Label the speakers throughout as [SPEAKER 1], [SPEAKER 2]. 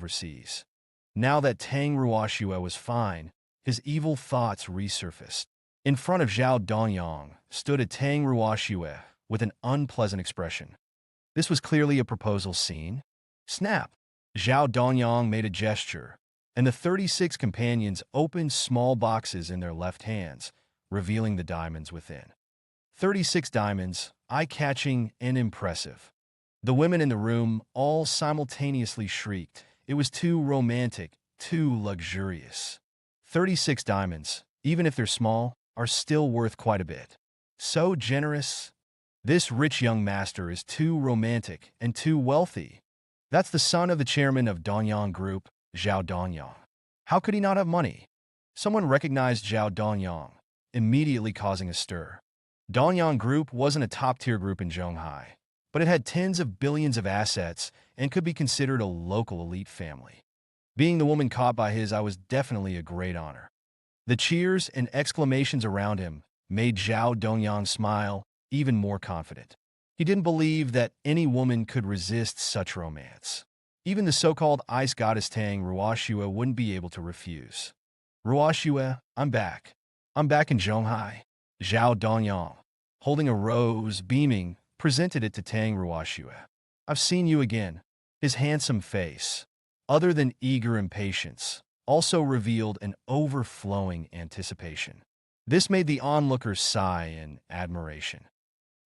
[SPEAKER 1] overseas. Now that Tang Ruoxue was fine, his evil thoughts resurfaced. In front of Zhao Dongyang stood a Tang Ruoxue with an unpleasant expression. This was clearly a proposal scene. Snap! Zhao Dongyang made a gesture, and the 36 companions opened small boxes in their left hands, revealing the diamonds within. 36 diamonds, eye-catching and impressive. The women in the room all simultaneously shrieked. It was too romantic, too luxurious. 36 diamonds, even if they're small, are still worth quite a bit. So generous. This rich young master is too romantic and too wealthy. That's the son of the chairman of Dongyang Group, Zhao Dongyang. How could he not have money? Someone recognized Zhao Dongyang, immediately causing a stir. Dongyang Group wasn't a top-tier group in Zhonghai, but it had tens of billions of assets and could be considered a local elite family. Being the woman caught by his eye was definitely a great honor. The cheers and exclamations around him made Zhao Dongyang smile even more confident. He didn't believe that any woman could resist such romance. Even the so-called ice goddess Tang Ruoxue wouldn't be able to refuse. Ruoxue, I'm back. I'm back in Zhonghai. Zhao Dongyang, holding a rose, beaming, presented it to Tang Ruoxue. I've seen you again. His handsome face, other than eager impatience, also revealed an overflowing anticipation. This made the onlookers sigh in admiration.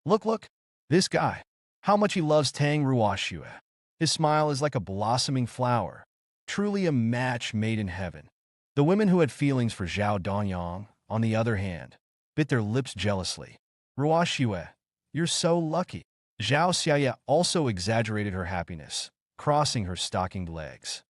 [SPEAKER 1] Look, this guy. How much he loves Tang Ruoxue. His smile is like a blossoming flower, truly a match made in heaven. The women who had feelings for Zhao Dongyang, on the other hand, bit their lips jealously. Ruoxue, you're so lucky. Zhao Xiaoye also exaggerated her happiness, crossing her stockinged legs.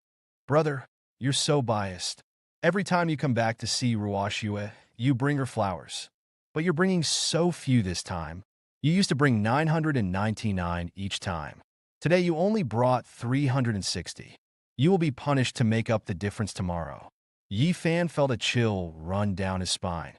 [SPEAKER 1] Brother, you're so biased. Every time you come back to see Ruoxue, you bring her flowers. But you're bringing so few this time. You used to bring 999 each time. Today you only brought 360. You will be punished to make up the difference tomorrow. Yi Fan felt a chill run down his spine.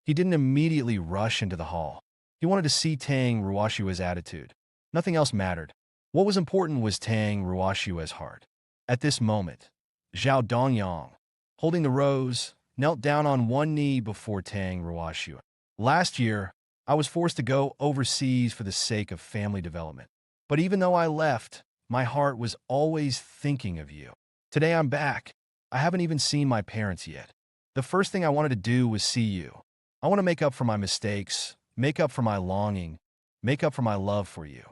[SPEAKER 1] He didn't immediately rush into the hall. He wanted to see Tang Ruoxue's attitude. Nothing else mattered. What was important was Tang Ruoxue's heart. At this moment, Zhao Dongyang, holding the rose, knelt down on one knee before Tang Ruoxue. Last year, I was forced to go overseas for the sake of family development. But even though I left, my heart was always thinking of you. Today I'm back. I haven't even seen my parents yet. The first thing I wanted to do was see you. I want to make up for my mistakes, make up for my longing, make up for my love for you.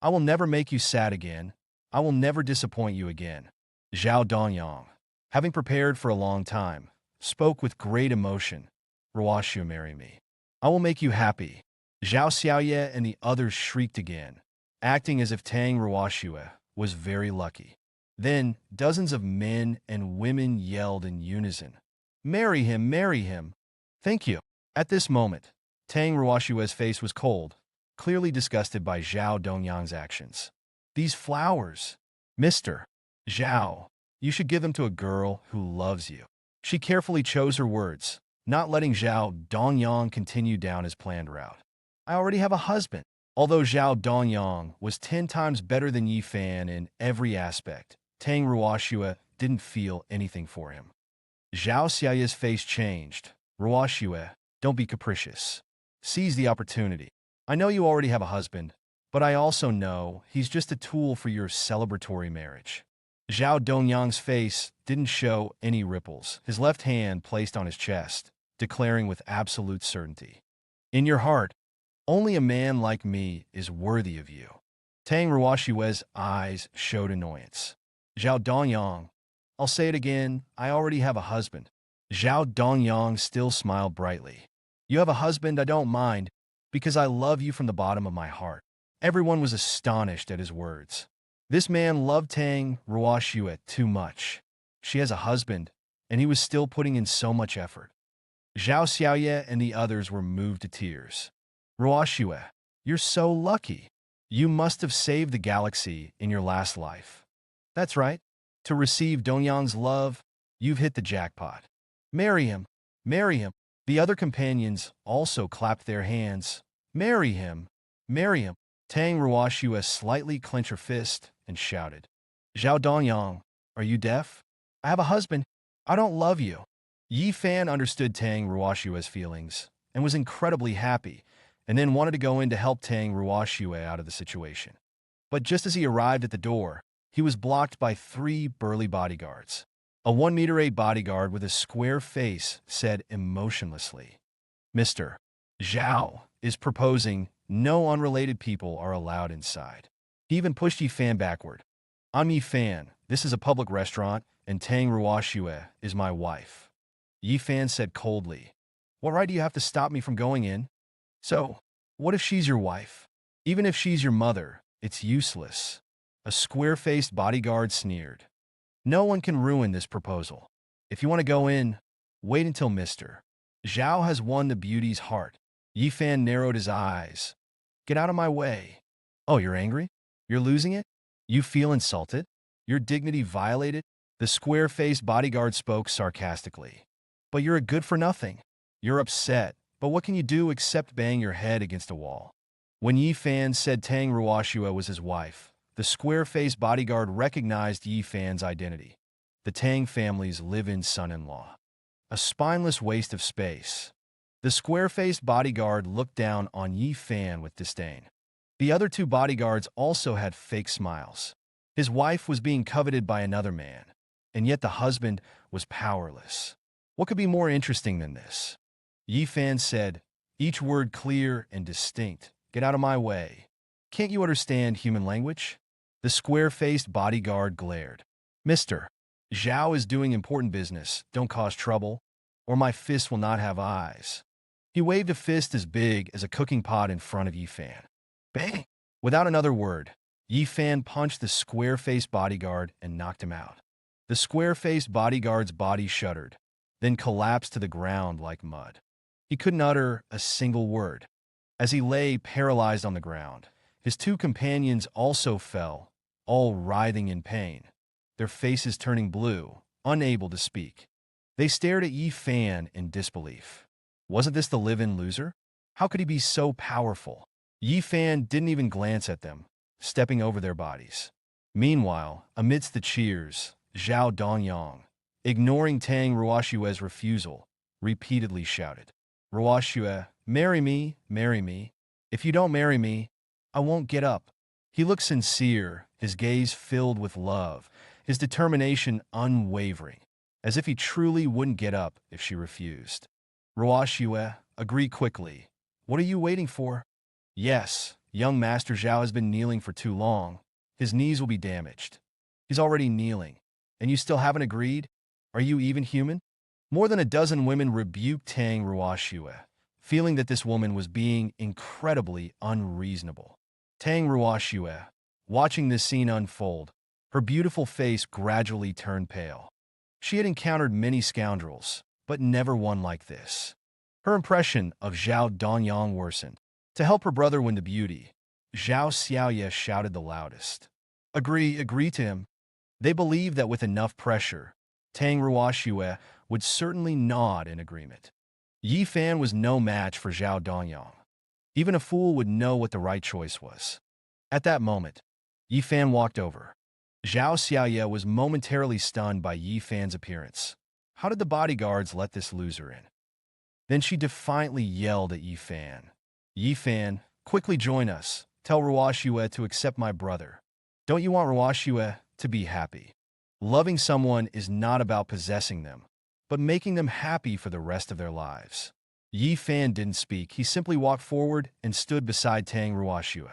[SPEAKER 1] I will never make you sad again. I will never disappoint you again. Zhao Dongyang, having prepared for a long time, spoke with great emotion. Ruoxue, marry me. I will make you happy. Zhao Xiaoye and the others shrieked again, acting as if Tang Ruoxue was very lucky. Then, dozens of men and women yelled in unison, Marry him, marry him. Thank you. At this moment, Tang Ruoxue's face was cold, clearly disgusted by Zhao Dongyang's actions. These flowers. Mr. Zhao, you should give them to a girl who loves you. She carefully chose her words, not letting Zhao Dongyang continue down his planned route. I already have a husband. Although Zhao Dongyang was 10 times better than Yi Fan in every aspect, Tang Ruoxue didn't feel anything for him. Zhao Xiaoye's face changed. Ruoxue, don't be capricious. Seize the opportunity. I know you already have a husband, but I also know he's just a tool for your celebratory marriage. Zhao Dongyang's face didn't show any ripples, his left hand placed on his chest, declaring with absolute certainty. In your heart, only a man like me is worthy of you. Tang Ruoxue's eyes showed annoyance. Zhao Dongyang, I'll say it again, I already have a husband. Zhao Dongyang still smiled brightly. You have a husband, I don't mind, because I love you from the bottom of my heart. Everyone was astonished at his words. This man loved Tang Ruoxue too much. She has a husband, and he was still putting in so much effort. Zhao Xiaoye and the others were moved to tears. Ruoxue, you're so lucky. You must have saved the galaxy in your last life. That's right. To receive Dongyang's love, you've hit the jackpot. Marry him. Marry him. The other companions also clapped their hands. Marry him. Marry him. Tang Ruoxue slightly clenched her fist and shouted. Zhao Dongyang, Are you deaf? I have a husband. I don't love you. Yi Fan understood Tang Ruoshue's feelings and was incredibly happy, and then wanted to go in to help Tang Ruoshue out of the situation. But just as he arrived at the door, he was blocked by three burly bodyguards. A 1'8" bodyguard with a square face said emotionlessly, Mr. Zhao is proposing no unrelated people are allowed inside. He even pushed Yi Fan backward. I'm Yi Fan. This is a public restaurant, and Tang Ruoshue is my wife. Yi Fan said coldly, What right do you have to stop me from going in? So, what if she's your wife? Even if she's your mother, it's useless. A square-faced bodyguard sneered. No one can ruin this proposal. If you want to go in, wait until Mr. Zhao has won the beauty's heart. Yi Fan narrowed his eyes. Get out of my way. Oh, you're angry? You're losing it? You feel insulted? Your dignity violated? The square-faced bodyguard spoke sarcastically. But you're a good-for-nothing. You're upset, but what can you do except bang your head against a wall? When Yi Fan said Tang Ruoshue was his wife, the square-faced bodyguard recognized Yi Fan's identity. The Tang family's live-in son-in-law. A spineless waste of space. The square-faced bodyguard looked down on Yi Fan with disdain. The other two bodyguards also had fake smiles. His wife was being coveted by another man, and yet the husband was powerless. What could be more interesting than this? Yi Fan said, each word clear and distinct. Get out of my way. Can't you understand human language? The square-faced bodyguard glared. Mr. Zhao is doing important business. Don't cause trouble, or my fist will not have eyes. He waved a fist as big as a cooking pot in front of Yi Fan. Bang! Without another word, Yi Fan punched the square-faced bodyguard and knocked him out. The square-faced bodyguard's body shuddered, then collapsed to the ground like mud. He couldn't utter a single word. As he lay paralyzed on the ground, his two companions also fell, all writhing in pain, their faces turning blue, unable to speak. They stared at Yi Fan in disbelief. Wasn't this the live-in loser? How could he be so powerful? Yi Fan didn't even glance at them, stepping over their bodies. Meanwhile, amidst the cheers, Zhao Dongyang, ignoring Tang Ruoshue's refusal, repeatedly shouted, Ruoshue, marry me, marry me. If you don't marry me, I won't get up. He looked sincere, his gaze filled with love, his determination unwavering, as if he truly wouldn't get up if she refused. Ruoshue, agree quickly. What are you waiting for? Yes, young Master Zhao has been kneeling for too long. His knees will be damaged. He's already kneeling, and you still haven't agreed? Are you even human? More than a dozen women rebuked Tang Ruoshue, feeling that this woman was being incredibly unreasonable. Tang Ruoshue, watching this scene unfold, her beautiful face gradually turned pale. She had encountered many scoundrels, but never one like this. Her impression of Zhao Dongyang worsened. To help her brother win the beauty, Zhao Xiaoye shouted the loudest. Agree to him. They believed that with enough pressure, Tang Ruoshue would certainly nod in agreement. Yi Fan was no match for Zhao Dongyang. Even a fool would know what the right choice was. At that moment, Yi Fan walked over. Zhao Xiaoye was momentarily stunned by Yi Fan's appearance. How did the bodyguards let this loser in? Then she defiantly yelled at Yi Fan. Yi Fan, quickly join us. Tell Ruoshue to accept my brother. Don't you want Ruoshue to be happy? Loving someone is not about possessing them, but making them happy for the rest of their lives. Yi Fan didn't speak. He simply walked forward and stood beside Tang Ruoshue.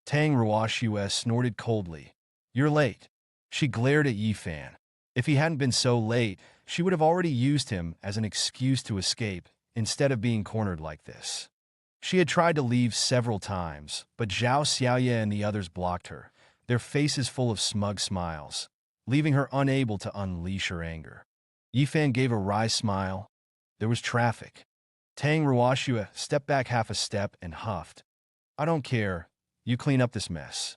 [SPEAKER 1] Tang Ruoshue snorted coldly. You're late. She glared at Yi Fan. If he hadn't been so late, she would have already used him as an excuse to escape instead of being cornered like this. She had tried to leave several times, but Zhao Xiaoye and the others blocked her, their faces full of smug smiles, leaving her unable to unleash her anger. Yi Fan gave a wry smile. There was traffic. Tang Ruoshue stepped back half a step and huffed. I don't care. You clean up this mess.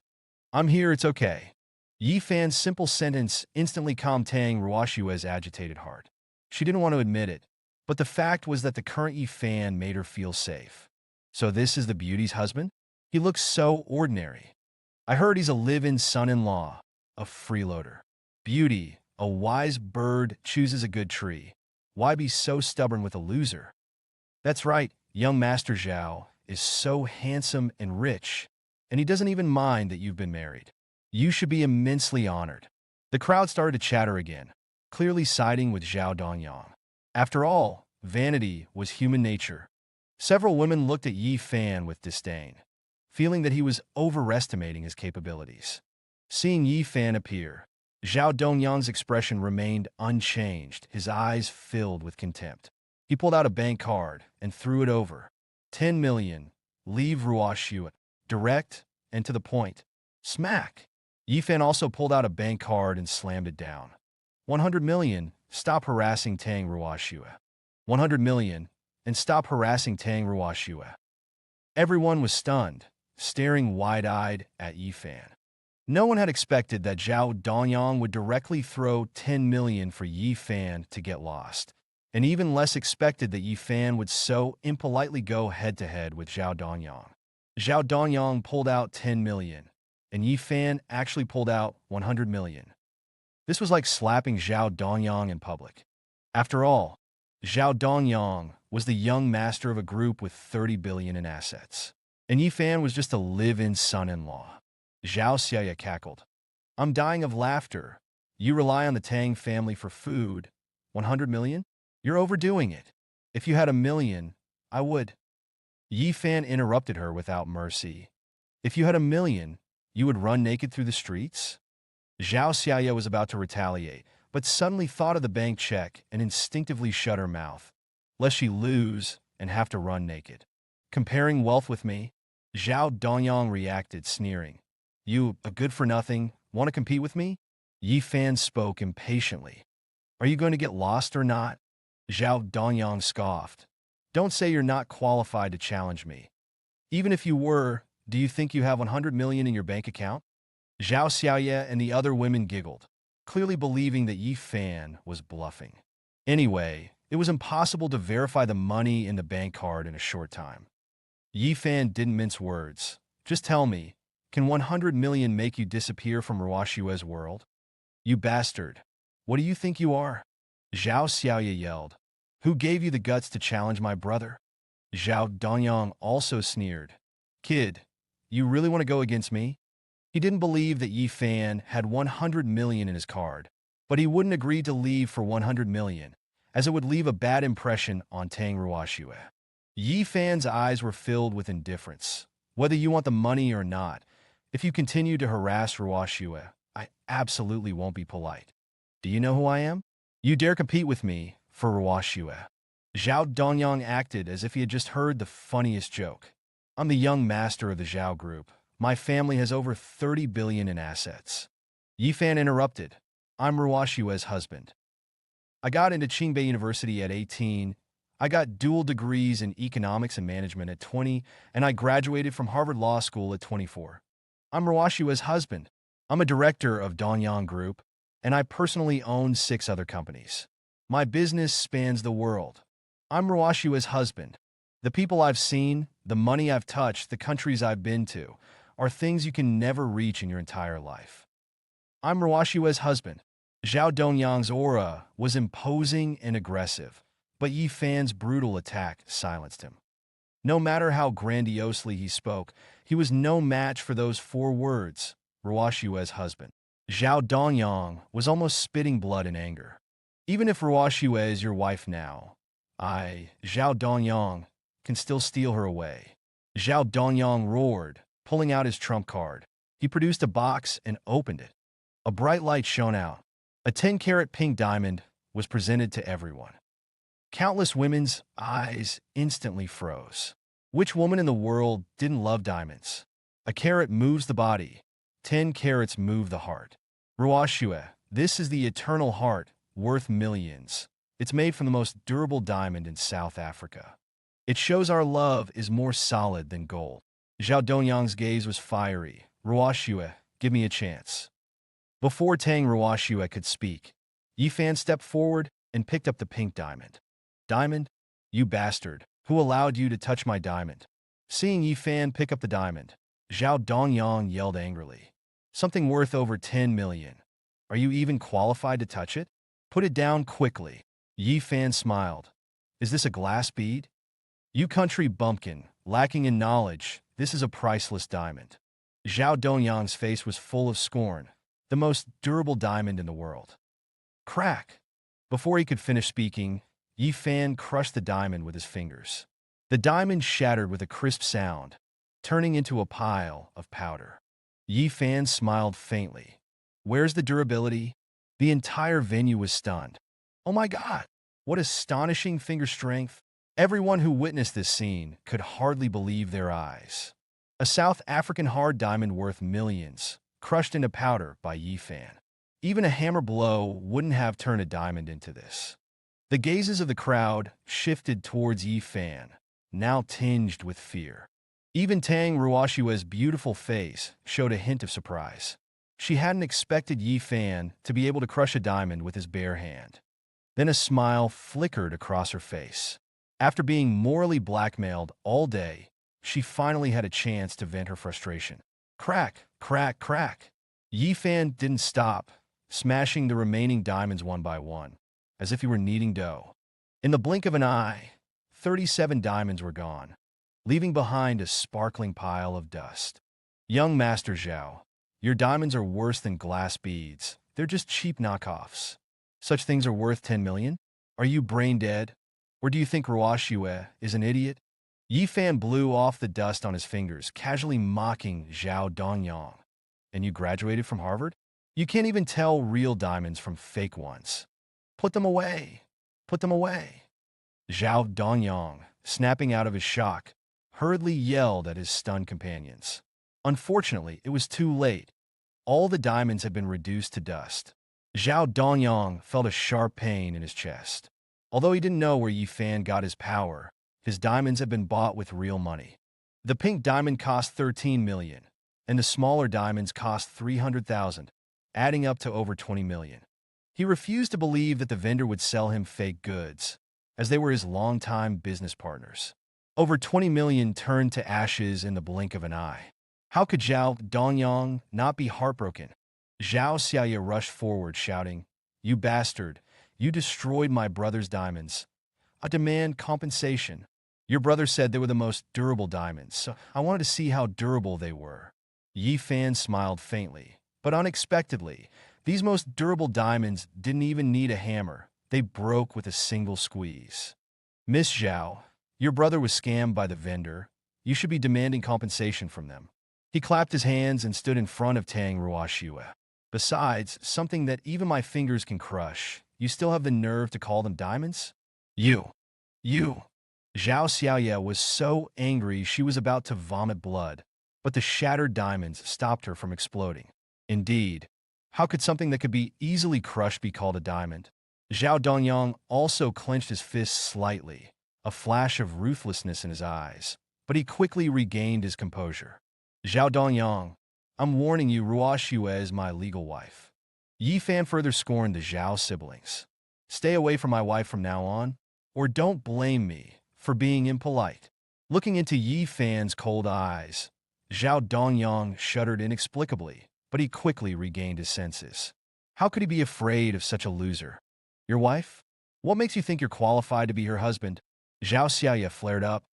[SPEAKER 1] I'm here, it's okay. Yi Fan's simple sentence instantly calmed Tang Ruoshue's agitated heart. She didn't want to admit it, but the fact was that the current Yi Fan made her feel safe. So this is the beauty's husband? He looks so ordinary. I heard he's a live-in son-in-law, a freeloader. Beauty, A wise bird chooses a good tree. Why be so stubborn with a loser? That's right, young Master Zhao is so handsome and rich, and he doesn't even mind that you've been married. You should be immensely honored. The crowd started to chatter again, clearly siding with Zhao Dongyang. After all, vanity was human nature. Several women looked at Yi Fan with disdain, feeling that he was overestimating his capabilities. Seeing Yi Fan appear, Zhao Dongyang's expression remained unchanged, his eyes filled with contempt. He pulled out a bank card and threw it over. 10 million, leave Ruoxue. Direct and to the point. Smack! Yi Fan also pulled out a bank card and slammed it down. 100 million, stop harassing Tang Ruoxue. 100 million, and stop harassing Tang Ruoxue. Everyone was stunned, staring wide-eyed at Yi Fan. No one had expected that Zhao Dongyang would directly throw 10 million for Yi Fan to get lost, and even less expected that Yi Fan would so impolitely go head-to-head with Zhao Dongyang. Zhao Dongyang pulled out 10 million, and Yi Fan actually pulled out 100 million. This was like slapping Zhao Dongyang in public. After all, Zhao Dongyang was the young master of a group with 30 billion in assets, and Yi Fan was just a live-in son-in-law. Zhao Xiaoya cackled. I'm dying of laughter. You rely on the Tang family for food. 100 million? You're overdoing it. If you had 1 million, I would. Yi Fan interrupted her without mercy. If you had 1 million, you would run naked through the streets? Zhao Xiaoya was about to retaliate, but suddenly thought of the bank check and instinctively shut her mouth, lest she lose and have to run naked. Comparing wealth with me? Zhao Dongyang reacted, sneering. You, a good-for-nothing, want to compete with me? Yi Fan spoke impatiently. Are you going to get lost or not? Zhao Dongyang scoffed. Don't say you're not qualified to challenge me. Even if you were, do you think you have 100 million in your bank account? Zhao Xiaoya and the other women giggled, clearly believing that Yi Fan was bluffing. Anyway, it was impossible to verify the money in the bank card in a short time. Yi Fan didn't mince words. Just tell me, can 100 million make you disappear from Ruoxue's world? You bastard. What do you think you are? Zhao Xiaoya yelled. Who gave you the guts to challenge my brother? Zhao Dongyang also sneered. Kid, you really want to go against me? He didn't believe that Yi Fan had 100 million in his card, but he wouldn't agree to leave for 100 million, as it would leave a bad impression on Tang Ruoxue. Yi Fan's eyes were filled with indifference. Whether you want the money or not, if you continue to harass Ruoxue, I absolutely won't be polite. Do you know who I am? You dare compete with me for Ruoxue. Zhao Dongyang acted as if he had just heard the funniest joke. I'm the young master of the Zhao Group. My family has over 30 billion in assets. Yi Fan interrupted. I'm Ruoxue's husband. I got into Qingbei University at 18. I got dual degrees in economics and management at 20, and I graduated from Harvard Law School at 24. I'm Ruoxue's husband. I'm a director of Dongyang Group, and I personally own 6 other companies. My business spans the world. I'm Ruoxue's husband. The people I've seen, the money I've touched, the countries I've been to, are things you can never reach in your entire life. I'm Ruoxue's husband. Zhao Dongyang's aura was imposing and aggressive, but Yi Fan's brutal attack silenced him. No matter how grandiosely he spoke, he was no match for those 4 words, Ruoxue's husband. Zhao Dongyang was almost spitting blood in anger. Even if Ruoxue is your wife now, Zhao Dongyang, can still steal her away. Zhao Dongyang roared, pulling out his trump card. He produced a box and opened it. A bright light shone out. A 10-carat pink diamond was presented to everyone. Countless women's eyes instantly froze. Which woman in the world didn't love diamonds? A carat moves the body. 10 carats move the heart. Ruoxue, this is the eternal heart, worth millions. It's made from the most durable diamond in South Africa. It shows our love is more solid than gold. Zhao Dongyang's gaze was fiery. Ruoxue, give me a chance. Before Tang Ruoxue could speak, Yi Fan stepped forward and picked up the pink diamond. Diamond? You bastard. Who allowed you to touch my diamond? Seeing Yi Fan pick up the diamond, Zhao Dongyang yelled angrily. Something worth over 10 million. Are you even qualified to touch it? Put it down quickly. Yi Fan smiled. Is this a glass bead? You country bumpkin, lacking in knowledge, this is a priceless diamond. Zhao Dongyang's face was full of scorn. The most durable diamond in the world. Crack! Before he could finish speaking, Yi Fan crushed the diamond with his fingers. The diamond shattered with a crisp sound, turning into a pile of powder. Yi Fan smiled faintly. Where's the durability? The entire venue was stunned. Oh my God! What astonishing finger strength! Everyone who witnessed this scene could hardly believe their eyes. A South African hard diamond worth millions, crushed into powder by Yi Fan. Even a hammer blow wouldn't have turned a diamond into this. The gazes of the crowd shifted towards Yi Fan, now tinged with fear. Even Tang Ruoshua's beautiful face showed a hint of surprise. She hadn't expected Yi Fan to be able to crush a diamond with his bare hand. Then a smile flickered across her face. After being morally blackmailed all day, she finally had a chance to vent her frustration. Crack, crack, crack. Yi Fan didn't stop, smashing the remaining diamonds one by one, as if he were kneading dough. In the blink of an eye, 37 diamonds were gone, leaving behind a sparkling pile of dust. Young Master Zhao, your diamonds are worse than glass beads. They're just cheap knockoffs. Such things are worth 10 million? Are you brain dead? Or do you think Ruoshue is an idiot? Yi Fan blew off the dust on his fingers, casually mocking Zhao Dongyang. And you graduated from Harvard? You can't even tell real diamonds from fake ones. Put them away. Put them away. Zhao Dongyang, snapping out of his shock, hurriedly yelled at his stunned companions. Unfortunately, it was too late. All the diamonds had been reduced to dust. Zhao Dongyang felt a sharp pain in his chest. Although he didn't know where Yi Fan got his power, his diamonds had been bought with real money. The pink diamond cost 13 million, and the smaller diamonds cost 300,000, adding up to over 20 million. He refused to believe that the vendor would sell him fake goods, as they were his longtime business partners. Over 20 million turned to ashes in the blink of an eye. How could Zhao Dongyang not be heartbroken? Zhao Xiaoye rushed forward, shouting, "You bastard! You destroyed my brother's diamonds. I demand compensation. Your brother said they were the most durable diamonds, so I wanted to see how durable they were." Yi Fan smiled faintly, but unexpectedly. These most durable diamonds didn't even need a hammer. They broke with a single squeeze. Miss Zhao, your brother was scammed by the vendor. You should be demanding compensation from them. He clapped his hands and stood in front of Tang Ruoshue. Besides, something that even my fingers can crush, you still have the nerve to call them diamonds? You. Zhao Xiaoye was so angry she was about to vomit blood, but the shattered diamonds stopped her from exploding. Indeed, how could something that could be easily crushed be called a diamond? Zhao Dongyang also clenched his fists slightly, a flash of ruthlessness in his eyes, but he quickly regained his composure. Zhao Dongyang, I'm warning you, Ruoshue is my legal wife. Yi Fan further scorned the Zhao siblings. Stay away from my wife from now on, or don't blame me for being impolite. Looking into Yi Fan's cold eyes, Zhao Dongyang shuddered inexplicably, but he quickly regained his senses. How could he be afraid of such a loser? Your wife? What makes you think you're qualified to be her husband? Zhao Xiaoye flared up.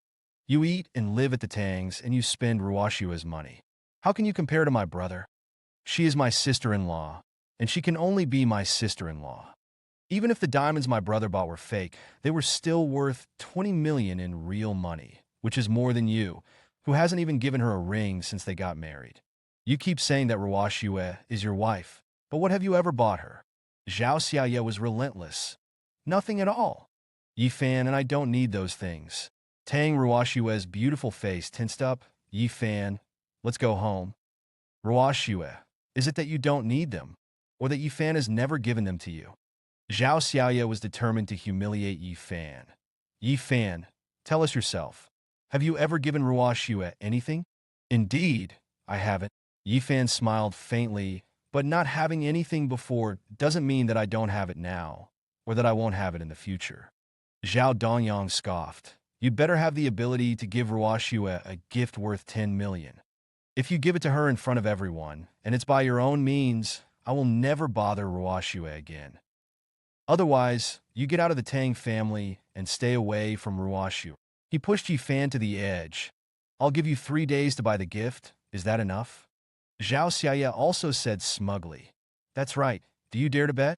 [SPEAKER 1] You eat and live at the Tangs, and you spend Ruoshue's money. How can you compare to my brother? She is my sister-in-law, and she can only be my sister-in-law. Even if the diamonds my brother bought were fake, they were still worth 20 million in real money, which is more than you, who hasn't even given her a ring since they got married. You keep saying that Ruoshue is your wife, but what have you ever bought her? Zhao Xiaoye was relentless. Nothing at all. Yi Fan and I don't need those things. Tang Ruoshue's beautiful face tensed up. Yi Fan, let's go home. Ruoshue, is it that you don't need them, or that Yi Fan has never given them to you? Zhao Xiaoye was determined to humiliate Yi Fan. Yi Fan, tell us yourself. Have you ever given Ruoshue anything? Indeed, I haven't. Yi Fan smiled faintly, but not having anything before doesn't mean that I don't have it now, or that I won't have it in the future. Zhao Dongyang scoffed. You'd better have the ability to give Ruoshue a gift worth 10 million. If you give it to her in front of everyone, and it's by your own means, I will never bother Ruoxue again. Otherwise, you get out of the Tang family and stay away from Ruoxue. He pushed Yi Fan to the edge. I'll give you 3 days to buy the gift. Is that enough? Zhao Xiaoye also said smugly. That's right. Do you dare to bet?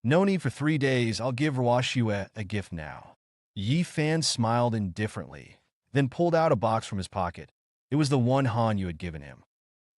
[SPEAKER 1] No need for 3 days. I'll give Ruoxue a gift now. Yi Fan smiled indifferently, then pulled out a box from his pocket. It was the one Han Yu had given him.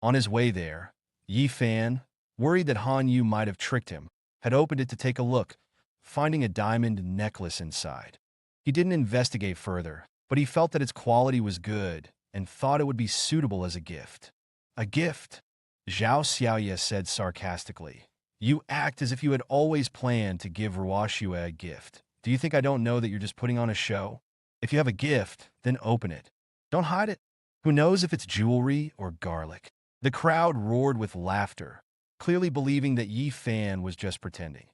[SPEAKER 1] On his way there, Yi Fan, worried that Han Yu might have tricked him, had opened it to take a look, finding a diamond necklace inside. He didn't investigate further, but he felt that its quality was good and thought it would be suitable as a gift. A gift? Zhao Xiaoye said sarcastically. You act as if you had always planned to give Ruoxue a gift. Do you think I don't know that you're just putting on a show? If you have a gift, then open it. Don't hide it. Who knows if it's jewelry or garlic? The crowd roared with laughter, clearly believing that Yi Fan was just pretending.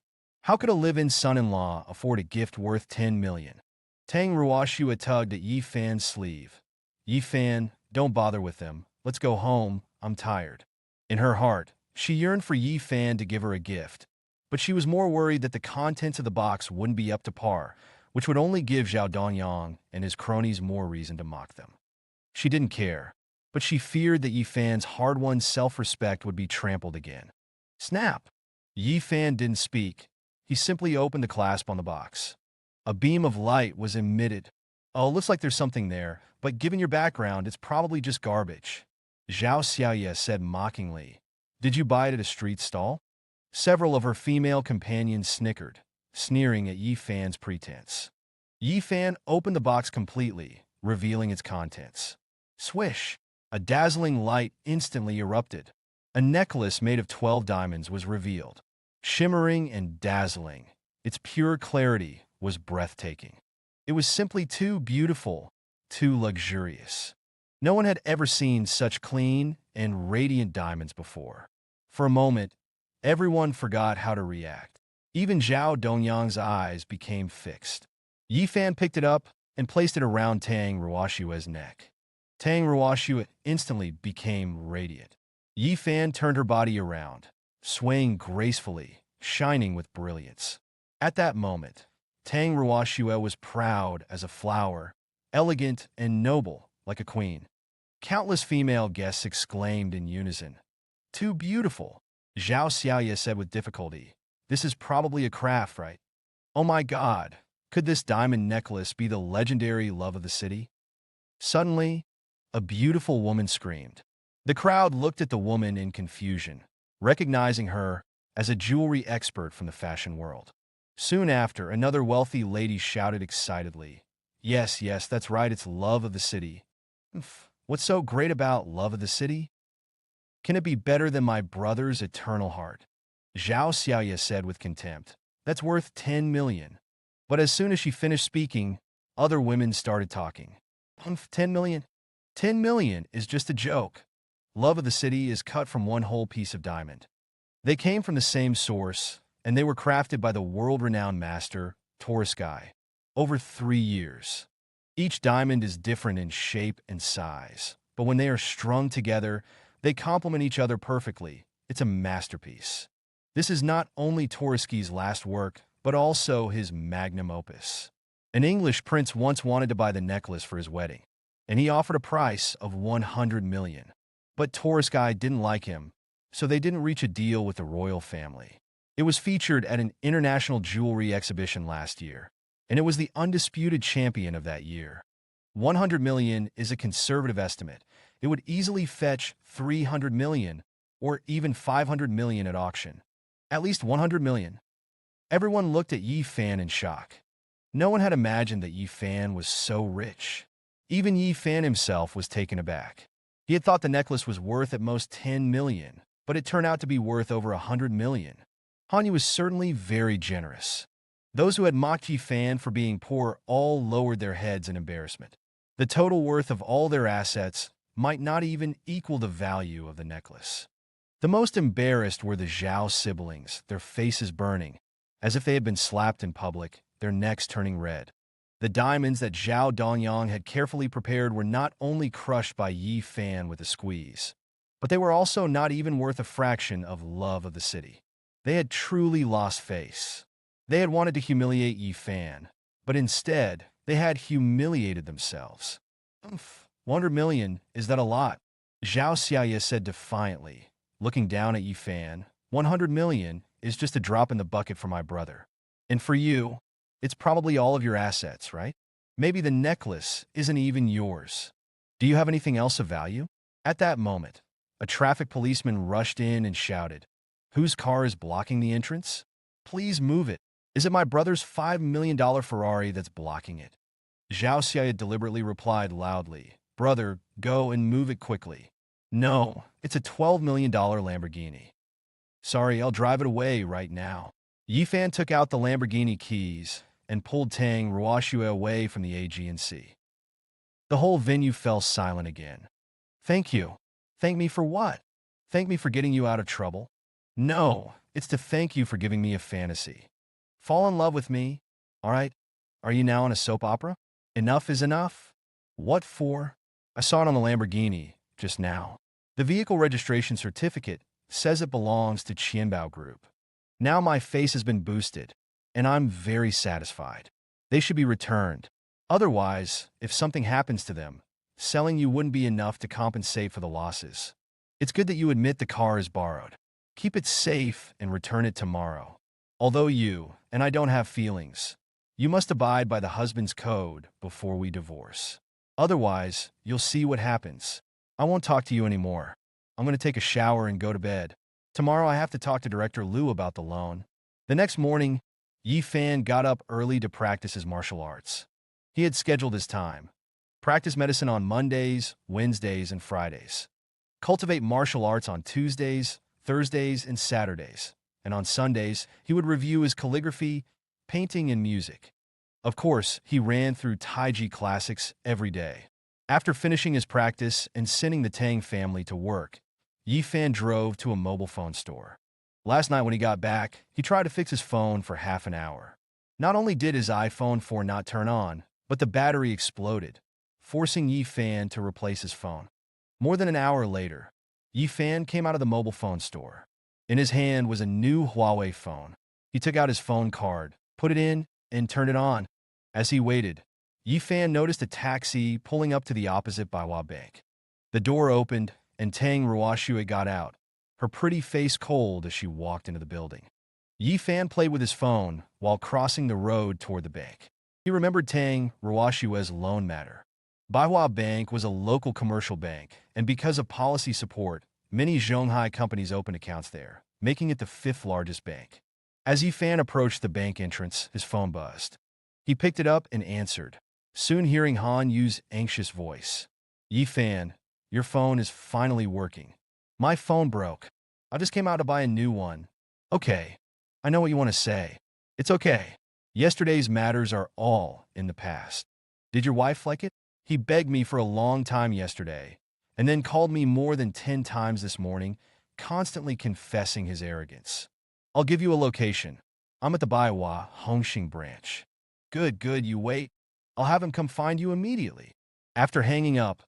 [SPEAKER 1] How could a live-in son-in-law afford a gift worth 10 million? Tang Ruoxue tugged at Yi Fan's sleeve. Yi Fan, don't bother with them. Let's go home. I'm tired. In her heart, she yearned for Yi Fan to give her a gift, but she was more worried that the contents of the box wouldn't be up to par, which would only give Zhao Dongyang and his cronies more reason to mock them. She didn't care, but she feared that Yi Fan's hard-won self-respect would be trampled again. Snap! Yi Fan didn't speak. He simply opened the clasp on the box. A beam of light was emitted. Oh, looks like there's something there, but given your background, it's probably just garbage. Zhao Xiaoye said mockingly. Did you buy it at a street stall? Several of her female companions snickered, sneering at Yi Fan's pretense. Yi Fan opened the box completely, revealing its contents. Swish! A dazzling light instantly erupted. A necklace made of 12 diamonds was revealed. Shimmering and dazzling, its pure clarity was breathtaking. It was simply too beautiful, too luxurious. No one had ever seen such clean and radiant diamonds before. For a moment, everyone forgot how to react. Even Zhao Dongyang's eyes became fixed. Yi Fan picked it up and placed it around Tang Ruoxue's neck. Tang Ruoxue instantly became radiant. Yi Fan turned her body around, swaying gracefully, shining with brilliance. At that moment, Tang Ruoxue was proud as a flower, elegant and noble like a queen. Countless female guests exclaimed in unison. Too beautiful, Zhao Xiaoye said with difficulty. This is probably a craft, right? Oh my God, could this diamond necklace be the legendary love of the city? Suddenly, a beautiful woman screamed. The crowd looked at the woman in confusion, recognizing her as a jewelry expert from the fashion world. Soon after, another wealthy lady shouted excitedly, Yes, yes, that's right, it's love of the city. What's so great about love of the city? Can it be better than my brother's eternal heart? Zhao Xiaoye said with contempt. That's worth 10 million. But as soon as she finished speaking, other women started talking. 10 million? 10 million is just a joke. Love of the city is cut from one whole piece of diamond. They came from the same source, and they were crafted by the world-renowned master, Toroskai, over 3 years. Each diamond is different in shape and size, but when they are strung together, they complement each other perfectly. It's a masterpiece. This is not only Torosky's last work, but also his magnum opus. An English prince once wanted to buy the necklace for his wedding, and he offered a price of 100 million. But Torosky didn't like him, so they didn't reach a deal with the royal family. It was featured at an international jewelry exhibition last year, and it was the undisputed champion of that year. 100 million is a conservative estimate. It would easily fetch 300 million or even 500 million at auction. At least 100 million. Everyone looked at Yi Fan in shock. No one had imagined that Yi Fan was so rich. Even Yi Fan himself was taken aback. He had thought the necklace was worth at most 10 million, but it turned out to be worth over 100 million. Han Yu was certainly very generous. Those who had mocked Yi Fan for being poor all lowered their heads in embarrassment. The total worth of all their assets might not even equal the value of the necklace. The most embarrassed were the Zhao siblings, their faces burning, as if they had been slapped in public, their necks turning red. The diamonds that Zhao Dongyang had carefully prepared were not only crushed by Yi Fan with a squeeze. But they were also not even worth a fraction of love of the city. They had truly lost face. They had wanted to humiliate Yi Fan, but instead, they had humiliated themselves. 100 million, is that a lot? Zhao Xiaoye said defiantly, looking down at Yi Fan. 100 million is just a drop in the bucket for my brother. And for you, it's probably all of your assets, right? Maybe the necklace isn't even yours. Do you have anything else of value? At that moment, a traffic policeman rushed in and shouted, "Whose car is blocking the entrance? Please move it. Is it my brother's $5 million Ferrari that's blocking it?" Zhao Xiaoye deliberately replied loudly, "Brother, go and move it quickly." "No, it's a $12 million Lamborghini." "Sorry, I'll drive it away right now." Yi Fan took out the Lamborghini keys and pulled Tang Ruoxue away from the AG&C. The whole venue fell silent again. "Thank you. Thank me for what? Thank me for getting you out of trouble?" "No, it's to thank you for giving me a fantasy. Fall in love with me, all right? Are you now in a soap opera? Enough is enough." "What for?" "I saw it on the Lamborghini just now. The vehicle registration certificate says it belongs to Qianbao Group. Now my face has been boosted, and I'm very satisfied. They should be returned. Otherwise, if something happens to them, selling you wouldn't be enough to compensate for the losses. It's good that you admit the car is borrowed. Keep it safe and return it tomorrow. Although you and I don't have feelings, you must abide by the husband's code before we divorce. Otherwise, you'll see what happens. I won't talk to you anymore. I'm going to take a shower and go to bed. Tomorrow I have to talk to Director Liu about the loan." The next morning, Yi Fan got up early to practice his martial arts. He had scheduled his time. Practice medicine on Mondays, Wednesdays, and Fridays. Cultivate martial arts on Tuesdays, Thursdays, and Saturdays. And on Sundays, he would review his calligraphy, painting, and music. Of course, he ran through Taiji classics every day. After finishing his practice and sending the Tang family to work, Yi Fan drove to a mobile phone store. Last night when he got back, he tried to fix his phone for half an hour. Not only did his iPhone 4 not turn on, but the battery exploded, forcing Yi Fan to replace his phone. More than an hour later, Yi Fan came out of the mobile phone store. In his hand was a new Huawei phone. He took out his phone card, put it in, and turned it on. As he waited, Yi Fan noticed a taxi pulling up to the opposite Baiwa Bank. The door opened, and Tang Ruoxue got out, her pretty face cold as she walked into the building. Yi Fan played with his phone while crossing the road toward the bank. He remembered Tang Ruoxue's loan matter. Baiwa Bank was a local commercial bank, and because of policy support, many Zhonghai companies opened accounts there, making it the fifth largest bank. As Yi Fan approached the bank entrance, his phone buzzed. He picked it up and answered, soon hearing Han Yu's anxious voice. "Yi Fan, your phone is finally working. My phone broke. I just came out to buy a new one." "Okay, I know what you want to say. It's okay. Yesterday's matters are all in the past. Did your wife like it? He begged me for a long time yesterday, and then called me more than 10 times this morning, constantly confessing his arrogance. I'll give you a location. I'm at the Baiwa Hongxing branch." Good, you wait. I'll have him come find you immediately." After hanging up,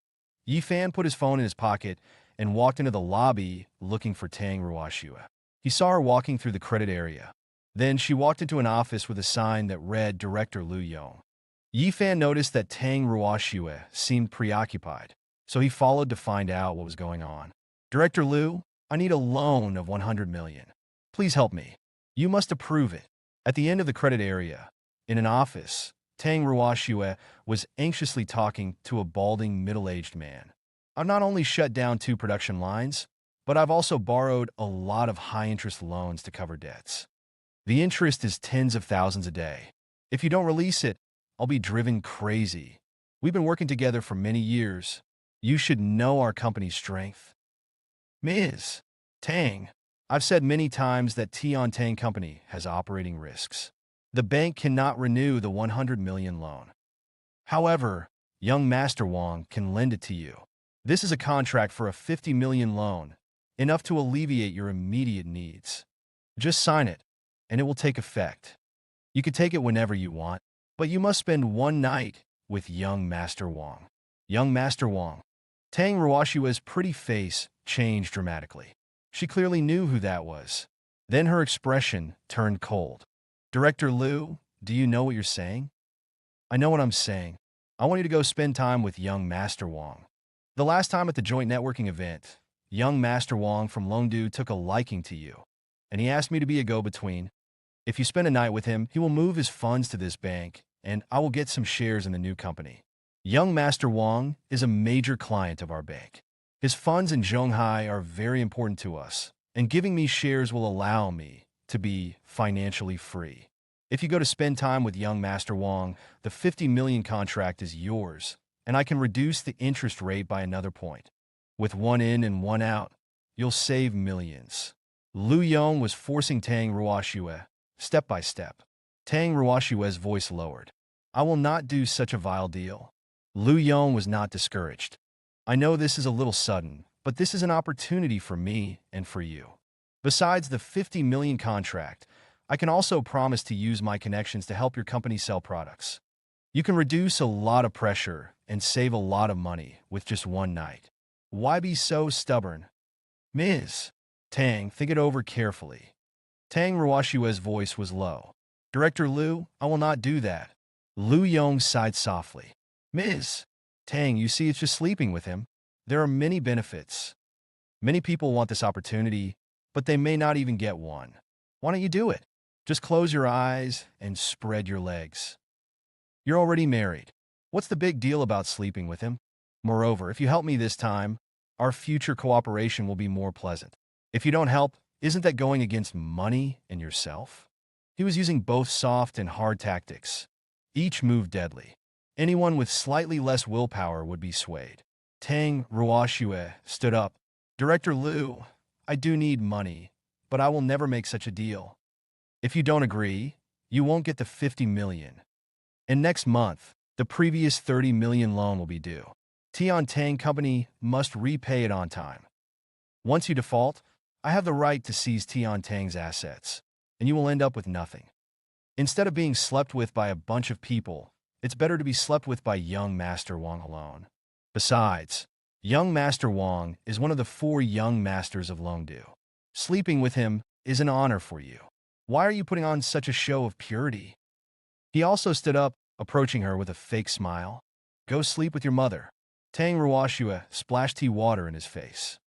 [SPEAKER 1] Yi Fan put his phone in his pocket and walked into the lobby looking for Tang Ruoxue. He saw her walking through the credit area. Then she walked into an office with a sign that read Director Liu Yong. Yi Fan noticed that Tang Ruoxue seemed preoccupied, so he followed to find out what was going on. "Director Liu, I need a loan of 100 million. Please help me. You must approve it." At the end of the credit area, in an office, Tang Ruoxue was anxiously talking to a balding, middle-aged man. "I've not only shut down 2 production lines, but I've also borrowed a lot of high-interest loans to cover debts. The interest is tens of thousands a day. If you don't release it, I'll be driven crazy. We've been working together for many years. You should know our company's strength." "Ms. Tang, I've said many times that Tian Tang Company has operating risks. The bank cannot renew the 100 million loan. However, young Master Wang can lend it to you. This is a contract for a 50 million loan, enough to alleviate your immediate needs. Just sign it, and it will take effect. You can take it whenever you want, but you must spend one night with young Master Wang." Young Master Wang. Tang Ruoxue's pretty face changed dramatically. She clearly knew who that was. Then her expression turned cold. Director Liu, do you know what you're saying? I know what I'm saying. I want you to go spend time with young Master Wang. The last time at the joint networking event, young Master Wang from Longdu took a liking to you, and he asked me to be a go-between. If you spend a night with him, he will move his funds to this bank, and I will get some shares in the new company. Young Master Wang is a major client of our bank. His funds in Zhonghai are very important to us, and giving me shares will allow me to be financially free. If you go to spend time with young Master Wang, the 50 million contract is yours, and I can reduce the interest rate by another point. With one in and one out, you'll save millions. Lu Yong was forcing Tang Ruoxue, step by step. Tang Ruoxue's voice lowered. I will not do such a vile deal. Lu Yong was not discouraged. I know this is a little sudden, but this is an opportunity for me and for you. Besides the 50 million contract, I can also promise to use my connections to help your company sell products. You can reduce a lot of pressure and save a lot of money with just one night. Why be so stubborn? Ms. Tang, think it over carefully. Tang Ruoxue's voice was low. Director Liu, I will not do that. Lu Yong sighed softly. Ms. Tang, you see it's just sleeping with him. There are many benefits. Many people want this opportunity, but they may not even get one. Why don't you do it? Just close your eyes and spread your legs. You're already married. What's the big deal about sleeping with him? Moreover, if you help me this time, our future cooperation will be more pleasant. If you don't help, isn't that going against money and yourself? He was using both soft and hard tactics. Each move deadly. Anyone with slightly less willpower would be swayed. Tang Ruoxue stood up. Director Liu, I do need money, but I will never make such a deal. If you don't agree, you won't get the 50 million. And next month, the previous 30 million loan will be due. Tian Tang Company must repay it on time. Once you default, I have the right to seize Tian Tang's assets, and you will end up with nothing. Instead of being slept with by a bunch of people, it's better to be slept with by young Master Wang alone. Besides, young Master Wang is one of the 4 young masters of Longdu. Sleeping with him is an honor for you. Why are you putting on such a show of purity? He also stood up, approaching her with a fake smile. Go sleep with your mother. Tang Ruoxue splashed tea water in his face.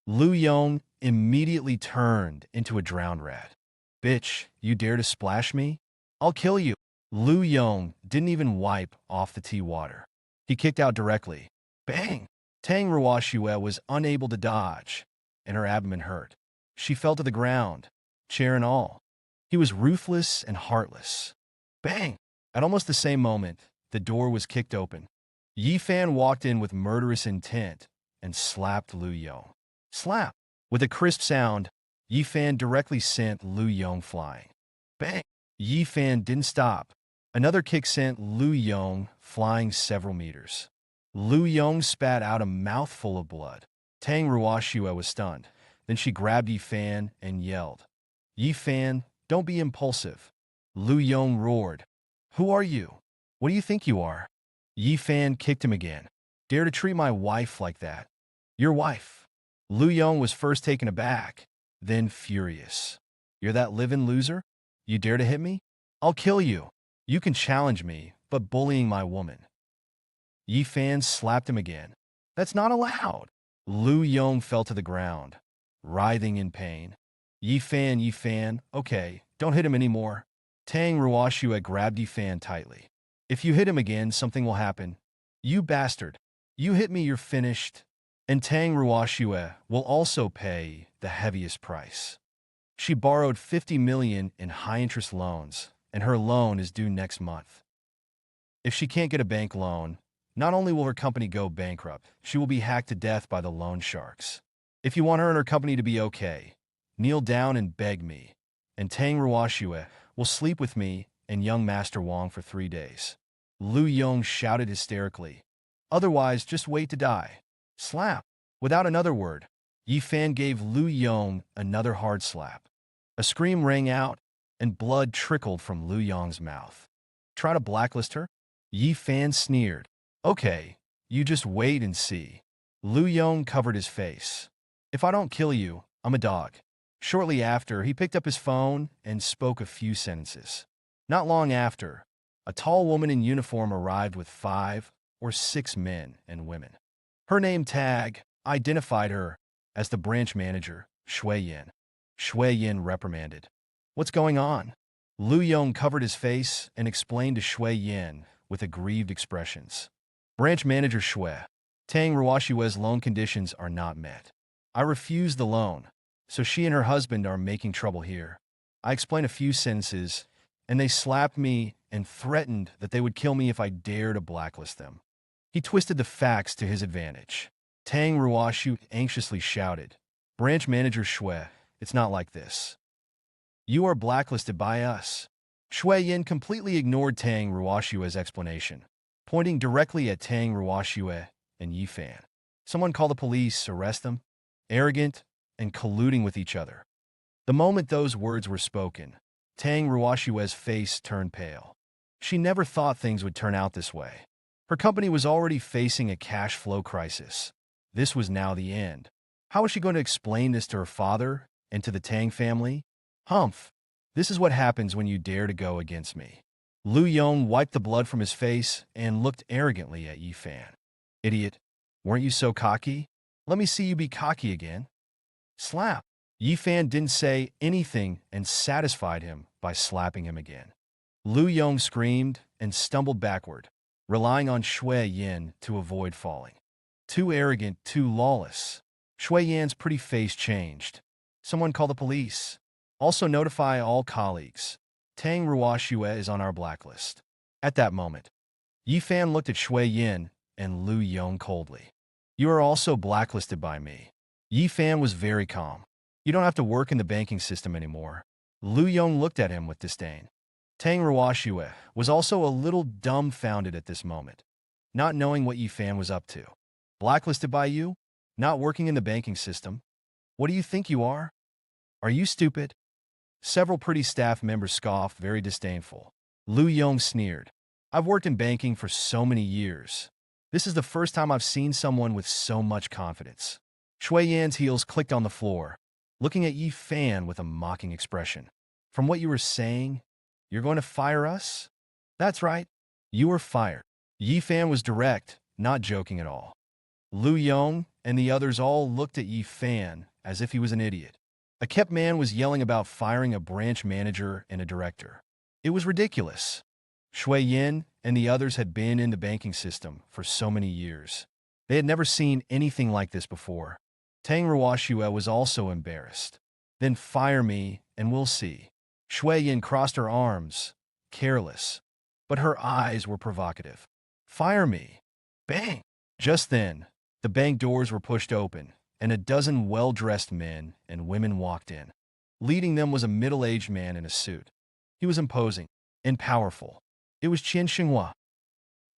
[SPEAKER 1] Lu Yong immediately turned into a drowned rat. Bitch, you dare to splash me? I'll kill you. Lu Yong didn't even wipe off the tea water. He kicked out directly. Bang! Tang Ruoxue was unable to dodge, and her abdomen hurt. She fell to the ground, chair and all. He was ruthless and heartless. Bang! At almost the same moment, the door was kicked open. Yi Fan walked in with murderous intent and slapped Lu Yong. Slap! With a crisp sound, Yi Fan directly sent Lu Yong flying. Bang! Yi Fan didn't stop. Another kick sent Lu Yong flying several meters. Lu Yong spat out a mouthful of blood. Tang Ruoxue was stunned. Then she grabbed Yi Fan and yelled, Yi Fan, don't be impulsive. Lu Yong roared. Who are you? What do you think you are? Yi Fan kicked him again. Dare to treat my wife like that? Your wife. Lu Yong was first taken aback, then furious. You're that living loser? You dare to hit me? I'll kill you. You can challenge me, but bullying my woman. Yi Fan slapped him again. That's not allowed. Lu Yong fell to the ground, writhing in pain. Yi Fan, okay, don't hit him anymore. Tang Ruoxue grabbed Yi Fan tightly. If you hit him again, something will happen. You bastard. You hit me, you're finished. And Tang Ruoxue will also pay the heaviest price. She borrowed 50 million in high-interest loans, and her loan is due next month. If she can't get a bank loan, not only will her company go bankrupt, she will be hacked to death by the loan sharks. If you want her and her company to be okay, kneel down and beg me, and Tang Ruoxue will sleep with me and young Master Wang for 3 days. Lu Yong shouted hysterically. Otherwise, just wait to die. Slap. Without another word, Yi Fan gave Lu Yong another hard slap. A scream rang out, and blood trickled from Lu Yong's mouth. Try to blacklist her? Yi Fan sneered. Okay, you just wait and see. Lu Yong covered his face. If I don't kill you, I'm a dog. Shortly after, he picked up his phone and spoke a few sentences. Not long after, a tall woman in uniform arrived with 5 or 6 men and women. Her name tag identified her as the branch manager, Shui Yin. Shui Yin reprimanded. What's going on? Lu Yong covered his face and explained to Shui Yin with aggrieved expressions. Branch manager Shui, Tang Ruoshue's loan conditions are not met. I refused the loan, so she and her husband are making trouble here. I explained a few sentences, and they slapped me and threatened that they would kill me if I dared to blacklist them. He twisted the facts to his advantage. Tang Ruoshu anxiously shouted, Branch manager Shui, it's not like this. You are blacklisted by us. Shui Yin completely ignored Tang Ruoshue's explanation, pointing directly at Tang Ruoshue and Yi Fan. Someone call the police, arrest them? Arrogant and colluding with each other. The moment those words were spoken, Tang Ruoshue's face turned pale. She never thought things would turn out this way. Her company was already facing a cash flow crisis. This was now the end. How was she going to explain this to her father and to the Tang family? Humph! This is what happens when you dare to go against me. Lu Yong wiped the blood from his face and looked arrogantly at Yi Fan. Idiot! Weren't you so cocky? Let me see you be cocky again. Slap! Yi Fan didn't say anything and satisfied him by slapping him again. Lu Yong screamed and stumbled backward, relying on Shui Yin to avoid falling. Too arrogant, too lawless. Shui Yan's pretty face changed. Someone call the police. Also notify all colleagues. Tang Ruoshue is on our blacklist. At that moment, Yi Fan looked at Shui Yin and Lu Yong coldly. You are also blacklisted by me. Yi Fan was very calm. You don't have to work in the banking system anymore. Lu Yong looked at him with disdain. Tang Ruoshue was also a little dumbfounded at this moment, not knowing what Yi Fan was up to. Blacklisted by you? Not working in the banking system? What do you think you are? Are you stupid? Several pretty staff members scoffed, very disdainful. Lu Yong sneered. I've worked in banking for so many years. This is the first time I've seen someone with so much confidence. Shui Yan's heels clicked on the floor, looking at Yi Fan with a mocking expression. From what you were saying, you're going to fire us? That's right. You are fired. Yi Fan was direct, not joking at all. Lu Yong and the others all looked at Yi Fan as if he was an idiot. A kept man was yelling about firing a branch manager and a director. It was ridiculous. Shui Yin and the others had been in the banking system for so many years. They had never seen anything like this before. Tang Ruoshue was also embarrassed. Then fire me and we'll see. Shui Yin crossed her arms, careless, but her eyes were provocative. Fire me. Bang! Just then, the bank doors were pushed open, and a dozen well-dressed men and women walked in. Leading them was a middle-aged man in a suit. He was imposing and powerful. It was Qian Xinghua,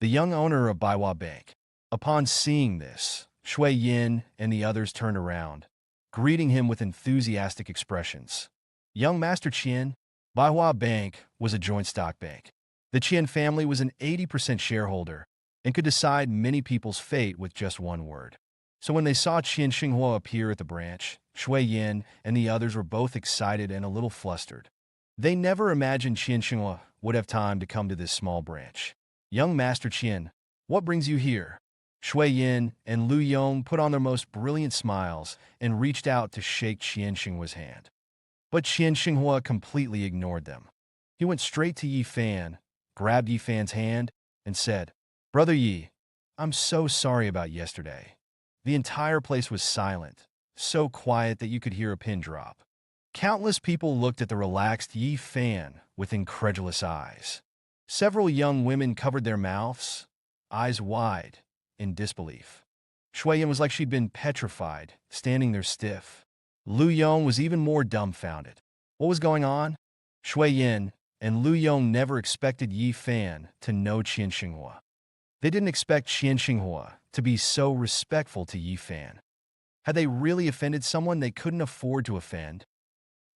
[SPEAKER 1] the young owner of Baiwa Bank. Upon seeing this, Shui Yin and the others turned around, greeting him with enthusiastic expressions. Young Master Qian, Baiwa Bank was a joint stock bank. The Qian family was an 80% shareholder and could decide many people's fate with just one word. So when they saw Qian Xinghua appear at the branch, Shui Yin and the others were both excited and a little flustered. They never imagined Qian Xinghua would have time to come to this small branch. Young Master Qian, what brings you here? Shui Yin and Lu Yong put on their most brilliant smiles and reached out to shake Qian Xinghua's hand. But Qian Xinghua completely ignored them. He went straight to Yi Fan, grabbed Yi Fan's hand, and said, Brother Yi, I'm so sorry about yesterday. The entire place was silent, so quiet that you could hear a pin drop. Countless people looked at the relaxed Yi Fan with incredulous eyes. Several young women covered their mouths, eyes wide, in disbelief. Shui Yin was like she'd been petrified, standing there stiff. Lu Yong was even more dumbfounded. What was going on? Shui Yin and Lu Yong never expected Yi Fan to know Qian Xinghua. They didn't expect Qian Xinghua to be so respectful to Yi Fan. Had they really offended someone they couldn't afford to offend?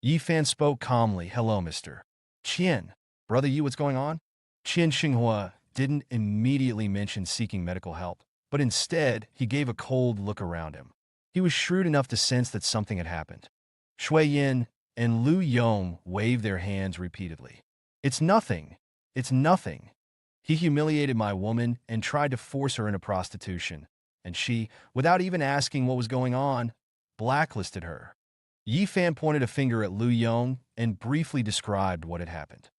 [SPEAKER 1] Yi Fan spoke calmly. Hello, Mr. Qian. Brother Yi, what's going on? Qian Xinghua didn't immediately mention seeking medical help, but instead he gave a cold look around him. He was shrewd enough to sense that something had happened. Shui Yin and Lu Yong waved their hands repeatedly. It's nothing. It's nothing. He humiliated my woman and tried to force her into prostitution, and she, without even asking what was going on, blacklisted her. Yi Fan pointed a finger at Lu Yong and briefly described what had happened.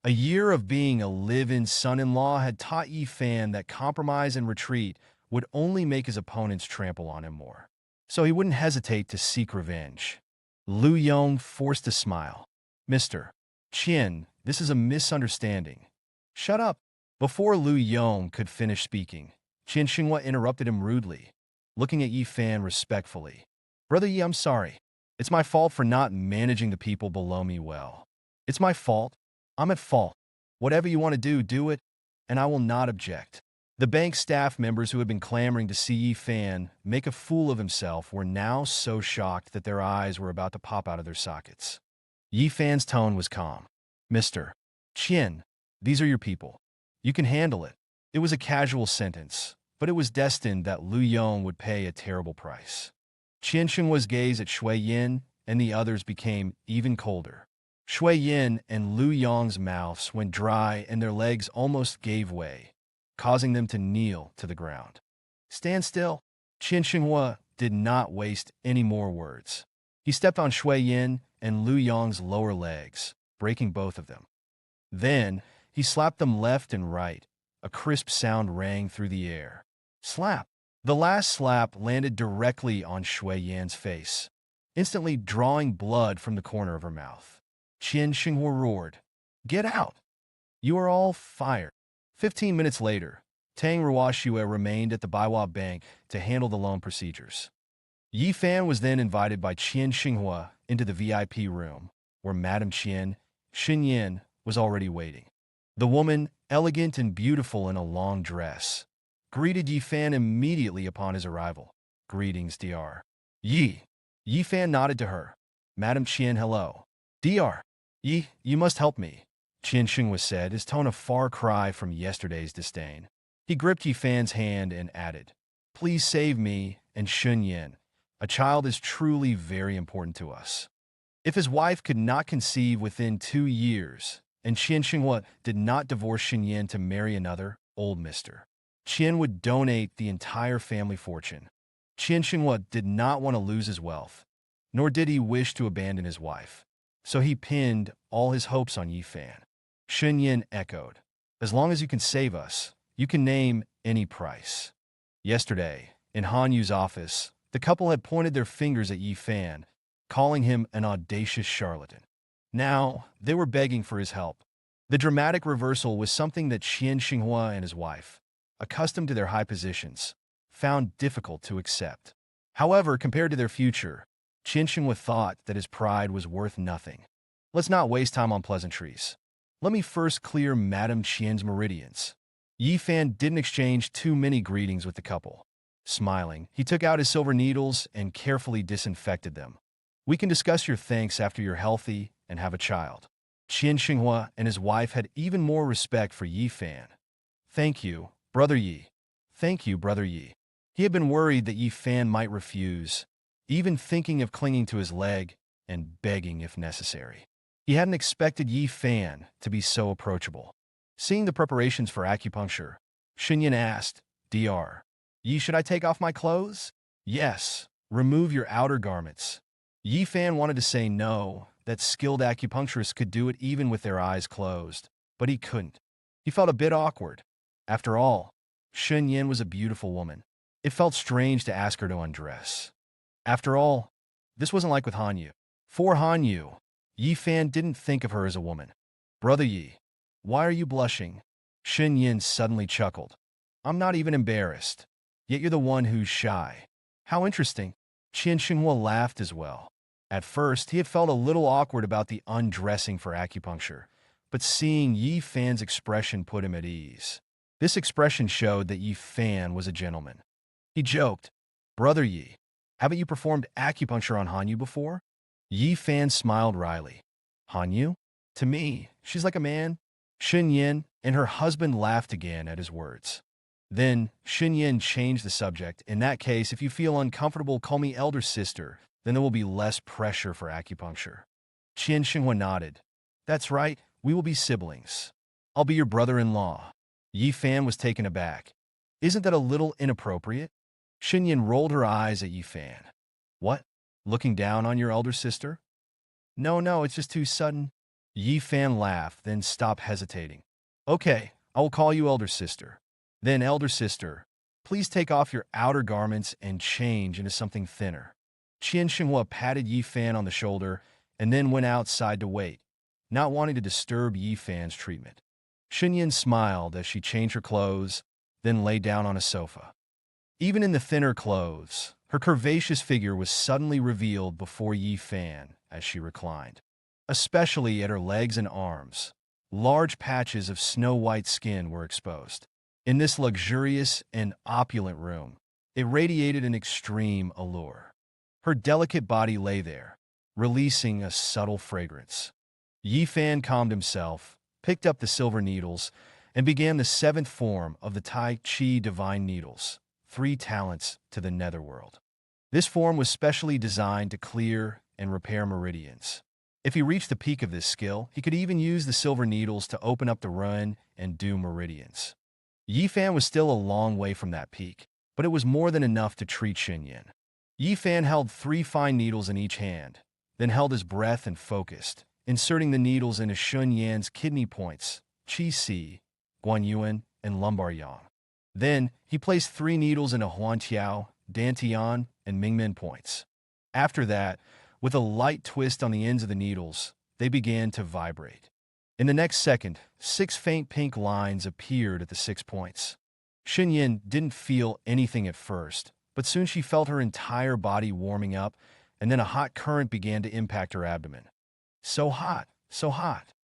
[SPEAKER 1] A year of being a live-in son-in-law had taught Yi Fan that compromise and retreat would only make his opponents trample on him more. So he wouldn't hesitate to seek revenge. Lu Yong forced a smile. Mr. Qian, this is a misunderstanding. Shut up. Before Lu Yong could finish speaking, Qian Xinghua interrupted him rudely, looking at Yi Fan respectfully. Brother Yi, I'm sorry. It's my fault for not managing the people below me well. It's my fault. I'm at fault. Whatever you want to do it, and I will not object. The bank staff members who had been clamoring to see Yi Fan make a fool of himself were now so shocked that their eyes were about to pop out of their sockets. Yi Fan's tone was calm. Mr. Qian, these are your people. You can handle it. It was a casual sentence, but it was destined that Lu Yong would pay a terrible price. Qian Xinghua's gaze at Shui Yin and the others became even colder. Shui Yin and Lu Yong's mouths went dry and their legs almost gave way, causing them to kneel to the ground. Stand still. Qian Xinghua did not waste any more words. He stepped on Shui Yin and Lu Yong's lower legs, breaking both of them. Then, he slapped them left and right. A crisp sound rang through the air. Slap! The last slap landed directly on Shui Yan's face, instantly drawing blood from the corner of her mouth. Qian Xinghua roared, "Get out! You are all fired." 15 minutes later, Tang Ruoxue remained at the Baiwa Bank to handle the loan procedures. Yi Fan was then invited by Qian Xinghua into the VIP room, where Madame Qian Xinyin was already waiting. The woman, elegant and beautiful in a long dress, greeted Yi Fan immediately upon his arrival. Greetings, Dr. Yi. Yi Fan nodded to her. Madame Qian, hello. Dr. Yi, you must help me, Qian Xinghua said, his tone a far cry from yesterday's disdain. He gripped Yi Fan's hand and added, Please save me and Shun Yin. A child is truly very important to us. If his wife could not conceive within 2 years, and Qian Xinghua did not divorce Shin Yin to marry another, old Mr. Qian would donate the entire family fortune. Qian Xinghua did not want to lose his wealth, nor did he wish to abandon his wife. So he pinned all his hopes on Yi Fan. Shun Yin echoed, As long as you can save us, you can name any price. Yesterday, in Han Yu's office, the couple had pointed their fingers at Yi Fan, calling him an audacious charlatan. Now, they were begging for his help. The dramatic reversal was something that Qian Xinghua and his wife, accustomed to their high positions, found difficult to accept. However, compared to their future, Qian Xinghua thought that his pride was worth nothing. Let's not waste time on pleasantries. Let me first clear Madame Qian's meridians. Yi Fan didn't exchange too many greetings with the couple. Smiling, he took out his silver needles and carefully disinfected them. We can discuss your thanks after you're healthy and have a child. Qian Xinghua and his wife had even more respect for Yi Fan. Thank you, Brother Yi. Thank you, Brother Yi. He had been worried that Yi Fan might refuse, even thinking of clinging to his leg and begging if necessary. He hadn't expected Yi Fan to be so approachable. Seeing the preparations for acupuncture, Xinyin asked, Dr. Yi, should I take off my clothes? Yes, remove your outer garments. Yi Fan wanted to say no, that skilled acupuncturists could do it even with their eyes closed, but he couldn't. He felt a bit awkward. After all, Shun Yin was a beautiful woman. It felt strange to ask her to undress. After all, this wasn't like with Han Yu. For Han Yu, Yi Fan didn't think of her as a woman. Brother Yi, why are you blushing? Shun Yin suddenly chuckled. I'm not even embarrassed. Yet you're the one who's shy. How interesting. Qian Xinghua laughed as well. At first, he had felt a little awkward about the undressing for acupuncture, but seeing Yi Fan's expression put him at ease. This expression showed that Yi Fan was a gentleman. He joked, Brother Yi, haven't you performed acupuncture on Han Yu before? Yi Fan smiled wryly. Han Yu? To me, she's like a man. Shun Yin and her husband laughed again at his words. Then Xun Yin changed the subject. In that case, if you feel uncomfortable, call me elder sister. Then there will be less pressure for acupuncture. Qian Xinghua nodded. That's right, we will be siblings. I'll be your brother-in-law. Yi Fan was taken aback. Isn't that a little inappropriate? Xun Yin rolled her eyes at Yi Fan. What? Looking down on your elder sister? No, it's just too sudden. Yi Fan laughed, then stopped hesitating. Okay, I will call you elder sister. Then, elder sister, please take off your outer garments and change into something thinner. Qian Xinghua patted Yi Fan on the shoulder and then went outside to wait, not wanting to disturb Yi Fan's treatment. Xun Yin smiled as she changed her clothes, then lay down on a sofa. Even in the thinner clothes, her curvaceous figure was suddenly revealed before Yi Fan as she reclined, especially at her legs and arms. Large patches of snow-white skin were exposed. In this luxurious and opulent room, it radiated an extreme allure. Her delicate body lay there, releasing a subtle fragrance. Yi Fan calmed himself, picked up the silver needles, and began the seventh form of the Tai Chi Divine Needles, 3 talents to the netherworld. This form was specially designed to clear and repair meridians. If he reached the peak of this skill, he could even use the silver needles to open up the run and do meridians. Yi Fan was still a long way from that peak, but it was more than enough to treat Xun Yin. Yi Fan held 3 fine needles in each hand, then held his breath and focused, inserting the needles into Xun Yan's kidney points, Qi Si, Guan Yuan, and lumbar yang. Then, he placed 3 needles into Huan Tiao, Dan Tian, and Mingmen points. After that, with a light twist on the ends of the needles, they began to vibrate. In the next second, 6 faint pink lines appeared at the 6 points. Xun Yin didn't feel anything at first, but soon she felt her entire body warming up, and then a hot current began to impact her abdomen. So hot, so hot.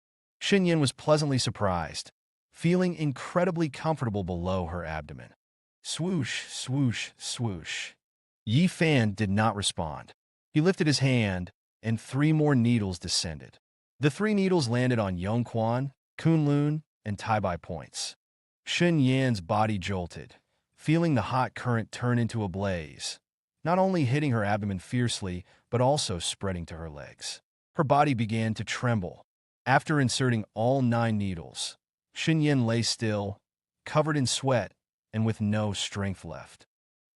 [SPEAKER 1] Xun Yin was pleasantly surprised, feeling incredibly comfortable below her abdomen. Swoosh, swoosh, swoosh. Yi Fan did not respond. He lifted his hand, and 3 more needles descended. The 3 needles landed on Yongquan, Kunlun, and Taibai points. Xun Yan's body jolted, feeling the hot current turn into a blaze, not only hitting her abdomen fiercely, but also spreading to her legs. Her body began to tremble. After inserting all 9 needles, Xun Yan lay still, covered in sweat, and with no strength left.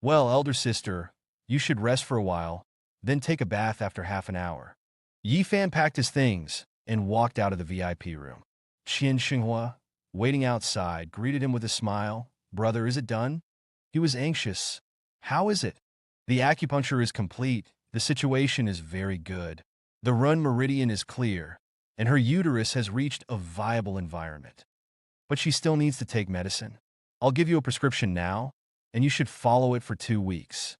[SPEAKER 1] Well, elder sister, you should rest for a while, then take a bath after half an hour. Yi Fan packed his things and walked out of the VIP room. Qian Xinghua, waiting outside, greeted him with a smile. Brother, is it done? He was anxious. How is it? The acupuncture is complete. The situation is very good. The run meridian is clear, and her uterus has reached a viable environment. But she still needs to take medicine. I'll give you a prescription now, and you should follow it for 2 weeks.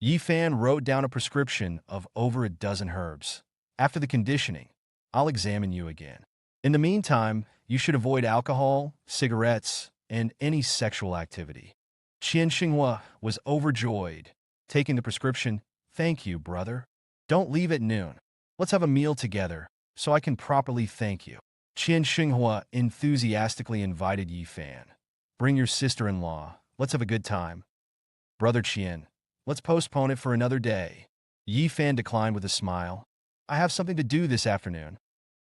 [SPEAKER 1] Yi Fan wrote down a prescription of over a dozen herbs. After the conditioning, I'll examine you again. In the meantime, you should avoid alcohol, cigarettes, and any sexual activity. Qian Xinghua was overjoyed, taking the prescription. Thank you, brother. Don't leave at noon. Let's have a meal together, so I can properly thank you. Qian Xinghua enthusiastically invited Yi Fan. Bring your sister-in-law. Let's have a good time. Brother Qian, let's postpone it for another day. Yi Fan declined with a smile. I have something to do this afternoon.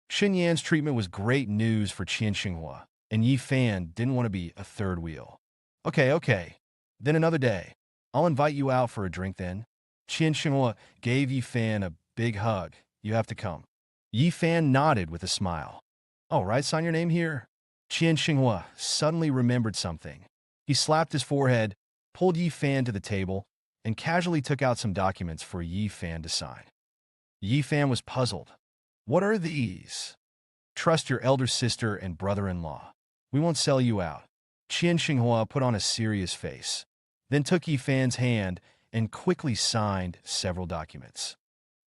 [SPEAKER 1] Xun Yan's treatment was great news for Qian Xinghua, and Yi Fan didn't want to be a third wheel. Okay. Then another day. I'll invite you out for a drink then. Qian Xinghua gave Yi Fan a big hug. You have to come. Yi Fan nodded with a smile. All right, sign your name here. Qian Xinghua suddenly remembered something. He slapped his forehead, pulled Yi Fan to the table, and casually took out some documents for Yi Fan to sign. Yi Fan was puzzled. What are these? Trust your elder sister and brother-in-law. We won't sell you out. Qian Xinghua put on a serious face, then took Yi Fan's hand and quickly signed several documents.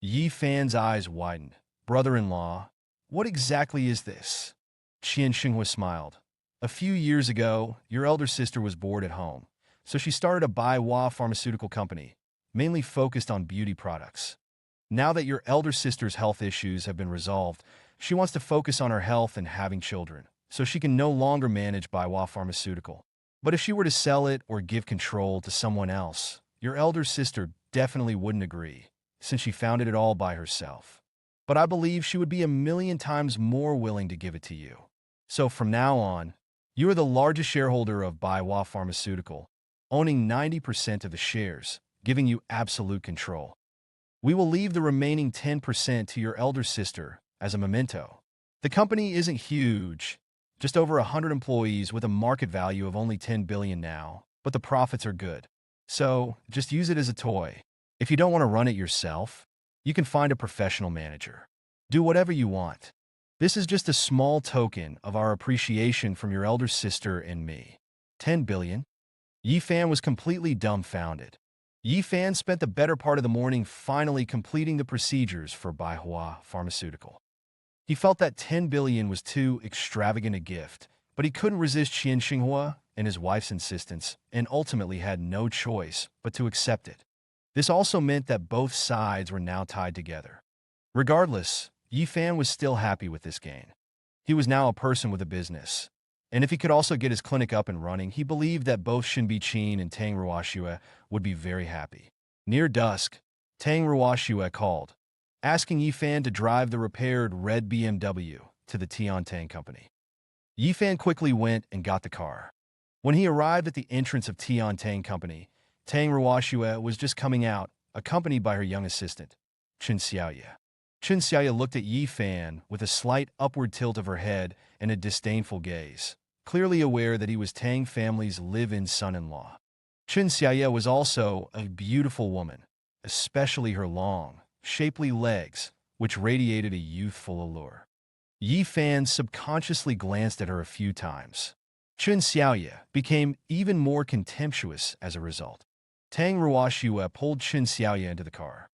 [SPEAKER 1] Yi Fan's eyes widened. Brother-in-law, what exactly is this? Qian Xinghua smiled. A few years ago, your elder sister was bored at home, so she started a Baiwa pharmaceutical company, mainly focused on beauty products. Now that your elder sister's health issues have been resolved, she wants to focus on her health and having children, so she can no longer manage Baiwa Pharmaceutical. But if she were to sell it or give control to someone else, your elder sister definitely wouldn't agree, since she founded it all by herself. But I believe she would be a million times more willing to give it to you. So from now on, you are the largest shareholder of Baihua Pharmaceutical, owning 90% of the shares, giving you absolute control. We will leave the remaining 10% to your elder sister as a memento. The company isn't huge, just over 100 employees with a market value of only 10 billion now, but the profits are good. So just use it as a toy. If you don't want to run it yourself, you can find a professional manager. Do whatever you want. This is just a small token of our appreciation from your elder sister and me. 10 billion? Yi Fan was completely dumbfounded. Yi Fan spent the better part of the morning finally completing the procedures for Baihua Pharmaceutical. He felt that 10 billion was too extravagant a gift, but he couldn't resist Qian Xinghua and his wife's insistence, and ultimately had no choice but to accept it. This also meant that both sides were now tied together. Regardless, Yi Fan was still happy with this gain. He was now a person with a business, and if he could also get his clinic up and running, he believed that both Shen Biqin and Tang Ruoxue would be very happy. Near dusk, Tang Ruoxue called, asking Yi Fan to drive the repaired red BMW to the Tiantang company. Yi Fan quickly went and got the car. When he arrived at the entrance of Tiantang company, Tang Ruoxue was just coming out, accompanied by her young assistant, Chen Xiaoye. Chen Xiaoye looked at Yi Fan with a slight upward tilt of her head and a disdainful gaze, clearly aware that he was Tang family's live-in son-in-law. Chen Xiaoye was also a beautiful woman, especially her long, shapely legs, which radiated a youthful allure. Yi Fan subconsciously glanced at her a few times. Chen Xiaoye became even more contemptuous as a result. Tang Ruoxue pulled Chen Xiaoye into the car.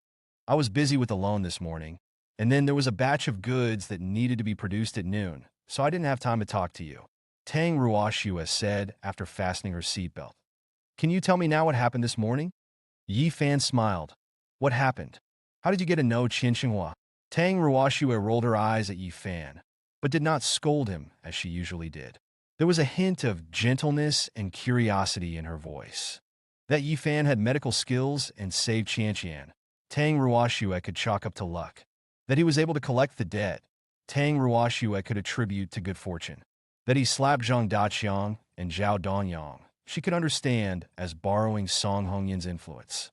[SPEAKER 1] I was busy with the loan this morning, and then there was a batch of goods that needed to be produced at noon, so I didn't have time to talk to you, Tang Ruoxue said after fastening her seatbelt. Can you tell me now what happened this morning? Yi Fan smiled. What happened? How did you get to know Qian Xinghua? Tang Ruoxue rolled her eyes at Yi Fan, but did not scold him as she usually did. There was a hint of gentleness and curiosity in her voice. That Yi Fan had medical skills and saved Qianqian, Tang Ruoxue could chalk up to luck. That he was able to collect the debt, Tang Ruoxue could attribute to good fortune. That he slapped Zhang Daqiang and Zhao Dongyang, she could understand as borrowing Song Hongyan's influence.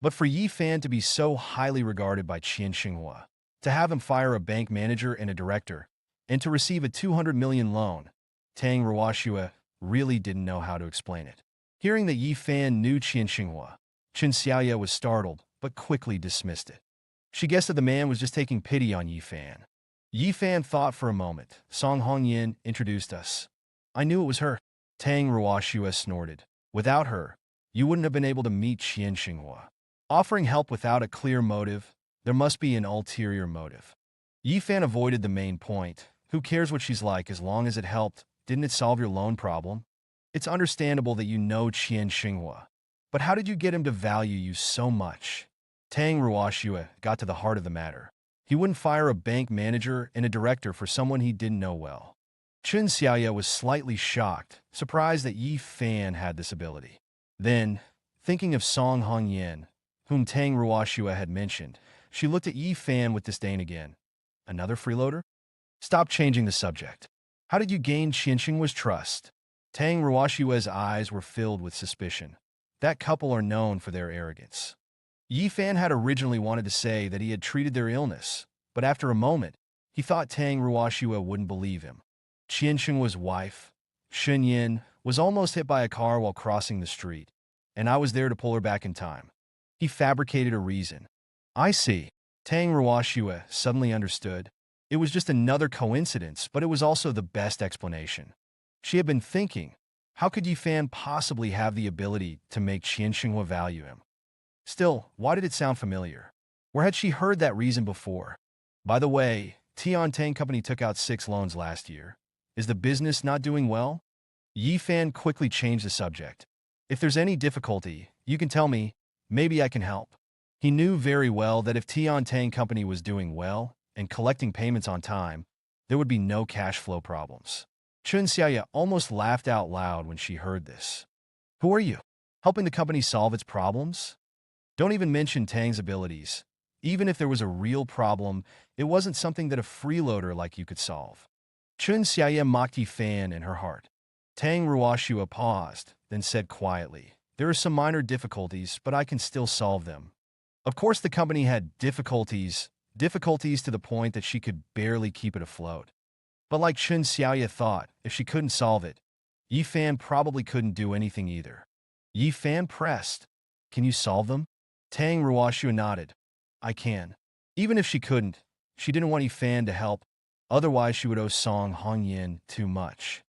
[SPEAKER 1] But for Yi Fan to be so highly regarded by Qian Xinghua, to have him fire a bank manager and a director, and to receive a 200 million loan, Tang Ruoxue really didn't know how to explain it. Hearing that Yi Fan knew Qian Xinghua, Chen Xiaoye was startled, but quickly dismissed it. She guessed that the man was just taking pity on Yi Fan. Yi Fan thought for a moment. Song Hongyan introduced us. I knew it was her. Tang Ruoxue snorted. Without her, you wouldn't have been able to meet Qian Xinghua. Offering help without a clear motive, there must be an ulterior motive. Yi Fan avoided the main point. Who cares what she's like as long as it helped? Didn't it solve your loan problem? It's understandable that you know Qian Xinghua. But how did you get him to value you so much? Tang Ruoxue got to the heart of the matter. He wouldn't fire a bank manager and a director for someone he didn't know well. Chen Xiaoye was slightly shocked, surprised that Yi Fan had this ability. Then, thinking of Song Hongyan, whom Tang Ruoxue had mentioned, she looked at Yi Fan with disdain again. Another freeloader? Stop changing the subject. How did you gain Qian Xinghua's trust? Tang Ruoxue's eyes were filled with suspicion. That couple are known for their arrogance. Yi Fan had originally wanted to say that he had treated their illness, but after a moment, he thought Tang Ruoxue wouldn't believe him. Qian Xinghua's wife, Shen Yin, was almost hit by a car while crossing the street, and I was there to pull her back in time. He fabricated a reason. I see. Tang Ruoxue suddenly understood. It was just another coincidence, but it was also the best explanation. She had been thinking, how could Yi Fan possibly have the ability to make Qian Xinghua value him? Still, why did it sound familiar? Where had she heard that reason before? By the way, Tiantang Company took out 6 loans last year. Is the business not doing well? Yi Fan quickly changed the subject. If there's any difficulty, you can tell me. Maybe I can help. He knew very well that if Tiantang Company was doing well and collecting payments on time, there would be no cash flow problems. Chun Xiaoya almost laughed out loud when she heard this. Who are you? Helping the company solve its problems? Don't even mention Tang's abilities. Even if there was a real problem, it wasn't something that a freeloader like you could solve. Chun Xiaoya mocked Yi Fan in her heart. Tang Ruoxua paused, then said quietly, there are some minor difficulties, but I can still solve them. Of course the company had difficulties to the point that she could barely keep it afloat. But like Chun Xiaoya thought, if she couldn't solve it, Yi Fan probably couldn't do anything either. Yi Fan pressed, can you solve them? Tang Ruoxua nodded. I can. Even if she couldn't, she didn't want Yi Fan to help, otherwise she would owe Song Hongyan too much.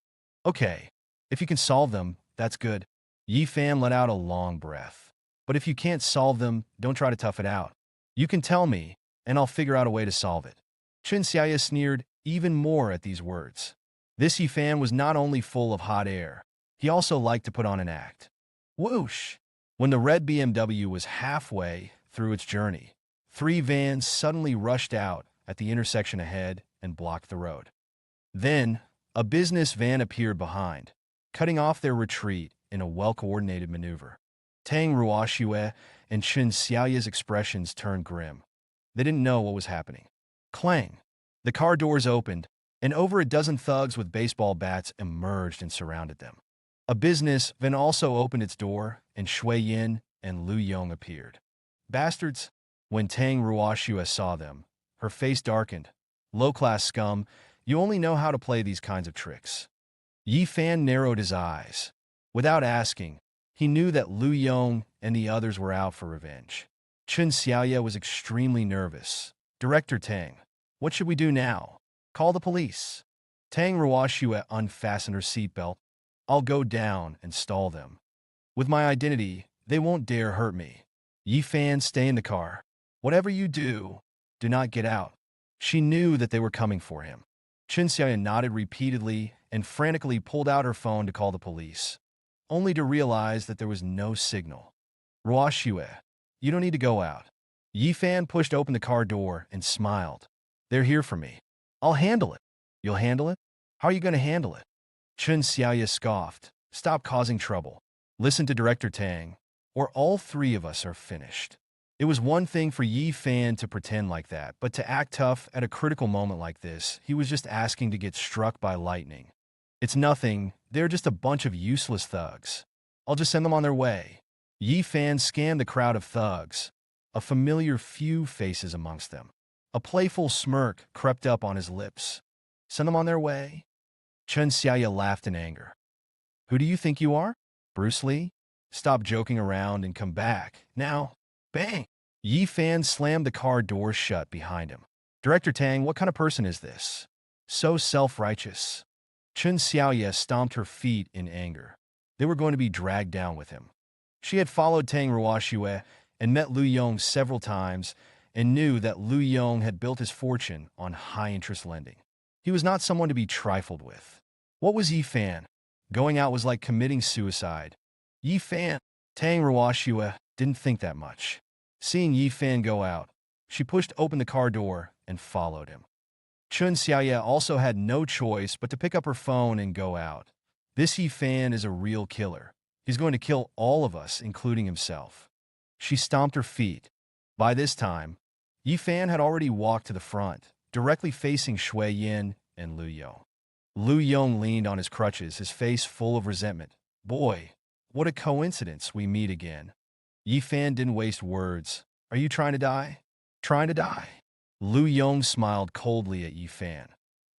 [SPEAKER 1] Okay, if you can solve them, that's good. Yi Fan let out a long breath. But if you can't solve them, don't try to tough it out. You can tell me, and I'll figure out a way to solve it. Chun Xiaoya sneered even more at these words. This Yi Fan was not only full of hot air, he also liked to put on an act. Whoosh! When the red BMW was halfway through its journey, 3 vans suddenly rushed out at the intersection ahead and blocked the road. Then, a business van appeared behind, cutting off their retreat in a well-coordinated maneuver. Tang Ruoxua and Chun Xiaoya's expressions turned grim. They didn't know what was happening. Clang! The car doors opened, and over a dozen thugs with baseball bats emerged and surrounded them. A business van also opened its door, and Shui Yin and Lu Yong appeared. Bastards! When Tang Ruoxua saw them, her face darkened. Low-class scum, you only know how to play these kinds of tricks. Yi Fan narrowed his eyes. Without asking, he knew that Lu Yong and the others were out for revenge. Chun Xiaoya was extremely nervous. Director Tang, what should we do now? Call the police. Tang Ruoxua unfastened her seatbelt. I'll go down and stall them. With my identity, they won't dare hurt me. Yi Fan, stay in the car. Whatever you do, do not get out. She knew that they were coming for him. Chun Xiaoya nodded repeatedly and frantically pulled out her phone to call the police, only to realize that there was no signal. Ruoxua, you don't need to go out. Yi Fan pushed open the car door and smiled. They're here for me. I'll handle it. You'll handle it? How are you going to handle it? Chun Xiaoya scoffed. Stop causing trouble. Listen to Director Tang, or all 3 of us are finished. It was one thing for Yi Fan to pretend like that, but to act tough at a critical moment like this, he was just asking to get struck by lightning. It's nothing, they're just a bunch of useless thugs. I'll just send them on their way. Yi Fan scanned the crowd of thugs, a familiar few faces amongst them. A playful smirk crept up on his lips. Send them on their way? Chun Xiaoya laughed in anger. Who do you think you are? Bruce Lee? Stop joking around and come back. Now, bang! Yi Fan slammed the car door shut behind him. Director Tang, what kind of person is this? So self-righteous. Chun Xiaoya stomped her feet in anger. They were going to be dragged down with him. She had followed Tang Ruoxua and met Lu Yong several times and knew that Lu Yong had built his fortune on high-interest lending. He was not someone to be trifled with. What was Yi Fan? Going out was like committing suicide. Yi Fan, Tang Ruoxua didn't think that much. Seeing Yi Fan go out, she pushed open the car door and followed him. Chun Xiaoya also had no choice but to pick up her phone and go out. This Yi Fan is a real killer. He's going to kill all of us, including himself. She stomped her feet. By this time, Yi Fan had already walked to the front, directly facing Shui Yin and Lu Yong. Lu Yong leaned on his crutches, his face full of resentment. Boy, what a coincidence we meet again. Yi Fan didn't waste words. Are you trying to die? Trying to die? Lu Yong smiled coldly at Yi Fan.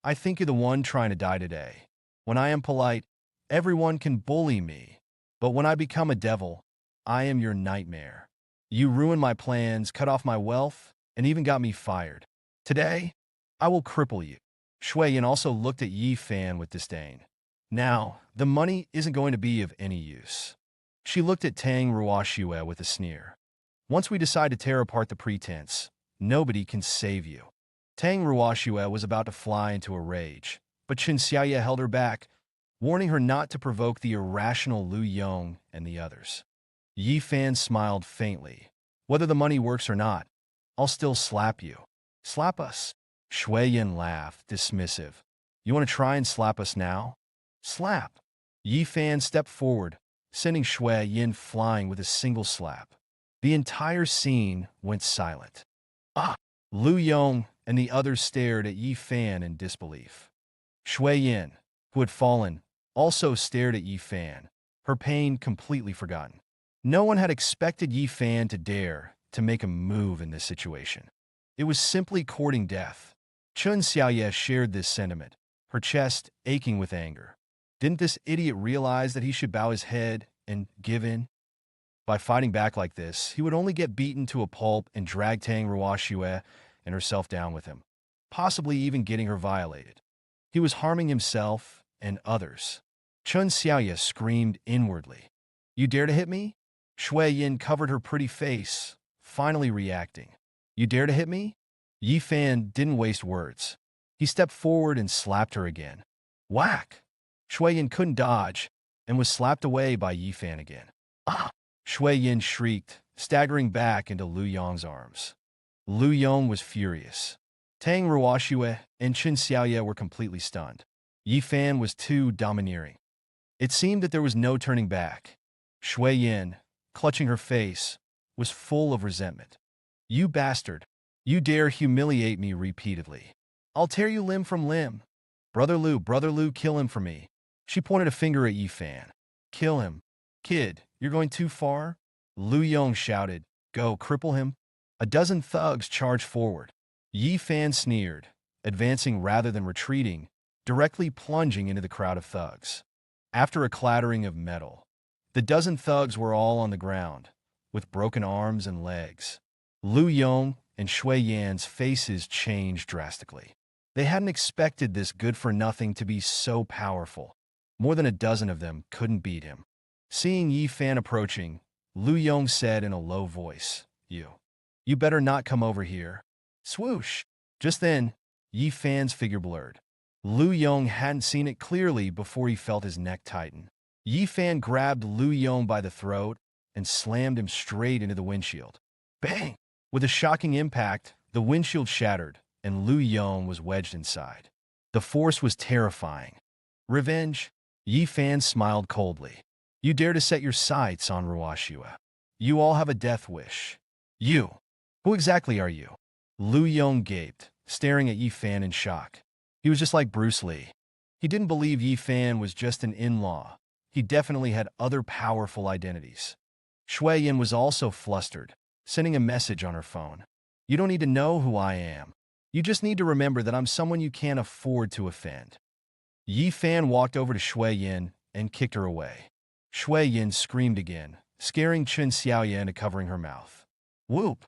[SPEAKER 1] I think you're the one trying to die today. When I am polite, everyone can bully me. But when I become a devil, I am your nightmare. You ruined my plans, cut off my wealth, and even got me fired. Today, I will cripple you. Shui Yin also looked at Yi Fan with disdain. Now, the money isn't going to be of any use. She looked at Tang Ruoxua with a sneer. Once we decide to tear apart the pretense, nobody can save you. Tang Ruoxua was about to fly into a rage, but Chun Xiaoya held her back, warning her not to provoke the irrational Lu Yong and the others. Yi Fan smiled faintly. Whether the money works or not, I'll still slap you. Slap us? Shui Yin laughed, dismissive. You want to try and slap us now? Slap! Yi Fan stepped forward, sending Shui Yin flying with a single slap. The entire scene went silent. Ah! Lu Yong and the others stared at Yi Fan in disbelief. Shui Yin, who had fallen, also stared at Yi Fan, her pain completely forgotten. No one had expected Yi Fan to dare to make a move in this situation. It was simply courting death. Chun Xiaoye shared this sentiment, her chest aching with anger. Didn't this idiot realize that he should bow his head and give in? By fighting back like this, he would only get beaten to a pulp and drag Tang Ruoxue and herself down with him, possibly even getting her violated. He was harming himself and others. Chun Xiaoye screamed inwardly. You dare to hit me? Shui Yin covered her pretty face, finally reacting. You dare to hit me? Yi Fan didn't waste words. He stepped forward and slapped her again. Whack! Shui Yin couldn't dodge and was slapped away by Yi Fan again. Ah! Shui Yin shrieked, staggering back into Lu Yong's arms. Lu Yong was furious. Tang Ruoxue and Chun Xiaoye were completely stunned. Yi Fan was too domineering. It seemed that there was no turning back. Shui Yin, clutching her face, was full of resentment. You bastard! You dare humiliate me repeatedly. I'll tear you limb from limb. Brother Lu, kill him for me. She pointed a finger at Yi Fan. Kill him. Kid, you're going too far? Lu Yong shouted. Go, cripple him. A dozen thugs charged forward. Yi Fan sneered, advancing rather than retreating, directly plunging into the crowd of thugs. After a clattering of metal, the dozen thugs were all on the ground, with broken arms and legs. Lu Yong and Shui Yan's faces changed drastically. They hadn't expected this good-for-nothing to be so powerful. More than a dozen of them couldn't beat him. Seeing Yi Fan approaching, Lu Yong said in a low voice, You better not come over here. Swoosh! Just then, Yi Fan's figure blurred. Lu Yong hadn't seen it clearly before he felt his neck tighten. Yi Fan grabbed Lu Yong by the throat and slammed him straight into the windshield. Bang! With a shocking impact, the windshield shattered, and Lu Yong was wedged inside. The force was terrifying. Revenge? Yi Fan smiled coldly. You dare to set your sights on Ruoxue. You all have a death wish. You! Who exactly are you? Lu Yong gaped, staring at Yi Fan in shock. He was just like Bruce Lee. He didn't believe Yi Fan was just an in-law. He definitely had other powerful identities. Shui Yin was also flustered, sending a message on her phone. You don't need to know who I am. You just need to remember that I'm someone you can't afford to offend. Yi Fan walked over to Shui Yin and kicked her away. Shui Yin screamed again, scaring Chun Xiaoye into covering her mouth. Whoop!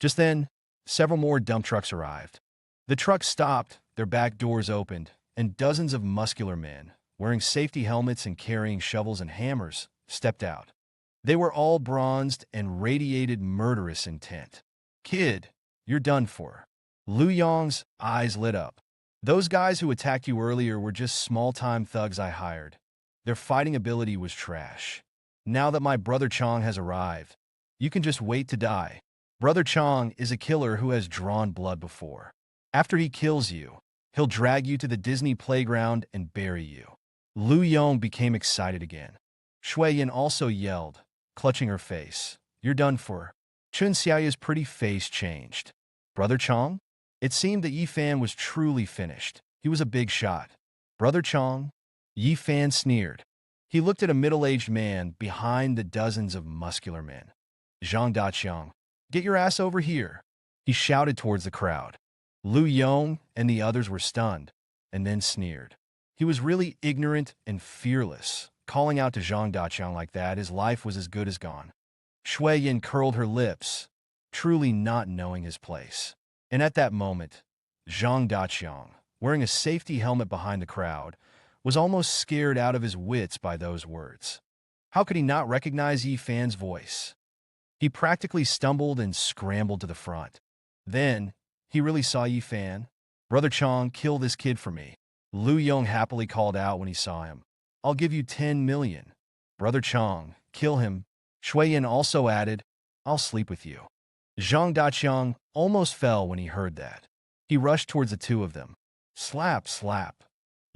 [SPEAKER 1] Just then, several more dump trucks arrived. The trucks stopped, their back doors opened, and dozens of muscular men, wearing safety helmets and carrying shovels and hammers, stepped out. They were all bronzed and radiated murderous intent. Kid, you're done for. Lu Yong's eyes lit up. Those guys who attacked you earlier were just small-time thugs I hired. Their fighting ability was trash. Now that my brother Chong has arrived, you can just wait to die. Brother Chong is a killer who has drawn blood before. After he kills you, he'll drag you to the Disney playground and bury you. Lu Yong became excited again. Shui Yin also yelled, clutching her face. You're done for. Chun Xiaoye's pretty face changed. Brother Chong? It seemed that Yi Fan was truly finished. He was a big shot. Brother Chong? Yi Fan sneered. He looked at a middle-aged man behind the dozens of muscular men. Zhang Daqiang, get your ass over here. He shouted towards the crowd. Lu Yong and the others were stunned, and then sneered. He was really ignorant and fearless. Calling out to Zhang Daqiang like that, his life was as good as gone. Shui Yin curled her lips, truly not knowing his place. And at that moment, Zhang Daqiang, wearing a safety helmet behind the crowd, was almost scared out of his wits by those words. How could he not recognize Yi Fan's voice? He practically stumbled and scrambled to the front. Then, he really saw Yi Fan. Brother Chong, kill this kid for me. Lu Yong happily called out when he saw him. I'll give you 10 million. Brother Chong, kill him. Shui Yin also added, I'll sleep with you. Zhang Daqiang almost fell when he heard that. He rushed towards the two of them. Slap, slap.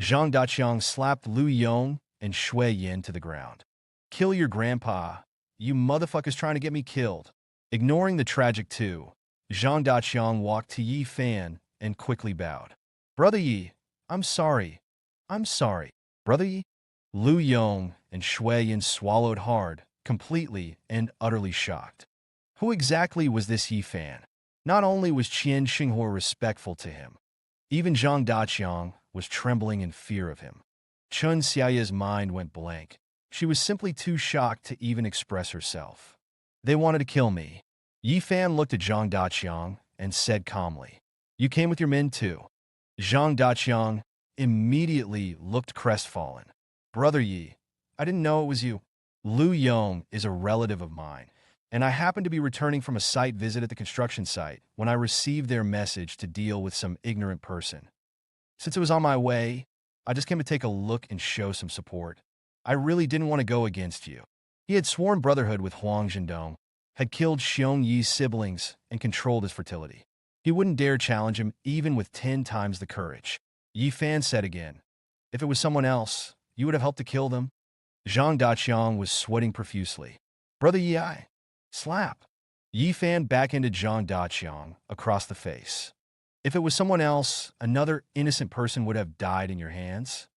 [SPEAKER 1] Zhang Daqiang slapped Lu Yong and Shui Yin to the ground. Kill your grandpa. You motherfuckers trying to get me killed. Ignoring the tragic two, Zhang Daqiang walked to Yi Fan and quickly bowed. Brother Yi, I'm sorry. I'm sorry. Brother Yi? Lu Yong and Shui Yin swallowed hard, completely and utterly shocked. Who exactly was this Yi Fan? Not only was Qian Xinghua respectful to him, even Zhang Daqiang was trembling in fear of him. Chun Xiaoya's mind went blank. She was simply too shocked to even express herself. They wanted to kill me. Yi Fan looked at Zhang Daqiang and said calmly, You came with your men too. Zhang Daqiang immediately looked crestfallen. Brother Yi, I didn't know it was you. Lu Yong is a relative of mine, and I happened to be returning from a site visit at the construction site when I received their message to deal with some ignorant person. Since it was on my way, I just came to take a look and show some support. I really didn't want to go against you. He had sworn brotherhood with Huang Zhendong, had killed Xiong Yi's siblings, and controlled his fertility. He wouldn't dare challenge him even with 10 times the courage. Yi Fan said again, If it was someone else, you would have helped to kill them? Zhang Daqiang was sweating profusely. Brother Yi, slap. Yi Fan backhanded Zhang Daqiang across the face. If it was someone else, another innocent person would have died in your hands.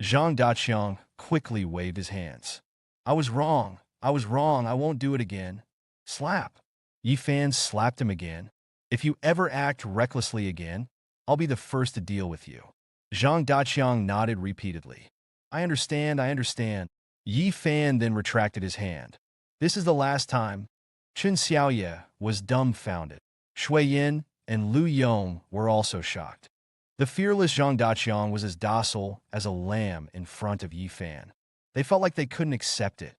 [SPEAKER 1] Zhang Daqiang quickly waved his hands. I was wrong. I won't do it again. Slap. Yi Fan slapped him again. If you ever act recklessly again, I'll be the first to deal with you. Zhang Daqiang nodded repeatedly. I understand. Yi Fan then retracted his hand. This is the last time. Chun Xiaoya was dumbfounded. Shui Yin and Lu Yong were also shocked. The fearless Zhang Daqiang was as docile as a lamb in front of Yi Fan. They felt like they couldn't accept it.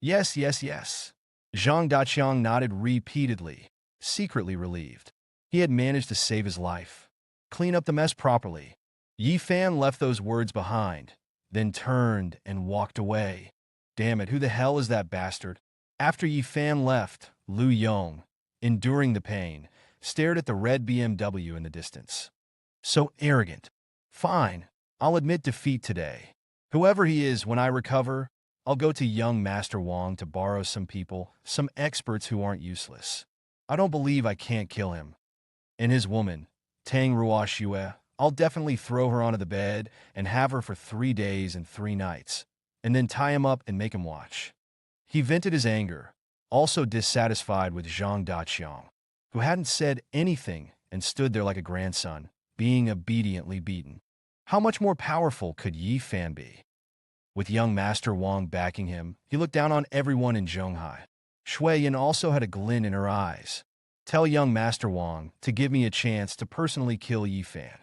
[SPEAKER 1] Yes. Zhang Daqiang nodded repeatedly, secretly relieved. He had managed to save his life. Clean up the mess properly. Yi Fan left those words behind, then turned and walked away. Damn it, who the hell is that bastard? After Yi Fan left, Lu Yong, enduring the pain, stared at the red BMW in the distance. So arrogant. Fine, I'll admit defeat today. Whoever he is, when I recover, I'll go to young Master Wang to borrow some people, some experts who aren't useless. I don't believe I can't kill him. And his woman, Tang Ruoxue, I'll definitely throw her onto the bed and have her for 3 days and 3 nights, and then tie him up and make him watch. He vented his anger, also dissatisfied with Zhang Daqiang, who hadn't said anything and stood there like a grandson, being obediently beaten. How much more powerful could Yi Fan be? With young Master Wang backing him, he looked down on everyone in Zhonghai. Shui Yin also had a glint in her eyes. Tell young Master Wang to give me a chance to personally kill Yi Fan.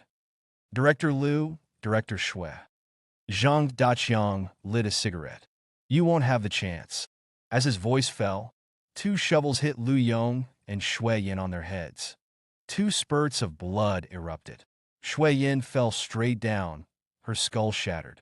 [SPEAKER 1] Director Liu, Director Shui. Zhang Daqiang lit a cigarette. You won't have the chance. As his voice fell, 2 shovels hit Lu Yong and Shui Yin on their heads. 2 spurts of blood erupted. Shui Yin fell straight down, her skull shattered.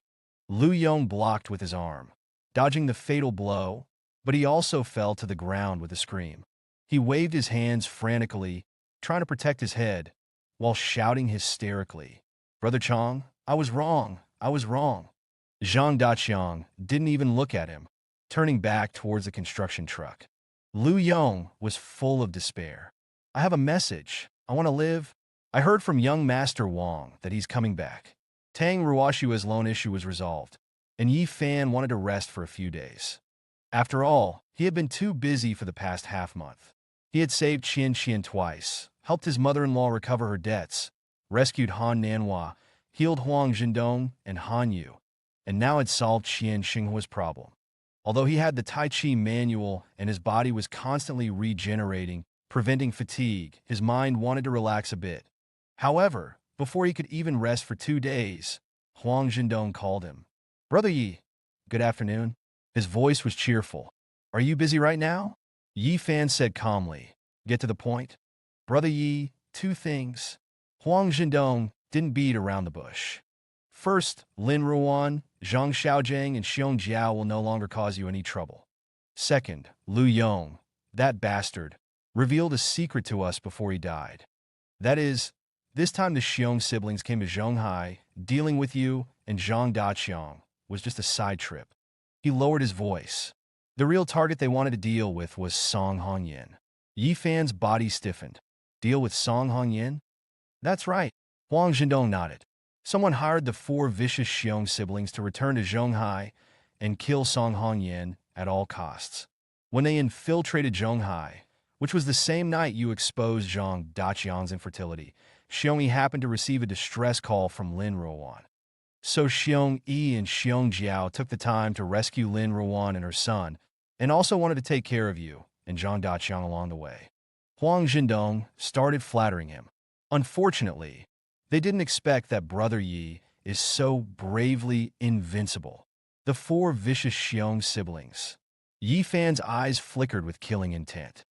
[SPEAKER 1] Lu Yong blocked with his arm, dodging the fatal blow, but he also fell to the ground with a scream. He waved his hands frantically, trying to protect his head, while shouting hysterically, Brother Chong, I was wrong. Zhang Daqiang didn't even look at him, turning back towards the construction truck. Lu Yong was full of despair. I have a message. I want to live. I heard from young Master Wang that he's coming back. Tang Ruoxue's loan issue was resolved, and Yi Fan wanted to rest for a few days. After all, he had been too busy for the past half-month. He had saved Qian twice, helped his mother-in-law recover her debts, rescued Han Nanhua, healed Huang Zhendong and Han Yu, and now had solved Qian Xinghua's problem. Although he had the Tai Chi manual and his body was constantly regenerating, preventing fatigue, his mind wanted to relax a bit. However, before he could even rest for 2 days, Huang Zhendong called him. Brother Yi, good afternoon. His voice was cheerful. Are you busy right now? Yi Fan said calmly. Get to the point. Brother Yi, 2 things. Huang Zhendong didn't beat around the bush. First, Lin Ruan, Zhang Xiaojiang, and Xiong Jiao will no longer cause you any trouble. Second, Lu Yong, that bastard, revealed a secret to us before he died. That is, this time the Xiong siblings came to Zhonghai, dealing with you, and Zhang Daqiang was just a side trip. He lowered his voice. The real target they wanted to deal with was Song Hongyan. Yi Fan's body stiffened. Deal with Song Hongyan? That's right. Huang Zhendong nodded. Someone hired the four vicious Xiong siblings to return to Zhonghai and kill Song Hongyan at all costs. When they infiltrated Zhonghai, which was the same night you exposed Zhang Daqiang's infertility, Xiong Yi happened to receive a distress call from Lin Ruowan. So Xiong Yi and Xiong Jiao took the time to rescue Lin Ruowan and her son, and also wanted to take care of you and Zhang Daqiang along the way. Huang Zhendong started flattering him. Unfortunately, they didn't expect that Brother Yi is so bravely invincible. The four vicious Xiong siblings. Yi Fan's eyes flickered with killing intent.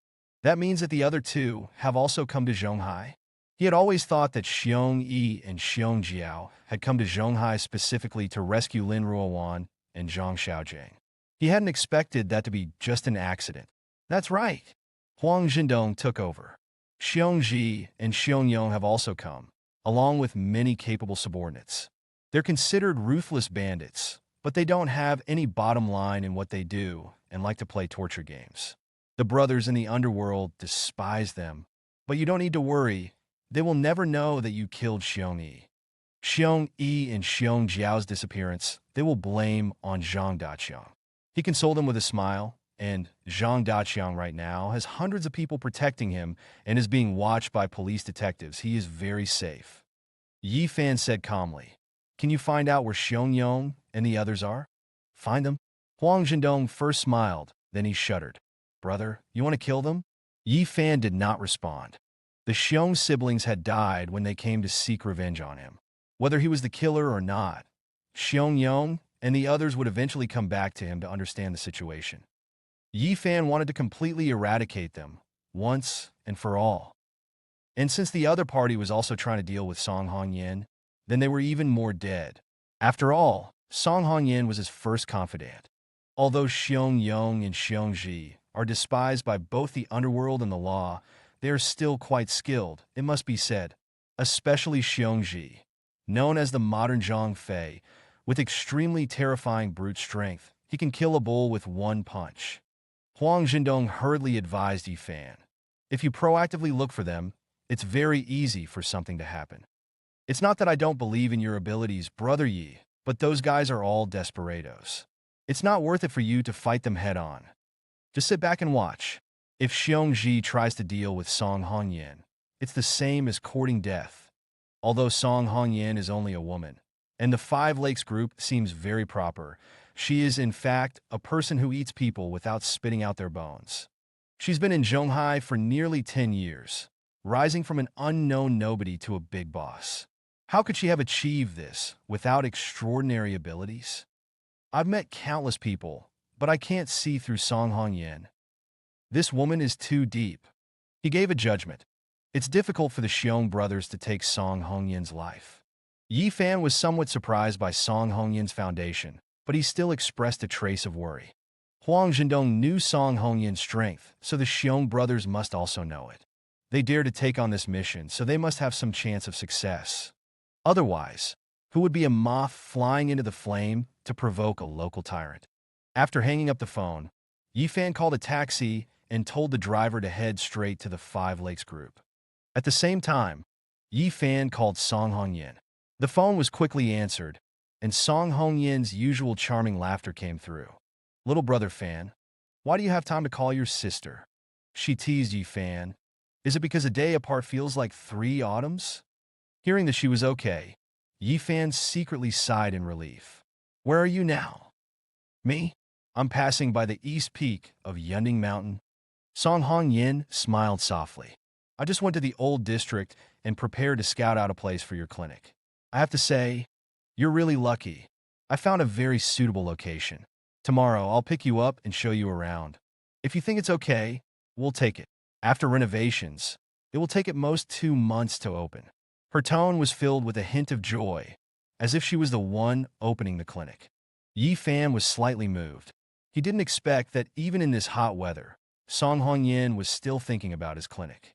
[SPEAKER 1] That means that the other two have also come to Zhonghai? He had always thought that Xiong Yi and Xiong Jiao had come to Zhonghai specifically to rescue Lin Ruowan and Zhang Xiaojing. He hadn't expected that to be just an accident. That's right. Huang Zhendong took over. Xiong Ji and Xiong Yong have also come, along with many capable subordinates. They're considered ruthless bandits, but they don't have any bottom line in what they do and like to play torture games. The brothers in the underworld despise them, but you don't need to worry. They will never know that you killed Xiong Yi. Xiong Yi and Xiong Jiao's disappearance, they will blame on Zhang Daqiang. He consoled them with a smile, and Zhang Daqiang right now has hundreds of people protecting him and is being watched by police detectives. He is very safe. Yi Fan said calmly, "Can you find out where Xiong Yong and the others are?" "Find them?" Huang Zhendong first smiled, then he shuddered. "Brother, you want to kill them?" Yi Fan did not respond. The Xiong siblings had died when they came to seek revenge on him. Whether he was the killer or not, Xiong Yong and the others would eventually come back to him to understand the situation. Yi Fan wanted to completely eradicate them, once and for all. And since the other party was also trying to deal with Song Hongyan, then they were even more dead. After all, Song Hongyan was his first confidant. Although Xiong Yong and Xiong Ji are despised by both the underworld and the law, they are still quite skilled, it must be said, especially Xiong Ji, known as the modern Zhang Fei. With extremely terrifying brute strength, he can kill a bull with one punch. Huang Zhendong hurriedly advised Yi Fan, "If you proactively look for them, it's very easy for something to happen. It's not that I don't believe in your abilities, Brother Yi, but those guys are all desperados. It's not worth it for you to fight them head-on. Just sit back and watch. If Xiong Ji tries to deal with Song Hongyan, it's the same as courting death. Although Song Hongyan is only a woman, and the Five Lakes group seems very proper, she is in fact a person who eats people without spitting out their bones. She's been in Zhonghai for nearly 10 years, rising from an unknown nobody to a big boss. How could she have achieved this without extraordinary abilities? I've met countless people, but I can't see through Song Hongyan. This woman is too deep." He gave a judgment. It's difficult for the Xiong brothers to take Song Hongyan's life. Yi Fan was somewhat surprised by Song Hongyan's foundation, but he still expressed a trace of worry. Huang Zhendong knew Song Hongyan's strength, so the Xiong brothers must also know it. They dare to take on this mission, so they must have some chance of success. Otherwise, who would be a moth flying into the flame to provoke a local tyrant? After hanging up the phone, Yi Fan called a taxi and told the driver to head straight to the Five Lakes group. At the same time, Yi Fan called Song Hongyan. The phone was quickly answered, and Song Hongyan's usual charming laughter came through. "Little brother Fan, why do you have time to call your sister?" She teased Yi Fan. "Is it because a day apart feels like 3 autumns?" Hearing that she was okay, Yi Fan secretly sighed in relief. "Where are you now?" "Me? I'm passing by the east peak of Yunding Mountain." Song Hongyan smiled softly. "I just went to the old district and prepared to scout out a place for your clinic. I have to say, you're really lucky. I found a very suitable location. Tomorrow, I'll pick you up and show you around. If you think it's okay, we'll take it. After renovations, it will take at most 2 months to open." Her tone was filled with a hint of joy, as if she was the one opening the clinic. Yi Fan was slightly moved. He didn't expect that even in this hot weather, Song Hongyan was still thinking about his clinic.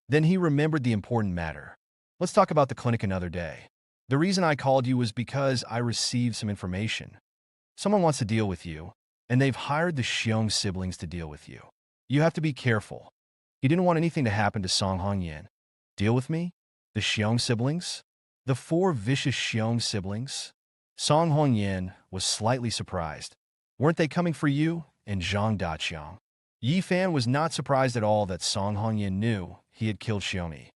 [SPEAKER 1] Then he remembered the important matter. "Let's talk about the clinic another day. The reason I called you was because I received some information. Someone wants to deal with you, and they've hired the Xiong siblings to deal with you. You have to be careful. He didn't want anything to happen to Song Hongyan. Deal with me? The Xiong siblings? The four vicious Xiong siblings? Song Hongyan was slightly surprised. Weren't they coming for you and Zhang Daqiang? Yi Fan was not surprised at all that Song Hongyan knew he had killed Xiongyi.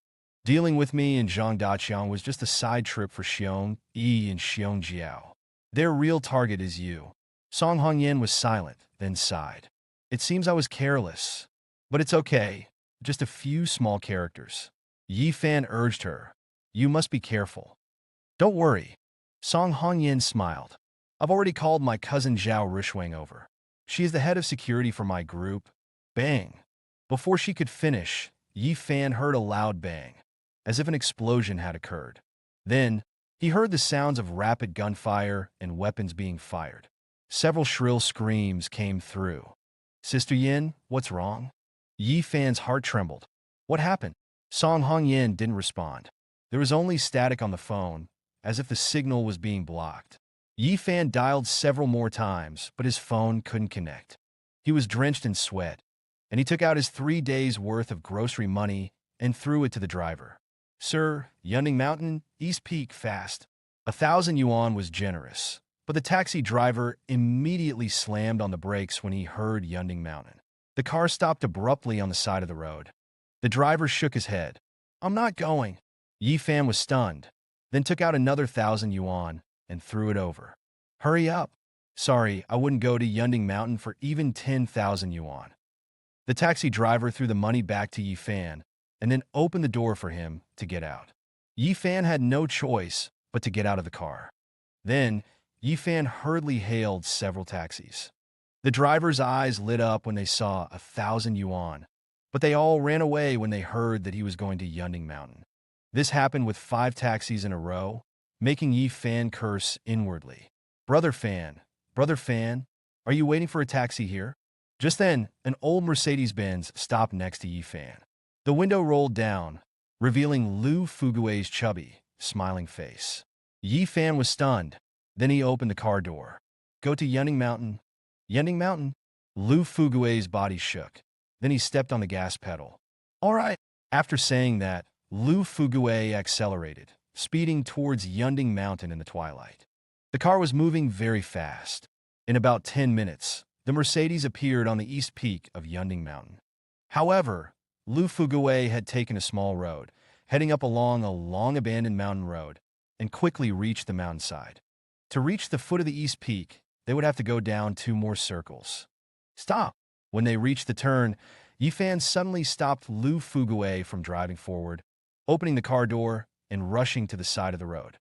[SPEAKER 1] Dealing with me and Zhang Daqiang was just a side trip for Xiong Yi and Xiong Jiao. Their real target is you. Song Hongyan was silent, then sighed. It seems I was careless. But it's okay. Just a few small characters. Yi Fan urged her. You must be careful. Don't worry. Song Hongyan smiled. I've already called my cousin Zhao Rishuang over. She is the head of security for my group. Bang. Before she could finish, Yi Fan heard a loud bang, as if an explosion had occurred. Then, he heard the sounds of rapid gunfire and weapons being fired. Several shrill screams came through. Sister Yin, what's wrong? Yi Fan's heart trembled. What happened? Song Hongyan didn't respond. There was only static on the phone, as if the signal was being blocked. Yi Fan dialed several more times, but his phone couldn't connect. He was drenched in sweat, and he took out his 3 days' worth of grocery money and threw it to the driver. Sir, Yunding Mountain, East Peak, fast. 1,000 yuan was generous, but the taxi driver immediately slammed on the brakes when he heard Yunding Mountain. The car stopped abruptly on the side of the road. The driver shook his head. I'm not going. Yi Fan was stunned, then took out another 1,000 yuan and threw it over. Hurry up. Sorry, I wouldn't go to Yunding Mountain for even 10,000 yuan. The taxi driver threw the money back to Yi Fan and then opened the door for him to get out. Yi Fan had no choice but to get out of the car. Then, Yi Fan hurriedly hailed several taxis. The driver's eyes lit up when they saw 1,000 yuan, but they all ran away when they heard that he was going to Yunding Mountain. This happened with 5 taxis in a row, making Yi Fan curse inwardly. Brother Fan, are you waiting for a taxi here? Just then, an old Mercedes-Benz stopped next to Yi Fan. The window rolled down, revealing Lu Fugue's chubby, smiling face. Yi Fan was stunned. Then he opened the car door. Go to Yunding Mountain. Yunding Mountain? Lu Fugue's body shook. Then he stepped on the gas pedal. All right. After saying that, Lu Fugue accelerated, speeding towards Yunding Mountain in the twilight. The car was moving very fast. In about 10 minutes, the Mercedes appeared on the east peak of Yunding Mountain. However, Lu Fugue had taken a small road, heading up along a long-abandoned mountain road, and quickly reached the mountainside. To reach the foot of the east peak, they would have to go down 2 more circles. Stop! When they reached the turn, Yi Fan suddenly stopped Lu Fugue from driving forward, opening the car door and rushing to the side of the road.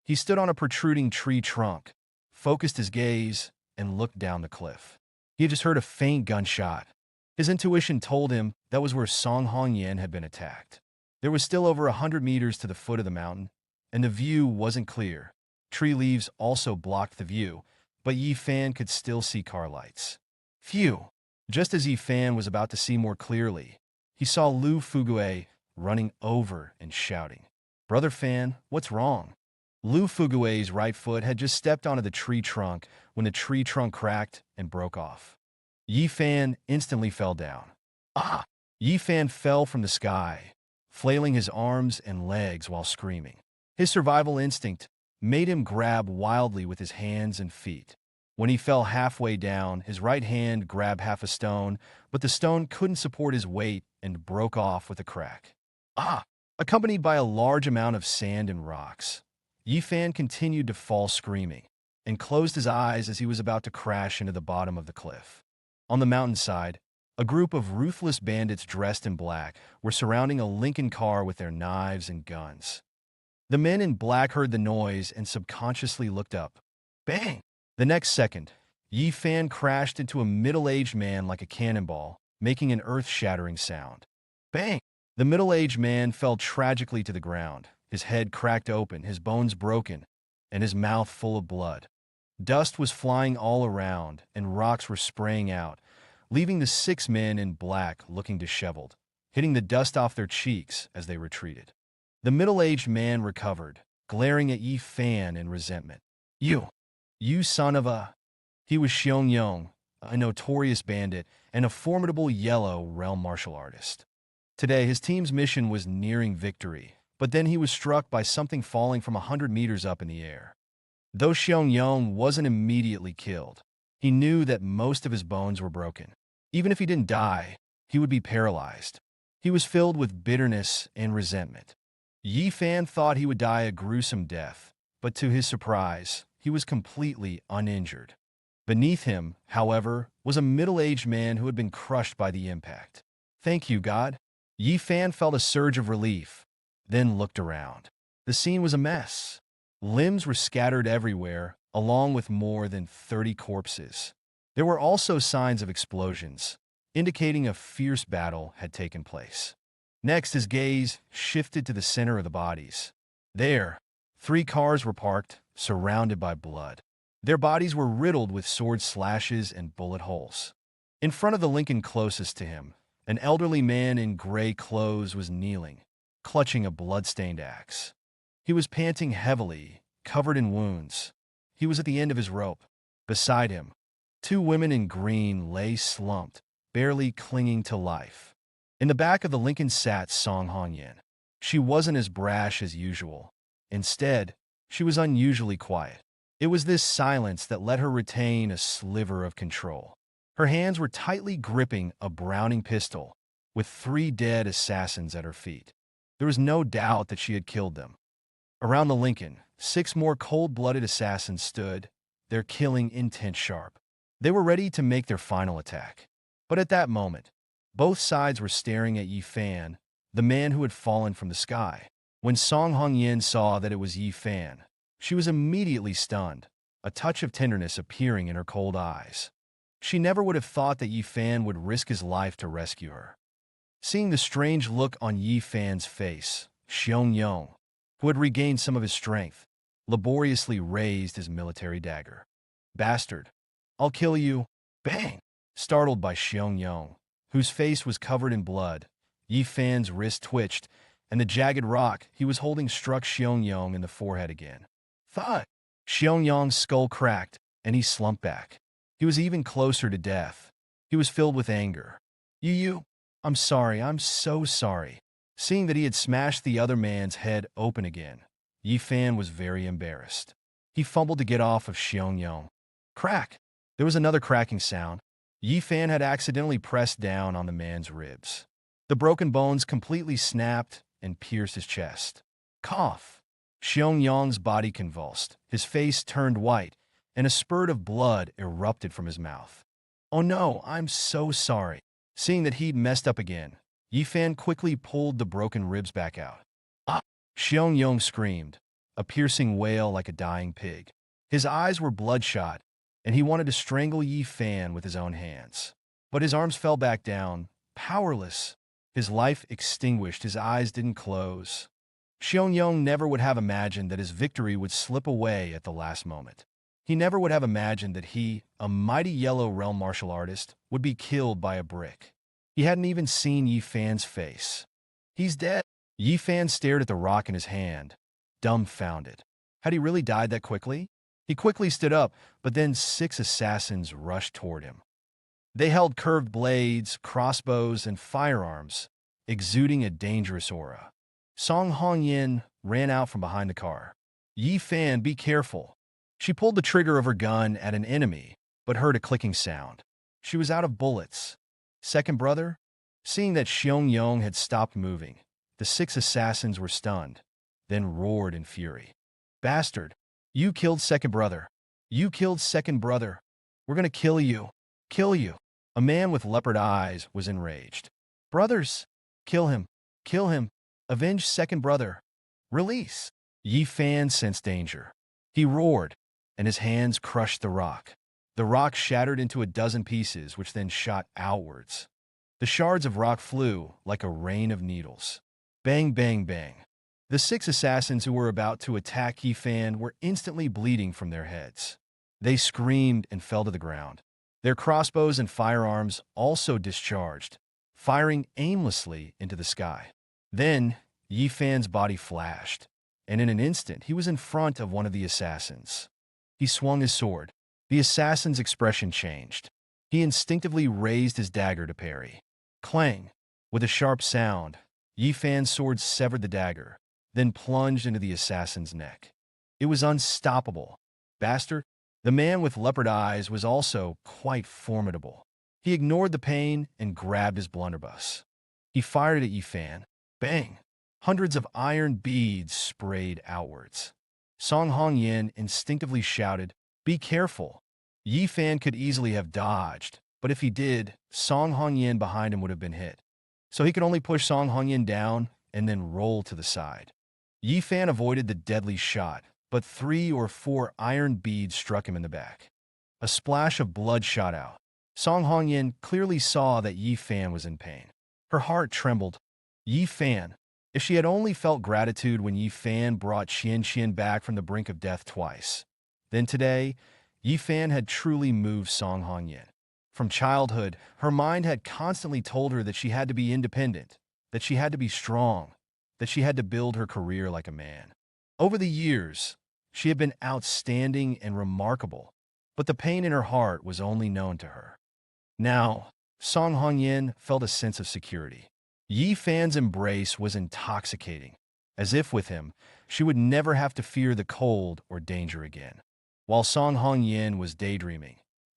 [SPEAKER 1] He stood on a protruding tree trunk, focused his gaze, and looked down the cliff. He had just heard a faint gunshot. His intuition told him that was where Song Hongyan had been attacked. There was still over 100 meters to the foot of the mountain, and the view wasn't clear. Tree leaves also blocked the view, but Yi Fan could still see car lights. Phew! Just as Yi Fan was about to see more clearly, he saw Lu Fugue running over and shouting, Brother Fan, what's wrong? Lu Fugue's right foot had just stepped onto the tree trunk when the tree trunk cracked and broke off. Yi Fan instantly fell down. Ah! Yi Fan fell from the sky, flailing his arms and legs while screaming. His survival instinct made him grab wildly with his hands and feet. When he fell halfway down, his right hand grabbed half a stone, but the stone couldn't support his weight and broke off with a crack. Ah! Accompanied by a large amount of sand and rocks, Yi Fan continued to fall screaming and closed his eyes as he was about to crash into the bottom of the cliff. On the mountainside, a group of ruthless bandits dressed in black were surrounding a Lincoln car with their knives and guns. The men in black heard the noise and subconsciously looked up. Bang! The next second, Yi Fan crashed into a middle-aged man like a cannonball, making an earth-shattering sound. Bang! The middle-aged man fell tragically to the ground, his head cracked open, his bones broken, and his mouth full of blood. Dust was flying all around, and rocks were spraying out, leaving the 6 men in black looking disheveled, hitting the dust off their cheeks as they retreated. The middle-aged man recovered, glaring at Yi Fan in resentment. You! You son of a... He was Xiong Yong, a notorious bandit and a formidable Yellow Realm martial artist. Today, his team's mission was nearing victory, but then he was struck by something falling from 100 meters up in the air. Though Xiong Yong wasn't immediately killed, he knew that most of his bones were broken. Even if he didn't die, he would be paralyzed. He was filled with bitterness and resentment. Yi Fan thought he would die a gruesome death, but to his surprise, he was completely uninjured. Beneath him, however, was a middle-aged man who had been crushed by the impact. "Thank you, God." Yi Fan felt a surge of relief, then looked around. The scene was a mess. Limbs were scattered everywhere, along with more than 30 corpses. There were also signs of explosions, indicating a fierce battle had taken place. Next, his gaze shifted to the center of the bodies. There, 3 cars were parked, surrounded by blood. Their bodies were riddled with sword slashes and bullet holes. In front of the Lincoln closest to him, an elderly man in gray clothes was kneeling, clutching a blood-stained axe. He was panting heavily, covered in wounds. He was at the end of his rope. Beside him, 2 women in green lay slumped, barely clinging to life. In the back of the Lincoln sat Song Hongyan. She wasn't as brash as usual. Instead, she was unusually quiet. It was this silence that let her retain a sliver of control. Her hands were tightly gripping a Browning pistol, with 3 dead assassins at her feet. There was no doubt that she had killed them. Around the Lincoln, 6 more cold-blooded assassins stood, their killing intent sharp. They were ready to make their final attack. But at that moment, both sides were staring at Yi Fan, the man who had fallen from the sky. When Song Hongyan saw that it was Yi Fan, she was immediately stunned, a touch of tenderness appearing in her cold eyes. She never would have thought that Yi Fan would risk his life to rescue her. Seeing the strange look on Yi Fan's face, Xiong Yong, who had regained some of his strength, laboriously raised his military dagger. "Bastard! I'll kill you!" Bang! Startled by Xiong Yong, whose face was covered in blood, Yi Fan's wrist twitched, and the jagged rock he was holding struck Xiong Yong in the forehead again. Thud! Xiong Yong's skull cracked, and he slumped back. He was even closer to death. He was filled with anger. You, I'm sorry, I'm so sorry." Seeing that he had smashed the other man's head open again, Yi Fan was very embarrassed. He fumbled to get off of Xiong Yong. Crack! There was another cracking sound. Yi Fan had accidentally pressed down on the man's ribs. The broken bones completely snapped and pierced his chest. Cough! Xiong Yong's body convulsed, his face turned white, and a spurt of blood erupted from his mouth. "Oh no, I'm so sorry." Seeing that he'd messed up again, Yi Fan quickly pulled the broken ribs back out. "Ah!" Xiong Yong screamed, a piercing wail like a dying pig. His eyes were bloodshot, and he wanted to strangle Yi Fan with his own hands. But his arms fell back down, powerless. His life extinguished, his eyes didn't close. Xiong Yong never would have imagined that his victory would slip away at the last moment. He never would have imagined that he, a mighty Yellow Realm martial artist, would be killed by a brick. He hadn't even seen Yi Fan's face. "He's dead." Yi Fan stared at the rock in his hand, dumbfounded. Had he really died that quickly? He quickly stood up, but then 6 assassins rushed toward him. They held curved blades, crossbows, and firearms, exuding a dangerous aura. Song Hongyan ran out from behind the car. "Yi Fan, be careful." She pulled the trigger of her gun at an enemy, but heard a clicking sound. She was out of bullets. Second brother? Seeing that Xiong Yong had stopped moving, the 6 assassins were stunned, then roared in fury. "Bastard! You killed second brother! You killed second brother! We're gonna kill you! Kill you!" A man with leopard eyes was enraged. "Brothers! Kill him! Kill him! Avenge second brother! Release!" Yi Fan sensed danger. He roared, and his hands crushed the rock. The rock shattered into a dozen pieces, which then shot outwards. The shards of rock flew like a rain of needles. Bang, bang, bang. The 6 assassins who were about to attack Yi Fan were instantly bleeding from their heads. They screamed and fell to the ground. Their crossbows and firearms also discharged, firing aimlessly into the sky. Then, Yi Fan's body flashed, and in an instant he was in front of one of the assassins. He swung his sword. The assassin's expression changed. He instinctively raised his dagger to parry. Clang! With a sharp sound, Yi Fan's sword severed the dagger, then plunged into the assassin's neck. It was unstoppable. Bastard! The man with leopard eyes was also quite formidable. He ignored the pain and grabbed his blunderbuss. He fired at Yi Fan. Bang! Hundreds of iron beads sprayed outwards. Song Hongyan instinctively shouted, "Be careful!" Yi Fan could easily have dodged, but if he did, Song Hongyan behind him would have been hit. So he could only push Song Hongyan down and then roll to the side. Yi Fan avoided the deadly shot, but 3 or 4 iron beads struck him in the back. A splash of blood shot out. Song Hongyan clearly saw that Yi Fan was in pain. Her heart trembled. Yi Fan. If she had only felt gratitude when Yi Fan brought Qian Qian back from the brink of death twice, then today, Yi Fan had truly moved Song Hongyan. From childhood, her mind had constantly told her that she had to be independent, that she had to be strong, that she had to build her career like a man. Over the years, she had been outstanding and remarkable, but the pain in her heart was only known to her. Now, Song Hongyan felt a sense of security. Yi Fan's embrace was intoxicating, as if with him, she would never have to fear the cold or danger again. While Song Hongyan was daydreaming,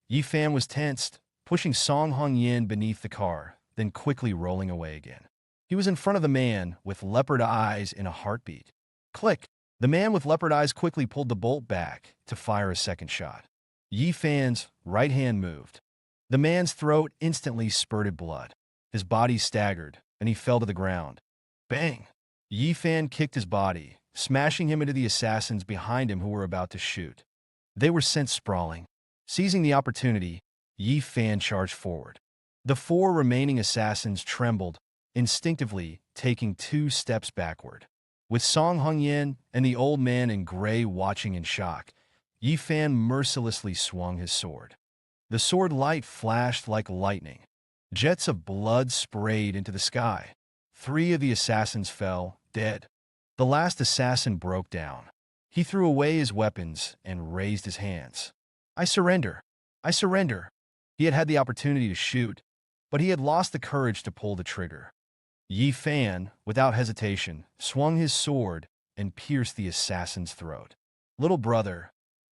[SPEAKER 1] Yi Fan was tensed, pushing Song Hongyan beneath the car, then quickly rolling away again. He was in front of the man with leopard eyes in a heartbeat. Click! The man with leopard eyes quickly pulled the bolt back to fire a second shot. Yi Fan's right hand moved. The man's throat instantly spurted blood. His body staggered, and he fell to the ground. Bang! Yi Fan kicked his body, smashing him into the assassins behind him who were about to shoot. They were sent sprawling. Seizing the opportunity, Yi Fan charged forward. The 4 remaining assassins trembled, instinctively taking 2 steps backward. With Song Hongyan and the old man in gray watching in shock, Yi Fan mercilessly swung his sword. The sword light flashed like lightning. Jets of blood sprayed into the sky. 3 of the assassins fell, dead. The last assassin broke down. He threw away his weapons and raised his hands. "I surrender. I surrender." He had had the opportunity to shoot, but he had lost the courage to pull the trigger. Yi Fan, without hesitation, swung his sword and pierced the assassin's throat. "Little brother,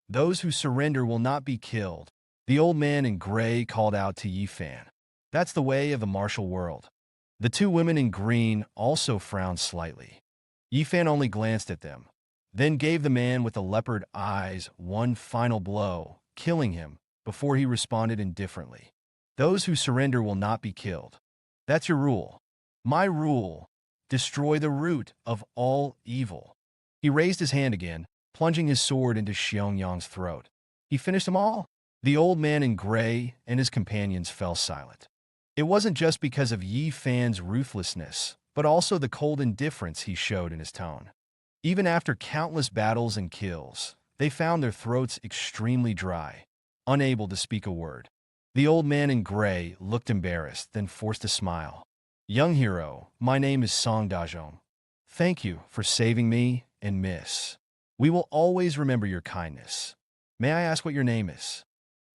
[SPEAKER 1] those who surrender will not be killed," the old man in gray called out to Yi Fan. "That's the way of the martial world." The 2 women in green also frowned slightly. Yi Fan only glanced at them, then gave the man with the leopard eyes one final blow, killing him, before he responded indifferently. "Those who surrender will not be killed. That's your rule. My rule. Destroy the root of all evil." He raised his hand again, plunging his sword into Xiaoyang's throat. He finished them all. The old man in gray and his companions fell silent. It wasn't just because of Yi Fan's ruthlessness, but also the cold indifference he showed in his tone. Even after countless battles and kills, they found their throats extremely dry, unable to speak a word. The old man in gray looked embarrassed, then forced a smile. "Young hero, my name is Song Dazhong. Thank you for saving me and miss. We will always remember your kindness. May I ask what your name is?"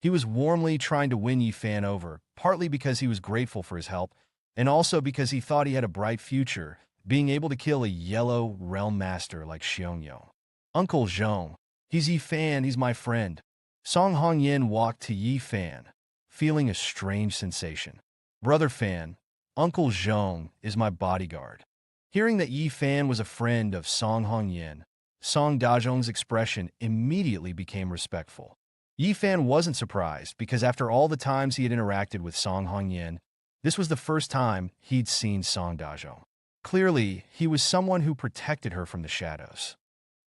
[SPEAKER 1] He was warmly trying to win Yi Fan over, partly because he was grateful for his help, and also because he thought he had a bright future, being able to kill a yellow realm master like Xiaoyang. "Uncle Zhong. He's Yi Fan, he's my friend." Song Hongyan walked to Yi Fan, feeling a strange sensation. "Brother Fan, Uncle Zhong is my bodyguard." Hearing that Yi Fan was a friend of Song Hongyan, Song Dazhong's expression immediately became respectful. Yi Fan wasn't surprised because after all the times he had interacted with Song Hongyan, this was the first time he'd seen Song Dazhong. Clearly, he was someone who protected her from the shadows.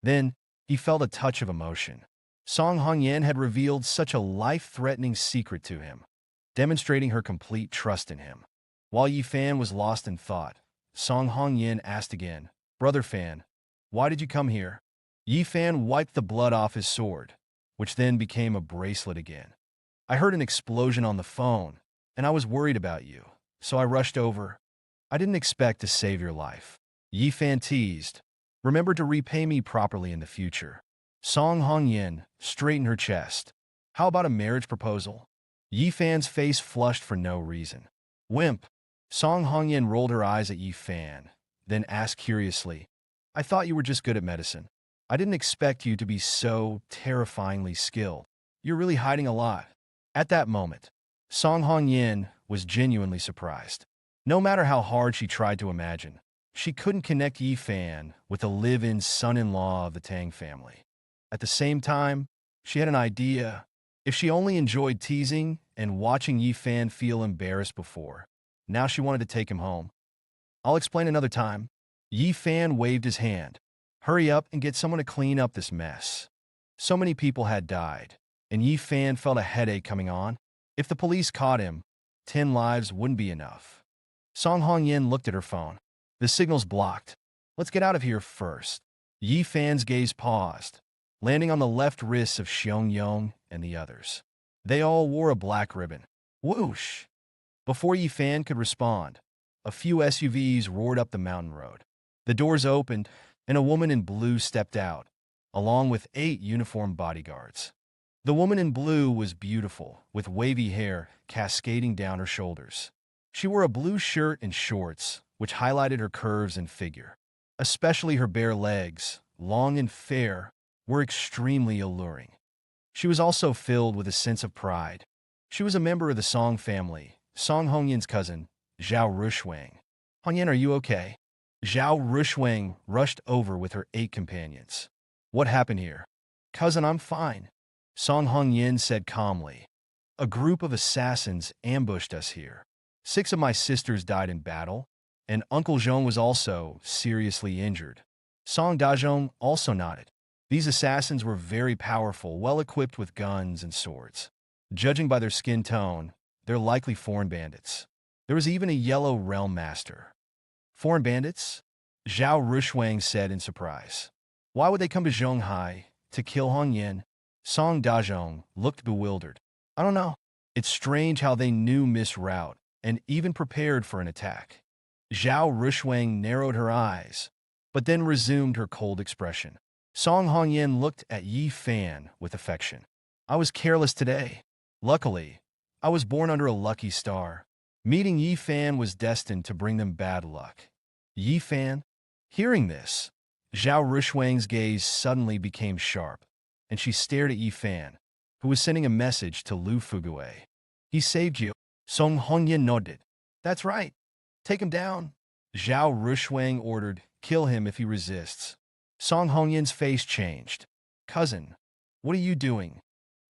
[SPEAKER 1] Then, he felt a touch of emotion. Song Hongyan had revealed such a life-threatening secret to him, demonstrating her complete trust in him. While Yi Fan was lost in thought, Song Hongyan asked again, "Brother Fan, why did you come here?" Yi Fan wiped the blood off his sword, which then became a bracelet again. "I heard an explosion on the phone, and I was worried about you, so I rushed over. I didn't expect to save your life." Yi Fan teased, Remember to repay me properly in the future. Song Hongyin straightened her chest. How about a marriage proposal? Yi Fan's face flushed for no reason. Wimp. Song Hongyin rolled her eyes at Yi Fan, then asked curiously, I thought you were just good at medicine. I didn't expect you to be so terrifyingly skilled. You're really hiding a lot. At that moment, Song Hongyin was genuinely surprised. No matter how hard she tried to imagine, she couldn't connect Yi Fan with the live-in son-in-law of the Tang family. At the same time, she had an idea. If she only enjoyed teasing and watching Yi Fan feel embarrassed before, now she wanted to take him home. I'll explain another time. Yi Fan waved his hand. Hurry up and get someone to clean up this mess. So many people had died, and Yi Fan felt a headache coming on. If the police caught him, 10 lives wouldn't be enough. Song Hongyin looked at her phone. The signal's blocked. Let's get out of here first. Yi Fan's gaze paused, landing on the left wrists of Xiong Yong and the others. They all wore a black ribbon. Whoosh! Before Yi Fan could respond, a few SUVs roared up the mountain road. The doors opened, and a woman in blue stepped out, along with 8 uniformed bodyguards. The woman in blue was beautiful, with wavy hair cascading down her shoulders. She wore a blue shirt and shorts, which highlighted her curves and figure. Especially her bare legs, long and fair, were extremely alluring. She was also filled with a sense of pride. She was a member of the Song family, Song Hongyin's cousin, Zhao Rushwang. Hongyin, are you okay? Zhao Rushwang rushed over with her 8 companions. What happened here? Cousin, I'm fine, Song Hongyin said calmly. A group of assassins ambushed us here. 6 of my sisters died in battle, and Uncle Zhong was also seriously injured. Song Dazhong also nodded. These assassins were very powerful, well-equipped with guns and swords. Judging by their skin tone, they're likely foreign bandits. There was even a yellow realm master. Foreign bandits? Zhao Rushwang said in surprise. Why would they come to Zhonghai to kill Hongyin? Song Dazhong looked bewildered. I don't know. It's strange how they knew Miss Route and even prepared for an attack. Zhao Rushwang narrowed her eyes, but then resumed her cold expression. Song Hongyin looked at Yi Fan with affection. I was careless today. Luckily, I was born under a lucky star. Meeting Yi Fan was destined to bring them bad luck. Yi Fan? Hearing this, Zhao Rushwang's gaze suddenly became sharp, and she stared at Yi Fan, who was sending a message to Lu Fugue. He saved you. Song Hongyin nodded. That's right. Take him down. Zhao Rushwang ordered, kill him if he resists. Song Hongyin's face changed. Cousin, what are you doing?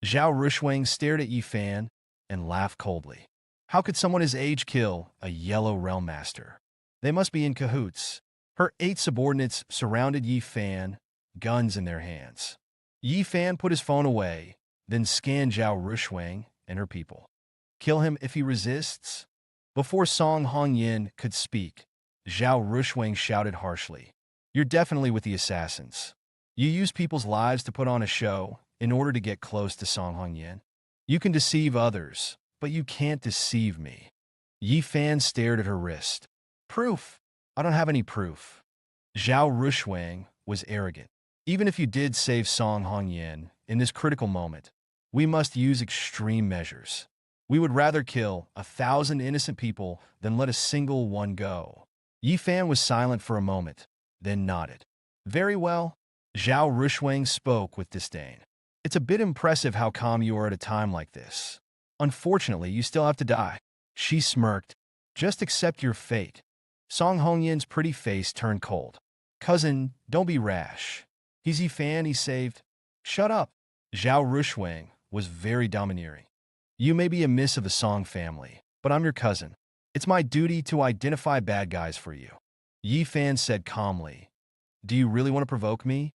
[SPEAKER 1] Zhao Rushwang stared at Yi Fan and laughed coldly. How could someone his age kill a yellow realm master? They must be in cahoots. Her 8 subordinates surrounded Yi Fan, guns in their hands. Yi Fan put his phone away, then scanned Zhao Rushwang and her people. Kill him if he resists? Before Song Hongyin could speak, Zhao Rushwang shouted harshly. You're definitely with the assassins. You use people's lives to put on a show in order to get close to Song Hongyin. You can deceive others, but you can't deceive me. Yi Fan stared at her wrist. Proof? I don't have any proof. Zhao Rushwang was arrogant. Even if you did save Song Hongyin in this critical moment, we must use extreme measures. We would rather kill 1,000 innocent people than let a single one go. Yi Fan was silent for a moment, then nodded. Very well. Zhao Rushwang spoke with disdain. It's a bit impressive how calm you are at a time like this. Unfortunately, you still have to die. She smirked. Just accept your fate. Song Hongyin's pretty face turned cold. Cousin, don't be rash. He's Yi Fan he saved. Shut up. Zhao Rushwang was very domineering. You may be a miss of the Song family, but I'm your cousin. It's my duty to identify bad guys for you. Yi Fan said calmly. Do you really want to provoke me?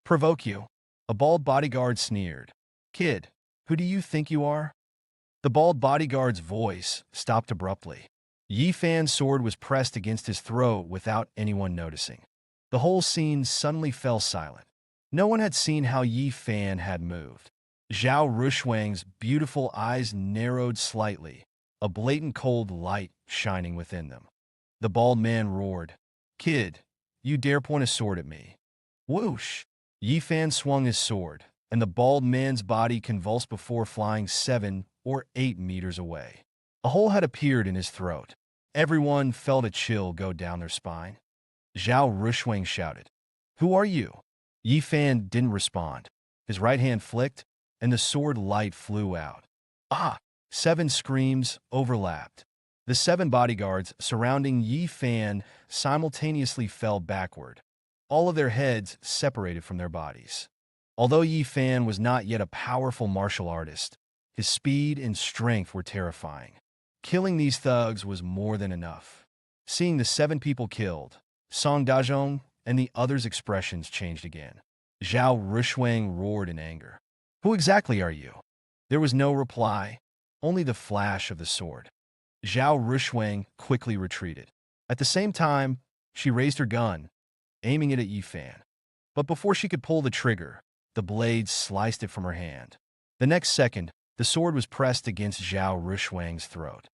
[SPEAKER 1] Provoke you? A bald bodyguard sneered. Kid, who do you think you are? The bald bodyguard's voice stopped abruptly. Yi Fan's sword was pressed against his throat without anyone noticing. The whole scene suddenly fell silent. No one had seen how Yi Fan had moved. Zhao Rushwang's beautiful eyes narrowed slightly, a blatant cold light shining within them. The bald man roared. Kid, you dare point a sword at me? Whoosh! Yi Fan swung his sword, and the bald man's body convulsed before flying 7 or 8 meters away. A hole had appeared in his throat. Everyone felt a chill go down their spine. Zhao Rushwang shouted, "Who are you?" Yi Fan didn't respond. His right hand flicked, and the sword light flew out. Ah! 7 screams overlapped. The 7 bodyguards surrounding Yi Fan simultaneously fell backward, all of their heads separated from their bodies. Although Yi Fan was not yet a powerful martial artist, his speed and strength were terrifying. Killing these thugs was more than enough. Seeing the 7 people killed, Song Dazhong and the others' expressions changed again. Zhao Rushwang roared in anger. "Who exactly are you?" There was no reply, only the flash of the sword. Zhao Rushwang quickly retreated. At the same time, she raised her gun, aiming it at Yi Fan. But before she could pull the trigger, the blade sliced it from her hand. The next second, the sword was pressed against Zhao Rushwang's throat.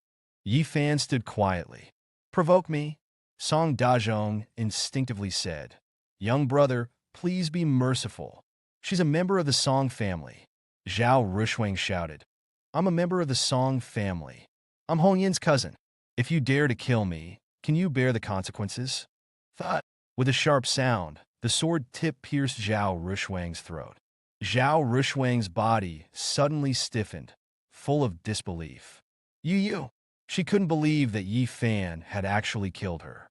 [SPEAKER 1] Yi Fan stood quietly. "Provoke me," Song Dazhong instinctively said. "Young brother, please be merciful. She's a member of the Song family." Zhao Rushwang shouted. "I'm a member of the Song family. I'm Hong Yin's cousin. If you dare to kill me, can you bear the consequences?" Thud! With a sharp sound, the sword tip pierced Zhao Rushwang's throat. Zhao Rushwang's body suddenly stiffened, full of disbelief. You! She couldn't believe that Yi Fan had actually killed her.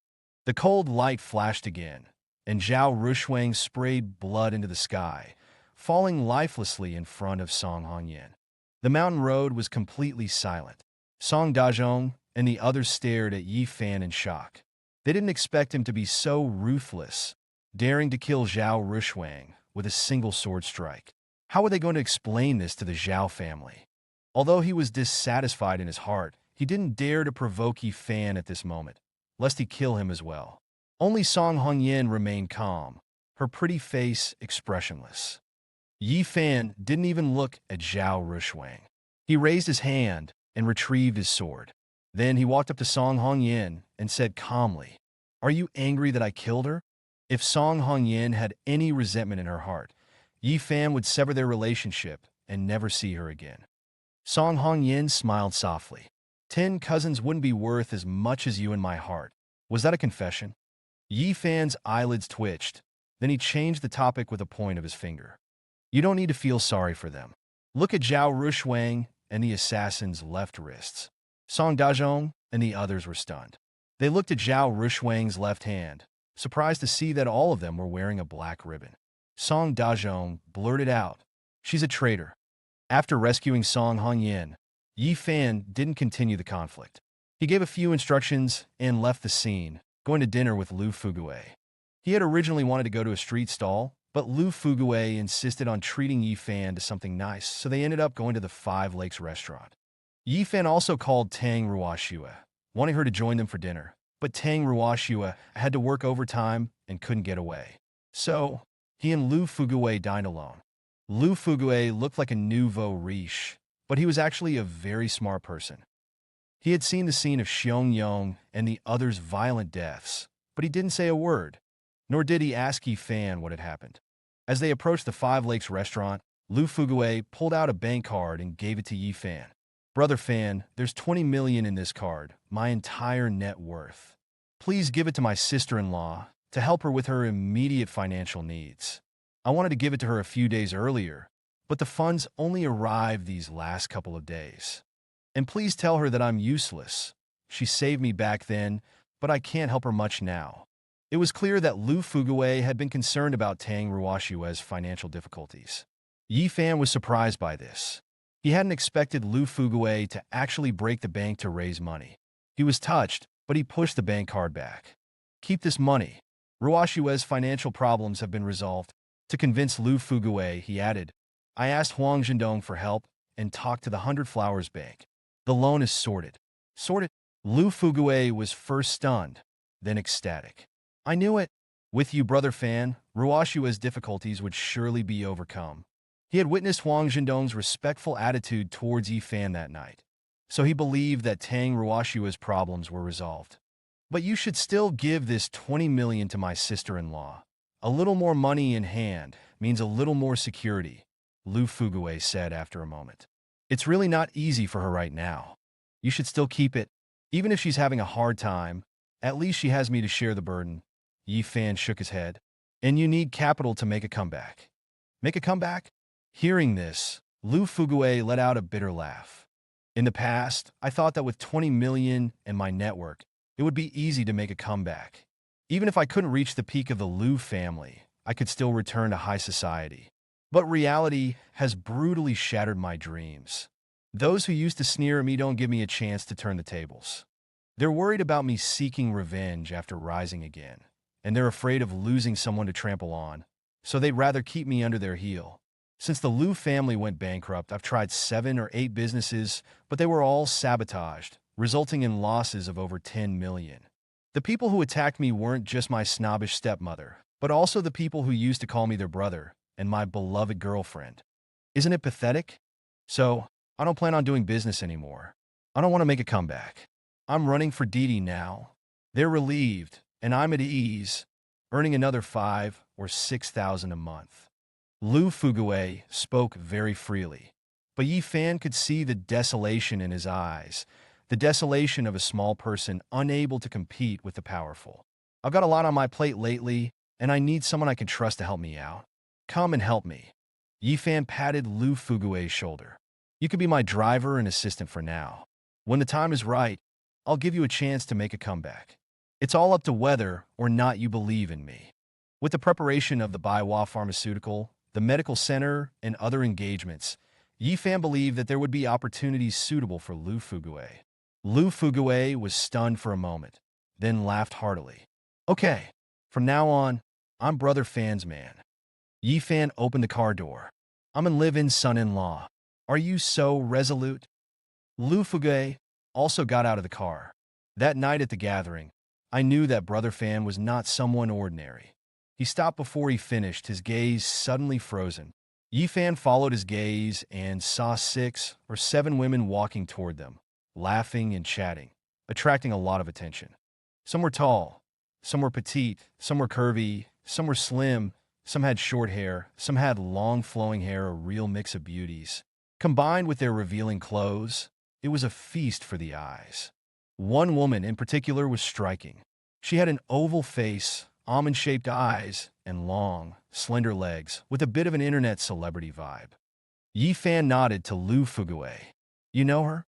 [SPEAKER 1] The cold light flashed again, and Zhao Rushwang sprayed blood into the sky, falling lifelessly in front of Song Hongyan. The mountain road was completely silent. Song Dazhong and the others stared at Yi Fan in shock. They didn't expect him to be so ruthless, daring to kill Zhao Rushwang with a single sword strike. How were they going to explain this to the Zhao family? Although he was dissatisfied in his heart, he didn't dare to provoke Yi Fan at this moment, lest he kill him as well. Only Song Hongyan remained calm, her pretty face expressionless. Yi Fan didn't even look at Zhao Rushwang. He raised his hand and retrieved his sword. Then he walked up to Song Hongyan and said calmly, "Are you angry that I killed her?" If Song Hongyan had any resentment in her heart, Yi Fan would sever their relationship and never see her again. Song Hongyan smiled softly. 10 cousins wouldn't be worth as much as you in my heart. Was that a confession? Yi Fan's eyelids twitched. Then he changed the topic with a point of his finger. "You don't need to feel sorry for them. Look at Zhao Rushwang and the assassin's left wrists." Song Dazhong and the others were stunned. They looked at Zhao Rushwang's left hand, surprised to see that all of them were wearing a black ribbon. Song Dazhong blurted out, "She's a traitor." After rescuing Song Hongyan, Yi Fan didn't continue the conflict. He gave a few instructions and left the scene, going to dinner with Lu Fugue. He had originally wanted to go to a street stall, but Lu Fugue insisted on treating Yi Fan to something nice, so they ended up going to the Five Lakes restaurant. Yi Fan also called Tang Ruoxue, wanting her to join them for dinner, but Tang Ruoxue had to work overtime and couldn't get away. So, he and Lu Fugue dined alone. Lu Fugue looked like a nouveau riche, but he was actually a very smart person. He had seen the scene of Xiong Yong and the others' violent deaths, but he didn't say a word, nor did he ask Yi Fan what had happened. As they approached the Five Lakes restaurant, Lu Fugue pulled out a bank card and gave it to Yi Fan. "Brother Fan, there's 20 million in this card, my entire net worth. Please give it to my sister-in-law to help her with her immediate financial needs. I wanted to give it to her a few days earlier, but the funds only arrived these last couple of days. And please tell her that I'm useless. She saved me back then, but I can't help her much now." It was clear that Lu Fugue had been concerned about Tang Ruoxue's financial difficulties. Yi Fan was surprised by this. He hadn't expected Lu Fugue to actually break the bank to raise money. He was touched, but he pushed the bank card back. "Keep this money. Ruoxue's financial problems have been resolved." To convince Lu Fugue, he added, "I asked Huang Zhendong for help and talked to the 100 Flowers Bank. The loan is sorted." Sorted? Lu Fugue was first stunned, then ecstatic. "I knew it. With you, Brother Fan, Ruoxue's difficulties would surely be overcome." He had witnessed Huang Zhendong's respectful attitude towards Yi Fan that night, so he believed that Tang Ruoxue's problems were resolved. "But you should still give this 20 million to my sister-in-law. A little more money in hand means a little more security, Lu Fugui said after a moment. It's really not easy for her right now. You should still keep it. Even if she's having a hard time, at least she has me to share the burden. Yi Fan shook his head. And you need capital to make a comeback. Make a comeback? Hearing this, Lu Fugui let out a bitter laugh. In the past, I thought that with 20 million and my network, it would be easy to make a comeback. Even if I couldn't reach the peak of the Lu family, I could still return to high society. But reality has brutally shattered my dreams. Those who used to sneer at me don't give me a chance to turn the tables. They're worried about me seeking revenge after rising again, and they're afraid of losing someone to trample on, so they'd rather keep me under their heel. Since the Lu family went bankrupt, I've tried 7 or 8 businesses, but they were all sabotaged, resulting in losses of over 10 million. The people who attacked me weren't just my snobbish stepmother, but also the people who used to call me their brother and my beloved girlfriend. Isn't it pathetic? So, I don't plan on doing business anymore. I don't want to make a comeback. I'm running for Didi now. They're relieved, and I'm at ease, earning another 5 or 6,000 a month. Lu Fugui spoke very freely, but Yi Fan could see the desolation in his eyes, the desolation of a small person unable to compete with the powerful. I've got a lot on my plate lately, and I need someone I can trust to help me out. Come and help me. Yi Fan patted Lu Fugui's shoulder. You could be my driver and assistant for now. When the time is right, I'll give you a chance to make a comeback. It's all up to whether or not you believe in me. With the preparation of the Baiwa Pharmaceutical, the medical center, and other engagements, Yi Fan believed that there would be opportunities suitable for Lu Fugui. Lu Fugui was stunned for a moment, then laughed heartily. Okay, from now on, I'm Brother Fan's man. Yi Fan opened the car door. I'm an live-in son-in-law. Are you so resolute? Lu Fugui also got out of the car. That night at the gathering, I knew that Brother Fan was not someone ordinary. He stopped before he finished, his gaze suddenly frozen. Yi Fan followed his gaze and saw 6 or 7 women walking toward them, laughing and chatting, attracting a lot of attention. Some were tall, some were petite, some were curvy, some were slim, some had short hair, some had long flowing hair, a real mix of beauties. Combined with their revealing clothes, it was a feast for the eyes. One woman in particular was striking. She had an oval face, almond-shaped eyes, and long, slender legs, with a bit of an internet celebrity vibe. Yi Fan nodded to Lu Fugui. You know her?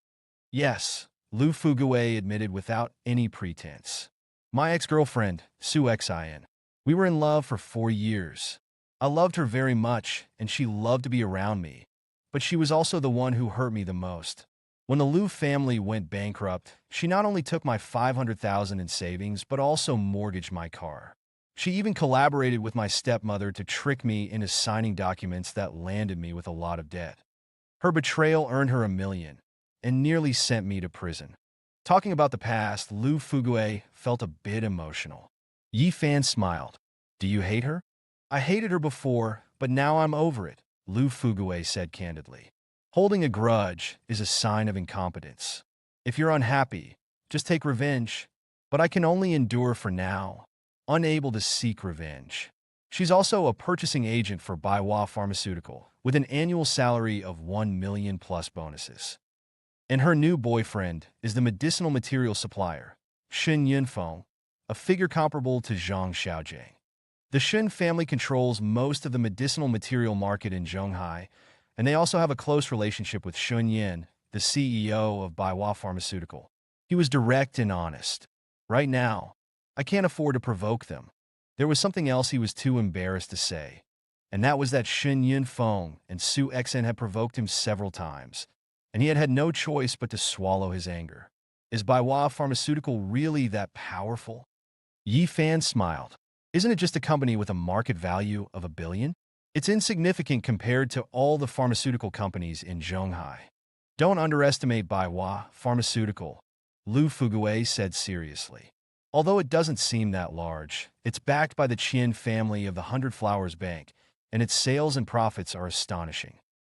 [SPEAKER 1] Yes, Lu Fugui admitted without any pretense. My ex-girlfriend, Su Xin. We were in love for 4 years. I loved her very much, and she loved to be around me. But she was also the one who hurt me the most. When the Lu family went bankrupt, she not only took my 500,000 in savings, but also mortgaged my car. She even collaborated with my stepmother to trick me into signing documents that landed me with a lot of debt. Her betrayal earned her $1 million and nearly sent me to prison. Talking about the past, Lu Fugui felt a bit emotional. Yi Fan smiled. Do you hate her? I hated her before, but now I'm over it, Lu Fugui said candidly. Holding a grudge is a sign of incompetence. If you're unhappy, just take revenge. But I can only endure for now, unable to seek revenge. She's also a purchasing agent for Baiwa Pharmaceutical, with an annual salary of 1 million plus bonuses. And her new boyfriend is the medicinal material supplier, Shun Yunfeng, a figure comparable to Zhang Xiaojing. The Shun family controls most of the medicinal material market in Zhonghai, and they also have a close relationship with Shun Yin, the CEO of Baiwa Pharmaceutical. He was direct and honest. Right now, I can't afford to provoke them. There was something else he was too embarrassed to say, and that was that Shun Yunfeng and Su Xin had provoked him several times, and he had had no choice but to swallow his anger. Is Baiwa Pharmaceutical really that powerful? Yi Fan smiled. Isn't it just a company with a market value of $1 billion? It's insignificant compared to all the pharmaceutical companies in Zhonghai. Don't underestimate Baiwa Pharmaceutical, Lu Fugui said seriously. Although it doesn't seem that large, it's backed by the Qian family of the 100 Flowers Bank, and its sales and profits are astonishing.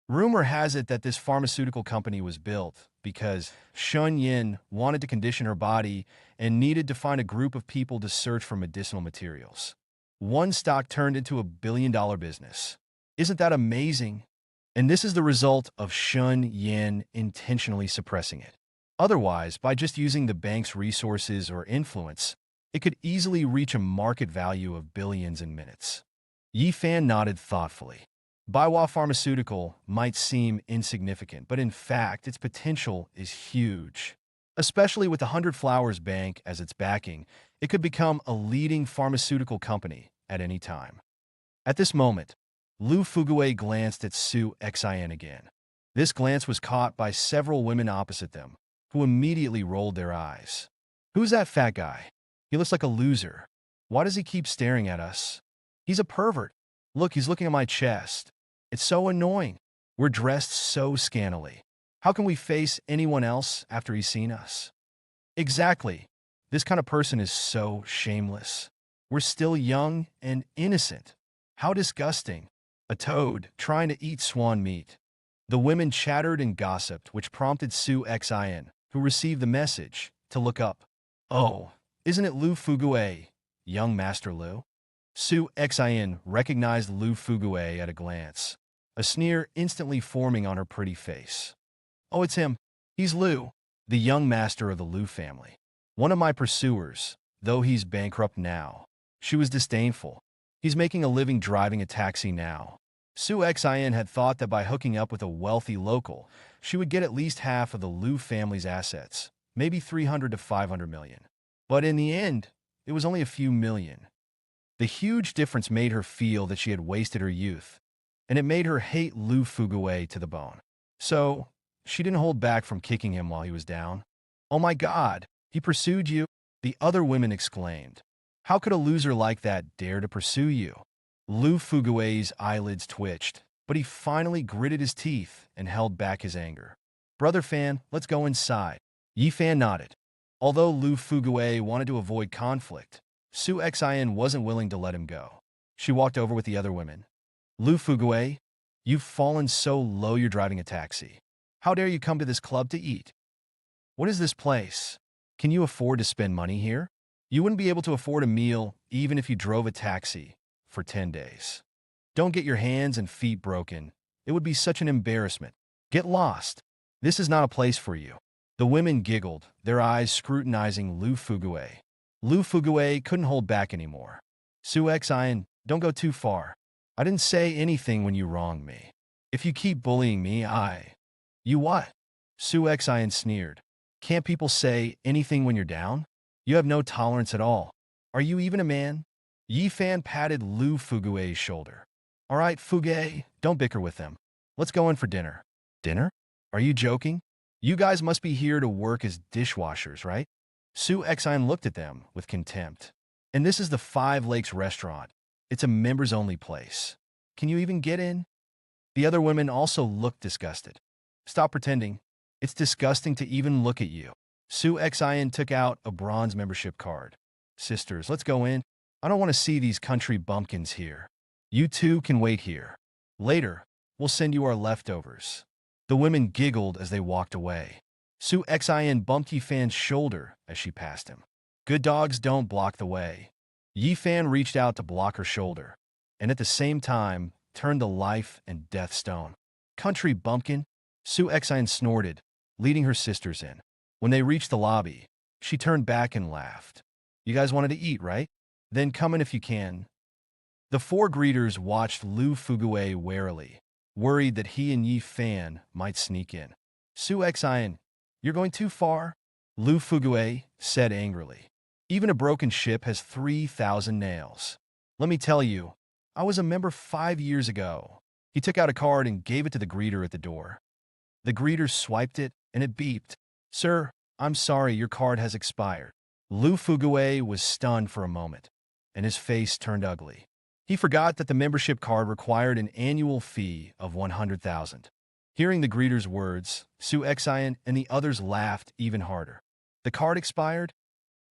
[SPEAKER 1] Rumor has it that this pharmaceutical company was built because Shun Yin wanted to condition her body and needed to find a group of people to search for medicinal materials. One stock turned into $1 billion business. Isn't that amazing? And this is the result of Shun Yin intentionally suppressing it. Otherwise, by just using the bank's resources or influence, it could easily reach a market value of billions in minutes. Yi Fan nodded thoughtfully. Baiwa Pharmaceutical might seem insignificant, but in fact, its potential is huge. Especially with the 100 Flowers Bank as its backing, it could become a leading pharmaceutical company at any time. At this moment, Lu Fugui glanced at Su Xin again. This glance was caught by several women opposite them, who immediately rolled their eyes. Who's that fat guy? He looks like a loser. Why does he keep staring at us? He's a pervert. Look, he's looking at my chest. It's so annoying. We're dressed so scantily. How can we face anyone else after he's seen us? Exactly. This kind of person is so shameless. We're still young and innocent. How disgusting. A toad trying to eat swan meat. The women chattered and gossiped, which prompted Su Xin, who received the message, to look up. Oh, isn't it Lu Fugui, young Master Lu? Su Xin recognized Lu Fugui at a glance, a sneer instantly forming on her pretty face. Oh, it's him. He's Lu, the young master of the Lu family. One of my pursuers, though he's bankrupt now. She was disdainful. He's making a living driving a taxi now. Su Xin had thought that by hooking up with a wealthy local, she would get at least half of the Lu family's assets, maybe 300 to 500 million. But in the end, it was only a few million. The huge difference made her feel that she had wasted her youth, and it made her hate Lu Fugui to the bone. So, she didn't hold back from kicking him while he was down. Oh my God, he pursued you? The other women exclaimed. How could a loser like that dare to pursue you? Lu Fugui's eyelids twitched, but he finally gritted his teeth and held back his anger. Brother Fan, let's go inside. Yi Fan nodded. Although Lu Fugui wanted to avoid conflict, Su Xin wasn't willing to let him go. She walked over with the other women. Lu Fugui, you've fallen so low you're driving a taxi. How dare you come to this club to eat? What is this place? Can you afford to spend money here? You wouldn't be able to afford a meal even if you drove a taxi for 10 days. Don't get your hands and feet broken. It would be such an embarrassment. Get lost. This is not a place for you. The women giggled, their eyes scrutinizing Lu Fugui. Lu Fugui couldn't hold back anymore. Su Xin, don't go too far. I didn't say anything when you wronged me. If you keep bullying me, You what? Su Xin sneered. Can't people say anything when you're down? You have no tolerance at all. Are you even a man? Yi Fan patted Lu Fugui's shoulder. All right, Fugui, don't bicker with them. Let's go in for dinner. Dinner? Are you joking? You guys must be here to work as dishwashers, right? Su Xin looked at them with contempt. And this is the Five Lakes restaurant. It's a members-only place. Can you even get in? The other women also looked disgusted. Stop pretending. It's disgusting to even look at you. Su Xin took out a bronze membership card. Sisters, let's go in. I don't want to see these country bumpkins here. You two can wait here. Later, we'll send you our leftovers. The women giggled as they walked away. Su Xin bumped Yi Fan's shoulder as she passed him. Good dogs don't block the way. Yi Fan reached out to block her shoulder, and at the same time, turned the life and death stone. Country bumpkin? Su Xin snorted, leading her sisters in. When they reached the lobby, she turned back and laughed. You guys wanted to eat, right? Then come in if you can. The four greeters watched Lu Fugui warily, worried that he and Yi Fan might sneak in. Su Xin, you're going too far, Lu Fugui said angrily. Even a broken ship has 3,000 nails. Let me tell you, I was a member 5 years ago. He took out a card and gave it to the greeter at the door. The greeter swiped it, and it beeped. Sir, I'm sorry, your card has expired. Lu Fugui was stunned for a moment, and his face turned ugly. He forgot that the membership card required an annual fee of 100,000. Hearing the greeter's words, Su Xin and the others laughed even harder. The card expired?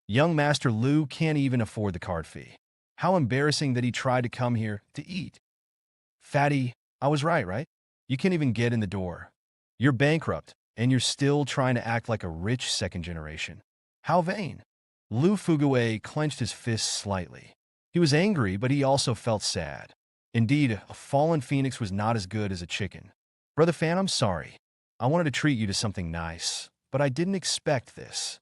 [SPEAKER 1] Young Master Lu can't even afford the card fee. How embarrassing that he tried to come here to eat. Fatty, I was right? You can't even get in the door. You're bankrupt, and you're still trying to act like a rich second generation. How vain. Lu Fugui clenched his fists slightly. He was angry, but he also felt sad. Indeed, a fallen phoenix was not as good as a chicken. Brother Fan, I'm sorry. I wanted to treat you to something nice, but I didn't expect this.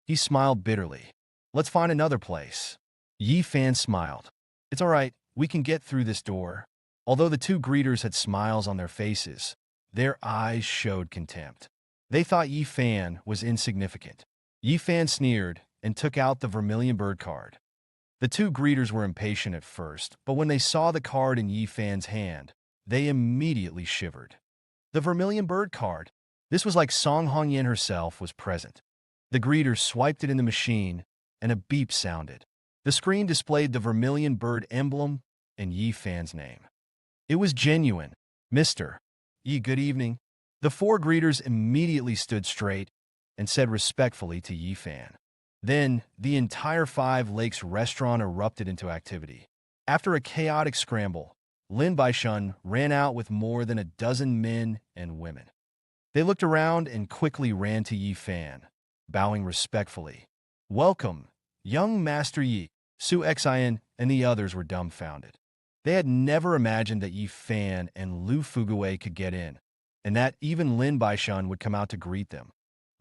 [SPEAKER 1] He smiled bitterly. Let's find another place. Yi Fan smiled. It's all right, we can get through this door. Although the two greeters had smiles on their faces, their eyes showed contempt. They thought Yi Fan was insignificant. Yi Fan sneered and took out the vermilion bird card. The two greeters were impatient at first, but when they saw the card in Yi Fan's hand, they immediately shivered. The vermilion bird card. This was like Song Hongyan herself was present. The greeter swiped it in the machine, and a beep sounded. The screen displayed the vermilion bird emblem and Yi Fan's name. It was genuine. Mr. Yi, good evening. The four greeters immediately stood straight and said respectfully to Yi Fan. Then, the entire Five Lakes restaurant erupted into activity. After a chaotic scramble, Lin Baishun ran out with more than a dozen men and women. They looked around and quickly ran to Yi Fan, bowing respectfully. Welcome, young Master Yi. Su Xian and the others were dumbfounded. They had never imagined that Yi Fan and Lu Fugui could get in, and that even Lin Baishun would come out to greet them.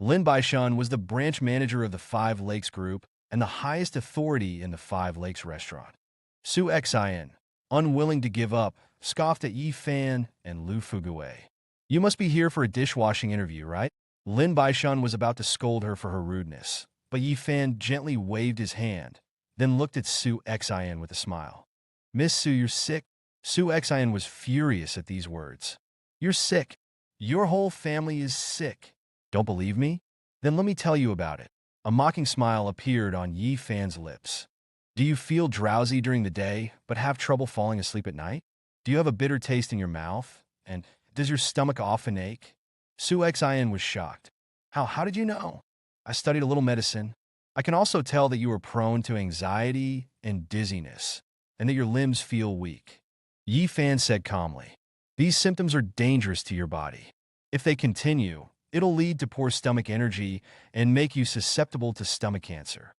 [SPEAKER 1] Lin Baishun was the branch manager of the Five Lakes Group and the highest authority in the Five Lakes restaurant. Su Xian, unwilling to give up, scoffed at Yi Fan and Lu Fugui. You must be here for a dishwashing interview, right? Lin Baishun was about to scold her for her rudeness, but Yi Fan gently waved his hand, then looked at Su Xian with a smile. Miss Su, you're sick. Su Xian was furious at these words. You're sick. Your whole family is sick. Don't believe me? Then let me tell you about it. A mocking smile appeared on Yi Fan's lips. Do you feel drowsy during the day, but have trouble falling asleep at night? Do you have a bitter taste in your mouth? And does your stomach often ache? Su Xian was shocked. How did you know? I studied a little medicine. I can also tell that you are prone to anxiety and dizziness, and that your limbs feel weak. Yi Fan said calmly. These symptoms are dangerous to your body. If they continue, it'll lead to poor stomach energy and make you susceptible to stomach cancer.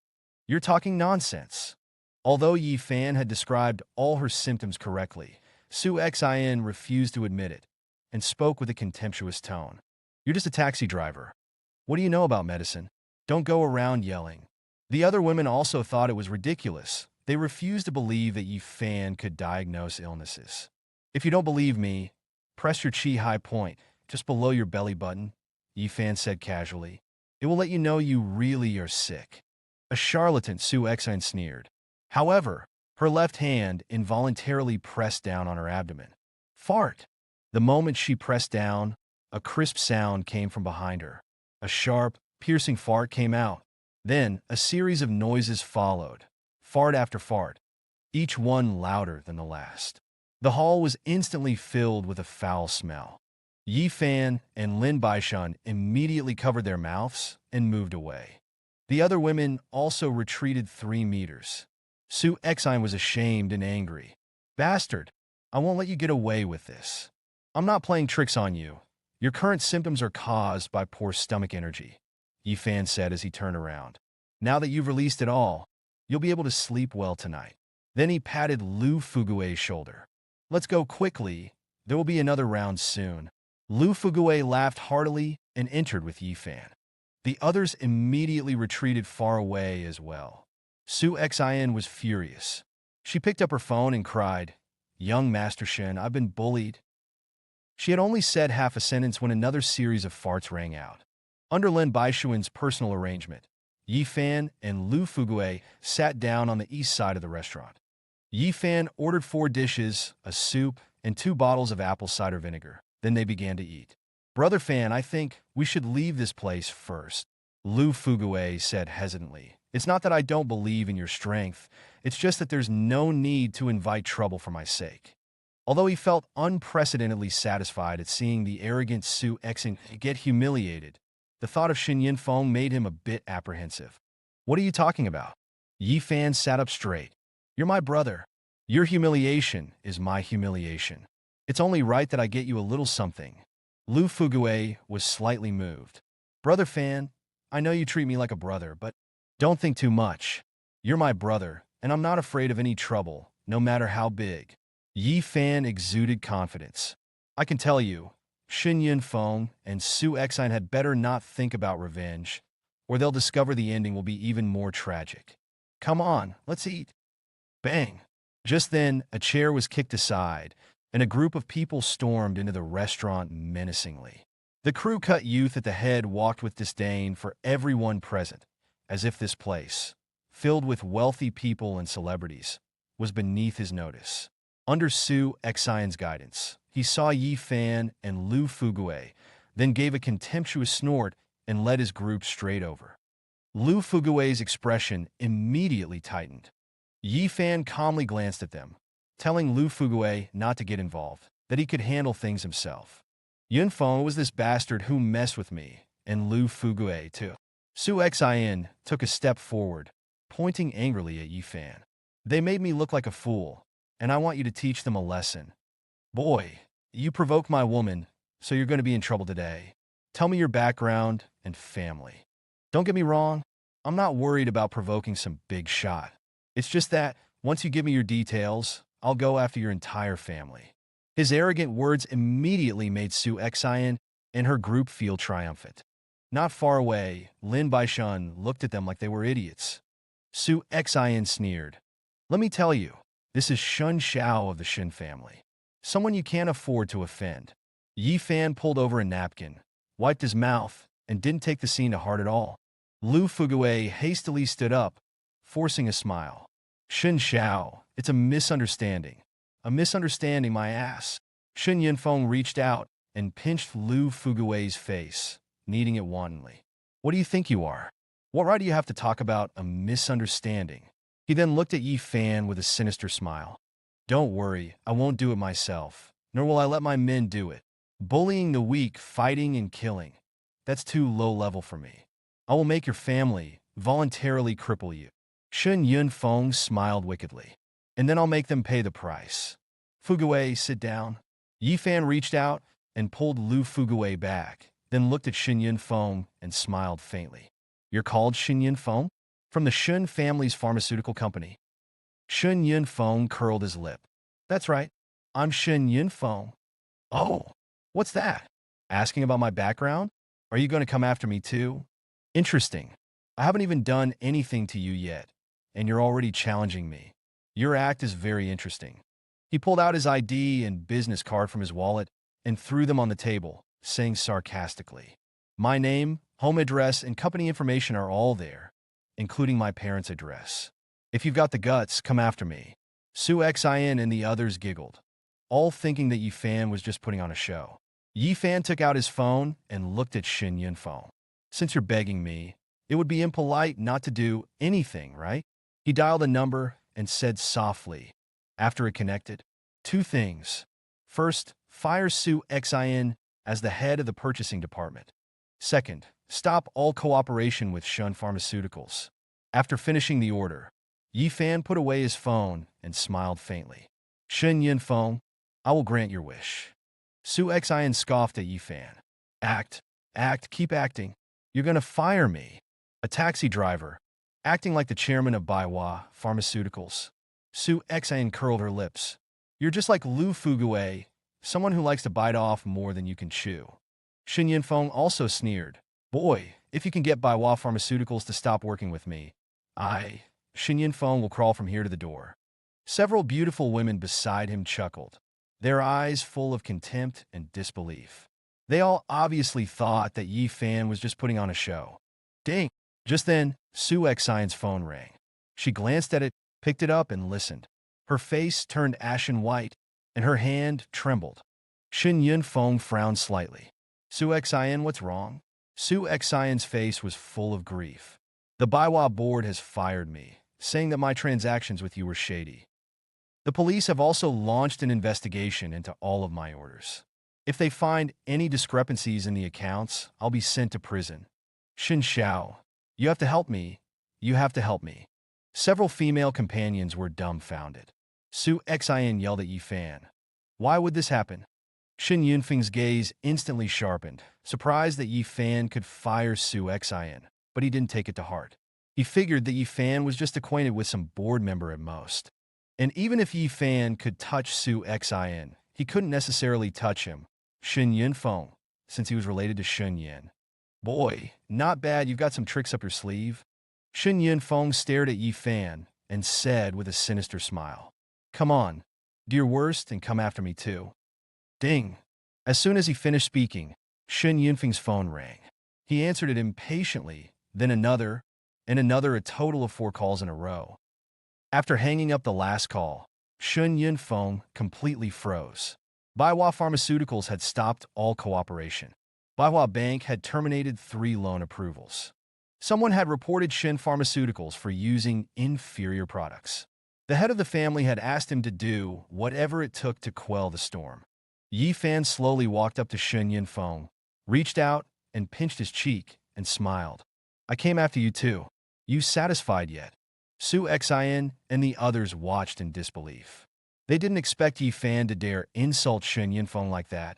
[SPEAKER 1] You're talking nonsense. Although Yi Fan had described all her symptoms correctly, Su Xian refused to admit it and spoke with a contemptuous tone. You're just a taxi driver. What do you know about medicine? Don't go around yelling. The other women also thought it was ridiculous. They refused to believe that Yi Fan could diagnose illnesses. If you don't believe me, press your chi high point just below your belly button, Yi Fan said casually. It will let you know you really are sick. A charlatan, Su Xian sneered. However, her left hand involuntarily pressed down on her abdomen. Fart! The moment she pressed down, a crisp sound came from behind her. A sharp, piercing fart came out. Then, a series of noises followed, fart after fart, each one louder than the last. The hall was instantly filled with a foul smell. Yi Fan and Lin Baishun immediately covered their mouths and moved away. The other women also retreated 3 meters. Su Xian was ashamed and angry. Bastard! I won't let you get away with this. I'm not playing tricks on you. Your current symptoms are caused by poor stomach energy, Yi Fan said as he turned around. Now that you've released it all, you'll be able to sleep well tonight. Then he patted Lu Fugui's shoulder. Let's go quickly. There will be another round soon. Lu Fugui laughed heartily and entered with Yi Fan. The others immediately retreated far away as well. Su Xian was furious. She picked up her phone and cried, Young Master Shen, I've been bullied. She had only said half a sentence when another series of farts rang out. Under Lin Baishun's personal arrangement, Yi Fan and Lu Fugui sat down on the east side of the restaurant. Yi Fan ordered 4 dishes, a soup, and 2 bottles of apple cider vinegar. Then they began to eat. Brother Fan, I think we should leave this place first, Lu Fugui said hesitantly. It's not that I don't believe in your strength, it's just that there's no need to invite trouble for my sake. Although he felt unprecedentedly satisfied at seeing the arrogant Su Xian get humiliated, the thought of Shen Yinfeng made him a bit apprehensive. What are you talking about? Yi Fan sat up straight. You're my brother. Your humiliation is my humiliation. It's only right that I get you a little something. Lu Fugui was slightly moved. Brother Fan, I know you treat me like a brother, but don't think too much. You're my brother, and I'm not afraid of any trouble, no matter how big. Yi Fan exuded confidence. I can tell you, Shen Yunfeng and Su Exine had better not think about revenge, or they'll discover the ending will be even more tragic. Come on, let's eat. Bang! Just then, a chair was kicked aside, and a group of people stormed into the restaurant menacingly. The crew-cut youth at the head walked with disdain for everyone present, as if this place, filled with wealthy people and celebrities, was beneath his notice. Under Su Xian's guidance, he saw Yi Fan and Lu Fugue, then gave a contemptuous snort and led his group straight over. Lu Fugue's expression immediately tightened. Yi Fan calmly glanced at them, telling Lu Fugue not to get involved, that he could handle things himself. Yunfeng was this bastard who messed with me, and Lu Fugue too. Su Xian took a step forward, pointing angrily at Yi Fan. They made me look like a fool, and I want you to teach them a lesson. Boy, you provoked my woman, so you're going to be in trouble today. Tell me your background and family. Don't get me wrong, I'm not worried about provoking some big shot. It's just that, once you give me your details, I'll go after your entire family. His arrogant words immediately made Su Xian and her group feel triumphant. Not far away, Lin Baishan looked at them like they were idiots. Su Xian sneered. Let me tell you, this is Shun Xiao of the Shin family. Someone you can't afford to offend. Yi Fan pulled over a napkin, wiped his mouth, and didn't take the scene to heart at all. Lu Fugue hastily stood up, forcing a smile. Shun Xiao, it's a misunderstanding. A misunderstanding, my ass. Shen Yunfeng reached out and pinched Lu Fugue's face, kneading it wantonly. What do you think you are? What right do you have to talk about a misunderstanding? He then looked at Yi Fan with a sinister smile. Don't worry, I won't do it myself, nor will I let my men do it. Bullying the weak, fighting and killing. That's too low level for me. I will make your family voluntarily cripple you. Shen Yunfeng smiled wickedly. And then I'll make them pay the price. Fugue, sit down. Yi Fan reached out and pulled Lu Fugue back, then looked at Shen Yunfeng and smiled faintly. You're called Shen Yunfeng? From the Shun family's pharmaceutical company. Shen Yunfeng curled his lip. That's right. I'm Shen Yunfeng. Oh, what's that? Asking about my background? Are you going to come after me too? Interesting. I haven't even done anything to you yet, and you're already challenging me. Your act is very interesting. He pulled out his ID and business card from his wallet and threw them on the table, saying sarcastically, My name, home address, and company information are all there, including my parents' address. If you've got the guts, come after me. Su Xian and the others giggled, all thinking that Yi Fan was just putting on a show. Yi Fan took out his phone and looked at Shen Yunfeng. Since you're begging me, it would be impolite not to do anything, right? He dialed a number and said softly, after it connected, 2 things. First, fire Su Xian as the head of the purchasing department. Second, stop all cooperation with Shun Pharmaceuticals. After finishing the order, Yi Fan put away his phone and smiled faintly. Shen Yunfeng, I will grant your wish. Su Xian scoffed at Yi Fan. Act, keep acting. You're gonna fire me. A taxi driver, acting like the chairman of Baiwa Pharmaceuticals. Su Xian curled her lips. You're just like Lu Fugue, someone who likes to bite off more than you can chew. Shen Yunfeng also sneered. Boy, if you can get Baiwa Pharmaceuticals to stop working with me, Shen Yunfeng will crawl from here to the door. Several beautiful women beside him chuckled, their eyes full of contempt and disbelief. They all obviously thought that Yi Fan was just putting on a show. Ding! Just then, Su Xian's phone rang. She glanced at it, picked it up, and listened. Her face turned ashen white, and her hand trembled. Shen Yunfeng frowned slightly. Su Xian, what's wrong? Su Xian's face was full of grief. The Baiwa board has fired me, saying that my transactions with you were shady. The police have also launched an investigation into all of my orders. If they find any discrepancies in the accounts, I'll be sent to prison. Shen Xiao, you have to help me. You have to help me. Several female companions were dumbfounded. Su Xian yelled at Yi Fan. Why would this happen? Shen Yunfeng's gaze instantly sharpened, surprised that Yi Fan could fire Su Xian, but he didn't take it to heart. He figured that Yi Fan was just acquainted with some board member at most. And even if Yi Fan could touch Su Xin, he couldn't necessarily touch him, Shen Yunfeng, since he was related to Shen Yin. Boy, not bad, you've got some tricks up your sleeve. Shen Yunfeng stared at Yi Fan and said with a sinister smile, "Come on, do your worst and come after me too." Ding! As soon as he finished speaking, Shen Yunfeng's phone rang. He answered it impatiently, then another, and another, a total of 4 calls in a row. After hanging up the last call, Shen Yunfeng completely froze. Baihua Pharmaceuticals had stopped all cooperation. Baihua Bank had terminated 3 loan approvals. Someone had reported Shen Pharmaceuticals for using inferior products. The head of the family had asked him to do whatever it took to quell the storm. Yi Fan slowly walked up to Shen Yunfeng, reached out and pinched his cheek and smiled. "I came after you too. You satisfied yet?" Su Xin and the others watched in disbelief. They didn't expect Yi Fan to dare insult Shen Yunfeng like that.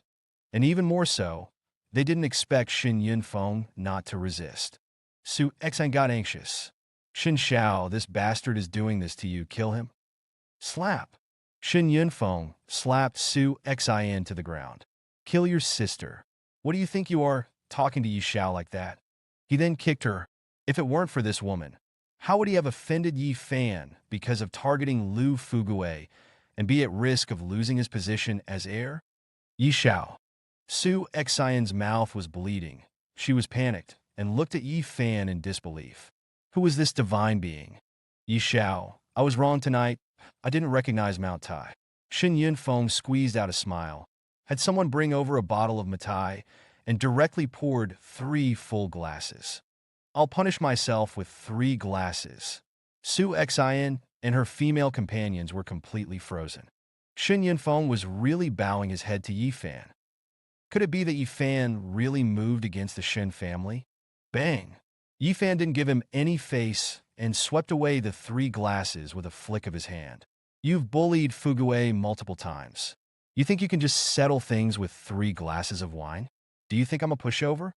[SPEAKER 1] And even more so, they didn't expect Shen Yunfeng not to resist. Su Xin got anxious. "Shen Xiao, this bastard is doing this to you. Kill him." Slap. Shen Yunfeng slapped Su Xin to the ground. "Kill your sister. What do you think you are, talking to Yi Xiao like that?" He then kicked her. If it weren't for this woman, how would he have offended Yi Fan because of targeting Lu Fugue and be at risk of losing his position as heir? Yi Xiao. Su Xion's mouth was bleeding. She was panicked and looked at Yi Fan in disbelief. Who was this divine being? Yi Xiao, I was wrong tonight. I didn't recognize Mount Tai. Shen Yunfeng squeezed out a smile. Had someone bring over a bottle of Matai and directly poured 3 full glasses. I'll punish myself with 3 glasses. Su Xian and her female companions were completely frozen. Shen Yunfeng was really bowing his head to Yi Fan. Could it be that Yi Fan really moved against the Shen family? Bang! Yi Fan didn't give him any face and swept away the 3 glasses with a flick of his hand. You've bullied Fugue multiple times. You think you can just settle things with 3 glasses of wine? Do you think I'm a pushover?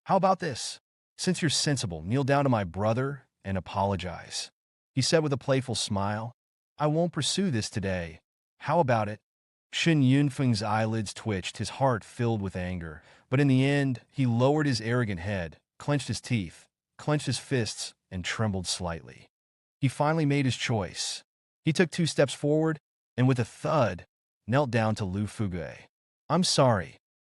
[SPEAKER 1] How about this? Since you're sensible, kneel down to my brother and apologize. He said with a playful smile. I won't pursue this today. How about it? Shen Yunfeng's eyelids twitched, his heart filled with anger. But in the end, he lowered his arrogant head, clenched his teeth, clenched his fists, and trembled slightly. He finally made his choice. He took 2 steps forward, and with a thud, knelt down to Lu Fugue. I'm sorry.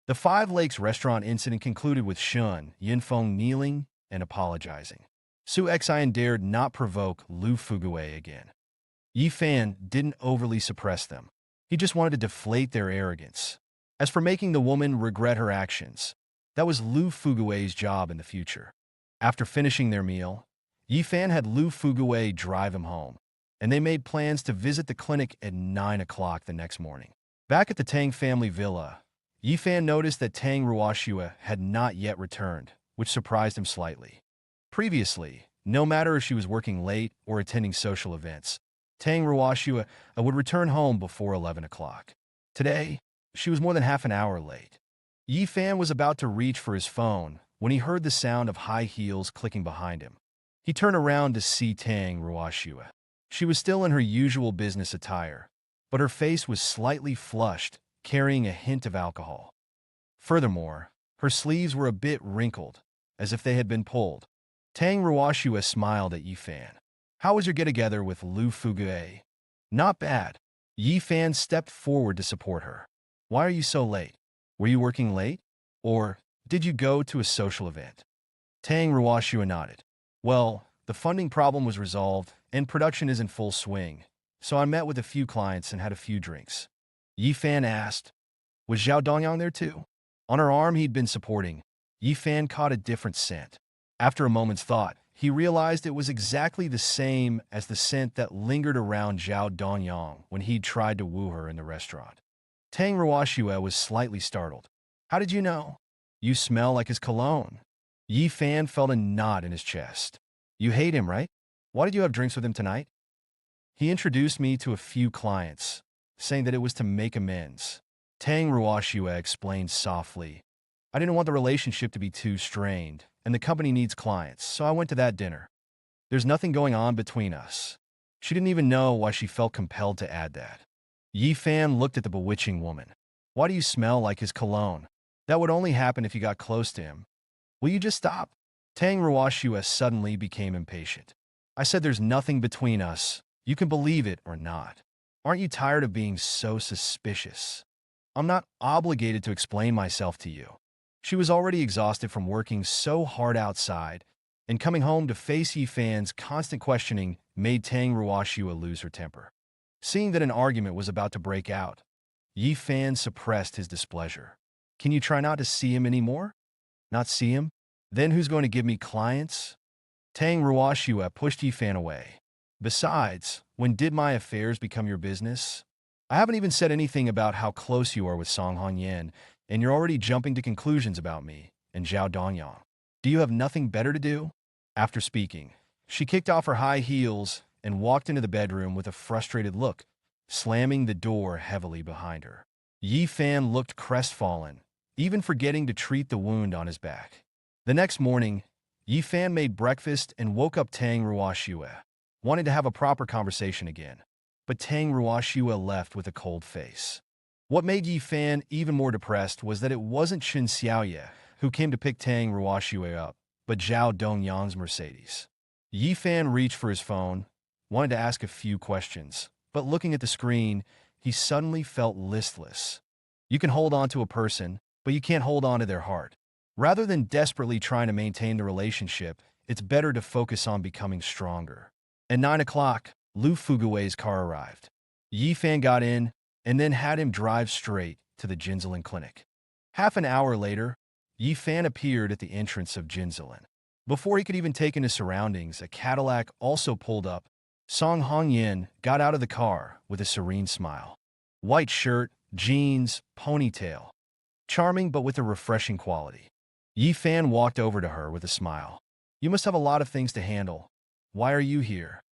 [SPEAKER 1] The Five Lakes restaurant incident concluded with Shen Yunfeng kneeling and apologizing. Su Xian dared not provoke Lu Fugue again. Yi Fan didn't overly suppress them. He just wanted to deflate their arrogance. As for making the woman regret her actions, that was Lu Fugue's job in the future. After finishing their meal, Yi Fan had Lu Fugue drive him home, and they made plans to visit the clinic at 9 o'clock the next morning. Back at the Tang family villa, Yi Fan noticed that Tang Ruoxue had not yet returned, which surprised him slightly. Previously, no matter if she was working late or attending social events, Tang Ruoxue would return home before 11 o'clock. Today, she was more than half an hour late. Yi Fan was about to reach for his phone when he heard the sound of high heels clicking behind him. He turned around to see Tang Ruoxue. She was still in her usual business attire, but her face was slightly flushed, carrying a hint of alcohol. Furthermore, her sleeves were a bit wrinkled, as if they had been pulled. Tang Ruoxue smiled at Yi Fan. How was your get-together with Lu Fugue? Not bad. Yi Fan stepped forward to support her. Why are you so late? Were you working late? Or did you go to a social event? Tang Ruoxue nodded. Well, the funding problem was resolved, and production is in full swing, so I met with a few clients and had a few drinks. Yi Fan asked, was Zhao Dongyang there too? On her arm he'd been supporting, Yi Fan caught a different scent. After a moment's thought, he realized it was exactly the same as the scent that lingered around Zhao Dongyang when he'd tried to woo her in the restaurant. Tang Ruoxue was slightly startled. How did you know? You smell like his cologne. Yi Fan felt a knot in his chest. You hate him, right? Why did you have drinks with him tonight? He introduced me to a few clients, saying that it was to make amends. Tang Ruoxue explained softly. I didn't want the relationship to be too strained, and the company needs clients, so I went to that dinner. There's nothing going on between us. She didn't even know why she felt compelled to add that. Yi Fan looked at the bewitching woman. Why do you smell like his cologne? That would only happen if you got close to him. Will you just stop? Tang Ruoxue suddenly became impatient. I said there's nothing between us. You can believe it or not. Aren't you tired of being so suspicious? I'm not obligated to explain myself to you. She was already exhausted from working so hard outside, and coming home to face Yi Fan's constant questioning made Tang Ruoxue lose her temper. Seeing that an argument was about to break out, Yi Fan suppressed his displeasure. Can you try not to see him anymore? Not see him? Then who's going to give me clients? Tang Ruoxue pushed Yi Fan away. Besides, when did my affairs become your business? I haven't even said anything about how close you are with Song Hongyan, and you're already jumping to conclusions about me and Zhao Dongyang. Do you have nothing better to do? After speaking, she kicked off her high heels and walked into the bedroom with a frustrated look, slamming the door heavily behind her. Yi Fan looked crestfallen, even forgetting to treat the wound on his back. The next morning, Yi Fan made breakfast and woke up Tang Ruoxue, wanting to have a proper conversation again. But Tang Ruoxue left with a cold face. What made Yi Fan even more depressed was that it wasn't Chen Xiaoye who came to pick Tang Ruoxue up, but Zhao Dongyang's Mercedes. Yi Fan reached for his phone, wanted to ask a few questions, but looking at the screen, he suddenly felt listless. You can hold on to a person, but you can't hold on to their heart. Rather than desperately trying to maintain the relationship, it's better to focus on becoming stronger. At 9 o'clock, Lu Fugui's car arrived. Yi Fan got in and then had him drive straight to the Jinzilin clinic. Half an hour later, Yi Fan appeared at the entrance of Jinzilin. Before he could even take in his surroundings, a Cadillac also pulled up. Song Hongyan got out of the car with a serene smile. White shirt, jeans, ponytail. Charming but with a refreshing quality. Yi Fan walked over to her with a smile. You must have a lot of things to handle. Why are you here?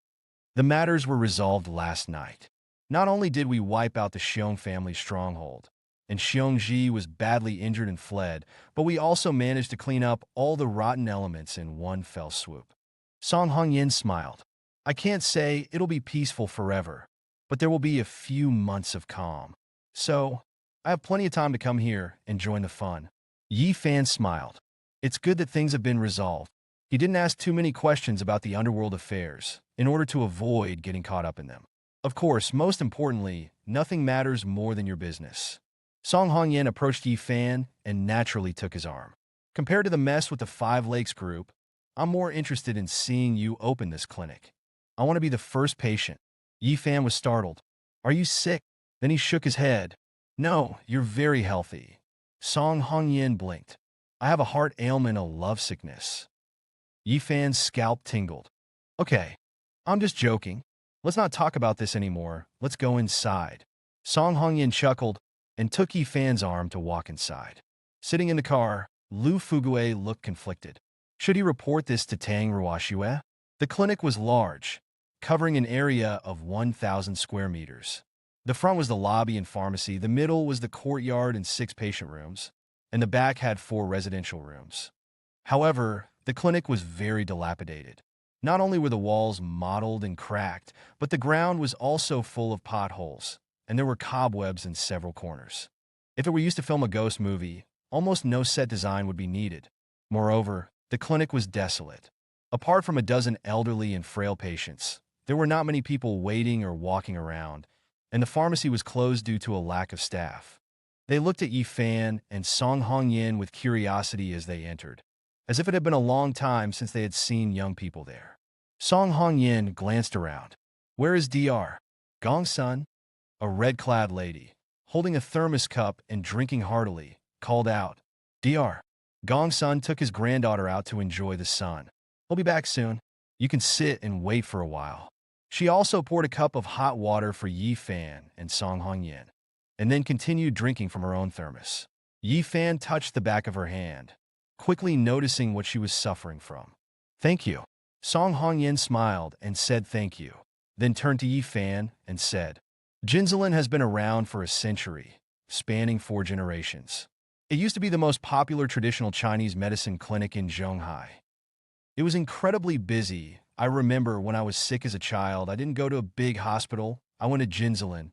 [SPEAKER 1] The matters were resolved last night. Not only did we wipe out the Xiong family stronghold, and Xiong Ji was badly injured and fled, but we also managed to clean up all the rotten elements in one fell swoop. Song Hongyan smiled. I can't say it'll be peaceful forever, but there will be a few months of calm. So, I have plenty of time to come here and join the fun. Yi Fan smiled. It's good that things have been resolved. He didn't ask too many questions about the underworld affairs in order to avoid getting caught up in them. Of course, most importantly, nothing matters more than your business. Song Hongyan approached Yi Fan and naturally took his arm. Compared to the mess with the Five Lakes group, I'm more interested in seeing you open this clinic. I want to be the first patient. Yi Fan was startled. Are you sick? Then he shook his head. No, you're very healthy. Song Hongyan blinked. I have a heart ailment, a lovesickness. Yi Fan's scalp tingled. Okay, I'm just joking. Let's not talk about this anymore. Let's go inside. Song Hongyan chuckled and took Yi Fan's arm to walk inside. Sitting in the car, Lu Fugui looked conflicted. Should he report this to Tang Ruoxue? The clinic was large, covering an area of 1,000 square meters. The front was the lobby and pharmacy, the middle was the courtyard and 6 patient rooms, and the back had 4 residential rooms. However, the clinic was very dilapidated. Not only were the walls mottled and cracked, but the ground was also full of potholes, and there were cobwebs in several corners. If it were used to film a ghost movie, almost no set design would be needed. Moreover, the clinic was desolate. Apart from a dozen elderly and frail patients, there were not many people waiting or walking around, and the pharmacy was closed due to a lack of staff. They looked at Yi Fan and Song Hongyan with curiosity as they entered, as if it had been a long time since they had seen young people there. Song Hongyan glanced around. Where is Dr. Gongsun? A red-clad lady, holding a thermos cup and drinking heartily, called out. Dr. Gongsun took his granddaughter out to enjoy the sun. He'll be back soon. You can sit and wait for a while. She also poured a cup of hot water for Yi Fan and Song Hongyan, and then continued drinking from her own thermos. Yi Fan touched the back of her hand, quickly noticing what she was suffering from. Thank you. Song Hongyan smiled and said thank you, then turned to Yi Fan and said, Jinzilin has been around for a century, spanning 4 generations. It used to be the most popular traditional Chinese medicine clinic in Zhonghai. It was incredibly busy I remember when I was sick as a child, I didn't go to a big hospital. I went to Jinzalin.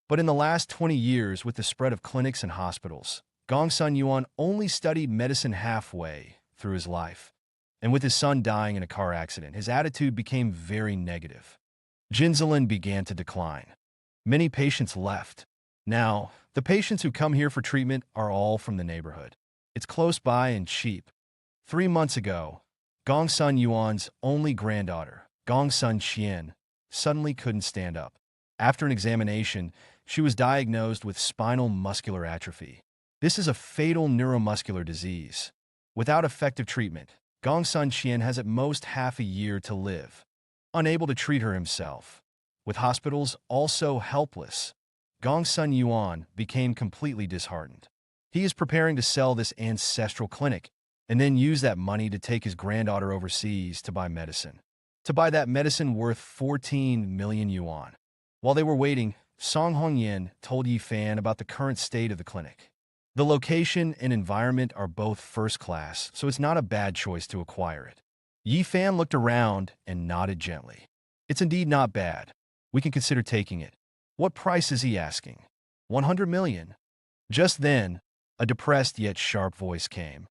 [SPEAKER 1] But in the last 20 years, with the spread of clinics and hospitals, Gongsun Yuan only studied medicine halfway through his life. And with his son dying in a car accident, his attitude became very negative. Jinzalin began to decline. Many patients left. Now, the patients who come here for treatment are all from the neighborhood. It's close by and cheap. 3 months ago, Gongsun Yuan's only granddaughter, Gongsun Qian, suddenly couldn't stand up. After an examination, she was diagnosed with spinal muscular atrophy. This is a fatal neuromuscular disease. Without effective treatment, Gongsun Qian has at most half a year to live. Unable to treat her himself, with hospitals also helpless, Gongsun Yuan became completely disheartened. He is preparing to sell this ancestral clinic and then use that money to take his granddaughter overseas to buy medicine. To buy that medicine worth 14 million yuan. While they were waiting, Song Hongyan told Yi Fan about the current state of the clinic. The location and environment are both first class, so it's not a bad choice to acquire it. Yi Fan looked around and nodded gently. It's indeed not bad. We can consider taking it. What price is he asking? 100 million. Just then, a depressed yet sharp voice came.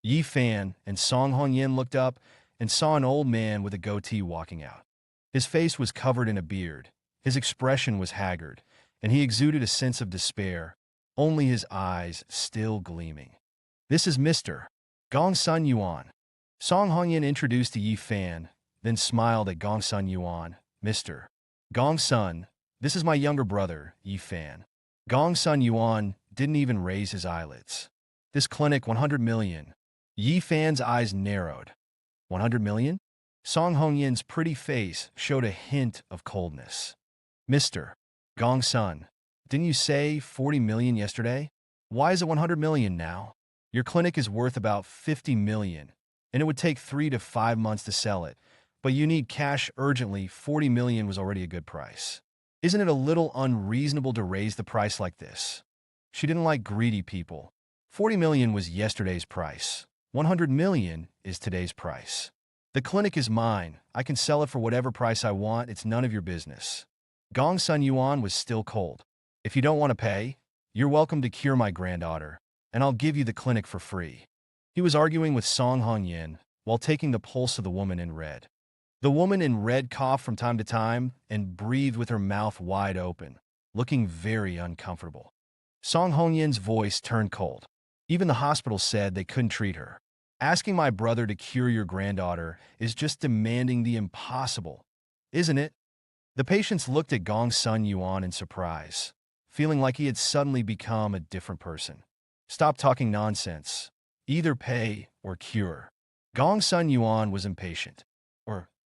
[SPEAKER 1] Yi Fan and Song Hongyan looked up and saw an old man with a goatee walking out. His face was covered in a beard, his expression was haggard, and he exuded a sense of despair, only his eyes still gleaming. This is Mr. Gongsun Yuan. Song Hongyan introduced to Yi Fan, then smiled at Gongsun Yuan. Mr. Gongsun, this is my younger brother, Yi Fan. Gongsun Yuan didn't even raise his eyelids. This clinic, 100 million. Yi Fan's eyes narrowed. 100 million? Song Hongyan's pretty face showed a hint of coldness. Mr. Gongsun, didn't you say 40 million yesterday? Why is it 100 million now? Your clinic is worth about 50 million, and it would take 3 to 5 months to sell it, but you need cash urgently. 40 million was already a good price. Isn't it a little unreasonable to raise the price like this? She didn't like greedy people. 40 million was yesterday's price. 100 million is today's price. The clinic is mine. I can sell it for whatever price I want. It's none of your business. Gongsun Yuan was still cold. If you don't want to pay, you're welcome to cure my granddaughter, and I'll give you the clinic for free. He was arguing with Song Hongyan while taking the pulse of the woman in red. The woman in red coughed from time to time and breathed with her mouth wide open, looking very uncomfortable. Song Hongyan's voice turned cold. Even the hospital said they couldn't treat her. Asking my brother to cure your granddaughter is just demanding the impossible, isn't it? The patients looked at Gongsun Yuan in surprise, feeling like he had suddenly become a different person. Stop talking nonsense. Either pay or cure. Gongsun Yuan was impatient.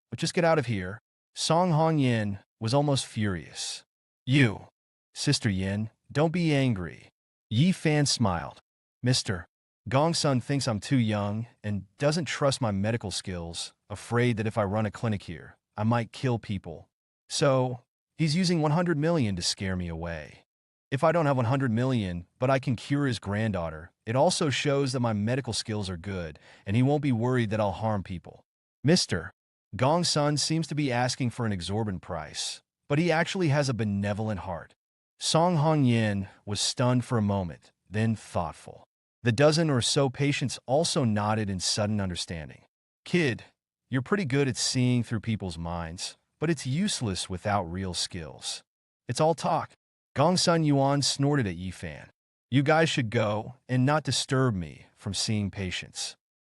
[SPEAKER 1] But just get out of here. Song Hongyan was almost furious. You, Sister Yin, don't be angry. Yi Fan smiled. Mr. Gongsun thinks I'm too young and doesn't trust my medical skills, afraid that if I run a clinic here, I might kill people. So, he's using 100 million to scare me away. If I don't have 100 million, but I can cure his granddaughter, it also shows that my medical skills are good, and he won't be worried that I'll harm people. Mr. Gongsun seems to be asking for an exorbitant price, but he actually has a benevolent heart. Song Hongyan was stunned for a moment, then thoughtful. The dozen or so patients also nodded in sudden understanding. Kid, you're pretty good at seeing through people's minds, but it's useless without real skills. It's all talk. Gongsun Yuan snorted at Yi Fan. You guys should go and not disturb me from seeing patients.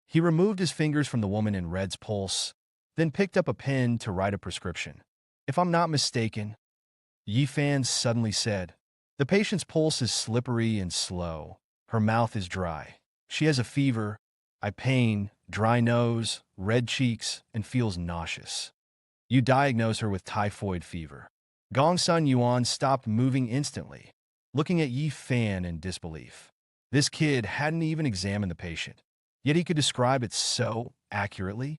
[SPEAKER 1] He removed his fingers from the woman in red's pulse, then picked up a pen to write a prescription. If I'm not mistaken, Yi Fan suddenly said, the patient's pulse is slippery and slow. Her mouth is dry. She has a fever, eye pain, dry nose, red cheeks, and feels nauseous. You diagnose her with typhoid fever. Gongsun Yuan stopped moving instantly, looking at Yi Fan in disbelief. This kid hadn't even examined the patient, yet he could describe it so accurately.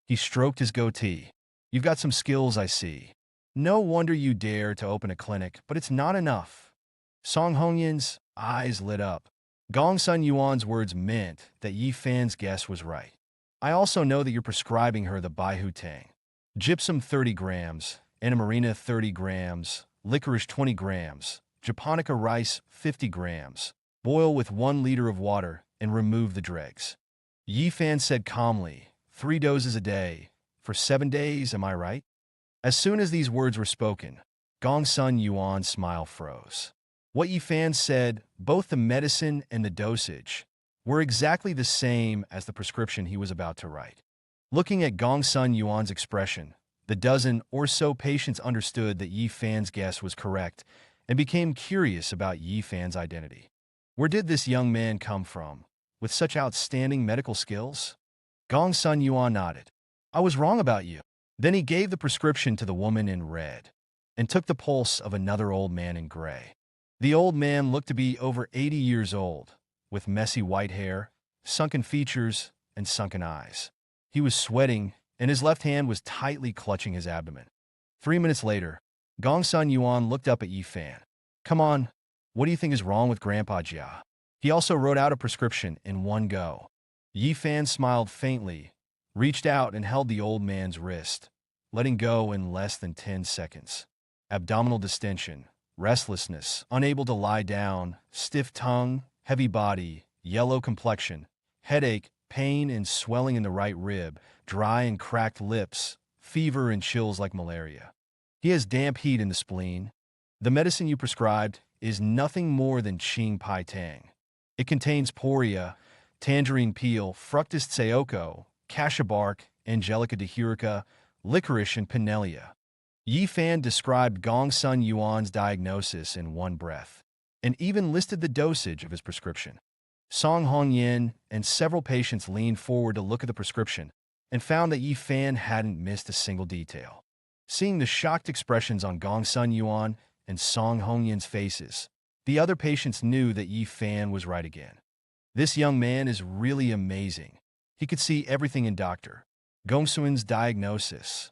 [SPEAKER 1] He stroked his goatee. You've got some skills, I see. No wonder you dare to open a clinic, but it's not enough. Song Hongyan's eyes lit up. Gongsun Yuan's words meant that Yi Fan's guess was right. I also know that you're prescribing her the Baihu Tang. Gypsum 30 grams, Anamarina 30 grams, licorice 20 grams, japonica rice 50 grams. Boil with 1 liter of water and remove the dregs. Yi Fan said calmly, 3 doses a day. For 7 days, am I right? As soon as these words were spoken, Gong Sun Yuan's smile froze. What Yi Fan said, both the medicine and the dosage, were exactly the same as the prescription he was about to write. Looking at Gong Sun Yuan's expression, the dozen or so patients understood that Yi Fan's guess was correct and became curious about Yi Fan's identity. Where did this young man come from, with such outstanding medical skills? Gong Sun Yuan nodded. I was wrong about you. Then he gave the prescription to the woman in red and took the pulse of another old man in gray. The old man looked to be over 80 years old, with messy white hair, sunken features, and sunken eyes. He was sweating, and his left hand was tightly clutching his abdomen. 3 minutes later, Gong Sun Yuan looked up at Yi Fan. Come on, what do you think is wrong with Grandpa Jia? He also wrote out a prescription in one go. Yi Fan smiled faintly, reached out and held the old man's wrist, letting go in less than 10 seconds. Abdominal distension, restlessness, unable to lie down, stiff tongue, heavy body, yellow complexion, headache, pain and swelling in the right rib, dry and cracked lips, fever and chills like malaria. He has damp heat in the spleen. The medicine you prescribed is nothing more than Qing Pai Tang. It contains poria, tangerine peel, fructus saoko, cassia bark, angelica dihurica, licorice, and pinellia. Yi Fan described Gong Sun Yuan's diagnosis in one breath, and even listed the dosage of his prescription. Song Hongyan and several patients leaned forward to look at the prescription and found that Yi Fan hadn't missed a single detail. Seeing the shocked expressions on Gong Sun Yuan and Song Hongyan's faces, the other patients knew that Yi Fan was right again. This young man is really amazing. He could see everything in Dr. Gongsun's diagnosis.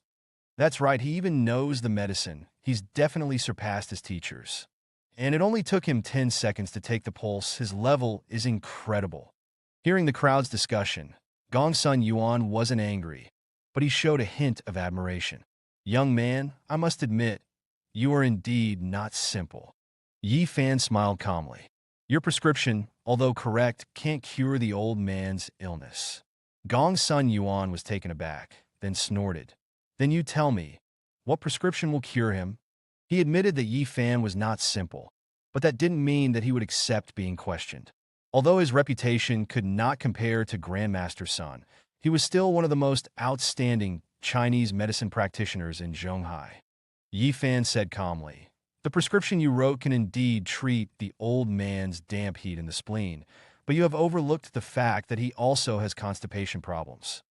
[SPEAKER 1] That's right, he even knows the medicine. He's definitely surpassed his teachers. And it only took him 10 seconds to take the pulse. His level is incredible. Hearing the crowd's discussion, Gong Sun Yuan wasn't angry, but he showed a hint of admiration. Young man, I must admit, you are indeed not simple. Yi Fan smiled calmly. Your prescription, although correct, can't cure the old man's illness. Gong Sun Yuan was taken aback, then snorted. Then you tell me, what prescription will cure him? He admitted that Yi Fan was not simple, but that didn't mean that he would accept being questioned. Although his reputation could not compare to Grandmaster Sun, he was still one of the most outstanding Chinese medicine practitioners in Zhonghai. Yi Fan said calmly, the prescription you wrote can indeed treat the old man's damp heat in the spleen, but you have overlooked the fact that he also has constipation problems.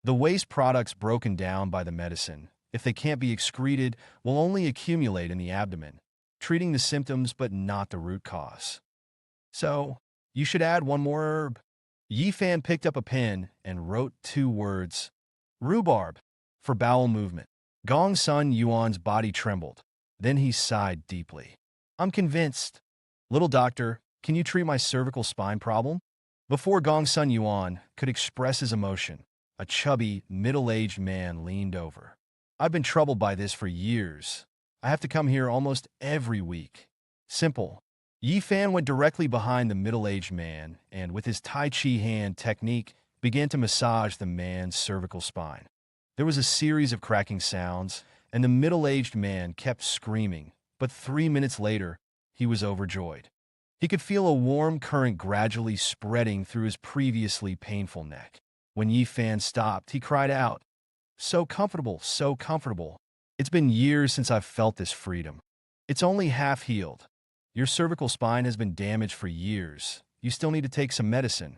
[SPEAKER 1] The waste products broken down by the medicine, if they can't be excreted, will only accumulate in the abdomen, treating the symptoms but not the root cause. So, you should add one more herb. Yi Fan picked up a pen and wrote 2 words, rhubarb, for bowel movement. Gong Sun Yuan's body trembled. Then he sighed deeply. I'm convinced. Little doctor, can you treat my cervical spine problem? Before Gong Sun Yuan could express his emotion, a chubby, middle-aged man leaned over. I've been troubled by this for years. I have to come here almost every week. Simple. Yi Fan went directly behind the middle-aged man and, with his Tai Chi hand technique, began to massage the man's cervical spine. There was a series of cracking sounds, and the middle-aged man kept screaming, but 3 minutes later, he was overjoyed. He could feel a warm current gradually spreading through his previously painful neck. When Yi Fan stopped, he cried out, so comfortable, so comfortable. It's been years since I've felt this freedom. It's only half healed. Your cervical spine has been damaged for years. You still need to take some medicine.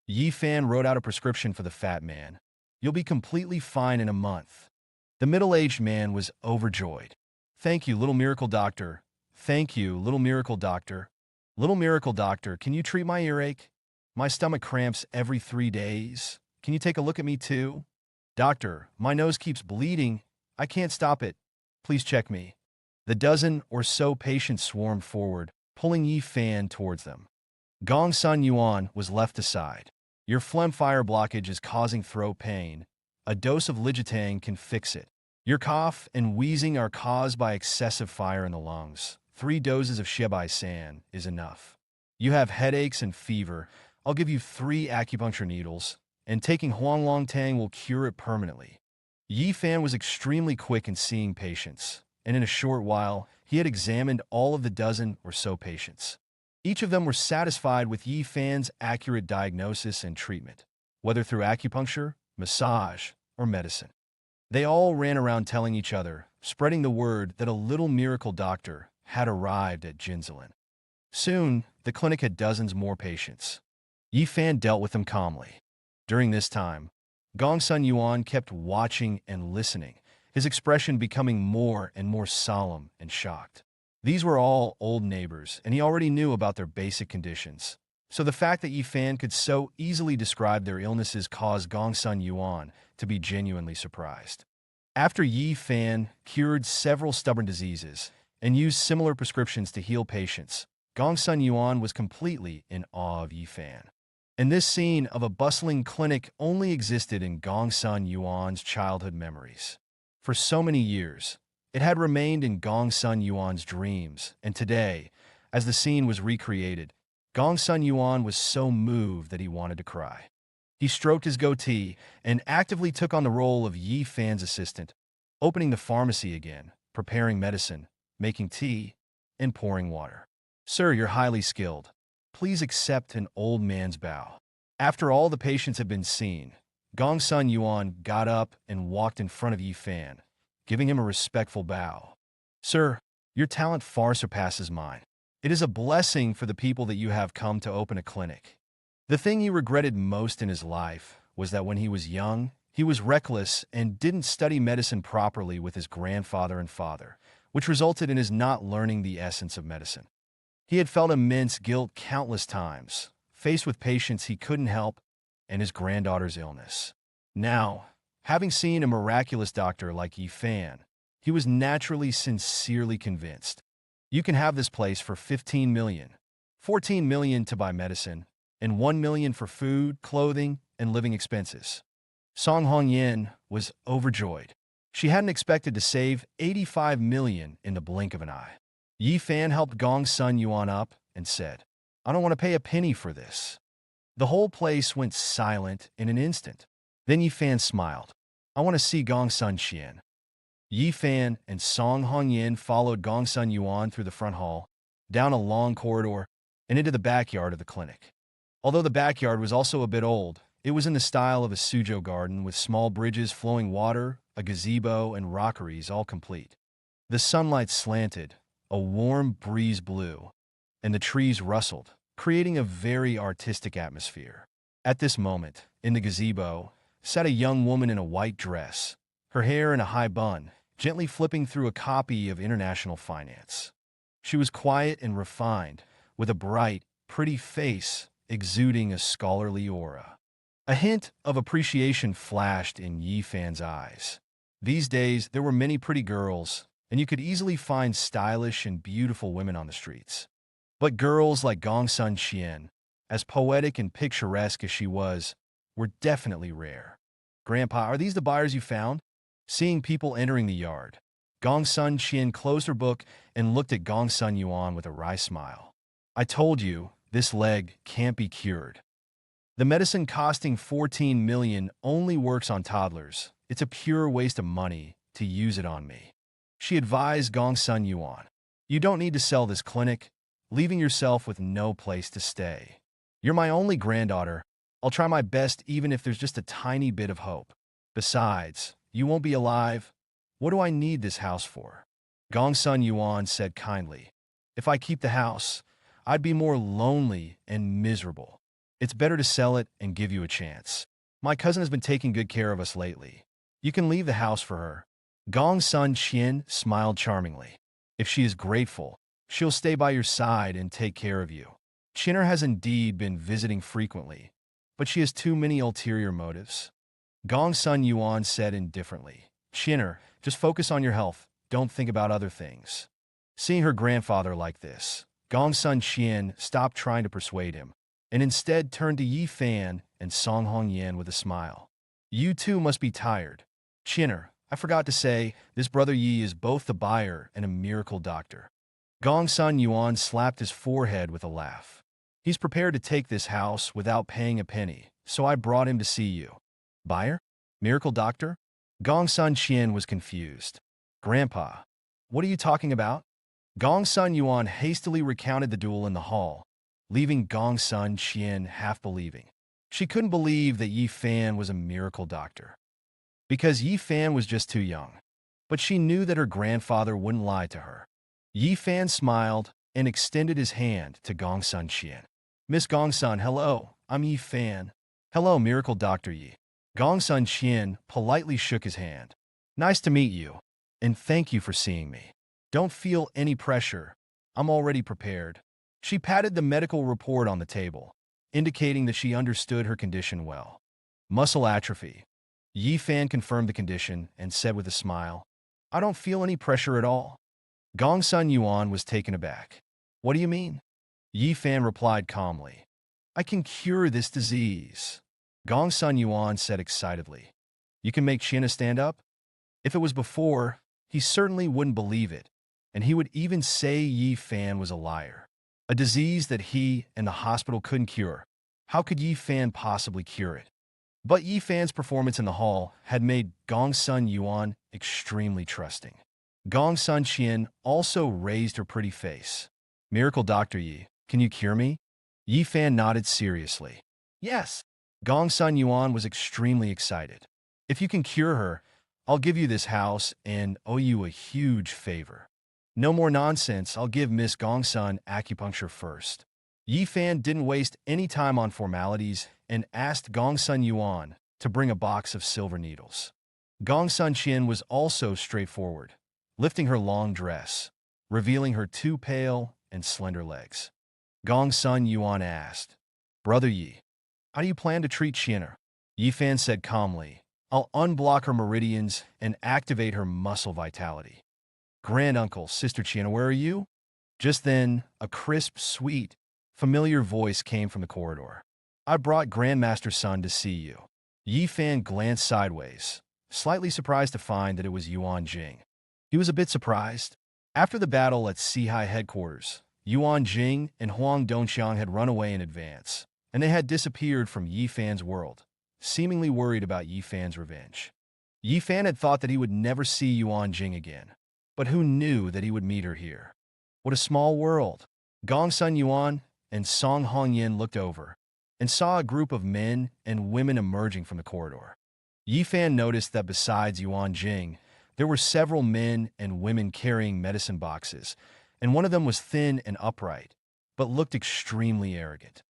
[SPEAKER 1] Yi Fan wrote out a prescription for the fat man. You'll be completely fine in a month. The middle-aged man was overjoyed. Thank you, little miracle doctor. Thank you, little miracle doctor. Little miracle doctor, can you treat my earache? My stomach cramps every 3 days. Can you take a look at me too? Doctor, my nose keeps bleeding. I can't stop it. Please check me. The dozen or so patients swarmed forward, pulling Yi Fan towards them. Gong Sun Yuan was left aside. Your phlegm fire blockage is causing throat pain. A dose of Ligetang can fix it. Your cough and wheezing are caused by excessive fire in the lungs. 3 doses of Shebai San is enough. You have headaches and fever. I'll give you 3 acupuncture needles, and taking Huanglong Tang will cure it permanently. Yi Fan was extremely quick in seeing patients, and in a short while, he had examined all of the dozen or so patients. Each of them were satisfied with Yi Fan's accurate diagnosis and treatment, whether through acupuncture, massage, or medicine. They all ran around telling each other, spreading the word that a little miracle doctor had arrived at Jinzalin. Soon, the clinic had dozens more patients. Yi Fan dealt with them calmly. During this time, Gongsun Yuan kept watching and listening, his expression becoming more and more solemn and shocked. These were all old neighbors, and he already knew about their basic conditions. So the fact that Yi Fan could so easily describe their illnesses caused Gongsun Yuan to be genuinely surprised. After Yi Fan cured several stubborn diseases and used similar prescriptions to heal patients, Gongsun Yuan was completely in awe of Yi Fan. And this scene of a bustling clinic only existed in Gongsun Yuan's childhood memories. For so many years, it had remained in Gongsun Yuan's dreams, and today, as the scene was recreated, Gongsun Yuan was so moved that he wanted to cry. He stroked his goatee and actively took on the role of Yi Fan's assistant, opening the pharmacy again, preparing medicine, making tea, and pouring water. "Sir, you're highly skilled. Please accept an old man's bow." After all the patients had been seen, Gongsun Yuan got up and walked in front of Yi Fan, giving him a respectful bow. "Sir, your talent far surpasses mine. It is a blessing for the people that you have come to open a clinic." The thing he regretted most in his life was that when he was young, he was reckless and didn't study medicine properly with his grandfather and father, which resulted in his not learning the essence of medicine. He had felt immense guilt countless times, faced with patients he couldn't help and his granddaughter's illness. Now, having seen a miraculous doctor like Yi Fan, he was naturally sincerely convinced. "You can have this place for 15 million, 14 million to buy medicine, and 1 million for food, clothing, and living expenses." Song Hongyan was overjoyed. She hadn't expected to save 85 million in the blink of an eye. Yi Fan helped Gongsun Yuan up and said, "I don't want to pay a penny for this." The whole place went silent in an instant. Then Yi Fan smiled. "I want to see Gongsun Xian." Yi Fan and Song Hongyan followed Gongsun Yuan through the front hall, down a long corridor, and into the backyard of the clinic. Although the backyard was also a bit old, it was in the style of a Suzhou garden with small bridges, flowing water, a gazebo, and rockeries all complete. The sunlight slanted, a warm breeze blew, and the trees rustled, creating a very artistic atmosphere. At this moment, in the gazebo, sat a young woman in a white dress, her hair in a high bun, gently flipping through a copy of International Finance. She was quiet and refined, with a bright, pretty face exuding a scholarly aura. A hint of appreciation flashed in Yi Fan's eyes. These days, there were many pretty girls, and you could easily find stylish and beautiful women on the streets. But girls like Gongsun Xian, as poetic and picturesque as she was, were definitely rare. "Grandpa, are these the buyers you found?" Seeing people entering the yard, Gongsun Xian closed her book and looked at Gongsun Yuan with a wry smile. "I told you, this leg can't be cured. The medicine costing 14 million only works on toddlers. It's a pure waste of money to use it on me." She advised Gongsun Yuan, "You don't need to sell this clinic, leaving yourself with no place to stay. You're my only granddaughter. I'll try my best even if there's just a tiny bit of hope. Besides, you won't be alive. What do I need this house for?" Gongsun Yuan said kindly, "If I keep the house, I'd be more lonely and miserable. It's better to sell it and give you a chance. My cousin has been taking good care of us lately. You can leave the house for her." Gongsun Qian smiled charmingly. "If she is grateful, she'll stay by your side and take care of you." Chinner has indeed been visiting frequently, but she has too many ulterior motives. Gongsun Yuan said indifferently, "Chinner, just focus on your health. Don't think about other things." Seeing her grandfather like this, Gongsun Qian stopped trying to persuade him, and instead turned to Yi Fan and Song Hongyan with a smile. "You two must be tired. Chinner, I forgot to say, this brother Yi is both the buyer and a miracle doctor. Gongsun Yuan slapped his forehead with a laugh. He's prepared to take this house without paying a penny, so I brought him to see you. Buyer? Miracle doctor? Gongsun Qian was confused. Grandpa, what are you talking about? Gongsun Yuan hastily recounted the duel in the hall, leaving Gongsun Qian half believing. She couldn't believe that Yi Fan was a miracle doctor. Because Yi Fan was just too young. But she knew that her grandfather wouldn't lie to her. Yi Fan smiled and extended his hand to Gongsun Qian. Miss Gongsun, hello, I'm Yi Fan. Hello, miracle doctor Yi. Gongsun Qian politely shook his hand. Nice to meet you, and thank you for seeing me. Don't feel any pressure. I'm already prepared. She patted the medical report on the table, indicating that she understood her condition well. Muscle atrophy. Yi Fan confirmed the condition and said with a smile, I don't feel any pressure at all. Gongsun Yuan was taken aback. What do you mean? Yi Fan replied calmly. I can cure this disease. Gongsun Yuan said excitedly. You can make China stand up? If it was before, he certainly wouldn't believe it, and he would even say Yi Fan was a liar. A disease that he and the hospital couldn't cure. How could Yi Fan possibly cure it? But Yi Fan's performance in the hall had made Gongsun Yuan extremely trusting. Gongsun Qian also raised her pretty face. Miracle Dr. Yi, can you cure me? Yi Fan nodded seriously. Yes. Gongsun Yuan was extremely excited. If you can cure her, I'll give you this house and owe you a huge favor. No more nonsense, I'll give Miss Gongsun acupuncture first. Yi Fan didn't waste any time on formalities and asked Gongsun Yuan to bring a box of silver needles. Gongsun Qian was also straightforward, lifting her long dress, revealing her two pale and slender legs. Gongsun Yuan asked, Brother Yi, how do you plan to treat Qianer? Yi Fan said calmly, I'll unblock her meridians and activate her muscle vitality. Granduncle, Sister Qianer, where are you? Just then, a crisp, sweet, familiar voice came from the corridor. I brought Grandmaster Sun to see you. Yi Fan glanced sideways, slightly surprised to find that it was Yuan Jing. He was a bit surprised. After the battle at Sihai headquarters, Yuan Jing and Huang Dongxiang had run away in advance, and they had disappeared from Yi Fan's world, seemingly worried about Yi Fan's revenge. Yi Fan had thought that he would never see Yuan Jing again, but who knew that he would meet her here? What a small world! Gongsun Yuan and Song Hongyan looked over and saw a group of men and women emerging from the corridor. Yi Fan noticed that besides Yuan Jing, there were several men and women carrying medicine boxes, and one of them was thin and upright, but looked extremely arrogant.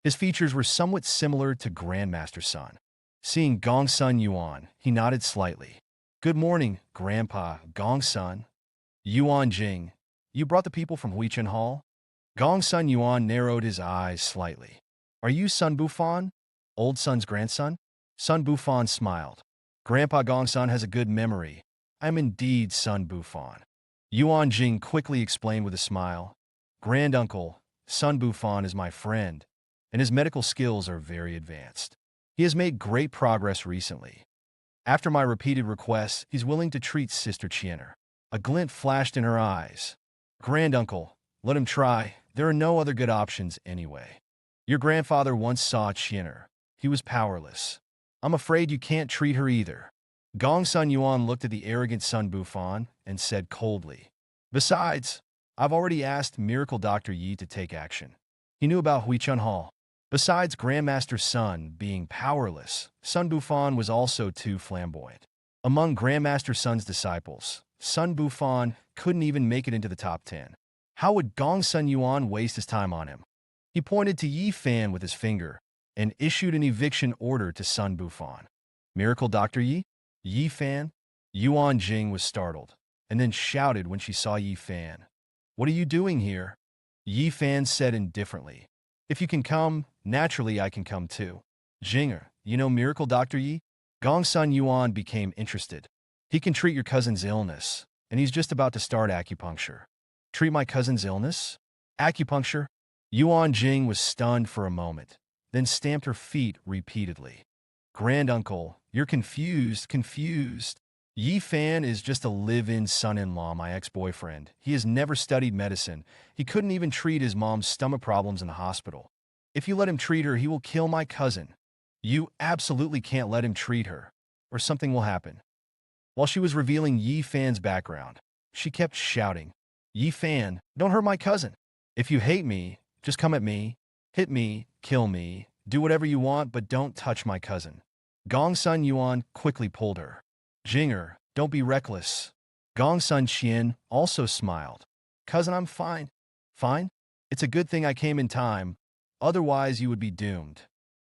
[SPEAKER 1] His features were somewhat similar to Grandmaster Sun. Seeing Gongsun Yuan, he nodded slightly. Good morning, Grandpa Gongsun. Yuan Jing, you brought the people from Huichen Hall? Gongsun Yuan narrowed his eyes slightly. Are you Sun Bufan? Old Sun's grandson? Sun Bufan smiled. Grandpa Gongsun has a good memory. I am indeed Sun Bufan. Yuan Jing quickly explained with a smile. Granduncle, Sun Bufan is my friend, and his medical skills are very advanced. He has made great progress recently. After my repeated requests, he's willing to treat Sister Qianer. A glint flashed in her eyes. Granduncle, let him try. There are no other good options anyway. Your grandfather once saw Qianer. He was powerless. I'm afraid you can't treat her either. Gongsun Yuan looked at the arrogant Sun Bufan and said coldly. Besides, I've already asked Miracle Dr. Yi to take action. He knew about Huichen Hall. Besides Grandmaster Sun being powerless, Sun Bufan was also too flamboyant. Among Grandmaster Sun's disciples, Sun Bufan couldn't even make it into the top 10. How would Gongsun Yuan waste his time on him? He pointed to Yi Fan with his finger and issued an eviction order to Sun Bufan. Miracle Dr. Yi? Yi Fan? Yuan Jing was startled, and then shouted when she saw Yi Fan. What are you doing here? Yi Fan said indifferently. If you can come, naturally I can come too. Jinger, you know Miracle Dr. Yi? Gongsun Yuan became interested. He can treat your cousin's illness, and he's just about to start acupuncture. Treat my cousin's illness? Acupuncture? Yuan Jing was stunned for a moment, then stamped her feet repeatedly. Granduncle, you're confused. Yi Fan is just a live-in son-in-law, my ex-boyfriend. He has never studied medicine. He couldn't even treat his mom's stomach problems in the hospital. If you let him treat her, he will kill my cousin. You absolutely can't let him treat her, or something will happen. While she was revealing Yi Fan's background, she kept shouting, Yi Fan, don't hurt my cousin. If you hate me, just come at me, hit me, kill me, do whatever you want, but don't touch my cousin. Gong Sun Yuan quickly pulled her. Jinger, don't be reckless. Gong Sun Qian also smiled. Cousin, I'm fine. Fine? It's a good thing I came in time, otherwise you would be doomed.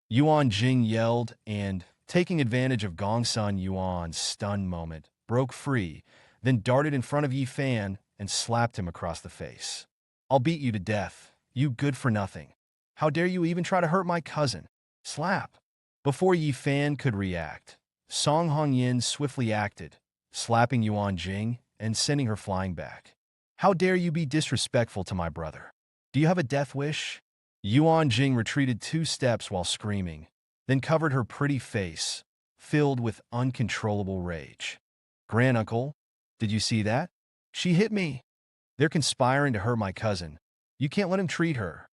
[SPEAKER 1] Yuan Jing yelled and, taking advantage of Gong Sun Yuan's stunned moment, broke free, then darted in front of Yi Fan and slapped him across the face. I'll beat you to death, you good for nothing. How dare you even try to hurt my cousin? Slap. Before Yi Fan could react, Song Hongyin swiftly acted, slapping Yuan Jing and sending her flying back. How dare you be disrespectful to my brother? Do you have a death wish? Yuan Jing retreated 2 steps while screaming, then covered her pretty face, filled with uncontrollable rage. Granduncle, did you see that? She hit me. They're conspiring to hurt my cousin. You can't let him treat her.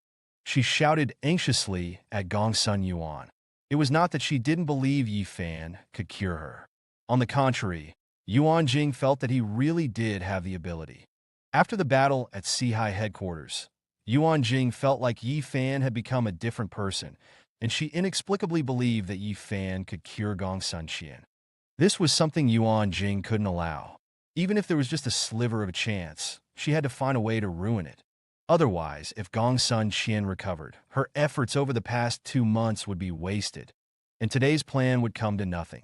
[SPEAKER 1] She shouted anxiously at Gong Sun Yuan. It was not that she didn't believe Yi Fan could cure her. On the contrary, Yuan Jing felt that he really did have the ability. After the battle at Sihai headquarters, Yuan Jing felt like Yi Fan had become a different person, and she inexplicably believed that Yi Fan could cure Gong Sun Qian. This was something Yuan Jing couldn't allow. Even if there was just a sliver of a chance, she had to find a way to ruin it. Otherwise, if Gong Sun Qian recovered, her efforts over the past 2 months would be wasted, and today's plan would come to nothing.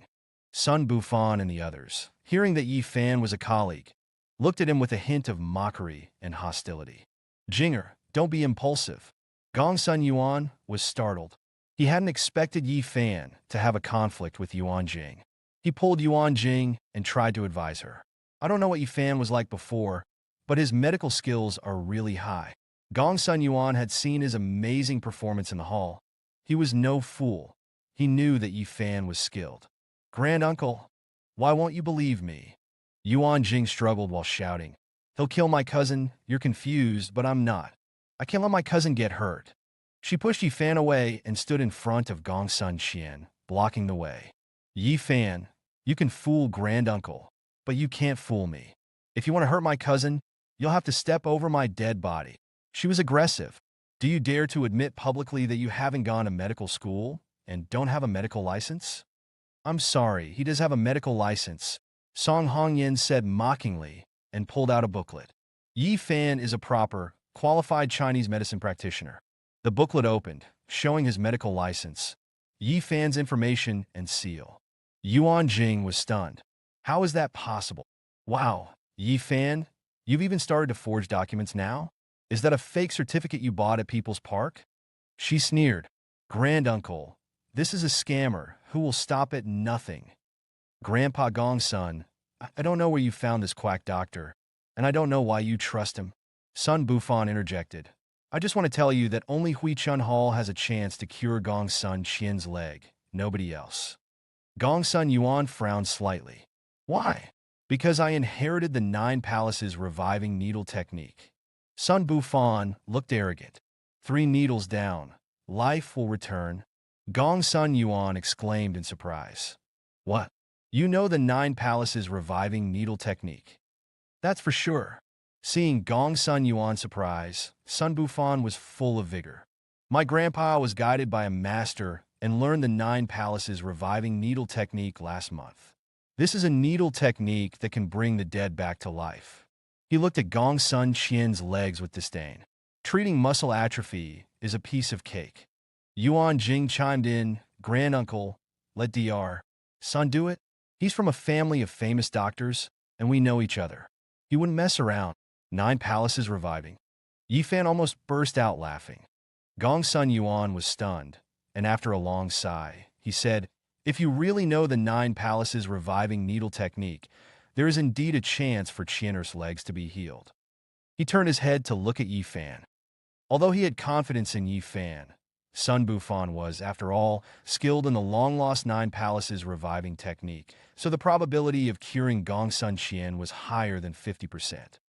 [SPEAKER 1] Sun Bufan and the others, hearing that Yi Fan was a colleague, looked at him with a hint of mockery and hostility. Jinger, don't be impulsive. Gong Sun Yuan was startled. He hadn't expected Yi Fan to have a conflict with Yuan Jing. He pulled Yuan Jing and tried to advise her. I don't know what Yi Fan was like before, but his medical skills are really high. Gong Sun Yuan had seen his amazing performance in the hall. He was no fool. He knew that Yi Fan was skilled. Granduncle, why won't you believe me? Yuan Jing struggled while shouting. He'll kill my cousin. You're confused, but I'm not. I can't let my cousin get hurt. She pushed Yi Fan away and stood in front of Gong Sun Qian, blocking the way. Yi Fan, you can fool Granduncle, but you can't fool me. If you want to hurt my cousin, you'll have to step over my dead body. She was aggressive. Do you dare to admit publicly that you haven't gone to medical school and don't have a medical license? I'm sorry, he does have a medical license, Song Hongyin said mockingly and pulled out a booklet. Yi Fan is a proper, qualified Chinese medicine practitioner. The booklet opened, showing his medical license, Yi Fan's information and seal. Yuan Jing was stunned. How is that possible? Wow, Yi Fan, you've even started to forge documents now? Is that a fake certificate you bought at People's Park? She sneered. Granduncle, this is a scammer who will stop at nothing. Grandpa Gongsun, I don't know where you found this quack doctor, and I don't know why you trust him. Sun Bufan interjected. I just want to tell you that only Hui Chun Hall has a chance to cure Gong Sun Qian's leg, nobody else. Gong Sun Yuan frowned slightly. Why? Because I inherited the 9 Palaces reviving needle technique. Sun Bufan looked arrogant. 3 needles down. Life will return. Gong Sun Yuan exclaimed in surprise. What? You know the 9 Palaces reviving needle technique? That's for sure. Seeing Gong Sun Yuan's surprise, Sun Bufan was full of vigor. My grandpa was guided by a master and learned the 9 Palaces reviving needle technique last month. This is a needle technique that can bring the dead back to life. He looked at Gong Sun Qian's legs with disdain. Treating muscle atrophy is a piece of cake. Yuan Jing chimed in, Granduncle, let Dr. Sun do it. He's from a family of famous doctors, and we know each other. He wouldn't mess around. 9 Palaces reviving. Yi Fan almost burst out laughing. Gong Sun Yuan was stunned, and after a long sigh, he said, if you really know the 9 Palaces reviving needle technique, there is indeed a chance for Qianer's legs to be healed. He turned his head to look at Yi Fan. Although he had confidence in Yi Fan, Sun Bufan was, after all, skilled in the long-lost Nine Palaces reviving technique, so the probability of curing Gong Sun Qian was higher than 50%.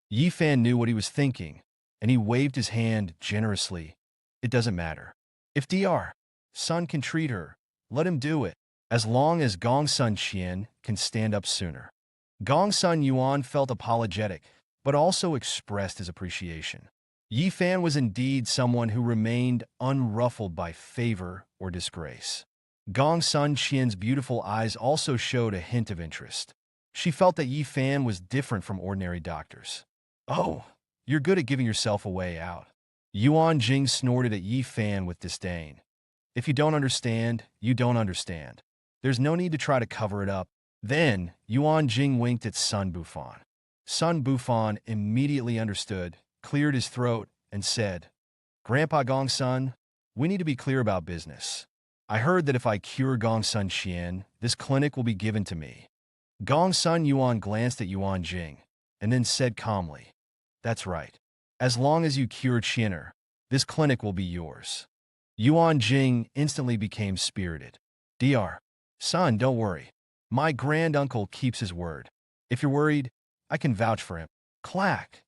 [SPEAKER 1] Yi Fan knew what he was thinking, and he waved his hand generously. It doesn't matter. If Dr. Sun can treat her, let him do it, as long as Gong Sun Qian can stand up sooner. Gong Sun Yuan felt apologetic, but also expressed his appreciation. Yi Fan was indeed someone who remained unruffled by favor or disgrace. Gong Sun Qian's beautiful eyes also showed a hint of interest. She felt that Yi Fan was different from ordinary doctors. "Oh, you're good at giving yourself a way out." Yuan Jing snorted at Yi Fan with disdain. "If you don't understand, you don't understand. There's no need to try to cover it up." Then, Yuan Jing winked at Sun Bufan. Sun Bufan immediately understood, cleared his throat, and said, "Grandpa Gong Sun, we need to be clear about business. I heard that if I cure Gong Sun Qian, this clinic will be given to me." Gong Sun Yuan glanced at Yuan Jing, and then said calmly, "That's right. As long as you cure Qianer, this clinic will be yours." Yuan Jing instantly became spirited. "Dr. Sun, don't worry. My granduncle keeps his word. If you're worried, I can vouch for him." Clack!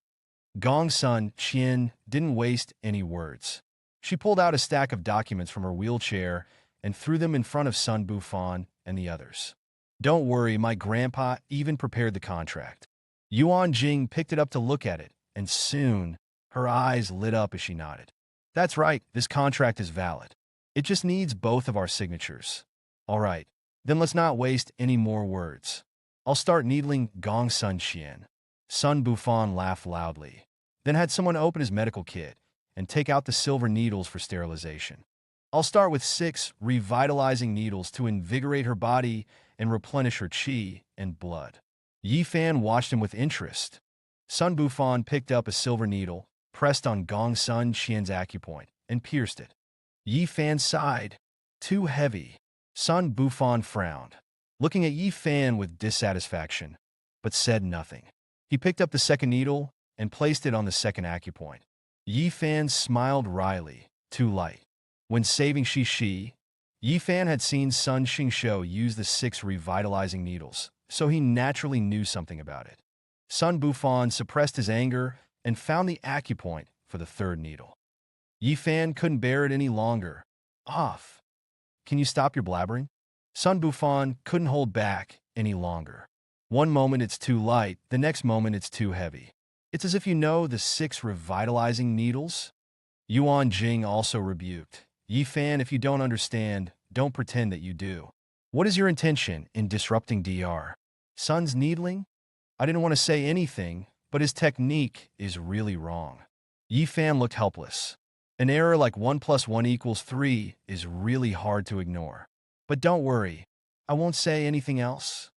[SPEAKER 1] Gong Sun Qian didn't waste any words. She pulled out a stack of documents from her wheelchair and threw them in front of Sun Bufan and the others. "Don't worry, my grandpa even prepared the contract." Yuan Jing picked it up to look at it, and soon her eyes lit up as she nodded. "That's right, this contract is valid. It just needs both of our signatures." "All right, then let's not waste any more words. I'll start needling Gong Sun Qian." Sun Bufan laughed loudly, then had someone open his medical kit and take out the silver needles for sterilization. "I'll start with 6 revitalizing needles to invigorate her body and replenish her qi and blood." Yi Fan watched him with interest. Sun Bufan picked up a silver needle, pressed on Gong Sun Qian's acupoint, and pierced it. Yi Fan sighed. "Too heavy." Sun Bufan frowned, looking at Yi Fan with dissatisfaction, but said nothing. He picked up the second needle and placed it on the second acupoint. Yi Fan smiled wryly. "Too light." When saving Shi, Yi Fan had seen Sun Xingshou use the 6 revitalizing needles, so he naturally knew something about it. Sun Bufan suppressed his anger and found the acupoint for the third needle. Yi Fan couldn't bear it any longer. "Off. Can you stop your blabbering?" Sun Bufan couldn't hold back any longer. One moment it's too light, the next moment it's too heavy. It's as if you know the 6 revitalizing needles. Yuan Jing also rebuked. "Yi Fan, if you don't understand, don't pretend that you do. What is your intention in disrupting Dr. Sun's needling?" "I didn't want to say anything, but his technique is really wrong." Yi Fan looked helpless. An error like 1 + 1 = 3 is really hard to ignore. "But don't worry, I won't say anything else."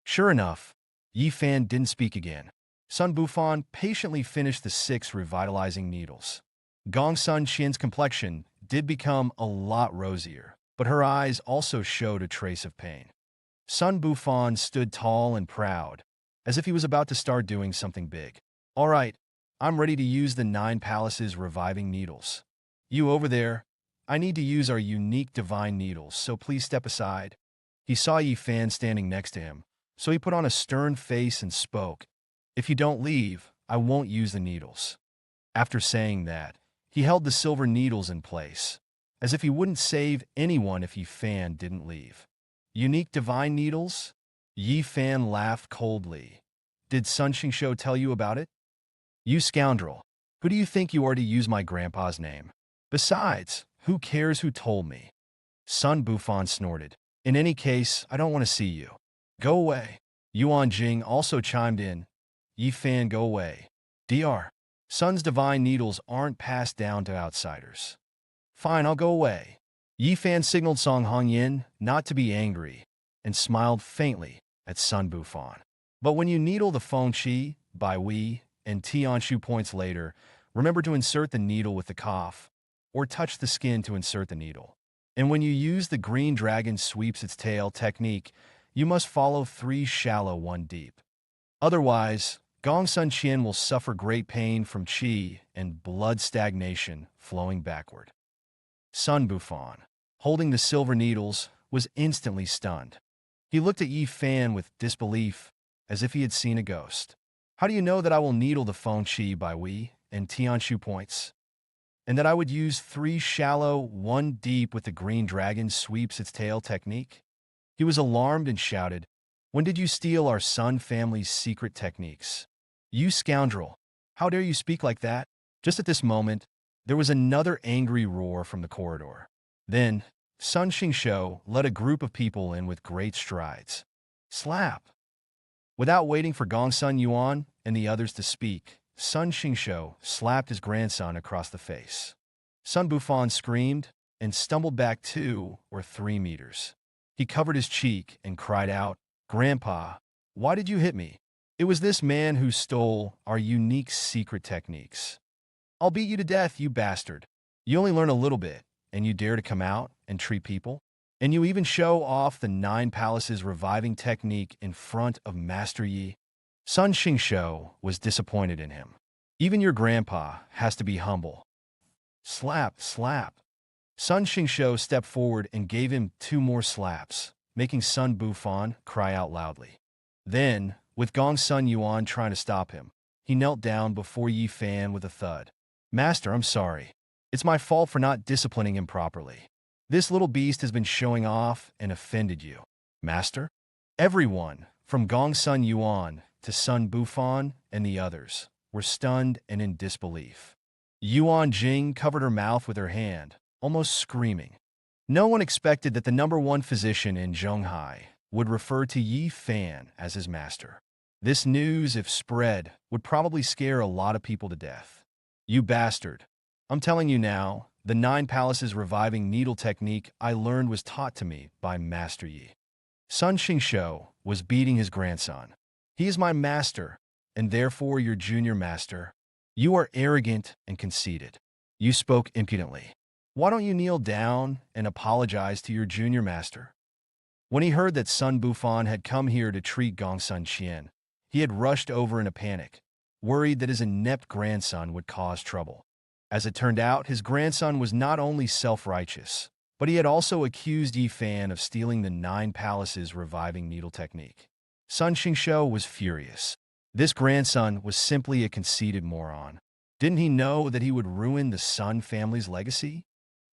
[SPEAKER 1] Sure enough, Yi Fan didn't speak again. Sun Bufan patiently finished the 6 revitalizing needles. Gong Sun Qian's complexion did become a lot rosier, but her eyes also showed a trace of pain. Sun Bufan stood tall and proud, as if he was about to start doing something big. "All right, I'm ready to use the 9 Palaces reviving needles. You over there, I need to use our unique divine needles, so please step aside." He saw Yi Fan standing next to him, so he put on a stern face and spoke. "If you don't leave, I won't use the needles." After saying that, he held the silver needles in place, as if he wouldn't save anyone if Yi Fan didn't leave. "Unique divine needles?" Yi Fan laughed coldly. "Did Sun Xingshou tell you about it? You scoundrel, who do you think you are to use my grandpa's name? Besides, who cares who told me?" Sun Bufan snorted. "In any case, I don't want to see you. Go away." Yuan Jing also chimed in. "Yi Fan, go away. Dr. Sun's divine needles aren't passed down to outsiders." "Fine, I'll go away." Yi Fan signaled Song Hongyin not to be angry and smiled faintly at Sun Bufan. "But when you needle the Feng Qi, Bai Wei, and Tianshu points later, remember to insert the needle with the cough, or touch the skin to insert the needle. And when you use the green dragon sweeps its tail technique, you must follow 3 shallow 1 deep. Otherwise, Gong Sun Qian will suffer great pain from qi and blood stagnation flowing backward." Sun Bufan, holding the silver needles, was instantly stunned. He looked at Yi Fan with disbelief, as if he had seen a ghost. How do you know that I will needle the Feng Qi by Wei and Tianshu points? And that I would use 3 shallow, 1 deep with the green dragon sweeps its tail technique? He was alarmed and shouted, "When did you steal our Sun family's secret techniques? You scoundrel! How dare you speak like that?" Just at this moment, there was another angry roar from the corridor. Then, Sun Xingshou led a group of people in with great strides. Slap! Without waiting for Gongsun Yuan and the others to speak, Sun Xingshou slapped his grandson across the face. Sun Bufan screamed and stumbled back 2 or 3 meters. He covered his cheek and cried out, "Grandpa, why did you hit me? It was this man who stole our unique secret techniques. I'll beat you to death, you bastard. You only learn a little bit, and you dare to come out and treat people? And you even show off the 9 Palaces reviving technique in front of Master Yi?" Sun Xingshou was disappointed in him. Even your grandpa has to be humble. Slap, slap. Sun Xingshou stepped forward and gave him 2 more slaps, making Sun Bufan cry out loudly. Then, with Gongsun Yuan trying to stop him, he knelt down before Yi Fan with a thud. "Master, I'm sorry. It's my fault for not disciplining him properly. This little beast has been showing off and offended you. Master?" Everyone, from Gongsun Yuan to Sun Bufan and the others, were stunned and in disbelief. Yuan Jing covered her mouth with her hand, almost screaming. No one expected that the #1 physician in Zhonghai would refer to Yi Fan as his master. This news, if spread, would probably scare a lot of people to death. "You bastard. I'm telling you now, the 9 Palaces reviving needle technique I learned was taught to me by Master Yi." Sun Xingshou was beating his grandson. "He is my master, and therefore your junior master. You are arrogant and conceited. You spoke impudently. Why don't you kneel down and apologize to your junior master?" When he heard that Sun Bufan had come here to treat Gongsun Qian, he had rushed over in a panic, worried that his inept grandson would cause trouble. As it turned out, his grandson was not only self-righteous, but he had also accused Yi Fan of stealing the 9 Palaces reviving needle technique. Sun Xingshou was furious. This grandson was simply a conceited moron. Didn't he know that he would ruin the Sun family's legacy?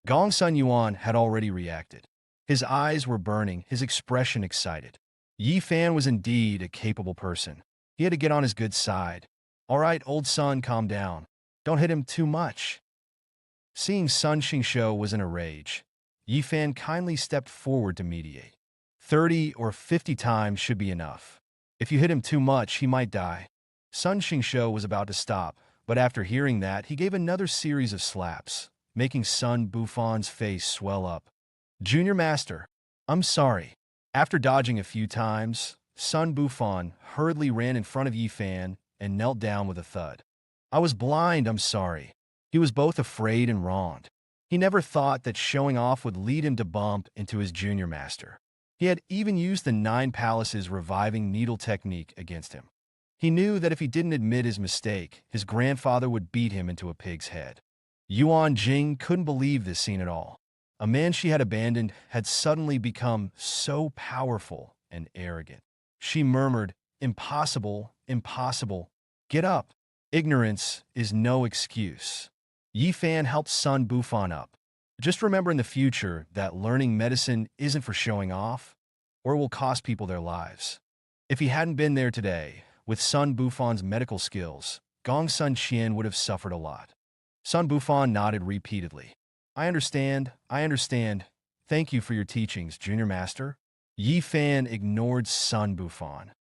[SPEAKER 1] Gongsun Yuan had already reacted. His eyes were burning, his expression excited. Yi Fan was indeed a capable person. He had to get on his good side. "All right, old son, calm down. Don't hit him too much." Seeing Sun Xingshou was in a rage, Yi Fan kindly stepped forward to mediate. 30 or 50 times should be enough. If you hit him too much, he might die. Sun Xingshou was about to stop, but after hearing that, he gave another series of slaps, making Sun Bufan's face swell up. "Junior Master, I'm sorry." After dodging a few times, Sun Bufan hurriedly ran in front of Yi Fan and knelt down with a thud. "I was blind, I'm sorry." He was both afraid and wronged. He never thought that showing off would lead him to bump into his junior master. He had even used the 9 Palaces reviving needle technique against him. He knew that if he didn't admit his mistake, his grandfather would beat him into a pig's head. Yuan Jing couldn't believe this scene at all. A man she had abandoned had suddenly become so powerful and arrogant. She murmured, "Impossible, impossible. Get up. Ignorance is no excuse." Yi Fan helped Sun Bufan up. "Just remember in the future that learning medicine isn't for showing off, or it will cost people their lives." If he hadn't been there today, with Sun Bufan's medical skills, Gongsun Qian would have suffered a lot. Sun Bufan nodded repeatedly. I understand. Thank you for your teachings, Junior Master." Yi Fan ignored Sun Bufan.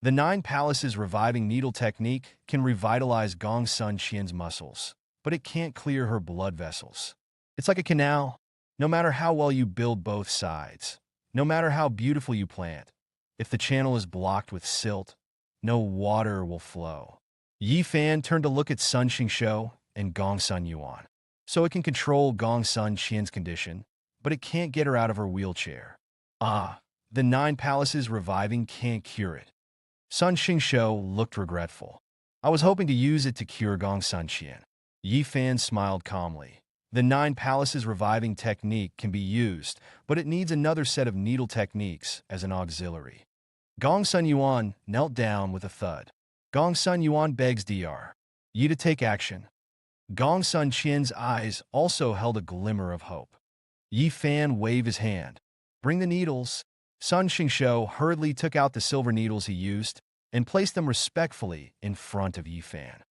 [SPEAKER 1] The 9 Palaces reviving needle technique can revitalize Gongsun Qian's muscles, but it can't clear her blood vessels. It's like a canal. No matter how well you build both sides, no matter how beautiful you plant, if the channel is blocked with silt, no water will flow. Yi Fan turned to look at Sun Xingshou and Gongsun Yuan. So it can control Gongsun Qian's condition, but it can't get her out of her wheelchair. The 9 Palaces reviving can't cure it. Sun Xingshou looked regretful. "I was hoping to use it to cure Gongsun Qian." Yi Fan smiled calmly. The Nine Palaces reviving technique can be used, but it needs another set of needle techniques as an auxiliary. Gong Sun Yuan knelt down with a thud. Gong Sun Yuan begs Dr. Yi to take action. Gong Sun Qian's eyes also held a glimmer of hope. Yi Fan waved his hand. Bring the needles. Sun Xingshou hurriedly took out the silver needles he used and placed them respectfully in front of Yi Fan.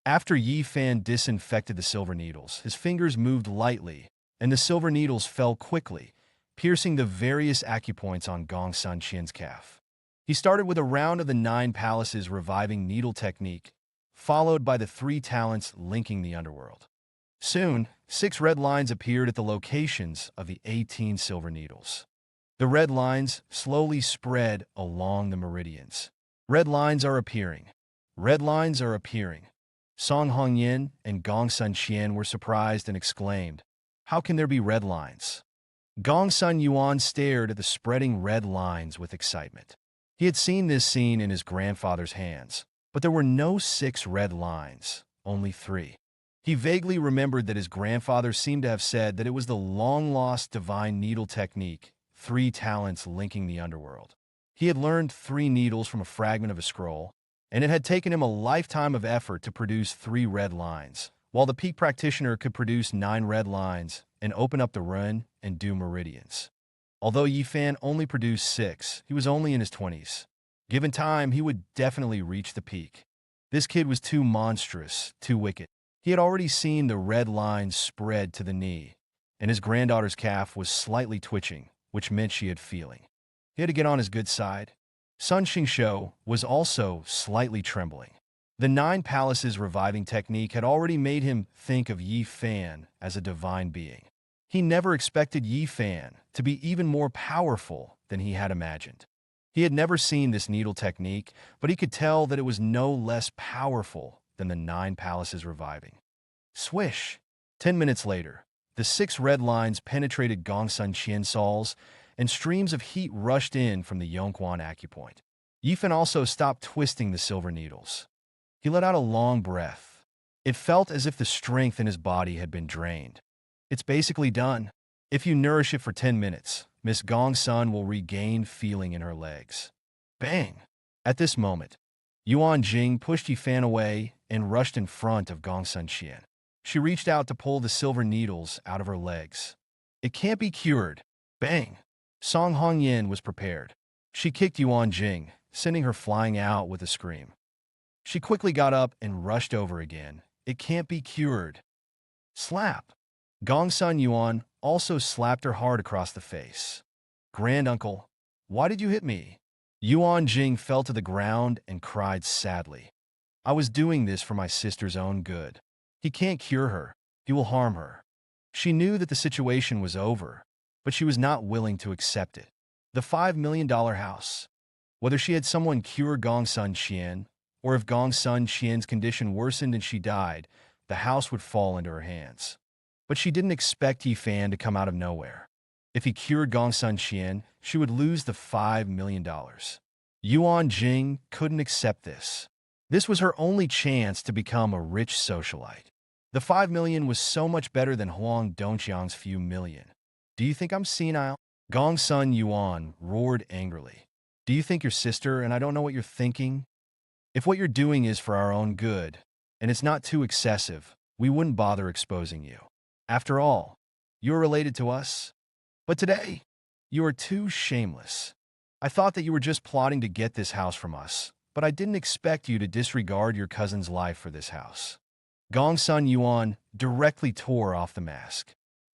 [SPEAKER 1] After Yi Fan disinfected the silver needles, his fingers moved lightly, and the silver needles fell quickly, piercing the various acupoints on Gong Sun Qian's calf. He started with a round of the Nine Palaces reviving needle technique, followed by the three talents linking the underworld. Soon, 6 red lines appeared at the locations of the 18 silver needles. The red lines slowly spread along the meridians. Red lines are appearing. Red lines are appearing. Song Hongyan and Gong Sun Qian were surprised and exclaimed, "How can there be red lines?" Gong Sun Yuan stared at the spreading red lines with excitement. He had seen this scene in his grandfather's hands, but there were no 6 red lines, only 3. He vaguely remembered that his grandfather seemed to have said that it was the long-lost divine needle technique, 3 talents linking the underworld. He had learned 3 needles from a fragment of a scroll, and it had taken him a lifetime of effort to produce 3 red lines, while the peak practitioner could produce 9 red lines and open up the run and do meridians. Although Yi Fan only produced 6, he was only in his 20s. Given time, he would definitely reach the peak. This kid was too monstrous, too wicked. He had already seen the red lines spread to the knee, and his granddaughter's calf was slightly twitching, which meant she had feeling. He had to get on his good side. Sun Xingshou was also slightly trembling. The Nine Palaces reviving technique had already made him think of Yi Fan as a divine being. He never expected Yi Fan to be even more powerful than he had imagined. He had never seen this needle technique, but he could tell that it was no less powerful than the Nine Palaces reviving. Swish! 10 minutes later, the 6 red lines penetrated Gong Sun Qian's soles, and streams of heat rushed in from the Yongquan acupoint. Yi Fan also stopped twisting the silver needles. He let out a long breath. It felt as if the strength in his body had been drained. It's basically done. If you nourish it for 10 minutes, Miss Gong Sun will regain feeling in her legs. Bang! At this moment, Yuan Jing pushed Yi Fan away and rushed in front of Gong Sun Qian. She reached out to pull the silver needles out of her legs. It can't be cured. Bang! Song Hongyan was prepared. She kicked Yuan Jing, sending her flying out with a scream. She quickly got up and rushed over again. It can't be cured. Slap! Gong Sun Yuan also slapped her hard across the face. Granduncle, why did you hit me? Yuan Jing fell to the ground and cried sadly. I was doing this for my sister's own good. He can't cure her. He will harm her. She knew that the situation was over, but she was not willing to accept it. The $5 million house. Whether she had someone cure Gong Sun Qian, or if Gong Sun Qian's condition worsened and she died, the house would fall into her hands. But she didn't expect Yi Fan to come out of nowhere. If he cured Gong Sun Qian, she would lose the $5 million. Yuan Jing couldn't accept this. This was her only chance to become a rich socialite. The $5 million was so much better than Huang Dongqiang's few million. Do you think I'm senile? Gong Sun Yuan roared angrily. Do you think your sister and I don't know what you're thinking? If what you're doing is for our own good, and it's not too excessive, we wouldn't bother exposing you. After all, you're related to us. But today, you are too shameless. I thought that you were just plotting to get this house from us, but I didn't expect you to disregard your cousin's life for this house. Gong Sun Yuan directly tore off the mask.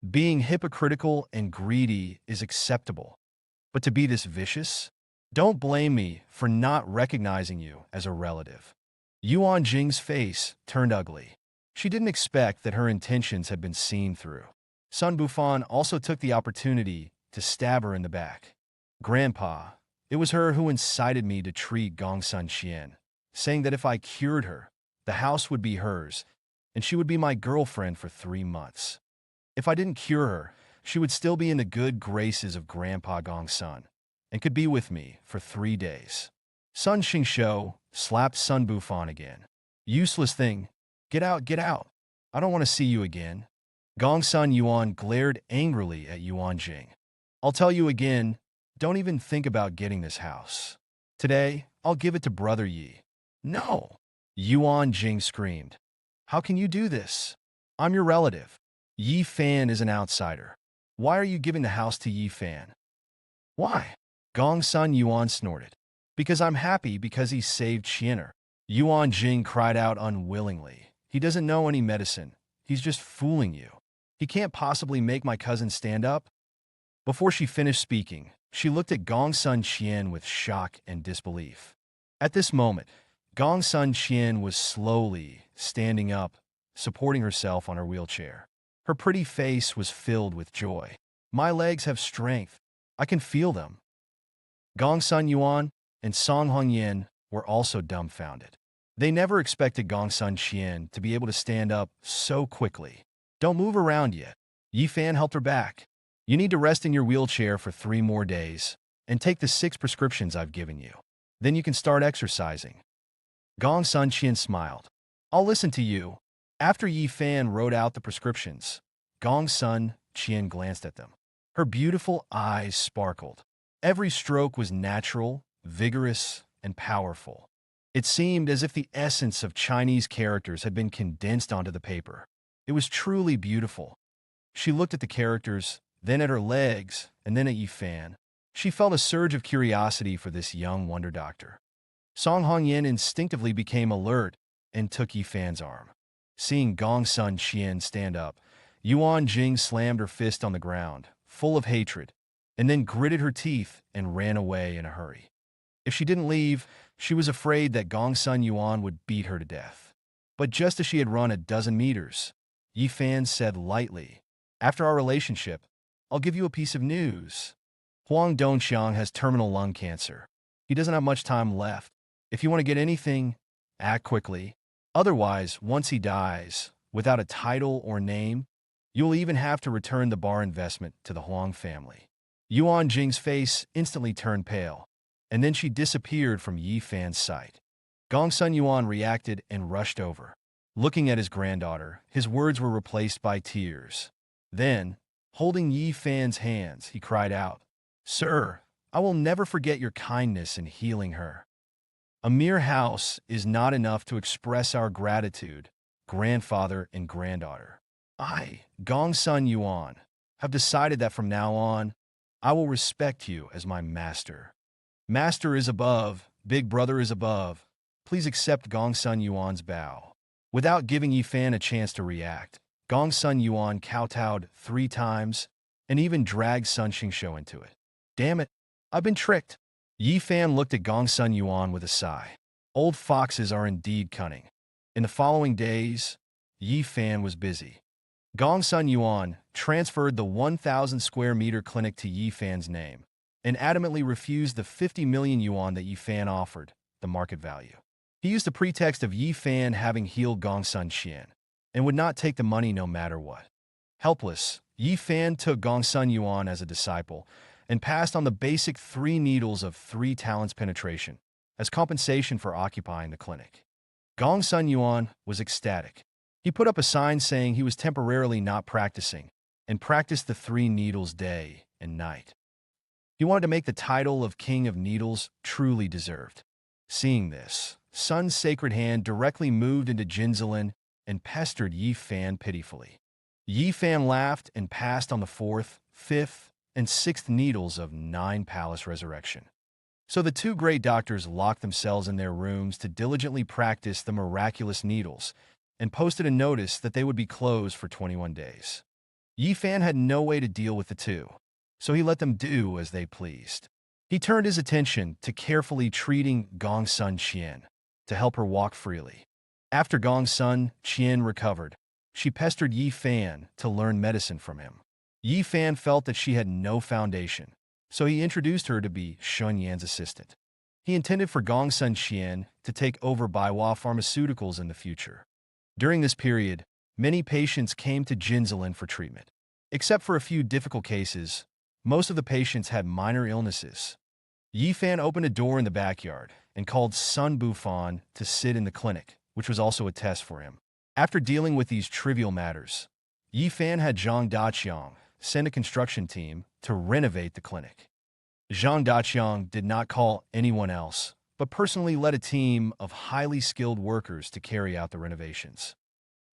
[SPEAKER 1] Being hypocritical and greedy is acceptable, but to be this vicious? Don't blame me for not recognizing you as a relative. Yuan Jing's face turned ugly. She didn't expect that her intentions had been seen through. Sun Bufan also took the opportunity to stab her in the back. Grandpa, it was her who incited me to treat Gong Sun Qian, saying that if I cured her, the house would be hers, and she would be my girlfriend for 3 months. If I didn't cure her, she would still be in the good graces of Grandpa Gong Sun, and could be with me for 3 days. Sun Xingshou slapped Sun Bufan again. Useless thing. Get out, get out. I don't want to see you again. Gongsun Yuan glared angrily at Yuan Jing. I'll tell you again, don't even think about getting this house. Today, I'll give it to Brother Yi. No! Yuan Jing screamed. How can you do this? I'm your relative. Yi Fan is an outsider. Why are you giving the house to Yi Fan? Why? Gongsun Yuan snorted. Because I'm happy because he saved Qianer. Yuan Jing cried out unwillingly. He doesn't know any medicine. He's just fooling you. He can't possibly make my cousin stand up. Before she finished speaking, she looked at Gongsun Qian with shock and disbelief. At this moment, Gongsun Qian was slowly standing up, supporting herself on her wheelchair. Her pretty face was filled with joy. My legs have strength. I can feel them. Gongsun Yuan and Song Hongyan were also dumbfounded. They never expected Gongsun Qian to be able to stand up so quickly. Don't move around yet. Yi Fan helped her back. You need to rest in your wheelchair for 3 more days and take the 6 prescriptions I've given you. Then you can start exercising. Gongsun Qian smiled. I'll listen to you. After Yi Fan wrote out the prescriptions, Gongsun Qian glanced at them. Her beautiful eyes sparkled. Every stroke was natural, vigorous, and powerful. It seemed as if the essence of Chinese characters had been condensed onto the paper. It was truly beautiful. She looked at the characters, then at her legs, and then at Yi Fan. She felt a surge of curiosity for this young wonder doctor. Song Hongyan instinctively became alert and took Yi Fan's arm. Seeing Gongsun Qian stand up, Yuan Jing slammed her fist on the ground, full of hatred, and then gritted her teeth and ran away in a hurry. If she didn't leave, she was afraid that Gongsun Yuan would beat her to death. But just as she had run a dozen meters, Yi Fan said lightly, After our relationship, I'll give you a piece of news. Huang Dongxiang has terminal lung cancer. He doesn't have much time left. If you want to get anything, act quickly. Otherwise, once he dies, without a title or name, you'll even have to return the bar investment to the Huang family. Yuan Jing's face instantly turned pale, and then she disappeared from Yi Fan's sight. Gongsun Yuan reacted and rushed over. Looking at his granddaughter, his words were replaced by tears. Then, holding Yi Fan's hands, he cried out, Sir, I will never forget your kindness in healing her. A mere house is not enough to express our gratitude, grandfather and granddaughter. I, Gongsun Yuan, have decided that from now on, I will respect you as my master. Master is above, big brother is above. Please accept Gongsun Yuan's bow. Without giving Yi Fan a chance to react, Gongsun Yuan kowtowed 3 times and even dragged Sun Xingqiu into it. Damn it, I've been tricked. Yi Fan looked at Gongsun Yuan with a sigh. Old foxes are indeed cunning. In the following days, Yi Fan was busy. Gongsun Yuan transferred the 1,000 square meter clinic to Yi Fan's name and adamantly refused the 50 million yuan that Yi Fan offered, the market value. He used the pretext of Yi Fan having healed Gongsun Qian and would not take the money no matter what. Helpless, Yi Fan took Gongsun Yuan as a disciple and passed on the basic 3 needles of 3 talents penetration as compensation for occupying the clinic. Gongsun Yuan was ecstatic. He put up a sign saying he was temporarily not practicing and practiced the 3 needles day and night. He wanted to make the title of King of Needles truly deserved. Seeing this, Sun's sacred hand directly moved into Jinzilin and pestered Yi Fan pitifully. Yi Fan laughed and passed on the 4th, 5th, and 6th needles of 9 Palace Resurrection. So the 2 great doctors locked themselves in their rooms to diligently practice the miraculous needles and posted a notice that they would be closed for 21 days. Yi Fan had no way to deal with the 2, so he let them do as they pleased. He turned his attention to carefully treating Gongsun Qian to help her walk freely. After Gongsun Qian recovered, she pestered Yi Fan to learn medicine from him. Yi Fan felt that she had no foundation, so he introduced her to be Shun Yan's assistant. He intended for Gongsun Qian to take over Baiwa Pharmaceuticals in the future. During this period, many patients came to Jinzilin for treatment. Except for a few difficult cases, most of the patients had minor illnesses. Yi Fan opened a door in the backyard and called Sun Bufan to sit in the clinic, which was also a test for him. After dealing with these trivial matters, Yi Fan had Zhang Daqiang send a construction team to renovate the clinic. Zhang Daqiang did not call anyone else, but personally led a team of highly skilled workers to carry out the renovations.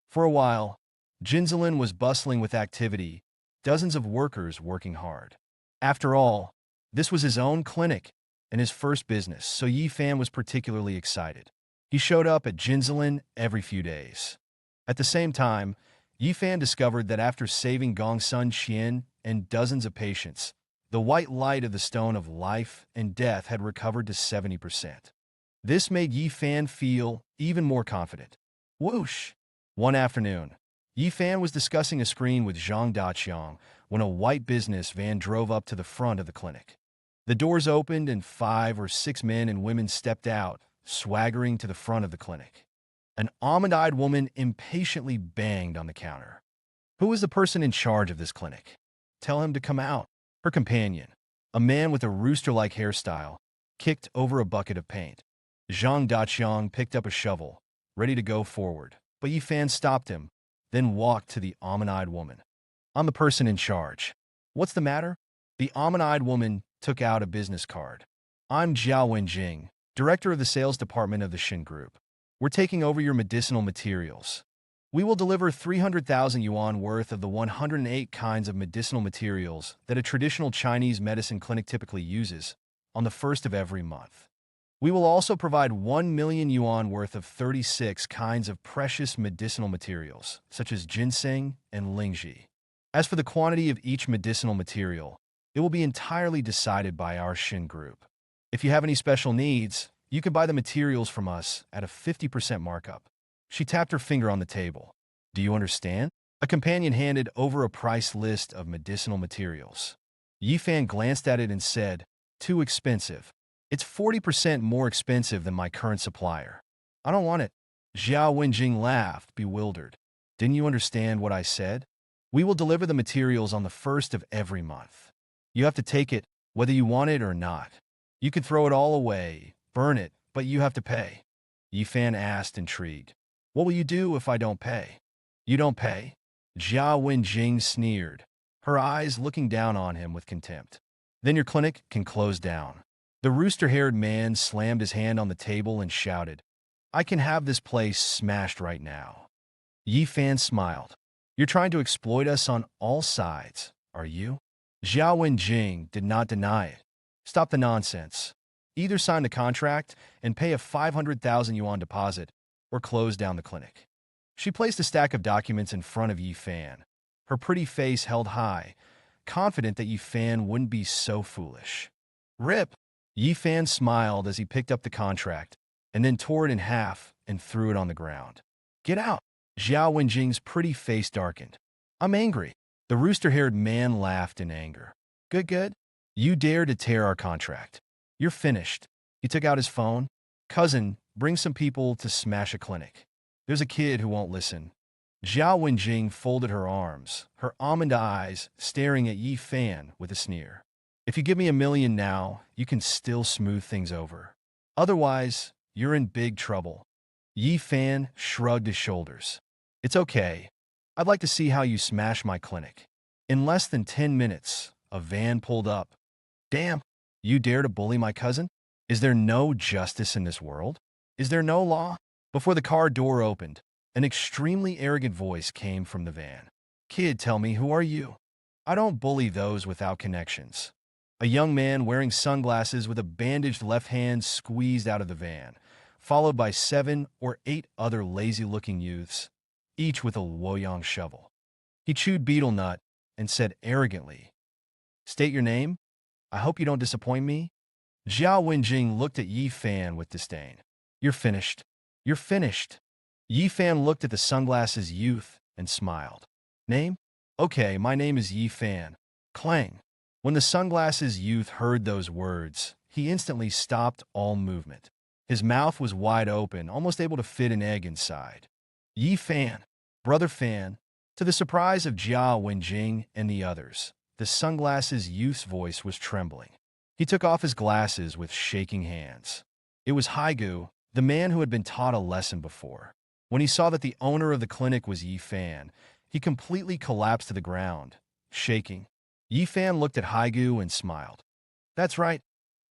[SPEAKER 1] For a while, Jinzalin was bustling with activity, dozens of workers working hard. After all, this was his own clinic and his first business, so Yi Fan was particularly excited. He showed up at Jinzalin every few days. At the same time, Yi Fan discovered that after saving Gongsun Qian and dozens of patients, the white light of the stone of life and death had recovered to 70%. This made Yi Fan feel even more confident. Whoosh! One afternoon, Yi Fan was discussing a screen with Zhang Daqiang when a white business van drove up to the front of the clinic. The doors opened and 5 or 6 men and women stepped out, swaggering to the front of the clinic. An almond-eyed woman impatiently banged on the counter. "Who is the person in charge of this clinic? Tell him to come out." Her companion, a man with a rooster-like hairstyle, kicked over a bucket of paint. Zhang Daqiang picked up a shovel, ready to go forward, but Yi Fan stopped him, then walked to the almond-eyed woman. "I'm the person in charge. What's the matter?" The almond-eyed woman took out a business card. "I'm Jiao Wenjing, director of the sales department of the Shin Group. We're taking over your medicinal materials. We will deliver 300,000 yuan worth of the 108 kinds of medicinal materials that a traditional Chinese medicine clinic typically uses on the first of every month. We will also provide 1 million yuan worth of 36 kinds of precious medicinal materials, such as ginseng and lingzhi. As for the quantity of each medicinal material, it will be entirely decided by our Shin Group. If you have any special needs, you can buy the materials from us at a 50% markup." She tapped her finger on the table. "Do you understand?" A companion handed over a price list of medicinal materials. Yi Fan glanced at it and said, "Too expensive. It's 40% more expensive than my current supplier." "I don't want it." Jiao Wenjing laughed, bewildered. "Didn't you understand what I said? We will deliver the materials on the first of every month. You have to take it, whether you want it or not. You could throw it all away, burn it, but you have to pay." Yi Fan asked, intrigued. "What will you do if I don't pay?" "You don't pay?" Jiao Wenjing sneered, her eyes looking down on him with contempt. "Then your clinic can close down." The rooster-haired man slammed his hand on the table and shouted, "I can have this place smashed right now." Yi Fan smiled. "You're trying to exploit us on all sides, are you?" Jiao Wenjing did not deny it. "Stop the nonsense. Either sign the contract and pay a 500,000 yuan deposit, or close down the clinic." She placed a stack of documents in front of Yi Fan, her pretty face held high, confident that Yi Fan wouldn't be so foolish. "Rip!" Yi Fan smiled as he picked up the contract, and then tore it in half and threw it on the ground. "Get out!" Jiao Wenjing's pretty face darkened. "I'm angry." The rooster-haired man laughed in anger. Good, good. You dare to tear our contract. You're finished." He took out his phone. "Cousin, bring some people to smash a clinic. There's a kid who won't listen." Jiao Wenjing folded her arms, her almond eyes staring at Yi Fan with a sneer. "If you give me 1 million now, you can still smooth things over. Otherwise, you're in big trouble." Yi Fan shrugged his shoulders. "It's okay. I'd like to see how you smash my clinic." In less than 10 minutes, a van pulled up. "Damn, you dare to bully my cousin? Is there no justice in this world? Is there no law?" Before the car door opened, an extremely arrogant voice came from the van. "Kid, tell me, who are you? I don't bully those without connections." A young man wearing sunglasses with a bandaged left hand squeezed out of the van, followed by 7 or 8 other lazy-looking youths, each with a Luoyang shovel. He chewed betel nut and said arrogantly, "State your name? I hope you don't disappoint me." Jiao Wenjing looked at Yi Fan with disdain. "You're finished. You're finished." Yi Fan looked at the sunglasses youth and smiled. "Name? Okay, my name is Yi Fan." Clang. When the sunglasses youth heard those words, he instantly stopped all movement. His mouth was wide open, almost able to fit an egg inside. "Yi Fan, Brother Fan." To the surprise of Jiao Wenjing and the others, the sunglasses youth's voice was trembling. He took off his glasses with shaking hands. It was Haigu, the man who had been taught a lesson before. When he saw that the owner of the clinic was Yi Fan, he completely collapsed to the ground, shaking. Yi Fan looked at Haigu and smiled. That's right.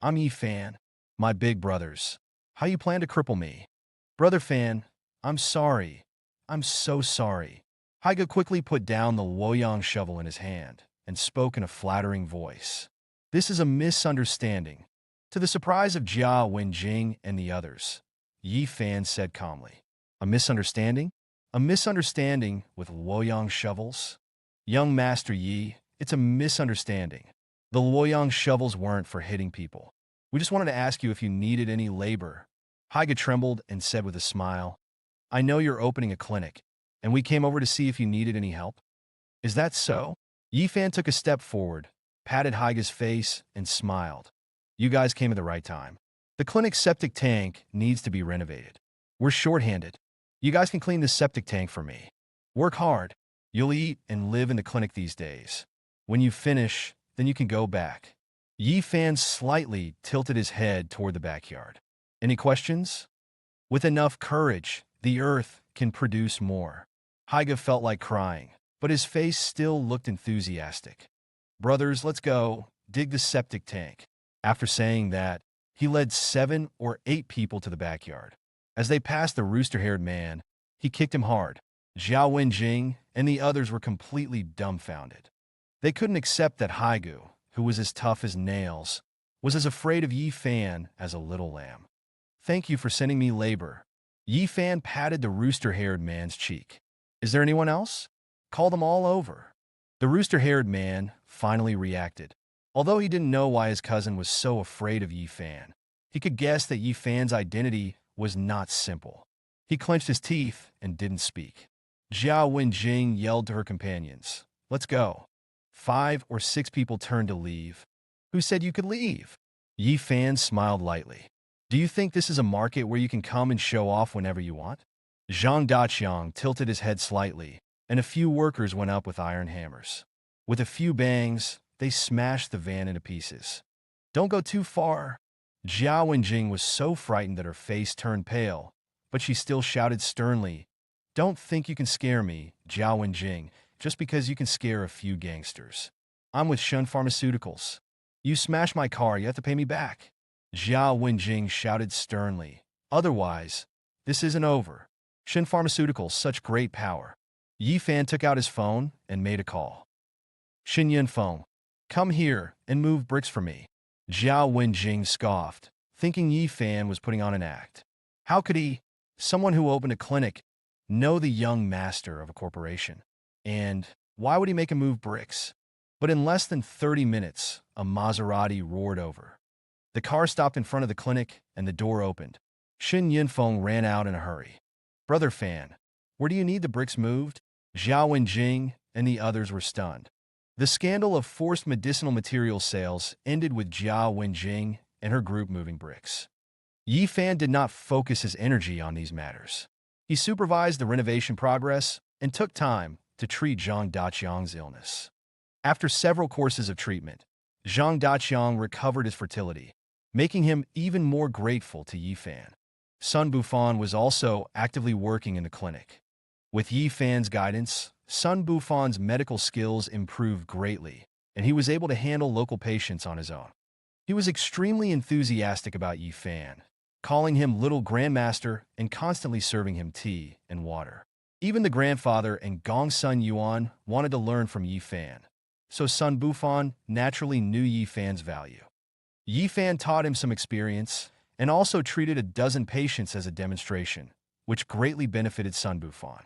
[SPEAKER 1] I'm Yi Fan. My big brothers. How you plan to cripple me? Brother Fan, I'm sorry. I'm so sorry. Haigu quickly put down the Luoyang shovel in his hand and spoke in a flattering voice. This is a misunderstanding. To the surprise of Jia Wenjing and the others, Yi Fan said calmly. A misunderstanding? A misunderstanding with Luoyang shovels? Young Master Yi, it's a misunderstanding. The Luoyang shovels weren't for hitting people. We just wanted to ask you if you needed any labor. Haiga trembled and said with a smile, I know you're opening a clinic, and we came over to see if you needed any help. Is that so? Yi Fan took a step forward, patted Haiga's face, and smiled. You guys came at the right time. The clinic's septic tank needs to be renovated. We're short-handed. You guys can clean this septic tank for me. Work hard. You'll eat and live in the clinic these days. When you finish, then you can go back. Yi Fan slightly tilted his head toward the backyard. Any questions? With enough courage, the earth can produce more. Haiga felt like crying, but his face still looked enthusiastic. Brothers, let's go, dig the septic tank. After saying that, he led 7 or 8 people to the backyard. As they passed the rooster-haired man, he kicked him hard. Zhao Wenjing and the others were completely dumbfounded. They couldn't accept that Haigu, who was as tough as nails, was as afraid of Yi Fan as a little lamb. Thank you for sending me labor. Yi Fan patted the rooster-haired man's cheek. Is there anyone else? Call them all over. The rooster-haired man finally reacted. Although he didn't know why his cousin was so afraid of Yi Fan, he could guess that Yi Fan's identity was not simple. He clenched his teeth and didn't speak. Zhao Wenjing yelled to her companions, Let's go. 5 or 6 people turned to leave. Who said you could leave? Yi Fan smiled lightly. Do you think this is a market where you can come and show off whenever you want? Zhang Daqiang tilted his head slightly, and a few workers went up with iron hammers. With a few bangs, they smashed the van into pieces. Don't go too far. Zhao Wenjing was so frightened that her face turned pale, but she still shouted sternly, Don't think you can scare me, Zhao Wenjing, just because you can scare a few gangsters. I'm with Shun Pharmaceuticals. You smash my car, you have to pay me back. Zhao Wenjing shouted sternly. Otherwise, this isn't over. Shun Pharmaceuticals, such great power. Yi Fan took out his phone and made a call. Shin Yunfeng, come here and move bricks for me. Zhao Wenjing scoffed, thinking Yi Fan was putting on an act. How could he, someone who opened a clinic, know the young master of a corporation? And why would he make him move bricks? But in less than 30 minutes, a Maserati roared over. The car stopped in front of the clinic and the door opened. Shin Yunfeng ran out in a hurry. Brother Fan, where do you need the bricks moved? Zhao Wenjing and the others were stunned. The scandal of forced medicinal material sales ended with Zhao Wenjing and her group moving bricks. Yi Fan did not focus his energy on these matters. He supervised the renovation progress and took time to treat Zhang Daqiang's illness. After several courses of treatment, Zhang Daqiang recovered his fertility, making him even more grateful to Yi Fan. Sun Bufan was also actively working in the clinic. With Yi Fan's guidance, Sun Bufan's medical skills improved greatly, and he was able to handle local patients on his own. He was extremely enthusiastic about Yi Fan, calling him Little Grandmaster and constantly serving him tea and water. Even the grandfather and Gong Sun Yuan wanted to learn from Yi Fan, so Sun Bufan naturally knew Yi Fan's value. Yi Fan taught him some experience and also treated a dozen patients as a demonstration, which greatly benefited Sun Bufan.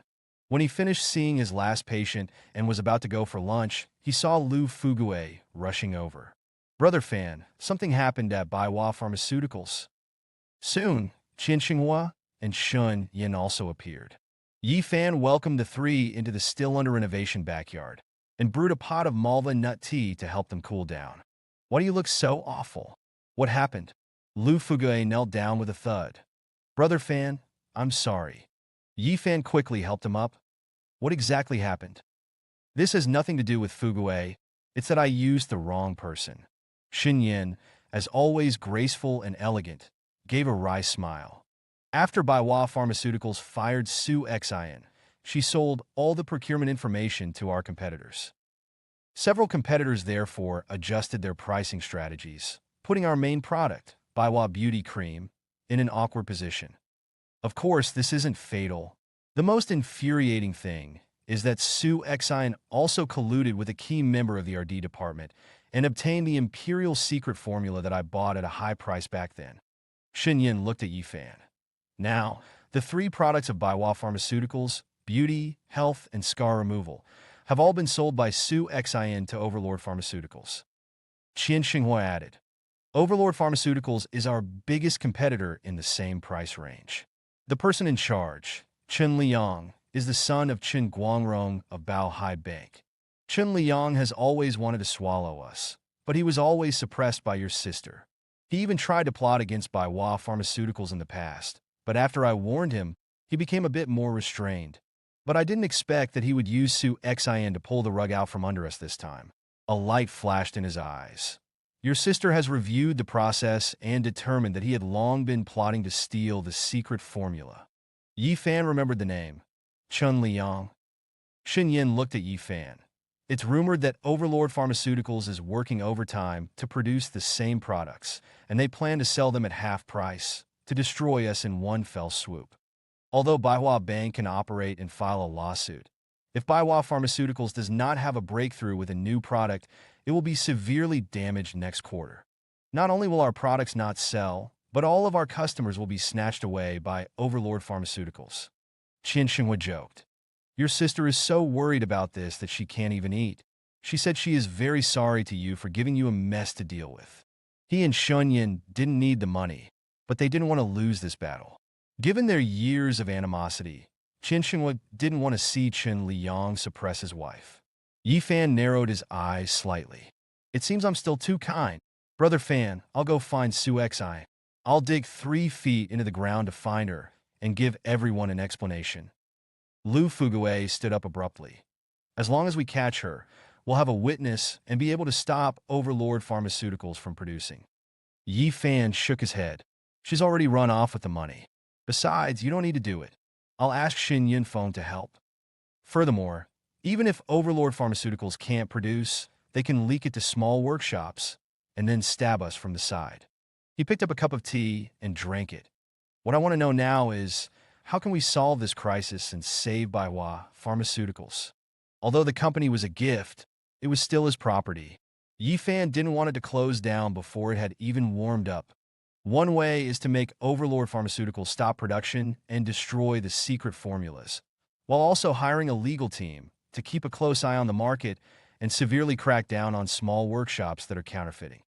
[SPEAKER 1] When he finished seeing his last patient and was about to go for lunch, he saw Lu Fugue rushing over. Brother Fan, something happened at Baiwa Pharmaceuticals. Soon, Qin Xinghua and Shun Yin also appeared. Yi Fan welcomed the 3 into the still under renovation backyard and brewed a pot of malva nut tea to help them cool down. Why do you look so awful? What happened? Lu Fugue knelt down with a thud. Brother Fan, I'm sorry. Yi Fan quickly helped him up. What exactly happened? This has nothing to do with Fugue. It's that I used the wrong person. Xin Yin, as always graceful and elegant, gave a wry smile. After Baiwa Pharmaceuticals fired Su Xian, she sold all the procurement information to our competitors. Several competitors therefore adjusted their pricing strategies, putting our main product, Baiwa Beauty Cream, in an awkward position. Of course, this isn't fatal. The most infuriating thing is that Su Xian also colluded with a key member of the RD department and obtained the imperial secret formula that I bought at a high price back then. Shen Yin looked at Yifan. Now, the three products of Baiwa Pharmaceuticals, beauty, health, and scar removal, have all been sold by Su Xian to Overlord Pharmaceuticals. Qian Xinghua added, Overlord Pharmaceuticals is our biggest competitor in the same price range. The person in charge, Chen Liang, is the son of Chen Guangrong of Bao Hai Bank. Chen Liang has always wanted to swallow us, but he was always suppressed by your sister. He even tried to plot against Baiwa Pharmaceuticals in the past, but after I warned him, he became a bit more restrained. But I didn't expect that he would use Su Xian to pull the rug out from under us this time. A light flashed in his eyes. Your sister has reviewed the process and determined that he had long been plotting to steal the secret formula. Yifan remembered the name. Chen Liang. Shen Yin looked at Yifan. It's rumored that Overlord Pharmaceuticals is working overtime to produce the same products, and they plan to sell them at half price, to destroy us in one fell swoop. Although Baiwa Bank can operate and file a lawsuit, if Baiwa Pharmaceuticals does not have a breakthrough with a new product, it will be severely damaged next quarter. Not only will our products not sell, but all of our customers will be snatched away by Overlord Pharmaceuticals. Qian Xinghua joked. Your sister is so worried about this that she can't even eat. She said she is very sorry to you for giving you a mess to deal with. He and Shunyin didn't need the money, but they didn't want to lose this battle. Given their years of animosity, Qian Xinghua didn't want to see Chen Liang suppress his wife. Yifan narrowed his eyes slightly. It seems I'm still too kind. Brother Fan, I'll go find Su Xian. I'll dig 3 feet into the ground to find her and give everyone an explanation. Lu Fugue stood up abruptly. As long as we catch her, we'll have a witness and be able to stop Overlord Pharmaceuticals from producing. Yifan shook his head. She's already run off with the money. Besides, you don't need to do it. I'll ask Shin Yinfeng to help. Furthermore, even if Overlord Pharmaceuticals can't produce, they can leak it to small workshops and then stab us from the side. He picked up a cup of tea and drank it. What I want to know now is, how can we solve this crisis and save Baiwa Pharmaceuticals? Although the company was a gift, it was still his property. Yifan didn't want it to close down before it had even warmed up. One way is to make Overlord Pharmaceuticals stop production and destroy the secret formulas, while also hiring a legal team to keep a close eye on the market and severely crack down on small workshops that are counterfeiting.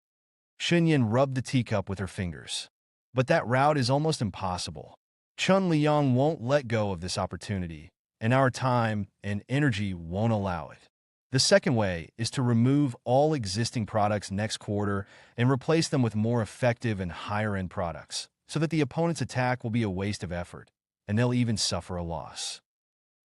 [SPEAKER 1] Shunyin rubbed the teacup with her fingers. But that route is almost impossible. Chen Liang won't let go of this opportunity, and our time and energy won't allow it. The second way is to remove all existing products next quarter and replace them with more effective and higher-end products, so that the opponent's attack will be a waste of effort, and they'll even suffer a loss.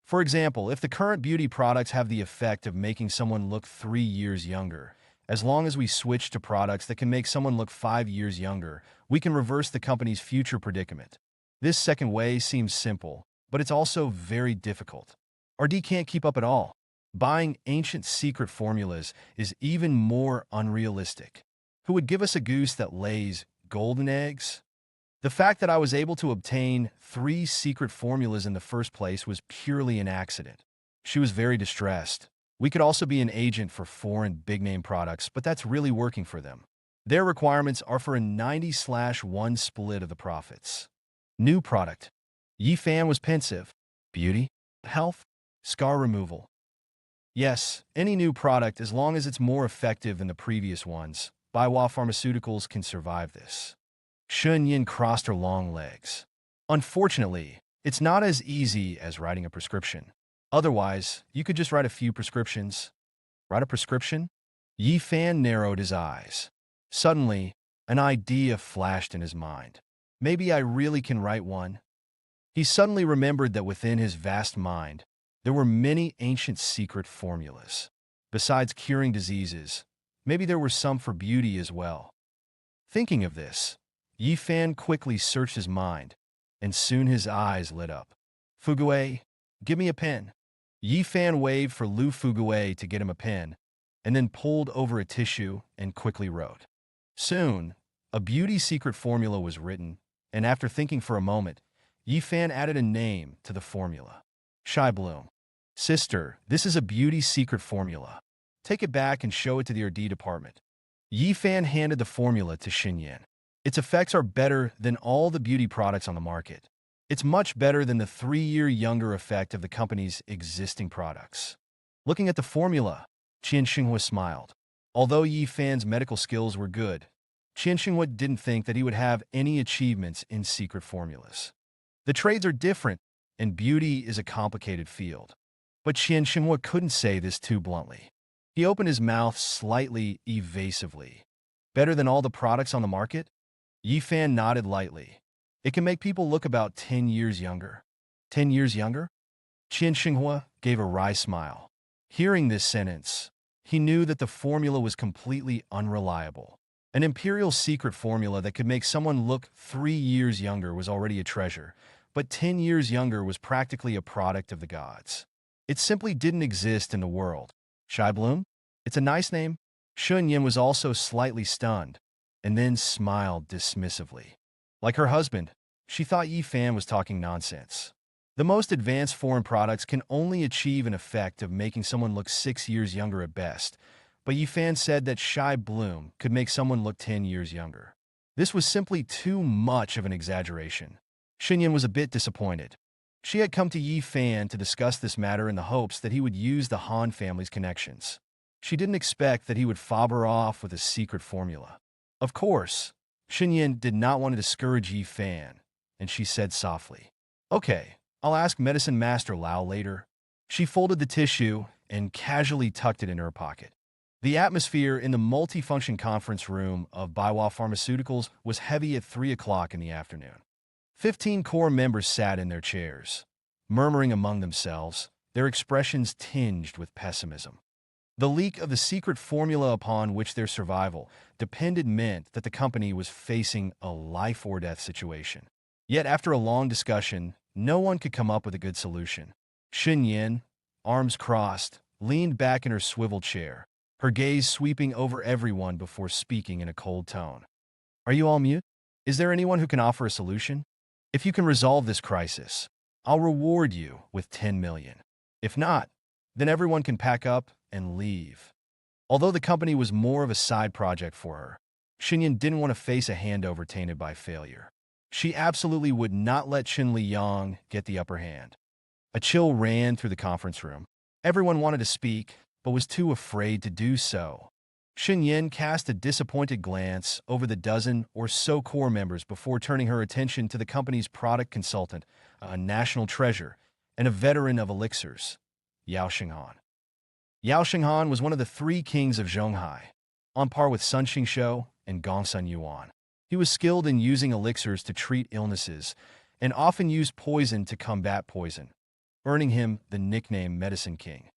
[SPEAKER 1] For example, if the current beauty products have the effect of making someone look 3 years younger, as long as we switch to products that can make someone look 5 years younger, we can reverse the company's future predicament. This second way seems simple, but it's also very difficult. RD can't keep up at all. Buying ancient secret formulas is even more unrealistic. Who would give us a goose that lays golden eggs? The fact that I was able to obtain 3 secret formulas in the first place was purely an accident. She was very distressed. We could also be an agent for foreign big-name products, but that's really working for them. Their requirements are for a 90/1 split of the profits. New product. Yifan was pensive. Beauty, health, scar removal. Yes, any new product, as long as it's more effective than the previous ones, Baiwa Pharmaceuticals can survive this. Shun Yin crossed her long legs. Unfortunately, it's not as easy as writing a prescription. Otherwise, you could just write a few prescriptions. Write a prescription? Yifan narrowed his eyes. Suddenly, an idea flashed in his mind. Maybe I really can write one. He suddenly remembered that within his vast mind, there were many ancient secret formulas. Besides curing diseases, maybe there were some for beauty as well. Thinking of this, Yifan quickly searched his mind, and soon his eyes lit up. Fugue, Give me a pen. Yi Fan waved for Lu Fugue to get him a pen, and then pulled over a tissue and quickly wrote. Soon, a beauty secret formula was written, and after thinking for a moment, Yi Fan added a name to the formula. Shy Bloom. Sister, this is a beauty secret formula. Take it back and show it to the R&D department. Yi Fan handed the formula to Xin Yan. Its effects are better than all the beauty products on the market. It's much better than the 3-year younger effect of the company's existing products. Looking at the formula, Qian Xinghua smiled. Although Yi Fan's medical skills were good, Qian Xinghua didn't think that he would have any achievements in secret formulas. The trades are different, and beauty is a complicated field. But Qian Xinghua couldn't say this too bluntly. He opened his mouth slightly evasively. Better than all the products on the market? Yi Fan nodded lightly. It can make people look about 10 years younger. 10 years younger? Qian Xinghua gave a wry smile. Hearing this sentence, he knew that the formula was completely unreliable. An imperial secret formula that could make someone look 3 years younger was already a treasure, but 10 years younger was practically a product of the gods. It simply didn't exist in the world. Shy Bloom? It's a nice name. Xun Yan was also slightly stunned, and then smiled dismissively. Like her husband, she thought Yi Fan was talking nonsense. The most advanced foreign products can only achieve an effect of making someone look 6 years younger at best, but Yi Fan said that Shy Bloom could make someone look 10 years younger. This was simply too much of an exaggeration. Xin Yan was a bit disappointed. She had come to Yi Fan to discuss this matter in the hopes that he would use the Han family's connections. She didn't expect that he would fob her off with a secret formula. Of course, Xin Yan did not want to discourage Yi Fan, and she said softly, Okay, I'll ask Medicine Master Lao later. She folded the tissue and casually tucked it in her pocket. The atmosphere in the multifunction conference room of Baiwa Pharmaceuticals was heavy at 3 o'clock in the afternoon. 15 core members sat in their chairs, murmuring among themselves, their expressions tinged with pessimism. The leak of the secret formula upon which their survival depended meant that the company was facing a life-or-death situation. Yet after a long discussion, no one could come up with a good solution. Xin Yan, arms crossed, leaned back in her swivel chair, her gaze sweeping over everyone before speaking in a cold tone. Are you all mute? Is there anyone who can offer a solution? If you can resolve this crisis, I'll reward you with 10 million. If not, then everyone can pack up and leave. Although the company was more of a side project for her, Xin Yan didn't want to face a handover tainted by failure. She absolutely would not let Qin Liyang get the upper hand. A chill ran through the conference room. Everyone wanted to speak, but was too afraid to do so. Xin Yan cast a disappointed glance over the dozen or so core members before turning her attention to the company's product consultant, a national treasure, and a veteran of elixirs, Yao Xinghan. Yao Xinghan was one of the 3 kings of Zhonghai, on par with Sun Xingshou and Gongsun Yuan. He was skilled in using elixirs to treat illnesses and often used poison to combat poison, earning him the nickname Medicine King.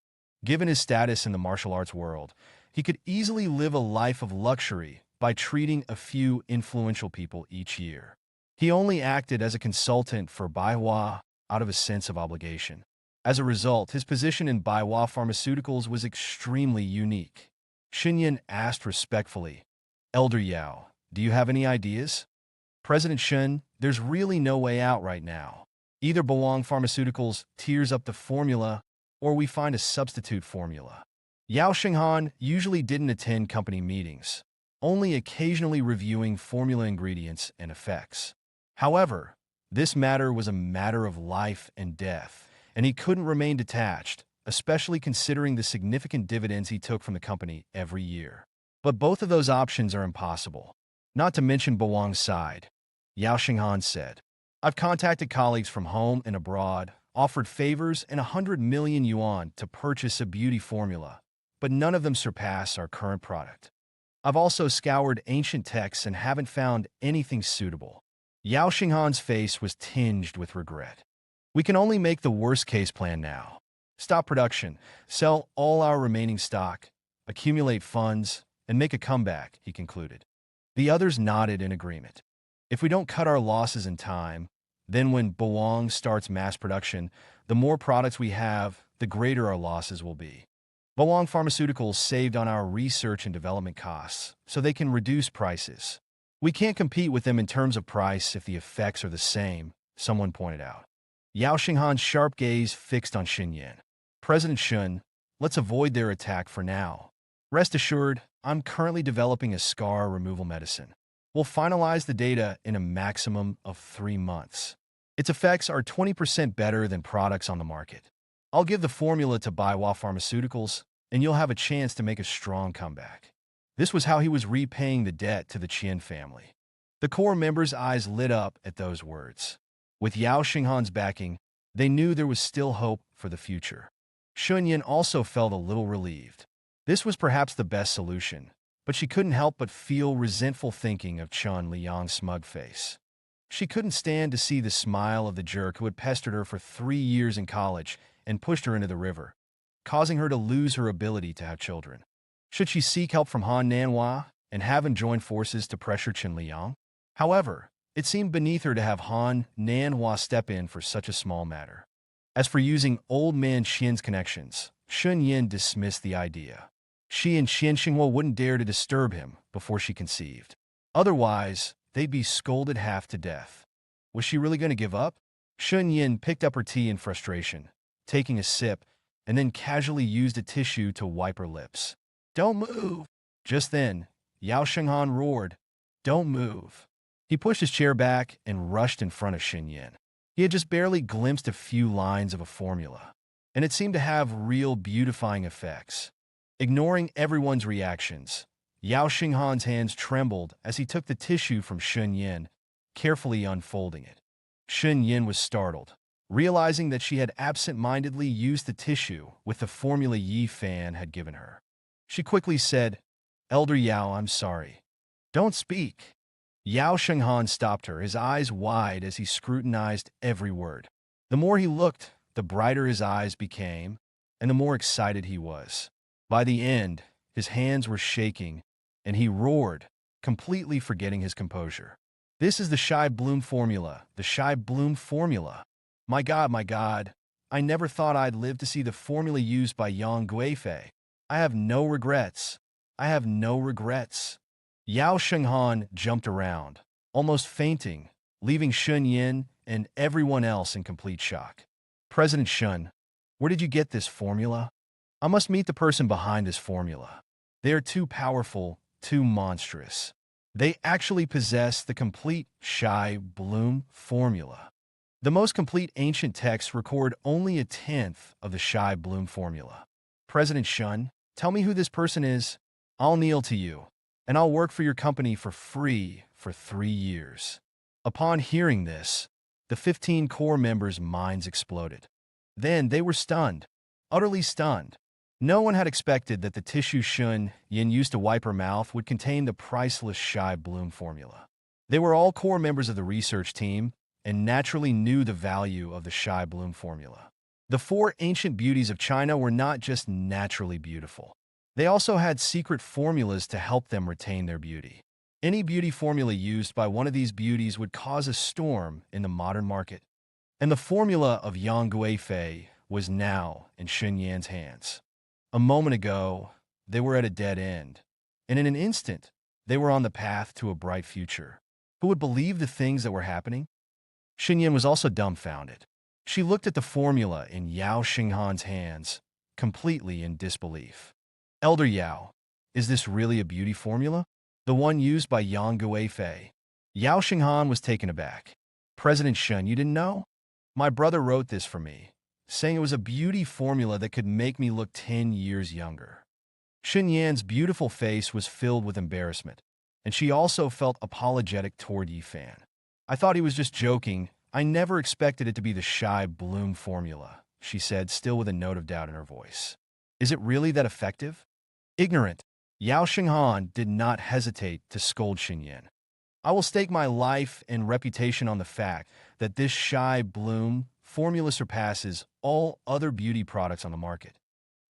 [SPEAKER 1] Given his status in the martial arts world, he could easily live a life of luxury by treating a few influential people each year. He only acted as a consultant for Baiwa out of a sense of obligation. As a result, his position in Baiwa Pharmaceuticals was extremely unique. Xin Yan asked respectfully, Elder Yao, do you have any ideas? President Shen, there's really no way out right now. Either Bawang Pharmaceuticals tears up the formula, or we find a substitute formula. Yao Xinghan usually didn't attend company meetings, only occasionally reviewing formula ingredients and effects. However, this matter was a matter of life and death, and he couldn't remain detached, especially considering the significant dividends he took from the company every year. But both of those options are impossible. Not to mention Bawang's side, Yao Xinghan said. I've contacted colleagues from home and abroad, offered favors and 100 million yuan to purchase a beauty formula, but none of them surpass our current product. I've also scoured ancient texts and haven't found anything suitable. Yao Xinghan's face was tinged with regret. We can only make the worst-case plan now. Stop production, sell all our remaining stock, accumulate funds, and make a comeback, he concluded. The others nodded in agreement. If we don't cut our losses in time, then when Bawang starts mass production, The more products we have, the greater our losses will be. Balong Pharmaceuticals saved on our research and development costs, so they can reduce prices. We can't compete with them in terms of price if the effects are the same, someone pointed out. Yao Xinghan's sharp gaze fixed on Xun Yan. President Shun, let's avoid their attack for now. Rest assured, I'm currently developing a scar removal medicine. We'll finalize the data in a maximum of 3 months. Its effects are 20% better than products on the market. I'll give the formula to Baiwa Pharmaceuticals, and you'll have a chance to make a strong comeback. This was how he was repaying the debt to the Qian family. The core members' eyes lit up at those words. With Yao Xinghan's backing, they knew there was still hope for the future. Xun Yan also felt a little relieved. This was perhaps the best solution, but she couldn't help but feel resentful thinking of Chun Liang's smug face. She couldn't stand to see the smile of the jerk who had pestered her for 3 years in college and pushed her into the river, causing her to lose her ability to have children. Should she seek help from Han Nanhua and have him join forces to pressure Chen Liang? However, it seemed beneath her to have Han Nanhua step in for such a small matter. As for using old man Qian's connections, Xun Yan dismissed the idea. She and Qian Xinghua wouldn't dare to disturb him before she conceived. Otherwise, they'd be scolded half to death. Was she really going to give up? Xun Yan picked up her tea in frustration, taking a sip, and then casually used a tissue to wipe her lips. "Don't move!" Just then, Yao Xinghan roared, "Don't move!" He pushed his chair back and rushed in front of Xun Yan. He had just barely glimpsed a few lines of a formula, and it seemed to have real beautifying effects. Ignoring everyone's reactions, Yao Xinghan's hands trembled as he took the tissue from Xun Yan, carefully unfolding it. Xun Yan was startled, realizing that she had absent-mindedly used the tissue with the formula Yi Fan had given her. She quickly said, "Elder Yao, I'm sorry." "Don't speak." Yao Xinghan stopped her, his eyes wide as he scrutinized every word. The more he looked, the brighter his eyes became, and the more excited he was. By the end, his hands were shaking, and he roared, completely forgetting his composure. "This is the Shy Bloom formula, the Shy Bloom formula. My God, I never thought I'd live to see the formula used by Yang Guifei. I have no regrets. I have no regrets." Yao Xinghan jumped around, almost fainting, leaving Xun Yan and everyone else in complete shock. "President Shun, where did you get this formula? I must meet the person behind this formula. They are too powerful, too monstrous. They actually possess the complete Shy Bloom formula. The most complete ancient texts record only 1/10 of the Shy Bloom formula. President Shun, tell me who this person is. I'll kneel to you, and I'll work for your company for free for 3 years." Upon hearing this, the 15 core members' minds exploded. Then they were stunned, utterly stunned. No one had expected that the tissue Xun Yan used to wipe her mouth would contain the priceless Shy Bloom formula. They were all core members of the research team and naturally knew the value of the Shy Bloom formula. The 4 ancient beauties of China were not just naturally beautiful. They also had secret formulas to help them retain their beauty. Any beauty formula used by one of these beauties would cause a storm in the modern market. And the formula of Yang Guifei was now in Xun Yan's hands. A moment ago, they were at a dead end, and in an instant, they were on the path to a bright future. Who would believe the things that were happening? Xun Yan was also dumbfounded. She looked at the formula in Yao Xinghan's hands, completely in disbelief. "Elder Yao, is this really a beauty formula? The one used by Yang Guifei?" Yao Xinghan was taken aback. "President Shun, you didn't know? My brother wrote this for me, saying it was a beauty formula that could make me look 10 years younger." Xun Yan's beautiful face was filled with embarrassment, and she also felt apologetic toward Yi Fan. "I thought he was just joking. I never expected it to be the Shy Bloom formula," she said, still with a note of doubt in her voice. "Is it really that effective?" Ignorant, Yao Xinghan did not hesitate to scold Xun Yan. "I will stake my life and reputation on the fact that this Shy Bloom formula surpasses all other beauty products on the market.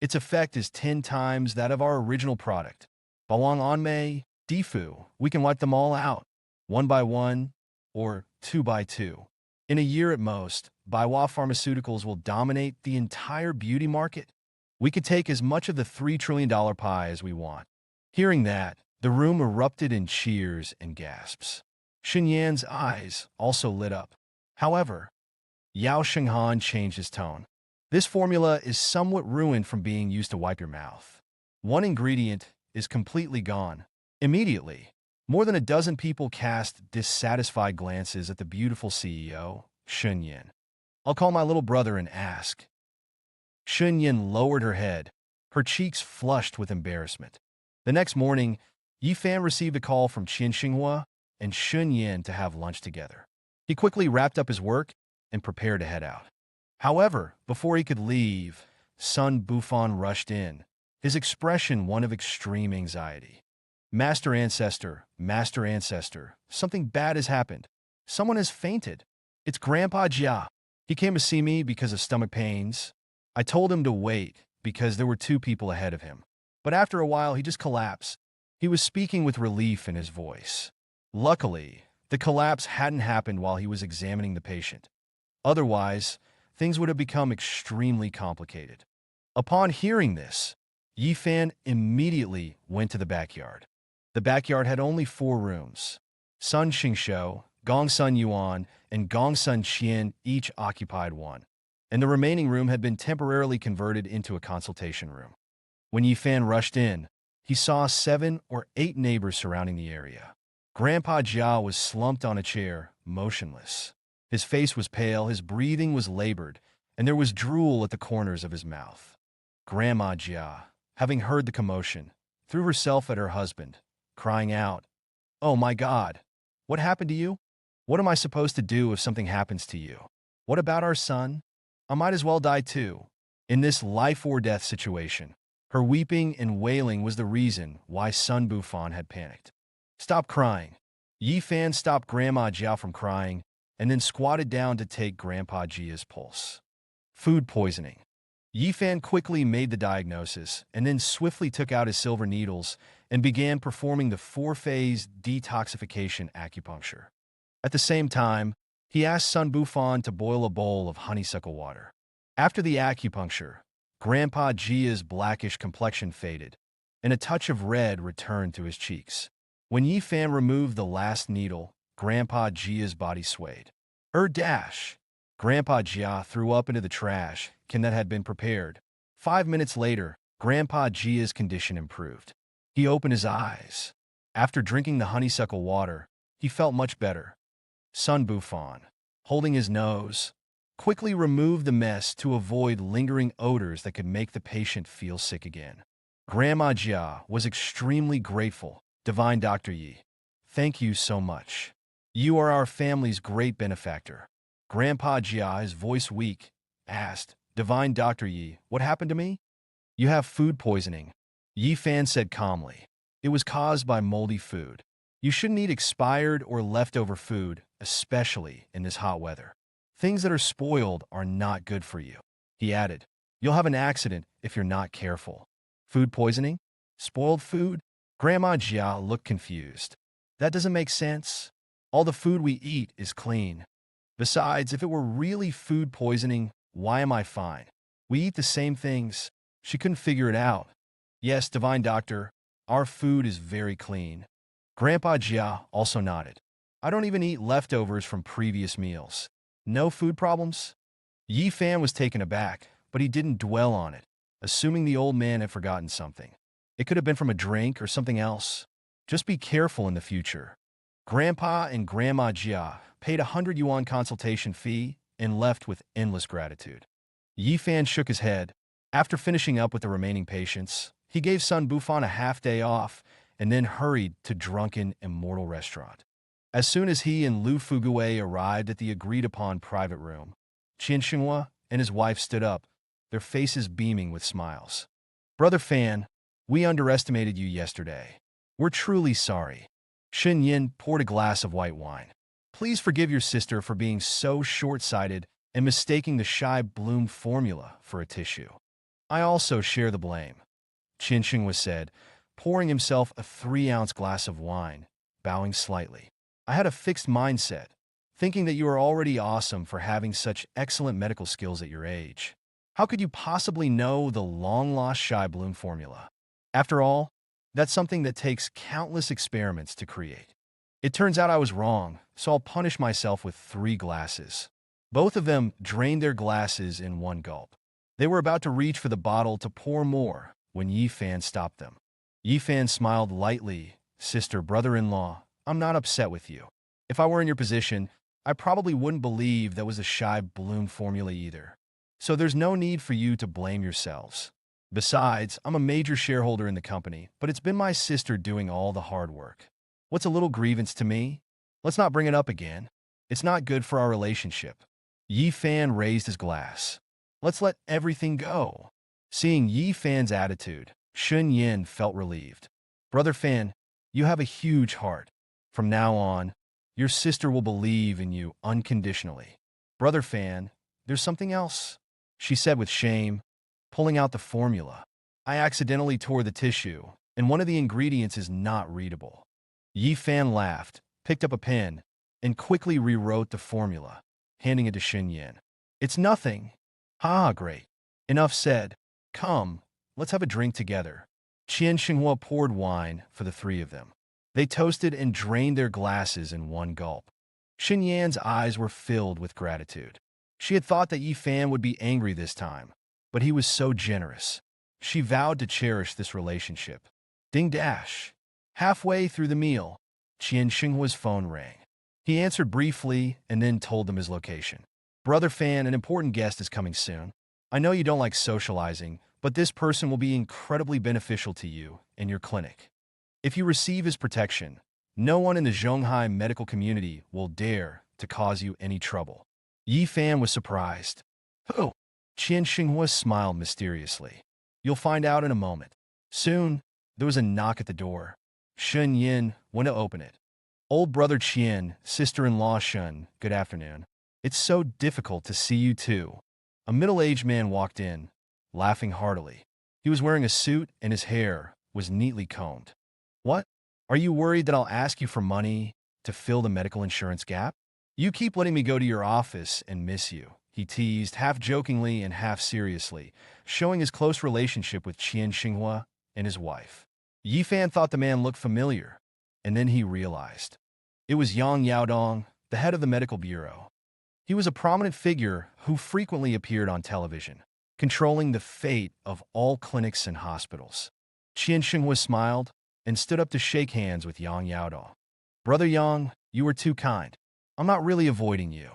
[SPEAKER 1] Its effect is 10 times that of our original product. Balong Anmei, Difu, we can wipe them all out, 1 by 1 or 2 by 2. In a year at most, Baiwa Pharmaceuticals will dominate the entire beauty market. We could take as much of the $3 trillion pie as we want. Hearing that, the room erupted in cheers and gasps. Xinyan's eyes also lit up. However, Yao Shenghan changed his tone. This formula is somewhat ruined from being used to wipe your mouth. One ingredient is completely gone. Immediately, more than a dozen people cast dissatisfied glances at the beautiful CEO, Shunyan. I'll call my little brother and ask. Shunyan lowered her head, her cheeks flushed with embarrassment. The next morning, Yifan received a call from Qin Xinghua and Shunyan to have lunch together. He quickly wrapped up his work and prepared to head out. However, before he could leave, Sun Bufan rushed in, his expression one of extreme anxiety. Master Ancestor, something bad has happened. Someone has fainted. It's Grandpa Jia. He came to see me because of stomach pains. I told him to wait because there were two people ahead of him. But after a while, he just collapsed. He was speaking with relief in his voice. Luckily, the collapse hadn't happened while he was examining the patient. Otherwise, things would have become extremely complicated. Upon hearing this, Yifan immediately went to the backyard. The backyard had only 4 rooms. Sun Xingshou, Gongsun Yuan, and Gongsun Qian each occupied one, and the remaining room had been temporarily converted into a consultation room. When Yifan rushed in, he saw 7 or 8 neighbors surrounding the area. Grandpa Jia was slumped on a chair, motionless. His face was pale, his breathing was labored, and there was drool at the corners of his mouth. Grandma Jia, having heard the commotion, threw herself at her husband, crying out, "Oh my God! What happened to you? What am I supposed to do if something happens to you? What about our son? I might as well die too." In this life-or-death situation, her weeping and wailing was the reason why Sun Bufan had panicked. "Stop crying." Yifan stopped Grandma Jia from crying and then squatted down to take Grandpa Jia's pulse. Food poisoning. Yifan quickly made the diagnosis and then swiftly took out his silver needles and began performing the 4-phase detoxification acupuncture. At the same time, he asked Sun Bufan to boil a bowl of honeysuckle water. After the acupuncture, Grandpa Jia's blackish complexion faded, and a touch of red returned to his cheeks. When Yifan removed the last needle, Grandpa Jia's body swayed. Dash! Grandpa Jia threw up into the trash can that had been prepared. 5 minutes later, Grandpa Jia's condition improved. He opened his eyes. After drinking the honeysuckle water, he felt much better. Sun Bufan, holding his nose, quickly removed the mess to avoid lingering odors that could make the patient feel sick again. Grandma Jia was extremely grateful. "Divine Dr. Yi, thank you so much. You are our family's great benefactor." Grandpa Jia, his voice weak, asked, "Divine Dr. Yi, what happened to me?" "You have food poisoning," Yifan said calmly. "It was caused by moldy food. You shouldn't eat expired or leftover food, especially in this hot weather. Things that are spoiled are not good for you." He added, "You'll have an accident if you're not careful." "Food poisoning? Spoiled food?" Grandma Jia looked confused. "That doesn't make sense. All the food we eat is clean. Besides, if it were really food poisoning, why am I fine? We eat the same things." She couldn't figure it out. "Yes, Divine Doctor, our food is very clean." Grandpa Jia also nodded. "I don't even eat leftovers from previous meals. No food problems?" Yifan was taken aback, but he didn't dwell on it, assuming the old man had forgotten something. It could have been from a drink or something else. Just be careful in the future. Grandpa and Grandma Jia paid a 100 yuan consultation fee and left with endless gratitude. Yifan shook his head. After finishing up with the remaining patients, he gave Sun Bufan a half-day off and then hurried to Drunken Immortal Restaurant. As soon as he and Lu Fugue arrived at the agreed-upon private room, Qin Xinghua and his wife stood up, their faces beaming with smiles. "Brother Fan, we underestimated you yesterday. We're truly sorry." Shen Yin poured a glass of white wine. "Please forgive your sister for being so short-sighted and mistaking the Shy Bloom formula for a tissue. I also share the blame," Qin Xinghua said, pouring himself a 3-ounce glass of wine, bowing slightly. "I had a fixed mindset, thinking that you are already awesome for having such excellent medical skills at your age. How could you possibly know the long-lost Shy Bloom formula? After all, that's something that takes countless experiments to create. It turns out I was wrong, so I'll punish myself with 3 glasses. Both of them drained their glasses in one gulp. They were about to reach for the bottle to pour more when Yi Fan stopped them. Yi Fan smiled lightly. Sister, brother-in-law, I'm not upset with you. If I were in your position, I probably wouldn't believe that was a Shy Bloom formula either. So there's no need for you to blame yourselves. Besides, I'm a major shareholder in the company, but it's been my sister doing all the hard work. What's a little grievance to me? Let's not bring it up again. It's not good for our relationship. Yi Fan raised his glass. Let's let everything go. Seeing Yi Fan's attitude, Shun Yin felt relieved. Brother Fan, you have a huge heart. From now on, your sister will believe in you unconditionally. Brother Fan, there's something else, she said with shame, pulling out the formula. I accidentally tore the tissue, and one of the ingredients is not readable. Yi Fan laughed, picked up a pen, and quickly rewrote the formula, handing it to Shun Yin. It's nothing. Ha, great. Enough said. Come, let's have a drink together. Qian Xinghua poured wine for the 3 of them. They toasted and drained their glasses in one gulp. Shun Yan's eyes were filled with gratitude. She had thought that Yi Fan would be angry this time, but he was so generous. She vowed to cherish this relationship. Ding dash. Halfway through the meal, Qian Xinghua's phone rang. He answered briefly and then told them his location. Brother Fan, an important guest is coming soon. I know you don't like socializing, but this person will be incredibly beneficial to you and your clinic. If you receive his protection, no one in the Zhonghai medical community will dare to cause you any trouble. Yi Fan was surprised. Who? Qian Xinghua smiled mysteriously. You'll find out in a moment. Soon, there was a knock at the door. Shun Yin went to open it. Old brother Qian, sister-in-law Shun, good afternoon. It's so difficult to see you too. A middle-aged man walked in, laughing heartily. He was wearing a suit and his hair was neatly combed. What? Are you worried that I'll ask you for money to fill the medical insurance gap? You keep letting me go to your office and miss you, he teased, half jokingly and half seriously, showing his close relationship with Qian Xinghua and his wife. Yi Fan thought the man looked familiar, and then he realized. It was Yang Yaodong, the head of the medical bureau. He was a prominent figure who frequently appeared on television, controlling the fate of all clinics and hospitals. Qian Xinghua smiled and stood up to shake hands with Yang Yaodong. Brother Yang, you were too kind. I'm not really avoiding you.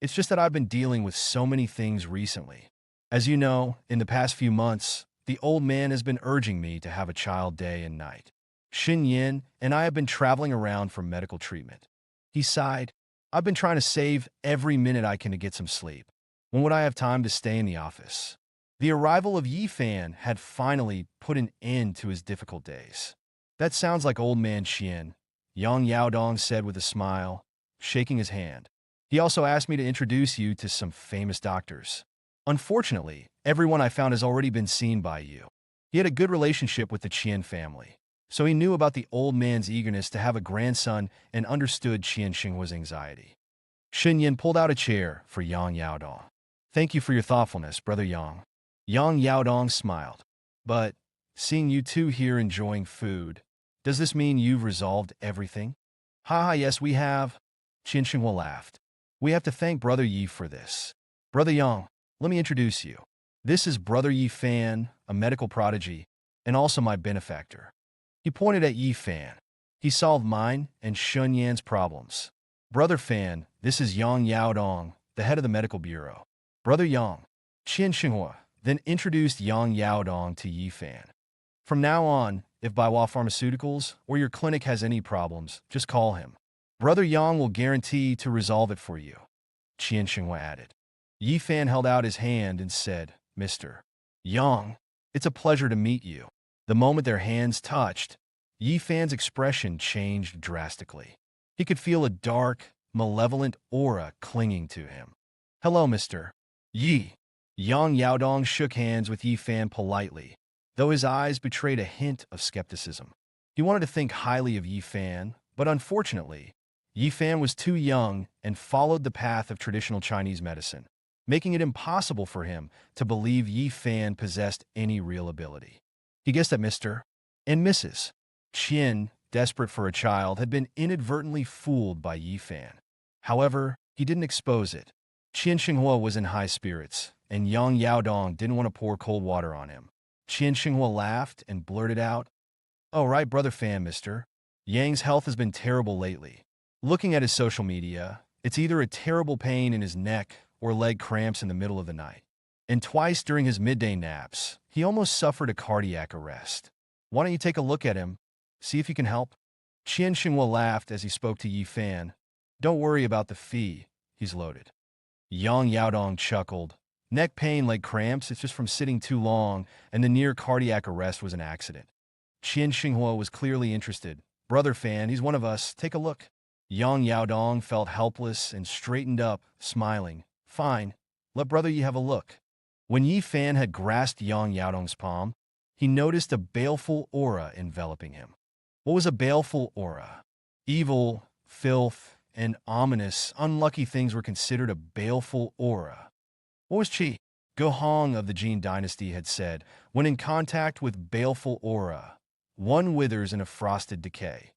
[SPEAKER 1] It's just that I've been dealing with so many things recently. As you know, in the past few months, the old man has been urging me to have a child day and night. Shun Yin and I have been traveling around for medical treatment. He sighed. I've been trying to save every minute I can to get some sleep. When would I have time to stay in the office? The arrival of Yi Fan had finally put an end to his difficult days. That sounds like old man Qian, Yang Yaodong said with a smile, shaking his hand. He also asked me to introduce you to some famous doctors. Unfortunately, everyone I found has already been seen by you. He had a good relationship with the Qian family, so he knew about the old man's eagerness to have a grandson and understood Qian Xinghua's anxiety. Shun Yin pulled out a chair for Yang Yaodong. Thank you for your thoughtfulness, Brother Yang. Yang Yaodong smiled. But, seeing you two here enjoying food, does this mean you've resolved everything? Haha, yes we have. Qian Xinghua laughed. We have to thank Brother Yi for this. Brother Yang, let me introduce you. This is Brother Yi Fan, a medical prodigy, and also my benefactor. He pointed at Yi Fan. He solved mine and Shun Yan's problems. Brother Fan, this is Yang Yaodong, the head of the medical bureau. Brother Yang, Qian Xinghua, then introduced Yang Yaodong to Yi Fan. From now on, if Baiwa Pharmaceuticals or your clinic has any problems, just call him. Brother Yang will guarantee to resolve it for you, Qian Xinghua added. Yi Fan held out his hand and said, Mr. Yang, it's a pleasure to meet you. The moment their hands touched, Yi Fan's expression changed drastically. He could feel a dark, malevolent aura clinging to him. Hello, Mr. Yi. Yang Yaodong shook hands with Yi Fan politely, though his eyes betrayed a hint of skepticism. He wanted to think highly of Yi Fan, but unfortunately, Yi Fan was too young and followed the path of traditional Chinese medicine, making it impossible for him to believe Yi Fan possessed any real ability. He guessed that Mr. and Mrs. Qian, desperate for a child, had been inadvertently fooled by Yi Fan. However, he didn't expose it. Qian Xinghua was in high spirits, and Yang Yaodong didn't want to pour cold water on him. Qian Xinghua laughed and blurted out, "Oh, right, brother Fan, mister. Yang's health has been terrible lately. Looking at his social media, it's either a terrible pain in his neck or leg cramps in the middle of the night. And twice during his midday naps, he almost suffered a cardiac arrest. Why don't you take a look at him? See if you can help?" Qian Xinghua laughed as he spoke to Yi Fan. "Don't worry about the fee. He's loaded." Yang Yaodong chuckled. "Neck pain, leg cramps, it's just from sitting too long, and the near cardiac arrest was an accident." Qian Xinghua was clearly interested. "Brother Fan, he's one of us. Take a look." Yang Yaodong felt helpless and straightened up, smiling. "Fine. Let brother Yi have a look." When Yi Fan had grasped Yang Yaodong's palm, he noticed a baleful aura enveloping him. What was a baleful aura? Evil, filth, and ominous, unlucky things were considered a baleful aura. What was Qi Guhong of the Jin dynasty had said, when in contact with baleful aura, one withers in a frosted decay.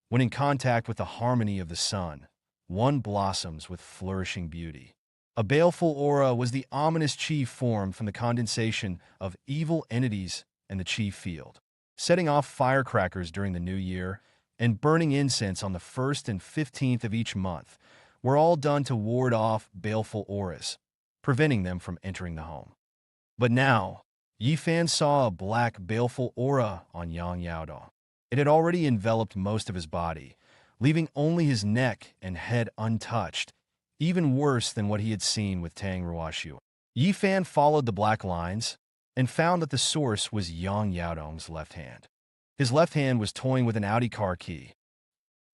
[SPEAKER 1] When in contact with the harmony of the sun, one blossoms with flourishing beauty. A baleful aura was the ominous Qi formed from the condensation of evil entities and the Qi field. Setting off firecrackers during the new year and burning incense on the 1st and 15th of each month were all done to ward off baleful auras, preventing them from entering the home. But now, Yi Fan saw a black baleful aura on Yang Yaodong. It had already enveloped most of his body, leaving only his neck and head untouched, even worse than what he had seen with Tang Ruoxue. Yi Fan followed the black lines and found that the source was Yang Yaodong's left hand. His left hand was toying with an Audi car key.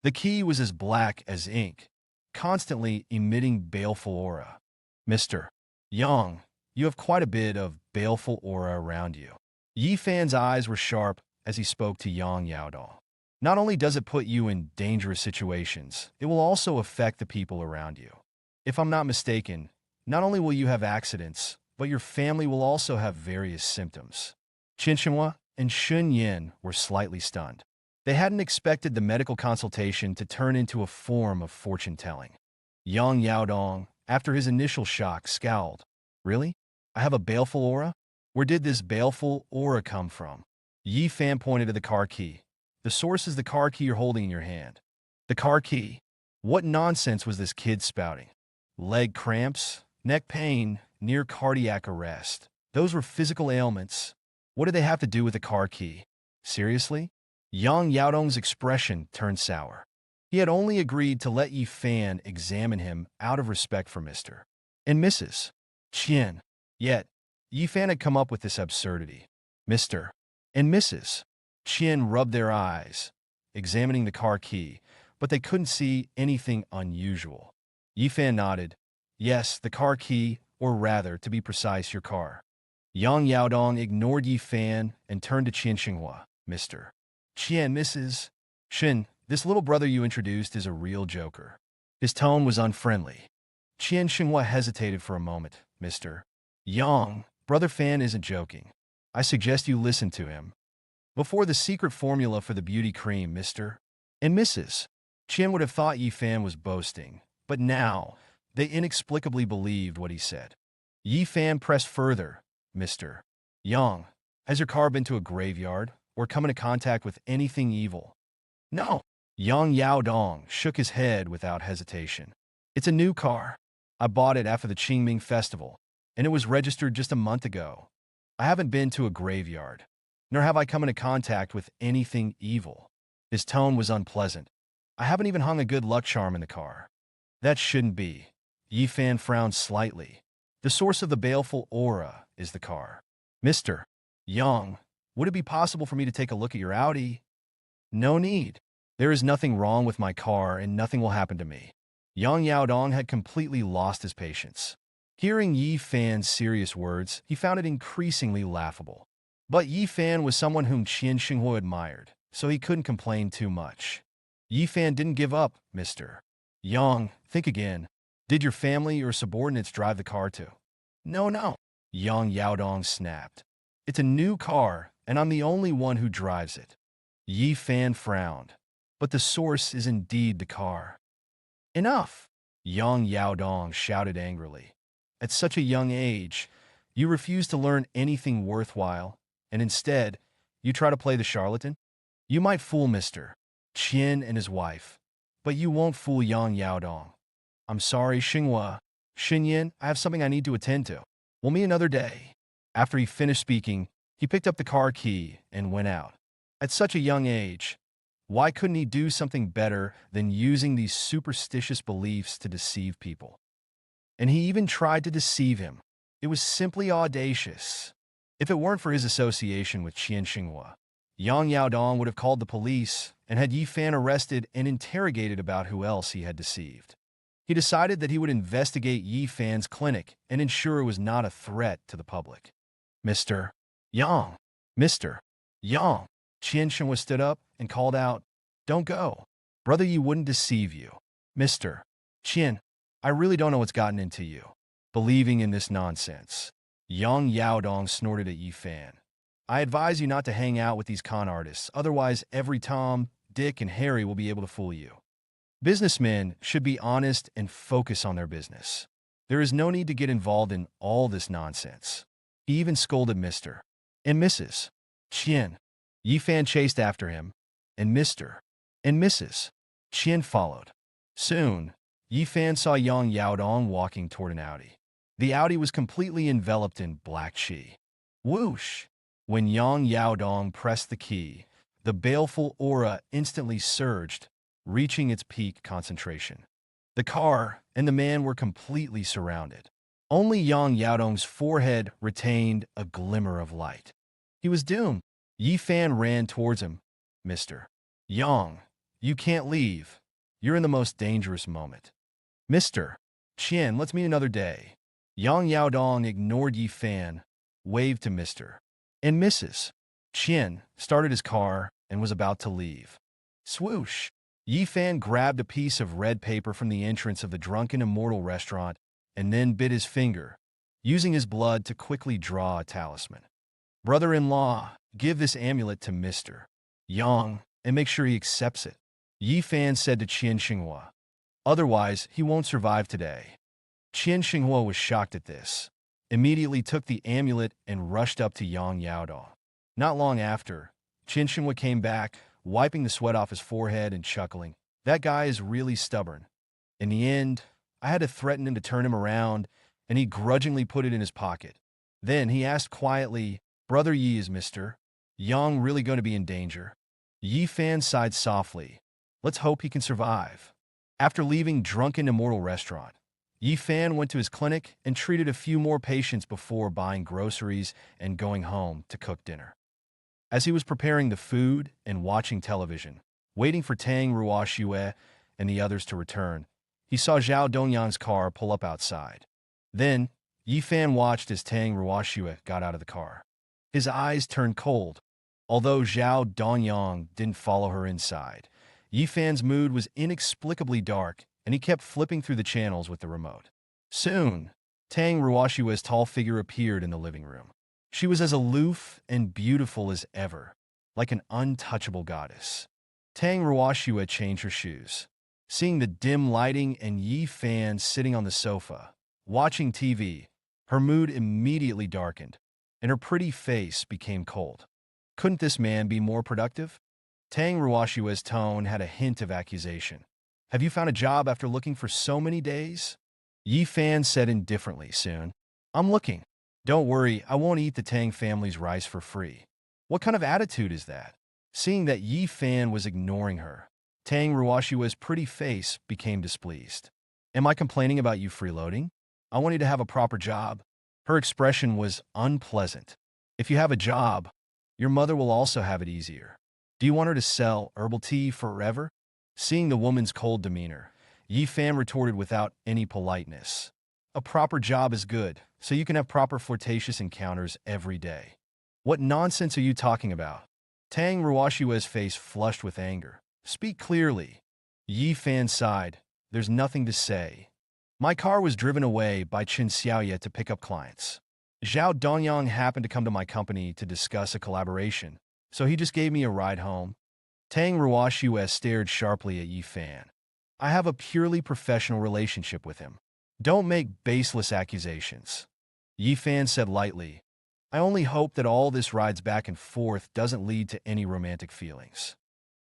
[SPEAKER 1] The key was as black as ink, constantly emitting baleful aura. "Mr. Yang, you have quite a bit of baleful aura around you." Yi Fan's eyes were sharp as he spoke to Yang Yaodong. "Not only does it put you in dangerous situations, it will also affect the people around you. If I'm not mistaken, not only will you have accidents, but your family will also have various symptoms." Qian Xinhua and Shun Yin were slightly stunned. They hadn't expected the medical consultation to turn into a form of fortune-telling. Yang Yaodong, after his initial shock, scowled. "Really? I have a baleful aura? Where did this baleful aura come from?" Yi Fan pointed to the car key. "The source is the car key you're holding in your hand." "The car key? What nonsense was this kid spouting? Leg cramps, neck pain, near cardiac arrest. Those were physical ailments. What did they have to do with the car key? Seriously?" Yang Yaodong's expression turned sour. He had only agreed to let Yi Fan examine him out of respect for Mr. and Mrs. Qian. Yet, Yi Fan had come up with this absurdity. Mr. and Mrs. Qian rubbed their eyes, examining the car key, but they couldn't see anything unusual. Yi Fan nodded. "Yes, the car key, or rather, to be precise, your car." Yang Yaodong ignored Yi Fan and turned to Qian Xinghua. "Mr. Qian, Mrs. Shin, this little brother you introduced is a real joker." His tone was unfriendly. Qian Xinghua hesitated for a moment. "Mr. Yang, brother Fan isn't joking. I suggest you listen to him. Before the secret formula for the beauty cream, Mr. and Mrs. Qian would have thought Yi Fan was boasting, but now they inexplicably believed what he said. Yi Fan pressed further. "Mr. Yang, has your car been to a graveyard or come into contact with anything evil?" "No." Yang Yaodong shook his head without hesitation. "It's a new car. I bought it after the Qingming festival, and it was registered just a month ago. I haven't been to a graveyard, nor have I come into contact with anything evil." His tone was unpleasant. "I haven't even hung a good luck charm in the car." "That shouldn't be." Yi Fan frowned slightly. "The source of the baleful aura is the car. Mr. Yang, would it be possible for me to take a look at your Audi?" "No need. There is nothing wrong with my car and nothing will happen to me." Yang Yaodong had completely lost his patience. Hearing Yi Fan's serious words, he found it increasingly laughable. But Yi Fan was someone whom Qian Xinghua admired, so he couldn't complain too much. "Yi Fan didn't give up, Mr. Yang, think again. Did your family or subordinates drive the car too? No, no. Yang Yaodong snapped. It's a new car, and I'm the only one who drives it. Yi Fan frowned. But the source is indeed the car. Enough! Yang Yaodong shouted angrily. At such a young age, you refuse to learn anything worthwhile, and instead, you try to play the charlatan? You might fool Mr. Qian and his wife, but you won't fool Yang Yaodong. I'm sorry, Xinghua. Xinyan, I have something I need to attend to. We'll meet another day. After he finished speaking, he picked up the car key and went out. At such a young age, why couldn't he do something better than using these superstitious beliefs to deceive people? And he even tried to deceive him. It was simply audacious. If it weren't for his association with Qian Xinghua, Yang Yaodong would have called the police and had Yi Fan arrested and interrogated about who else he had deceived. He decided that he would investigate Yi Fan's clinic and ensure it was not a threat to the public. Mr. Yang! Mr. Yang! Qian Xinghua stood up and called out, "Don't go. Brother Yi wouldn't deceive you. Mr. Qian, I really don't know what's gotten into you. Believing in this nonsense." Yang Yaodong snorted at Yi Fan. "I advise you not to hang out with these con artists, otherwise every Tom, Dick, and Harry will be able to fool you. Businessmen should be honest and focus on their business. There is no need to get involved in all this nonsense." He even scolded Mr. and Mrs. Qian. Yi Fan chased after him, and Mr. and Mrs. Qian followed. Soon, Yi Fan saw Yang Yaodong walking toward an Audi. The Audi was completely enveloped in black qi. Whoosh! When Yang Yaodong pressed the key, the baleful aura instantly surged, reaching its peak concentration. The car and the man were completely surrounded. Only Yang Yaodong's forehead retained a glimmer of light. He was doomed. Yi Fan ran towards him. "Mr. Yang, you can't leave. You're in the most dangerous moment." "Mr. Qian, let's meet another day." Yang Yaodong ignored Yi Fan, waved to Mr. and Mrs. Qian, started his car, and was about to leave. Swoosh! Yi Fan grabbed a piece of red paper from the entrance of the Drunken Immortal restaurant and then bit his finger, using his blood to quickly draw a talisman. "Brother-in-law, give this amulet to Mr. Yang and make sure he accepts it," Yi Fan said to Qian Xinghua. "Otherwise, he won't survive today." Qian Xinghua was shocked at this, immediately took the amulet and rushed up to Yang Yaodong. Not long after, Qian Xinghua came back, wiping the sweat off his forehead and chuckling. "That guy is really stubborn. In the end, I had to threaten him to turn him around, and he grudgingly put it in his pocket. Then he asked quietly, 'Brother Yi, is Mr. Yang really going to be in danger?'" Yi Fan sighed softly. "Let's hope he can survive." After leaving Drunken Immortal restaurant, Yi Fan went to his clinic and treated a few more patients before buying groceries and going home to cook dinner. As he was preparing the food and watching television, waiting for Tang Ruoxue and the others to return, he saw Zhao Dongyan's car pull up outside. Then, Yi Fan watched as Tang Ruoxue got out of the car. His eyes turned cold. Although Zhao Dongyang didn't follow her inside, Yi Fan's mood was inexplicably dark, and he kept flipping through the channels with the remote. Soon, Tang Ruoxue's tall figure appeared in the living room. She was as aloof and beautiful as ever, like an untouchable goddess. Tang Ruoxue changed her shoes. Seeing the dim lighting and Yi Fan sitting on the sofa, watching TV, her mood immediately darkened, and her pretty face became cold. Couldn't this man be more productive? Tang Ruoxue's tone had a hint of accusation. "Have you found a job after looking for so many days?" Yi Fan said indifferently soon. "I'm looking. Don't worry, I won't eat the Tang family's rice for free." What kind of attitude is that? Seeing that Yi Fan was ignoring her, Tang Ruoxue's pretty face became displeased. "Am I complaining about you freeloading? I want you to have a proper job." Her expression was unpleasant. "If you have a job, your mother will also have it easier. Do you want her to sell herbal tea forever?" Seeing the woman's cold demeanor, Yi Fan retorted without any politeness. "A proper job is good, so you can have proper flirtatious encounters every day." "What nonsense are you talking about?" Tang Ruoxue's face flushed with anger. "Speak clearly." Yi Fan sighed. There's nothing to say. My car was driven away by Chen Xiaoye to pick up clients. Zhao Dongyang happened to come to my company to discuss a collaboration, so he just gave me a ride home. Tang Ruoxue stared sharply at Yi Fan. I have a purely professional relationship with him. Don't make baseless accusations. Yi Fan said lightly. I only hope that all this rides back and forth doesn't lead to any romantic feelings.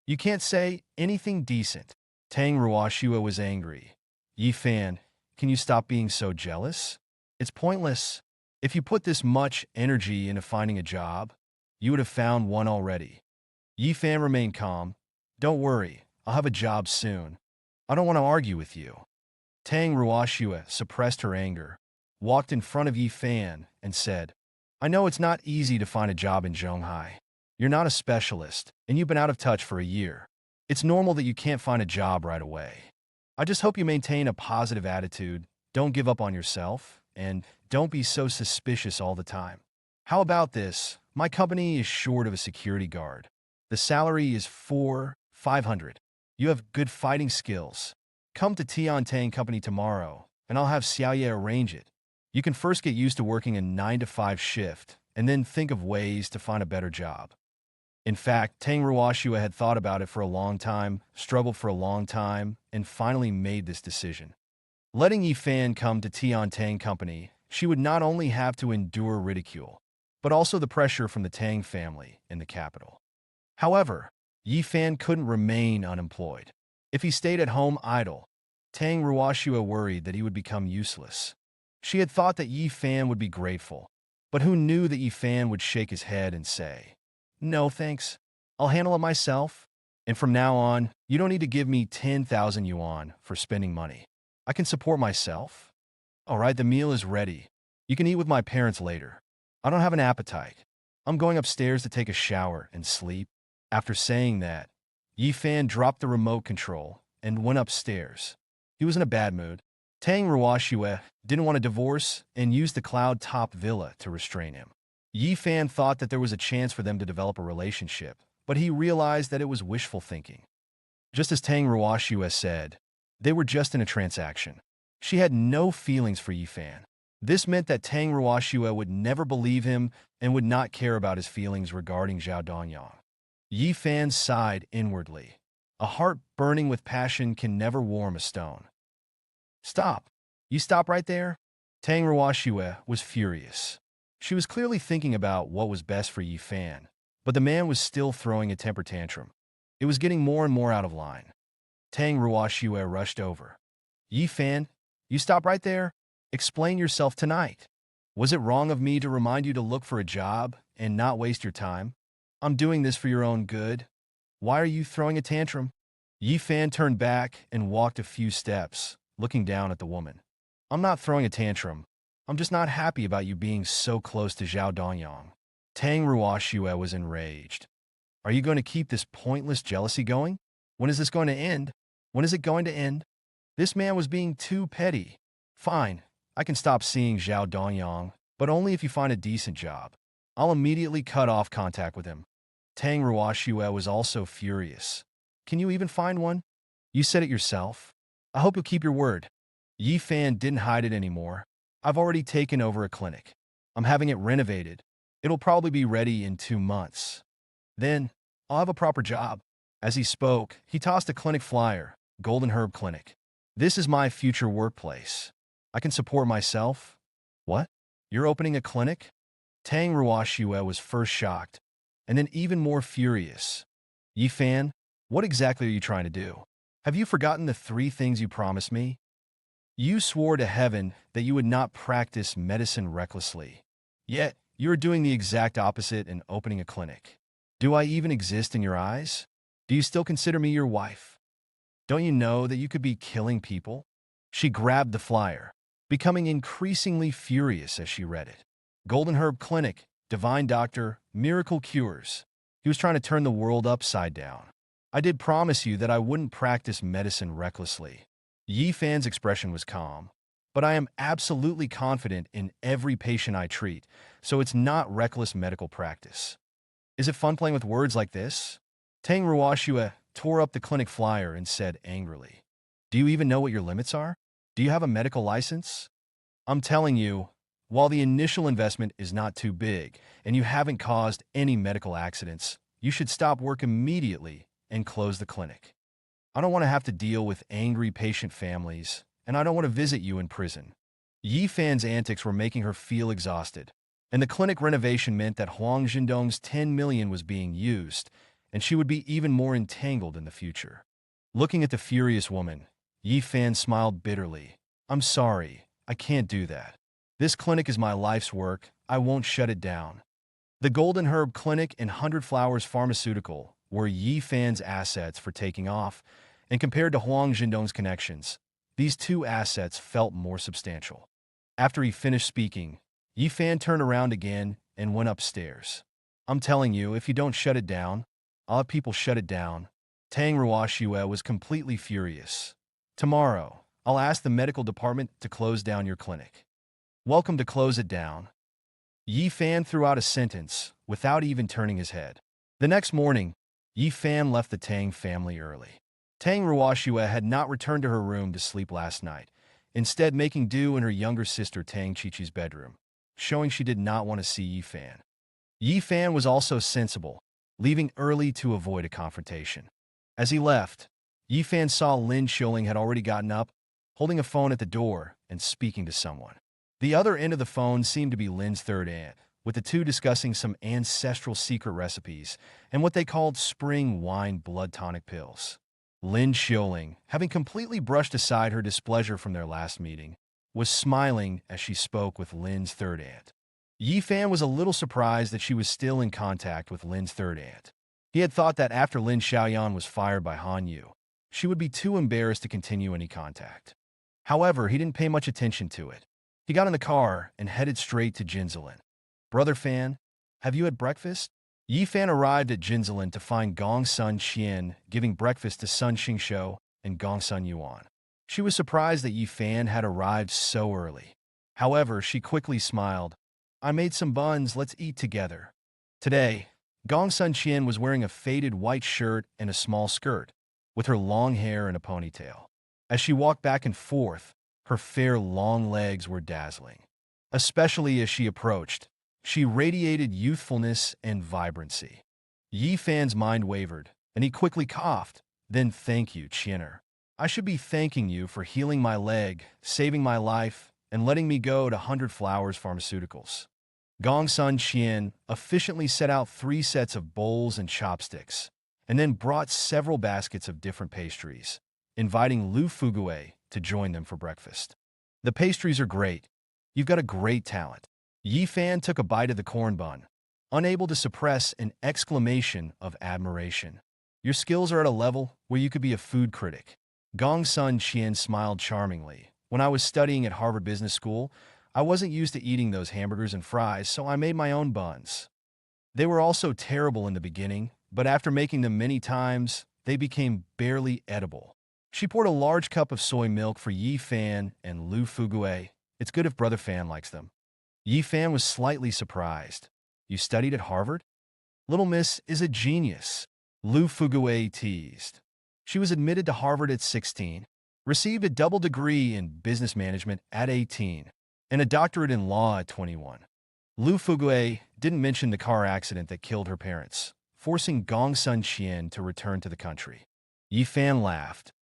[SPEAKER 1] You can't say anything decent. Tang Ruoxue was angry. Yi Fan, can you stop being so jealous? It's pointless. If you put this much energy into finding a job, you would have found one already. Yi Fan remained calm. Don't worry, I'll have a job soon. I don't want to argue with you. Tang Ruoxue suppressed her anger, walked in front of Yi Fan, and said, I know it's not easy to find a job in Zhonghai. You're not a specialist, and you've been out of touch for a year. It's normal that you can't find a job right away. I just hope you maintain a positive attitude, don't give up on yourself, and don't be so suspicious all the time. How about this? My company is short of a security guard. The salary is 500. You have good fighting skills. Come to Tiantang Company tomorrow, and I'll have Xiaoye arrange it. You can first get used to working a 9-to-5 shift, and then think of ways to find a better job. In fact, Tang Ruoxue had thought about it for a long time, struggled for a long time, and finally made this decision. Letting Yi Fan come to Tiantang Company, she would not only have to endure ridicule, but also the pressure from the Tang family in the capital. However, Yi Fan couldn't remain unemployed. If he stayed at home idle, Tang Ruoxue worried that he would become useless. She had thought that Yi Fan would be grateful, but who knew that Yi Fan would shake his head and say, No, thanks. I'll handle it myself. And from now on, you don't need to give me 10,000 yuan for spending money. I can support myself. All right, the meal is ready. You can eat with my parents later. I don't have an appetite. I'm going upstairs to take a shower and sleep. After saying that, Yi Fan dropped the remote control and went upstairs. He was in a bad mood. Tang Ruoxue didn't want a divorce and used the Cloud Top Villa to restrain him. Yi Fan thought that there was a chance for them to develop a relationship, but he realized that it was wishful thinking. Just as Tang Ruoxue said, they were just in a transaction. She had no feelings for Yi Fan. This meant that Tang Ruoxue would never believe him and would not care about his feelings regarding Zhao Dongyang. Yi Fan sighed inwardly. A heart burning with passion can never warm a stone. Stop. You stop right there? Tang Ruoxue was furious. She was clearly thinking about what was best for Yi Fan, but the man was still throwing a temper tantrum. It was getting more and more out of line. Tang Ruoxue rushed over. Yi Fan, you stop right there? Explain yourself tonight. Was it wrong of me to remind you to look for a job and not waste your time? I'm doing this for your own good. Why are you throwing a tantrum? Yi Fan turned back and walked a few steps, looking down at the woman. I'm not throwing a tantrum. I'm just not happy about you being so close to Zhao Dongyang. Tang Ruoxue was enraged. Are you going to keep this pointless jealousy going? When is this going to end? When is it going to end? This man was being too petty. Fine, I can stop seeing Zhao Dongyang, but only if you find a decent job. I'll immediately cut off contact with him. Tang Ruoxue was also furious. Can you even find one? You said it yourself. I hope you'll keep your word. Yi Fan didn't hide it anymore. I've already taken over a clinic. I'm having it renovated. It'll probably be ready in 2 months. Then, I'll have a proper job. As he spoke, he tossed a clinic flyer, Golden Herb Clinic. This is my future workplace. I can support myself. What? You're opening a clinic? Tang Ruoxue was first shocked, and then even more furious. Yi Fan, what exactly are you trying to do? Have you forgotten the 3 things you promised me? You swore to heaven that you would not practice medicine recklessly. Yet, you are doing the exact opposite and opening a clinic. Do I even exist in your eyes? Do you still consider me your wife? Don't you know that you could be killing people? She grabbed the flyer, becoming increasingly furious as she read it. Golden Herb Clinic, Divine Doctor, Miracle Cures. He was trying to turn the world upside down. I did promise you that I wouldn't practice medicine recklessly. Yi Fan's expression was calm. But I am absolutely confident in every patient I treat, so it's not reckless medical practice. Is it fun playing with words like this? Tang Ruoxue tore up the clinic flyer and said angrily. Do you even know what your limits are? Do you have a medical license? I'm telling you, while the initial investment is not too big and you haven't caused any medical accidents, you should stop work immediately and close the clinic. I don't want to have to deal with angry patient families, and I don't want to visit you in prison. Yi Fan's antics were making her feel exhausted, and the clinic renovation meant that Huang Jindong's 10 million was being used, and she would be even more entangled in the future. Looking at the furious woman, Yi Fan smiled bitterly. I'm sorry, I can't do that. This clinic is my life's work. I won't shut it down. The Golden Herb Clinic and 100 Flowers Pharmaceutical were Yi Fan's assets for taking off, and compared to Huang Jindong's connections, these two assets felt more substantial. After he finished speaking, Yi Fan turned around again and went upstairs. I'm telling you, if you don't shut it down, I'll have people shut it down. Tang Ruoxue was completely furious. Tomorrow, I'll ask the medical department to close down your clinic. Welcome to close it down. Yi Fan threw out a sentence without even turning his head. The next morning, Yi Fan left the Tang family early. Tang Ruoxue had not returned to her room to sleep last night, instead making do in her younger sister Tang Qiqi's bedroom, showing she did not want to see Yi Fan. Yi Fan was also sensible, leaving early to avoid a confrontation. As he left, Yi Fan saw Lin Xiuling had already gotten up, holding a phone at the door and speaking to someone. The other end of the phone seemed to be Lin's third aunt, with the two discussing some ancestral secret recipes and what they called spring wine blood tonic pills. Lin Xiuling, having completely brushed aside her displeasure from their last meeting, was smiling as she spoke with Lin's third aunt. Yi Fan was a little surprised that she was still in contact with Lin's third aunt. He had thought that after Lin Xiaoyan was fired by Han Yu, she would be too embarrassed to continue any contact. However, he didn't pay much attention to it. He got in the car and headed straight to Jinzalin. Brother Fan, have you had breakfast? Yi Fan arrived at Jinzalin to find Gong Sun Qian giving breakfast to Sun Xingshou and Gong Sun Yuan. She was surprised that Yi Fan had arrived so early. However, she quickly smiled. I made some buns, let's eat together. Today, Gong Sun Qian was wearing a faded white shirt and a small skirt, with her long hair in a ponytail. As she walked back and forth, her fair long legs were dazzling. Especially as she approached, she radiated youthfulness and vibrancy. Yi Fan's mind wavered, and he quickly coughed. Then thank you, Qianer. I should be thanking you for healing my leg, saving my life, and letting me go to 100 Flowers Pharmaceuticals. Gong Sun Qian efficiently set out 3 sets of bowls and chopsticks, and then brought several baskets of different pastries, inviting Lu Fugue to join them for breakfast. The pastries are great. You've got a great talent. Yi Fan took a bite of the corn bun, unable to suppress an exclamation of admiration. Your skills are at a level where you could be a food critic. Gong Sun Qian smiled charmingly. When I was studying at Harvard Business School, I wasn't used to eating those hamburgers and fries, so I made my own buns. They were also terrible in the beginning, but after making them many times, they became barely edible. She poured a large cup of soy milk for Yi Fan and Lu Fugue. It's good if Brother Fan likes them. Yi Fan was slightly surprised. You studied at Harvard? Little Miss is a genius, Lu Fugue teased. She was admitted to Harvard at 16, received a double degree in business management at 18, and a doctorate in law at 21. Lu Fugue didn't mention the car accident that killed her parents, forcing Gong Sun Qian to return to the country. Yi Fan laughed.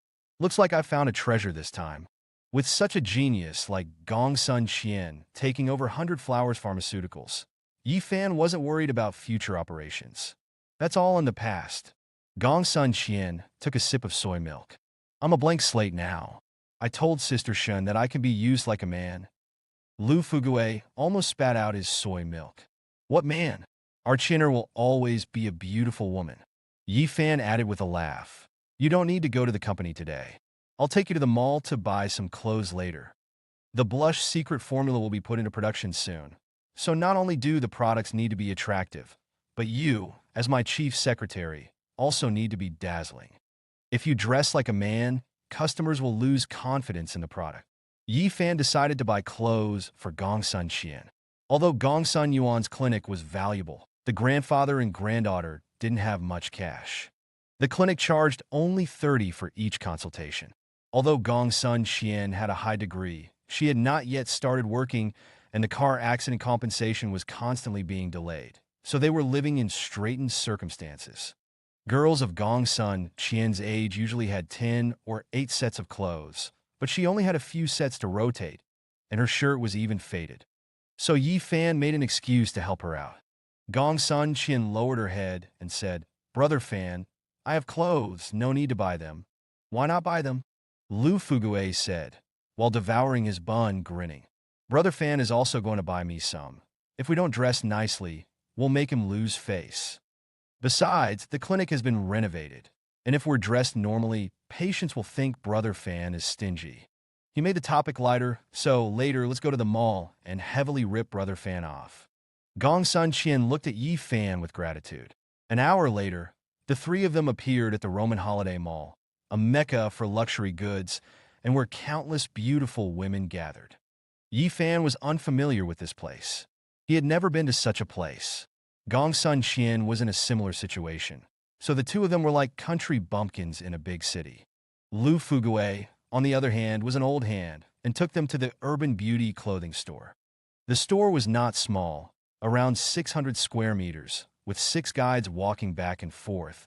[SPEAKER 1] Looks like I found a treasure this time. With such a genius like Gong Sun Qian taking over 100 Flowers Pharmaceuticals, Yi Fan wasn't worried about future operations. That's all in the past. Gong Sun Qian took a sip of soy milk. I'm a blank slate now. I told Sister Shun that I can be used like a man. Lu Fugue almost spat out his soy milk. What man? Our Chinner will always be a beautiful woman. Yi Fan added with a laugh. You don't need to go to the company today. I'll take you to the mall to buy some clothes later. The blush secret formula will be put into production soon. So not only do the products need to be attractive, but you, as my chief secretary, also need to be dazzling. If you dress like a man, customers will lose confidence in the product. Yi Fan decided to buy clothes for Gong Sun Qian. Although Gong Sun Yuan's clinic was valuable, the grandfather and granddaughter didn't have much cash. The clinic charged only 30 for each consultation. Although Gong Sun Qian had a high degree, she had not yet started working, and the car accident compensation was constantly being delayed. So they were living in straitened circumstances. Girls of Gong Sun Qian's age usually had 10 or 8 sets of clothes, but she only had a few sets to rotate, and her shirt was even faded. So Yi Fan made an excuse to help her out. Gong Sun Qian lowered her head and said, "Brother Fan, I have clothes, no need to buy them." "Why not buy them?" Lu Fugue said, while devouring his bun, grinning. "Brother Fan is also going to buy me some. If we don't dress nicely, we'll make him lose face. Besides, the clinic has been renovated, and if we're dressed normally, patients will think Brother Fan is stingy." He made the topic lighter, so later let's go to the mall and heavily rip Brother Fan off. Gong Sun Qian looked at Yi Fan with gratitude. An hour later, the three of them appeared at the Roman Holiday Mall, a mecca for luxury goods, and where countless beautiful women gathered. Yi Fan was unfamiliar with this place. He had never been to such a place. Gong Sun Qian was in a similar situation, so the two of them were like country bumpkins in a big city. Lu Fugue, on the other hand, was an old hand and took them to the Urban Beauty clothing store. The store was not small, around 600 square meters, with 6 guides walking back and forth,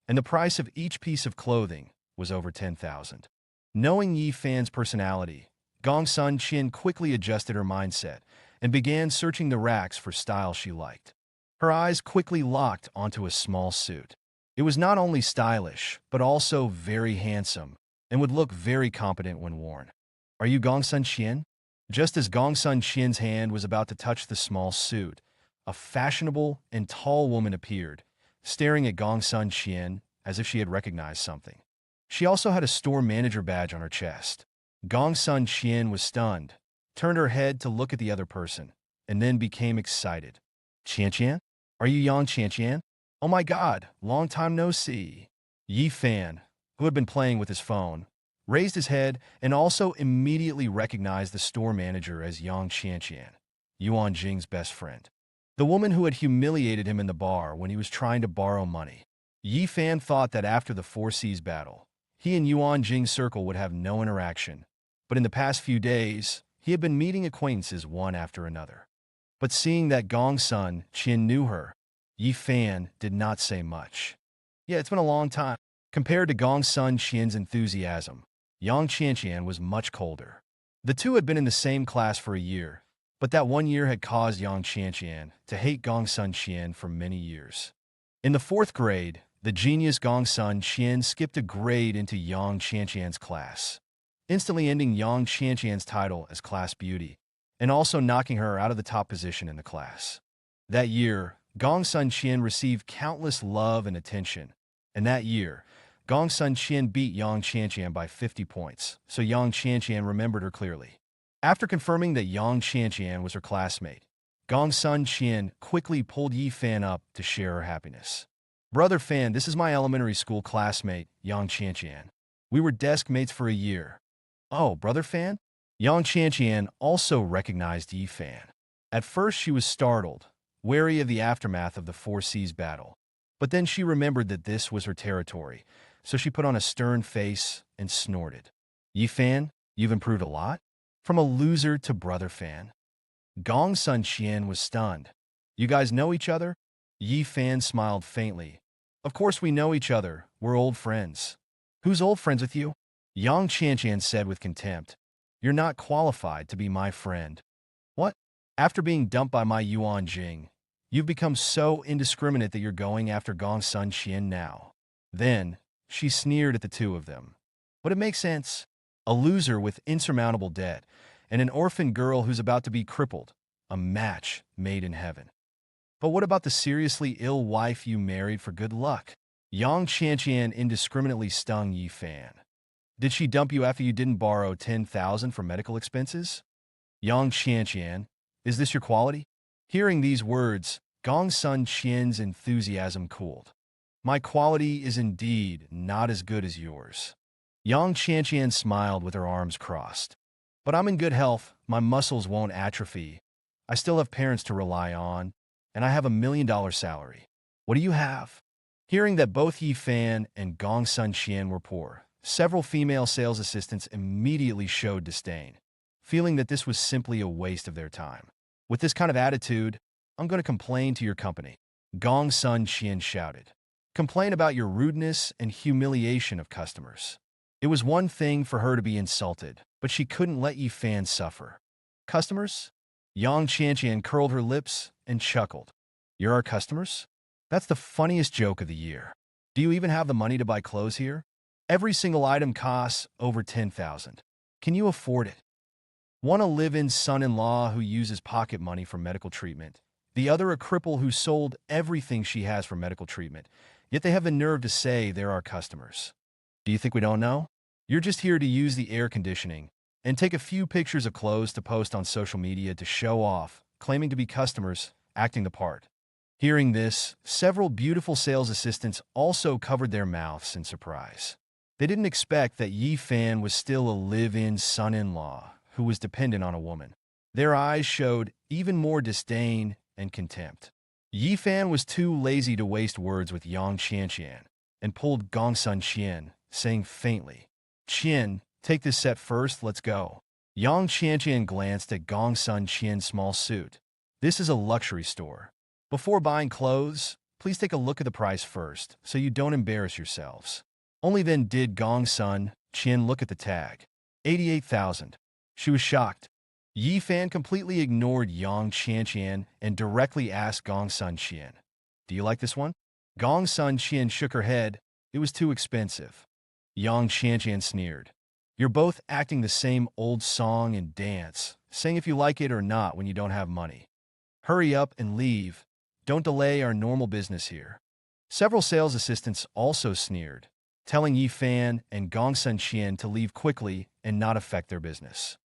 [SPEAKER 1] and the price of each piece of clothing was over 10,000. Knowing Yi Fan's personality, Gong Sun Qian quickly adjusted her mindset and began searching the racks for style she liked. Her eyes quickly locked onto a small suit. It was not only stylish, but also very handsome, and would look very competent when worn. "Are you Gong Sun Qian?" Just as Gong Sun Qian's hand was about to touch the small suit, a fashionable and tall woman appeared, staring at Gong Sun Qian as if she had recognized something. She also had a store manager badge on her chest. Gong Sun Qian was stunned, turned her head to look at the other person, and then became excited. "Qian Qian? Are you Yang Qian Qian? Oh my God, long time no see." Yi Fan, who had been playing with his phone, raised his head and also immediately recognized the store manager as Yang Qianqian, Yuan Jing's best friend. The woman who had humiliated him in the bar when he was trying to borrow money. Yi Fan thought that after the Four Seas battle, he and Yuan Jing's circle would have no interaction, but in the past few days, he had been meeting acquaintances one after another. But seeing that Gong Sun Qian knew her, Yi Fan did not say much. "Yeah, it's been a long time." Compared to Gong Sun Qian's enthusiasm, Yang Qianqian was much colder. The two had been in the same class for a year, but that one year had caused Yang Qianqian to hate Gong Sun Qian for many years. In the 4th grade, the genius Gong Sun Qian skipped a grade into Yang Qianqian's class, instantly ending Yang Qianqian's title as class beauty, and also knocking her out of the top position in the class. That year, Gong Sun Qian received countless love and attention, and that year, Gong Sun Qian beat Yang Qianqian by 50 points, so Yang Qianqian remembered her clearly. After confirming that Yang Qianqian was her classmate, Gong Sun Qian quickly pulled Yi Fan up to share her happiness. "Brother Fan, this is my elementary school classmate, Yang Qianqian. We were desk mates for a year." "Oh, Brother Fan?" Yang Qianqian also recognized Yi Fan. At first she was startled, wary of the aftermath of the Four Seas battle, but then she remembered that this was her territory, so she put on a stern face and snorted. "Yi Fan, you've improved a lot? From a loser to Brother Fan." Gong Sun Qian was stunned. "You guys know each other?" Yi Fan smiled faintly. "Of course we know each other. We're old friends." "Who's old friends with you?" Yang Qianqian said with contempt. "You're not qualified to be my friend." "What? After being dumped by my Yuan Jing, you've become so indiscriminate that you're going after Gong Sun Qian now?" Then, she sneered at the two of them. "Would it make sense? A loser with insurmountable debt, and an orphan girl who's about to be crippled. A match made in heaven. But what about the seriously ill wife you married for good luck?" Yang Qianqian indiscriminately stung Yi Fan. "Did she dump you after you didn't borrow 10,000 for medical expenses?" Yang Qianqian, "Is this your quality?" Hearing these words, Gong Sun Qian's enthusiasm cooled. "My quality is indeed not as good as yours." Yang Qianqian smiled with her arms crossed. "But I'm in good health, my muscles won't atrophy. I still have parents to rely on, and I have a $1 million salary. What do you have?" Hearing that both Yi Fan and Gong Sun Qian were poor, several female sales assistants immediately showed disdain, feeling that this was simply a waste of their time. With this kind of attitude, I'm going to complain to your company, Gong Sun Qian shouted. Complain about your rudeness and humiliation of customers. It was one thing for her to be insulted, but she couldn't let Yi Fan suffer. Customers? Yang Qianqian curled her lips and chuckled. You're our customers? That's the funniest joke of the year. Do you even have the money to buy clothes here? Every single item costs over 10,000. Can you afford it? One a live-in son-in-law who uses pocket money for medical treatment. The other a cripple who sold everything she has for medical treatment. Yet they have the nerve to say they're our customers. Do you think we don't know? You're just here to use the air conditioning and take a few pictures of clothes to post on social media to show off, claiming to be customers, acting the part. Hearing this, several beautiful sales assistants also covered their mouths in surprise. They didn't expect that Yi Fan was still a live-in son-in-law who was dependent on a woman. Their eyes showed even more disdain and contempt. Yi Fan was too lazy to waste words with Yang Qianqian and pulled Gong Sun Qian, saying faintly, Qian, take this set first, let's go. Yang Qianqian glanced at Gong Sun Qian's small suit. This is a luxury store. Before buying clothes, please take a look at the price first, so you don't embarrass yourselves. Only then did Gong Sun Qian look at the tag. 88,000. She was shocked. Yi Fan completely ignored Yang Qianqian and directly asked Gong Sun Qian, Do you like this one? Gong Sun Qian shook her head. It was too expensive. Yang Qianqian sneered. You're both acting the same old song and dance, saying if you like it or not when you don't have money. Hurry up and leave. Don't delay our normal business here. Several sales assistants also sneered, telling Yi Fan and Gong Sun Qian to leave quickly and not affect their business.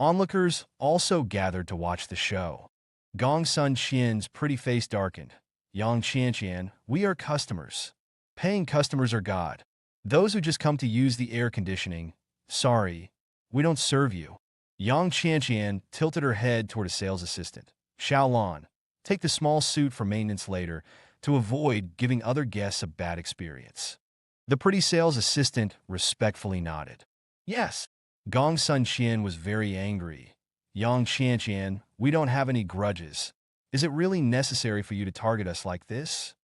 [SPEAKER 1] Onlookers also gathered to watch the show. Gong Sun Qian's pretty face darkened. Yang Qianqian, we are customers. Paying customers are God. Those who just come to use the air conditioning, sorry, we don't serve you. Yang Qianqian tilted her head toward a sales assistant. Xiaolon, take the small suit for maintenance later to avoid giving other guests a bad experience. The pretty sales assistant respectfully nodded. Yes. Gong Sun Qian was very angry. Yang Qianqian, we don't have any grudges. Is it really necessary for you to target us like this?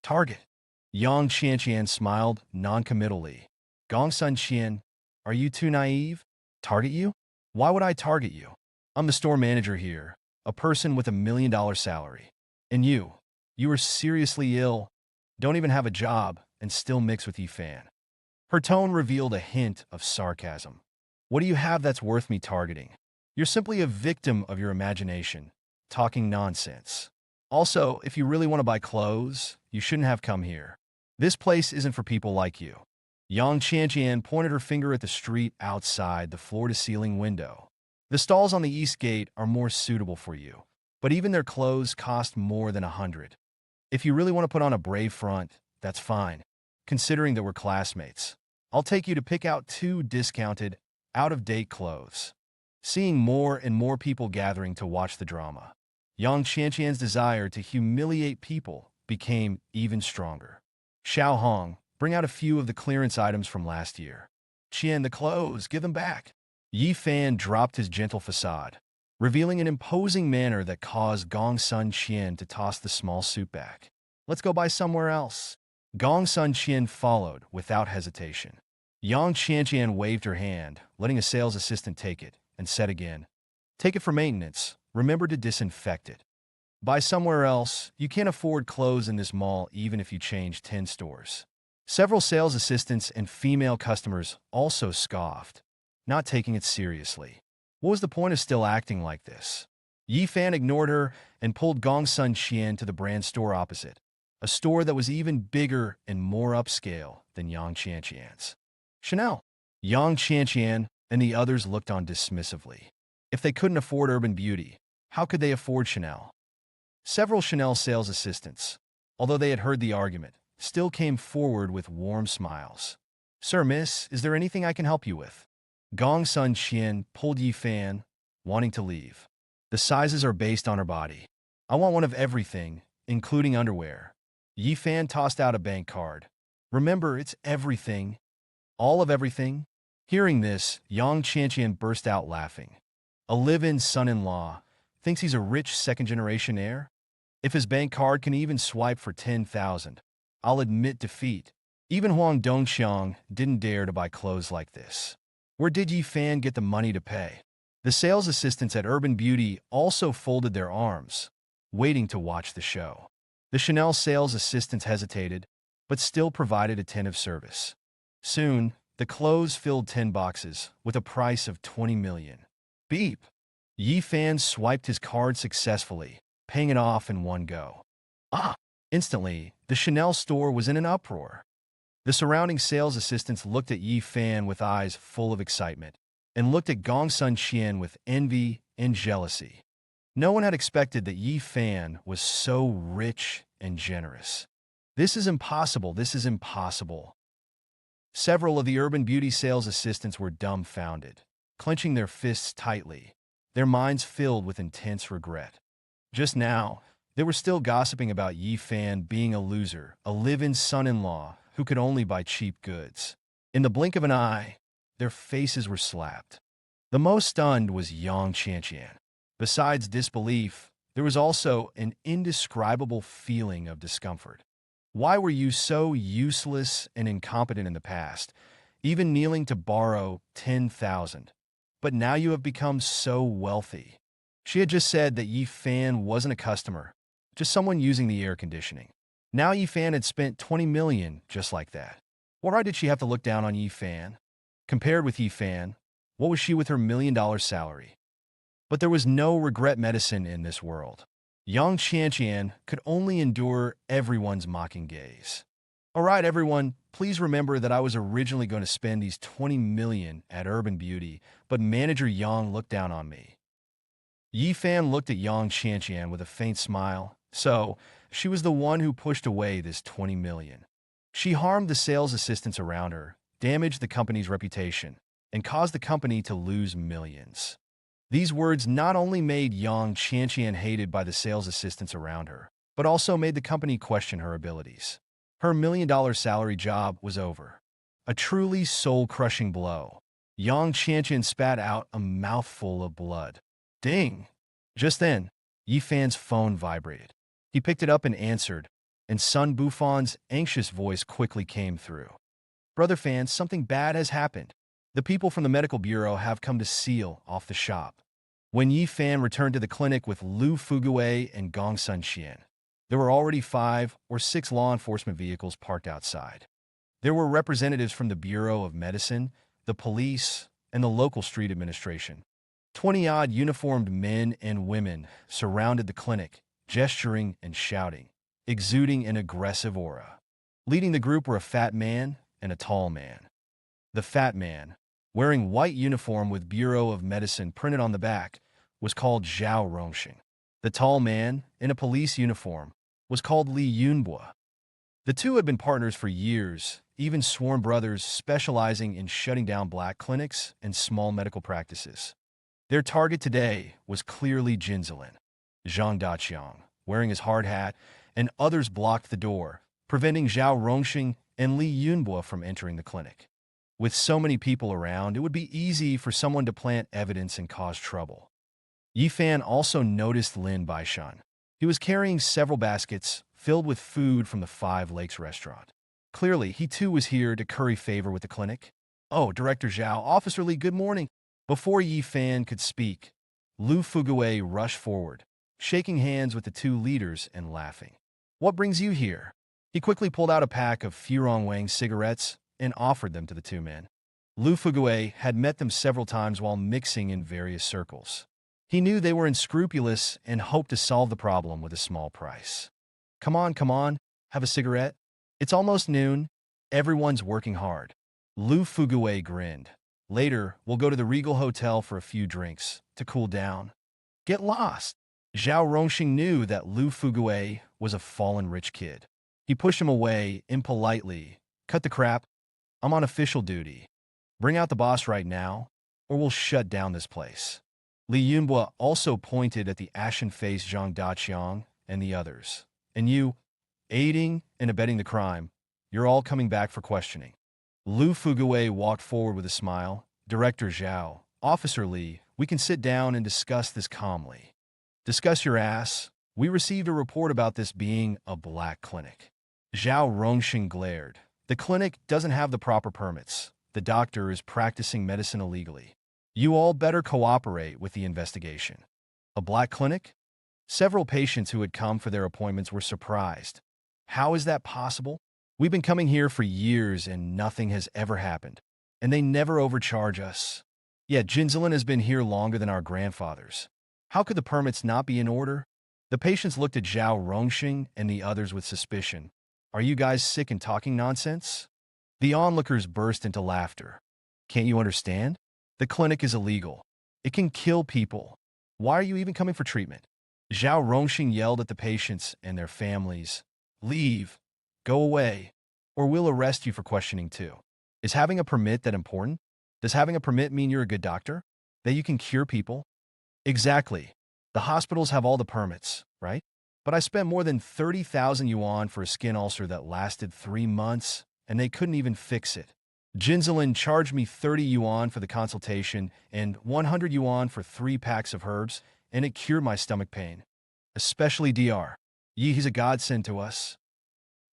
[SPEAKER 1] Target. Yang Qianqian smiled noncommittally. Gong Sun Qian, are you too naive? Target you? Why would I target you? I'm the store manager here, a person with $1 million salary. And you are seriously ill, don't even have a job, and still mix with Yi Fan. Her tone revealed a hint of sarcasm. What do you have that's worth me targeting? You're simply a victim of your imagination, talking nonsense. Also, if you really want to buy clothes, you shouldn't have come here. This place isn't for people like you. Yang Qianqian pointed her finger at the street outside the floor-to-ceiling window. The stalls on the east gate are more suitable for you, but even their clothes cost more than 100. If you really want to put on a brave front, that's fine, considering that we're classmates. I'll take you to pick out 2 discounted, out-of-date clothes. Seeing more and more people gathering to watch the drama, Yang Qianqian's desire to humiliate people became even stronger. Xiao Hong, bring out a few of the clearance items from last year. Qian, the clothes, give them back. Yi Fan dropped his gentle facade, revealing an imposing manner that caused Gong Sun Qian to toss the small suit back. Let's go buy somewhere else. Gong Sun Qian followed without hesitation. Yang Qianqian waved her hand, letting a sales assistant take it, and said again, Take it for maintenance. Remember to disinfect it. Buy somewhere else. You can't afford clothes in this mall even if you change 10 stores. Several sales assistants and female customers also scoffed, not taking it seriously. What was the point of still acting like this? Yi Fan ignored her and pulled Gong Sun Qian to the brand store opposite, a store that was even bigger and more upscale than Yang Qianqian's. Chanel. Yang Qianqian and the others looked on dismissively. If they couldn't afford Urban Beauty, how could they afford Chanel? Several Chanel sales assistants, although they had heard the argument, still came forward with warm smiles. Sir, miss, is there anything I can help you with? Gong Sun Qian pulled Yi Fan, wanting to leave. The sizes are based on her body. I want one of everything, including underwear. Yi Fan tossed out a bank card. Remember, it's everything. All of everything? Hearing this, Yang Qianqian burst out laughing. A live-in son-in-law thinks he's a rich second-generation heir? If his bank card can even swipe for 10,000, I'll admit defeat. Even Huang Dongxiang didn't dare to buy clothes like this. Where did Yi Fan get the money to pay? The sales assistants at Urban Beauty also folded their arms, waiting to watch the show. The Chanel sales assistants hesitated, but still provided attentive service. Soon, the clothes filled 10 boxes with a price of 20 million. Beep! Yi Fan swiped his card successfully, paying it off in one go. Ah! Instantly, the Chanel store was in an uproar. The surrounding sales assistants looked at Yi Fan with eyes full of excitement, and looked at Gong Sun Qian with envy and jealousy. No one had expected that Yi Fan was so rich and generous. This is impossible, this is impossible. Several of the Urban Beauty sales assistants were dumbfounded, clenching their fists tightly, their minds filled with intense regret. Just now, they were still gossiping about Yi Fan being a loser, a live-in son-in-law who could only buy cheap goods. In the blink of an eye, their faces were slapped. The most stunned was Yang Qianqian. Besides disbelief, there was also an indescribable feeling of discomfort. Why were you so useless and incompetent in the past, even kneeling to borrow 10,000? But now you have become so wealthy. She had just said that Yi Fan wasn't a customer, just someone using the air conditioning. Now Yi Fan had spent 20 million just like that. Why did she have to look down on Yi Fan? Compared with Yi Fan, what was she with her $1 million salary? But there was no regret medicine in this world. Yang Qianqian could only endure everyone's mocking gaze. All right, everyone, please remember that I was originally going to spend these 20 million at Urban Beauty, but manager Yang looked down on me. Yi Fan looked at Yang Qianqian with a faint smile. So, she was the one who pushed away this 20 million. She harmed the sales assistants around her, damaged the company's reputation, and caused the company to lose millions. These words not only made Yang Qianqian hated by the sales assistants around her, but also made the company question her abilities. Her $1 million salary job was over. A truly soul-crushing blow. Yang Qianqian spat out a mouthful of blood. Ding! Just then, Yi Fan's phone vibrated. He picked it up and answered, and Sun Bufan's anxious voice quickly came through. Brother Fan, something bad has happened. The people from the medical bureau have come to seal off the shop. When Yi Fan returned to the clinic with Lu Fuguwei and Gong Sun Qian, there were already 5 or 6 law enforcement vehicles parked outside. There were representatives from the Bureau of Medicine, the police, and the local street administration. 20-odd uniformed men and women surrounded the clinic, gesturing and shouting, exuding an aggressive aura. Leading the group were a fat man and a tall man. The fat man, wearing white uniform with Bureau of Medicine printed on the back, was called Zhao Rongxing. The tall man, in a police uniform, was called Li Yunbo. The two had been partners for years, even sworn brothers specializing in shutting down black clinics and small medical practices. Their target today was clearly Jinzelin. Zhang Daqiang, wearing his hard hat, and others blocked the door, preventing Zhao Rongxing and Li Yunbo from entering the clinic. With so many people around, it would be easy for someone to plant evidence and cause trouble. Yi Fan also noticed Lin Baishan. He was carrying several baskets filled with food from the Five Lakes restaurant. Clearly, he too was here to curry favor with the clinic. Oh, Director Zhao, Officer Li, good morning. Before Yi Fan could speak, Lu Fuguwei rushed forward, shaking hands with the two leaders and laughing. What brings you here? He quickly pulled out a pack of Furong Wang cigarettes and offered them to the two men. Lu Fuguwei had met them several times while mixing in various circles. He knew they were unscrupulous and hoped to solve the problem with a small price. Come on, have a cigarette? It's almost noon. Everyone's working hard. Lu Fuguwei grinned. Later, we'll go to the Regal Hotel for a few drinks to cool down. Get lost. Zhao Rongxing knew that Lu Fuguwei was a fallen rich kid. He pushed him away impolitely. Cut the crap. I'm on official duty. Bring out the boss right now, or we'll shut down this place. Li Yunbo also pointed at the ashen-faced Zhang Daqiang and the others. And you, aiding and abetting the crime, you're all coming back for questioning. Lu Fugui walked forward with a smile. Director Zhao, Officer Li, we can sit down and discuss this calmly. Discuss your ass. We received a report about this being a black clinic. Zhao Rongxing glared. The clinic doesn't have the proper permits. The doctor is practicing medicine illegally. You all better cooperate with the investigation. A black clinic? Several patients who had come for their appointments were surprised. How is that possible? We've been coming here for years and nothing has ever happened. And they never overcharge us. Yet Jinzelin has been here longer than our grandfathers. How could the permits not be in order? The patients looked at Zhao Rongxing and the others with suspicion. Are you guys sick and talking nonsense? The onlookers burst into laughter. Can't you understand? The clinic is illegal. It can kill people. Why are you even coming for treatment? Zhao Rongxing yelled at the patients and their families. Leave. Go away. Or we'll arrest you for questioning too. Is having a permit that important? Does having a permit mean you're a good doctor? That you can cure people? Exactly. The hospitals have all the permits, right? But I spent more than 30,000 yuan for a skin ulcer that lasted 3 months, and they couldn't even fix it. Jinzelin charged me 30 yuan for the consultation and 100 yuan for 3 packs of herbs, and it cured my stomach pain. Especially Dr. Yi, he's a godsend to us.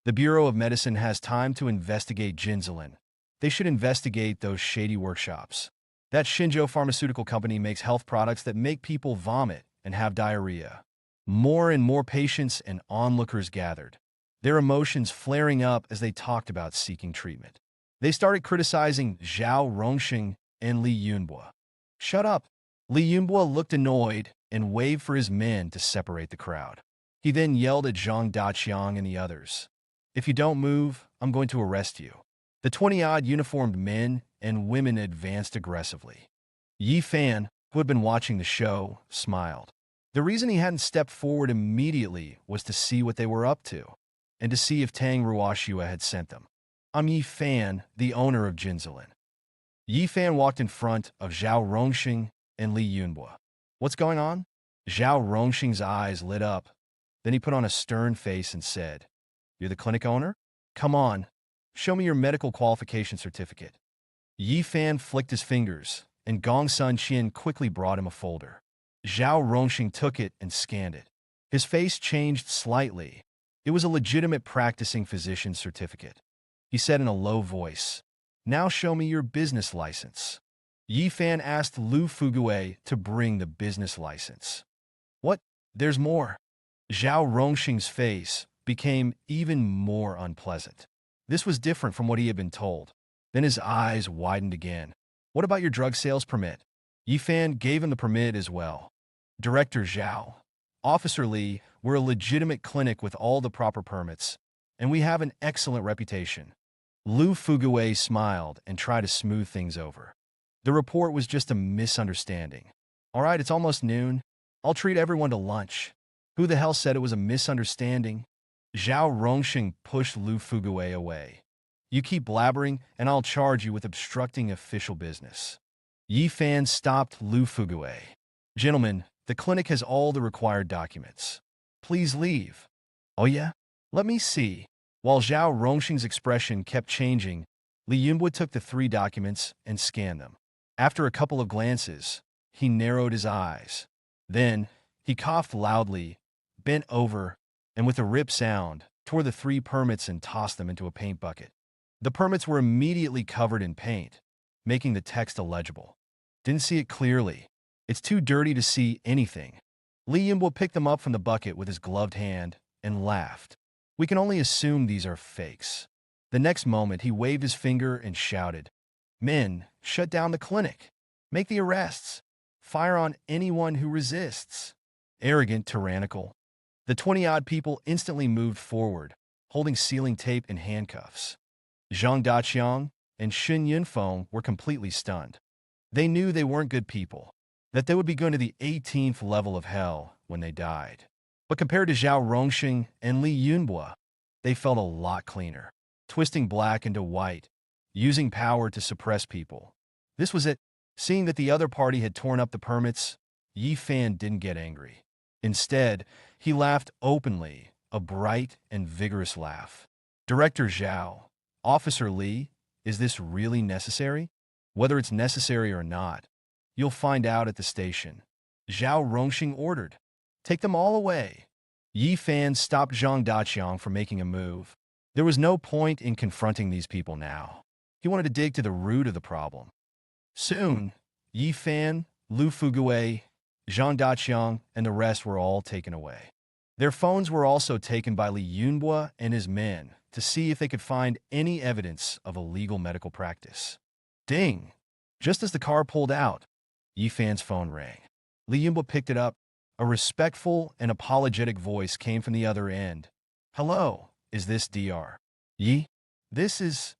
[SPEAKER 1] The Bureau of Medicine has time to investigate Jinzelin. They should investigate those shady workshops. That Shinjo pharmaceutical company makes health products that make people vomit and have diarrhea. More and more patients and onlookers gathered, their emotions flaring up as they talked about seeking treatment. They started criticizing Zhao Rongxing and Li Yunbo. Shut up! Li Yunbo looked annoyed and waved for his men to separate the crowd. He then yelled at Zhang Daqiang and the others. If you don't move, I'm going to arrest you. The 20-odd uniformed men and women advanced aggressively. Yi Fan, who had been watching the show, smiled. The reason he hadn't stepped forward immediately was to see what they were up to, and to see if Tang Ruoxue had sent them. I'm Yi Fan, the owner of Jinzelin. Yi Fan walked in front of Zhao Rongxing and Li Yunbo. What's going on? Zhao Rongxing's eyes lit up. Then he put on a stern face and said, You're the clinic owner? Come on, show me your medical qualification certificate. Yi Fan flicked his fingers, and Gong Sun Qian quickly brought him a folder. Zhao Rongxing took it and scanned it. His face changed slightly. It was a legitimate practicing physician's certificate. He said in a low voice, Now show me your business license. Yi Fan asked Lu Fugui to bring the business license. What? There's more. Zhao Rongxing's face became even more unpleasant. This was different from what he had been told. Then his eyes widened again. What about your drug sales permit? Yi Fan gave him the permit as well. Director Zhao, Officer Li, we're a legitimate clinic with all the proper permits, and we have an excellent reputation. Lu Fugui smiled and tried to smooth things over. The report was just a misunderstanding. All right, it's almost noon. I'll treat everyone to lunch. Who the hell said it was a misunderstanding? Zhao Rongxing pushed Lu Fugui away. You keep blabbering, and I'll charge you with obstructing official business. Yi Fan stopped Lu Fugui. Gentlemen, the clinic has all the required documents. Please leave. Oh yeah? Let me see. While Zhao Rongxing's expression kept changing, Li Yunbo took the 3 documents and scanned them. After a couple of glances, he narrowed his eyes. Then, he coughed loudly, bent over, and with a rip sound, tore the 3 permits and tossed them into a paint bucket. The permits were immediately covered in paint, making the text illegible. Didn't see it clearly. It's too dirty to see anything. Li Yunbo picked them up from the bucket with his gloved hand and laughed. We can only assume these are fakes. The next moment, he waved his finger and shouted, Men, shut down the clinic. Make the arrests. Fire on anyone who resists. Arrogant, tyrannical. The 20-odd people instantly moved forward, holding sealing tape and handcuffs. Zhang Daqiang and Shen Yunfeng were completely stunned. They knew they weren't good people, that they would be going to the 18th level of hell when they died. But compared to Zhao Rongxing and Li Yunbo, they felt a lot cleaner, twisting black into white, using power to suppress people. This was it. Seeing that the other party had torn up the permits, Yi Fan didn't get angry. Instead, he laughed openly, a bright and vigorous laugh. Director Zhao, Officer Li, Is this really necessary? Whether it's necessary or not, you'll find out at the station. Zhao Rongxing ordered. Take them all away. Yi Fan stopped Zhang Daqiang from making a move. There was no point in confronting these people now. He wanted to dig to the root of the problem. Soon, Yi Fan, Lu Fugue, Zhang Daqiang, and the rest were all taken away. Their phones were also taken by Li Yunbua and his men to see if they could find any evidence of illegal medical practice. Ding! Just as the car pulled out, Yi Fan's phone rang. Li Yunbua picked it up. A respectful and apologetic voice came from the other end. Hello, is this Dr. Yi? This is...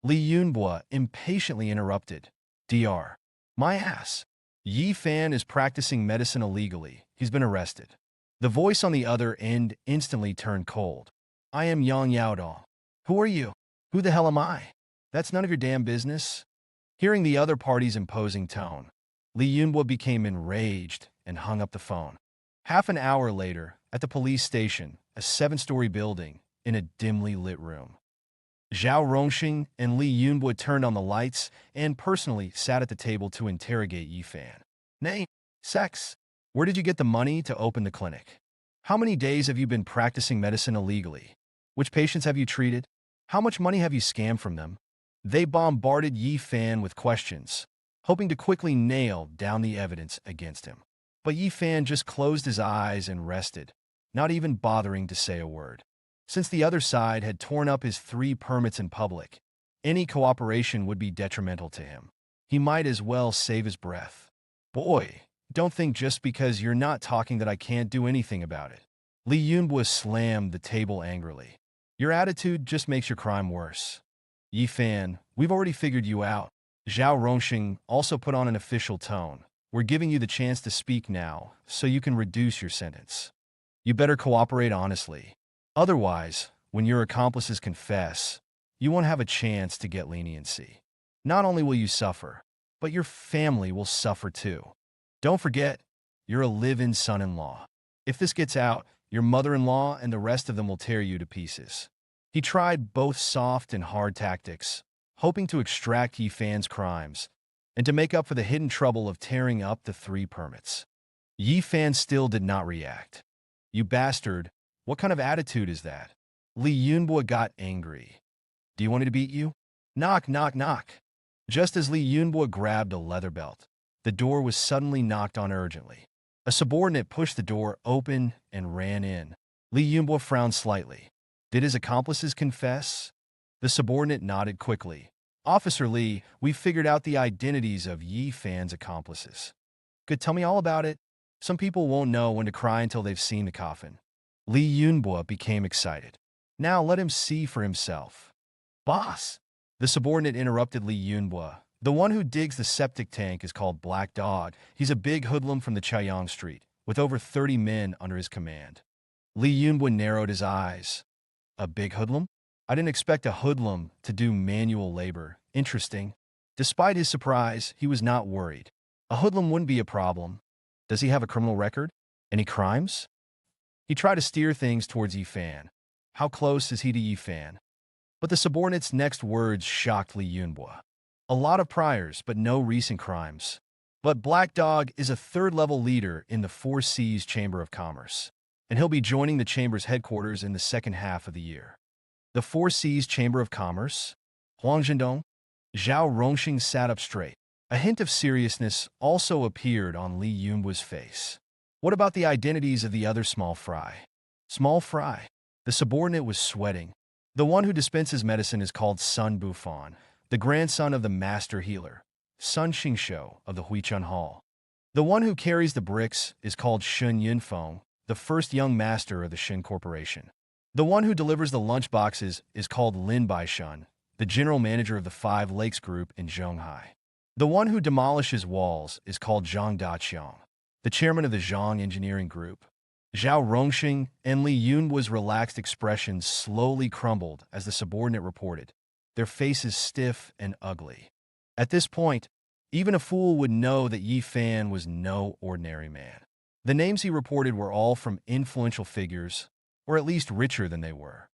[SPEAKER 1] Li Yunbua impatiently interrupted. Dr. My ass. Yi Fan is practicing medicine illegally. He's been arrested. The voice on the other end instantly turned cold. I am Yang Yaodong. Who are you? Who the hell am I? That's none of your damn business. Hearing the other party's imposing tone, Li Yunbua became enraged and hung up the phone. Half an hour later, at the police station, a 7-story building, in a dimly lit room, Zhao Rongxing and Li Yunbua turned on the lights and personally sat at the table to interrogate Yi Fan. Name? Sex? Where did you get the money to open the clinic? How many days have you been practicing medicine illegally? Which patients have you treated? How much money have you scammed from them? They bombarded Yi Fan with questions, hoping to quickly nail down the evidence against him. But Yi Fan just closed his eyes and rested, not even bothering to say a word. Since the other side had torn up his 3 permits in public, any cooperation would be detrimental to him. He might as well save his breath. Boy, don't think just because you're not talking that I can't do anything about it. Li Yunbua slammed the table angrily. Your attitude just makes your crime worse. Yi Fan, we've already figured you out. Zhao Rongxing also put on an official tone. We're giving you the chance to speak now, so you can reduce your sentence. You better cooperate honestly. Otherwise, when your accomplices confess, you won't have a chance to get leniency. Not only will you suffer, but your family will suffer too. Don't forget, you're a live-in son-in-law. If this gets out, your mother-in-law and the rest of them will tear you to pieces. He tried both soft and hard tactics, hoping to extract Yi Fan's crimes and to make up for the hidden trouble of tearing up the 3 permits. Yi Fan still did not react. You bastard, what kind of attitude is that? Li Yunbua got angry. Do you want me to beat you? Knock, knock, knock. Just as Li Yunbua grabbed a leather belt, the door was suddenly knocked on urgently. A subordinate pushed the door open and ran in. Li Yunbua frowned slightly. Did his accomplices confess? The subordinate nodded quickly. Officer Li, we've figured out the identities of Yi Fan's accomplices. Good, tell me all about it. Some people won't know when to cry until they've seen the coffin. Li Yunbua became excited. Now let him see for himself. Boss! The subordinate interrupted Li Yunbua. The one who digs the septic tank is called Black Dog. He's a big hoodlum from the Chaiyang Street, with over 30 men under his command. Li Yunbua narrowed his eyes. A big hoodlum? I didn't expect a hoodlum to do manual labor. Interesting. Despite his surprise, he was not worried. A hoodlum wouldn't be a problem. Does he have a criminal record? Any crimes? He tried to steer things towards Yi Fan. How close is he to Yi Fan? But the subordinate's next words shocked Li Yunbua. A lot of priors, but no recent crimes. But Black Dog is a 3rd-level leader in the 4 Seas Chamber of Commerce, and he'll be joining the Chamber's headquarters in the second half of the year. The 4 Seas Chamber of Commerce? Huang Zhendong? Zhao Rongxing sat up straight. A hint of seriousness also appeared on Li Yunbua's face. What about the identities of the other small fry? Small fry? The subordinate was sweating. The one who dispenses medicine is called Sun Bufan, the grandson of the master healer, Sun Xingshou of the Huichun Hall. The one who carries the bricks is called Shun Yunfeng, the first young master of the Shin Corporation. The one who delivers the lunchboxes is called Lin Baishun, the general manager of the 5 Lakes Group in Zhonghai. The one who demolishes walls is called Zhang Daqiang, the chairman of the Zhang Engineering Group. Zhao Rongxing and Li Yunbua's relaxed expressions slowly crumbled as the subordinate reported, their faces stiff and ugly. At this point, even a fool would know that Yi Fan was no ordinary man. The names he reported were all from influential figures, or at least richer than they were.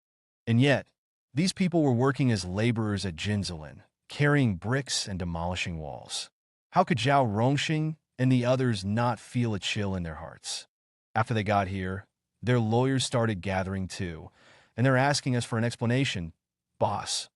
[SPEAKER 1] And yet, these people were working as laborers at Jinzalin, carrying bricks and demolishing walls. How could Zhao Rongxing and the others not feel a chill in their hearts? After they got here, their lawyers started gathering too, and they're asking us for an explanation. Boss,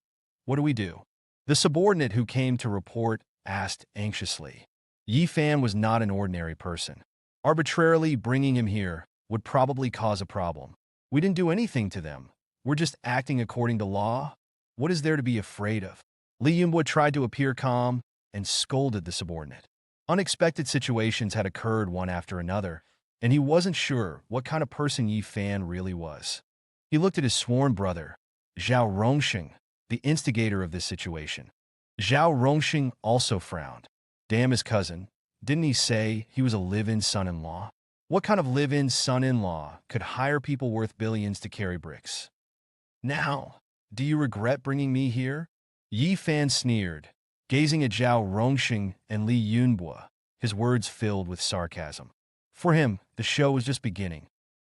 [SPEAKER 1] what do we do? The subordinate who came to report asked anxiously. Yi Fan was not an ordinary person. Arbitrarily bringing him here would probably cause a problem. We didn't do anything to them. We're just acting according to law. What is there to be afraid of? Li Yunbo tried to appear calm and scolded the subordinate. Unexpected situations had occurred one after another, and he wasn't sure what kind of person Yi Fan really was. He looked at his sworn brother, Zhao Rongxing, the instigator of this situation. Zhao Rongxing also frowned. Damn his cousin. Didn't he say he was a live-in son-in-law? What kind of live-in son-in-law could hire people worth billions to carry bricks? Now, do you regret bringing me here? Yi Fan sneered, gazing at Zhao Rongxing and Li Yunbo, his words filled with sarcasm. For him, the show was just beginning.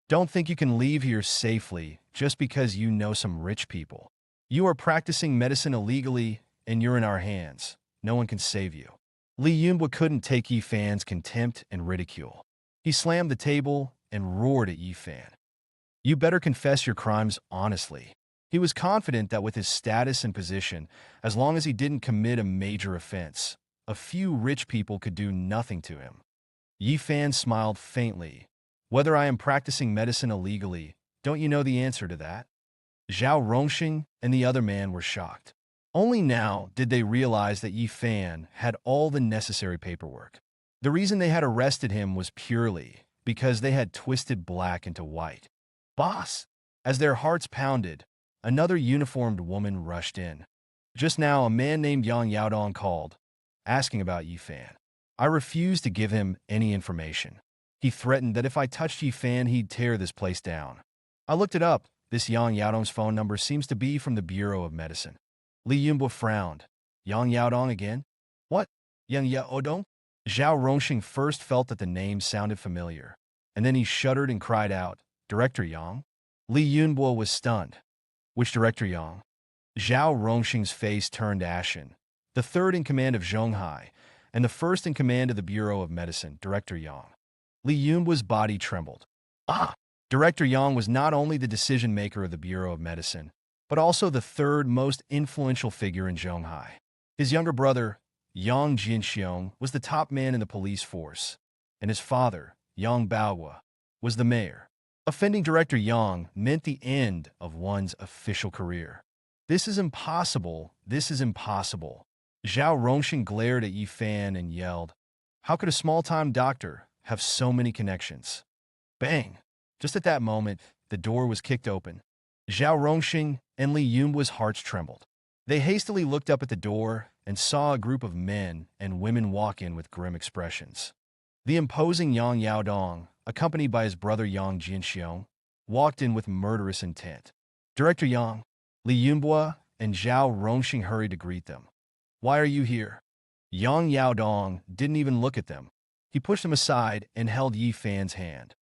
[SPEAKER 1] Don't think you can leave here safely just because you know some rich people. You are practicing medicine illegally, and you're in our hands. No one can save you. Li Yunbo couldn't take Yi Fan's contempt and ridicule. He slammed the table and roared at Yi Fan. You better confess your crimes honestly. He was confident that with his status and position, as long as he didn't commit a major offense, a few rich people could do nothing to him. Yi Fan smiled faintly. Whether I am practicing medicine illegally, don't you know the answer to that? Zhao Rongxing and the other man were shocked. Only now did they realize that Yi Fan had all the necessary paperwork. The reason they had arrested him was purely because they had twisted black into white. Boss! As their hearts pounded, another uniformed woman rushed in. Just now, a man named Yang Yaodong called, asking about Yi Fan. I refused to give him any information. He threatened that if I touched Yi Fan, he'd tear this place down. I looked it up. This Yang Yaodong's phone number seems to be from the Bureau of Medicine. Li Yunbo frowned. Yang Yaodong again? What? Yang Yaodong? Zhao Rongxing first felt that the name sounded familiar, and then he shuddered and cried out, Director Yang? Li Yunbo was stunned. Which Director Yang? Zhao Rongxing's face turned ashen. The third in command of Zhonghai, and the first in command of the Bureau of Medicine, Director Yang. Li Yunbo's body trembled. Ah! Director Yang was not only the decision-maker of the Bureau of Medicine, but also the third most influential figure in Zhonghai. His younger brother, Yang Jinxiong, was the top man in the police force, and his father, Yang Baohua, was the mayor. Offending Director Yang meant the end of one's official career. This is impossible. This is impossible. Zhao Rongxing glared at Yi Fan and yelled, How could a small-time doctor have so many connections? Bang! Just at that moment, the door was kicked open. Zhao Rongxing and Li Yunbo's hearts trembled. They hastily looked up at the door and saw a group of men and women walk in with grim expressions. The imposing Yang Yaodong, accompanied by his brother Yang Jinxiong, walked in with murderous intent. Director Yang, Li Yunbo, and Zhao Rongxing hurried to greet them. Why are you here? Yang Yaodong didn't even look at them. He pushed them aside and held Yi Fan's hand.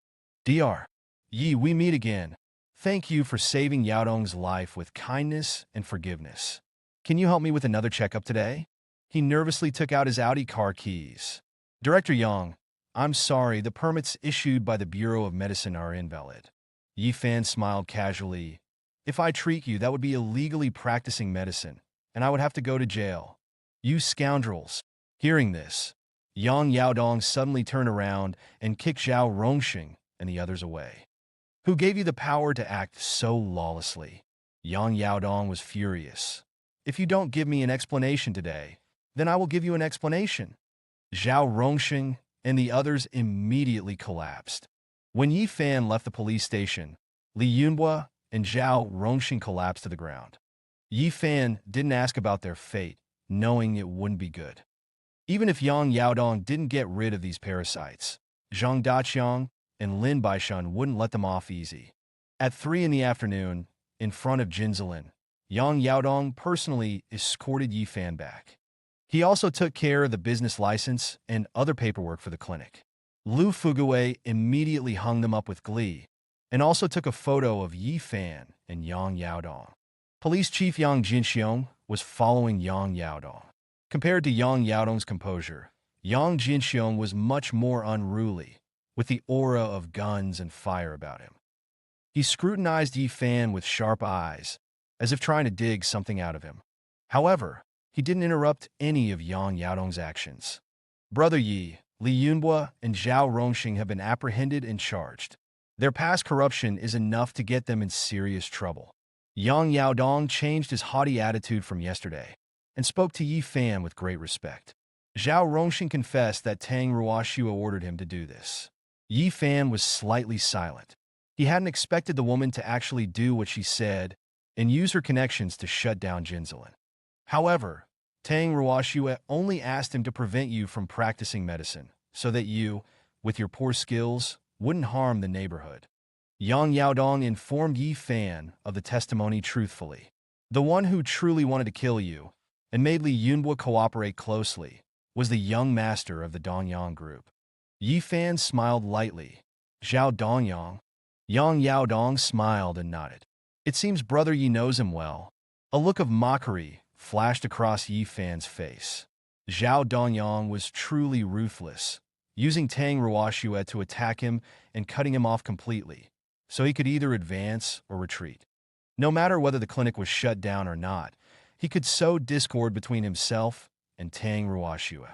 [SPEAKER 1] Dr. Yi, we meet again. Thank you for saving Yaodong's life with kindness and forgiveness. Can you help me with another checkup today? He nervously took out his Audi car keys. Director Yang, I'm sorry, the permits issued by the Bureau of Medicine are invalid. Yi Fan smiled casually. If I treat you, that would be illegally practicing medicine, and I would have to go to jail. You scoundrels. Hearing this, Yang Yaodong suddenly turned around and kicked Zhao Rongxing and the others away. Who gave you the power to act so lawlessly? Yang Yaodong was furious. If you don't give me an explanation today, then I will give you an explanation. Zhao Rongxing and the others immediately collapsed. When Yi Fan left the police station, Li Yunbo and Zhao Rongxing collapsed to the ground. Yi Fan didn't ask about their fate, knowing it wouldn't be good. Even if Yang Yaodong didn't get rid of these parasites, Zhang Daqiang and Lin Baishan wouldn't let them off easy. At 3 in the afternoon, in front of Jinzilin, Yang Yaodong personally escorted Yi Fan back. He also took care of the business license and other paperwork for the clinic. Lu Fuguwei immediately hung them up with glee, and also took a photo of Yi Fan and Yang Yaodong. Police Chief Yang Jinxiong was following Yang Yaodong. Compared to Yang Yaodong's composure, Yang Jinxiong was much more unruly, with the aura of guns and fire about him. He scrutinized Yi Fan with sharp eyes, as if trying to dig something out of him. However, he didn't interrupt any of Yang Yaodong's actions. Brother Yi, Li Yunhua, and Zhao Rongxing have been apprehended and charged. Their past corruption is enough to get them in serious trouble. Yang Yaodong changed his haughty attitude from yesterday and spoke to Yi Fan with great respect. Zhao Rongxing confessed that Tang Ruoxue ordered him to do this. Yi Fan was slightly silent. He hadn't expected the woman to actually do what she said and use her connections to shut down Jinzalin. However, Tang Ruoxue only asked him to prevent you from practicing medicine, so that you, with your poor skills, wouldn't harm the neighborhood. Yang Yaodong informed Yi Fan of the testimony truthfully. The one who truly wanted to kill you, and made Li Yunhua cooperate closely, was the young master of the Dongyang group. Yi Fan smiled lightly. Zhao Dongyang. Yang Yaodong smiled and nodded. It seems Brother Yi knows him well. A look of mockery flashed across Yi Fan's face. Zhao Dongyang was truly ruthless, using Tang Ruoxue to attack him and cutting him off completely, so he could either advance or retreat. No matter whether the clinic was shut down or not, he could sow discord between himself and Tang Ruoxue.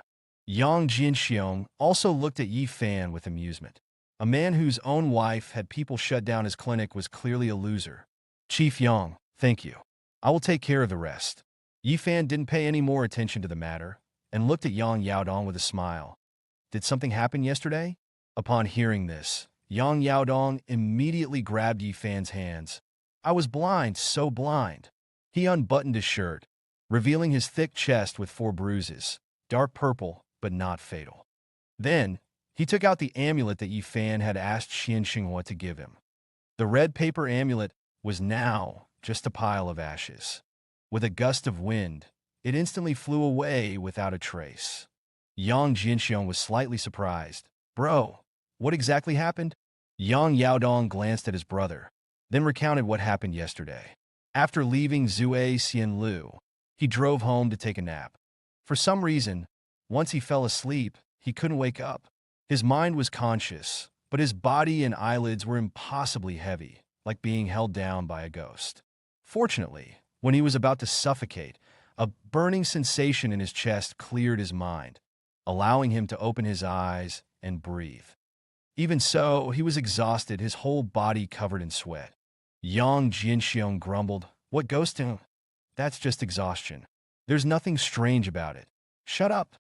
[SPEAKER 1] Yang Jinxiong also looked at Yi Fan with amusement. A man whose own wife had people shut down his clinic was clearly a loser. Chief Yang, thank you. I will take care of the rest. Yi Fan didn't pay any more attention to the matter and looked at Yang Yaodong with a smile. Did something happen yesterday? Upon hearing this, Yang Yaodong immediately grabbed Yi Fan's hands. I was blind, so blind. He unbuttoned his shirt, revealing his thick chest with 4 bruises, dark purple, but not fatal. Then, he took out the amulet that Yi Fan had asked Xian Xinghua to give him. The red paper amulet was now just a pile of ashes. With a gust of wind, it instantly flew away without a trace. Yang Jinxiong was slightly surprised. Bro, what exactly happened? Yang Yaodong glanced at his brother, then recounted what happened yesterday. After leaving Zue Xianlu, he drove home to take a nap. For some reason, once he fell asleep, he couldn't wake up. His mind was conscious, but his body and eyelids were impossibly heavy, like being held down by a ghost. Fortunately, when he was about to suffocate, a burning sensation in his chest cleared his mind, allowing him to open his eyes and breathe. Even so, he was exhausted, his whole body covered in sweat. Yang Jinxiong grumbled, What ghost him? That's just exhaustion. There's nothing strange about it. Shut up.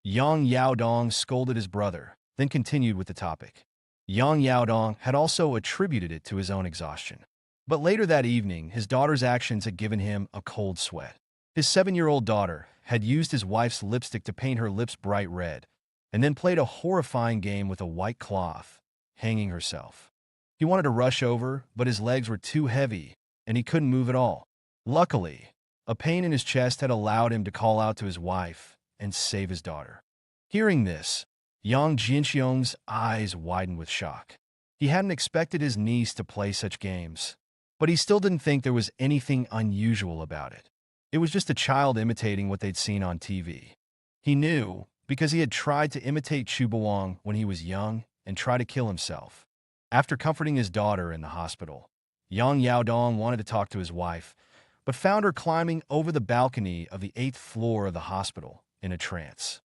[SPEAKER 1] Yang Yaodong scolded his brother, then continued with the topic. Yang Yaodong had also attributed it to his own exhaustion. But later that evening, his daughter's actions had given him a cold sweat. His 7-year-old daughter had used his wife's lipstick to paint her lips bright red, and then played a horrifying game with a white cloth, hanging herself. He wanted to rush over, but his legs were too heavy, and he couldn't move at all. Luckily, a pain in his chest had allowed him to call out to his wife and save his daughter. Hearing this, Yang Jinxiong's eyes widened with shock. He hadn't expected his niece to play such games, but he still didn't think there was anything unusual about it. It was just a child imitating what they'd seen on TV. He knew because he had tried to imitate Chu Bawang when he was young and tried to kill himself. After comforting his daughter in the hospital, Yang Yaodong wanted to talk to his wife, but found her climbing over the balcony of the 8th floor of the hospital in a trance.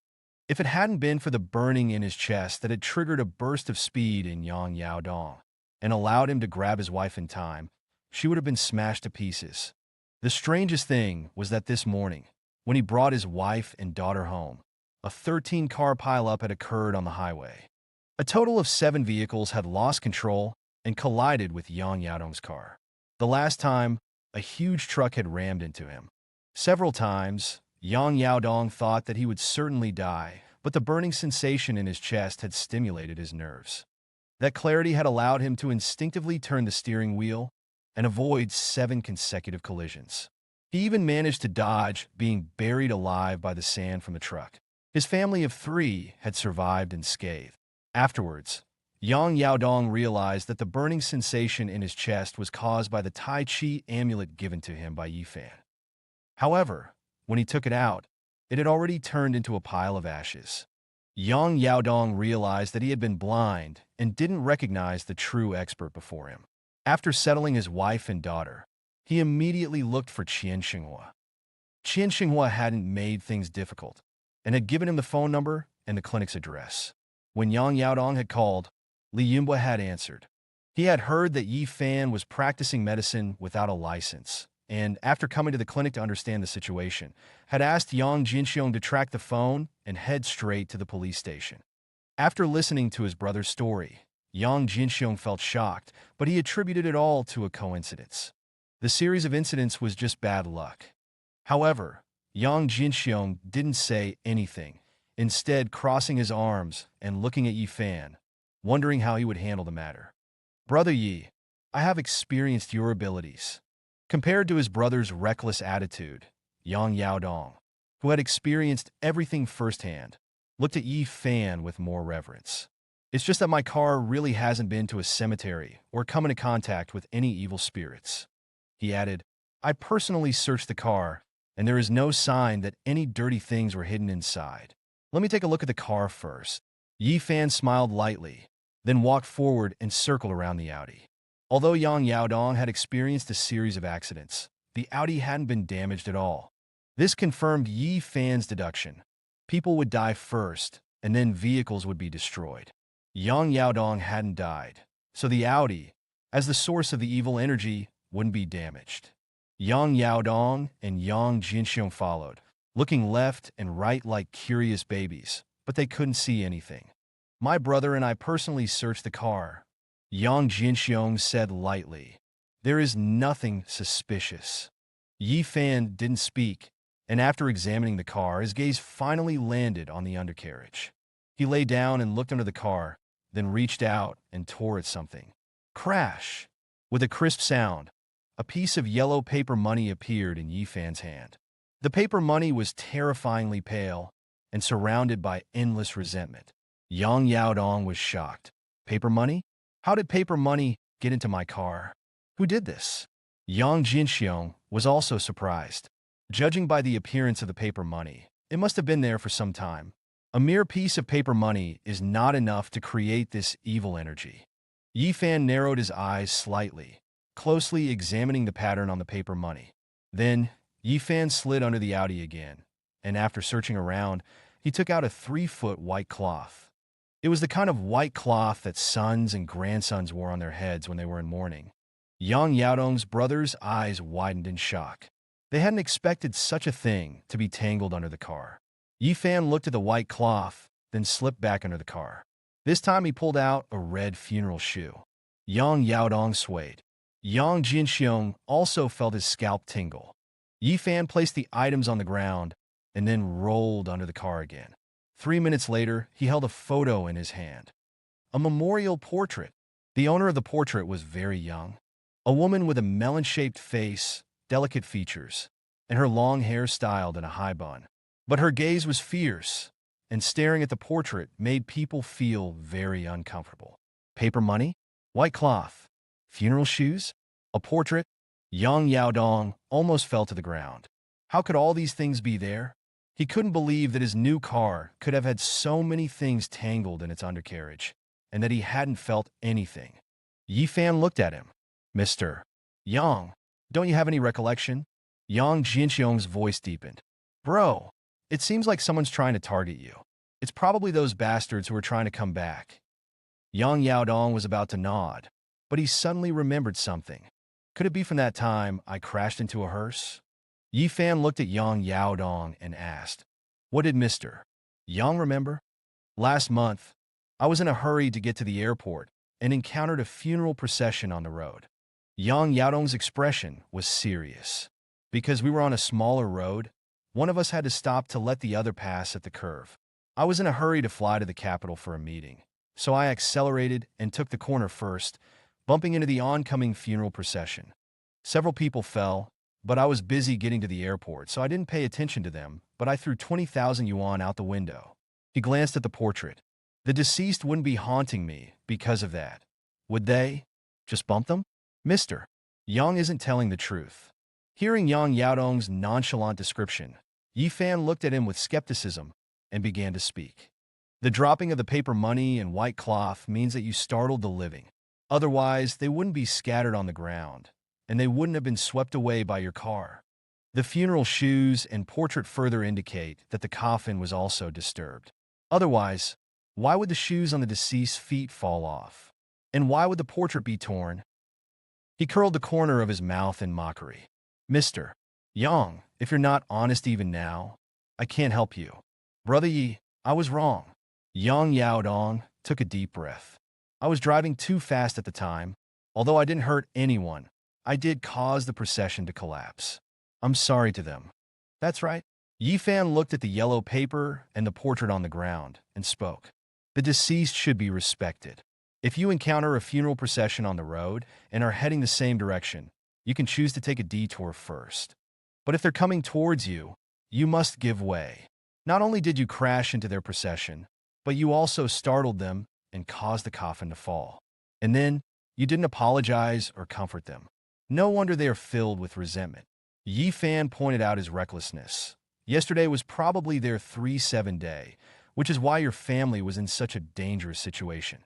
[SPEAKER 1] If it hadn't been for the burning in his chest that had triggered a burst of speed in Yang Yaodong and allowed him to grab his wife in time, she would have been smashed to pieces. The strangest thing was that this morning, when he brought his wife and daughter home, a 13-car pileup had occurred on the highway. A total of 7 vehicles had lost control and collided with Yang Yaodong's car. The last time, a huge truck had rammed into him. Several times, Yang Yaodong thought that he would certainly die, but the burning sensation in his chest had stimulated his nerves. That clarity had allowed him to instinctively turn the steering wheel and avoid 7 consecutive collisions. He even managed to dodge being buried alive by the sand from the truck. His family of 3 had survived unscathed. Afterwards, Yang Yaodong realized that the burning sensation in his chest was caused by the Tai Chi amulet given to him by Yi Fan. However, when he took it out, it had already turned into a pile of ashes. Yang Yaodong realized that he had been blind and didn't recognize the true expert before him. After settling his wife and daughter, he immediately looked for Qian Xinghua. Qian Xinghua hadn't made things difficult and had given him the phone number and the clinic's address. When Yang Yaodong had called, Li Yunhua had answered. He had heard that Yi Fan was practicing medicine without a license, and after coming to the clinic to understand the situation, had asked Yang Jinxiong to track the phone and head straight to the police station. After listening to his brother's story, Yang Jinxiong felt shocked, but he attributed it all to a coincidence. The series of incidents was just bad luck. However, Yang Jinxiong didn't say anything, instead crossing his arms and looking at Yi Fan, wondering how he would handle the matter. Brother Yi, I have experienced your abilities. Compared to his brother's reckless attitude, Yang Yaodong, who had experienced everything firsthand, looked at Yi Fan with more reverence. It's just that my car really hasn't been to a cemetery or come into contact with any evil spirits. He added, I personally searched the car, and there is no sign that any dirty things were hidden inside. Let me take a look at the car first. Yi Fan smiled lightly, then walked forward and circled around the Audi. Although Yang Yaodong had experienced a series of accidents, the Audi hadn't been damaged at all. This confirmed Yi Fan's deduction. People would die first, and then vehicles would be destroyed. Yang Yaodong hadn't died, so the Audi, as the source of the evil energy, wouldn't be damaged. Yang Yaodong and Yang Jinxiong followed, looking left and right like curious babies, but they couldn't see anything. My brother and I personally searched the car, Yang Jinxiong said lightly. There is nothing suspicious. Yi Fan didn't speak, and after examining the car, his gaze finally landed on the undercarriage. He lay down and looked under the car, then reached out and tore at something. Crash! With a crisp sound, a piece of yellow paper money appeared in Yi Fan's hand. The paper money was terrifyingly pale and surrounded by endless resentment. Yang Yaodong was shocked. Paper money? How did paper money get into my car? Who did this? Yang Jinxiong was also surprised. Judging by the appearance of the paper money, it must have been there for some time. A mere piece of paper money is not enough to create this evil energy. Yi Fan narrowed his eyes slightly, closely examining the pattern on the paper money. Then, Yi Fan slid under the Audi again, and after searching around, he took out a 3-foot white cloth. It was the kind of white cloth that sons and grandsons wore on their heads when they were in mourning. Yang Yaodong's brothers' eyes widened in shock. They hadn't expected such a thing to be tangled under the car. Yi Fan looked at the white cloth, then slipped back under the car. This time he pulled out a red funeral shoe. Yang Yaodong swayed. Yang Jinxiong also felt his scalp tingle. Yi Fan placed the items on the ground and then rolled under the car again. 3 minutes later, he held a photo in his hand. A memorial portrait. The owner of the portrait was very young. A woman with a melon-shaped face, delicate features, and her long hair styled in a high bun. But her gaze was fierce, and staring at the portrait made people feel very uncomfortable. Paper money? White cloth? Funeral shoes? A portrait? Yang Yaodong almost fell to the ground. How could all these things be there? He couldn't believe that his new car could have had so many things tangled in its undercarriage, and that he hadn't felt anything. Yi Fan looked at him. Mr. Yang, don't you have any recollection? Yang Jinxiong's voice deepened. Bro, it seems like someone's trying to target you. It's probably those bastards who are trying to come back. Yang Yaodong was about to nod, but he suddenly remembered something. Could it be from that time I crashed into a hearse? Yi Fan looked at Yang Yaodong and asked, What did Mr. Yang remember? Last month, I was in a hurry to get to the airport and encountered a funeral procession on the road. Yang Yaodong's expression was serious. Because we were on a smaller road, one of us had to stop to let the other pass at the curve. I was in a hurry to fly to the capital for a meeting, so I accelerated and took the corner first, bumping into the oncoming funeral procession. Several people fell, but I was busy getting to the airport, so I didn't pay attention to them, but I threw 20,000 yuan out the window. He glanced at the portrait. The deceased wouldn't be haunting me because of that. Would they? Just bump them? Mr. Yang isn't telling the truth. Hearing Yang Yaodong's nonchalant description, Yi Fan looked at him with skepticism and began to speak. The dropping of the paper money and white cloth means that you startled the living. Otherwise, they wouldn't be scattered on the ground, and they wouldn't have been swept away by your car. The funeral shoes and portrait further indicate that the coffin was also disturbed. Otherwise, why would the shoes on the deceased's feet fall off? And why would the portrait be torn? He curled the corner of his mouth in mockery. Mr. Yang, if you're not honest even now, I can't help you. Brother Yi, I was wrong. Yang Yaodong took a deep breath. I was driving too fast at the time. Although I didn't hurt anyone, I did cause the procession to collapse. I'm sorry to them. That's right. Yi Fan looked at the yellow paper and the portrait on the ground and spoke. The deceased should be respected. If you encounter a funeral procession on the road and are heading the same direction, you can choose to take a detour first. But if they're coming towards you, you must give way. Not only did you crash into their procession, but you also startled them and caused the coffin to fall. And then, you didn't apologize or comfort them. No wonder they are filled with resentment. Yi Fan pointed out his recklessness. Yesterday was probably their 3-7 day, which is why your family was in such a dangerous situation.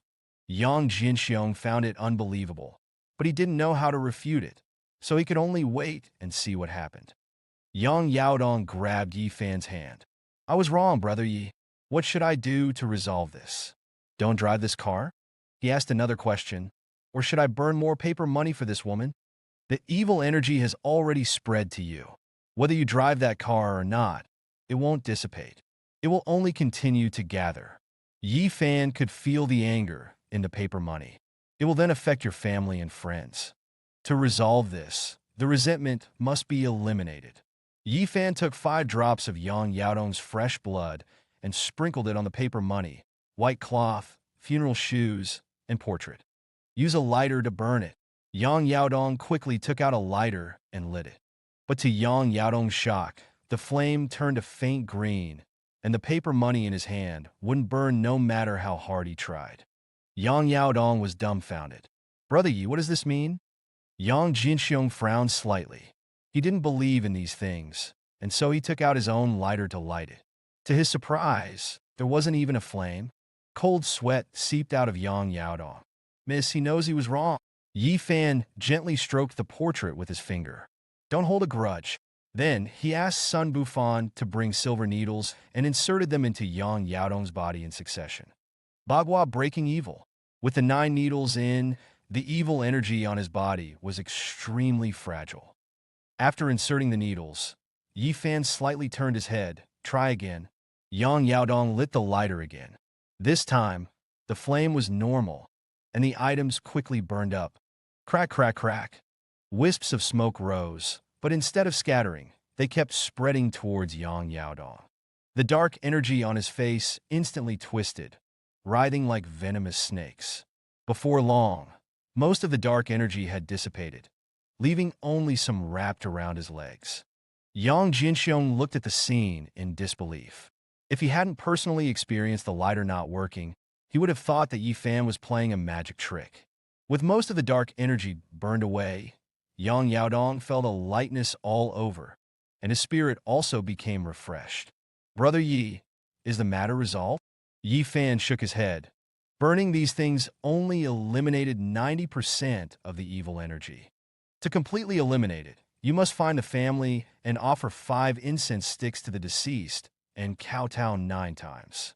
[SPEAKER 1] Yang Jinxiong found it unbelievable, but he didn't know how to refute it, so he could only wait and see what happened. Yang Yaodong grabbed Yi Fan's hand. I was wrong, Brother Yi. What should I do to resolve this? Don't drive this car? He asked another question. Or should I burn more paper money for this woman? The evil energy has already spread to you. Whether you drive that car or not, it won't dissipate. It will only continue to gather. Yi Fan could feel the anger in the paper money. It will then affect your family and friends. To resolve this, the resentment must be eliminated. Yi Fan took 5 drops of Yang Yaodong's fresh blood and sprinkled it on the paper money, white cloth, funeral shoes, and portrait. Use a lighter to burn it. Yang Yaodong quickly took out a lighter and lit it. But to Yang Yaodong's shock, the flame turned a faint green, and the paper money in his hand wouldn't burn no matter how hard he tried. Yang Yaodong was dumbfounded. Brother Yi, what does this mean? Yang Jinxiong frowned slightly. He didn't believe in these things, and so he took out his own lighter to light it. To his surprise, there wasn't even a flame. Cold sweat seeped out of Yang Yaodong. Miss, he knows he was wrong. Yi Fan gently stroked the portrait with his finger. Don't hold a grudge. Then he asked Sun Bufan to bring silver needles and inserted them into Yang Yaodong's body in succession. Bagua breaking evil. With the 9 needles in, the evil energy on his body was extremely fragile. After inserting the needles, Yi Fan slightly turned his head. Try again. Yang Yaodong lit the lighter again. This time, the flame was normal, and the items quickly burned up. Crack, crack, crack. Wisps of smoke rose, but instead of scattering, they kept spreading towards Yang Yaodong. The dark energy on his face instantly twisted, writhing like venomous snakes. Before long, most of the dark energy had dissipated, leaving only some wrapped around his legs. Yang Jinxiong looked at the scene in disbelief. If he hadn't personally experienced the lighter not working, he would have thought that Yi Fan was playing a magic trick. With most of the dark energy burned away, Yang Yaodong felt a lightness all over, and his spirit also became refreshed. Brother Yi, is the matter resolved? Yi Fan shook his head. Burning these things only eliminated 90% of the evil energy. To completely eliminate it, you must find the family and offer 5 incense sticks to the deceased and kowtow 9 times.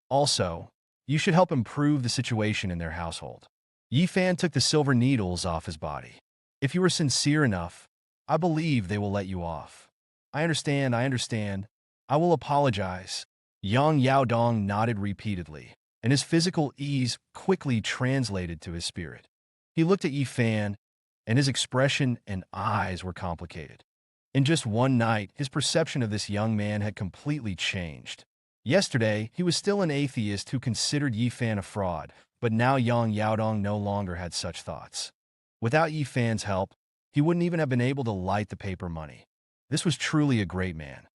[SPEAKER 1] Also, you should help improve the situation in their household. Yi Fan took the silver needles off his body. If you are sincere enough, I believe they will let you off. I understand. I will apologize. Yang Yaodong nodded repeatedly, and his physical ease quickly translated to his spirit. He looked at Yi Fan, and his expression and eyes were complicated. In just one night, his perception of this young man had completely changed. Yesterday, he was still an atheist who considered Yi Fan a fraud, but now Yang Yaodong no longer had such thoughts. Without Yi Fan's help, he wouldn't even have been able to light the paper money. This was truly a great man.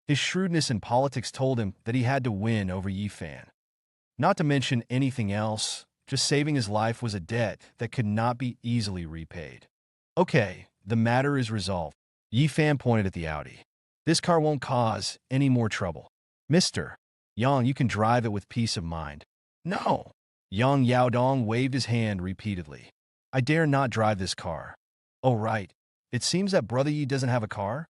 [SPEAKER 1] His shrewdness in politics told him that he had to win over Yi Fan. Not to mention anything else, just saving his life was a debt that could not be easily repaid. Okay, the matter is resolved. Yi Fan pointed at the Audi. This car won't cause any more trouble. Mr. Yang, you can drive it with peace of mind. No. Yang Yaodong waved his hand repeatedly. I dare not drive this car. Oh, right. It seems that Brother Yi doesn't have a car?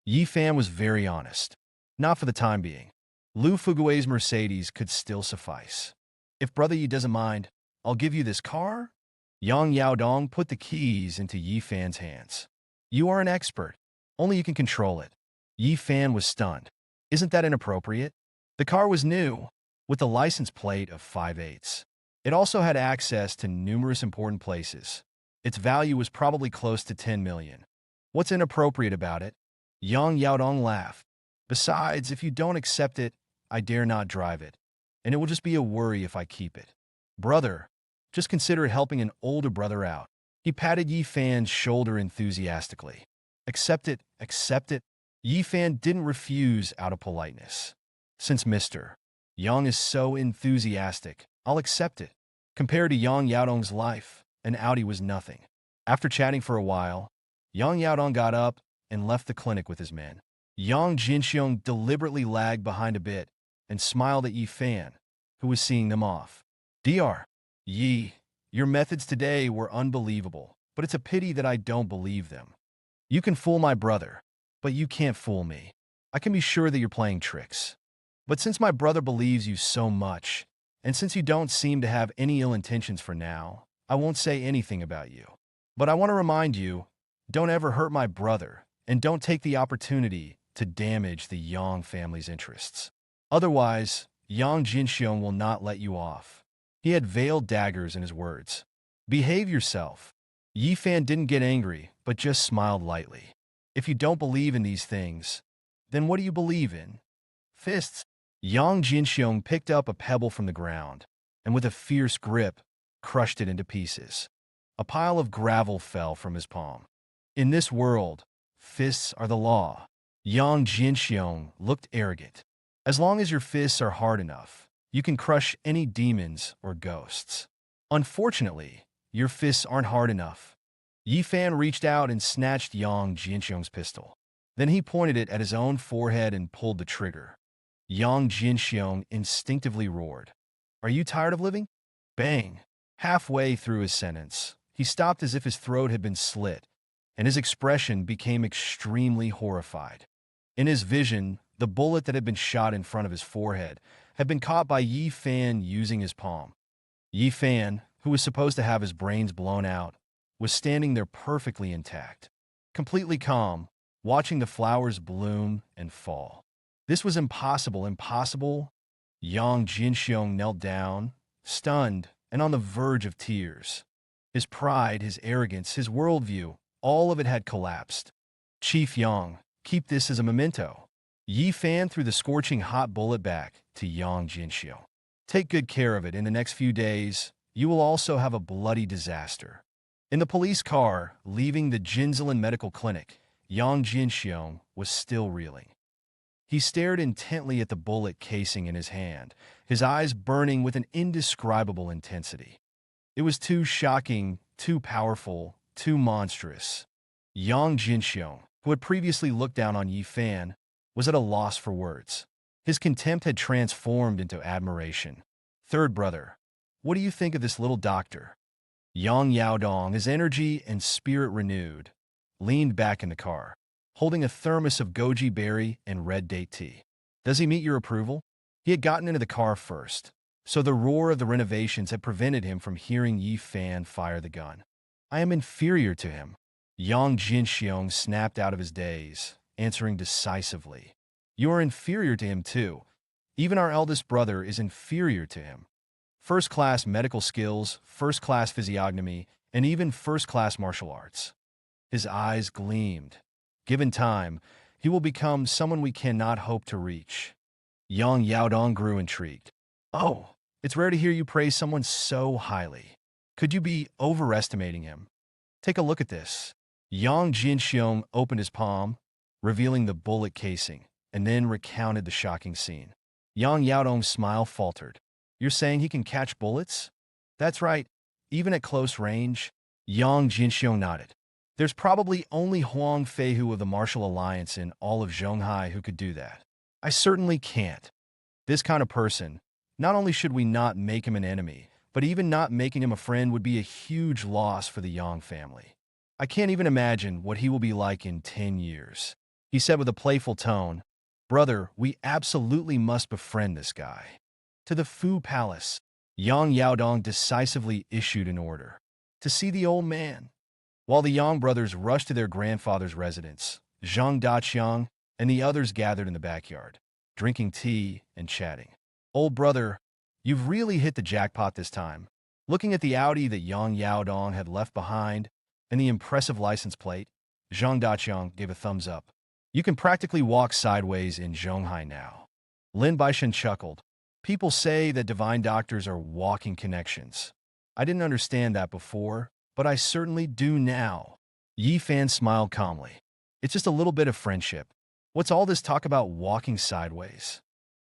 [SPEAKER 1] Yi Fan was very honest. Not for the time being. Lu Fugue's Mercedes could still suffice. If Brother Yi doesn't mind, I'll give you this car? Yang Yaodong put the keys into Yi Fan's hands. You are an expert. Only you can control it. Yi Fan was stunned. Isn't that inappropriate? The car was new, with a license plate of 5/8. It also had access to numerous important places. Its value was probably close to 10 million. What's inappropriate about it? Yang Yaodong laughed. Besides, if you don't accept it, I dare not drive it, and it will just be a worry if I keep it. Brother, just consider helping an older brother out. He patted Yi Fan's shoulder enthusiastically. Accept it, accept it. Yi Fan didn't refuse out of politeness. Since Mr. Yang is so enthusiastic, I'll accept it. Compared to Yang Yaodong's life, an Audi was nothing. After chatting for a while, Yang Yaodong got up and left the clinic with his men. Yang Jinxiong deliberately lagged behind a bit and smiled at Yi Fan, who was seeing them off. Dr. Yi, your methods today were unbelievable, but it's a pity that I don't believe them. You can fool my brother, but you can't fool me. I can be sure that you're playing tricks. But since my brother believes you so much, and since you don't seem to have any ill intentions for now, I won't say anything about you. But I want to remind you, don't ever hurt my brother, and don't take the opportunity to damage the Yang family's interests. Otherwise, Yang Jinxiong will not let you off. He had veiled daggers in his words. Behave yourself. Yi Fan didn't get angry, but just smiled lightly. If you don't believe in these things, then what do you believe in? Fists. Yang Jinxiong picked up a pebble from the ground, and with a fierce grip, crushed it into pieces. A pile of gravel fell from his palm. In this world, fists are the law. Yang Jinxiong looked arrogant. As long as your fists are hard enough, you can crush any demons or ghosts. Unfortunately, your fists aren't hard enough. Yi Fan reached out and snatched Yang Jinxiong's pistol. Then he pointed it at his own forehead and pulled the trigger. Yang Jinxiong instinctively roared. Are you tired of living? Bang! Halfway through his sentence, he stopped as if his throat had been slit, and his expression became extremely horrified. In his vision, the bullet that had been shot in front of his forehead had been caught by Yi Fan using his palm. Yi Fan, who was supposed to have his brains blown out, was standing there perfectly intact, completely calm, watching the flowers bloom and fall. This was impossible. Yang Jinxiong knelt down, stunned and on the verge of tears. His pride, his arrogance, his worldview, all of it had collapsed. Chief Yang, keep this as a memento. Yi Fan threw the scorching hot bullet back to Yang Jinxiong. Take good care of it. In the next few days, you will also have a bloody disaster. In the police car, leaving the Jinzilin Medical Clinic, Yang Jinxiong was still reeling. He stared intently at the bullet casing in his hand, his eyes burning with an indescribable intensity. It was too shocking, too powerful, too monstrous. Yang Jinxiong, who had previously looked down on Yi Fan, was at a loss for words. His contempt had transformed into admiration. Third brother, what do you think of this little doctor? Yang Yaodong, his energy and spirit renewed, leaned back in the car, holding a thermos of goji berry and red date tea. Does he meet your approval? He had gotten into the car first, so the roar of the renovations had prevented him from hearing Yi Fan fire the gun. I am inferior to him. Yang Jinxiong snapped out of his daze, answering decisively. You are inferior to him too. Even our eldest brother is inferior to him. First-class medical skills, first-class physiognomy, and even first-class martial arts. His eyes gleamed. Given time, he will become someone we cannot hope to reach. Yang Yaodong grew intrigued. Oh, it's rare to hear you praise someone so highly. Could you be overestimating him? Take a look at this. Yang Jinxiong opened his palm, revealing the bullet casing, and then recounted the shocking scene. Yang Yaodong's smile faltered. You're saying he can catch bullets? That's right. Even at close range? Yang Jinxiong nodded. There's probably only Huang Feihu of the Martial Alliance in all of Zhonghai who could do that. I certainly can't. This kind of person, not only should we not make him an enemy, but even not making him a friend would be a huge loss for the Yang family. I can't even imagine what he will be like in 10 years. He said with a playful tone, "Brother, we absolutely must befriend this guy." To the Fu Palace, Yang Yaodong decisively issued an order to see the old man. While the Yang brothers rushed to their grandfather's residence, Zhang Daqiang and the others gathered in the backyard, drinking tea and chatting. "Old brother, you've really hit the jackpot this time." Looking at the Audi that Yang Yaodong had left behind and the impressive license plate, Zhang Daqiang gave a thumbs up. "You can practically walk sideways in Zhonghai now." Lin Baishan chuckled. "People say that divine doctors are walking connections. I didn't understand that before, but I certainly do now." Yi Fan smiled calmly. "It's just a little bit of friendship. What's all this talk about walking sideways?"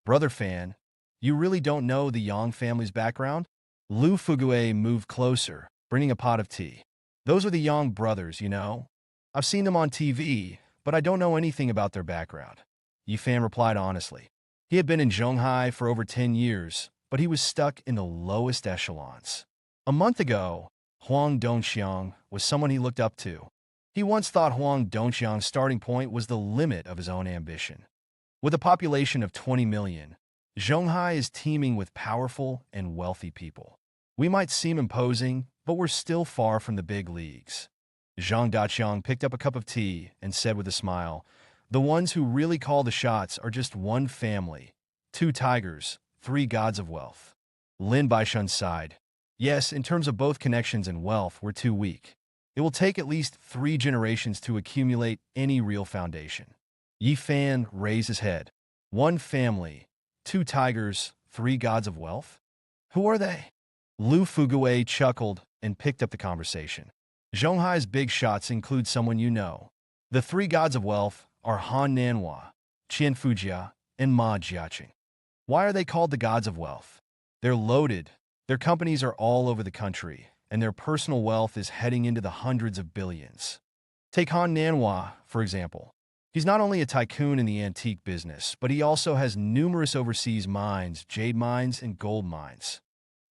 [SPEAKER 1] "Brother Fan, you really don't know the Yang family's background?" Lu Fugue moved closer, bringing a pot of tea. "Those are the Yang brothers, you know. I've seen them on TV, but I don't know anything about their background." Yi Fan replied honestly. He had been in Zhonghai for over 10 years, but he was stuck in the lowest echelons. A month ago, Huang Dongxiang was someone he looked up to. He once thought Huang Dongxiang's starting point was the limit of his own ambition. With a population of 20 million, Zhonghai is teeming with powerful and wealthy people. We might seem imposing, but we're still far from the big leagues. Zhang Daqiang picked up a cup of tea and said with a smile, "The ones who really call the shots are just one family, 2 tigers, 3 gods of wealth." Lin Baishan sighed. "Yes, in terms of both connections and wealth, we're too weak. It will take at least 3 generations to accumulate any real foundation." Yi Fan raised his head. "One family, 2 tigers, 3 gods of wealth? Who are they?" Lu Fugue chuckled and picked up the conversation. "Zhonghai's big shots include someone you know. The 3 gods of wealth are Han Nanhua, Qian Fujia, and Ma Jiaqing. Why are they called the gods of wealth? They're loaded. Their companies are all over the country, and their personal wealth is heading into the hundreds of billions. Take Han Nanhua, for example. He's not only a tycoon in the antique business, but he also has numerous overseas mines, jade mines, and gold mines.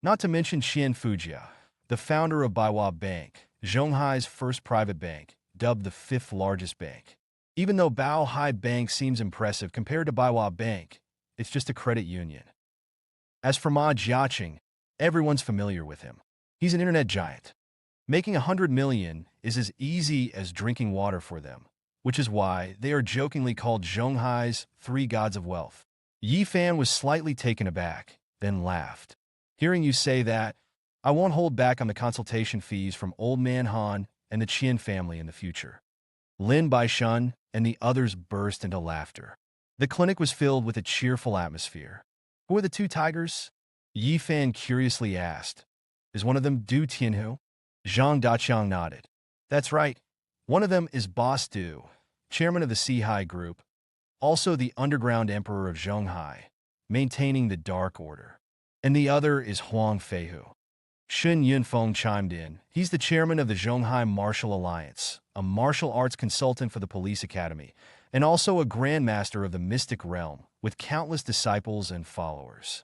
[SPEAKER 1] Not to mention Qian Fujia, the founder of Baiwa Bank, Zhonghai's first private bank, dubbed the 5th largest bank. Even though Baohai Bank seems impressive compared to Baiwa Bank, it's just a credit union. As for Ma Jiaqing, everyone's familiar with him. He's an internet giant. Making 100 million is as easy as drinking water for them, which is why they are jokingly called Zhonghai's 3 gods of wealth." Yi Fan was slightly taken aback, then laughed. "Hearing you say that, I won't hold back on the consultation fees from Old Man Han and the Qian family in the future." Lin Baishan and the others burst into laughter. The clinic was filled with a cheerful atmosphere. "Who are the 2 tigers?" Yi Fan curiously asked. "Is one of them Du Tianhu?" Zhang Daqiang nodded. "That's right. One of them is Boss Du, chairman of the Sihai Group, also the underground emperor of Zhonghai, maintaining the Dark Order. And the other is Huang Feihu." Shun Yunfeng chimed in. "He's the chairman of the Zhonghai Martial Alliance, a martial arts consultant for the police academy, and also a grandmaster of the mystic realm, with countless disciples and followers.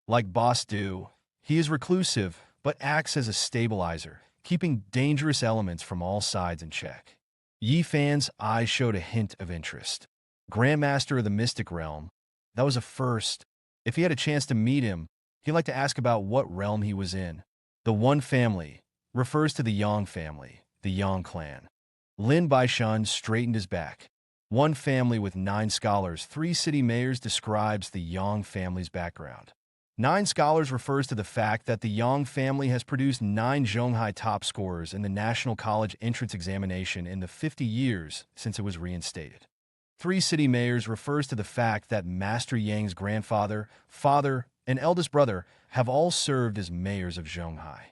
[SPEAKER 1] Like Boss Du, he is reclusive, but acts as a stabilizer, keeping dangerous elements from all sides in check." Yi Fan's eyes showed a hint of interest. Grandmaster of the mystic realm, that was a first. If he had a chance to meet him, he'd like to ask about what realm he was in. The one family refers to the Yang family, the Yang clan. Lin Baishan straightened his back. "One family with 9 scholars, 3 city mayors describes the Yang family's background. 9 scholars refers to the fact that the Yang family has produced 9 Zhonghai top scorers in the National College entrance examination in the 50 years since it was reinstated. 3 city mayors refers to the fact that Master Yang's grandfather, father, and eldest brother have all served as mayors of Zhonghai.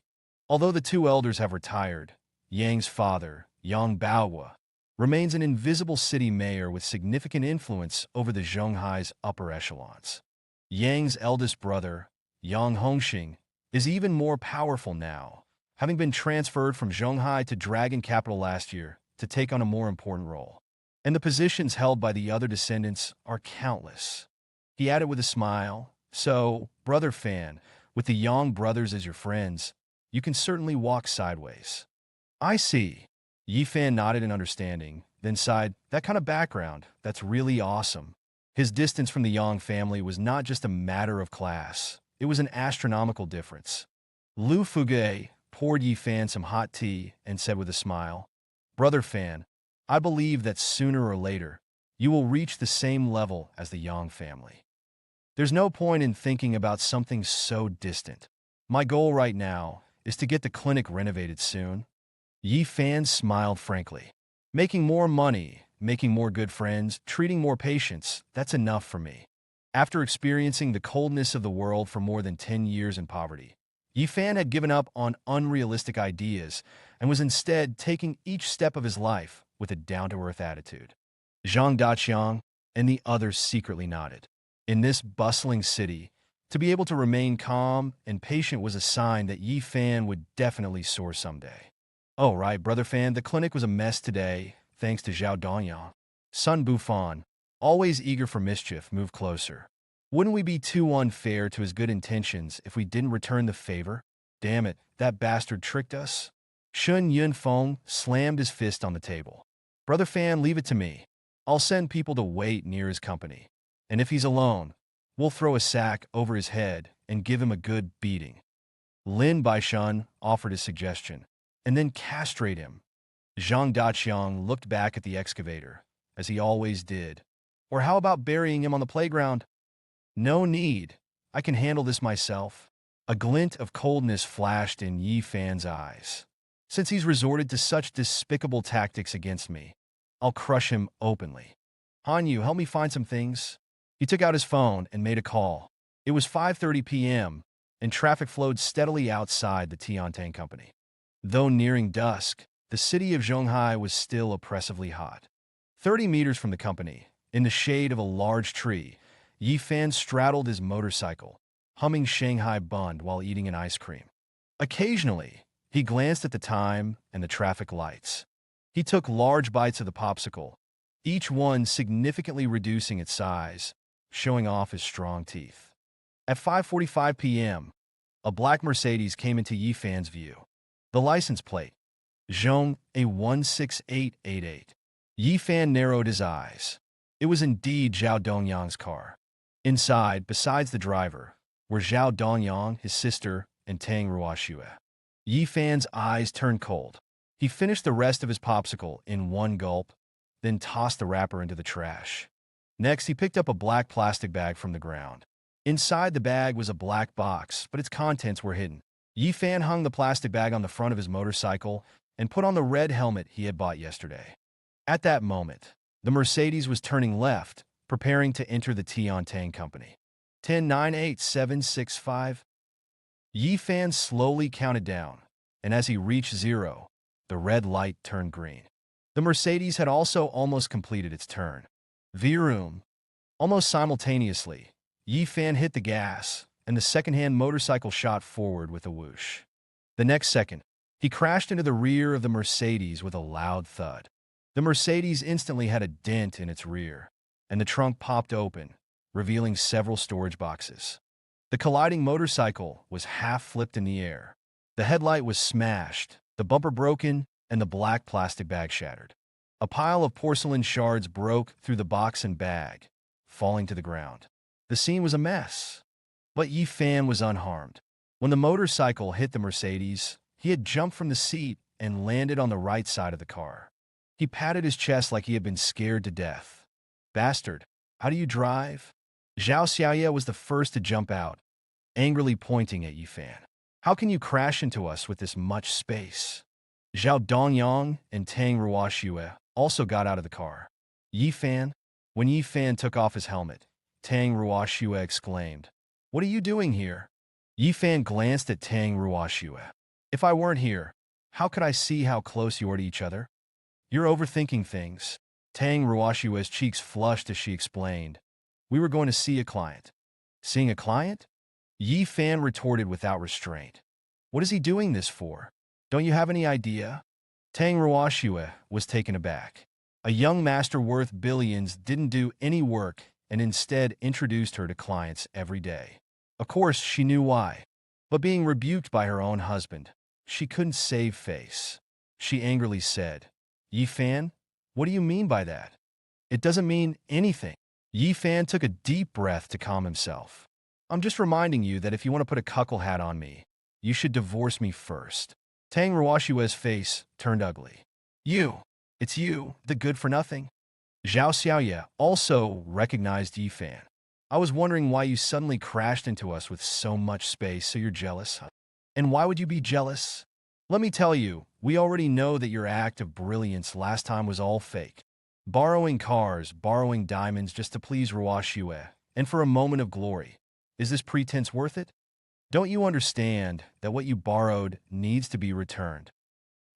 [SPEAKER 1] Although the 2 elders have retired, Yang's father, Yang Baohua, remains an invisible city mayor with significant influence over the Zhonghai's upper echelons. Yang's eldest brother, Yang Hongxing, is even more powerful now, having been transferred from Zhonghai to Dragon Capital last year to take on a more important role. And the positions held by the other descendants are countless. He added with a smile, "So, brother Fan, with the Yang brothers as your friends, you can certainly walk sideways." "I see." Yi Fan nodded in understanding, then sighed, "That kind of background, that's really awesome." His distance from the Yang family was not just a matter of class, it was an astronomical difference. Lu Fuge poured Yi Fan some hot tea and said with a smile, "Brother Fan, I believe that sooner or later, you will reach the same level as the Yang family. There's no point in thinking about something so distant. My goal right now is to get the clinic renovated soon." Yi Fan smiled frankly. "Making more money, making more good friends, treating more patients, that's enough for me." After experiencing the coldness of the world for more than 10 years in poverty, Yi Fan had given up on unrealistic ideas and was instead taking each step of his life with a down-to-earth attitude. Zhang Daqiang and the others secretly nodded. In this bustling city, to be able to remain calm and patient was a sign that Yi Fan would definitely soar someday. "Oh, right, Brother Fan, the clinic was a mess today, thanks to Zhao Dongyang." Sun Bufan, always eager for mischief, moved closer. "Wouldn't we be too unfair to his good intentions if we didn't return the favor? Damn it, that bastard tricked us." Shun Yunfeng slammed his fist on the table. "Brother Fan, leave it to me. I'll send people to wait near his company. And if he's alone, we'll throw a sack over his head and give him a good beating." Lin Baishan offered his suggestion, "And then castrate him." Zhang Daqiang looked back at the excavator, as he always did. "Or how about burying him on the playground?" "No need. I can handle this myself." A glint of coldness flashed in Yi Fan's eyes. "Since he's resorted to such despicable tactics against me, I'll crush him openly. Han Yu, help me find some things." He took out his phone and made a call. It was 5:30 p.m., and traffic flowed steadily outside the Tiantang Company. Though nearing dusk, the city of Zhonghai was still oppressively hot. 30 meters from the company, in the shade of a large tree, Yi Fan straddled his motorcycle, humming Shanghai Bund while eating an ice cream. Occasionally, he glanced at the time and the traffic lights. He took large bites of the popsicle, each one significantly reducing its size, showing off his strong teeth. At 5:45 p.m., a black Mercedes came into Yi Fan's view. The license plate, Zhong A16888. Yi Fan narrowed his eyes. It was indeed Zhao Dongyang's car. Inside, besides the driver, were Zhao Dongyang, his sister, and Tang Ruoxue. Yi Fan's eyes turned cold. He finished the rest of his popsicle in one gulp, then tossed the wrapper into the trash. Next, he picked up a black plastic bag from the ground. Inside the bag was a black box, but its contents were hidden. Yi Fan hung the plastic bag on the front of his motorcycle and put on the red helmet he had bought yesterday. At that moment, the Mercedes was turning left, preparing to enter the Tiantang Company. 10-9-8-7-6-5. Yi Fan slowly counted down, and as he reached 0, the red light turned green. The Mercedes had also almost completed its turn. Vroom. Almost simultaneously, Yi Fan hit the gas, and the second-hand motorcycle shot forward with a whoosh. The next second, he crashed into the rear of the Mercedes with a loud thud. The Mercedes instantly had a dent in its rear, and the trunk popped open, revealing several storage boxes. The colliding motorcycle was half flipped in the air. The headlight was smashed, the bumper broken, and the black plastic bag shattered. A pile of porcelain shards broke through the box and bag, falling to the ground. The scene was a mess, but Yi Fan was unharmed. When the motorcycle hit the Mercedes, he had jumped from the seat and landed on the right side of the car. He patted his chest like he had been scared to death. "Bastard, how do you drive?" Zhao Xiaoye was the first to jump out, angrily pointing at Yi Fan. "How can you crash into us with this much space?" Zhao Dongyang and Tang Ruoxue also got out of the car. Yi Fan? When Yi Fan took off his helmet, Tang Ruoxue exclaimed, "What are you doing here?" Yi Fan glanced at Tang Ruoxue. "If I weren't here, how could I see how close you are to each other?" "You're overthinking things." Tang Ruoxue's cheeks flushed as she explained, "We were going to see a client." "Seeing a client?" Yi Fan retorted without restraint. "What is he doing this for? Don't you have any idea?" Tang Ruoxue was taken aback. A young master worth billions didn't do any work and instead introduced her to clients every day. Of course, she knew why. But being rebuked by her own husband, she couldn't save face. She angrily said, "Yi Fan, what do you mean by that? It doesn't mean anything." Yi Fan took a deep breath to calm himself. "I'm just reminding you that if you want to put a cuckold hat on me, you should divorce me first." Tang Ruoxue's face turned ugly. "You! It's you, the good-for-nothing." Zhao Xiaoye also recognized Yi Fan. "I was wondering why you suddenly crashed into us with so much space, so you're jealous, huh? And why would you be jealous? Let me tell you, we already know that your act of brilliance last time was all fake. Borrowing cars, borrowing diamonds just to please Ruoxue, and for a moment of glory. Is this pretense worth it? Don't you understand that what you borrowed needs to be returned?"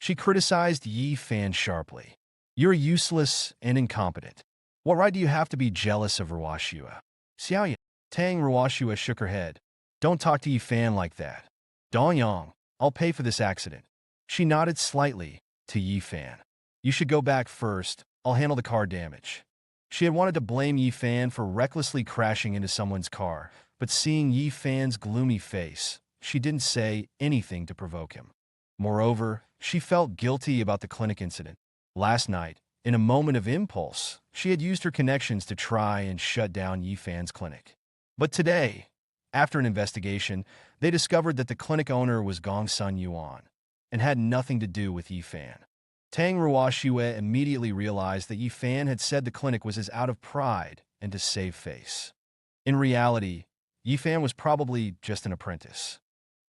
[SPEAKER 1] She criticized Yi Fan sharply. "You're useless and incompetent. What right do you have to be jealous of Ruoxue?" "Xiaoye." Tang Ruoxue shook her head. "Don't talk to Yi Fan like that. Dongyang, I'll pay for this accident." She nodded slightly to Yi Fan. "You should go back first. I'll handle the car damage." She had wanted to blame Yi Fan for recklessly crashing into someone's car, but seeing Yi Fan's gloomy face, she didn't say anything to provoke him. Moreover, she felt guilty about the clinic incident. Last night, in a moment of impulse, she had used her connections to try and shut down Yi Fan's clinic. But today, after an investigation, they discovered that the clinic owner was Gongsun Yuan and had nothing to do with Yi Fan. Tang Ruoxue immediately realized that Yi Fan had said the clinic was out of pride and to save face. In reality, Yi Fan was probably just an apprentice.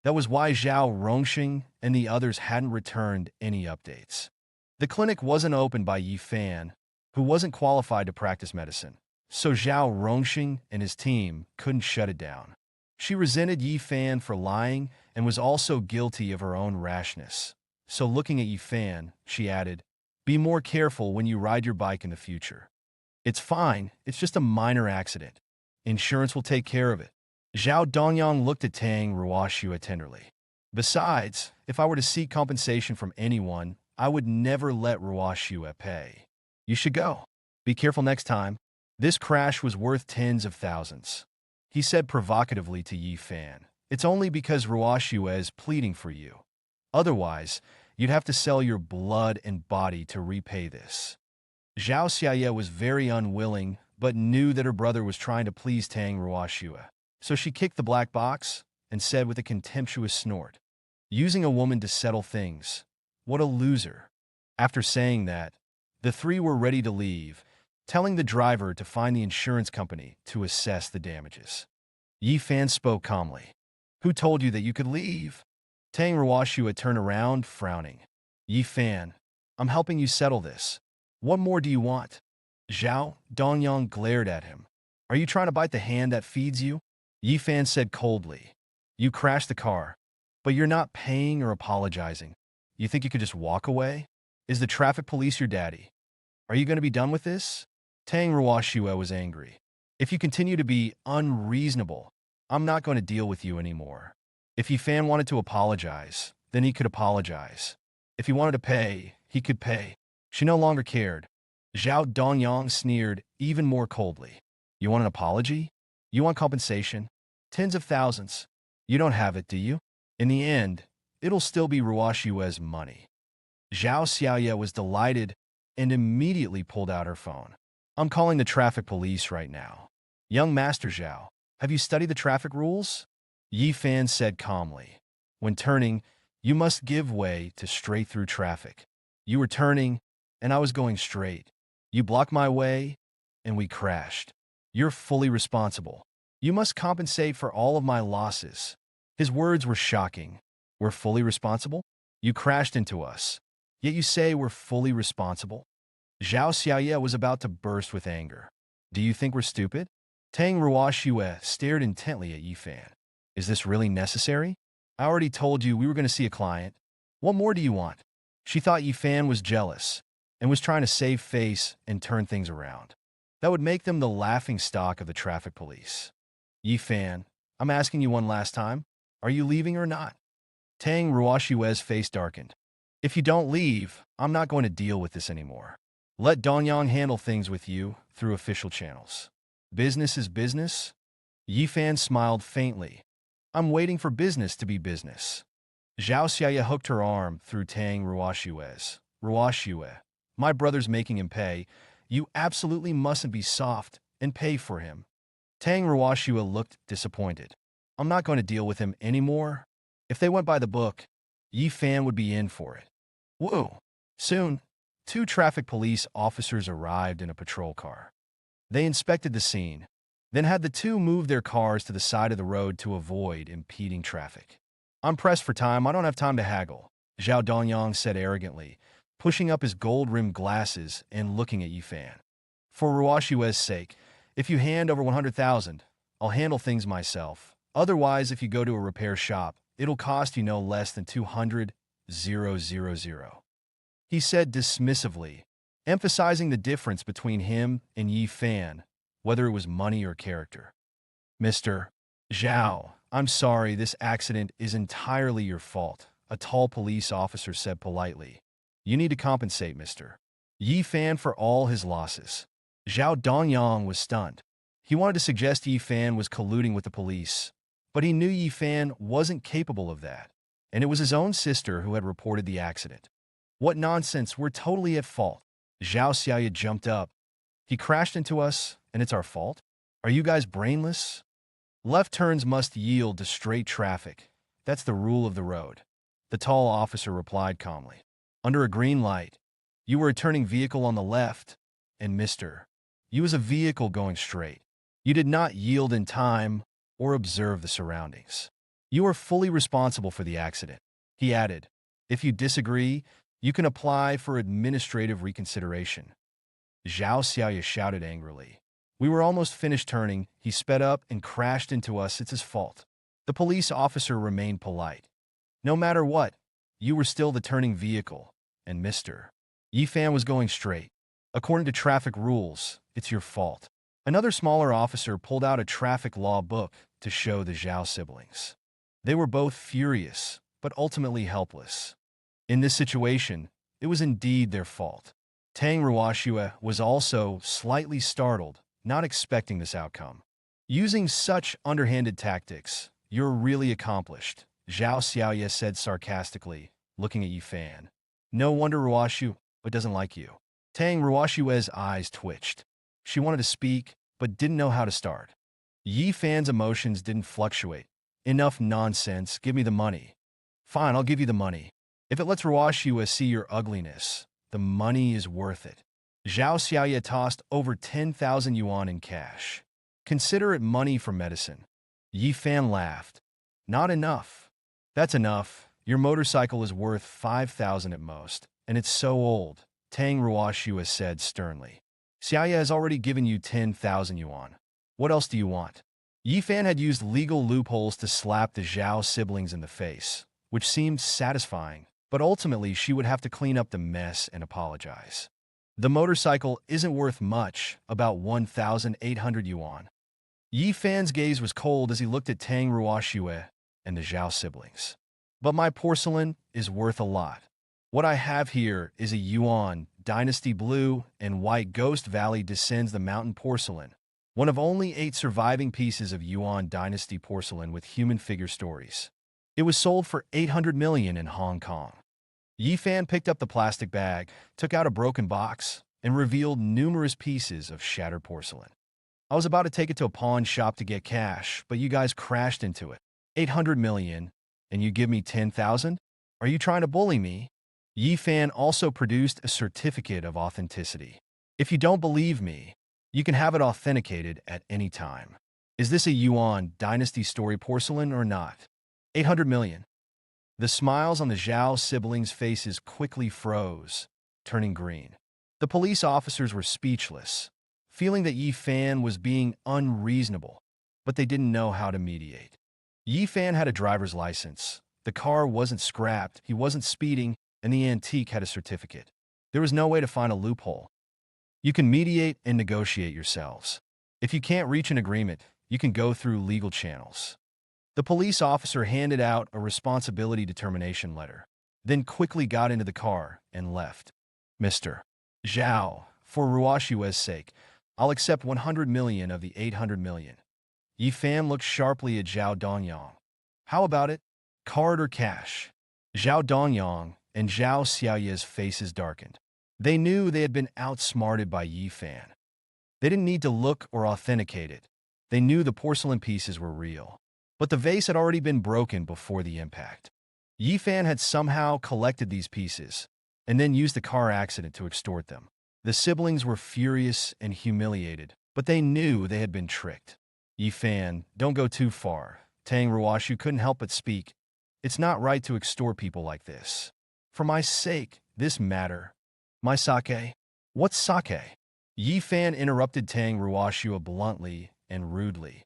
[SPEAKER 1] That was why Zhao Rongxing and the others hadn't returned any updates. The clinic wasn't opened by Yi Fan, who wasn't qualified to practice medicine, so Zhao Rongxing and his team couldn't shut it down. She resented Yi Fan for lying and was also guilty of her own rashness. So looking at Yi Fan, she added, "Be more careful when you ride your bike in the future. It's fine, it's just a minor accident. Insurance will take care of it." Zhao Dongyang looked at Tang Ruoxue tenderly. "Besides, if I were to seek compensation from anyone, I would never let Ruoxue pay. You should go. Be careful next time. This crash was worth tens of thousands." He said provocatively to Yi Fan, "It's only because Ruoxue is pleading for you. Otherwise, you'd have to sell your blood and body to repay this." Zhao Xiaoye was very unwilling, but knew that her brother was trying to please Tang Ruoxue. So she kicked the black box and said with a contemptuous snort, "Using a woman to settle things. What a loser." After saying that, the three were ready to leave, telling the driver to find the insurance company to assess the damages. Yi Fan spoke calmly. "Who told you that you could leave?" Tang Ruoxue turned around, frowning. "Yi Fan, I'm helping you settle this. What more do you want?" Zhao Dongyang glared at him. "Are you trying to bite the hand that feeds you?" Yi Fan said coldly, "You crashed the car, but you're not paying or apologizing. You think you could just walk away? Is the traffic police your daddy? Are you going to be done with this?" Tang Ruoxue was angry. "If you continue to be unreasonable, I'm not going to deal with you anymore." If Yi Fan wanted to apologize, then he could apologize. If he wanted to pay, he could pay. She no longer cared. Zhao Dongyang sneered even more coldly. "You want an apology? You want compensation? Tens of thousands. You don't have it, do you? In the end, it'll still be Ruoxue's money." Zhao Xiaoye was delighted and immediately pulled out her phone. "I'm calling the traffic police right now. Young Master Zhao, have you studied the traffic rules?" Yi Fan said calmly. "When turning, you must give way to straight-through traffic. You were turning, and I was going straight. You blocked my way, and we crashed. You're fully responsible. You must compensate for all of my losses." His words were shocking. "We're fully responsible? You crashed into us, yet you say we're fully responsible?" Zhao Xiaoye was about to burst with anger. "Do you think we're stupid?" Tang Ruoxue stared intently at Yi Fan. "Is this really necessary? I already told you we were going to see a client. What more do you want?" She thought Yi Fan was jealous and was trying to save face and turn things around. That would make them the laughing stock of the traffic police. "Yi Fan, I'm asking you one last time. Are you leaving or not?" Tang Ruoxue's face darkened. If you don't leave, I'm not going to deal with this anymore. Let Dongyang handle things with you through official channels. Business is business? Yifan smiled faintly. I'm waiting for business to be business. Zhao Xiaoya hooked her arm through Tang Ruoshue's. Ruoshue, my brother's making him pay. You absolutely mustn't be soft and pay for him. Tang Ruoshue looked disappointed. I'm not going to deal with him anymore. If they went by the book, Yifan would be in for it. Whoa! Soon, two traffic police officers arrived in a patrol car. They inspected the scene, then had the two move their cars to the side of the road to avoid impeding traffic. I'm pressed for time. I don't have time to haggle, Zhao Dongyang said arrogantly, pushing up his gold-rimmed glasses and looking at Yifan. For Ruoshue's sake, if you hand over 100,000, I'll handle things myself. Otherwise, if you go to a repair shop, it'll cost you no less than 200,000. He said dismissively, emphasizing the difference between him and Yifan, whether it was money or character. Mr. Zhao, I'm sorry, this accident is entirely your fault, a tall police officer said politely. You need to compensate Mr. Yifan for all his losses. Zhao Dongyang was stunned. He wanted to suggest Yifan was colluding with the police, but he knew Yifan wasn't capable of that, and it was his own sister who had reported the accident. What nonsense, we're totally at fault. Zhao Xiaoya jumped up. He crashed into us, and it's our fault? Are you guys brainless? Left turns must yield to straight traffic. That's the rule of the road. The tall officer replied calmly. Under a green light, you were a turning vehicle on the left, and Mr. You was a vehicle going straight. You did not yield in time or observe the surroundings. You are fully responsible for the accident. He added, if you disagree, you can apply for administrative reconsideration. Zhao Xiaoya shouted angrily. We were almost finished turning. He sped up and crashed into us. It's his fault. The police officer remained polite. No matter what, you were still the turning vehicle, and Mr. Yifan was going straight. According to traffic rules, it's your fault. Another smaller officer pulled out a traffic law book to show the Zhao siblings. They were both furious, but ultimately helpless. In this situation, it was indeed their fault. Tang Ruoshue was also slightly startled, not expecting this outcome. Using such underhanded tactics, you're really accomplished, Zhao Xiaoya said sarcastically, looking at Yifan. No wonder Ruoshue doesn't like you. Tang Ruoshue's eyes twitched. She wanted to speak, but didn't know how to start. Yifan's emotions didn't fluctuate. Enough nonsense, give me the money. Fine, I'll give you the money. If it lets Ruoshue see your ugliness, the money is worth it. Zhao Xiaoya tossed over 10,000 yuan in cash. Consider it money for medicine. Yifan laughed. Not enough. That's enough. Your motorcycle is worth 5,000 at most, and it's so old, Tang Ruoshue said sternly. Xiaoya has already given you 10,000 yuan. What else do you want? Yifan had used legal loopholes to slap the Zhao siblings in the face, which seemed satisfying, but ultimately she would have to clean up the mess and apologize. The motorcycle isn't worth much, about 1,800 yuan. Yifan's gaze was cold as he looked at Tang Ruoshue and the Zhao siblings. But my porcelain is worth a lot. What I have here is a Yuan Dynasty blue and white Ghost Valley Descends the Mountain porcelain, one of only 8 surviving pieces of Yuan Dynasty porcelain with human figure stories. It was sold for 800 million in Hong Kong. Yifan picked up the plastic bag, took out a broken box, and revealed numerous pieces of shattered porcelain. I was about to take it to a pawn shop to get cash, but you guys crashed into it. 800 million, and you give me 10,000? Are you trying to bully me? Yifan also produced a certificate of authenticity. If you don't believe me, you can have it authenticated at any time. Is this a Yuan Dynasty story porcelain or not? 800 million. The smiles on the Zhao siblings' faces quickly froze, turning green. The police officers were speechless, feeling that Yifan was being unreasonable, but they didn't know how to mediate. Yifan had a driver's license. The car wasn't scrapped, he wasn't speeding, and the antique had a certificate. There was no way to find a loophole. You can mediate and negotiate yourselves. If you can't reach an agreement, you can go through legal channels. The police officer handed out a responsibility determination letter. then quickly got into the car and left. Mr. Zhao, for Ruoshue's sake, I'll accept 100 million of the 800 million. Yi Fan looked sharply at Zhao Dongyang. How about it? Card or cash? Zhao Dongyang and Zhao Xiaoye's faces darkened. They knew they had been outsmarted by Yi Fan. They didn't need to look or authenticate it. They knew the porcelain pieces were real. But the vase had already been broken before the impact. Yi Fan had somehow collected these pieces and then used the car accident to extort them. The siblings were furious and humiliated, but they knew they had been tricked. Yi Fan, don't go too far. Tang Ruoshu couldn't help but speak. It's not right to extort people like this. For my sake, this matter. My sake? What's sake? Yi Fan interrupted Tang Ruoshu bluntly and rudely.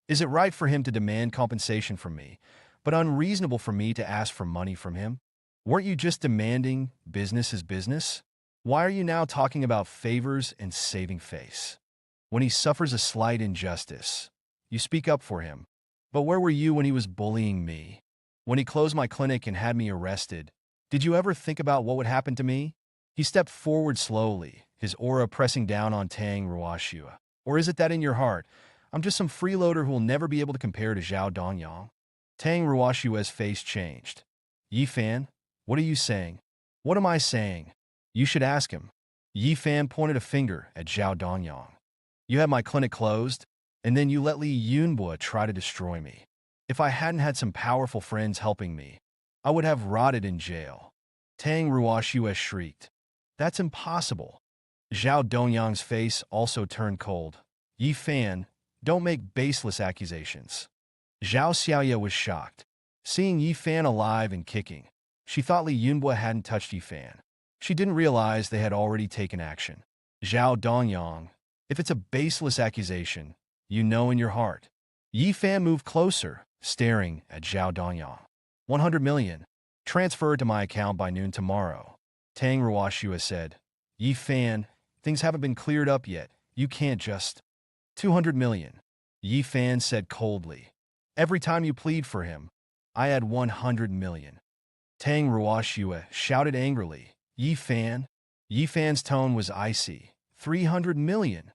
[SPEAKER 1] Is it right for him to demand compensation from me, but unreasonable for me to ask for money from him? Weren't you just demanding business is business? Why are you now talking about favors and saving face? When he suffers a slight injustice, you speak up for him. But where were you when he was bullying me? When he closed my clinic and had me arrested, did you ever think about what would happen to me? He stepped forward slowly, his aura pressing down on Tang Ruoshu. Or is it that in your heart, I'm just some freeloader who will never be able to compare to Zhao Dongyang? Tang Ruoshu's face changed. Yi Fan, what are you saying? What am I saying? You should ask him. Yi Fan pointed a finger at Zhao Dongyang. You had my clinic closed, and then you let Li Yunbo try to destroy me. If I hadn't had some powerful friends helping me, I would have rotted in jail. Tang Ruoshu shrieked. That's impossible. Zhao Dongyang's face also turned cold. Yi Fan, don't make baseless accusations. Zhao Xiaoye was shocked. Seeing Yi Fan alive and kicking, she thought Li Yunbo hadn't touched Yi Fan. She didn't realize they had already taken action. Zhao Dongyang, if it's a baseless accusation, you know in your heart. Yi Fan moved closer, staring at Zhao Dongyang. 100 million. Transfer to my account by noon tomorrow. Tang Ruoshu said. Yi Fan, things haven't been cleared up yet. You can't just... 200 million. Yi Fan said coldly. Every time you plead for him, I add 100 million. Tang Ruoshu shouted angrily. Yi Fan? Yi Fan's tone was icy. 300 million.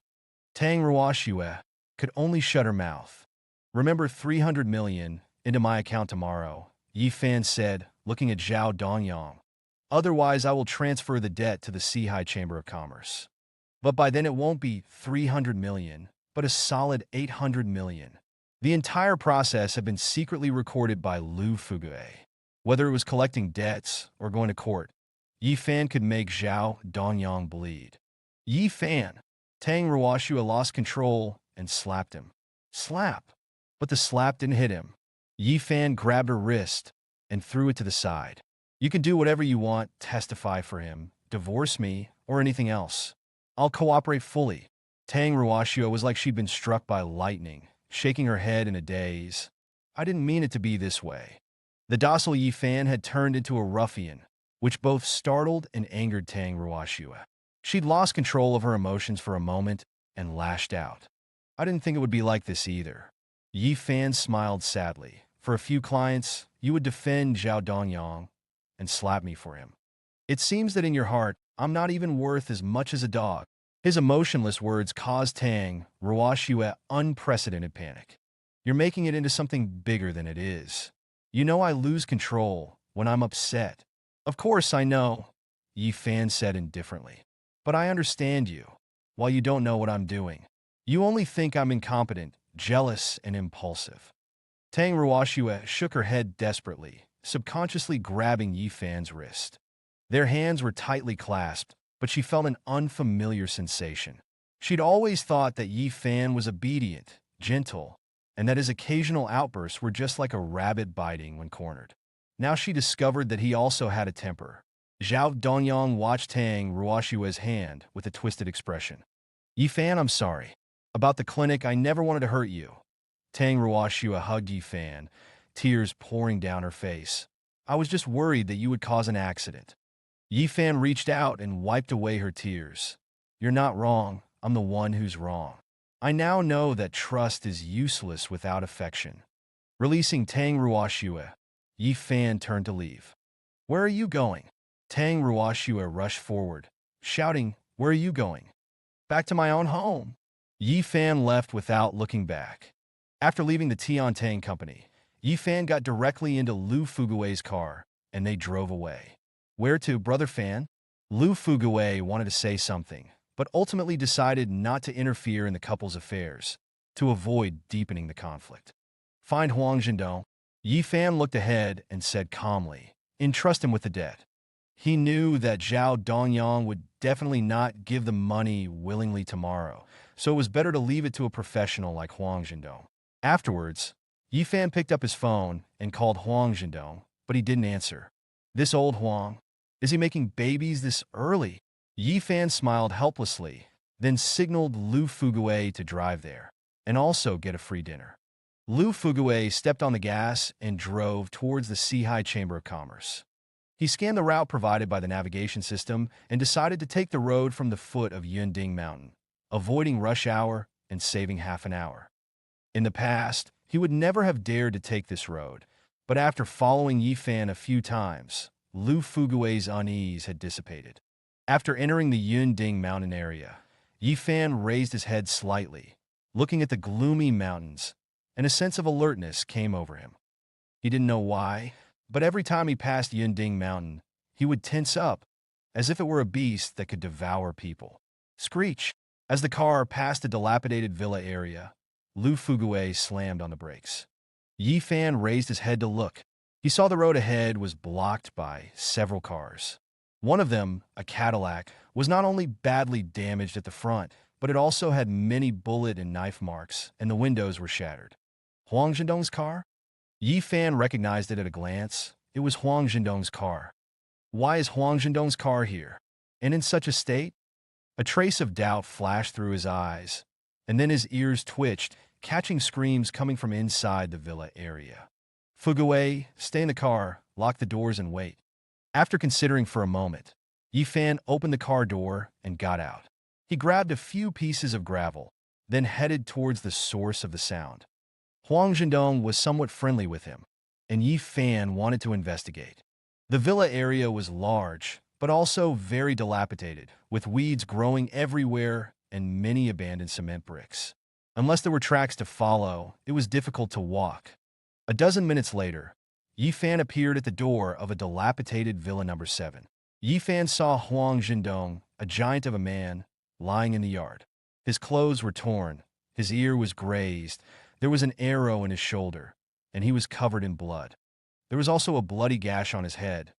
[SPEAKER 1] Tang Ruoshu could only shut her mouth. Remember 300 million into my account tomorrow, Yi Fan said, looking at Zhao Dongyang. Otherwise, I will transfer the debt to the Sihai Chamber of Commerce. But by then it won't be 300 million, but a solid 800 million. The entire process had been secretly recorded by Lu Fugue. Whether it was collecting debts or going to court, Yi Fan could make Zhao Dongyang bleed. Yi Fan. Tang Ruoshu lost control and slapped him. Slap. But the slap didn't hit him. Yi Fan grabbed her wrist and threw it to the side. You can do whatever you want, testify for him, divorce me, or anything else. I'll cooperate fully. Tang Ruoshu was like she'd been struck by lightning, shaking her head in a daze. I didn't mean it to be this way. The docile Yi Fan had turned into a ruffian, which both startled and angered Tang Ruoshu. She'd lost control of her emotions for a moment and lashed out. I didn't think it would be like this either. Yi Fan smiled sadly. For a few clients, you would defend Zhao Dongyang and slap me for him. It seems that in your heart, I'm not even worth as much as a dog. His emotionless words caused Tang Ruoshu unprecedented panic. You're making it into something bigger than it is. You know I lose control when I'm upset. Of course I know, Yi Fan said indifferently. But I understand you. While you don't know what I'm doing, you only think I'm incompetent, jealous, and impulsive. Tang Ruoshu shook her head desperately, subconsciously grabbing Yi Fan's wrist. Their hands were tightly clasped, but she felt an unfamiliar sensation. She'd always thought that Yi Fan was obedient, gentle, and that his occasional outbursts were just like a rabbit biting when cornered. Now she discovered that he also had a temper. Zhao Dongyang watched Tang Ruoshu's hand with a twisted expression. Yi Fan, I'm sorry. About the clinic, I never wanted to hurt you. Tang Ruoshu hugged Yi Fan, tears pouring down her face. I was just worried that you would cause an accident. Yi Fan reached out and wiped away her tears. You're not wrong. I'm the one who's wrong. I now know that trust is useless without affection. Releasing Tang Ruoshu, Yi Fan turned to leave. Where are you going? Tang Ruoxue rushed forward, shouting, Where are you going? Back to my own home. Yi Fan left without looking back. After leaving the Tiantang company, Yi Fan got directly into Lu Fugue's car, and they drove away. Where to, Brother Fan? Lu Fugue wanted to say something, but ultimately decided not to interfere in the couple's affairs, to avoid deepening the conflict. Find Huang Zhendong. Yi Fan looked ahead and said calmly, Entrust him with the debt. He knew that Zhao Dongyang would definitely not give the money willingly tomorrow, so it was better to leave it to a professional like Huang Zhendong. Afterwards, Yi Fan picked up his phone and called Huang Zhendong, but he didn't answer. This old Huang? Is he making babies this early? Yi Fan smiled helplessly, then signaled Lu Fugue to drive there, and also get a free dinner. Lu Fugue stepped on the gas and drove towards the Sihai Chamber of Commerce. He scanned the route provided by the navigation system and decided to take the road from the foot of Yunding Mountain, avoiding rush hour and saving half an hour. In the past, he would never have dared to take this road, but after following Yi Fan a few times, Lu Fugue's unease had dissipated. After entering the Yunding Mountain area, Yi Fan raised his head slightly, looking at the gloomy mountains, and a sense of alertness came over him. He didn't know why, but every time he passed Yunding Mountain, he would tense up, as if it were a beast that could devour people. Screech! As the car passed a dilapidated villa area, Lu Fugue slammed on the brakes. Yi Fan raised his head to look. He saw the road ahead was blocked by several cars. One of them, a Cadillac, was not only badly damaged at the front, but it also had many bullet and knife marks, and the windows were shattered. Huang Zhendong's car? Yi Fan recognized it at a glance. It was Huang Zhendong's car. Why is Huang Zhendong's car here? And in such a state? A trace of doubt flashed through his eyes, and then his ears twitched, catching screams coming from inside the villa area. Fugue, stay in the car, lock the doors and wait. After considering for a moment, Yi Fan opened the car door and got out. He grabbed a few pieces of gravel, then headed towards the source of the sound. Huang Zhendong was somewhat friendly with him, and Yi Fan wanted to investigate. The villa area was large, but also very dilapidated, with weeds growing everywhere and many abandoned cement bricks. Unless there were tracks to follow, it was difficult to walk. A dozen minutes later, Yi Fan appeared at the door of a dilapidated villa number 7. Yi Fan saw Huang Zhendong, a giant of a man, lying in the yard. His clothes were torn, his ear was grazed, there was an arrow in his shoulder, and he was covered in blood. There was also a bloody gash on his head.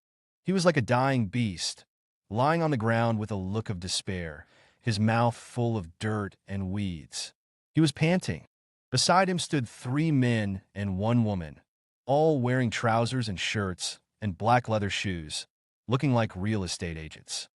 [SPEAKER 1] He was like a dying beast, lying on the ground with a look of despair, his mouth full of dirt and weeds. He was panting. Beside him stood 3 men and 1 woman, all wearing trousers and shirts and black leather shoes, looking like real estate agents.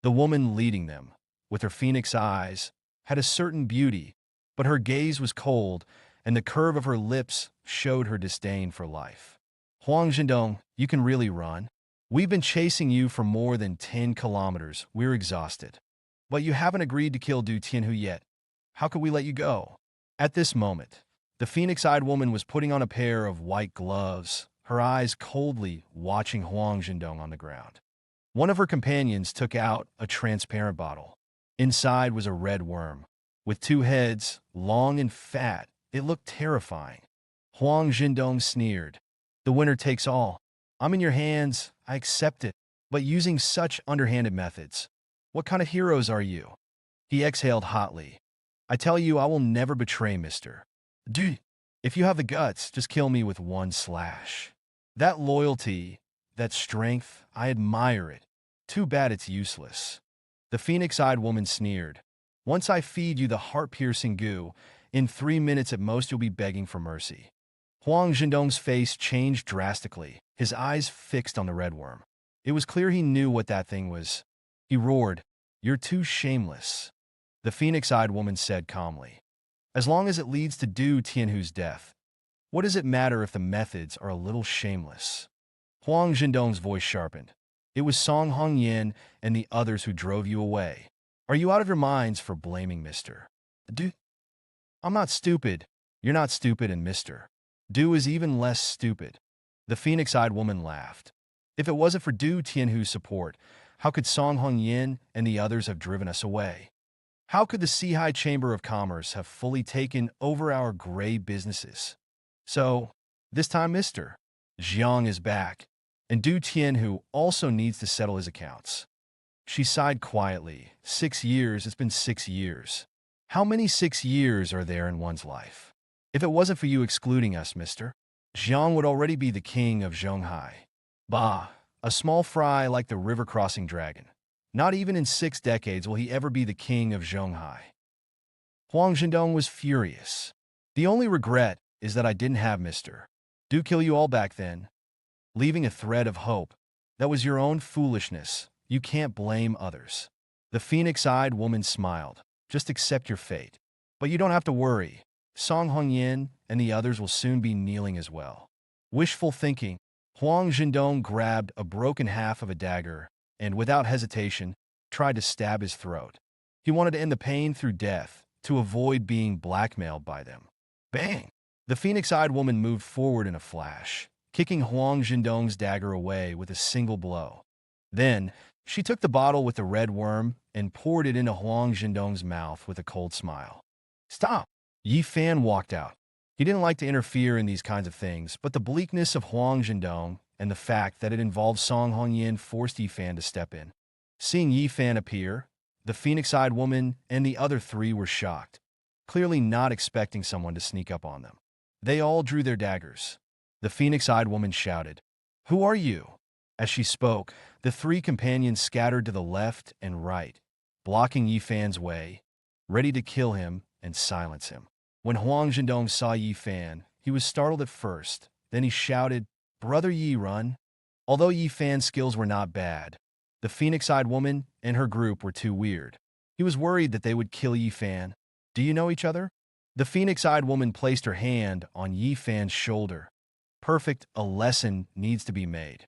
[SPEAKER 1] The woman leading them, with her phoenix eyes, had a certain beauty, but her gaze was cold, and the curve of her lips showed her disdain for life. Huang Zhendong, you can really run? We've been chasing you for more than 10 kilometers. We're exhausted. But you haven't agreed to kill Du Tianhu yet. How could we let you go? At this moment, the phoenix-eyed woman was putting on a pair of white gloves, her eyes coldly watching Huang Zhendong on the ground. One of her companions took out a transparent bottle. Inside was a red worm. With 2 heads, long and fat, it looked terrifying. Huang Zhendong sneered. The winner takes all. I'm in your hands, I accept it. But using such underhanded methods, what kind of heroes are you? He exhaled hotly. I tell you, I will never betray Mr. Du. If you have the guts, just kill me with 1 slash. That loyalty, that strength, I admire it. Too bad it's useless. The phoenix-eyed woman sneered. Once I feed you the heart-piercing goo, in 3 minutes at most you'll be begging for mercy. Huang Zhendong's face changed drastically, his eyes fixed on the red worm. It was clear he knew what that thing was. He roared, You're too shameless. The phoenix-eyed woman said calmly. As long as it leads to Du Tianhu's death, what does it matter if the methods are a little shameless? Huang Zhendong's voice sharpened. It was Song Hongyan and the others who drove you away. Are you out of your minds for blaming Mr. Du? I'm not stupid. You're not stupid, and Mr. Du is even less stupid. The phoenix-eyed woman laughed. If it wasn't for Du Tianhu's support, how could Song Hong Yin and the others have driven us away? How could the Sihai Chamber of Commerce have fully taken over our gray businesses? So, this time Mr. Jiang is back, and Du Tianhu also needs to settle his accounts. She sighed quietly. 6 years, it's been 6 years. How many 6 years are there in one's life? If it wasn't for you excluding us, Mr. Jiang would already be the king of Zhonghai. Bah, a small fry like the river-crossing dragon. Not even in 6 decades will he ever be the king of Zhonghai. Huang Zhendong was furious. The only regret is that I didn't have Mr. Do kill you all back then, leaving a thread of hope. That was your own foolishness. You can't blame others. The phoenix-eyed woman smiled. Just accept your fate. But you don't have to worry. Song Hong Yin and the others will soon be kneeling as well. Wishful thinking, Huang Zhendong grabbed a broken half of a dagger and, without hesitation, tried to stab his throat. He wanted to end the pain through death, to avoid being blackmailed by them. Bang! The phoenix-eyed woman moved forward in a flash, kicking Huang Zhendong's dagger away with a single blow. Then, she took the bottle with the red worm and poured it into Huang Zhendong's mouth with a cold smile. Stop! Yi Fan walked out. He didn't like to interfere in these kinds of things, but the bleakness of Huang Zhendong and the fact that it involved Song Hong Yin forced Yi Fan to step in. Seeing Yi Fan appear, the phoenix-eyed woman and the other 3 were shocked, clearly not expecting someone to sneak up on them. They all drew their daggers. The phoenix-eyed woman shouted, "Who are you?" As she spoke, the 3 companions scattered to the left and right, blocking Yi Fan's way, ready to kill him and silence him. When Huang Zhendong saw Yi Fan, he was startled at first. Then he shouted, "Brother Yi, run!" Although Yi Fan's skills were not bad, the phoenix-eyed woman and her group were too weird. He was worried that they would kill Yi Fan. Do you know each other? The phoenix-eyed woman placed her hand on Yi Fan's shoulder. Perfect, a lesson needs to be made.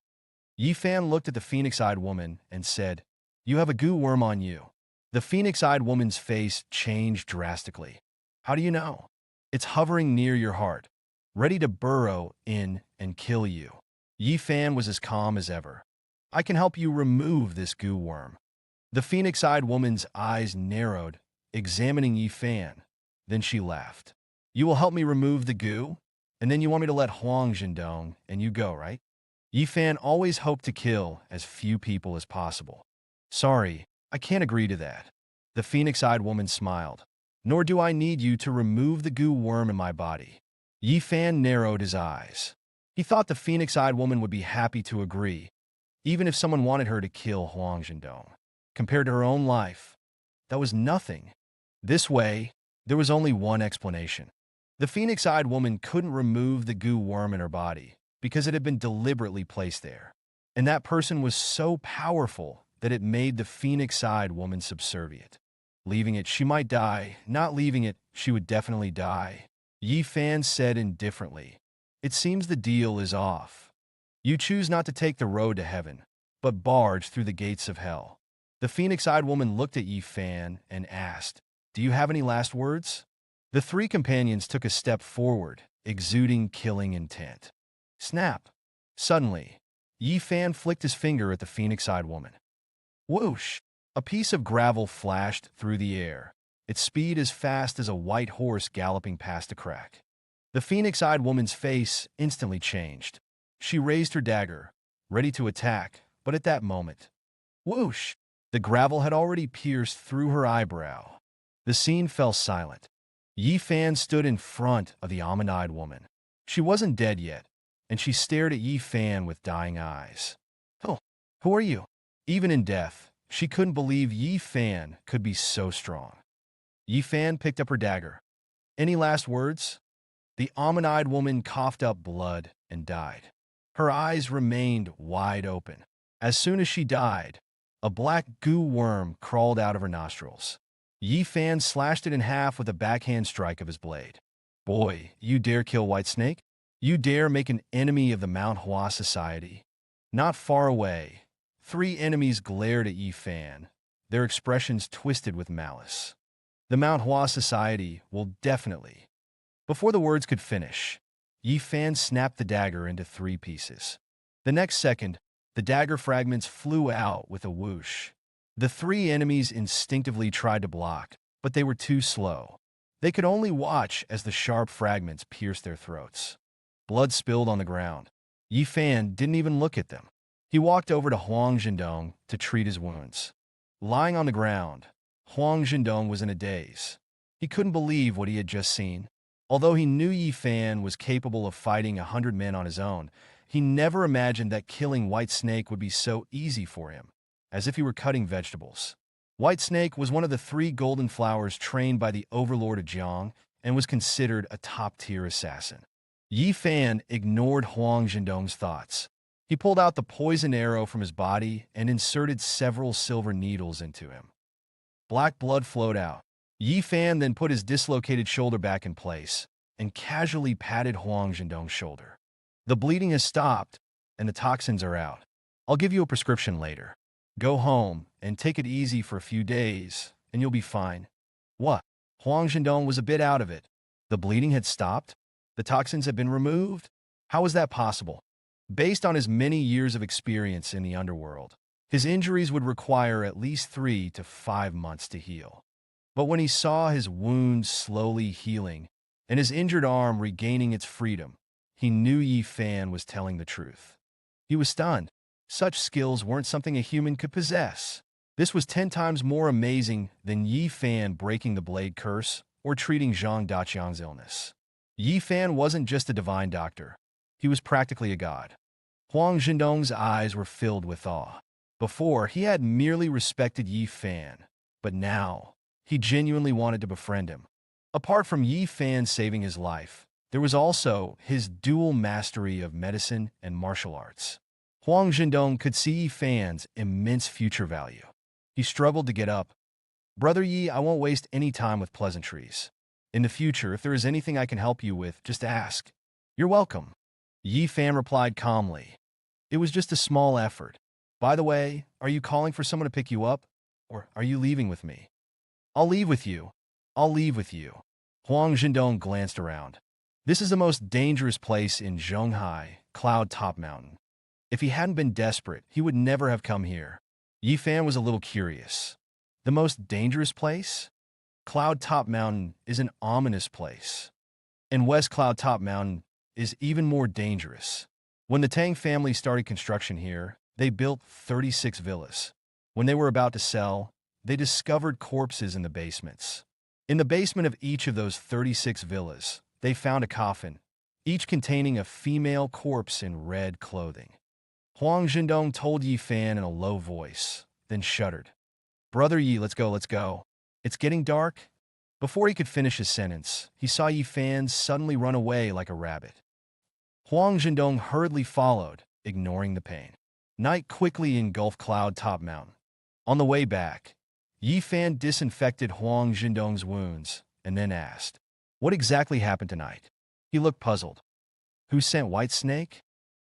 [SPEAKER 1] Yi Fan looked at the phoenix-eyed woman and said, "You have a goo worm on you." The phoenix-eyed woman's face changed drastically. How do you know? It's hovering near your heart, ready to burrow in and kill you. Yi Fan was as calm as ever. I can help you remove this goo worm. The phoenix-eyed woman's eyes narrowed, examining Yi Fan. Then she laughed. You will help me remove the goo? And then you want me to let Huang Zhendong and you go, right? Yi Fan always hoped to kill as few people as possible. Sorry, I can't agree to that. The phoenix-eyed woman smiled. Nor do I need you to remove the goo worm in my body. Yi Fan narrowed his eyes. He thought the phoenix-eyed woman would be happy to agree, even if someone wanted her to kill Huang Zhendong. Compared to her own life, that was nothing. This way, there was only one explanation. The phoenix-eyed woman couldn't remove the goo worm in her body because it had been deliberately placed there. And that person was so powerful that it made the phoenix-eyed woman subservient. Leaving it, she might die. Not leaving it, she would definitely die. Yi Fan said indifferently, "It seems the deal is off. You choose not to take the road to heaven, but barge through the gates of hell." The phoenix-eyed woman looked at Yi Fan and asked, "Do you have any last words?" The 3 companions took a step forward, exuding killing intent. Snap! Suddenly, Yi Fan flicked his finger at the phoenix-eyed woman. Whoosh! A piece of gravel flashed through the air, its speed as fast as a white horse galloping past a crack. The phoenix-eyed woman's face instantly changed. She raised her dagger, ready to attack, but at that moment, whoosh! The gravel had already pierced through her eyebrow. The scene fell silent. Yi Fan stood in front of the almond-eyed woman. She wasn't dead yet, and she stared at Yi Fan with dying eyes. "Oh, who are you?" Even in death, she couldn't believe Yi Fan could be so strong. Yi Fan picked up her dagger. Any last words? The almond-eyed woman coughed up blood and died. Her eyes remained wide open. As soon as she died, a black goo worm crawled out of her nostrils. Yi Fan slashed it in half with a backhand strike of his blade. "Boy, you dare kill White Snake? You dare make an enemy of the Mount Hua Society?" Not far away, 3 enemies glared at Yi Fan, their expressions twisted with malice. The Mount Hua Society will definitely. Before the words could finish, Yi Fan snapped the dagger into 3 pieces. The next second, The dagger fragments flew out with a whoosh. The three enemies instinctively tried to block, but they were too slow. They could only watch as the sharp fragments pierced their throats. Blood spilled on the ground. Yi Fan didn't even look at them. He walked over to Huang Zhendong to treat his wounds. Lying on the ground, Huang Zhendong was in a daze. He couldn't believe what he had just seen. Although he knew Yi Fan was capable of fighting 100 men on his own, he never imagined that killing White Snake would be so easy for him, as if he were cutting vegetables. White Snake was one of the three golden flowers trained by the overlord of Jiang and was considered a top-tier assassin. Yi Fan ignored Huang Zhendong's thoughts. He pulled out the poison arrow from his body and inserted several silver needles into him. Black blood flowed out. Yi Fan then put his dislocated shoulder back in place and casually patted Huang Zhendong's shoulder. The bleeding has stopped, and the toxins are out. I'll give you a prescription later. Go home and take it easy for a few days, and you'll be fine. What? Huang Zhendong was a bit out of it. The bleeding had stopped? The toxins had been removed? How was that possible? Based on his many years of experience in the underworld, his injuries would require at least 3 to 5 months to heal. But when he saw his wounds slowly healing and his injured arm regaining its freedom, he knew Yi Fan was telling the truth. He was stunned. Such skills weren't something a human could possess. This was 10 times more amazing than Yi Fan breaking the blade curse or treating Zhang Daqiang's illness. Yi Fan wasn't just a divine doctor. He was practically a god. Huang Zhendong's eyes were filled with awe. Before, he had merely respected Yi Fan, but now, he genuinely wanted to befriend him. Apart from Yi Fan saving his life, there was also his dual mastery of medicine and martial arts. Huang Zhendong could see Yi Fan's immense future value. He struggled to get up. Brother Yi, I won't waste any time with pleasantries. In the future, if there is anything I can help you with, just ask. You're welcome. Yi Fan replied calmly. It was just a small effort. By the way, are you calling for someone to pick you up? Or are you leaving with me? I'll leave with you. I'll leave with you. Huang Zhendong glanced around. This is the most dangerous place in Zhonghai, Cloud Top Mountain. If he hadn't been desperate, he would never have come here. Yi Fan was a little curious. The most dangerous place? Cloud Top Mountain is an ominous place. And West Cloud Top Mountain is even more dangerous. When the Tang family started construction here, they built 36 villas. When they were about to sell, they discovered corpses in the basements. In the basement of each of those 36 villas, they found a coffin, each containing a female corpse in red clothing. Huang Zhendong told Yi Fan in a low voice, then shuddered. Brother Yi, let's go, let's go. It's getting dark. Before he could finish his sentence, he saw Yi Fan suddenly run away like a rabbit. Huang Zhendong hurriedly followed, ignoring the pain. Night quickly engulfed Cloud Top Mountain. On the way back, Yi Fan disinfected Huang Zhendong's wounds and then asked, What exactly happened tonight? He looked puzzled. Who sent White Snake?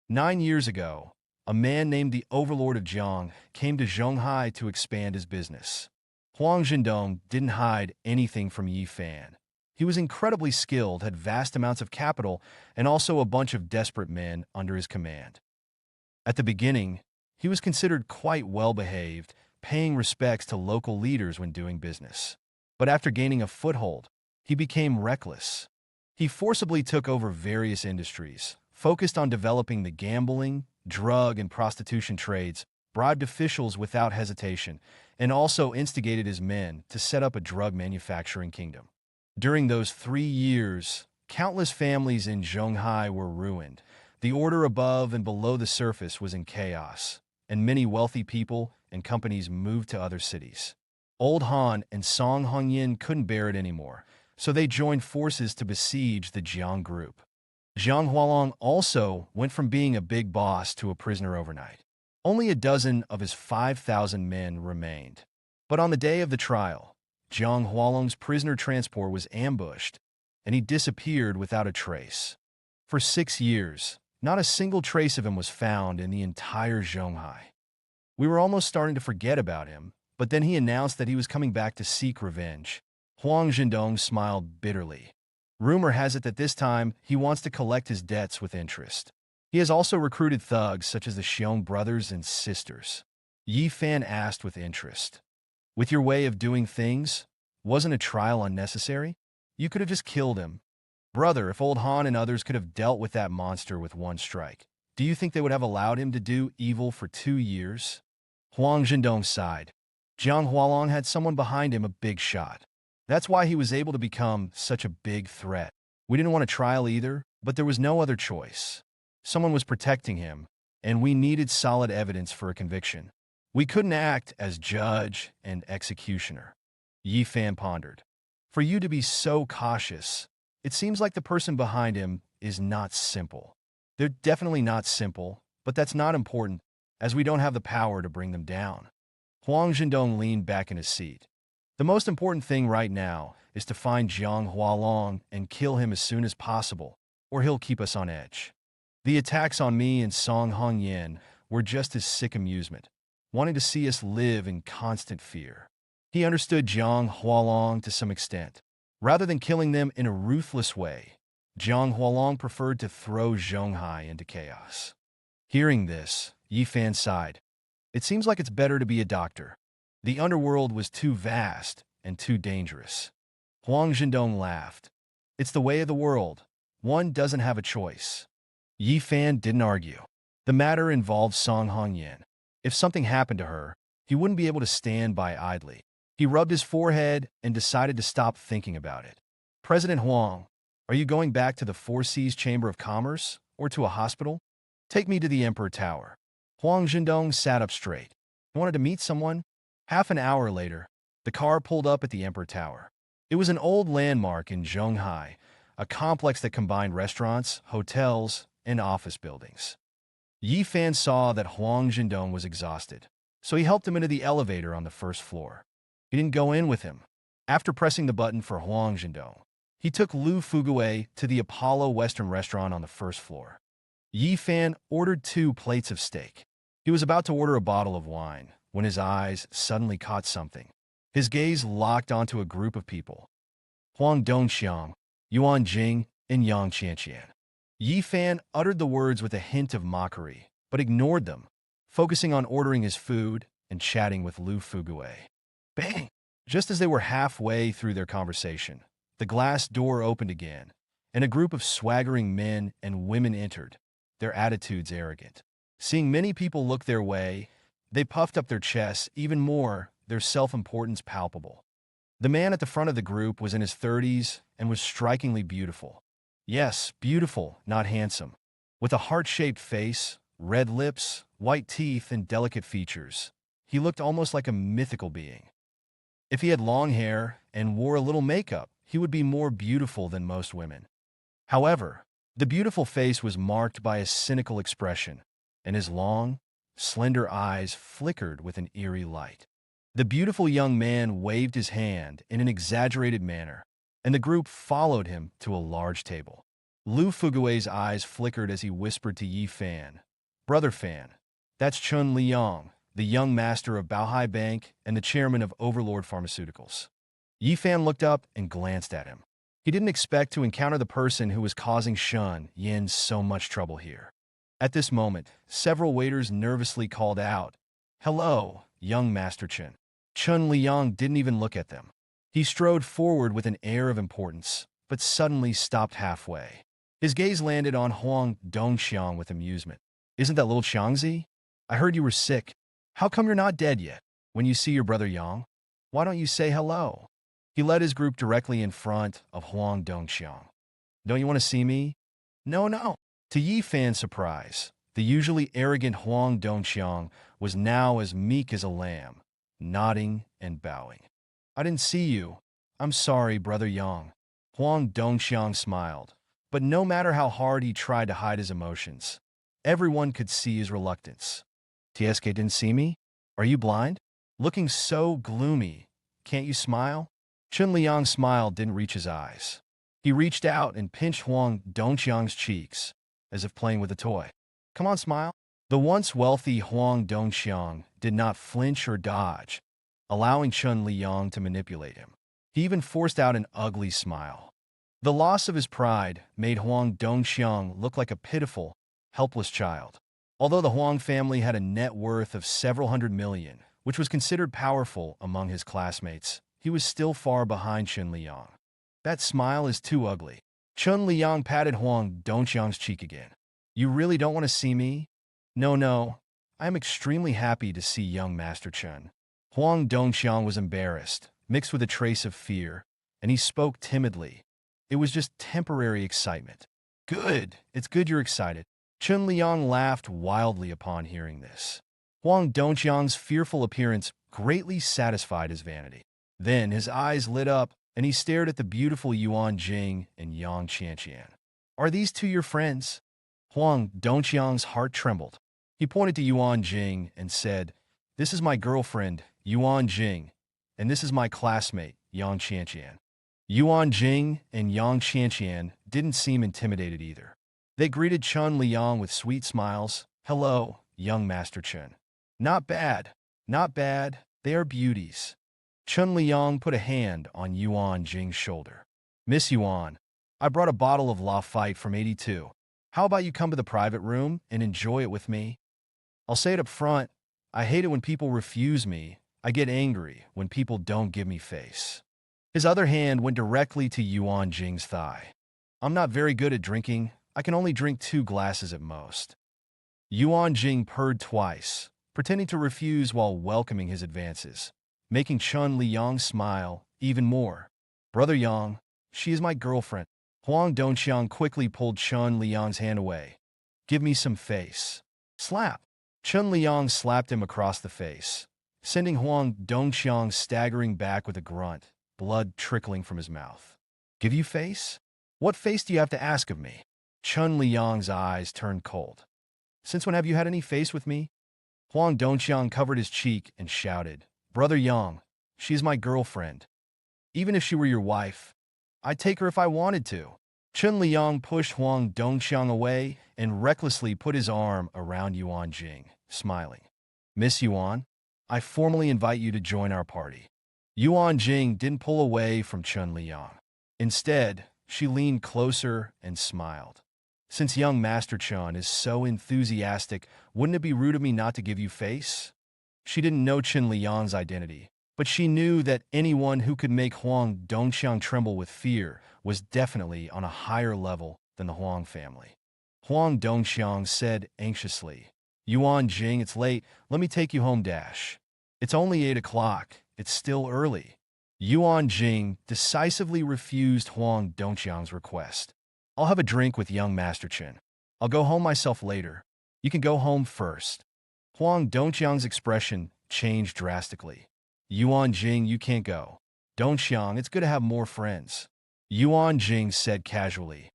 [SPEAKER 1] 9 years ago, a man named the Overlord of Jiang came to Zhonghai to expand his business. Huang Zhendong didn't hide anything from Yi Fan. He was incredibly skilled, had vast amounts of capital, and also a bunch of desperate men under his command. At the beginning, he was considered quite well-behaved, paying respects to local leaders when doing business. But after gaining a foothold, he became reckless. He forcibly took over various industries, focused on developing the gambling, drug, and prostitution trades, bribed officials without hesitation, and also instigated his men to set up a drug manufacturing kingdom. During those 3 years, countless families in Zhonghai were ruined. The order above and below the surface was in chaos, and many wealthy people and companies moved to other cities. Old Han and Song Hongyin couldn't bear it anymore, so they joined forces to besiege the Jiang group. Zhang Hualong also went from being a big boss to a prisoner overnight. Only a dozen of his 5,000 men remained. But on the day of the trial, Zhang Hualong's prisoner transport was ambushed, and he disappeared without a trace. For 6 years, not a single trace of him was found in the entire Zhonghai. We were almost starting to forget about him, but then he announced that he was coming back to seek revenge. Huang Zhendong smiled bitterly. Rumor has it that this time he wants to collect his debts with interest. He has also recruited thugs such as the Xiong brothers and sisters. Yi Fan asked with interest. With your way of doing things, wasn't a trial unnecessary? You could have just killed him. Brother, if old Han and others could have dealt with that monster with one strike, do you think they would have allowed him to do evil for 2 years? Huang Zhendong sighed. Jiang Hualong had someone behind him, a big shot. That's why he was able to become such a big threat. We didn't want a trial either, but there was no other choice. Someone was protecting him, and we needed solid evidence for a conviction. We couldn't act as judge and executioner. Yi Fan pondered. For you to be so cautious, it seems like the person behind him is not simple. They're definitely not simple, but that's not important, as we don't have the power to bring them down. Huang Zhendong leaned back in his seat. The most important thing right now is to find Jiang Hualong and kill him as soon as possible, or he'll keep us on edge. The attacks on me and Song Hongyan were just his sick amusement, wanting to see us live in constant fear. He understood Jiang Hualong to some extent. Rather than killing them in a ruthless way, Jiang Hualong preferred to throw Zhonghai into chaos. Hearing this, Yi Fan sighed. It seems like it's better to be a doctor. The underworld was too vast and too dangerous. Huang Zhendong laughed. It's the way of the world. One doesn't have a choice. Yi Fan didn't argue. The matter involved Song Hongyan. If something happened to her, he wouldn't be able to stand by idly. He rubbed his forehead and decided to stop thinking about it. President Huang, are you going back to the Four Seas Chamber of Commerce or to a hospital? Take me to the Emperor Tower. Huang Zhendong sat up straight. He wanted to meet someone. Half an hour later, the car pulled up at the Emperor Tower. It was an old landmark in Zhonghai, a complex that combined restaurants, hotels, and office buildings. Yi Fan saw that Huang Zhendong was exhausted, so he helped him into the elevator on the first floor. He didn't go in with him. After pressing the button for Huang Zhendong, he took Lu Fuguwei to the Apollo Western restaurant on the first floor. Yi Fan ordered 2 plates of steak. He was about to order a bottle of wine when his eyes suddenly caught something. His gaze locked onto a group of people. Huang Dongxiang, Yuan Jing, and Yang Qianqian. Yi Fan uttered the words with a hint of mockery, but ignored them, focusing on ordering his food and chatting with Lu Fuguwei. Bang! Just as they were halfway through their conversation, the glass door opened again, and a group of swaggering men and women entered, their attitudes arrogant. Seeing many people look their way, they puffed up their chests even more, their self-importance palpable. The man at the front of the group was in his 30s and was strikingly beautiful. Yes, beautiful, not handsome. With a heart-shaped face, red lips, white teeth, and delicate features, he looked almost like a mythical being. If he had long hair and wore a little makeup, he would be more beautiful than most women. However, the beautiful face was marked by a cynical expression, and his long, slender eyes flickered with an eerie light. The beautiful young man waved his hand in an exaggerated manner, and the group followed him to a large table. Lu Fuguwei's eyes flickered as he whispered to Yi Fan, "Brother Fan, that's Chun Liang, the young master of Baohai Bank and the chairman of Overlord Pharmaceuticals." Yi Fan looked up and glanced at him. He didn't expect to encounter the person who was causing Shun Yin so much trouble here. At this moment, several waiters nervously called out, "Hello, young Master Chen." Chun Liang didn't even look at them. He strode forward with an air of importance, but suddenly stopped halfway. His gaze landed on Huang Dongxiang with amusement. "Isn't that little Xiangzi? I heard you were sick. How come you're not dead yet? When you see your brother Yang, why don't you say hello?" He led his group directly in front of Huang Dongxiang. "Don't you want to see me?" No. To Yi Fan's surprise, the usually arrogant Huang Dongxiang was now as meek as a lamb, nodding and bowing. "I didn't see you. I'm sorry, brother Yang." Huang Dongxiang smiled, but no matter how hard he tried to hide his emotions, everyone could see his reluctance. "TSK didn't see me? Are you blind? Looking so gloomy. Can't you smile?" Chun Liang's smile didn't reach his eyes. He reached out and pinched Huang Dongxiang's cheeks, as if playing with a toy. "Come on, smile." The once wealthy Huang Dongxiang did not flinch or dodge, allowing Chun Liang to manipulate him. He even forced out an ugly smile. The loss of his pride made Huang Dongxiang look like a pitiful, helpless child. Although the Huang family had a net worth of several hundred million, which was considered powerful among his classmates, he was still far behind Chen Liang. That smile is too ugly. Chen Liang patted Huang Dongqiang's cheek again. You really don't want to see me? No, no. I am extremely happy to see young Master Chen. Huang Dongqiang was embarrassed, mixed with a trace of fear, and he spoke timidly. It was just temporary excitement. Good. It's good you're excited. Chen Liang laughed wildly upon hearing this. Huang Dongqiang's fearful appearance greatly satisfied his vanity. Then his eyes lit up, and he stared at the beautiful Yuan Jing and Yang Qianqian. Are these two your friends? Huang Dongqiang's heart trembled. He pointed to Yuan Jing and said, This is my girlfriend, Yuan Jing, and this is my classmate, Yang Qianqian. Yuan Jing and Yang Qianqian didn't seem intimidated either. They greeted Chen Liang with sweet smiles. Hello, young Master Chen. Not bad, not bad. They are beauties. Chen Liang put a hand on Yuan Jing's shoulder. Miss Yuan, I brought a bottle of Lafite from 82. How about you come to the private room and enjoy it with me? I'll say it up front. I hate it when people refuse me. I get angry when people don't give me face. His other hand went directly to Yuan Jing's thigh. I'm not very good at drinking. I can only drink 2 glasses at most. Yuan Jing purred twice, pretending to refuse while welcoming his advances, making Chen Liang smile even more. Brother Yang, she is my girlfriend. Huang Dongqiang quickly pulled Chen Liang's hand away. Give me some face. Slap. Chen Liang slapped him across the face, sending Huang Dongqiang staggering back with a grunt, blood trickling from his mouth. Give you face? What face do you have to ask of me? Chen Liang's eyes turned cold. Since when have you had any face with me? Huang Dongqiang covered his cheek and shouted, Brother Yang, she is my girlfriend. Even if she were your wife, I'd take her if I wanted to. Chen Liang pushed Huang Dongqiang away and recklessly put his arm around Yuan Jing, smiling. Miss Yuan, I formally invite you to join our party. Yuan Jing didn't pull away from Chen Liang. Instead, she leaned closer and smiled. Since young Master Chen is so enthusiastic, wouldn't it be rude of me not to give you face? She didn't know Chen Liang's identity, but she knew that anyone who could make Huang Dongqiang tremble with fear was definitely on a higher level than the Huang family. Huang Dongqiang said anxiously, Yuan Jing, it's late. Let me take you home, dash. It's only 8 o'clock. It's still early. Yuan Jing decisively refused Huang Dongqiang's request. I'll have a drink with young Master Chen. I'll go home myself later. You can go home first. Huang Dongqiang's expression changed drastically. Yuan Jing, you can't go. Dongqiang, it's good to have more friends. Yuan Jing said casually.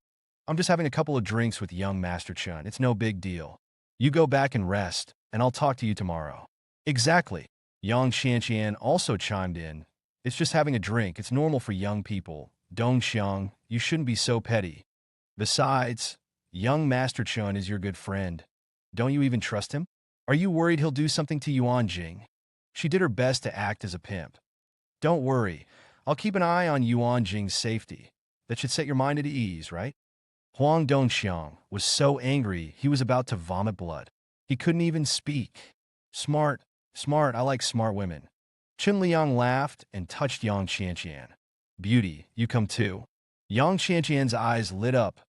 [SPEAKER 1] I'm just having a couple of drinks with young Master Chen. It's no big deal. You go back and rest, and I'll talk to you tomorrow. Exactly. Yang Qianqian also chimed in. It's just having a drink. It's normal for young people. Dongqiang, you shouldn't be so petty. Besides, young Master Chen is your good friend. Don't you even trust him? Are you worried he'll do something to Yuan Jing? She did her best to act as a pimp. Don't worry. I'll keep an eye on Yuan Jing's safety. That should set your mind at ease, right? Huang Dongqiang was so angry he was about to vomit blood. He couldn't even speak. Smart, I like smart women. Chen Liang laughed and touched Yang Qianqian. Beauty, you come too. Yang Qianqian's eyes lit up.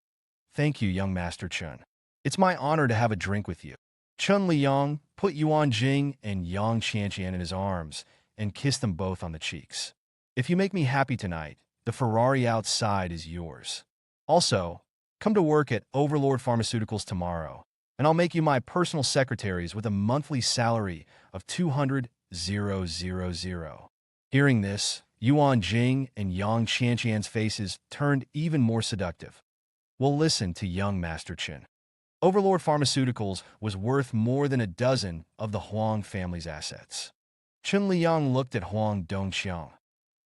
[SPEAKER 1] Thank you, young Master Chen. It's my honor to have a drink with you. Chen Liang put Yuan Jing and Yang Qianqian in his arms and kissed them both on the cheeks. If you make me happy tonight, the Ferrari outside is yours. Also, come to work at Overlord Pharmaceuticals tomorrow, and I'll make you my personal secretaries with a monthly salary of 200,000. Hearing this, Yuan Jing and Yang Qianqian's faces turned even more seductive. We'll listen to young Master Chen. Overlord Pharmaceuticals was worth more than a dozen of the Huang family's assets. Chen Liang looked at Huang Dongqiang.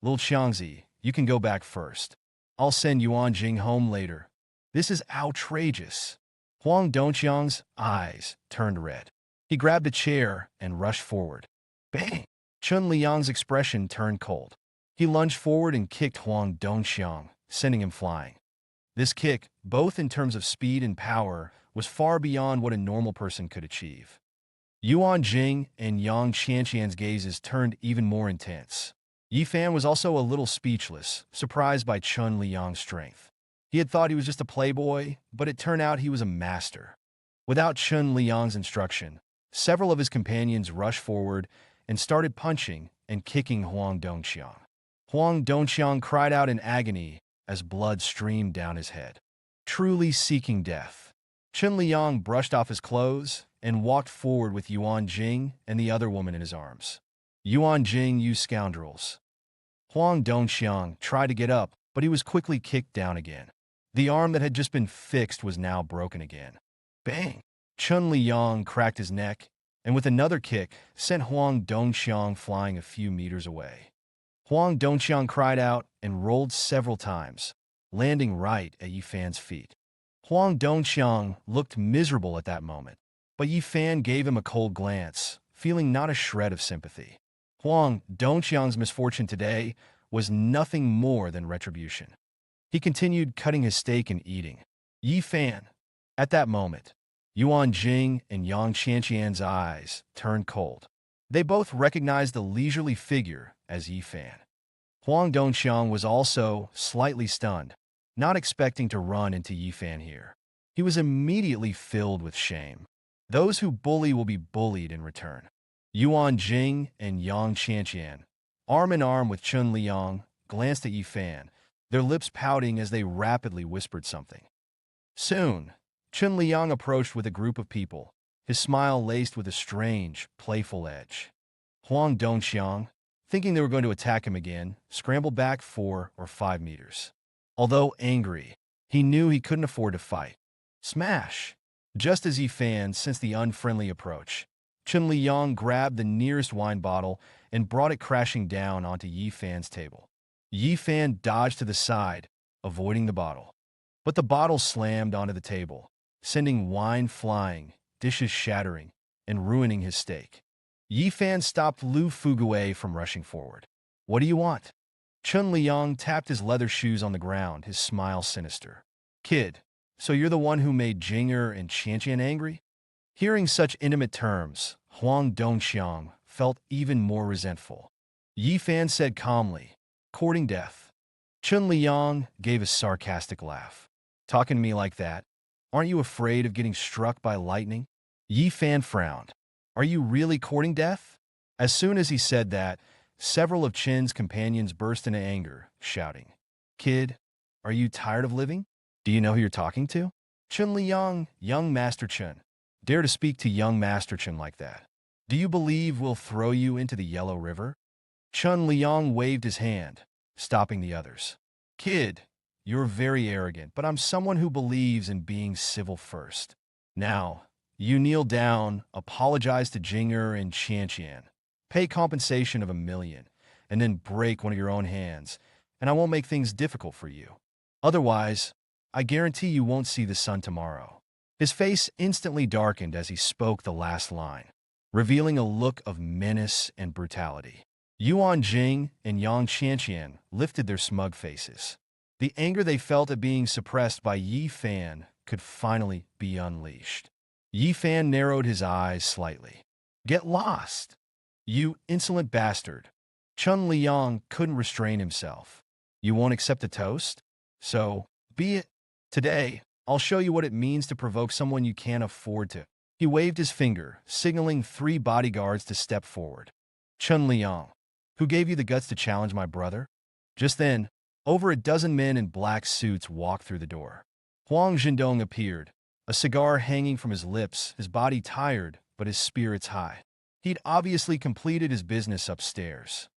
[SPEAKER 1] Lil Qiangzi, you can go back first. I'll send Yuan Jing home later. This is outrageous. Huang Dongqiang's eyes turned red. He grabbed a chair and rushed forward. Bang! Chen Liang's expression turned cold. He lunged forward and kicked Huang Dongqiang, sending him flying. This kick, both in terms of speed and power, was far beyond what a normal person could achieve. Yuan Jing and Yang Qianqian's gazes turned even more intense. Yi Fan was also a little speechless, surprised by Chun Liang's strength. He had thought he was just a playboy, but it turned out he was a master. Without Chun Liang's instruction, several of his companions rushed forward and started punching and kicking Huang Dongqiang. Huang Dongqiang cried out in agony as blood streamed down his head, truly seeking death. Chun Liang brushed off his clothes and walked forward with Yuan Jing and the other woman in his arms. Yuan Jing, you scoundrels. Huang Dongqiang tried to get up, but he was quickly kicked down again. The arm that had just been fixed was now broken again. Bang! Chun Liang cracked his neck, and with another kick, sent Huang Dongqiang flying a few meters away. Huang Dongqiang cried out and rolled several times, landing right at Yi Fan's feet. Huang Dongqiang looked miserable at that moment, but Yi Fan gave him a cold glance, feeling not a shred of sympathy. Huang Dongqiang's misfortune today was nothing more than retribution. He continued cutting his steak and eating. Yi Fan. At that moment, Yuan Jing and Yang Qianqian's eyes turned cold. They both recognized the leisurely figure as Yi Fan. Huang Dongqiang was also slightly stunned, not expecting to run into Yi Fan here. He was immediately filled with shame. Those who bully will be bullied in return. Yuan Jing and Yang Qianqian, arm in arm with Chun Liang, glanced at Yi Fan, their lips pouting as they rapidly whispered something. Soon, Chun Liang approached with a group of people, his smile laced with a strange, playful edge. Huang Dongqiang, thinking they were going to attack him again, scrambled back 4 or 5 meters. Although angry, he knew he couldn't afford to fight. Smash! Just as Yi Fan sensed the unfriendly approach, Chun Liang grabbed the nearest wine bottle and brought it crashing down onto Yi Fan's table. Yi Fan dodged to the side, avoiding the bottle. But the bottle slammed onto the table, sending wine flying, dishes shattering, and ruining his steak. Yi Fan stopped Lu Fuguei from rushing forward. What do you want? Chun Liang tapped his leather shoes on the ground, his smile sinister. Kid, so you're the one who made Jinger and Qianqian angry? Hearing such intimate terms, Huang Dongqiang felt even more resentful. Yi Fan said calmly, courting death. Chun Liang gave a sarcastic laugh. Talking to me like that? Aren't you afraid of getting struck by lightning? Yi Fan frowned. Are you really courting death? As soon as he said that, several of Chen's companions burst into anger, shouting, Kid, are you tired of living? Do you know who you're talking to? Chun Liang, young Master Chun. Dare to speak to young Master Chun like that. Do you believe we'll throw you into the Yellow River? Chun Liang waved his hand, stopping the others. Kid, you're very arrogant, but I'm someone who believes in being civil first. Now, you kneel down, apologize to Jinger and Qianqian, pay compensation of $1 million, and then break one of your own hands, and I won't make things difficult for you. Otherwise, I guarantee you won't see the sun tomorrow. His face instantly darkened as he spoke the last line, revealing a look of menace and brutality. Yuan Jing and Yang Qianqian lifted their smug faces. The anger they felt at being suppressed by Yi Fan could finally be unleashed. Yi Fan narrowed his eyes slightly. Get lost! You insolent bastard! Chun Liang couldn't restrain himself. You won't accept a toast? So, be it. Today, I'll show you what it means to provoke someone you can't afford to. He waved his finger, signaling 3 bodyguards to step forward. Chun Liang, who gave you the guts to challenge my brother? Just then, over a dozen men in black suits walked through the door. Huang Zhendong appeared, a cigar hanging from his lips, his body tired, but his spirits high. He'd obviously completed his business upstairs.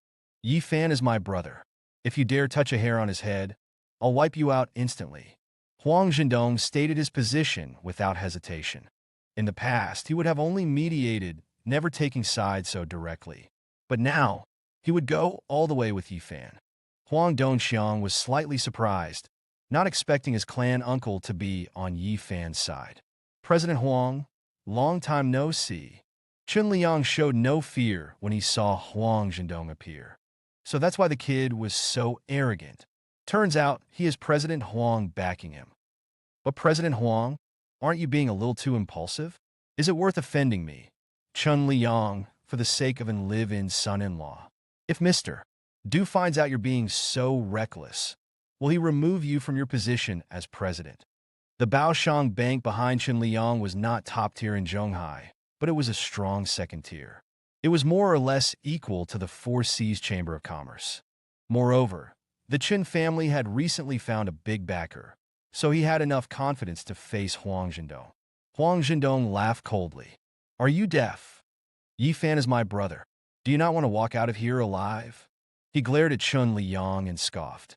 [SPEAKER 1] Yi Fan is my brother. If you dare touch a hair on his head, I'll wipe you out instantly. Huang Zhendong stated his position without hesitation. In the past, he would have only mediated, never taking sides so directly. But now, he would go all the way with Yi Fan. Huang Dongqiang was slightly surprised, not expecting his clan uncle to be on Yi Fan's side. President Huang, long time no see. Chun Liang showed no fear when he saw Huang Zhendong appear. So that's why the kid was so arrogant. Turns out he has President Huang backing him. But President Huang? Aren't you being a little too impulsive? Is it worth offending me, Chun Liang, for the sake of an live-in son-in-law? If Mr. Du finds out you're being so reckless, will he remove you from your position as president? The Baoshang Bank behind Chun Liang was not top tier in Zhonghai, but it was a strong second tier. It was more or less equal to the Four Seas Chamber of Commerce. Moreover, the Chen family had recently found a big backer, so he had enough confidence to face Huang Zhendong. Huang Zhendong laughed coldly. Are you deaf? Yi Fan is my brother. Do you not want to walk out of here alive? He glared at Chun Liang and scoffed.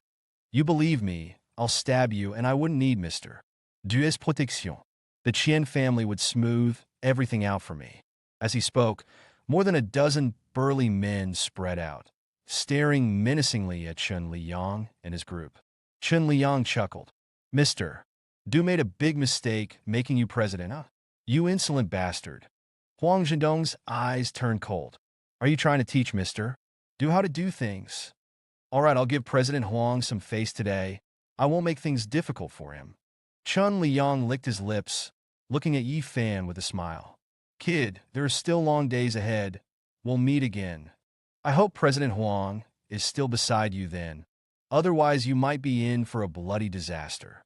[SPEAKER 1] You believe me, I'll stab you and I wouldn't need Mr. Du's protection. The Chen family would smooth everything out for me. As he spoke, more than a dozen burly men spread out, staring menacingly at Chun Liang and his group. Chun Liang chuckled. Mr. Du made a big mistake making you president, huh? You insolent bastard. Huang Zhendong's eyes turned cold. Are you trying to teach Mr. Du how to do things? All right, I'll give President Huang some face today. I won't make things difficult for him. Chun Liang licked his lips, looking at Yi Fan with a smile. Kid, there are still long days ahead. We'll meet again. I hope President Huang is still beside you then. Otherwise, you might be in for a bloody disaster.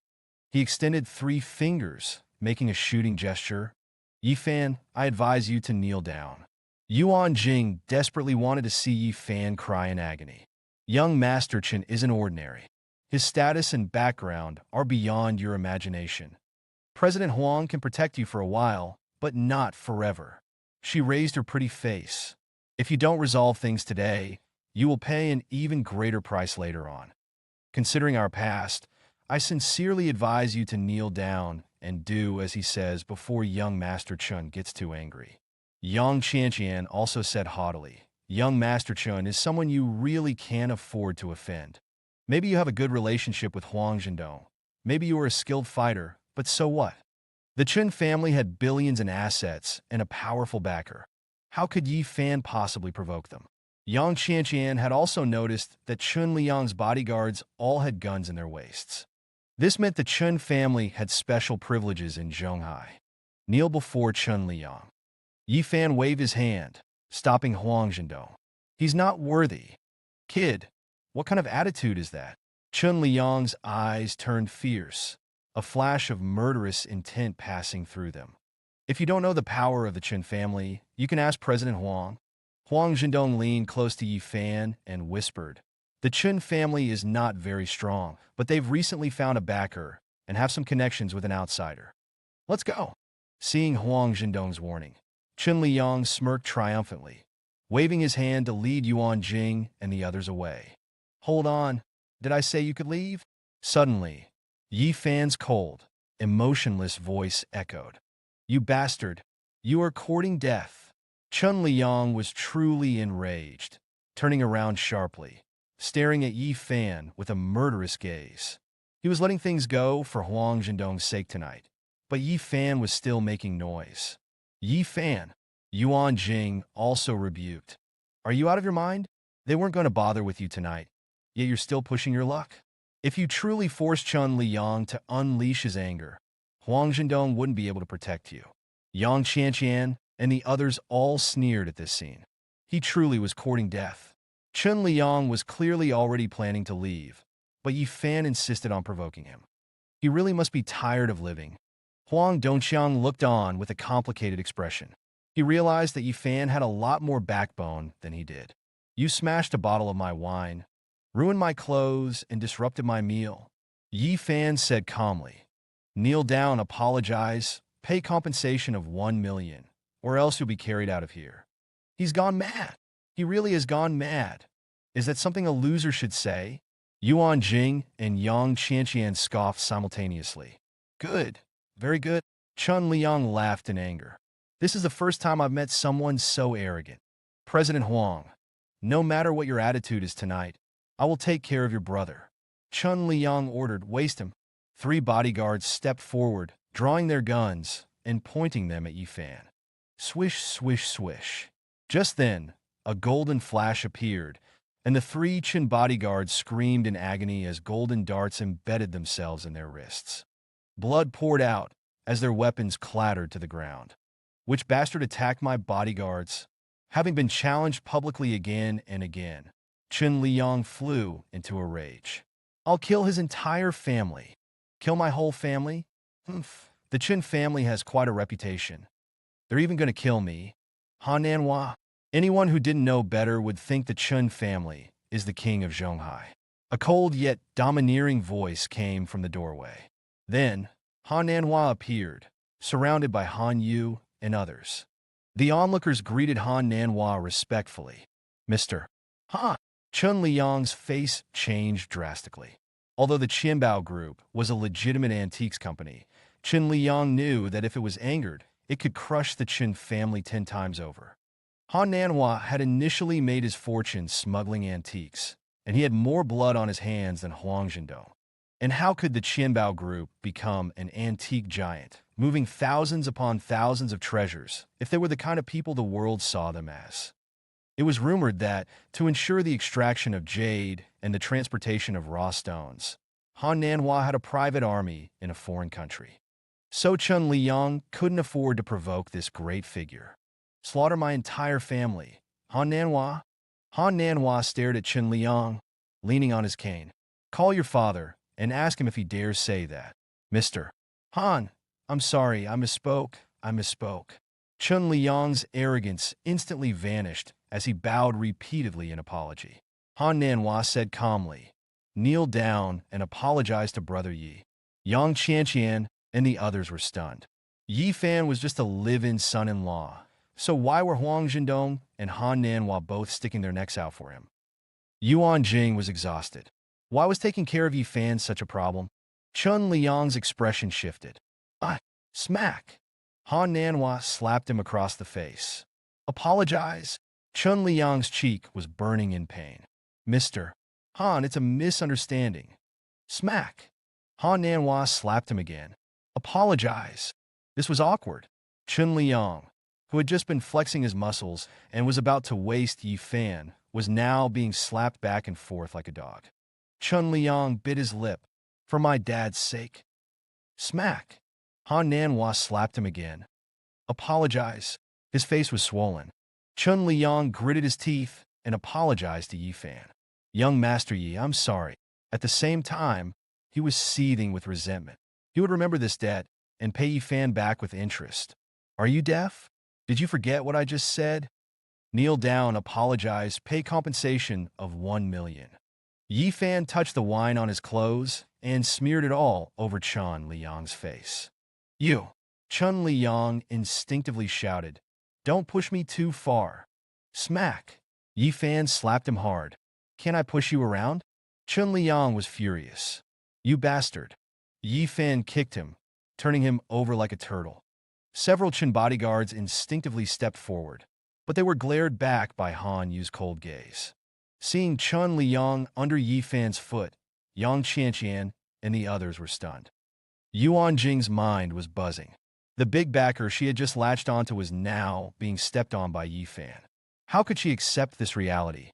[SPEAKER 1] He extended 3 fingers, making a shooting gesture. Yi Fan, I advise you to kneel down. Yuan Jing desperately wanted to see Yi Fan cry in agony. Young Master Chen isn't ordinary. His status and background are beyond your imagination. President Huang can protect you for a while, but not forever. She raised her pretty face. If you don't resolve things today, you will pay an even greater price later on. Considering our past, I sincerely advise you to kneel down and do as he says before young Master Chun gets too angry. Yang Qianqian also said haughtily, young Master Chun is someone you really can't afford to offend. Maybe you have a good relationship with Huang Zhendong. Maybe you are a skilled fighter, but so what? The Chen family had billions in assets and a powerful backer. How could Yi Fan possibly provoke them? Yang Qianqian had also noticed that Chun Liang's bodyguards all had guns in their waists. This meant the Chun family had special privileges in Zhonghai. Kneel before Chun Liang. Yi Fan waved his hand, stopping Huang Zhendong. He's not worthy. Kid, what kind of attitude is that? Chun Liang's eyes turned fierce, a flash of murderous intent passing through them. If you don't know the power of the Chen family, you can ask President Huang. Huang Zhendong leaned close to Yi Fan and whispered, the Chen family is not very strong, but they've recently found a backer and have some connections with an outsider. Let's go. Seeing Huang Zhendong's warning, Chun Liang smirked triumphantly, waving his hand to lead Yuan Jing and the others away. Hold on, did I say you could leave? Suddenly, Yi Fan's cold, emotionless voice echoed. You bastard, you are courting death. Chun Liang was truly enraged, turning around sharply, staring at Yi Fan with a murderous gaze. He was letting things go for Huang Zhendong's sake tonight, but Yi Fan was still making noise. Yi Fan, Yuan Jing also rebuked. Are you out of your mind? They weren't going to bother with you tonight, yet you're still pushing your luck. If you truly forced Chun Liang to unleash his anger, Huang Zhendong wouldn't be able to protect you. Yang Qianqian and the others all sneered at this scene. He truly was courting death. Chun Liang was clearly already planning to leave, but Yi Fan insisted on provoking him. He really must be tired of living. Huang Dongqiang looked on with a complicated expression. He realized that Yi Fan had a lot more backbone than he did. You smashed a bottle of my wine, ruined my clothes, and disrupted my meal. Yi Fan said calmly. Kneel down, apologize, pay compensation of 1 million, or else you'll be carried out of here. He's gone mad. He really has gone mad. Is that something a loser should say? Yuan Jing and Yang Qianqian scoffed simultaneously. Good. Very good. Chun Liang laughed in anger. This is the first time I've met someone so arrogant. President Huang, no matter what your attitude is tonight, I will take care of your brother. Chun Liang ordered, waste him. 3 bodyguards stepped forward, drawing their guns and pointing them at Yi Fan. Swish, swish, swish. Just then, a golden flash appeared, and the 3 Chen bodyguards screamed in agony as golden darts embedded themselves in their wrists. Blood poured out as their weapons clattered to the ground. Which bastard attacked my bodyguards? Having been challenged publicly again and again, Chen Liang flew into a rage. I'll kill his entire family. Kill my whole family? Humph. The Chen family has quite a reputation. They're even going to kill me. Han Nanhua? Anyone who didn't know better would think the Chen family is the king of Zhonghai. A cold yet domineering voice came from the doorway. Then, Han Nanhua appeared, surrounded by Han Yu and others. The onlookers greeted Han Nanhua respectfully. Mr. Han. Chen Liang's face changed drastically. Although the Qianbao Group was a legitimate antiques company, Chen Liang knew that if it was angered, it could crush the Chen family 10 times over. Han Nanhua had initially made his fortune smuggling antiques, and he had more blood on his hands than Huang Zhendong. And how could the Qianbao Group become an antique giant, moving thousands upon thousands of treasures, if they were the kind of people the world saw them as? It was rumored that, to ensure the extraction of jade and the transportation of raw stones, Han Nanhua had a private army in a foreign country. So Chen Liang couldn't afford to provoke this great figure. Slaughter my entire family. Han Nanhua? Han Nanhua stared at Chen Liang, leaning on his cane. Call your father and ask him if he dares say that. Mr. Han, I'm sorry, I misspoke. Chen Liang's arrogance instantly vanished as he bowed repeatedly in apology. Han Nanhua said calmly, kneel down and apologize to Brother Yi. Yang Qianqian and the others were stunned. Yi Fan was just a live-in son-in-law, so why were Huang Zhendong and Han Nanhua both sticking their necks out for him? Yuan Jing was exhausted. Why was taking care of Yi Fan such a problem? Chen Liang's expression shifted. Smack! Han Nanhua slapped him across the face. Apologize? Chen Liang's cheek was burning in pain. Mr. Han, it's a misunderstanding. Smack! Han Nanhua slapped him again. Apologize. This was awkward. Chen Liang, who had just been flexing his muscles and was about to waste Yi Fan, was now being slapped back and forth like a dog. Chen Liang bit his lip. For my dad's sake. Smack! Han Nanhua slapped him again. Apologize. His face was swollen. Chen Liang gritted his teeth and apologized to Yi Fan. Young Master Yi, I'm sorry. At the same time, he was seething with resentment. He would remember this debt and pay Yi Fan back with interest. Are you deaf? Did you forget what I just said? Kneel down, apologize, pay compensation of 1 million. Yi Fan touched the wine on his clothes and smeared it all over Chen Liang's face. You! Chen Liang instinctively shouted. Don't push me too far. Smack! Yi Fan slapped him hard. Can't I push you around? Chen Liang was furious. You bastard! Yi Fan kicked him, turning him over like a turtle. Several Chen bodyguards instinctively stepped forward, but they were glared back by Han Yu's cold gaze. Seeing Chen Liang under Yi Fan's foot, Yang Qianqian and the others were stunned. Yuan Jing's mind was buzzing. The big backer she had just latched onto was now being stepped on by Yi Fan. How could she accept this reality?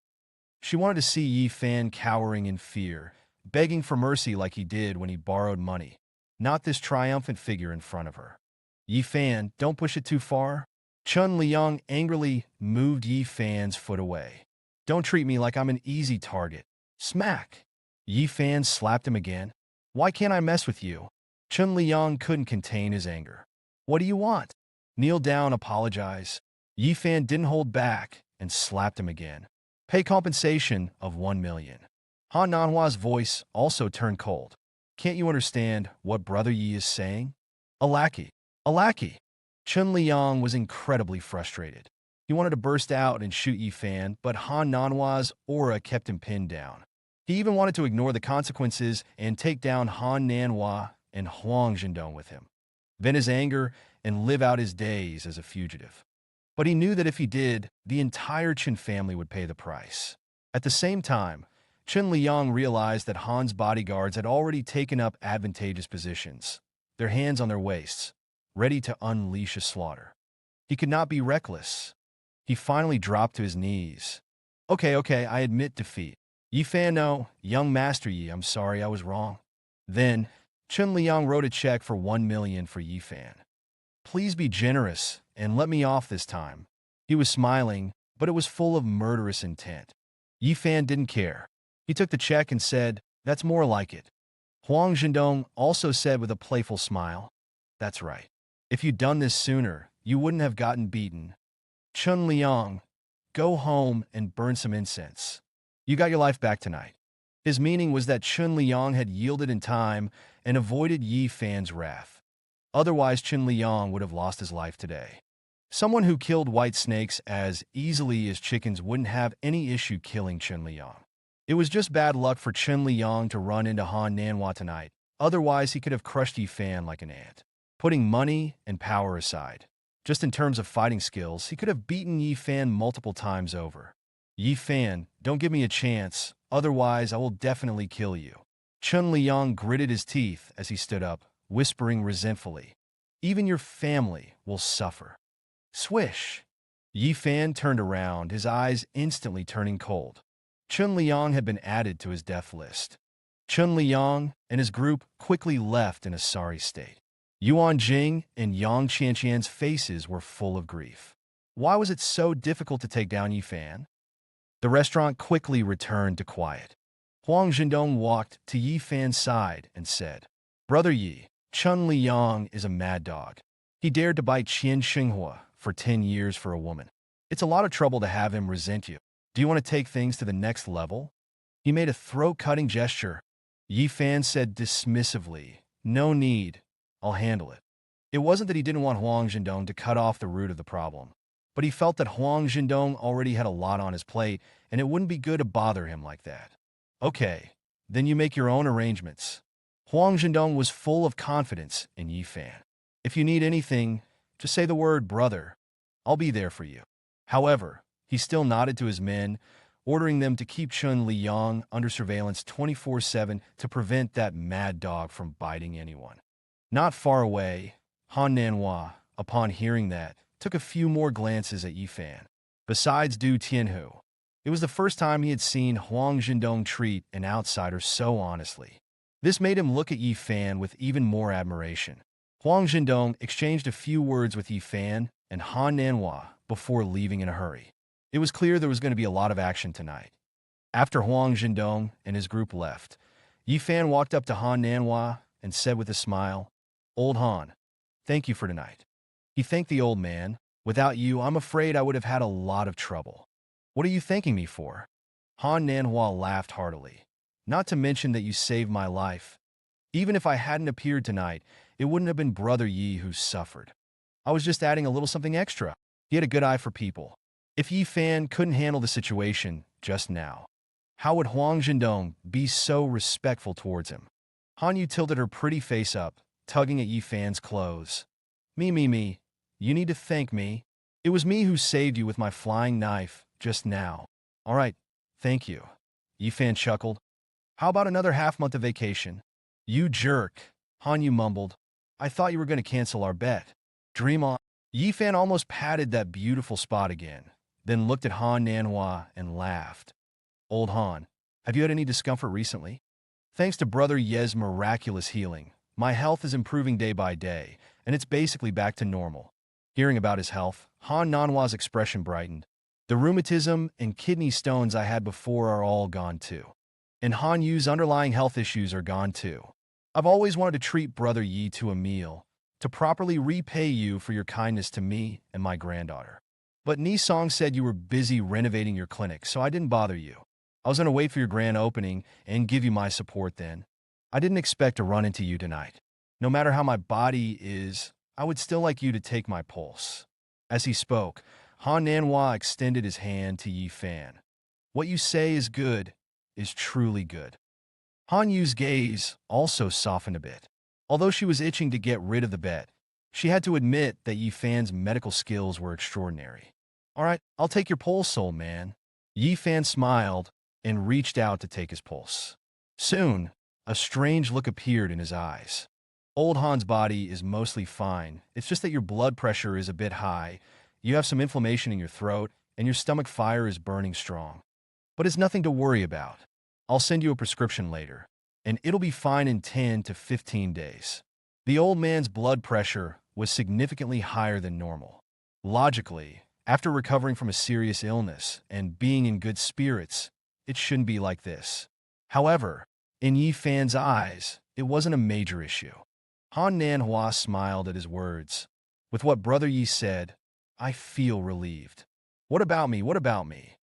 [SPEAKER 1] She wanted to see Yi Fan cowering in fear, begging for mercy like he did when he borrowed money, not this triumphant figure in front of her. Yi Fan, don't push it too far. Chen Liang angrily moved Yi Fan's foot away. Don't treat me like I'm an easy target. Smack! Yi Fan slapped him again. Why can't I mess with you? Chen Liang couldn't contain his anger. What do you want? Kneel down, apologize. Yi Fan didn't hold back and slapped him again. Pay compensation of 1 million. Han Nanhua's voice also turned cold. Can't you understand what Brother Yi is saying? A lackey. A lackey. Chen Liang was incredibly frustrated. He wanted to burst out and shoot Yi Fan, but Han Nanhua's aura kept him pinned down. He even wanted to ignore the consequences and take down Han Nanhua and Huang Zhendong with him, vent his anger, and live out his days as a fugitive. But he knew that if he did, the entire Chen family would pay the price. At the same time, Chen Liang realized that Han's bodyguards had already taken up advantageous positions, their hands on their waists, ready to unleash a slaughter. He could not be reckless. He finally dropped to his knees. Okay, I admit defeat. Yi Fan, no, young Master Yi, I'm sorry I was wrong. Then, Chun Liang wrote a check for 1 million for Yi Fan. Please be generous and let me off this time. He was smiling, but it was full of murderous intent. Yi Fan didn't care. He took the check and said, "That's more like it." Huang Zhendong also said with a playful smile, "That's right. If you'd done this sooner, you wouldn't have gotten beaten. Chun Liang, go home and burn some incense. You got your life back tonight." His meaning was that Chun Liang had yielded in time and avoided Yi Fan's wrath. Otherwise, Chun Liang would have lost his life today. Someone who killed white snakes as easily as chickens wouldn't have any issue killing Chun Liang. It was just bad luck for Chun Liang to run into Han Nanhua tonight. Otherwise, he could have crushed Yi Fan like an ant. Putting money and power aside, just in terms of fighting skills, he could have beaten Yi Fan multiple times over. "Yi Fan, don't give me a chance, otherwise I will definitely kill you." Chun Liang gritted his teeth as he stood up, whispering resentfully, "Even your family will suffer." Swish! Yi Fan turned around, his eyes instantly turning cold. Chun Liang had been added to his death list. Chun Liang and his group quickly left in a sorry state. Yuan Jing and Yang Qianqian's faces were full of grief. Why was it so difficult to take down Yi Fan? The restaurant quickly returned to quiet. Huang Zhendong walked to Yi Fan's side and said, "Brother Yi, Chun Liang is a mad dog. He dared to bite Qian Xinghua for 10 years for a woman. It's a lot of trouble to have him resent you. Do you want to take things to the next level?" He made a throat-cutting gesture. Yi Fan said dismissively, "No need. I'll handle it." It wasn't that he didn't want Huang Zhendong to cut off the root of the problem, but he felt that Huang Zhendong already had a lot on his plate, and it wouldn't be good to bother him like that. "Okay, then you make your own arrangements." Huang Zhendong was full of confidence in Yi Fan. "If you need anything, just say the word, brother. I'll be there for you." However, he still nodded to his men, ordering them to keep Chun Liang under surveillance 24/7 to prevent that mad dog from biting anyone. Not far away, Han Nanhua, upon hearing that, took a few more glances at Yi Fan. Besides Du Tianhu, it was the first time he had seen Huang Zhendong treat an outsider so honestly. This made him look at Yi Fan with even more admiration. Huang Zhendong exchanged a few words with Yi Fan and Han Nanhua before leaving in a hurry. It was clear there was going to be a lot of action tonight. After Huang Zhendong and his group left, Yi Fan walked up to Han Nanhua and said with a smile, "Old Han, thank you for tonight." He thanked the old man. "Without you, I'm afraid I would have had a lot of trouble." "What are you thanking me for?" Han Nanhua laughed heartily. "Not to mention that you saved my life. Even if I hadn't appeared tonight, it wouldn't have been Brother Yi who suffered. I was just adding a little something extra." He had a good eye for people. If Yi Fan couldn't handle the situation just now, how would Huang Zhendong be so respectful towards him? Han Yu tilted her pretty face up, tugging at Yi Fan's clothes. Me. You need to thank me. It was me who saved you with my flying knife just now." "All right, thank you." Yi Fan chuckled. "How about another half-month of vacation?" "You jerk," Han Yu mumbled. "I thought you were going to cancel our bet." "Dream on." Yi Fan almost patted that beautiful spot again, then looked at Han Nanhua and laughed. "Old Han, have you had any discomfort recently?" "Thanks to Brother Ye's miraculous healing, my health is improving day by day, and it's basically back to normal." Hearing about his health, Han Nanhua's expression brightened. "The rheumatism and kidney stones I had before are all gone too. And Han Yu's underlying health issues are gone too. I've always wanted to treat Brother Yi to a meal, to properly repay you for your kindness to me and my granddaughter. But Ni Song said you were busy renovating your clinic, so I didn't bother you. I was going to wait for your grand opening and give you my support then. I didn't expect to run into you tonight. No matter how my body is, I would still like you to take my pulse." As he spoke, Han Nanhua extended his hand to Yi Fan. "What you say is good, is truly good." Han Yu's gaze also softened a bit. Although she was itching to get rid of the bet, she had to admit that Yi Fan's medical skills were extraordinary. "All right, I'll take your pulse, old man." Yi Fan smiled and reached out to take his pulse. Soon, a strange look appeared in his eyes. "Old Han's body is mostly fine. It's just that your blood pressure is a bit high, you have some inflammation in your throat, and your stomach fire is burning strong. But it's nothing to worry about. I'll send you a prescription later." and it'll be fine in 10 to 15 days. The old man's blood pressure was significantly higher than normal. Logically, after recovering from a serious illness and being in good spirits, it shouldn't be like this. However, in Yi Fan's eyes, it wasn't a major issue. Han Nanhua smiled at his words. With what Brother Yi said, I feel relieved. What about me? What about me?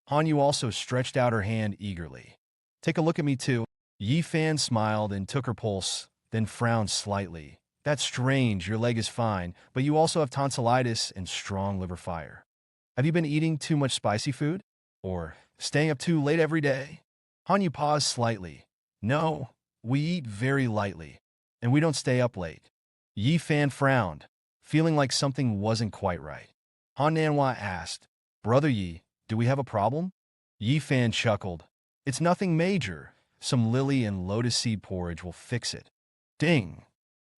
[SPEAKER 1] Han Yu also stretched out her hand eagerly. Take a look at me too. Yi Fan smiled and took her pulse, then frowned slightly. That's strange, your leg is fine, but you also have tonsillitis and strong liver fire. Have you been eating too much spicy food? Or staying up too late every day? Han Yu paused slightly. No, we eat very lightly, and we don't stay up late. Yi Fan frowned, feeling like something wasn't quite right. Han Nanhua asked, Brother Yi, do we have a problem? Yi Fan chuckled. It's nothing major. Some lily and lotus seed porridge will fix it. Ding!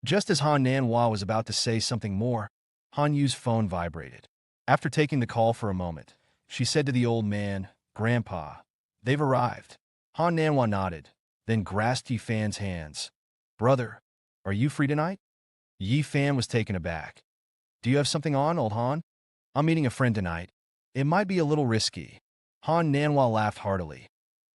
[SPEAKER 1] Just as Han Nanhua was about to say something more, Han Yu's phone vibrated. After taking the call for a moment, she said to the old man, Grandpa, they've arrived. Han Nanhua nodded, then grasped Yi Fan's hands. Brother, are you free tonight? Yi Fan was taken aback. Do you have something on, old Han? I'm meeting a friend tonight. It might be a little risky. Han Nanhua laughed heartily.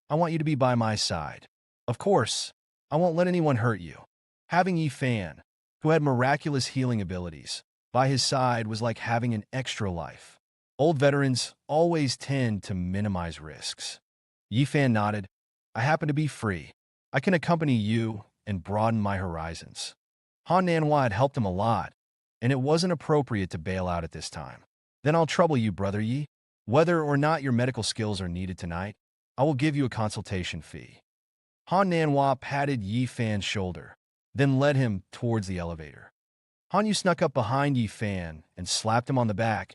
[SPEAKER 1] I want you to be by my side. Of course, I won't let anyone hurt you. Having Yi Fan, who had miraculous healing abilities, by his side was like having an extra life. Old veterans always tend to minimize risks. Yi Fan nodded. I happen to be free. I can accompany you and broaden my horizons. Han Nanhua had helped him a lot, and it wasn't appropriate to bail out at this time. Then I'll trouble you, Brother Yi. Whether or not your medical skills are needed tonight, I will give you a consultation fee. Han Nanhua patted Yi Fan's shoulder, then led him towards the elevator. Han Yu snuck up behind Yi Fan and slapped him on the back,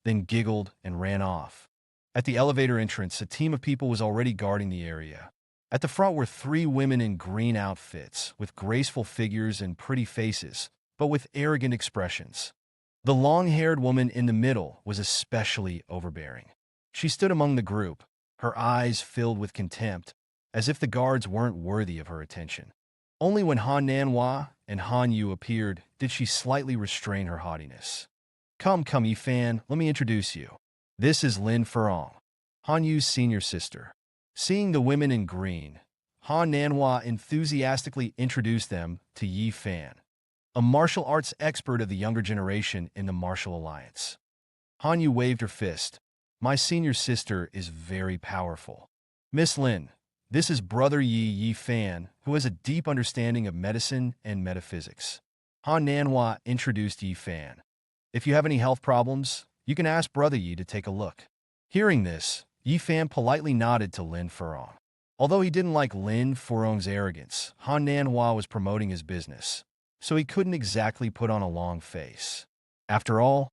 [SPEAKER 1] then giggled and ran off. At the elevator entrance, a team of people was already guarding the area. At the front were 3 women in green outfits, with graceful figures and pretty faces, but with arrogant expressions. The long-haired woman in the middle was especially overbearing. She stood among the group, her eyes filled with contempt, as if the guards weren't worthy of her attention. Only when Han Nanhua and Han Yu appeared did she slightly restrain her haughtiness. Come, Yi Fan, let me introduce you. This is Lin Furong, Han Yu's senior sister. Seeing the women in green, Han Nanhua enthusiastically introduced them to Yi Fan, a martial arts expert of the younger generation in the Martial Alliance. Han Yu waved her fist. My senior sister is very powerful. Miss Lin, this is Brother Yi Fan, who has a deep understanding of medicine and metaphysics. Han Nanhua introduced Yi Fan. If you have any health problems, you can ask Brother Yi to take a look. Hearing this, Yi Fan politely nodded to Lin Furong. Although he didn't like Lin Furong's arrogance, Han Nanhua was promoting his business, so he couldn't exactly put on a long face. After all,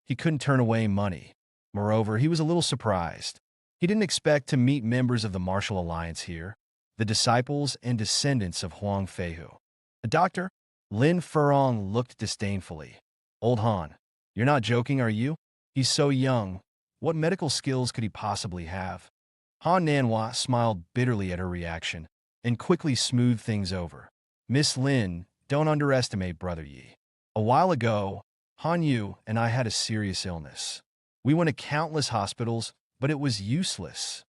[SPEAKER 1] he couldn't turn away money. Moreover, he was a little surprised. He didn't expect to meet members of the Martial Alliance here, the disciples and descendants of Huang Feihu. A doctor? Lin Furong looked disdainfully. Old Han, you're not joking, are you? He's so young. What medical skills could he possibly have? Han Nanhua smiled bitterly at her reaction and quickly smoothed things over. Miss Lin, don't underestimate Brother Yi. A while ago, Han Yu and I had a serious illness. We went to countless hospitals, but it was useless.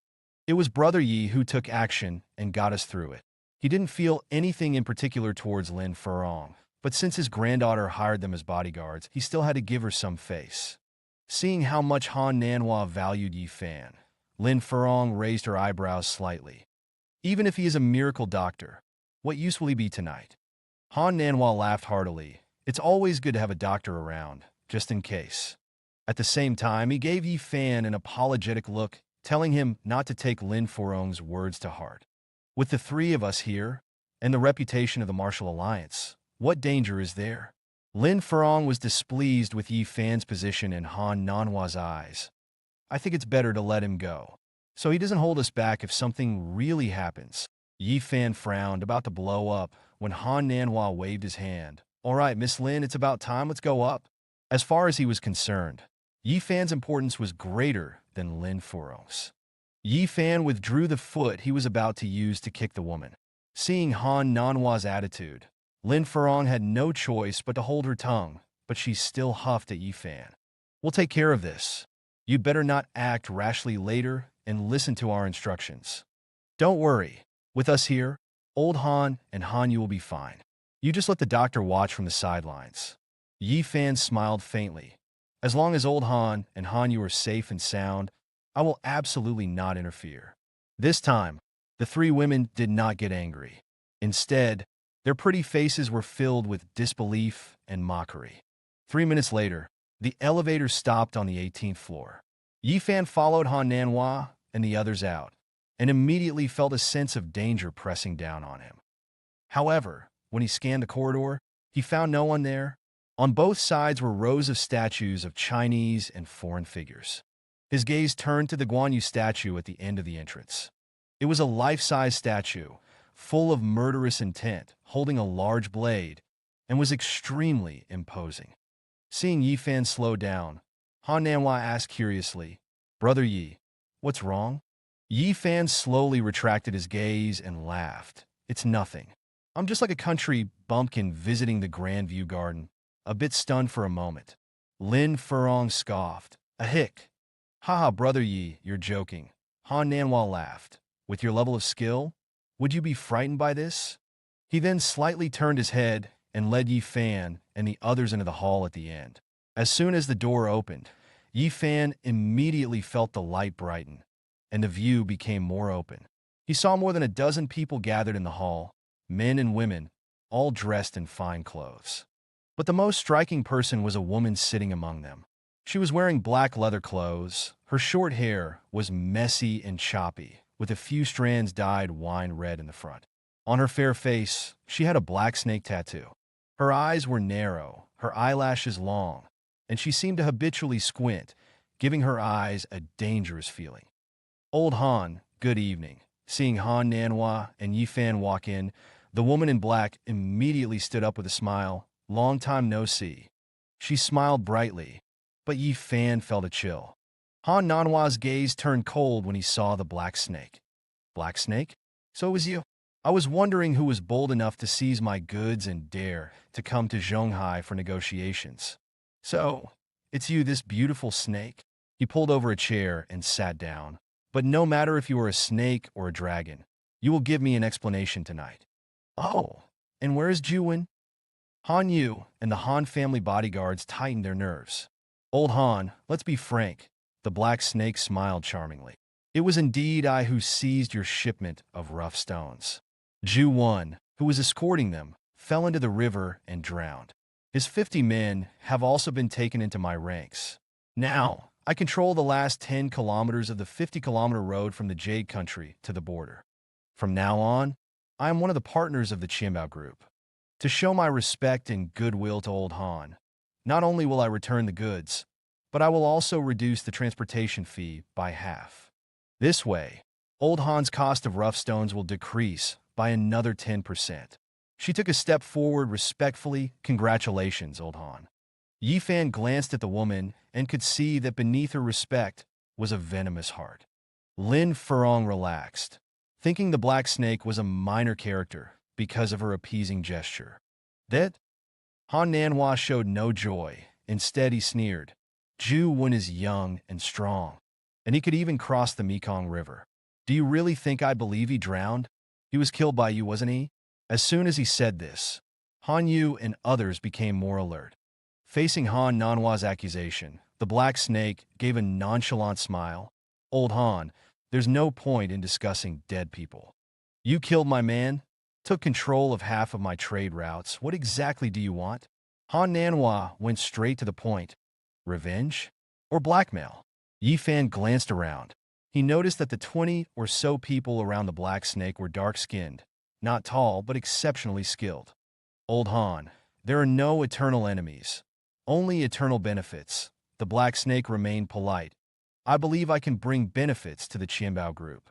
[SPEAKER 1] It was Brother Yi who took action and got us through it. He didn't feel anything in particular towards Lin Furong, but since his granddaughter hired them as bodyguards, he still had to give her some face. Seeing how much Han Nanhua valued Yi Fan, Lin Furong raised her eyebrows slightly. Even if he is a miracle doctor, what use will he be tonight? Han Nanhua laughed heartily. It's always good to have a doctor around, just in case. At the same time, he gave Yi Fan an apologetic look, telling him not to take Lin Furong's words to heart. With the 3 of us here, and the reputation of the Martial Alliance, what danger is there? Lin Furong was displeased with Yi Fan's position in Han Nanhua's eyes. I think it's better to let him go, so he doesn't hold us back if something really happens. Yi Fan frowned, about to blow up, when Han Nanhua waved his hand. All right, Miss Lin, it's about time, let's go up. As far as he was concerned, Yi Fan's importance was greater than Lin Furong's. Yi Fan withdrew the foot he was about to use to kick the woman. Seeing Han Nanhua's attitude, Lin Furong had no choice but to hold her tongue, but she still huffed at Yi Fan. We'll take care of this. You'd better not act rashly later and listen to our instructions. Don't worry. With us here, old Han and Han Yu will be fine. You just let the doctor watch from the sidelines. Yi Fan smiled faintly. As long as old Han and Han Yu are safe and sound, I will absolutely not interfere. This time, the three women did not get angry. Instead, their pretty faces were filled with disbelief and mockery. 3 minutes later, the elevator stopped on the 18th floor. Yi Fan followed Han Nanhua and the others out, and immediately felt a sense of danger pressing down on him. However, when he scanned the corridor, he found no one there. On both sides were rows of statues of Chinese and foreign figures. His gaze turned to the Guan Yu statue at the end of the entrance. It was a life-size statue, full of murderous intent, holding a large blade, and was extremely imposing. Seeing Yi Fan slow down, Han Nanhua asked curiously, "Brother Yi, what's wrong?" Yi Fan slowly retracted his gaze and laughed. "It's nothing. I'm just like a country bumpkin visiting the Grand View Garden, a bit stunned for a moment." Lin Furong scoffed. "A hick. Haha, Brother Yi, you're joking." Han Nanhua laughed. "With your level of skill, would you be frightened by this?" He then slightly turned his head and led Yi Fan and the others into the hall at the end. As soon as the door opened, Yi Fan immediately felt the light brighten, and the view became more open. He saw more than a dozen people gathered in the hall, men and women, all dressed in fine clothes. But the most striking person was a woman sitting among them. She was wearing black leather clothes. Her short hair was messy and choppy, with a few strands dyed wine red in the front. On her fair face, she had a black snake tattoo. Her eyes were narrow, her eyelashes long, and she seemed to habitually squint, giving her eyes a dangerous feeling. "Old Han, good evening." Seeing Han Nanhua and Yi Fan walk in, the woman in black immediately stood up with a smile. "Long time no see." She smiled brightly, but Yi Fan felt a chill. Han Nanhua's gaze turned cold when he saw the black snake. "Black snake? So it was you. I was wondering who was bold enough to seize my goods and dare to come to Zhonghai for negotiations. So, it's you, this beautiful snake?" He pulled over a chair and sat down. "But no matter if you are a snake or a dragon, you will give me an explanation tonight." "Oh, and where is Juwen?" Han Yu and the Han family bodyguards tightened their nerves. "Old Han, let's be frank." The black snake smiled charmingly. "It was indeed I who seized your shipment of rough stones. Ju-1, who was escorting them, fell into the river and drowned. His 50 men have also been taken into my ranks. Now, I control the last 10 kilometers of the 50-kilometer road from the Jade Country to the border. From now on, I am one of the partners of the Qianbao Group. To show my respect and goodwill to Old Han, not only will I return the goods, but I will also reduce the transportation fee by half. This way, Old Han's cost of rough stones will decrease by another 10%. She took a step forward respectfully. "Congratulations, Old Han." Yi Fan glanced at the woman and could see that beneath her respect was a venomous heart. Lin Furong relaxed, thinking the black snake was a minor character because of her appeasing gesture. That? Han Nanhua showed no joy. Instead, he sneered. "Ju-1 is young and strong, and he could even cross the Mekong River. Do you really think I believe he drowned? He was killed by you, wasn't he?" As soon as he said this, Han Yu and others became more alert. Facing Han Nanhua's accusation, the black snake gave a nonchalant smile. "Old Han, there's no point in discussing dead people. You killed my man, took control of half of my trade routes. What exactly do you want?" Han Nanhua went straight to the point. "Revenge? Or blackmail?" Yi Fan glanced around. He noticed that the 20 or so people around the black snake were dark-skinned, not tall, but exceptionally skilled. "Old Han, there are no eternal enemies, only eternal benefits." The black snake remained polite. "I believe I can bring benefits to the Qianbao Group."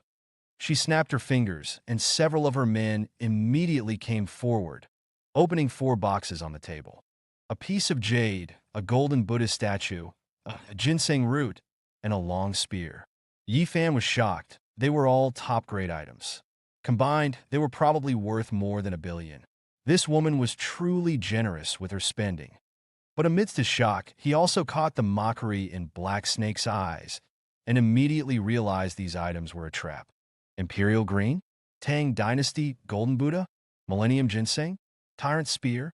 [SPEAKER 1] She snapped her fingers, and several of her men immediately came forward, opening 4 boxes on the table. A piece of jade, a golden Buddhist statue, a ginseng root, and a long spear. Yi Fan was shocked. They were all top-grade items. Combined, they were probably worth more than 1 billion. This woman was truly generous with her spending. But amidst his shock, he also caught the mockery in Black Snake's eyes and immediately realized these items were a trap. Imperial Green? Tang Dynasty Golden Buddha? Millennium Ginseng? Tyrant Spear?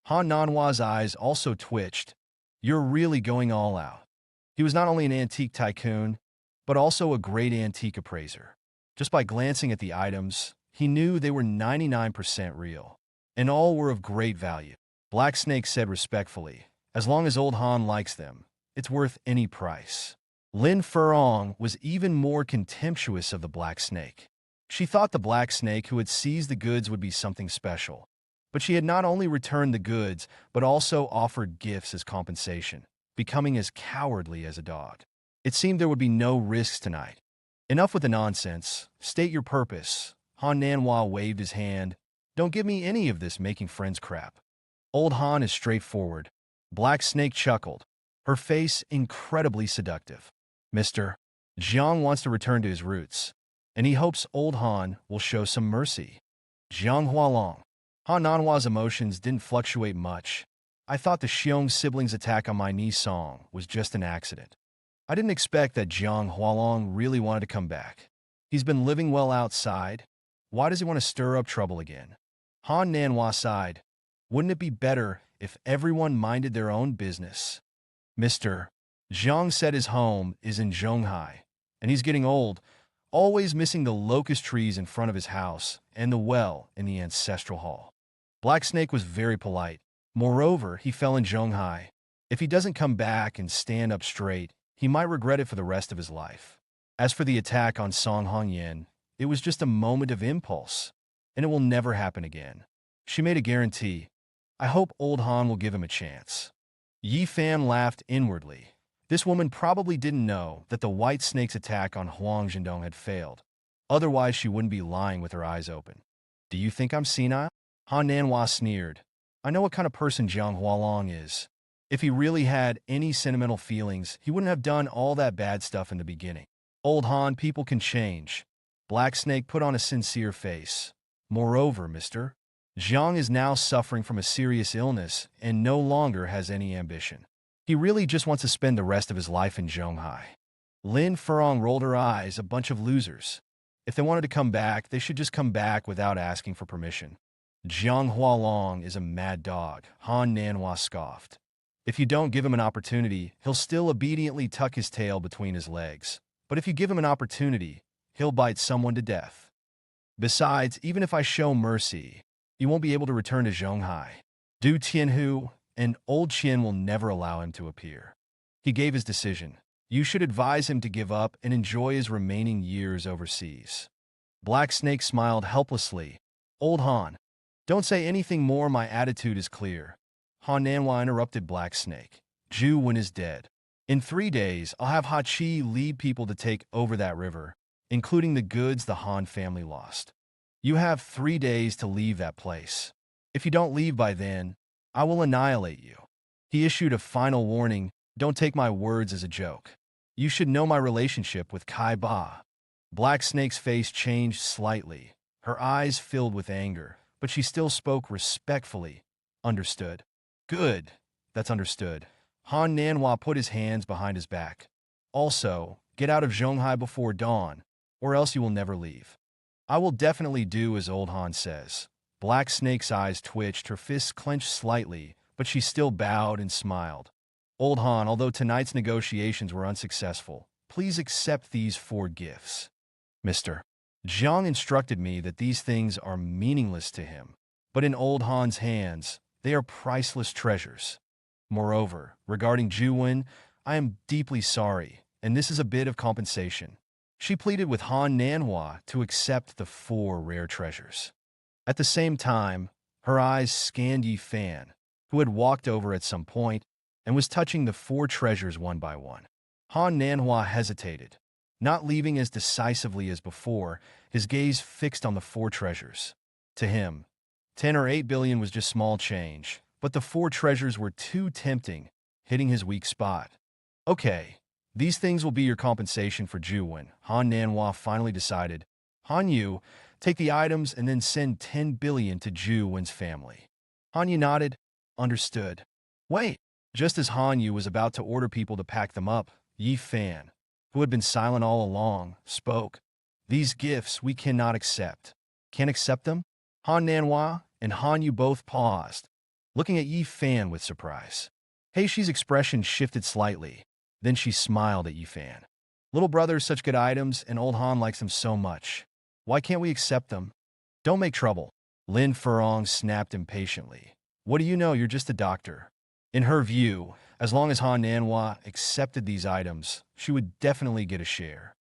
[SPEAKER 1] Han Nanhua's eyes also twitched. You're really going all out. He was not only an antique tycoon, but also a great antique appraiser. Just by glancing at the items, he knew they were 99% real, and all were of great value. Black Snake said respectfully, as long as old Han likes them, it's worth any price. Lin Furong was even more contemptuous of the Black Snake. She thought the Black Snake who had seized the goods would be something special, but she had not only returned the goods, but also offered gifts as compensation, becoming as cowardly as a dog. It seemed there would be no risks tonight. Enough with the nonsense. State your purpose. Han Nanhua waved his hand. Don't give me any of this making friends crap. Old Han is straightforward. Black Snake chuckled, her face incredibly seductive. Mr. Jiang wants to return to his roots, and he hopes old Han will show some mercy. Jiang Hualong. Han Nanhua's emotions didn't fluctuate much. I thought the Xiong siblings' attack on my niece Song was just an accident. I didn't expect that Jiang Hualong really wanted to come back. He's been living well outside. Why does he want to stir up trouble again? Han Nanhua sighed. Wouldn't it be better if everyone minded their own business? Mr. Jiang said his home is in Zhonghai, and he's getting old, always missing the locust trees in front of his house and the well in the ancestral hall. Black Snake was very polite. Moreover, he fell in Zhonghai. If he doesn't come back and stand up straight, he might regret it for the rest of his life. As for the attack on Song Hongyan, it was just a moment of impulse, and it will never happen again. She made a guarantee. I hope old Han will give him a chance. Yi Fan laughed inwardly. This woman probably didn't know that the White Snake's attack on Huang Zhendong had failed. Otherwise, she wouldn't be lying with her eyes open. Do you think I'm senile? Han Nanhua sneered. I know what kind of person Jiang Hualong is. If he really had any sentimental feelings, he wouldn't have done all that bad stuff in the beginning. Old Han, people can change. Black Snake put on a sincere face. Moreover, Mr. Jiang is now suffering from a serious illness and no longer has any ambition. He really just wants to spend the rest of his life in Zhonghai. Lin Furong rolled her eyes, a bunch of losers. If they wanted to come back, they should just come back without asking for permission. Jiang Hualong is a mad dog, Han Nanhua scoffed. If you don't give him an opportunity, he'll still obediently tuck his tail between his legs. But if you give him an opportunity, he'll bite someone to death. Besides, even if I show mercy, he won't be able to return to Zhonghai. Du Tianhu and Old Qian will never allow him to appear. He gave his decision. You should advise him to give up and enjoy his remaining years overseas. Black Snake smiled helplessly. Old Han, don't say anything more, my attitude is clear. Han Nanhua interrupted Black Snake. Zhu Wen is dead. In 3 days, I'll have Hachi lead people to take over that river, including the goods the Han family lost. You have 3 days to leave that place. If you don't leave by then, I will annihilate you. He issued a final warning. Don't take my words as a joke. You should know my relationship with Kai Ba. Black Snake's face changed slightly. Her eyes filled with anger, but she still spoke respectfully. Understood. Good. That's understood. Han Nanhua put his hands behind his back. Also, get out of Zhonghai before dawn, or else you will never leave. I will definitely do as old Han says. Black Snake's eyes twitched, her fists clenched slightly, but she still bowed and smiled. Old Han, although tonight's negotiations were unsuccessful, please accept these 4 gifts. Mr. Jiang instructed me that these things are meaningless to him, but in old Han's hands, they are priceless treasures. Moreover, regarding Zhu Wen, I am deeply sorry, and this is a bit of compensation. She pleaded with Han Nanhua to accept the 4 rare treasures. At the same time, her eyes scanned Yi Fan, who had walked over at some point and was touching the 4 treasures one by one. Han Nanhua hesitated, not leaving as decisively as before, his gaze fixed on the 4 treasures. To him, 10 or 8 billion was just small change, but the 4 treasures were too tempting, hitting his weak spot. Okay, these things will be your compensation for Zhu Wen, Han Nanhua finally decided. Han Yu, Take the items and then send 10 billion to Zhu Wen's family. Han Yu nodded. Understood. Wait. Just as Han Yu was about to order people to pack them up, Yi Fan, who had been silent all along, spoke. These gifts we cannot accept. Can't accept them? Han Nanhua and Han Yu both paused, looking at Yi Fan with surprise. Heishi's expression shifted slightly. Then she smiled at Yi Fan. Little brother, such good items, and old Han likes them so much. Why can't we accept them? Don't make trouble. Lin Furong snapped impatiently. What do you know? You're just a doctor. In her view, as long as Han Nanhua accepted these items, she would definitely get a share.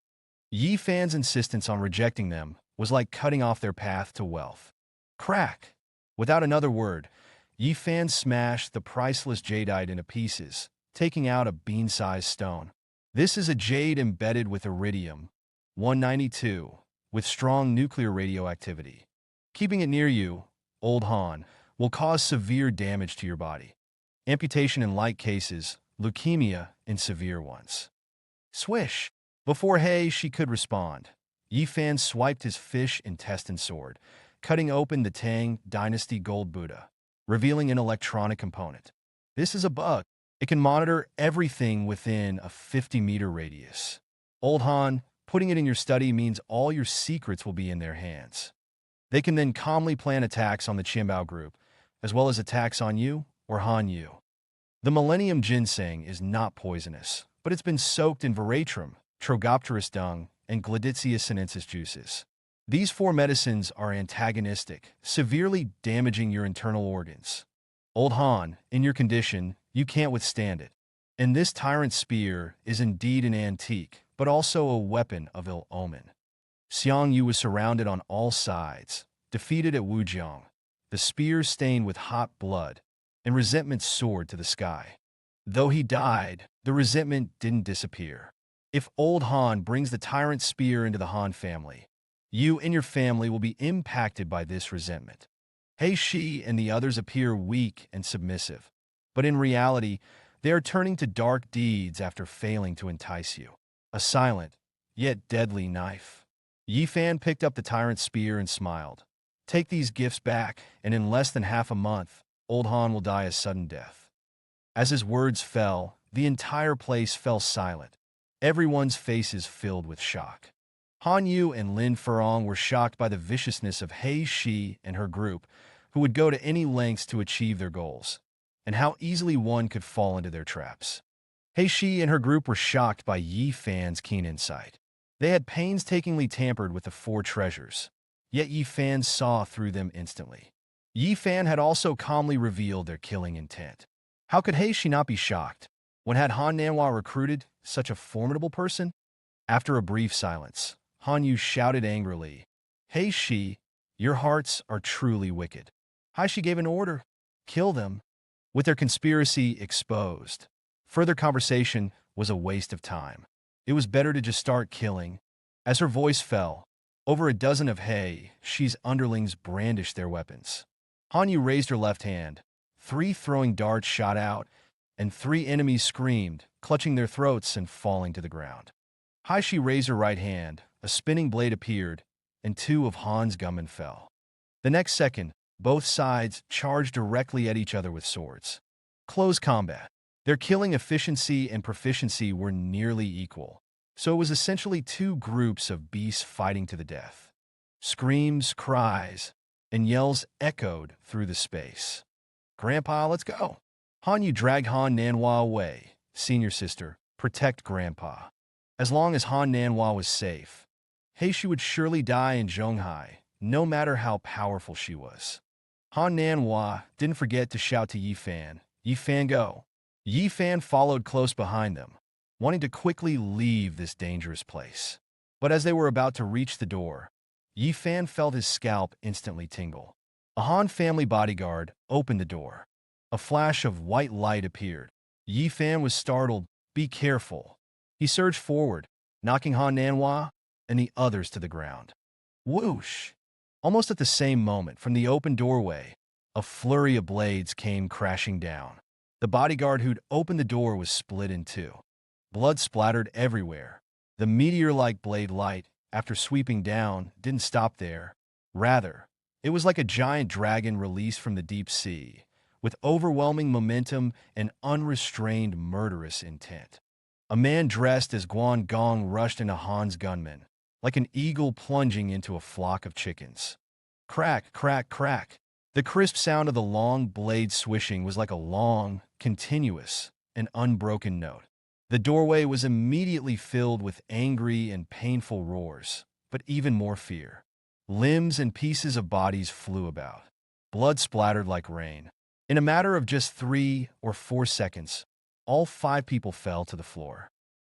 [SPEAKER 1] Yi Fan's insistence on rejecting them was like cutting off their path to wealth. Crack! Without another word, Yi Fan smashed the priceless jadeite into pieces, taking out a bean-sized stone. This is a jade embedded with iridium, 192, with strong nuclear radioactivity. Keeping it near you, old Han, will cause severe damage to your body. Amputation in light cases, leukemia in severe ones. Swish! Before she could respond, Yi Fan swiped his fish intestine sword, cutting open the Tang Dynasty Gold Buddha, revealing an electronic component. This is a bug. It can monitor everything within a 50-meter radius. Old Han, putting it in your study means all your secrets will be in their hands. They can then calmly plan attacks on the Qianbao group, as well as attacks on you or Han Yu. The Millennium Ginseng is not poisonous, but it's been soaked in veratrum, Trogopterus dung, and Gladitsia sinensis juices. These 4 medicines are antagonistic, severely damaging your internal organs. Old Han, in your condition, you can't withstand it. And this tyrant spear is indeed an antique, but also a weapon of ill omen. Xiang Yu was surrounded on all sides, defeated at Wujiang, the spear stained with hot blood, and resentment soared to the sky. Though he died, the resentment didn't disappear. If old Han brings the tyrant spear into the Han family, you and your family will be impacted by this resentment. Heishi and the others appear weak and submissive, but in reality, they are turning to dark deeds after failing to entice you. A silent, yet deadly knife. Yi Fan picked up the tyrant's spear and smiled. Take these gifts back, and in less than half a month, old Han will die a sudden death. As his words fell, the entire place fell silent. Everyone's faces filled with shock. Han Yu and Lin Furong were shocked by the viciousness of Heishi and her group, who would go to any lengths to achieve their goals, and how easily one could fall into their traps. Heishi and her group were shocked by Yi Fan's keen insight. They had painstakingly tampered with the 4 treasures, yet Yi Fan saw through them instantly. Yi Fan had also calmly revealed their killing intent. How could Heishi not be shocked? When had Han Nanhua recruited such a formidable person? After a brief silence, Han Yu shouted angrily, Heishi, your hearts are truly wicked. Heishi gave an order. Kill them. With their conspiracy exposed, further conversation was a waste of time. It was better to just start killing. As her voice fell, over a dozen of Heishi's underlings brandished their weapons. Han Yu raised her left hand. 3 throwing darts shot out, and 3 enemies screamed, clutching their throats and falling to the ground. Heishi raised her right hand. A spinning blade appeared, and 2 of Han's gunmen fell. The next second, both sides charged directly at each other with swords. Close combat. Their killing efficiency and proficiency were nearly equal, so it was essentially 2 groups of beasts fighting to the death. Screams, cries, and yells echoed through the space. Grandpa, let's go. Han Yu dragged Han Nanhua away. Senior sister, protect Grandpa. As long as Han Nanhua was safe, Heishi would surely die in Zhonghai, no matter how powerful she was. Han Nanhua didn't forget to shout to Yi Fan, Yi Fan, go. Yi Fan followed close behind them, wanting to quickly leave this dangerous place. But as they were about to reach the door, Yi Fan felt his scalp instantly tingle. A Han family bodyguard opened the door. A flash of white light appeared. Yi Fan was startled. Be careful. He surged forward, knocking Han Nanhua and the others to the ground. Whoosh! Almost at the same moment, from the open doorway, a flurry of blades came crashing down. The bodyguard who'd opened the door was split in 2. Blood splattered everywhere. The meteor-like blade light, after sweeping down, didn't stop there. Rather, it was like a giant dragon released from the deep sea, with overwhelming momentum and unrestrained murderous intent. A man dressed as Guan Gong rushed into Han's gunmen, like an eagle plunging into a flock of chickens. Crack, crack, crack. The crisp sound of the long blade swishing was like a long, continuous, and unbroken note. The doorway was immediately filled with angry and painful roars, but even more fear. Limbs and pieces of bodies flew about. Blood splattered like rain. In a matter of just 3 or 4 seconds, all 5 people fell to the floor.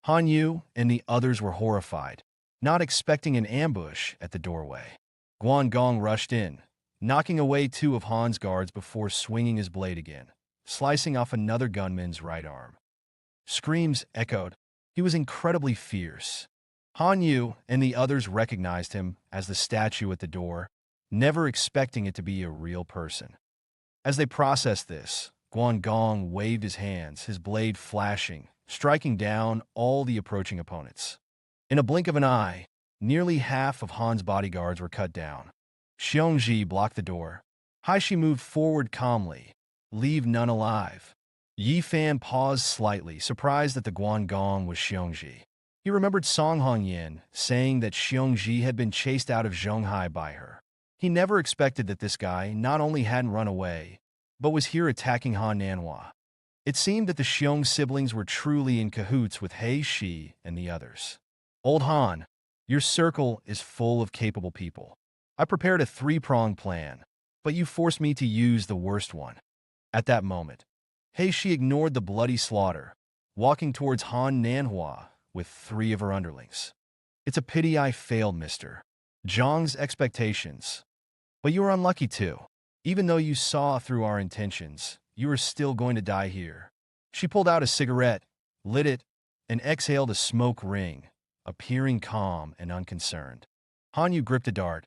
[SPEAKER 1] Han Yu and the others were horrified, not expecting an ambush at the doorway. Guan Gong rushed in, knocking away 2 of Han's guards before swinging his blade again, slicing off another gunman's right arm. Screams echoed. He was incredibly fierce. Han Yu and the others recognized him as the statue at the door, never expecting it to be a real person. As they processed this, Guan Gong waved his hands, his blade flashing, striking down all the approaching opponents. In a blink of an eye, nearly half of Han's bodyguards were cut down. Xiongji blocked the door. Haishi moved forward calmly. Leave none alive. Yi Fan paused slightly, surprised that the Guan Gong was Xiongji. He remembered Song Hongyan saying that Xiongji had been chased out of Zhonghai by her. He never expected that this guy not only hadn't run away, but was here attacking Han Nanhua. It seemed that the Xiong siblings were truly in cahoots with He Shi and the others. Old Han, your circle is full of capable people. I prepared a 3-pronged plan, but you forced me to use the worst one. At that moment, He Shi ignored the bloody slaughter, walking towards Han Nanhua with 3 of her underlings. It's a pity I failed, Mr. Zhang's expectations. But you were unlucky too. Even though you saw through our intentions, you are still going to die here. She pulled out a cigarette, lit it, and exhaled a smoke ring, appearing calm and unconcerned. Han Yu gripped a dart.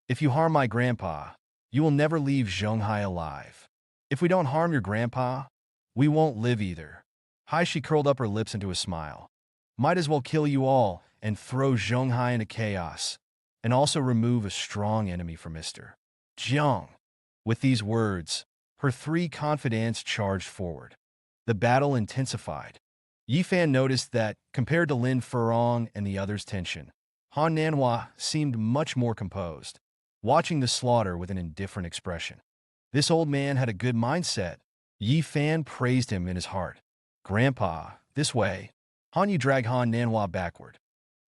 [SPEAKER 1] If you harm my grandpa, you will never leave Zhonghai alive. If we don't harm your grandpa, we won't live either. Haishi curled up her lips into a smile. Might as well kill you all and throw Zhonghai into chaos, and also remove a strong enemy for Mr. Jiang. With these words, her 3 confidants charged forward. The battle intensified. Yi Fan noticed that, compared to Lin Furong and the others' tension, Han Nanhua seemed much more composed, watching the slaughter with an indifferent expression. This old man had a good mindset. Yi Fan praised him in his heart. Grandpa, this way. Han Yu dragged Han Nanhua backward.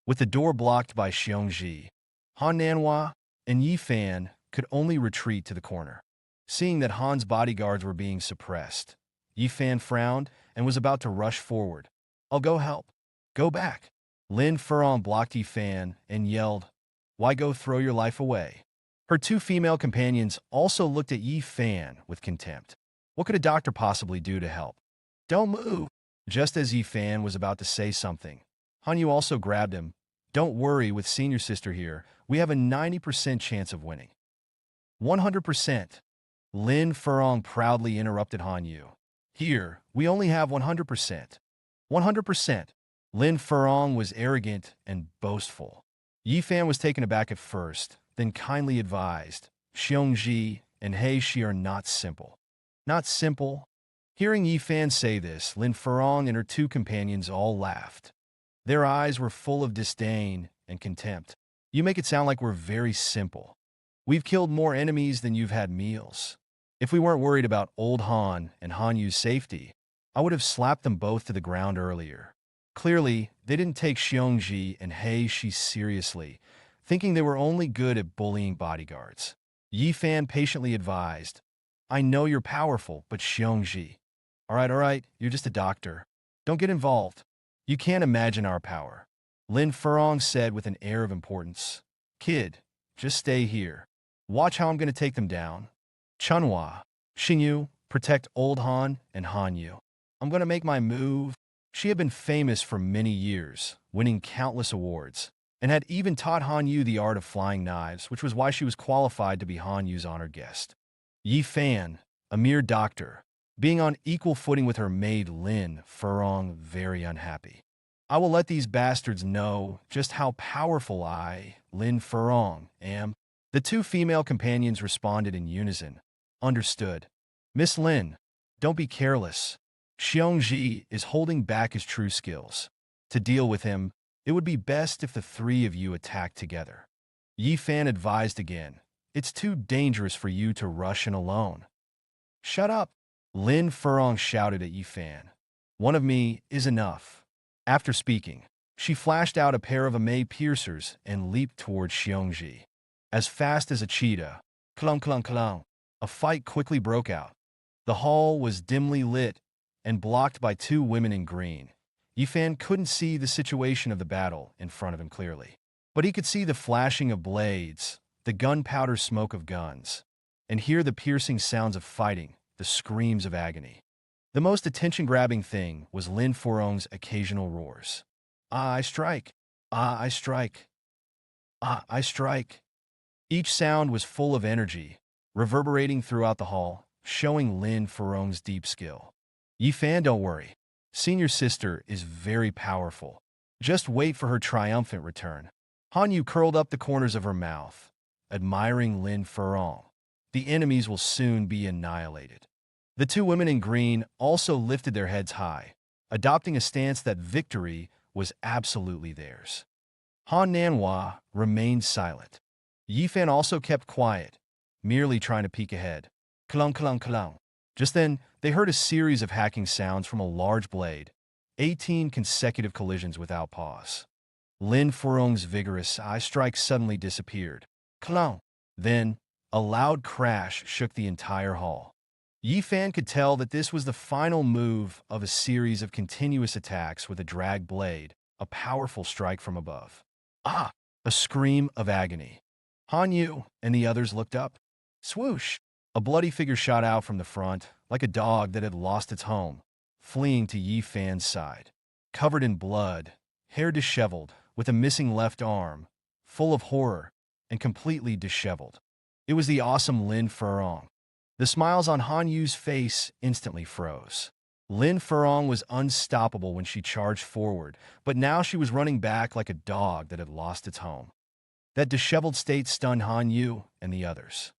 [SPEAKER 1] With the door blocked by Xiongji, Han Nanhua and Yi Fan could only retreat to the corner. Seeing that Han's bodyguards were being suppressed, Yi Fan frowned and was about to rush forward. I'll go help. Go back. Lin Furong blocked Yi Fan and yelled, Why go throw your life away? Her 2 female companions also looked at Yi Fan with contempt. What could a doctor possibly do to help? Don't move. Just as Yi Fan was about to say something, Han Yu also grabbed him. Don't worry, with senior sister here, we have a 90% chance of winning. 100%. Lin Furong proudly interrupted Han Yu. Here, we only have 100%. 100%. Lin Furong was arrogant and boastful. Yi Fan was taken aback at first, then kindly advised, Xiongji and He Shi are not simple. Not simple? Hearing Yi Fan say this, Lin Furong and her 2 companions all laughed. Their eyes were full of disdain and contempt. You make it sound like we're very simple. We've killed more enemies than you've had meals. If we weren't worried about old Han and Han Yu's safety, I would have slapped them both to the ground earlier. Clearly, they didn't take Xiongji and He Shi seriously, thinking they were only good at bullying bodyguards. Yi Fan patiently advised, I know you're powerful, but Xiongji. All right, you're just a doctor. Don't get involved. You can't imagine our power. Lin Furong said with an air of importance. Kid, just stay here. Watch how I'm going to take them down. Chunhua, Xingyu, protect old Han and Han Yu. I'm going to make my move. She had been famous for many years, winning countless awards, and had even taught Han Yu the art of flying knives, which was why she was qualified to be Han Yu's honored guest. Yi Fan, a mere doctor, being on equal footing with her maid Lin Furong, very unhappy. I will let these bastards know just how powerful I, Lin Furong, am. The two female companions responded in unison. Understood. Miss Lin, don't be careless. Xiongji is holding back his true skills. To deal with him, it would be best if the three of you attacked together. Yi Fan advised again. It's too dangerous for you to rush in alone. Shut up! Lin Furong shouted at Yi Fan. One of me is enough. After speaking, she flashed out a pair of Amei piercers and leaped towards Xiongji. As fast as a cheetah, clunk clunk clunk, a fight quickly broke out. The hall was dimly lit and blocked by two women in green. Yi Fan couldn't see the situation of the battle in front of him clearly, but he could see the flashing of blades, the gunpowder smoke of guns, and hear the piercing sounds of fighting, the screams of agony. The most attention-grabbing thing was Lin Furong's occasional roars. Ah, I strike! Ah, I strike! Ah, I strike! Each sound was full of energy, reverberating throughout the hall, showing Lin Furong's deep skill. Yi Fan, don't worry. Senior sister is very powerful. Just wait for her triumphant return. Han Yu curled up the corners of her mouth, admiring Lin Furong. The enemies will soon be annihilated. The two women in green also lifted their heads high, adopting a stance that victory was absolutely theirs. Han Nanhua remained silent. Yi Fan also kept quiet, merely trying to peek ahead. Clunk, clunk, clunk. Just then, they heard a series of hacking sounds from a large blade, 18 consecutive collisions without pause. Lin Furong's vigorous eye strike suddenly disappeared. Clunk. Then, a loud crash shook the entire hall. Yi Fan could tell that this was the final move of a series of continuous attacks with a drag blade, a powerful strike from above. Ah! A scream of agony. Han Yu and the others looked up. Swoosh! A bloody figure shot out from the front, like a dog that had lost its home, fleeing to Yi Fan's side. Covered in blood, hair disheveled, with a missing left arm, full of horror, and completely disheveled. It was the awesome Lin Furong. The smiles on Han Yu's face instantly froze. Lin Furong was unstoppable when she charged forward, but now she was running back like a dog that had lost its home. That disheveled state stunned Han Yu and the others.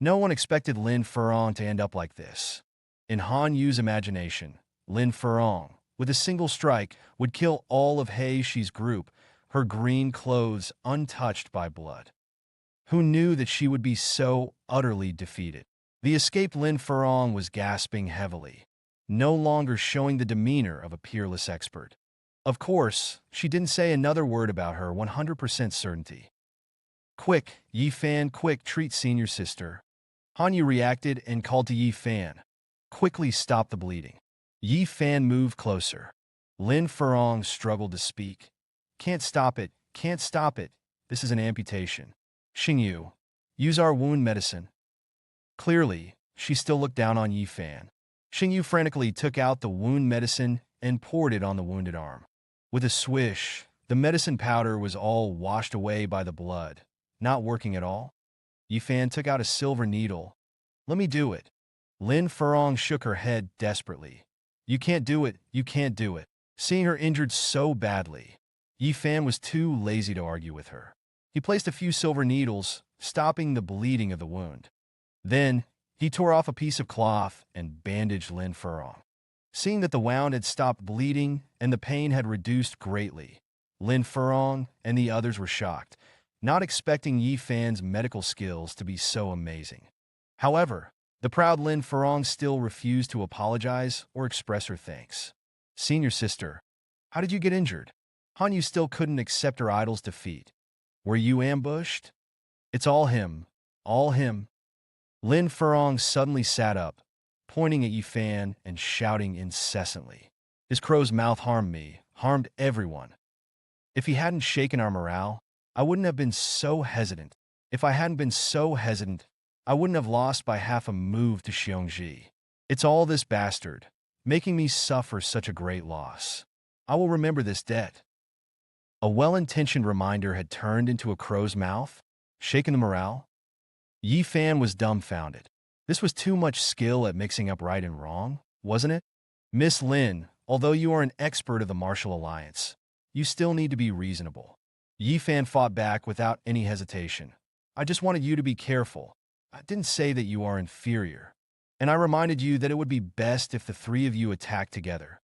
[SPEAKER 1] No one expected Lin Furong to end up like this. In Han Yu's imagination, Lin Furong, with a single strike, would kill all of He Shi's group, her green clothes untouched by blood. Who knew that she would be so utterly defeated? The escaped Lin Furong was gasping heavily, no longer showing the demeanor of a peerless expert. Of course, she didn't say another word about her 100% certainty. Quick, Yi Fan, quick, treat senior sister. Han Yu reacted and called to Yi Fan. Quickly stop the bleeding. Yi Fan moved closer. Lin Furong struggled to speak. Can't stop it, can't stop it. This is an amputation. Xingyu, use our wound medicine. Clearly, she still looked down on Yi Fan. Xingyu frantically took out the wound medicine and poured it on the wounded arm. With a swish, the medicine powder was all washed away by the blood, not working at all. Yi Fan took out a silver needle. Let me do it. Lin Furong shook her head desperately. You can't do it, you can't do it. Seeing her injured so badly, Yi Fan was too lazy to argue with her. He placed a few silver needles, stopping the bleeding of the wound. Then, he tore off a piece of cloth and bandaged Lin Furong. Seeing that the wound had stopped bleeding and the pain had reduced greatly, Lin Furong and the others were shocked, not expecting Yi Fan's medical skills to be so amazing. However, the proud Lin Furong still refused to apologize or express her thanks. Senior sister, how did you get injured? Han Yu still couldn't accept her idol's defeat. Were you ambushed? It's all him. All him. Lin Furong suddenly sat up, pointing at Yi Fan and shouting incessantly. His crow's mouth harmed me, harmed everyone. If he hadn't shaken our morale, I wouldn't have been so hesitant. If I hadn't been so hesitant, I wouldn't have lost by half a move to Xiongji. It's all this bastard, making me suffer such a great loss. I will remember this debt. A well-intentioned reminder had turned into a crow's mouth, shaken the morale. Yi Fan was dumbfounded. This was too much skill at mixing up right and wrong, wasn't it? Miss Lin, although you are an expert of the martial alliance, you still need to be reasonable. Yi Fan fought back without any hesitation. I just wanted you to be careful. I didn't say that you are inferior. And I reminded you that it would be best if the three of you attacked together.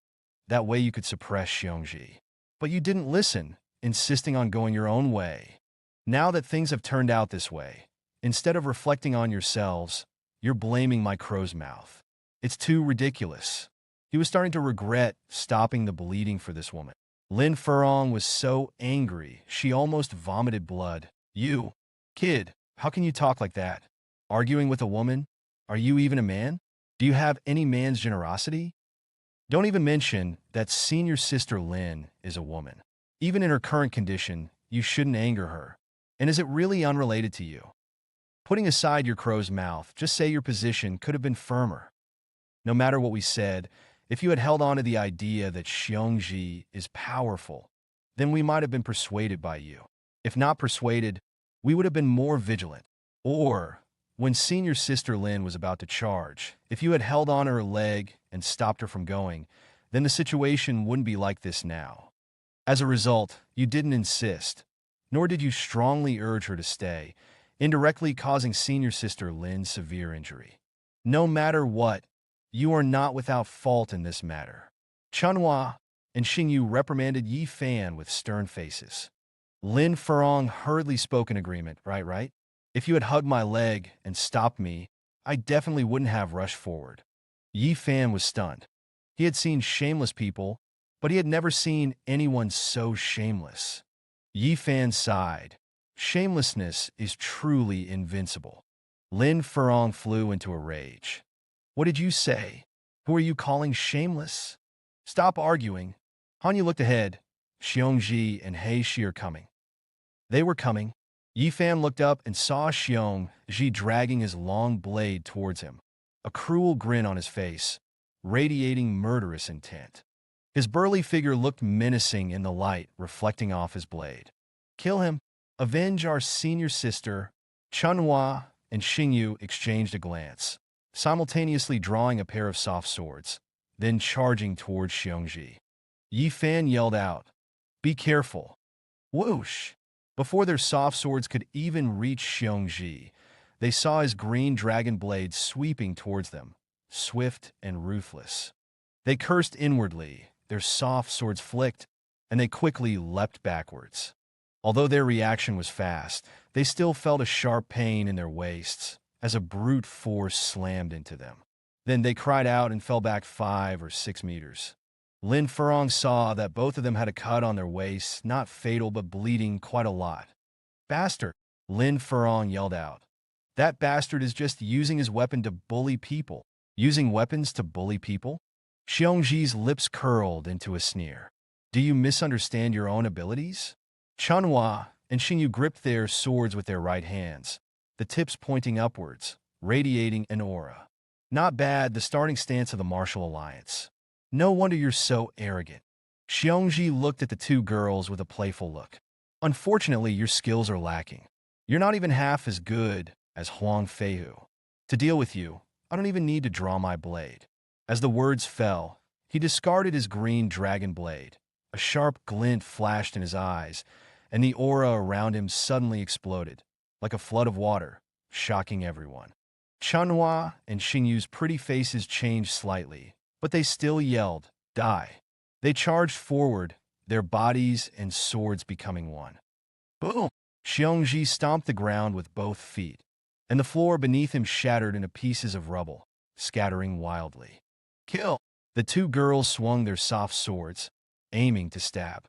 [SPEAKER 1] That way you could suppress Xiongji. But you didn't listen, insisting on going your own way. Now that things have turned out this way, instead of reflecting on yourselves, you're blaming my crow's mouth. It's too ridiculous. He was starting to regret stopping the bleeding for this woman. Lin Furong was so angry, she almost vomited blood. You, kid, how can you talk like that? Arguing with a woman? Are you even a man? Do you have any man's generosity? Don't even mention that senior sister Lin is a woman. Even in her current condition, you shouldn't anger her. And is it really unrelated to you? Putting aside your crow's mouth, just say your position could have been firmer. No matter what we said, if you had held on to the idea that Xiongji is powerful, then we might have been persuaded by you. If not persuaded, we would have been more vigilant. Or, when senior sister Lin was about to charge, if you had held on to her leg and stopped her from going, then the situation wouldn't be like this now. As a result, you didn't insist, nor did you strongly urge her to stay, indirectly causing senior sister Lin severe injury. No matter what, you are not without fault in this matter. Chunhua and Xingyu reprimanded Yi Fan with stern faces. Lin Furong hurriedly spoke in agreement, right? If you had hugged my leg and stopped me, I definitely wouldn't have rushed forward. Yi Fan was stunned. He had seen shameless people, but he had never seen anyone so shameless. Yi Fan sighed. Shamelessness is truly invincible. Lin Furong flew into a rage. What did you say? Who are you calling shameless? Stop arguing. Hanyu looked ahead. Xiongji and He Shi are coming. They were coming. Yi Fan looked up and saw Xiongji dragging his long blade towards him, a cruel grin on his face, radiating murderous intent. His burly figure looked menacing in the light reflecting off his blade. Kill him. Avenge our senior sister. Chunhua and Xingyu exchanged a glance, simultaneously drawing a pair of soft swords, then charging towards Xiongji. Yi Fan yelled out, "Be careful!" Whoosh! Before their soft swords could even reach Xiongji, they saw his green dragon blade sweeping towards them, swift and ruthless. They cursed inwardly, their soft swords flicked, and they quickly leapt backwards. Although their reaction was fast, they still felt a sharp pain in their waists as a brute force slammed into them. Then they cried out and fell back 5 or 6 meters. Lin Furong saw that both of them had a cut on their waists, not fatal but bleeding quite a lot. "Bastard!" Lin Furong yelled out. "That bastard is just using his weapon to bully people." Using weapons to bully people? Xiongji's lips curled into a sneer. "Do you misunderstand your own abilities?" Chunhua and Xingyu gripped their swords with their right hands, the tips pointing upwards, radiating an aura. Not bad, the starting stance of the martial alliance. No wonder you're so arrogant. Xiongji looked at the two girls with a playful look. Unfortunately, your skills are lacking. You're not even half as good as Huang Feihu. To deal with you, I don't even need to draw my blade. As the words fell, he discarded his green dragon blade. A sharp glint flashed in his eyes, and the aura around him suddenly exploded, like a flood of water, shocking everyone. Chunhua and Xingyu's pretty faces changed slightly, but they still yelled, "Die!" They charged forward, their bodies and swords becoming one. Boom! Xiongji stomped the ground with both feet, and the floor beneath him shattered into pieces of rubble, scattering wildly. Kill! The two girls swung their soft swords, aiming to stab.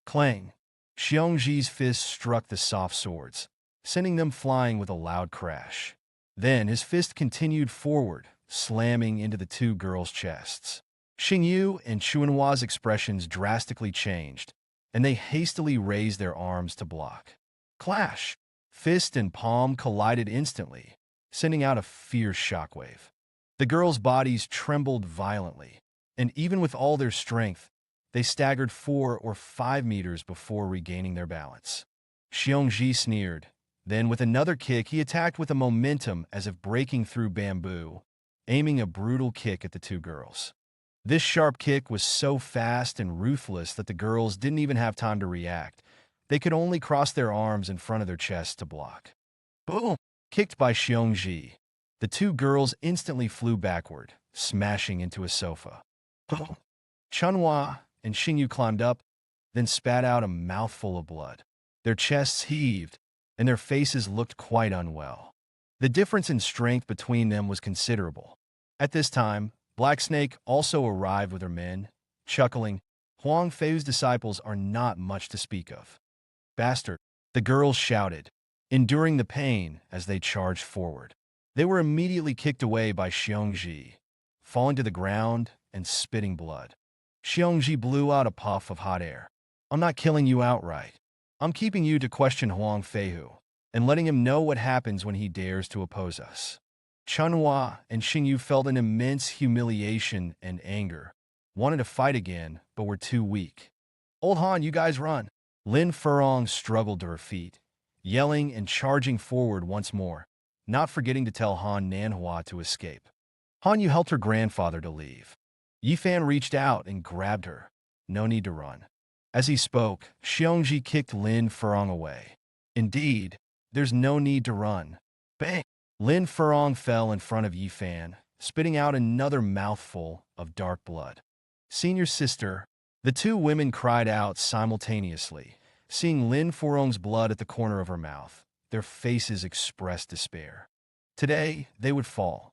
[SPEAKER 1] Clang! Xiongji's fist struck the soft swords, sending them flying with a loud crash. Then his fist continued forward, slamming into the two girls' chests. Xingyu and Chunhua's expressions drastically changed, and they hastily raised their arms to block. Clash! Fist and palm collided instantly, sending out a fierce shockwave. The girls' bodies trembled violently, and even with all their strength, they staggered 4 or 5 meters before regaining their balance. Xiongji sneered. Then, with another kick, he attacked with a momentum as if breaking through bamboo, aiming a brutal kick at the two girls. This sharp kick was so fast and ruthless that the girls didn't even have time to react. They could only cross their arms in front of their chests to block. Boom! Kicked by Xiongji. The two girls instantly flew backward, smashing into a sofa. Boom! Chunhua and Xingyu climbed up, then spat out a mouthful of blood. Their chests heaved, and their faces looked quite unwell. The difference in strength between them was considerable. At this time, Black Snake also arrived with her men, chuckling. Huang Fei's disciples are not much to speak of. Bastard, the girls shouted, enduring the pain as they charged forward. They were immediately kicked away by Xiongji, falling to the ground and spitting blood. Xiongji blew out a puff of hot air. I'm not killing you outright. I'm keeping you to question Huang Feihu and letting him know what happens when he dares to oppose us. Chunhua and Xingyu felt an immense humiliation and anger, wanted to fight again, but were too weak. Old Han, you guys run. Lin Furong struggled to her feet, yelling and charging forward once more, not forgetting to tell Han Nanhua to escape. Han, you helped her grandfather to leave. Yifan reached out and grabbed her. No need to run. As he spoke, Xiongji kicked Lin Furong away. Indeed, there's no need to run. Bang! Lin Furong fell in front of Yifan, spitting out another mouthful of dark blood. Senior sister, the two women cried out simultaneously, seeing Lin Furong's blood at the corner of her mouth. Their faces expressed despair. Today, they would fall.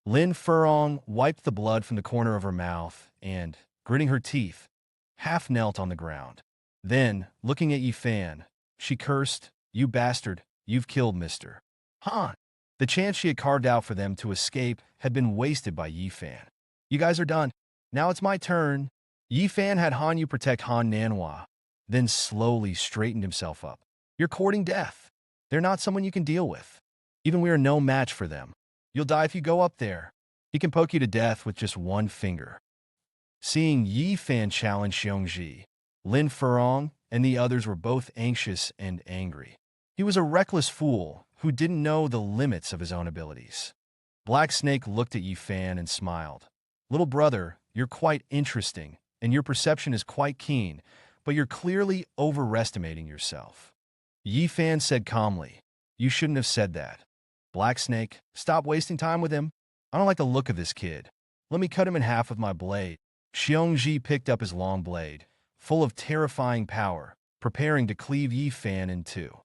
[SPEAKER 1] Lin Furong wiped the blood from the corner of her mouth and, gritting her teeth, half knelt on the ground. Then, looking at Yifan, she cursed, "You bastard, you've killed Mr. Han." The chance she had carved out for them to escape had been wasted by Yifan. You guys are done. Now it's my turn. Yifan had Hanyu protect Han Nanhua, then slowly straightened himself up. You're courting death. They're not someone you can deal with. Even we are no match for them. You'll die if you go up there. He can poke you to death with just one finger. Seeing Yifan challenge Xiongji, Lin Furong and the others were both anxious and angry. He was a reckless fool who didn't know the limits of his own abilities. Black Snake looked at Yifan and smiled. Little brother, you're quite interesting, and your perception is quite keen, but you're clearly overestimating yourself. Yifan said calmly, You shouldn't have said that. Black Snake, stop wasting time with him. I don't like the look of this kid. Let me cut him in half with my blade. Xiongji picked up his long blade, full of terrifying power, preparing to cleave Yifan in two.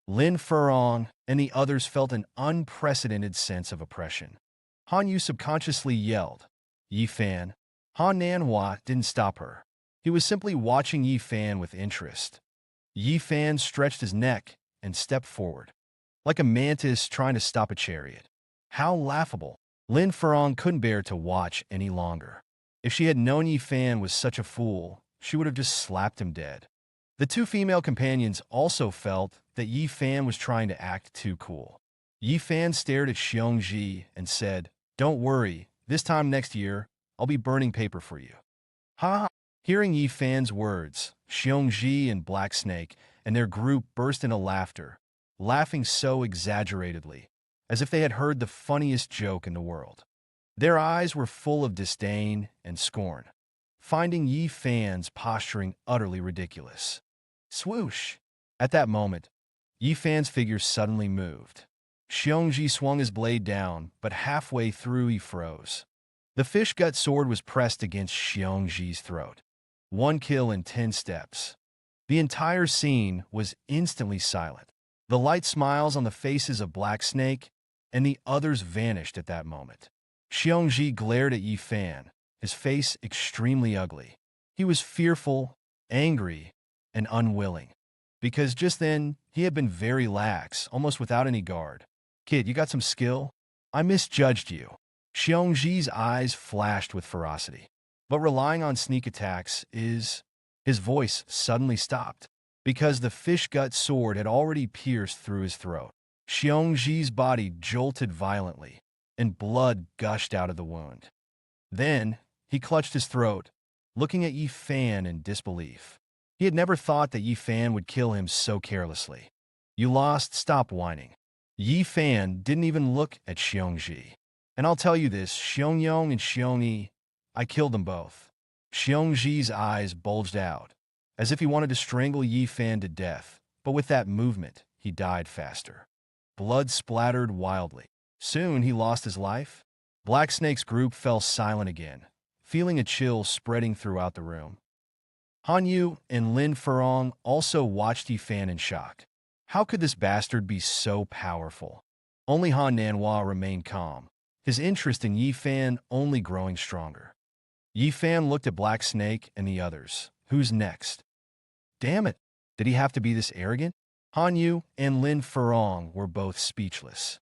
[SPEAKER 1] Lin Furong and the others felt an unprecedented sense of oppression. Hanyu subconsciously yelled, Yifan. Han Nanhua didn't stop her. He was simply watching Yifan with interest. Yifan stretched his neck and stepped forward, like a mantis trying to stop a chariot. How laughable. Lin Furong couldn't bear to watch any longer. If she had known Yifan was such a fool, she would have just slapped him dead. The two female companions also felt that Yifan was trying to act too cool. Yifan stared at Xiongji and said, Don't worry, this time next year, I'll be burning paper for you. Ha! Hearing Yifan's words, Xiongji and Black Snake and their group burst into laughter, laughing so exaggeratedly, as if they had heard the funniest joke in the world. Their eyes were full of disdain and scorn, finding Yifan's posturing utterly ridiculous. Swoosh! At that moment, Yifan's figure suddenly moved. Xiongji swung his blade down, but halfway through he froze. The fish-gut sword was pressed against Xiongji's throat. 1 kill in 10 steps. The entire scene was instantly silent. The light smiles on the faces of Black Snake and the others vanished at that moment. Xiongji glared at Yifan, his face extremely ugly. He was fearful, angry, and unwilling, because just then he had been very lax, almost without any guard. Kid, you got some skill? I misjudged you. Xiongji's eyes flashed with ferocity. But relying on sneak attacks is... His voice suddenly stopped, because the fish-gut sword had already pierced through his throat. Xiongji's body jolted violently, and blood gushed out of the wound. Then, he clutched his throat, looking at Yifan in disbelief. He had never thought that Yifan would kill him so carelessly. You lost, stop whining. Yifan didn't even look at Xiongji. And I'll tell you this, Xiongyong and Xiongyi, I killed them both. Xiongji's eyes bulged out, as if he wanted to strangle Yifan to death, but with that movement, he died faster. blood splattered wildly. Soon he lost his life. Black Snake's group fell silent again, feeling a chill spreading throughout the room. Han Yu and Lin Furong also watched Yi Fan in shock. How could this bastard be so powerful? Only Han Nanhua remained calm, his interest in Yi Fan only growing stronger. Yi Fan looked at Black Snake and the others. Who's next? Damn it! Did he have to be this arrogant? Han Yu and Lin Furong were both speechless.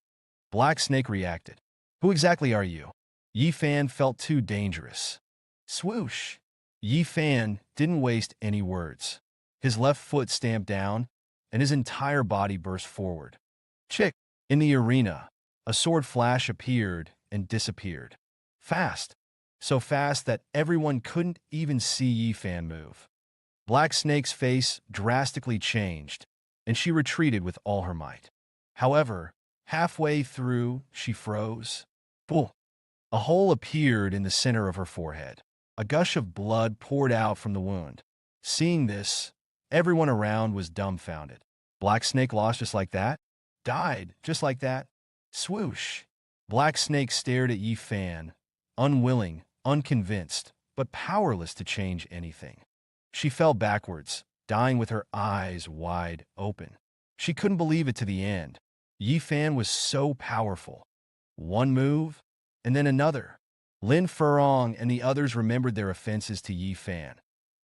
[SPEAKER 1] Black Snake reacted. Who exactly are you? Yi Fan felt too dangerous. Swoosh! Yi Fan didn't waste any words. His left foot stamped down, and his entire body burst forward. Chick! In the arena, a sword flash appeared and disappeared. Fast! So fast that everyone couldn't even see Yi Fan move. Black Snake's face drastically changed, and she retreated with all her might. However, halfway through, she froze. Pull! A hole appeared in the center of her forehead. A gush of blood poured out from the wound. Seeing this, everyone around was dumbfounded. Black Snake lost just like that? Died just like that? Swoosh! Black Snake stared at Yi Fan, unwilling, unconvinced, but powerless to change anything. She fell backwards, dying with her eyes wide open. She couldn't believe it to the end. Yi Fan was so powerful. One move, and then another. Lin Furong and the others remembered their offenses to Yi Fan,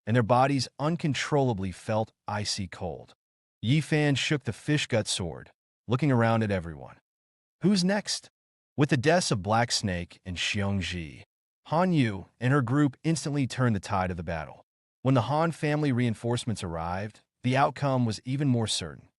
[SPEAKER 1] and their bodies uncontrollably felt icy cold. Yi Fan shook the fish-gut sword, looking around at everyone. Who's next? With the deaths of Black Snake and Xiong Ji, Han Yu and her group instantly turned the tide of the battle. When the Han family reinforcements arrived, the outcome was even more certain.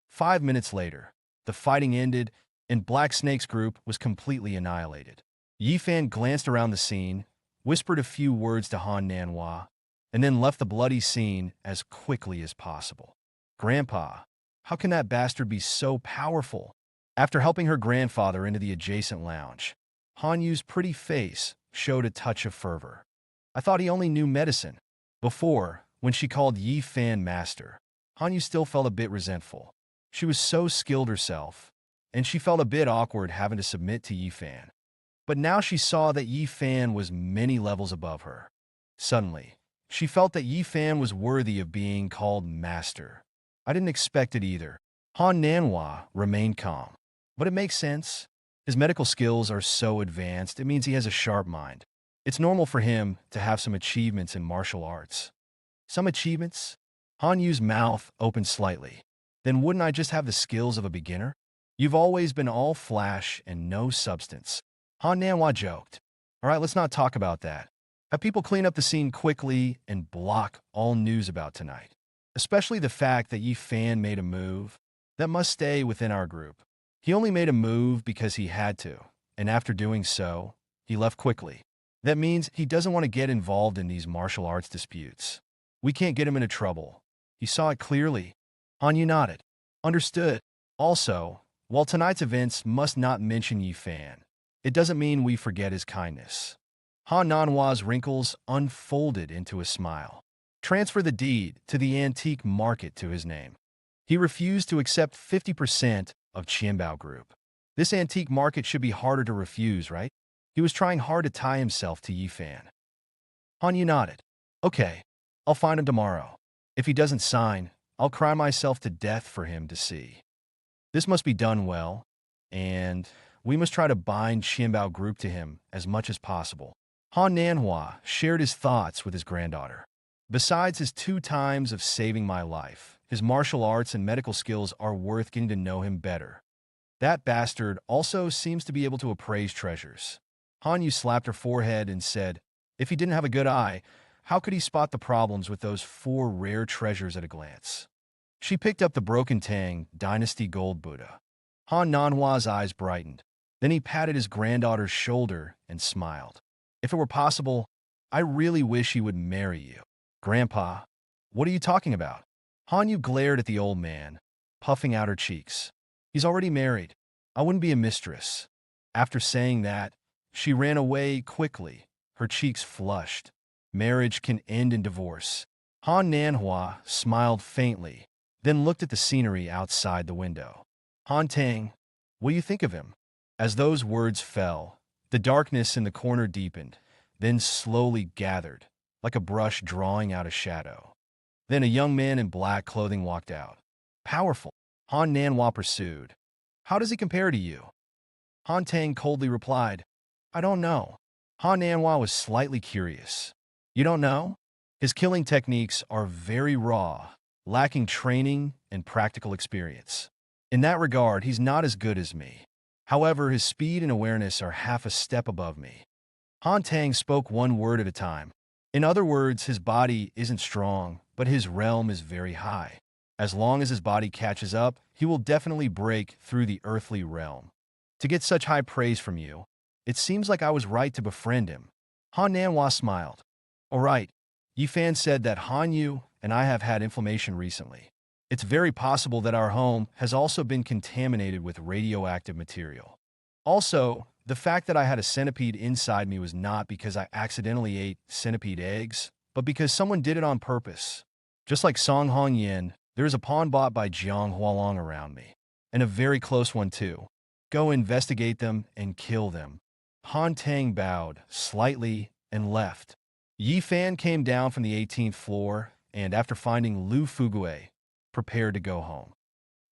[SPEAKER 1] 5 minutes later, the fighting ended, and Black Snake's group was completely annihilated. Yi Fan glanced around the scene, whispered a few words to Han Nanhua, and then left the bloody scene as quickly as possible. Grandpa, how can that bastard be so powerful? After helping her grandfather into the adjacent lounge, Han Yu's pretty face showed a touch of fervor. I thought he only knew medicine. Before, when she called Yi Fan master, Han Yu still felt a bit resentful. She was so skilled herself, and she felt a bit awkward having to submit to Yi Fan. But now she saw that Yi Fan was many levels above her. Suddenly, she felt that Yi Fan was worthy of being called master. I didn't expect it either. Han Nanhua remained calm. But it makes sense. His medical skills are so advanced, it means he has a sharp mind. It's normal for him to have some achievements in martial arts. Some achievements? Han Yu's mouth opened slightly. Then wouldn't I just have the skills of a beginner? You've always been all flash and no substance. Han Nanhua joked. All right, let's not talk about that. Have people clean up the scene quickly and block all news about tonight. Especially the fact that Yi Fan made a move. That must stay within our group. He only made a move because he had to, and after doing so, he left quickly. That means he doesn't want to get involved in these martial arts disputes. We can't get him into trouble. He saw it clearly. Han Yu nodded. Understood. Also, while tonight's events must not mention Yi Fan, it doesn't mean we forget his kindness. Han Nanhua's wrinkles unfolded into a smile. Transfer the deed to the antique market to his name. He refused to accept 50% of Qianbao Group. This antique market should be harder to refuse, right? He was trying hard to tie himself to Yi Fan. Han Yu nodded. Okay, I'll find him tomorrow. If he doesn't sign, I'll cry myself to death for him to see. This must be done well, and we must try to bind Qianbao Group to him as much as possible. Han Nanhua shared his thoughts with his granddaughter. Besides his 2 times of saving my life, his martial arts and medical skills are worth getting to know him better. That bastard also seems to be able to appraise treasures. Han Yu slapped her forehead and said, if he didn't have a good eye, how could he spot the problems with those 4 rare treasures at a glance? She picked up the Broken Tang Dynasty Gold Buddha. Han Nanhua's eyes brightened. Then he patted his granddaughter's shoulder and smiled. If it were possible, I really wish he would marry you. Grandpa, what are you talking about? Han Yu glared at the old man, puffing out her cheeks. He's already married. I wouldn't be a mistress. After saying that, she ran away quickly, her cheeks flushed. Marriage can end in divorce. Han Nanhua smiled faintly, then looked at the scenery outside the window. Han Tang, what do you think of him? As those words fell, the darkness in the corner deepened, then slowly gathered, like a brush drawing out a shadow. Then a young man in black clothing walked out. Powerful, Han Nanhua pursued. How does he compare to you? Han Tang coldly replied, I don't know. Han Nanhua was slightly curious. You don't know? His killing techniques are very raw, lacking training and practical experience. In that regard, he's not as good as me. However, his speed and awareness are half a step above me. Han Tang spoke one word at a time. In other words, his body isn't strong, but his realm is very high. As long as his body catches up, he will definitely break through the earthly realm. To get such high praise from you, it seems like I was right to befriend him. Han Nanhua smiled. All right, Yi Fan said that Han Yu and I have had inflammation recently. It's very possible that our home has also been contaminated with radioactive material. Also, the fact that I had a centipede inside me was not because I accidentally ate centipede eggs, but because someone did it on purpose. Just like Song Hong Yin, there is a pawn bought by Jiang Hualong around me, and a very close one too. Go investigate them and kill them. Han Tang bowed slightly and left. Yi Fan came down from the 18th floor and, after finding Lu Fugue, prepared to go home.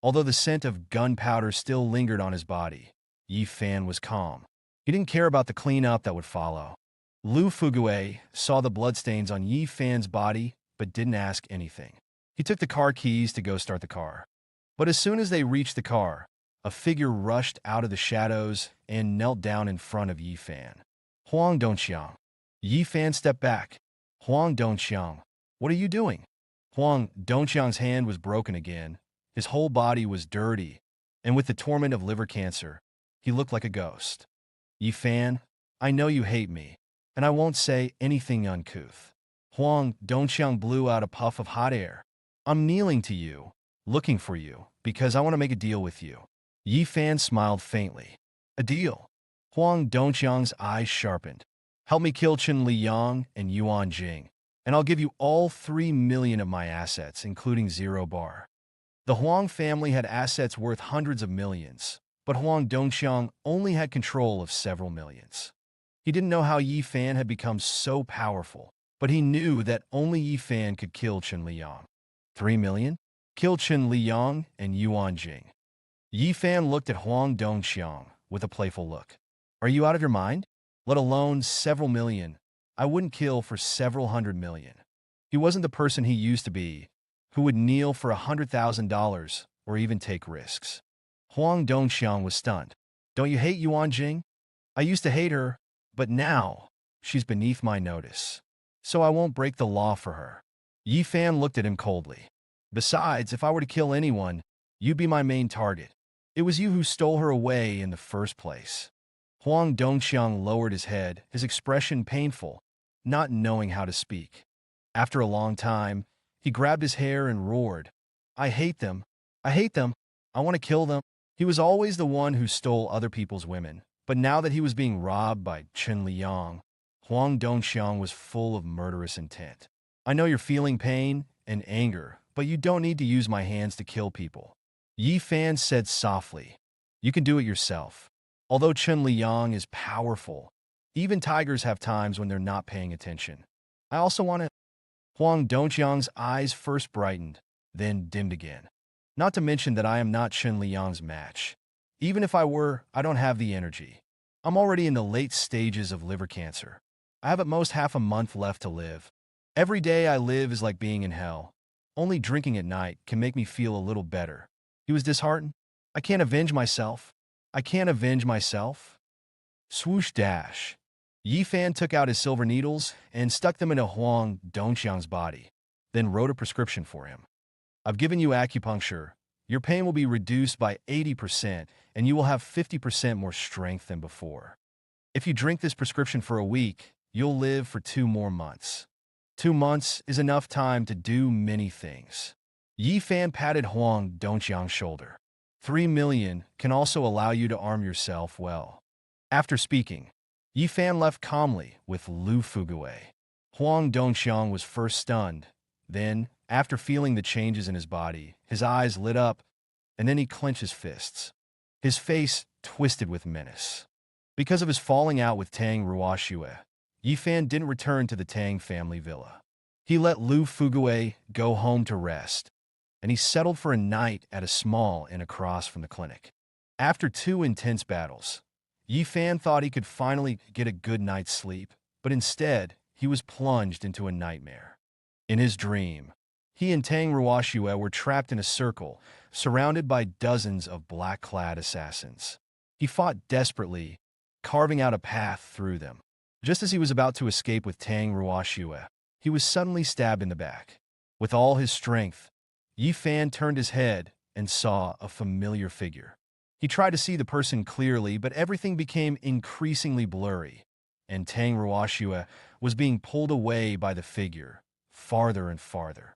[SPEAKER 1] Although the scent of gunpowder still lingered on his body, Yi Fan was calm. He didn't care about the cleanup that would follow. Lu Fugue saw the bloodstains on Yi Fan's body but didn't ask anything. He took the car keys to go start the car. But as soon as they reached the car, a figure rushed out of the shadows and knelt down in front of Yi Fan. Huang Dongxiang. Yi Fan stepped back. Huang Dongxiang, what are you doing? Huang Dongxiang's hand was broken again. His whole body was dirty, and with the torment of liver cancer, he looked like a ghost. Yi Fan, I know you hate me, and I won't say anything uncouth. Huang Dongxiang blew out a puff of hot air. I'm kneeling to you, looking for you, because I want to make a deal with you. Yi Fan smiled faintly. A deal? Huang Dongxiang's eyes sharpened. Help me kill Chen Liyang and Yuan Jing, and I'll give you all 3 million of my assets, including Zero Bar. The Huang family had assets worth hundreds of millions, but Huang Dongxiang only had control of several millions. He didn't know how Yi Fan had become so powerful, but he knew that only Yi Fan could kill Chen Liyang. 3 million? Kill Chen Liyang and Yuan Jing. Yi Fan looked at Huang Dongxiang with a playful look. Are you out of your mind? Let alone several million. I wouldn't kill for several hundred million. He wasn't the person he used to be, who would kneel for $100,000 or even take risks. Huang Dongxiang was stunned. Don't you hate Yuan Jing? I used to hate her, but now she's beneath my notice. So I won't break the law for her. Yi Fan looked at him coldly. Besides, if I were to kill anyone, you'd be my main target. It was you who stole her away in the first place. Huang Dongxiang lowered his head, his expression painful, not knowing how to speak. After a long time, he grabbed his hair and roared, I hate them. I hate them. I want to kill them. He was always the one who stole other people's women, but now that he was being robbed by Chen Liyang, Huang Dongxiang was full of murderous intent. I know you're feeling pain and anger, but you don't need to use my hands to kill people. Yi Fan said softly, you can do it yourself. Although Chen Liyang is powerful, even tigers have times when they're not paying attention. I also want to... Huang Dongxiang's eyes first brightened, then dimmed again. Not to mention that I am not Chen Liyang's match. Even if I were, I don't have the energy. I'm already in the late stages of liver cancer. I have at most half a month left to live. Every day I live is like being in hell. Only drinking at night can make me feel a little better. He was disheartened. I can't avenge myself. I can't avenge myself. Swoosh dash. Yi Fan took out his silver needles and stuck them into Huang Dongxiang's body, then wrote a prescription for him. I've given you acupuncture. Your pain will be reduced by 80%, and you will have 50% more strength than before. If you drink this prescription for a week, you'll live for 2 more months. 2 months is enough time to do many things. Yi Fan patted Huang Dongxiang's shoulder. 3 million can also allow you to arm yourself well. After speaking, Yi Fan left calmly with Lu Fugue. Huang Dongxiang was first stunned. Then, after feeling the changes in his body, his eyes lit up. and then he clenched his fists. His face twisted with menace. Because of his falling out with Tang Ruoxue, Yi Fan didn't return to the Tang family villa. He let Lu Fugue go home to rest, and he settled for a night at a small inn across from the clinic. After 2 intense battles, Yi Fan thought he could finally get a good night's sleep, but instead, he was plunged into a nightmare. In his dream, he and Tang Ruoxue were trapped in a circle, surrounded by dozens of black-clad assassins. He fought desperately, carving out a path through them. Just as he was about to escape with Tang Ruoxue, he was suddenly stabbed in the back. With all his strength, Yi Fan turned his head and saw a familiar figure. He tried to see the person clearly, but everything became increasingly blurry, and Tang Ruoxue was being pulled away by the figure, farther and farther.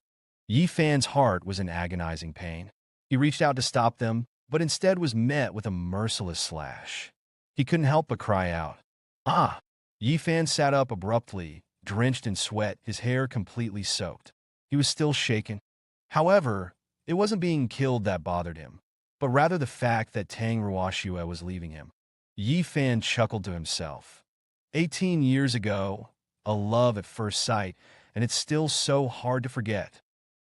[SPEAKER 1] Yi Fan's heart was in agonizing pain. He reached out to stop them, but instead was met with a merciless slash. He couldn't help but cry out, "Ah!" Yi Fan sat up abruptly, drenched in sweat, his hair completely soaked. He was still shaken. However, it wasn't being killed that bothered him, but rather the fact that Tang Ruoxue was leaving him. Yi Fan chuckled to himself. 18 years ago, a love at first sight, and it's still so hard to forget.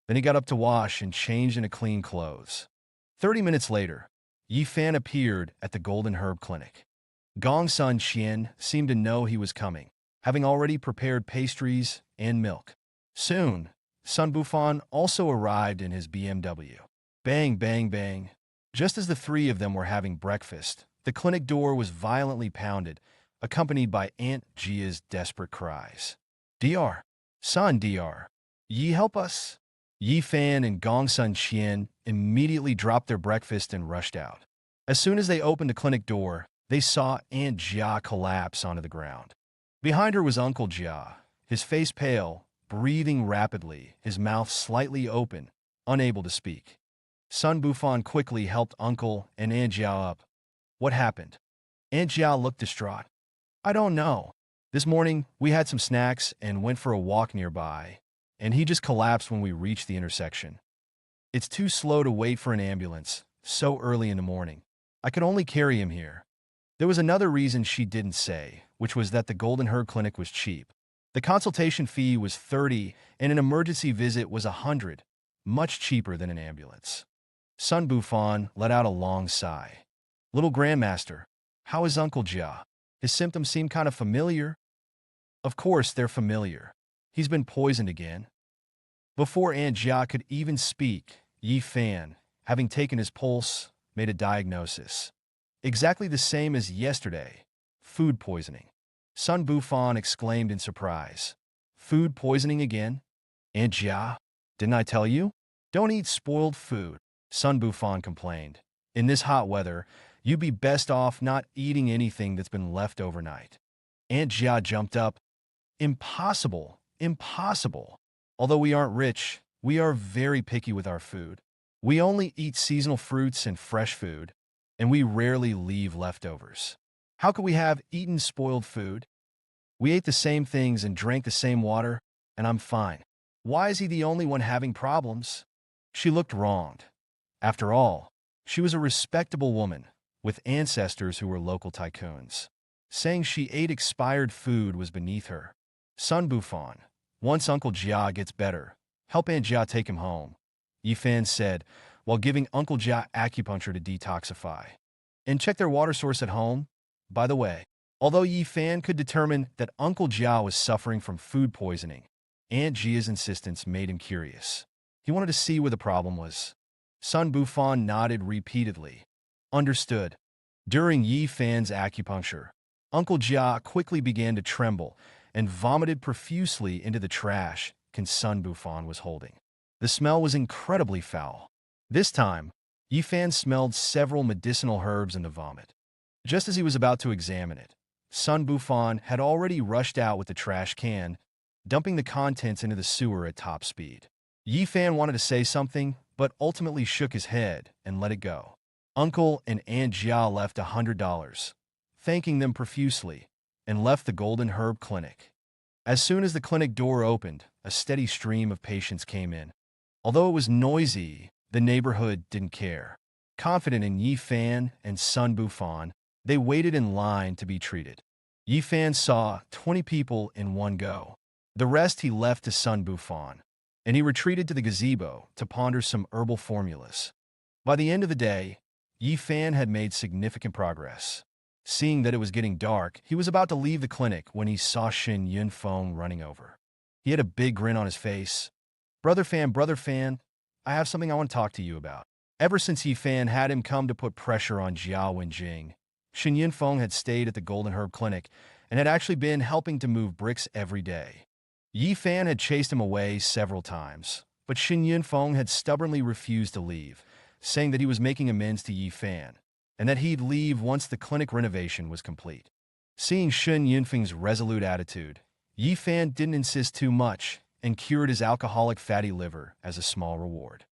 [SPEAKER 1] Then he got up to wash and changed into clean clothes. 30 minutes later, Yi Fan appeared at the Golden Herb Clinic. Gong Sun Qian seemed to know he was coming, having already prepared pastries and milk. Soon, Sun Bufan also arrived in his BMW. Bang, bang, bang. Just as the 3 of them were having breakfast, the clinic door was violently pounded, accompanied by Aunt Jia's desperate cries. "Dr. Son, Dr. Yi, help us." Yi Fan and Gong Sun Qian immediately dropped their breakfast and rushed out. As soon as they opened the clinic door, they saw Aunt Jia collapse onto the ground. Behind her was Uncle Jia, his face pale, breathing rapidly, his mouth slightly open, unable to speak. Sun Bufan quickly helped Uncle and Aunt Jia up. "What happened?" Aunt Jia looked distraught. "I don't know. This morning, we had some snacks and went for a walk nearby, and he just collapsed when we reached the intersection. It's too slow to wait for an ambulance, so early in the morning. I could only carry him here." There was another reason she didn't say, which was that the Golden Herb Clinic was cheap. The consultation fee was 30, and an emergency visit was 100, much cheaper than an ambulance. Sun Bufan let out a long sigh. "Little Grandmaster, how is Uncle Jia? His symptoms seem kind of familiar." "Of course they're familiar. He's been poisoned again." Before Aunt Jia could even speak, Yi Fan, having taken his pulse, made a diagnosis. Exactly the same as yesterday. Food poisoning. Sun Bufan exclaimed in surprise. "Food poisoning again? Aunt Jia, didn't I tell you? Don't eat spoiled food," Sun Bufan complained. "In this hot weather, you'd be best off not eating anything that's been left overnight." Aunt Jia jumped up. "Impossible, impossible. Although we aren't rich, we are very picky with our food. We only eat seasonal fruits and fresh food, and we rarely leave leftovers. How could we have eaten spoiled food? We ate the same things and drank the same water, and I'm fine. Why is he the only one having problems?" She looked wronged. After all, she was a respectable woman, with ancestors who were local tycoons. Saying she ate expired food was beneath her. Sun Bufan, once Uncle Jia gets better, help Aunt Jia take him home, Yi Fan said, while giving Uncle Jia acupuncture to detoxify. And check their water source at home. By the way, although Yi Fan could determine that Uncle Jia was suffering from food poisoning, Aunt Jia's insistence made him curious. He wanted to see where the problem was. Sun Bufan nodded repeatedly. Understood. During Yi Fan's acupuncture, Uncle Jia quickly began to tremble and vomited profusely into the trash Sun Bufan was holding. The smell was incredibly foul. This time, Yi Fan smelled several medicinal herbs in the vomit. Just as he was about to examine it, Sun Bufan had already rushed out with the trash can, dumping the contents into the sewer at top speed. Yi Fan wanted to say something, but ultimately shook his head and let it go. Uncle and Aunt Jia left $100, thanking them profusely, and left the Golden Herb Clinic. As soon as the clinic door opened, a steady stream of patients came in. Although it was noisy, the neighborhood didn't care. Confident in Yi Fan and Sun Bufan, they waited in line to be treated. Yi Fan saw 20 people in one go. The rest he left to Sun Bufan, and he retreated to the gazebo to ponder some herbal formulas. By the end of the day, Yi Fan had made significant progress. Seeing that it was getting dark, he was about to leave the clinic when he saw Shin Yunfeng running over. He had a big grin on his face. Brother Fan, I have something I want to talk to you about." Ever since Yi Fan had him come to put pressure on Jiao Wenjing, Shin Yunfeng had stayed at the Golden Herb Clinic and had actually been helping to move bricks every day. Yi Fan had chased him away several times, but Shin Yunfeng had stubbornly refused to leave, saying that he was making amends to Yi Fan, and that he'd leave once the clinic renovation was complete. Seeing Shin Yunfeng's resolute attitude, Yi Fan didn't insist too much and cured his alcoholic fatty liver as a small reward.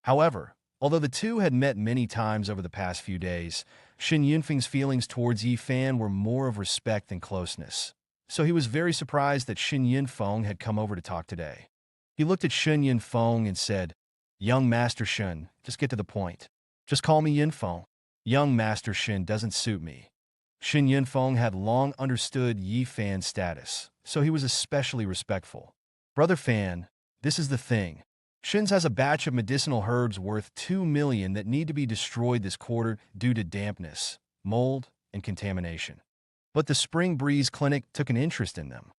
[SPEAKER 1] However, although the two had met many times over the past few days, Shin Yunfeng's feelings towards Yi Fan were more of respect than closeness, so he was very surprised that Shin Yunfeng had come over to talk today. He looked at Shin Yunfeng and said, "Young Master Shin, just get to the point. Just call me Yunfeng. Young Master Shin doesn't suit me." Shin Yunfeng had long understood Yi Fan's status, so he was especially respectful. "Brother Fan, this is the thing. Shin's has a batch of medicinal herbs worth 2 million that need to be destroyed this quarter due to dampness, mold, and contamination. But the Spring Breeze Clinic took an interest in them."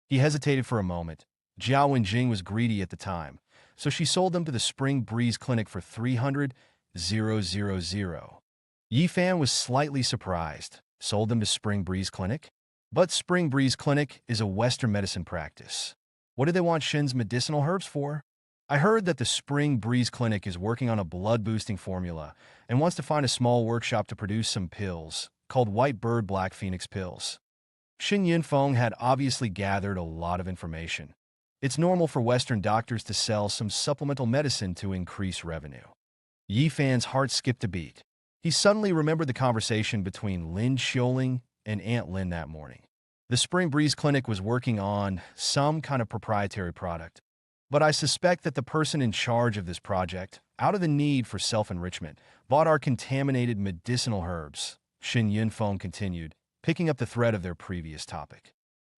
[SPEAKER 1] He hesitated for a moment. Jiao Wenjing was greedy at the time, so she sold them to the Spring Breeze Clinic for 300,000. Yi Fan was slightly surprised. Sold them to Spring Breeze Clinic? But Spring Breeze Clinic is a Western medicine practice. What do they want Shin's medicinal herbs for? I heard that the Spring Breeze Clinic is working on a blood-boosting formula and wants to find a small workshop to produce some pills called White Bird Black Phoenix pills. Shin Yunfeng had obviously gathered a lot of information. It's normal for Western doctors to sell some supplemental medicine to increase revenue. Yi Fan's heart skipped a beat. He suddenly remembered the conversation between Lin Xiuling and Aunt Lin that morning. The Spring Breeze Clinic was working on some kind of proprietary product, but I suspect that the person in charge of this project, out of the need for self-enrichment, bought our contaminated medicinal herbs, Shin Yunfeng continued, picking up the thread of their previous topic.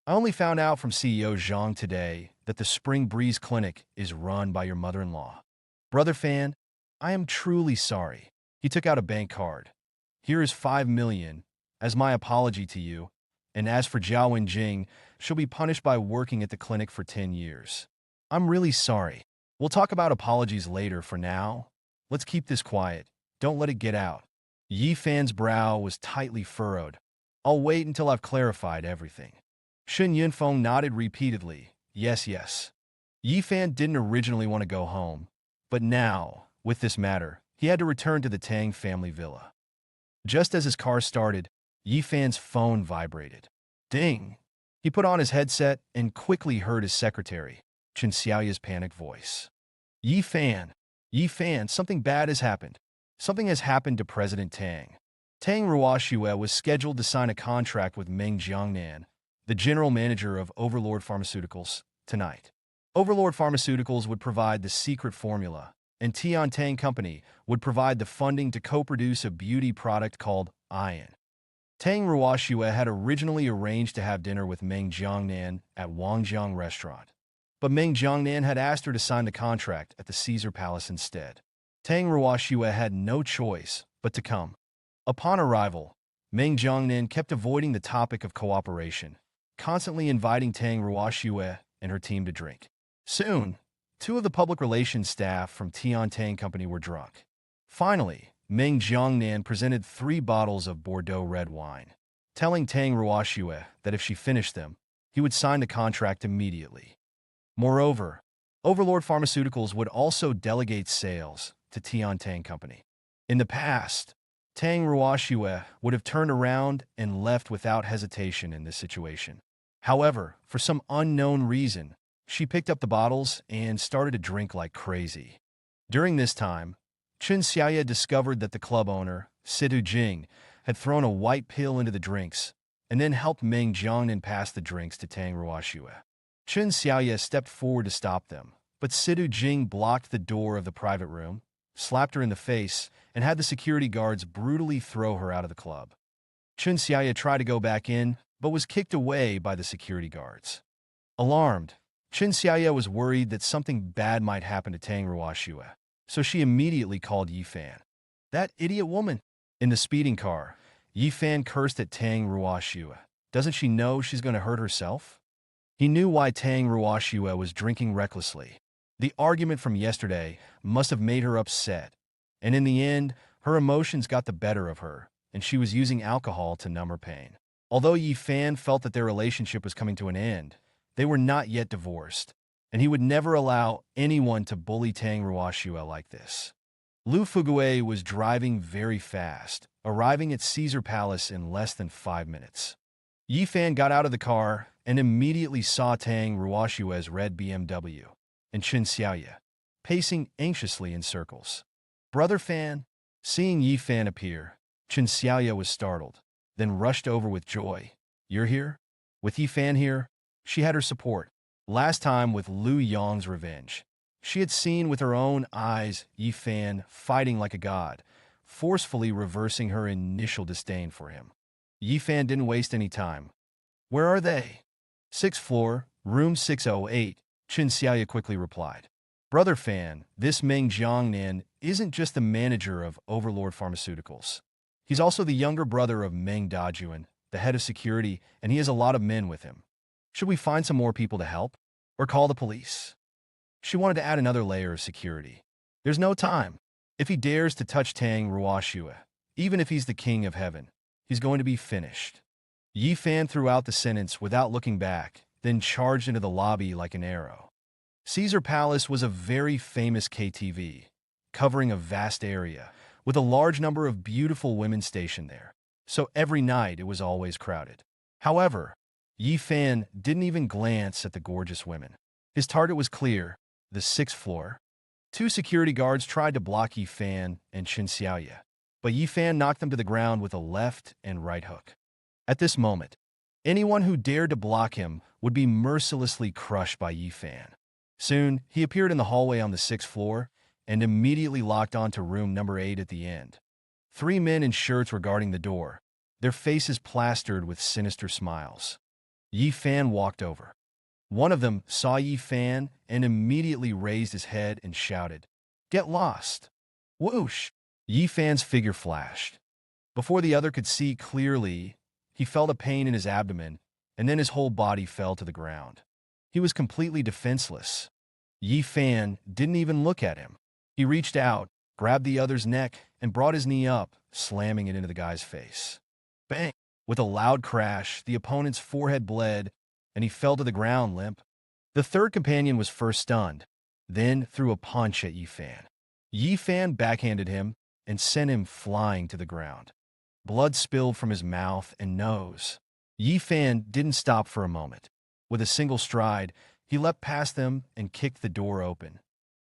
[SPEAKER 1] "I only found out from CEO Zhang today that the Spring Breeze Clinic is run by your mother-in-law. Brother Fan, I am truly sorry." He took out a bank card. "Here is 5 million as my apology to you, and as for Jiao Wenjing, she'll be punished by working at the clinic for 10 years. I'm really sorry. We'll talk about apologies later. For now, let's keep this quiet. Don't let it get out." Yi Fan's brow was tightly furrowed. "I'll wait until I've clarified everything." Shin Yunfeng nodded repeatedly. Yes. Yi Fan didn't originally want to go home, but now, with this matter, he had to return to the Tang family villa. Just as his car started, Yi Fan's phone vibrated. Ding! He put on his headset and quickly heard his secretary, Chen Xiaoya's panicked voice. Yi Fan, something bad has happened. Something has happened to President Tang." Tang Ruoxue was scheduled to sign a contract with Meng Jiangnan, the general manager of Overlord Pharmaceuticals, tonight. Overlord Pharmaceuticals would provide the secret formula, and Tian Tang Company would provide the funding to co-produce a beauty product called Ion. Tang Ruoxue had originally arranged to have dinner with Meng Jiangnan at Wangjiang Restaurant, but Meng Jiangnan had asked her to sign the contract at the Caesar Palace instead. Tang Ruoxue had no choice but to come. Upon arrival, Meng Jiangnan kept avoiding the topic of cooperation, constantly inviting Tang Ruoxue and her team to drink. Soon, 2 of the public relations staff from Tian Tang Company were drunk. Finally, Meng Jiangnan presented 3 bottles of Bordeaux red wine, telling Tang Ruoxue that if she finished them, he would sign the contract immediately. Moreover, Overlord Pharmaceuticals would also delegate sales to Tian Tang Company. In the past, Tang Ruoxue would have turned around and left without hesitation in this situation. However, for some unknown reason, she picked up the bottles and started to drink like crazy. During this time, Chen Xiaoya discovered that the club owner, Sidu Jing, had thrown a white pill into the drinks and then helped Meng Jiangnan pass the drinks to Tang Ruoxue. Chen Xiaoya stepped forward to stop them, but Sidu Jing blocked the door of the private room, slapped her in the face, and had the security guards brutally throw her out of the club. Chen Xiaoya tried to go back in, but was kicked away by the security guards. Alarmed, Chen Xiaoya was worried that something bad might happen to Tang Ruoxue, so she immediately called Yi Fan. That idiot woman! In the speeding car, Yi Fan cursed at Tang Ruoxue. Doesn't she know she's going to hurt herself? He knew why Tang Ruoxue was drinking recklessly. The argument from yesterday must have made her upset, and in the end, her emotions got the better of her, and she was using alcohol to numb her pain. Although Yi Fan felt that their relationship was coming to an end, they were not yet divorced, and he would never allow anyone to bully Tang Ruoxue like this. Lu Fugue was driving very fast, arriving at Caesar Palace in less than 5 minutes. Yi Fan got out of the car and immediately saw Tang Ruoxue's red BMW and Chen Xiaoya, pacing anxiously in circles. Brother Fan, seeing Yi Fan appear, Chen Xiaoya was startled, then rushed over with joy. You're here? With Yi Fan here, she had her support. Last time with Lu Yong's revenge, she had seen with her own eyes Yi Fan fighting like a god, forcefully reversing her initial disdain for him. Yi Fan didn't waste any time. Where are they? 6th floor, room 608, Chen Xiaoya quickly replied. Brother Fan, this Meng Jiangnan isn't just the manager of Overlord Pharmaceuticals. He's also the younger brother of Meng Dajuan, the head of security, and he has a lot of men with him. Should we find some more people to help? Or call the police? She wanted to add another layer of security. There's no time. If he dares to touch Tang Ruoxue, even if he's the king of heaven, he's going to be finished. Yi Fan threw out the sentence without looking back, then charged into the lobby like an arrow. Caesar Palace was a very famous KTV, covering a vast area, with a large number of beautiful women stationed there, so every night it was always crowded. However, Yi Fan didn't even glance at the gorgeous women. His target was clear, the 6th floor. 2 security guards tried to block Yi Fan and Chen Xiaoya, but Yi Fan knocked them to the ground with a left and right hook. At this moment, anyone who dared to block him would be mercilessly crushed by Yi Fan. Soon, he appeared in the hallway on the 6th floor and immediately locked onto room number 8 at the end. 3 men in shirts were guarding the door, their faces plastered with sinister smiles. Yi Fan walked over. One of them saw Yi Fan and immediately raised his head and shouted, "Get lost!" Whoosh! Yi Fan's figure flashed. Before the other could see clearly, he felt a pain in his abdomen, and then his whole body fell to the ground. He was completely defenseless. Yi Fan didn't even look at him. He reached out, grabbed the other's neck, and brought his knee up, slamming it into the guy's face. Bang! With a loud crash, the opponent's forehead bled, and he fell to the ground limp. The third companion was first stunned, then threw a punch at Yi Fan. Yi Fan backhanded him and sent him flying to the ground. Blood spilled from his mouth and nose. Yi Fan didn't stop for a moment. With a single stride, he leapt past them and kicked the door open.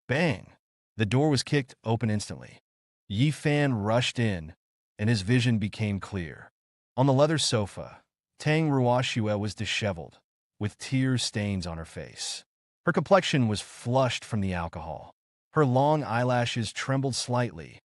[SPEAKER 1] Bang! The door was kicked open instantly. Yi Fan rushed in, and his vision became clear. On the leather sofa, Tang Ruoxue was disheveled, with tear stains on her face. Her complexion was flushed from the alcohol. Her long eyelashes trembled slightly,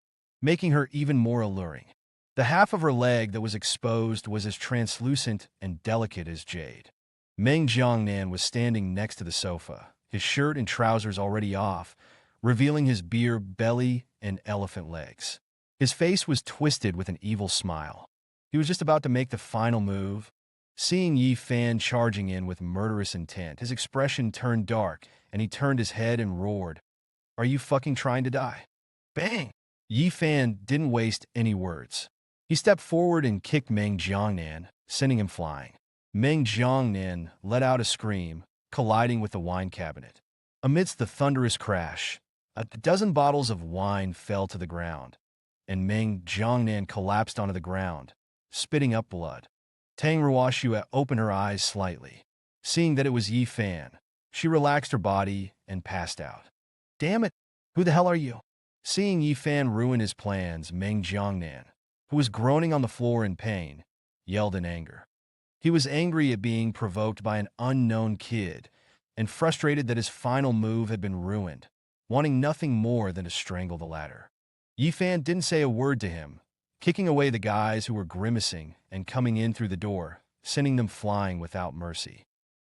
[SPEAKER 1] making her even more alluring. The half of her leg that was exposed was as translucent and delicate as jade. Meng Jiangnan was standing next to the sofa, his shirt and trousers already off, revealing his beer belly and elephant legs. His face was twisted with an evil smile. He was just about to make the final move. Seeing Yi Fan charging in with murderous intent, his expression turned dark, and he turned his head and roared, "Are you fucking trying to die?" Bang! Yi Fan didn't waste any words. He stepped forward and kicked Meng Jiangnan, sending him flying. Meng Jiangnan let out a scream, colliding with the wine cabinet. Amidst the thunderous crash, a dozen bottles of wine fell to the ground, and Meng Jiangnan collapsed onto the ground, spitting up blood. Tang Ruoxue opened her eyes slightly. Seeing that it was Yi Fan, she relaxed her body and passed out. Damn it! Who the hell are you? Seeing Yi Fan ruin his plans, Meng Jiangnan, who was groaning on the floor in pain, yelled in anger. He was angry at being provoked by an unknown kid and frustrated that his final move had been ruined, wanting nothing more than to strangle the latter. Yi Fan didn't say a word to him, kicking away the guys who were grimacing and coming in through the door, sending them flying without mercy.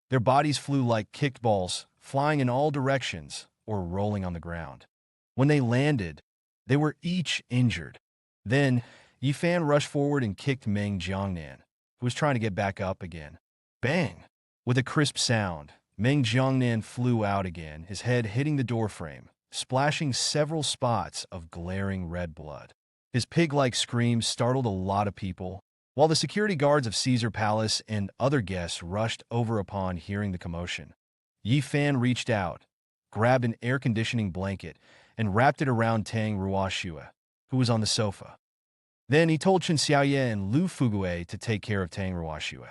[SPEAKER 1] Their bodies flew like kickballs, flying in all directions or rolling on the ground. When they landed, they were each injured. Then, Yi Fan rushed forward and kicked Meng Jiangnan, who was trying to get back up again. Bang! With a crisp sound, Meng Jiangnan flew out again, his head hitting the doorframe, splashing several spots of glaring red blood. His pig-like screams startled a lot of people, while the security guards of Caesar Palace and other guests rushed over upon hearing the commotion. Yi Fan reached out, grabbed an air conditioning blanket, and wrapped it around Tang Ruoxue, who was on the sofa. Then he told Chen Xiaoye and Lu Fugue to take care of Tang Ruoxue.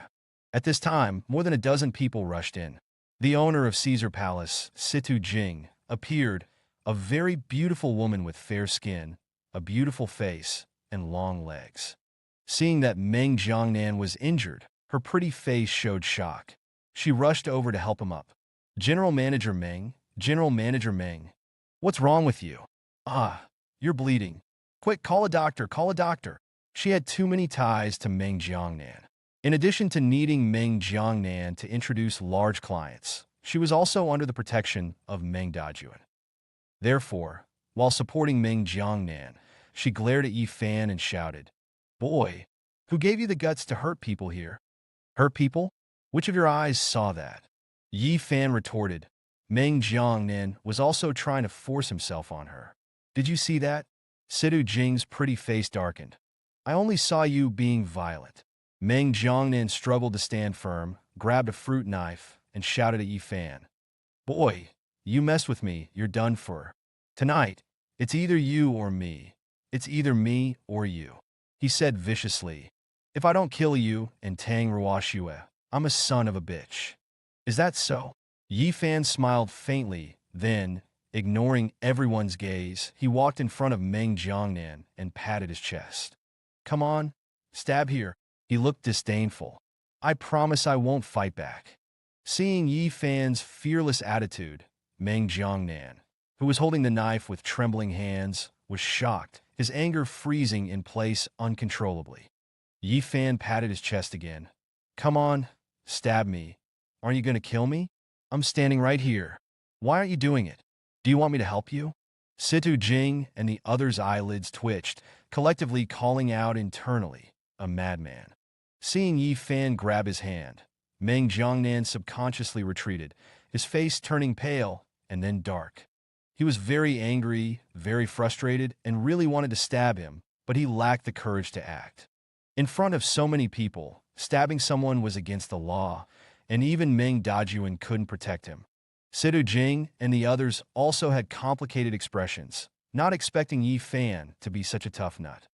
[SPEAKER 1] At this time, more than a dozen people rushed in. The owner of Caesar Palace, Situ Jing, appeared, a very beautiful woman with fair skin, a beautiful face, and long legs. Seeing that Meng Jiangnan was injured, her pretty face showed shock. She rushed over to help him up. General Manager Meng, what's wrong with you? Ah, you're bleeding. Quick, call a doctor, call a doctor. She had too many ties to Meng Jiangnan. In addition to needing Meng Jiangnan to introduce large clients, she was also under the protection of Meng Dajun. Therefore, while supporting Meng Jiangnan, she glared at Yi Fan and shouted, "Boy, who gave you the guts to hurt people here? Hurt people? Which of your eyes saw that?" Yi Fan retorted. Meng Jiangnan was also trying to force himself on her. "Did you see that?" Situ Jing's pretty face darkened. "I only saw you being violent." Meng Jiangnan struggled to stand firm, grabbed a fruit knife, and shouted at Yi Fan, "Boy, you mess with me, you're done for. Tonight, it's either you or me. It's either me or you," he said viciously. "If I don't kill you and Tang Ruoxue, I'm a son of a bitch. Is that so?" Yi Fan smiled faintly, then, ignoring everyone's gaze, he walked in front of Meng Jiangnan and patted his chest. "Come on, stab here." He looked disdainful. "I promise I won't fight back." Seeing Yi Fan's fearless attitude, Meng Jiangnan, who was holding the knife with trembling hands, was shocked, his anger freezing in place uncontrollably. Yi Fan patted his chest again. "Come on, stab me. Aren't you going to kill me? I'm standing right here. Why aren't you doing it? Do you want me to help you?" Situ Jing and the others' eyelids twitched, collectively calling out internally, "A madman." Seeing Yi Fan grab his hand, Meng Jiangnan subconsciously retreated, his face turning pale and then dark. He was very angry, very frustrated, and really wanted to stab him, but he lacked the courage to act. In front of so many people, stabbing someone was against the law, and even Meng Dajun couldn't protect him. Situ Jing and the others also had complicated expressions, not expecting Yi Fan to be such a tough nut.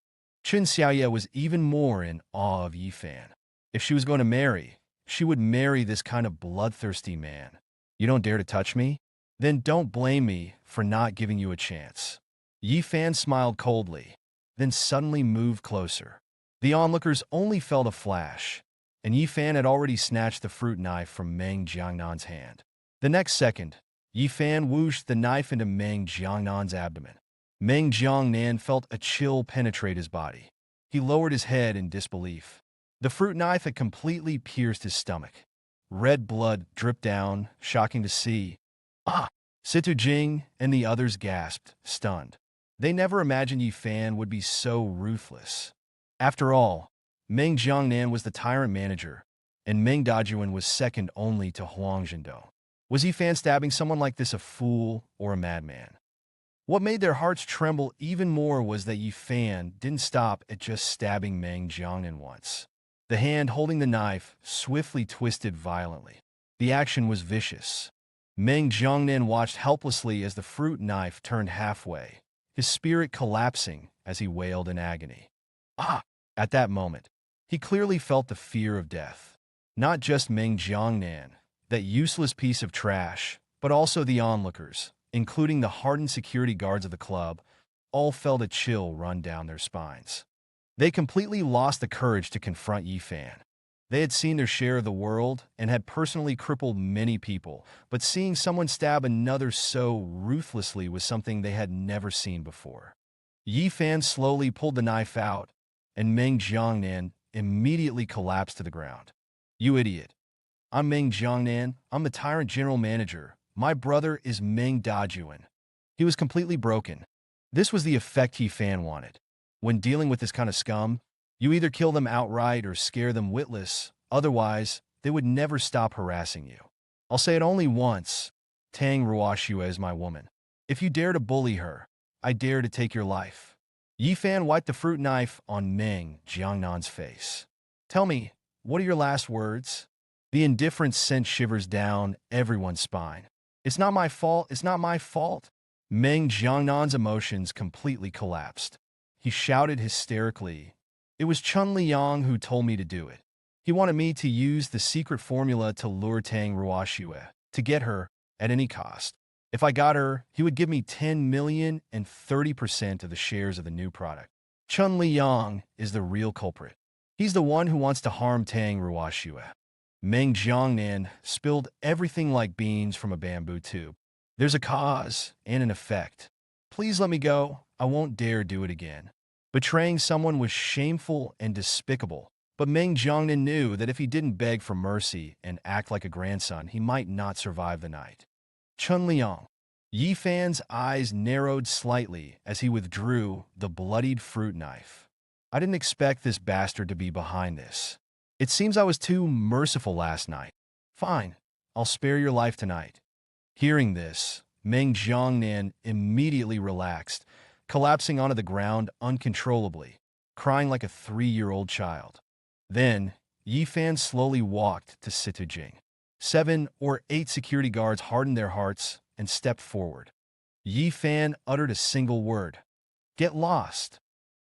[SPEAKER 1] Chen Xiaoye was even more in awe of Yi Fan. If she was going to marry, she would marry this kind of bloodthirsty man. "You don't dare to touch me? Then don't blame me for not giving you a chance." Yi Fan smiled coldly, then suddenly moved closer. The onlookers only felt a flash, and Yi Fan had already snatched the fruit knife from Meng Jiangnan's hand. The next second, Yi Fan whooshed the knife into Meng Jiangnan's abdomen. Meng Jiangnan felt a chill penetrate his body. He lowered his head in disbelief. The fruit knife had completely pierced his stomach. Red blood dripped down, shocking to see. "Ah!" Situ Jing and the others gasped, stunned. They never imagined Yi Fan would be so ruthless. After all, Meng Jiangnan was the tyrant manager, and Meng Dajun was second only to Huang Zhendo. Was Yi Fan stabbing someone like this a fool or a madman? What made their hearts tremble even more was that Yi Fan didn't stop at just stabbing Meng Jiangnan once. The hand holding the knife swiftly twisted violently. The action was vicious. Meng Jiangnan watched helplessly as the fruit knife turned halfway, his spirit collapsing as he wailed in agony. "Ah!" At that moment, he clearly felt the fear of death. Not just Meng Jiangnan, that useless piece of trash, but also the onlookers, including the hardened security guards of the club, all felt a chill run down their spines. They completely lost the courage to confront Yi Fan. They had seen their share of the world and had personally crippled many people, but seeing someone stab another so ruthlessly was something they had never seen before. Yi Fan slowly pulled the knife out, and Meng Jiangnan immediately collapsed to the ground. You idiot. I'm Meng Jiangnan. I'm the tyrant general manager. My brother is Meng Dajuan. He was completely broken. This was the effect Yi Fan wanted. When dealing with this kind of scum, you either kill them outright or scare them witless, otherwise, they would never stop harassing you. I'll say it only once. Tang Ruoxue is my woman. If you dare to bully her, I dare to take your life. Yi Fan wiped the fruit knife on Meng Jiangnan's face. Tell me, what are your last words? The indifference sent shivers down everyone's spine. It's not my fault, it's not my fault. Meng Jiangnan's emotions completely collapsed. He shouted hysterically, "It was Chun Liang who told me to do it. He wanted me to use the secret formula to lure Tang Ruoxue, to get her at any cost. If I got her, he would give me 10 million and 30% of the shares of the new product. Chun Liang is the real culprit. He's the one who wants to harm Tang Ruoxue." Meng Jiangnan spilled everything like beans from a bamboo tube. There's a cause and an effect. Please let me go. I won't dare do it again. Betraying someone was shameful and despicable, but Meng Jiangnan knew that if he didn't beg for mercy and act like a grandson, he might not survive the night. Chun Liang. Yi Fan's eyes narrowed slightly as he withdrew the bloodied fruit knife. I didn't expect this bastard to be behind this. It seems I was too merciful last night. Fine, I'll spare your life tonight. Hearing this, Meng Jiangnan immediately relaxed, collapsing onto the ground uncontrollably, crying like a 3-year-old child. Then, Yi Fan slowly walked to Situ Jing. 7 or 8 security guards hardened their hearts and stepped forward. Yi Fan uttered a single word. Get lost.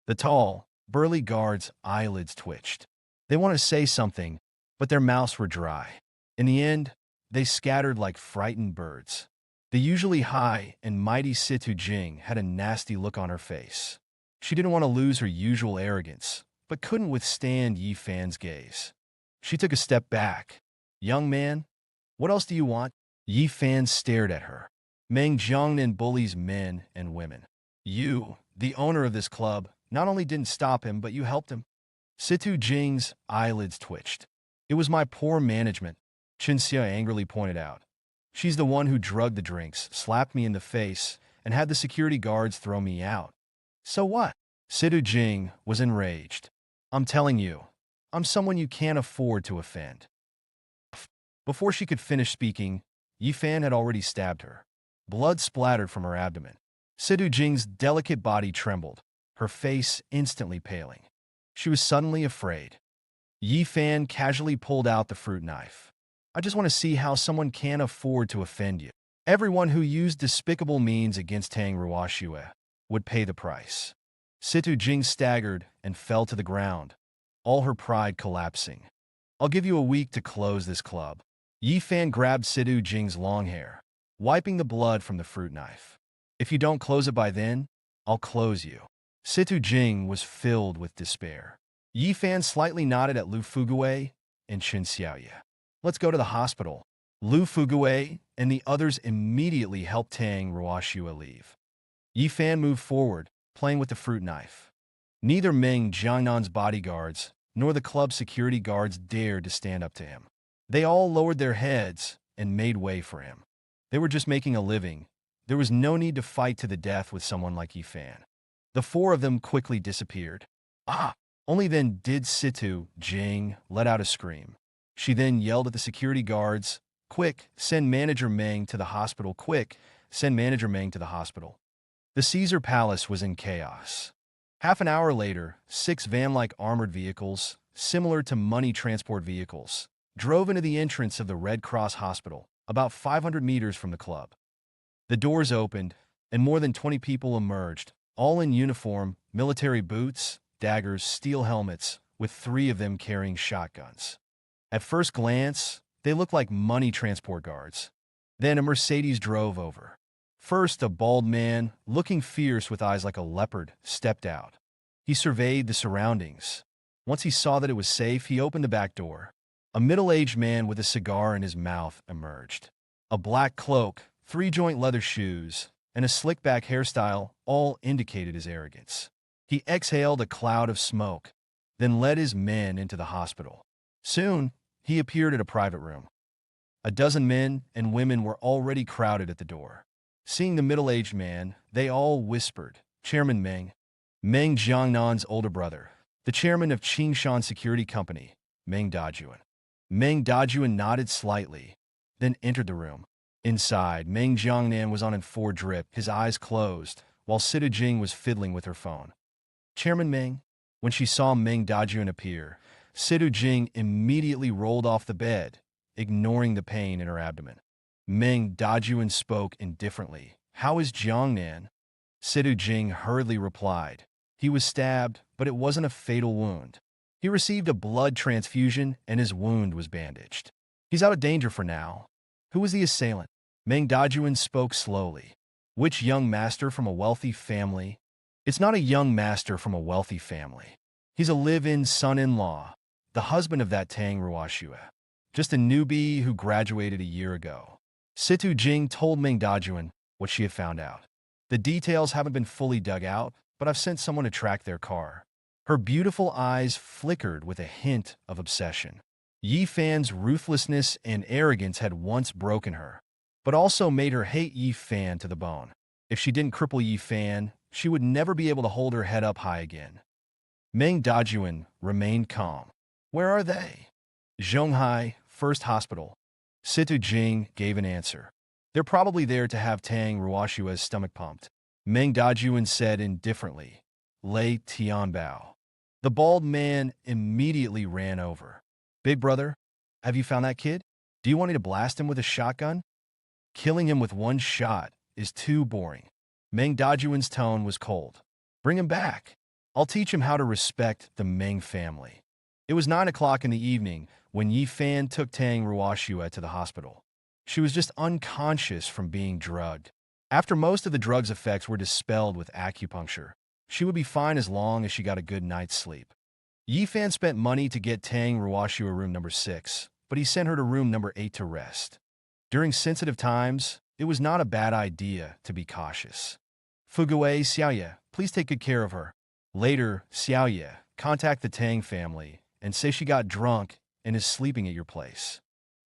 [SPEAKER 1] The tall, burly guards' eyelids twitched. They wanted to say something, but their mouths were dry. In the end, they scattered like frightened birds. The usually high and mighty Situ Jing had a nasty look on her face. She didn't want to lose her usual arrogance, but couldn't withstand Yi Fan's gaze. She took a step back. Young man, what else do you want? Yi Fan stared at her. Meng Jiangnan bullies men and women. You, the owner of this club, not only didn't stop him, but you helped him. Situ Jing's eyelids twitched. It was my poor management, Chen Xia angrily pointed out. She's the one who drugged the drinks, slapped me in the face, and had the security guards throw me out. So what? Situ Jing was enraged. I'm telling you, I'm someone you can't afford to offend. Before she could finish speaking, Yi Fan had already stabbed her. Blood splattered from her abdomen. Situ Jing's delicate body trembled, her face instantly paling. She was suddenly afraid. Yi Fan casually pulled out the fruit knife. I just want to see how someone can afford to offend you. Everyone who used despicable means against Tang Ruoxue would pay the price. Situ Jing staggered and fell to the ground, all her pride collapsing. I'll give you a week to close this club. Yi Fan grabbed Situ Jing's long hair, wiping the blood from the fruit knife. If you don't close it by then, I'll close you. Situ Jing was filled with despair. Yi Fan slightly nodded at Lu Fugue and Chen Xiaoye. Let's go to the hospital. Lu Fugue and the others immediately helped Tang Ruoxue leave. Yi Fan moved forward, playing with the fruit knife. Neither Meng Jiangnan's bodyguards nor the club's security guards dared to stand up to him. They all lowered their heads and made way for him. They were just making a living. There was no need to fight to the death with someone like Yi Fan. The 4 of them quickly disappeared. Only then did Situ Jing let out a scream. She then yelled at the security guards, "Quick, send Manager Meng to the hospital. Quick, send Manager Meng to the hospital." The Caesar Palace was in chaos. Half an hour later, 6 van-like armored vehicles, similar to money transport vehicles, drove into the entrance of the Red Cross Hospital, about 500 meters from the club. The doors opened, and more than 20 people emerged, all in uniform, military boots, daggers, steel helmets, with 3 of them carrying shotguns. At first glance, they looked like money transport guards. Then a Mercedes drove over. First, a bald man, looking fierce with eyes like a leopard, stepped out. He surveyed the surroundings. Once he saw that it was safe, he opened the back door. A middle-aged man with a cigar in his mouth emerged. A black cloak, 3-joint leather shoes, and a slick-back hairstyle all indicated his arrogance. He exhaled a cloud of smoke, then led his men into the hospital. Soon, he appeared at a private room. A dozen men and women were already crowded at the door. Seeing the middle-aged man, they all whispered, "Chairman Meng." Meng Jiangnan's older brother, the chairman of Qingshan Security Company, Meng Dajuan. Meng Dajuan nodded slightly, then entered the room. Inside, Meng Jiangnan was on an four drip, his eyes closed, while Situ Jing was fiddling with her phone. "Chairman Meng." When she saw Meng Dajuan appear, Situ Jing immediately rolled off the bed, ignoring the pain in her abdomen. Meng Dajuan spoke indifferently. "How is Jiangnan?" Situ Jing hurriedly replied. "He was stabbed, but it wasn't a fatal wound. He received a blood transfusion and his wound was bandaged. He's out of danger for now." "Who was the assailant?" Meng Dajuan spoke slowly. "Which young master from a wealthy family?" "It's not a young master from a wealthy family. He's a live-in son-in-law, the husband of that Tang Ruoxue. Just a newbie who graduated a year ago." Situ Jing told Meng Dajuan what she had found out. "The details haven't been fully dug out, but I've sent someone to track their car." Her beautiful eyes flickered with a hint of obsession. Yi Fan's ruthlessness and arrogance had once broken her, but also made her hate Yi Fan to the bone. If she didn't cripple Yi Fan, she would never be able to hold her head up high again. Meng Dajuan remained calm. "Where are they?" "Zhonghai, First Hospital." Situ Jing gave an answer. "They're probably there to have Tang Ruoxue's stomach pumped." Meng Dajuan said indifferently, "Lei Tianbao." The bald man immediately ran over. "Big brother, have you found that kid? Do you want me to blast him with a shotgun?" "Killing him with one shot is too boring." Meng Dajuan's tone was cold. "Bring him back. I'll teach him how to respect the Meng family." It was 9 o'clock in the evening when Yi Fan took Tang Ruoxue to the hospital. She was just unconscious from being drugged. After most of the drug's effects were dispelled with acupuncture, she would be fine as long as she got a good night's sleep. Yi Fan spent money to get Tang Ruoxue room number 6, but he sent her to room number 8 to rest. During sensitive times, it was not a bad idea to be cautious. "Fugue Xiaoye, please take good care of her. Later, Xiaoye, contact the Tang family and say she got drunk and is sleeping at your place."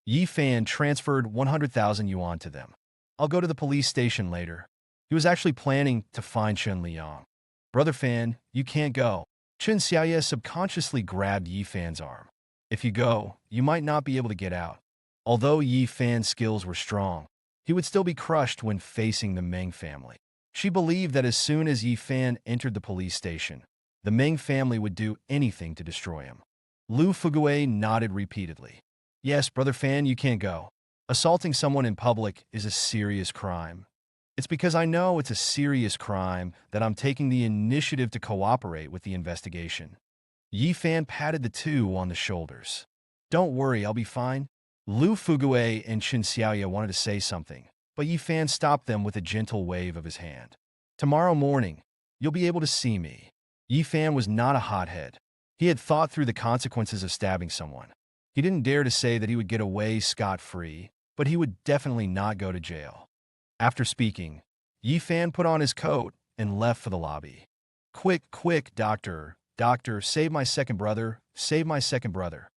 [SPEAKER 1] Yi Fan transferred 100,000 yuan to them. "I'll go to the police station later." He was actually planning to find Chen Liang. "Brother Fan, you can't go." Chen Xiaoye subconsciously grabbed Yi Fan's arm. "If you go, you might not be able to get out." Although Yi Fan's skills were strong, he would still be crushed when facing the Meng family. She believed that as soon as Yi Fan entered the police station, the Meng family would do anything to destroy him. Lu Fugue nodded repeatedly. "Yes, Brother Fan, you can't go. Assaulting someone in public is a serious crime. It's because I know it's a serious crime that I'm taking the initiative to cooperate with the investigation." Yi Fan patted the two on the shoulders. "Don't worry, I'll be fine." Lu Fugue and Chen Xiaoye wanted to say something, but Yi Fan stopped them with a gentle wave of his hand. "Tomorrow morning, you'll be able to see me." Yi Fan was not a hothead. He had thought through the consequences of stabbing someone. He didn't dare to say that he would get away scot-free, but he would definitely not go to jail. After speaking, Yi Fan put on his coat and left for the lobby. "Quick, quick, doctor, doctor, save my second brother, save my second brother."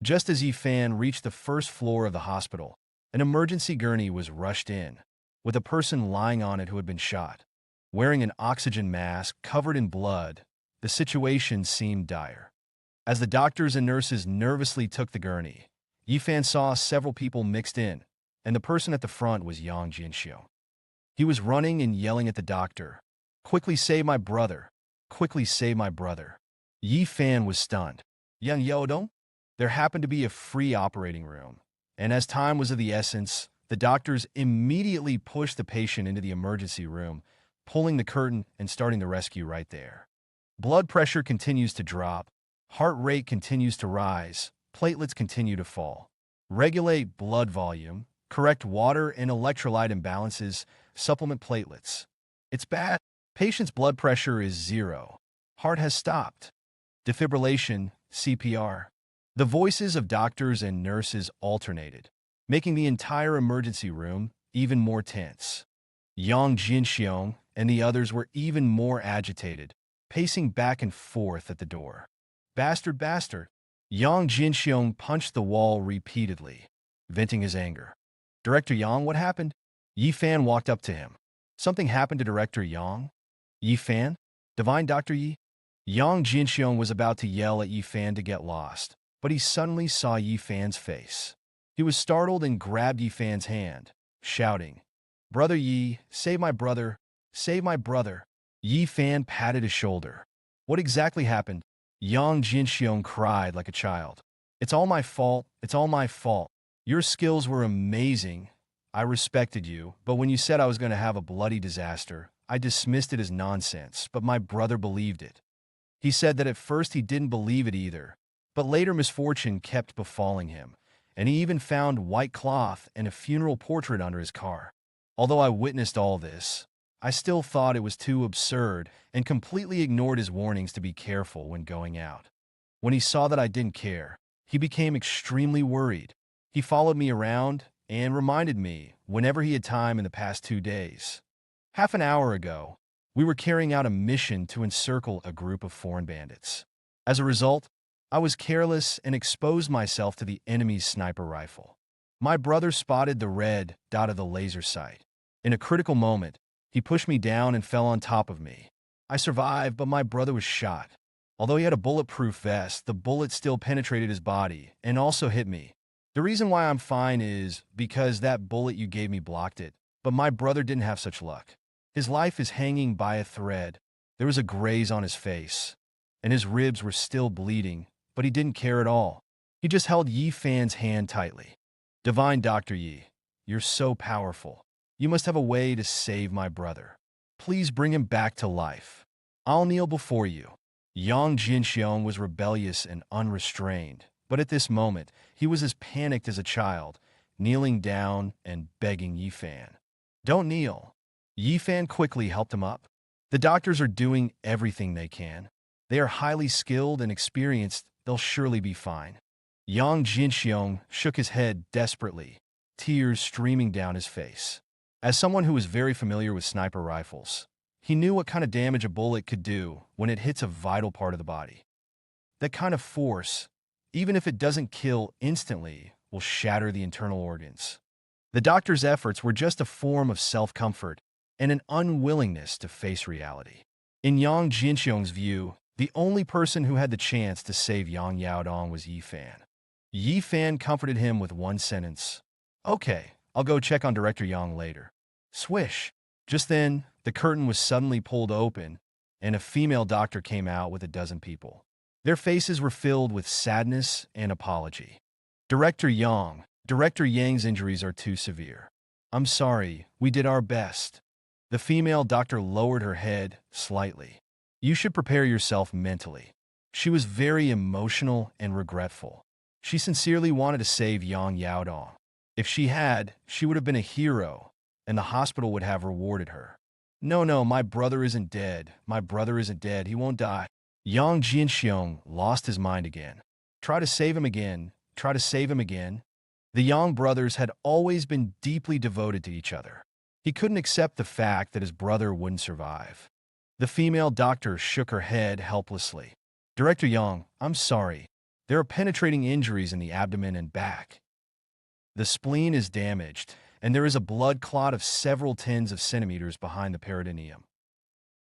[SPEAKER 1] Just as Yi Fan reached the first floor of the hospital, an emergency gurney was rushed in, with a person lying on it who had been shot. Wearing an oxygen mask covered in blood, the situation seemed dire. As the doctors and nurses nervously took the gurney, Yi Fan saw several people mixed in, and the person at the front was Yang Jianxiu. He was running and yelling at the doctor, "Quickly save my brother! Quickly save my brother!" Yi Fan was stunned. "Yang Yodong?" There happened to be a free operating room, and as time was of the essence, the doctors immediately pushed the patient into the emergency room, pulling the curtain and starting the rescue right there. Blood pressure continues to drop, heart rate continues to rise, platelets continue to fall. Regulate blood volume, correct water and electrolyte imbalances, supplement platelets. It's bad. Patient's blood pressure is 0. Heart has stopped. Defibrillation, CPR. The voices of doctors and nurses alternated, making the entire emergency room even more tense. Yang Jinxiong and the others were even more agitated, pacing back and forth at the door. Bastard, bastard! Yang Jinxiong punched the wall repeatedly, venting his anger. Director Yang, what happened? Yi Fan walked up to him. Something happened to Director Yang? Yi Fan? Divine Dr. Yi? Yang Jinxiong was about to yell at Yi Fan to get lost, but he suddenly saw Yi Fan's face. He was startled and grabbed Yi Fan's hand, shouting, "Brother Yi, save my brother! Save my brother!" Yi Fan patted his shoulder. What exactly happened? Yang Jinxiong cried like a child. It's all my fault. It's all my fault. Your skills were amazing. I respected you, but when you said I was going to have a bloody disaster, I dismissed it as nonsense, but my brother believed it. He said that at first he didn't believe it either, but later misfortune kept befalling him, and he even found white cloth and a funeral portrait under his car. Although I witnessed all this, I still thought it was too absurd and completely ignored his warnings to be careful when going out. When he saw that I didn't care, he became extremely worried. He followed me around and reminded me whenever he had time in the past 2 days. Half an hour ago, we were carrying out a mission to encircle a group of foreign bandits. As a result, I was careless and exposed myself to the enemy's sniper rifle. My brother spotted the red dot of the laser sight. In a critical moment, he pushed me down and fell on top of me. I survived, but my brother was shot. Although he had a bulletproof vest, the bullet still penetrated his body and also hit me. The reason why I'm fine is because that bullet you gave me blocked it, but my brother didn't have such luck. His life is hanging by a thread. There was a graze on his face, and his ribs were still bleeding, but he didn't care at all. He just held Yi Fan's hand tightly. Divine Dr. Yi, you're so powerful. You must have a way to save my brother. Please bring him back to life. I'll kneel before you. Yang Jinxiong was rebellious and unrestrained, but at this moment, he was as panicked as a child, kneeling down and begging Yi Fan. Don't kneel. Yi Fan quickly helped him up. The doctors are doing everything they can. They are highly skilled and experienced. They'll surely be fine. Yang Jinxiong shook his head desperately, tears streaming down his face. As someone who was very familiar with sniper rifles, he knew what kind of damage a bullet could do when it hits a vital part of the body. That kind of force, even if it doesn't kill instantly, will shatter the internal organs. The doctor's efforts were just a form of self-comfort and an unwillingness to face reality. In Yang Jinxiong's view, the only person who had the chance to save Yang Yaodong was Yi Fan. Yi Fan comforted him with one sentence. Okay, I'll go check on Director Yang later. Swish! Just then, the curtain was suddenly pulled open, and a female doctor came out with a dozen people. Their faces were filled with sadness and apology. Director Yang's injuries are too severe. I'm sorry, we did our best. The female doctor lowered her head slightly. You should prepare yourself mentally. She was very emotional and regretful. She sincerely wanted to save Yang Yaodong. If she had, she would have been a hero, and the hospital would have rewarded her. No, my brother isn't dead. My brother isn't dead. He won't die. Yang Jinxiong lost his mind again. Try to save him again. Try to save him again. The Yang brothers had always been deeply devoted to each other. He couldn't accept the fact that his brother wouldn't survive. The female doctor shook her head helplessly. Director Yang, I'm sorry. There are penetrating injuries in the abdomen and back. The spleen is damaged, and there is a blood clot of several tens of centimeters behind the peritoneum.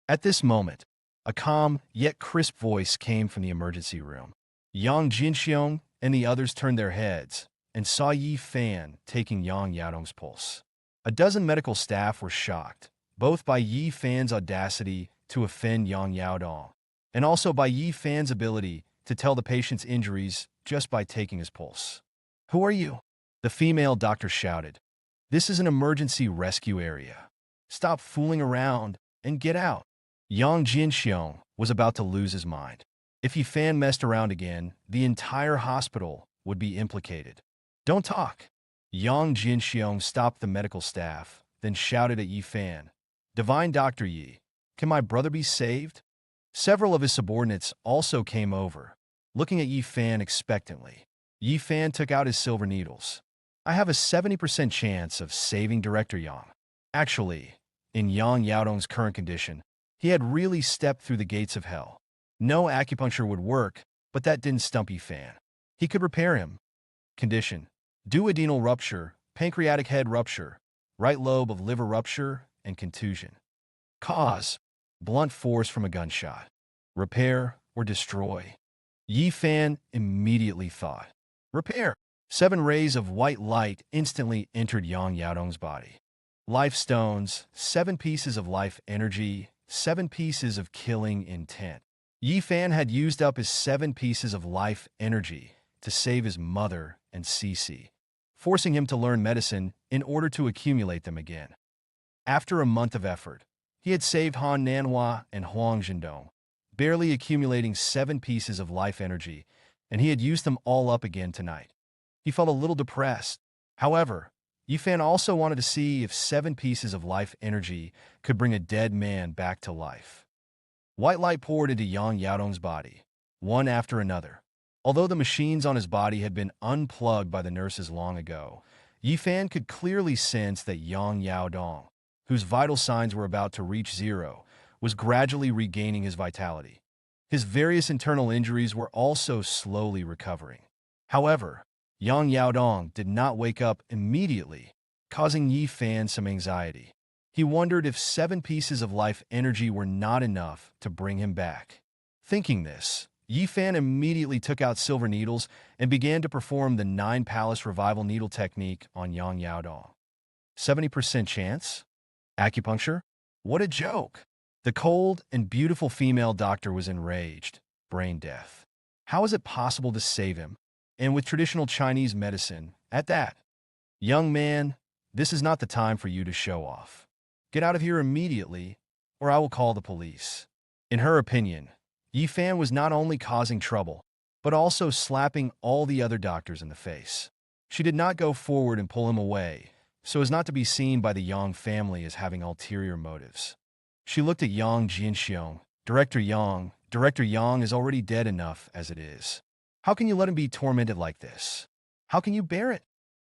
[SPEAKER 1] At this moment, a calm yet crisp voice came from the emergency room. Yang Jinxiong and the others turned their heads and saw Yi Fan taking Yang Yaodong's pulse. A dozen medical staff were shocked, both by Yi Fan's audacity to offend Yang Yaodong, and also by Yi Fan's ability to tell the patient's injuries just by taking his pulse. Who are you? The female doctor shouted. This is an emergency rescue area. Stop fooling around and get out. Yang Jinxiong was about to lose his mind. If Yi Fan messed around again, the entire hospital would be implicated. Don't talk. Yang Jinxiong stopped the medical staff, then shouted at Yi Fan. Divine Dr. Yi, can my brother be saved? Several of his subordinates also came over, looking at Yi Fan expectantly. Yi Fan took out his silver needles. I have a 70% chance of saving Director Yang. Actually, In Yang Yaodong's current condition, he had really stepped through the gates of hell. No acupuncture would work, but that didn't stump Yifan. He could repair him. Condition: duodenal rupture, pancreatic head rupture, right lobe of liver rupture, and contusion. Cause: blunt force from a gunshot. Repair or destroy? Yifan immediately thought, repair. 7 rays of white light instantly entered Yang Yaodong's body. Life stones, 7 pieces of life energy, 7 pieces of killing intent. Yifan had used up his 7 pieces of life energy to save his mother and Cece, forcing him to learn medicine in order to accumulate them again. After a month of effort, he had saved Han Nanhua and Huang Zhendong, barely accumulating 7 pieces of life energy, and he had used them all up again tonight. He felt a little depressed. However, Yifan also wanted to see if 7 pieces of life energy could bring a dead man back to life. White light poured into Yang Yaodong's body, one after another. Although the machines on his body had been unplugged by the nurses long ago, Yifan could clearly sense that Yang Yaodong, whose vital signs were about to reach 0, was gradually regaining his vitality. His various internal injuries were also slowly recovering. However, Yang Yaodong did not wake up immediately, causing Yifan some anxiety. He wondered if 7 pieces of life energy were not enough to bring him back. Thinking this, Yifan immediately took out silver needles and began to perform the 9 Palace Revival Needle technique on Yang Yaodong. 70% chance? Acupuncture? What a joke! The cold and beautiful female doctor was enraged. Brain death. How is it possible to save him? And with traditional Chinese medicine, at that. Young man, this is not the time for you to show off. Get out of here immediately, or I will call the police. In her opinion, Yifan was not only causing trouble, but also slapping all the other doctors in the face. She did not go forward and pull him away, so as not to be seen by the Yang family as having ulterior motives. She looked at Yang Jianxiong. Director Yang is already dead enough as it is. How can you let him be tormented like this? How can you bear it?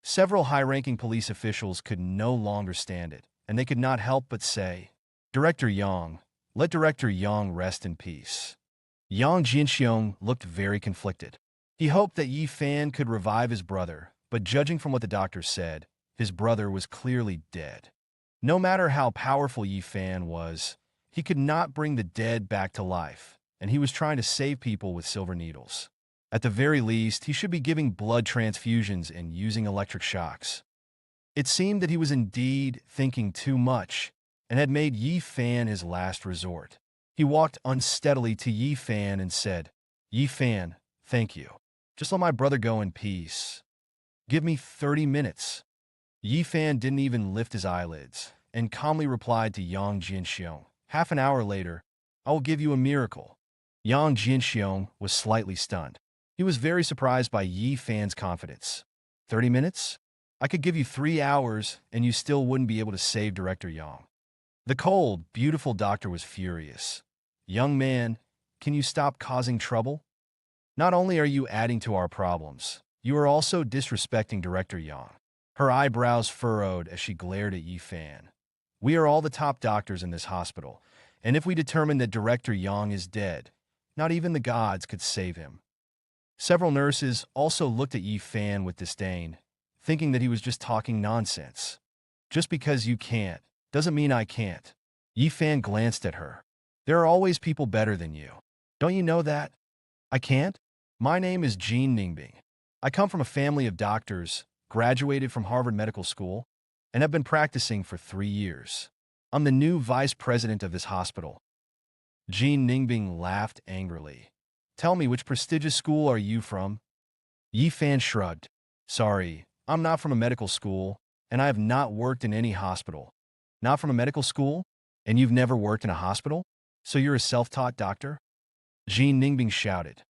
[SPEAKER 1] Several high-ranking police officials could no longer stand it, and they could not help but say, Director Yang, let Director Yang rest in peace. Yang Jianxiong looked very conflicted. He hoped that Yifan could revive his brother, but judging from what the doctor said, his brother was clearly dead. No matter how powerful Yifan was, he could not bring the dead back to life, and he was trying to save people with silver needles. At the very least, he should be giving blood transfusions and using electric shocks. It seemed that he was indeed thinking too much and had made Yifan his last resort. He walked unsteadily to Yifan and said, Yifan, thank you. Just let my brother go in peace. Give me 30 minutes. Yifan didn't even lift his eyelids and calmly replied to Yang Jianxiong. Half an hour later, I will give you a miracle. Yang Jianxiong was slightly stunned. He was very surprised by Yifan's confidence. 30 minutes? I could give you 3 hours and you still wouldn't be able to save Director Yang. The cold, beautiful doctor was furious. Young man, can you stop causing trouble? Not only are you adding to our problems, you are also disrespecting Director Yang. Her eyebrows furrowed as she glared at Yifan. We are all the top doctors in this hospital, and if we determine that Director Yang is dead, not even the gods could save him. Several nurses also looked at Yifan with disdain, thinking that he was just talking nonsense. Just because you can't, doesn't mean I can't. Yifan glanced at her. There are always people better than you. Don't you know that? I can't? My name is Jean Ningbing. I come from a family of doctors, graduated from Harvard Medical School, and have been practicing for 3 years. I'm the new vice president of this hospital. Jean Ningbing laughed angrily. Tell me, which prestigious school are you from? Yifan shrugged. Sorry, I'm not from a medical school, and I have not worked in any hospital. Not from a medical school? And you've never worked in a hospital? So you're a self-taught doctor? Jean Ningbing shouted.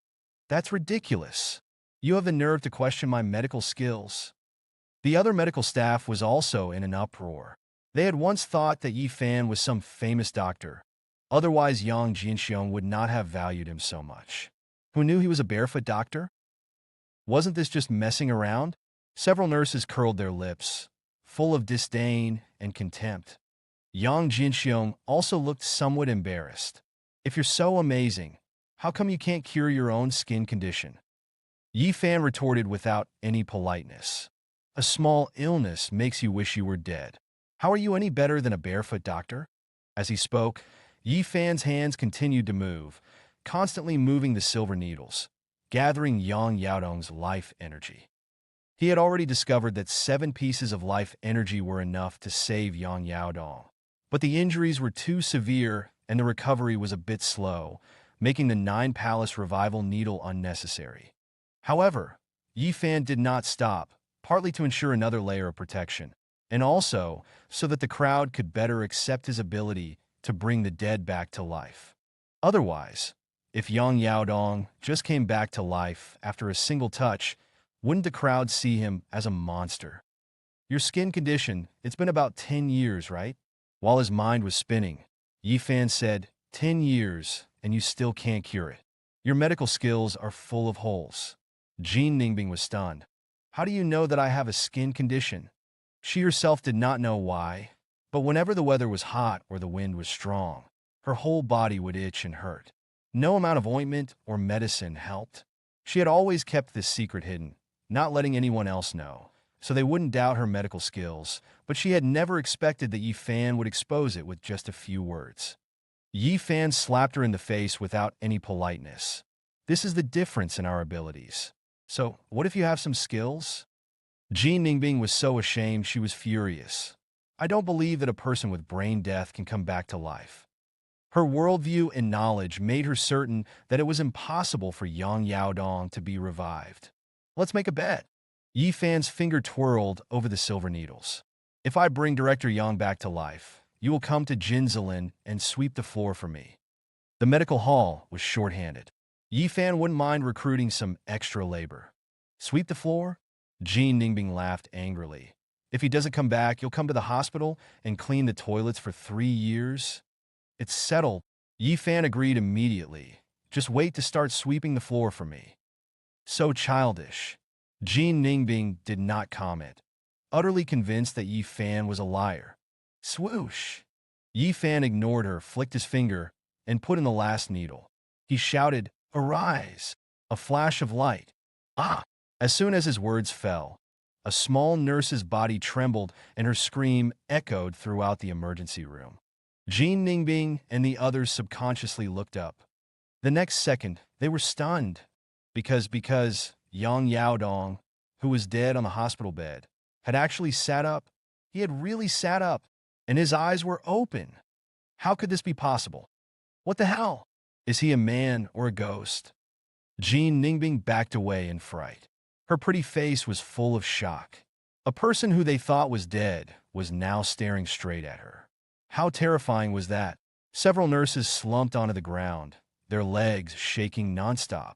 [SPEAKER 1] That's ridiculous. You have the nerve to question my medical skills. The other medical staff was also in an uproar. They had once thought that Yifan was some famous doctor. Otherwise, Yang Jianxiong would not have valued him so much. Who knew he was a barefoot doctor? Wasn't this just messing around? Several nurses curled their lips, full of disdain and contempt. Yang Jinxiong also looked somewhat embarrassed. If you're so amazing, how come you can't cure your own skin condition? Yi Fan retorted without any politeness. A small illness makes you wish you were dead. How are you any better than a barefoot doctor? As he spoke, Yi Fan's hands continued to move, constantly moving the silver needles, gathering Yang Yaodong's life energy. He had already discovered that 7 pieces of life energy were enough to save Yang Yaodong. But the injuries were too severe and the recovery was a bit slow, making the 9 Palace Revival Needle unnecessary. However, Yi Fan did not stop, partly to ensure another layer of protection, and also so that the crowd could better accept his ability to bring the dead back to life. Otherwise, if Yang Yaodong just came back to life after a single touch, wouldn't the crowd see him as a monster? Your skin condition, it's been about 10 years, right? While his mind was spinning, Yi Fan said, 10 years, and you still can't cure it. Your medical skills are full of holes. Jean Ningbing was stunned. How do you know that I have a skin condition? She herself did not know why, but whenever the weather was hot or the wind was strong, her whole body would itch and hurt. No amount of ointment or medicine helped. She had always kept this secret hidden, not letting anyone else know, so they wouldn't doubt her medical skills, but she had never expected that Yi Fan would expose it with just a few words. Yi Fan slapped her in the face without any politeness. This is the difference in our abilities. So, what if you have some skills? Jean Ningbing was so ashamed she was furious. I don't believe that a person with brain death can come back to life. Her worldview and knowledge made her certain that it was impossible for Yang Yaodong to be revived. Let's make a bet. Yi Fan's finger twirled over the silver needles. If I bring Director Yang back to life, you will come to Jinzalin and sweep the floor for me. The medical hall was short-handed. Yi Fan wouldn't mind recruiting some extra labor. Sweep the floor? Jean Ningbing laughed angrily. If he doesn't come back, you'll come to the hospital and clean the toilets for 3 years? It's settled. Yi Fan agreed immediately. Just wait to start sweeping the floor for me. So childish. Jean Ningbing did not comment, utterly convinced that Yi Fan was a liar. Swoosh! Yi Fan ignored her, flicked his finger, and put in the last needle. He shouted, "Arise!" A flash of light. Ah! As soon as his words fell, a small nurse's body trembled and her scream echoed throughout the emergency room. Jean Ningbing and the others subconsciously looked up. The next second, they were stunned, because Yang Yaodong, who was dead on the hospital bed, had actually sat up. He had really sat up, and his eyes were open. How could this be possible? What the hell? Is he a man or a ghost? Jean Ningbing backed away in fright. Her pretty face was full of shock. A person who they thought was dead was now staring straight at her. How terrifying was that? Several nurses slumped onto the ground, their legs shaking nonstop.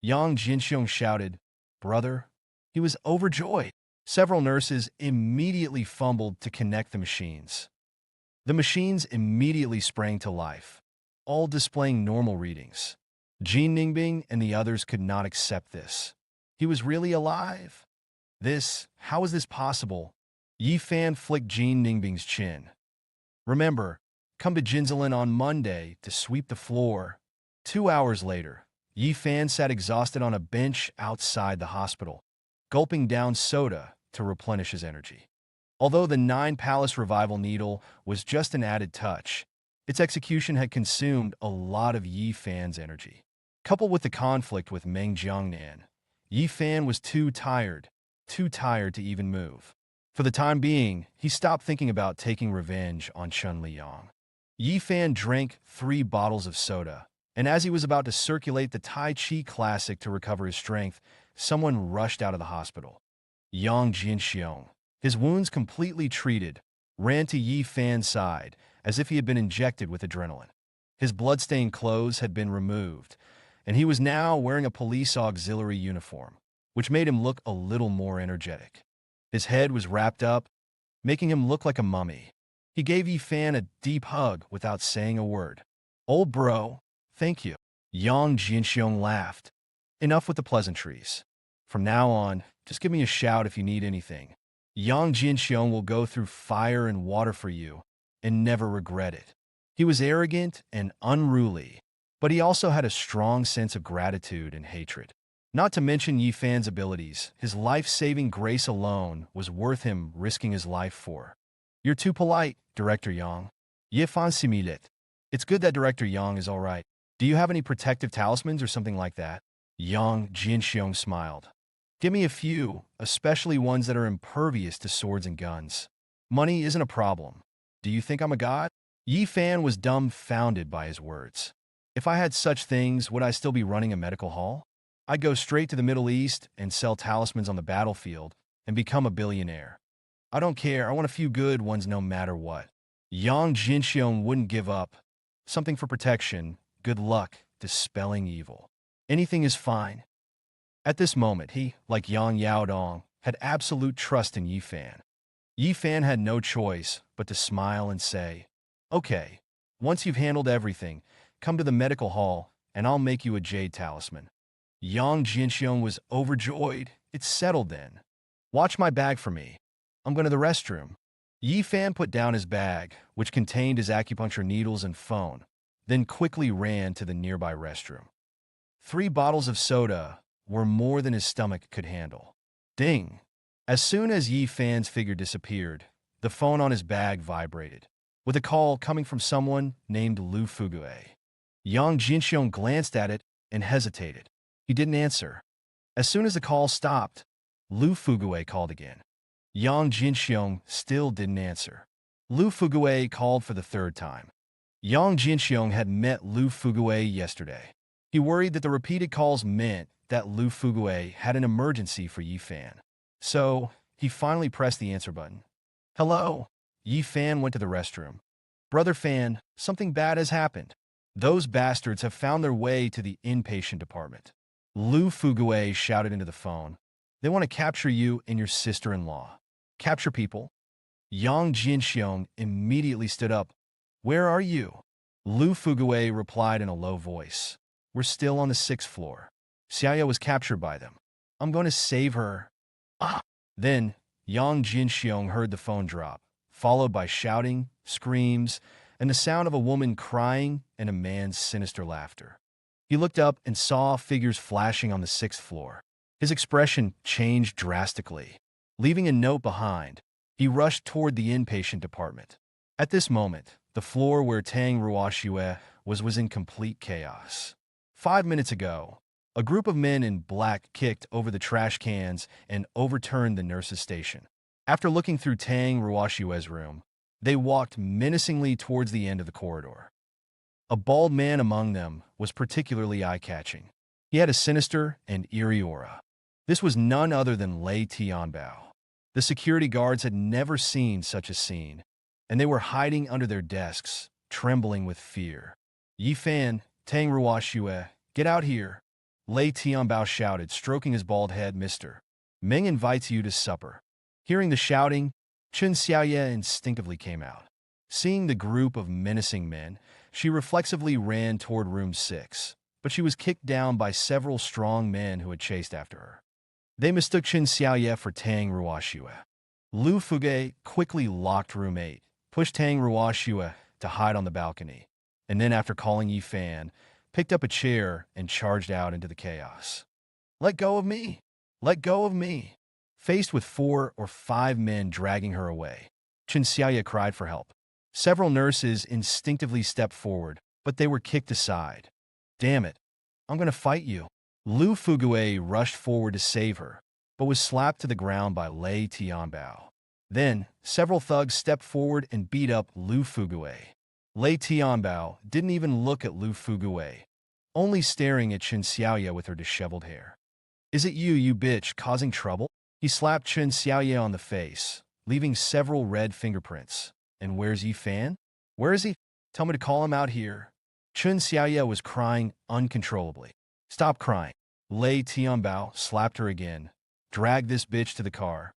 [SPEAKER 1] Yang Jinxiong shouted, "Brother!" He was overjoyed. Several nurses immediately fumbled to connect the machines. The machines immediately sprang to life, all displaying normal readings. Jean Ningbing and the others could not accept this. He was really alive? How is this possible? Yi Fan flicked Jean Ningbing's chin. Remember, come to Jinzalin on Monday to sweep the floor. 2 hours later, Yi Fan sat exhausted on a bench outside the hospital, gulping down soda to replenish his energy. Although the 9 Palace Revival Needle was just an added touch, its execution had consumed a lot of Yi Fan's energy. Coupled with the conflict with Meng Jiangnan, Yi Fan was too tired to even move. For the time being, he stopped thinking about taking revenge on Chun Liyang. Yi Fan drank 3 bottles of soda, and as he was about to circulate the Tai Chi Classic to recover his strength, someone rushed out of the hospital. Yang Jinxiong, his wounds completely treated, ran to Yi Fan's side as if he had been injected with adrenaline. His blood-stained clothes had been removed, and he was now wearing a police auxiliary uniform, which made him look a little more energetic. His head was wrapped up, making him look like a mummy. He gave Yi Fan a deep hug without saying a word. "Old bro, thank you." Yang Jinxiong laughed. "Enough with the pleasantries. From now on, just give me a shout if you need anything. Yang Jinxiong will go through fire and water for you, and never regret it. He was arrogant and unruly, but he also had a strong sense of gratitude and hatred. Not to mention Yi Fan's abilities, his life-saving grace alone was worth him risking his life for. You're too polite, Director Yang. Yi Fan simulate. It's good that Director Yang is all right. Do you have any protective talismans or something like that? Yang Jinxiong smiled. Give me a few, especially ones that are impervious to swords and guns. Money isn't a problem. Do you think I'm a god? Yi Fan was dumbfounded by his words. If I had such things, would I still be running a medical hall? I'd go straight to the Middle East and sell talismans on the battlefield and become a billionaire. I don't care, I want a few good ones no matter what. Yang Jinxiong wouldn't give up. Something for protection, good luck, dispelling evil. Anything is fine. At this moment, he, like Yang Yaodong, had absolute trust in Yi Fan. Yi Fan had no choice but to smile and say, "Okay, once you've handled everything, come to the medical hall and I'll make you a jade talisman." Yang Jinxiong was overjoyed. It's settled then. Watch my bag for me. I'm going to the restroom. Yi Fan put down his bag, which contained his acupuncture needles and phone, then quickly ran to the nearby restroom. 3 bottles of soda were more than his stomach could handle. Ding! As soon as Yi Fan's figure disappeared, the phone on his bag vibrated, with a call coming from someone named Lu Fugue. Yang Jinxiong glanced at it and hesitated. He didn't answer. As soon as the call stopped, Lu Fugue called again. Yang Jinxiong still didn't answer. Lu Fugue called for the 3rd time. Yang Jinxiong had met Lu Fugue yesterday. He worried that the repeated calls meant that Lu Fugue had an emergency for Yi Fan. So, he finally pressed the answer button. "Hello?" Yi Fan went to the restroom. "Brother Fan, something bad has happened. Those bastards have found their way to the inpatient department." Lu Fugue shouted into the phone. "They want to capture you and your sister-in-law." "Capture people?" Yang Jinxiong immediately stood up. "Where are you?" Lu Fugue replied in a low voice. "We're still on the 6th floor. Xiaoya was captured by them. I'm going to save her." Ah! Then, Yang Jinxiong heard the phone drop, followed by shouting, screams, and the sound of a woman crying and a man's sinister laughter. He looked up and saw figures flashing on the 6th floor. His expression changed drastically. Leaving a note behind, he rushed toward the inpatient department. At this moment, the floor where Tang Ruoxue was in complete chaos. 5 minutes ago, a group of men in black kicked over the trash cans and overturned the nurse's station. After looking through Tang Ruoxue's room, they walked menacingly towards the end of the corridor. A bald man among them was particularly eye-catching. He had a sinister and eerie aura. This was none other than Lei Tianbao. The security guards had never seen such a scene, and they were hiding under their desks, trembling with fear. "Yi Fan, Tang Ruoxue, get out here!" Lei Tianbao shouted, stroking his bald head. "Mr. Meng invites you to supper." Hearing the shouting, Chen Xiaoye instinctively came out. Seeing the group of menacing men, she reflexively ran toward room 6, but she was kicked down by several strong men who had chased after her. They mistook Chen Xiaoye for Tang Ruoxue. Lu Fugue quickly locked room 8, pushed Tang Ruoxue to hide on the balcony, and then after calling Yi Fan, picked up a chair and charged out into the chaos. "Let go of me! Let go of me!" Faced with 4 or 5 men dragging her away, Chen Xiaoye cried for help. Several nurses instinctively stepped forward, but they were kicked aside. "Damn it! I'm going to fight you!" Lu Fugue rushed forward to save her, but was slapped to the ground by Lei Tianbao. Then, several thugs stepped forward and beat up Lu Fugue. Lei Tianbao didn't even look at Lu Fugue, only staring at Chen Xiaoye with her disheveled hair. "Is it you, you bitch, causing trouble?" He slapped Chen Xiaoye on the face, leaving several red fingerprints. "And where's Yi Fan? Where is he? Tell me to call him out here." Chen Xiaoye was crying uncontrollably. "Stop crying." Lei Tianbao slapped her again. "Drag this bitch to the car."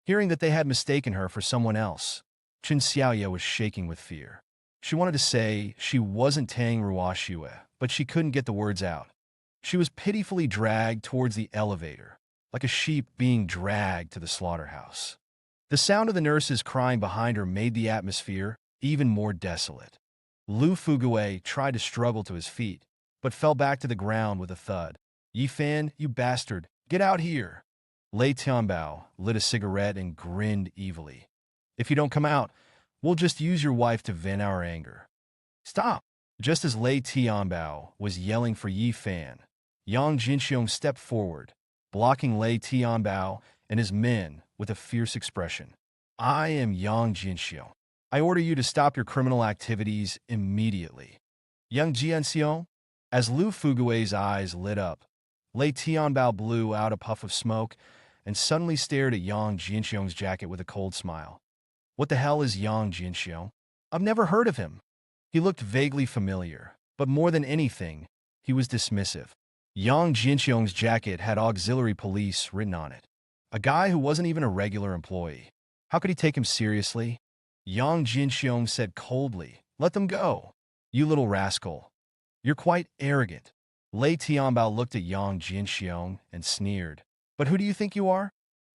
[SPEAKER 1] Hearing that they had mistaken her for someone else, Chen Xiaoye was shaking with fear. She wanted to say she wasn't Tang Ruoxue, but she couldn't get the words out. She was pitifully dragged towards the elevator, like a sheep being dragged to the slaughterhouse. The sound of the nurses crying behind her made the atmosphere even more desolate. Lu Fugui tried to struggle to his feet, but fell back to the ground with a thud. Yi Fan, you bastard, get out here! Lei Tianbao lit a cigarette and grinned evilly. If you don't come out, we'll just use your wife to vent our anger. Stop! Just as Lei Tianbao was yelling for Yi Fan, Yang Jinxiong stepped forward, blocking Lei Tianbao and his men with a fierce expression. I am Yang Jinxiong. I order you to stop your criminal activities immediately. Yang Jianxiong? As Lu Fugui's eyes lit up, Lei Tianbao blew out a puff of smoke and suddenly stared at Yang Jinxiong's jacket with a cold smile. What the hell is Yang Jinxiong? I've never heard of him. He looked vaguely familiar, but more than anything, he was dismissive. Yang Jinxiong's jacket had auxiliary police written on it. A guy who wasn't even a regular employee. How could he take him seriously? Yang Jinxiong said coldly, "Let them go. You little rascal. You're quite arrogant." Lei Tianbao looked at Yang Jinxiong and sneered. "But who do you think you are?"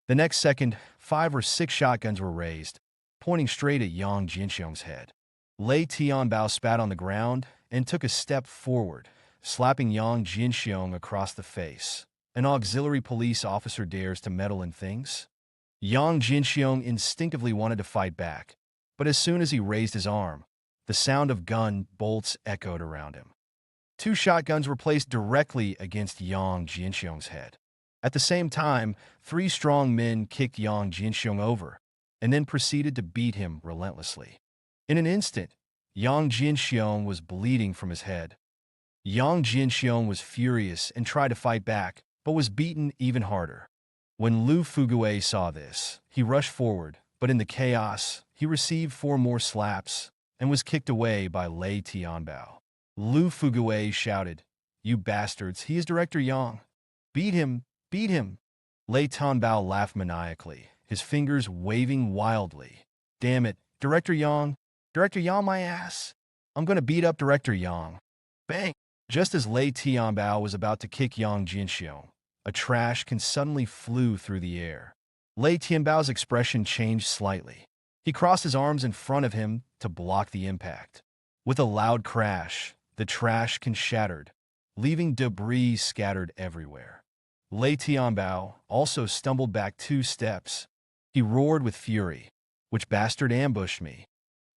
[SPEAKER 1] The next second, 5 or 6 shotguns were raised, pointing straight at Yang Jinxiong's head. Lei Tianbao spat on the ground and took a step forward, slapping Yang Jinxiong across the face. An auxiliary police officer dares to meddle in things? Yang Jinxiong instinctively wanted to fight back, but as soon as he raised his arm, the sound of gun bolts echoed around him. 2 shotguns were placed directly against Yang Jinxiong's head. At the same time, 3 strong men kicked Yang Jinxiong over and then proceeded to beat him relentlessly. In an instant, Yang Jinxiong was bleeding from his head. Yang Jinxiong was furious and tried to fight back, but was beaten even harder. When Lu Fugui saw this, he rushed forward, but in the chaos, he received 4 more slaps and was kicked away by Lei Tianbao. Lu Fugui shouted, "You bastards, he is Director Yang. Beat him, beat him." Lei Tianbao laughed maniacally, his fingers waving wildly. "Damn it, Director Yang. Director Yang, my ass. I'm gonna beat up Director Yang." Bang! Just as Lei Tianbao was about to kick Yang Jinxiong, a trash can suddenly flew through the air. Lei Tianbao's expression changed slightly. He crossed his arms in front of him to block the impact. With a loud crash, the trash can shattered, leaving debris scattered everywhere. Lei Tianbao also stumbled back 2 steps. He roared with fury. "Which bastard ambushed me?"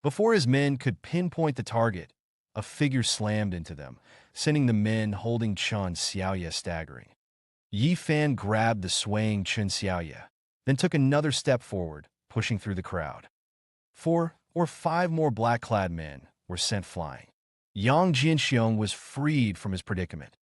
[SPEAKER 1] Before his men could pinpoint the target, a figure slammed into them, sending the men holding Chen Xiaoye staggering. Yi Fan grabbed the swaying Chen Xiaoye, then took another step forward, pushing through the crowd. 4 or 5 more black-clad men were sent flying. Yang Jinxiong was freed from his predicament.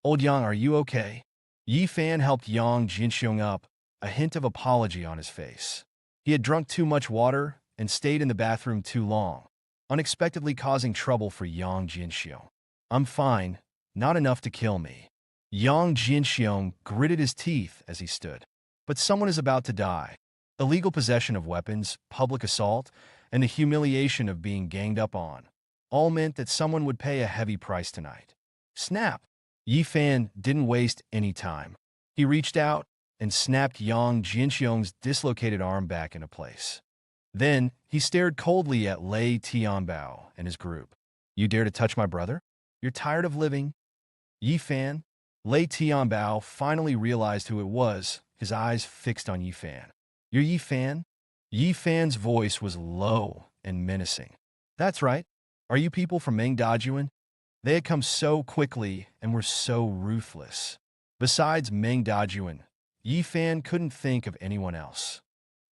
[SPEAKER 1] "Old Yang, are you okay?" Yi Fan helped Yang Jinxiong up, a hint of apology on his face. He had drunk too much water and stayed in the bathroom too long, unexpectedly causing trouble for Yang Jinxiong. "I'm fine, not enough to kill me." Yang Jinxiong gritted his teeth as he stood. But someone is about to die. Illegal possession of weapons, public assault, and the humiliation of being ganged up on all meant that someone would pay a heavy price tonight. Snap! Yi Fan didn't waste any time. He reached out and snapped Yang Jinxiong's dislocated arm back into place. Then he stared coldly at Lei Tianbao and his group. "You dare to touch my brother? You're tired of living?" Yi Fan? Lei Tianbao finally realized who it was, his eyes fixed on Yi Fan. "You're Yi Fan?" Yi Fan's voice was low and menacing. "That's right. Are you people from Meng Dajuan?" They had come so quickly and were so ruthless. Besides Meng Dajuan, Yi Fan couldn't think of anyone else.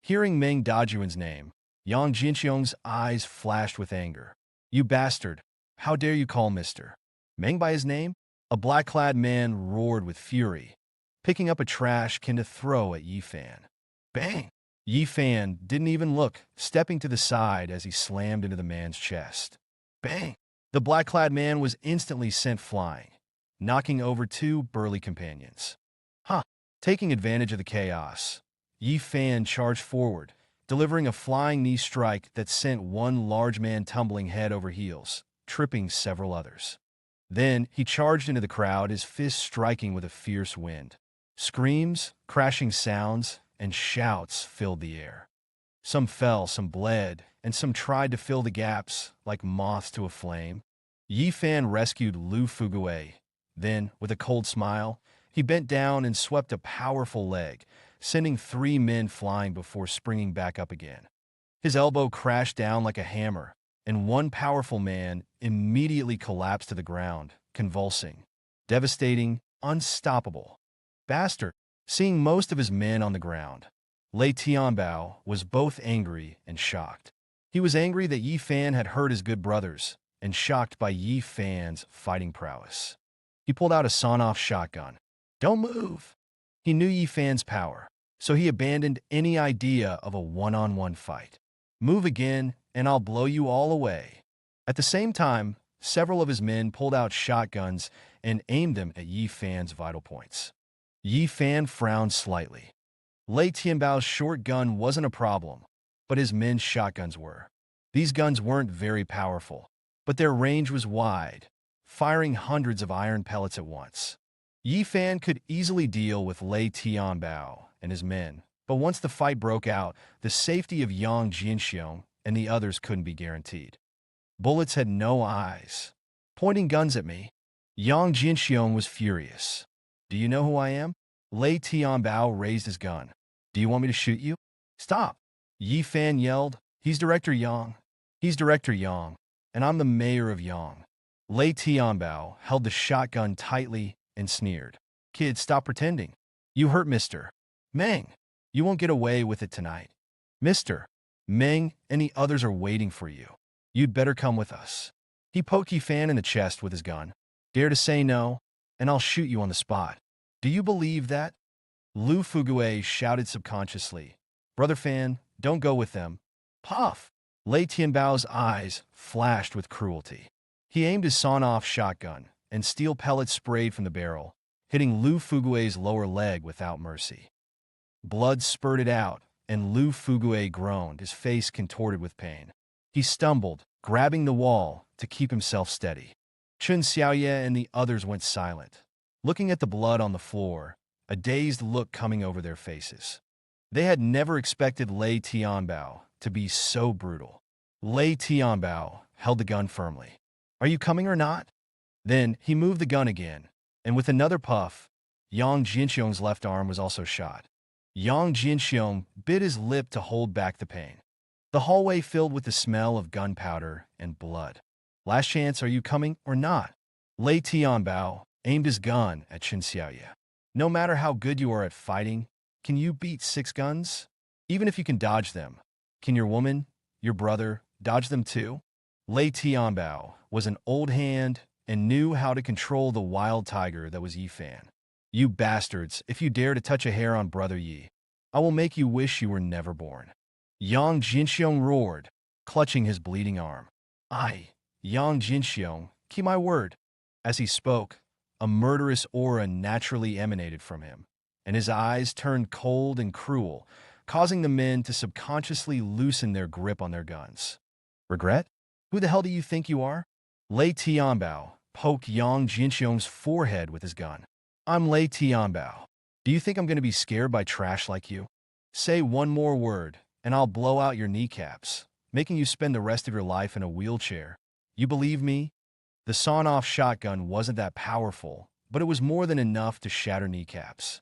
[SPEAKER 1] Hearing Meng Dajuan's name, Yang Jinxiong's eyes flashed with anger. "You bastard! How dare you call Mr. Meng by his name?" A black-clad man roared with fury, picking up a trash can to throw at Yi Fan. Bang! Yi Fan didn't even look, stepping to the side as he slammed into the man's chest. Bang! The black-clad man was instantly sent flying, knocking over 2 burly companions. Taking advantage of the chaos, Yi Fan charged forward, delivering a flying knee strike that sent one large man tumbling head over heels, tripping several others. Then he charged into the crowd, his fists striking with a fierce wind. Screams, crashing sounds, and shouts filled the air. Some fell, some bled, and some tried to fill the gaps like moths to a flame. Yi Fan rescued Lu Fugui. Then, with a cold smile, he bent down and swept a powerful leg, sending 3 men flying before springing back up again. His elbow crashed down like a hammer, and one powerful man immediately collapsed to the ground, convulsing. Devastating, unstoppable. Bastard, seeing most of his men on the ground. Lei Tianbao was both angry and shocked. He was angry that Yi Fan had hurt his good brothers, and shocked by Yi Fan's fighting prowess. He pulled out a sawn-off shotgun. Don't move! He knew Yi Fan's power, so he abandoned any idea of a one-on-one fight. Move again, and I'll blow you all away. At the same time, several of his men pulled out shotguns and aimed them at Yi Fan's vital points. Yi Fan frowned slightly. Lei Tianbao's short gun wasn't a problem, but his men's shotguns were. These guns weren't very powerful, but their range was wide, firing hundreds of iron pellets at once. Yi Fan could easily deal with Lei Tianbao and his men, but once the fight broke out, the safety of Yang Jinxiong and the others couldn't be guaranteed. Bullets had no eyes. Pointing guns at me, Yang Jinxiong was furious. Do you know who I am? Lei Tianbao raised his gun. Do you want me to shoot you? Stop! Yi Fan yelled. He's Director Yang. He's Director Yang, and I'm the mayor of Yang. Lei Tianbao held the shotgun tightly and sneered. Kid, stop pretending. You hurt Mr. Meng. You won't get away with it tonight. Mr. Meng and the others are waiting for you. You'd better come with us. He poked Yi Fan in the chest with his gun. Dare to say no, and I'll shoot you on the spot. Do you believe that? Lu Fugui shouted subconsciously. Brother Fan, don't go with them. Puff! Lei Tianbao's eyes flashed with cruelty. He aimed his sawn-off shotgun, and steel pellets sprayed from the barrel, hitting Lu Fugui's lower leg without mercy. Blood spurted out, and Lu Fugui groaned, his face contorted with pain. He stumbled, grabbing the wall to keep himself steady. Chun Xiaoye and the others went silent, looking at the blood on the floor, a dazed look coming over their faces. They had never expected Lei Tianbao to be so brutal. Lei Tianbao held the gun firmly. Are you coming or not? Then he moved the gun again, and with another puff, Yang Jinxiong's left arm was also shot. Yang Jinxiong bit his lip to hold back the pain. The hallway filled with the smell of gunpowder and blood. Last chance, are you coming or not? Lei Tianbao aimed his gun at Chun Xiaoye. No matter how good you are at fighting, can you beat 6 guns? Even if you can dodge them, can your woman, your brother, dodge them too? Lei Tianbao was an old hand and knew how to control the wild tiger that was Yi Fan. You bastards, if you dare to touch a hair on Brother Yi, I will make you wish you were never born. Yang Jinxiong roared, clutching his bleeding arm. Yang Jinxiong, keep my word. As he spoke, a murderous aura naturally emanated from him, and his eyes turned cold and cruel, causing the men to subconsciously loosen their grip on their guns. Regret? Who the hell do you think you are? Lei Tianbao poked Yang Jinxiong's forehead with his gun. I'm Lei Tianbao. Do you think I'm going to be scared by trash like you? Say one more word, and I'll blow out your kneecaps, making you spend the rest of your life in a wheelchair. You believe me? The sawn-off shotgun wasn't that powerful, but it was more than enough to shatter kneecaps.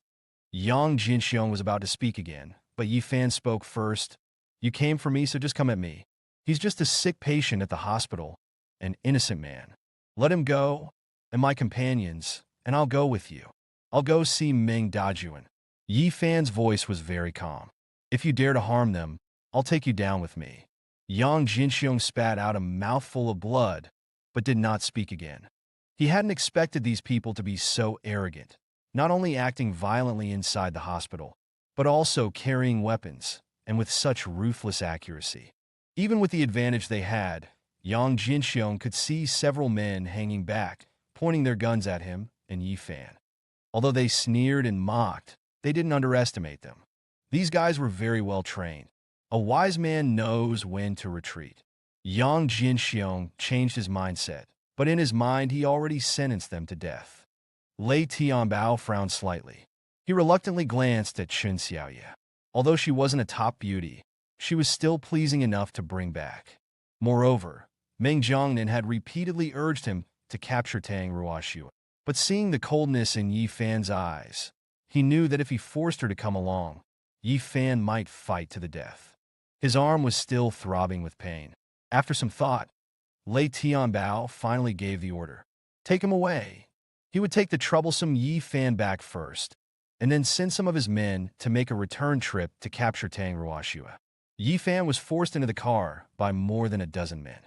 [SPEAKER 1] Yang Jinxiong was about to speak again, but Yi Fan spoke first. You came for me, so just come at me. He's just a sick patient at the hospital, an innocent man. Let him go, and my companions, and I'll go with you. I'll go see Meng Dajun. Yi Fan's voice was very calm. If you dare to harm them, I'll take you down with me. Yang Jinxiong spat out a mouthful of blood, but did not speak again. He hadn't expected these people to be so arrogant, not only acting violently inside the hospital, but also carrying weapons, and with such ruthless accuracy. Even with the advantage they had, Yang Jinxiong could see several men hanging back, pointing their guns at him and Yi Fan. Although they sneered and mocked, they didn't underestimate them. These guys were very well trained. A wise man knows when to retreat. Yang Jinxiong changed his mindset, but in his mind he already sentenced them to death. Lei Tianbao frowned slightly. He reluctantly glanced at Chun Xiaoye. Although she wasn't a top beauty, she was still pleasing enough to bring back. Moreover, Meng Jiangnan had repeatedly urged him to capture Tang Ruoxue. But seeing the coldness in Yi Fan's eyes, he knew that if he forced her to come along, Yi Fan might fight to the death. His arm was still throbbing with pain. After some thought, Lei Tianbao finally gave the order. Take him away. He would take the troublesome Yi Fan back first, and then send some of his men to make a return trip to capture Tang Ruoxue. Yi Fan was forced into the car by more than a dozen men.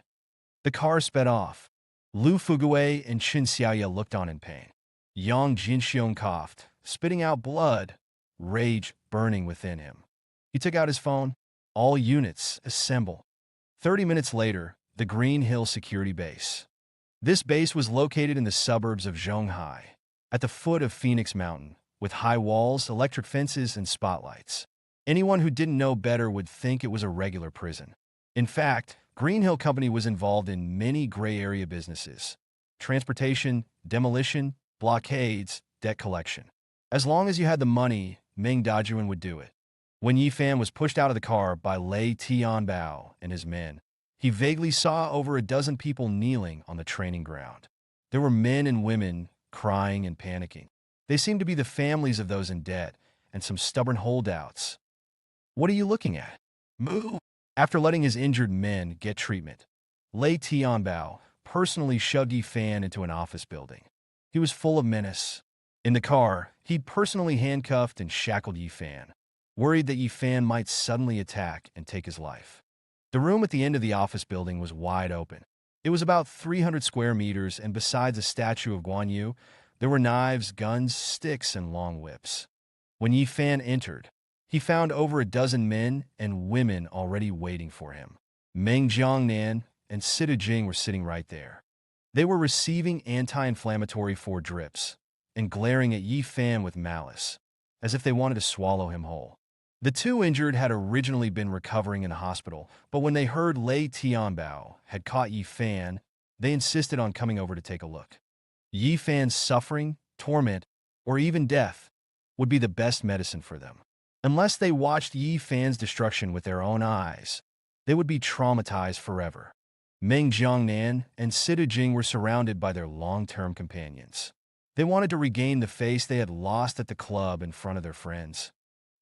[SPEAKER 1] The car sped off. Lu Fuguei and Qin Xiaoye looked on in pain. Yang Jinxiong coughed, spitting out blood, rage burning within him. He took out his phone. All units, assemble. 30 minutes later, the Green Hill Security Base. This base was located in the suburbs of Zhonghai, at the foot of Phoenix Mountain, with high walls, electric fences, and spotlights. Anyone who didn't know better would think it was a regular prison. In fact, Green Hill Company was involved in many gray area businesses: transportation, demolition, blockades, debt collection. As long as you had the money, Meng Dajuan would do it. When Yi Fan was pushed out of the car by Lei Tianbao and his men, he vaguely saw over a dozen people kneeling on the training ground. There were men and women crying and panicking. They seemed to be the families of those in debt and some stubborn holdouts. What are you looking at? Move! After letting his injured men get treatment, Lei Tianbao personally shoved Yi Fan into an office building. He was full of menace. In the car, he personally handcuffed and shackled Yi Fan, worried that Yi Fan might suddenly attack and take his life. The room at the end of the office building was wide open. It was about 300 square meters, and besides a statue of Guan Yu, there were knives, guns, sticks, and long whips. When Yi Fan entered, he found over a dozen men and women already waiting for him. Meng Jiangnan and Sida Jing were sitting right there. They were receiving anti-inflammatory 4 drips and glaring at Yi Fan with malice, as if they wanted to swallow him whole. The 2 injured had originally been recovering in a hospital, but when they heard Lei Tianbao had caught Yi Fan, they insisted on coming over to take a look. Yi Fan's suffering, torment, or even death would be the best medicine for them. Unless they watched Yi Fan's destruction with their own eyes, they would be traumatized forever. Meng Jiangnan and Sida Jing were surrounded by their long-term companions. They wanted to regain the face they had lost at the club in front of their friends.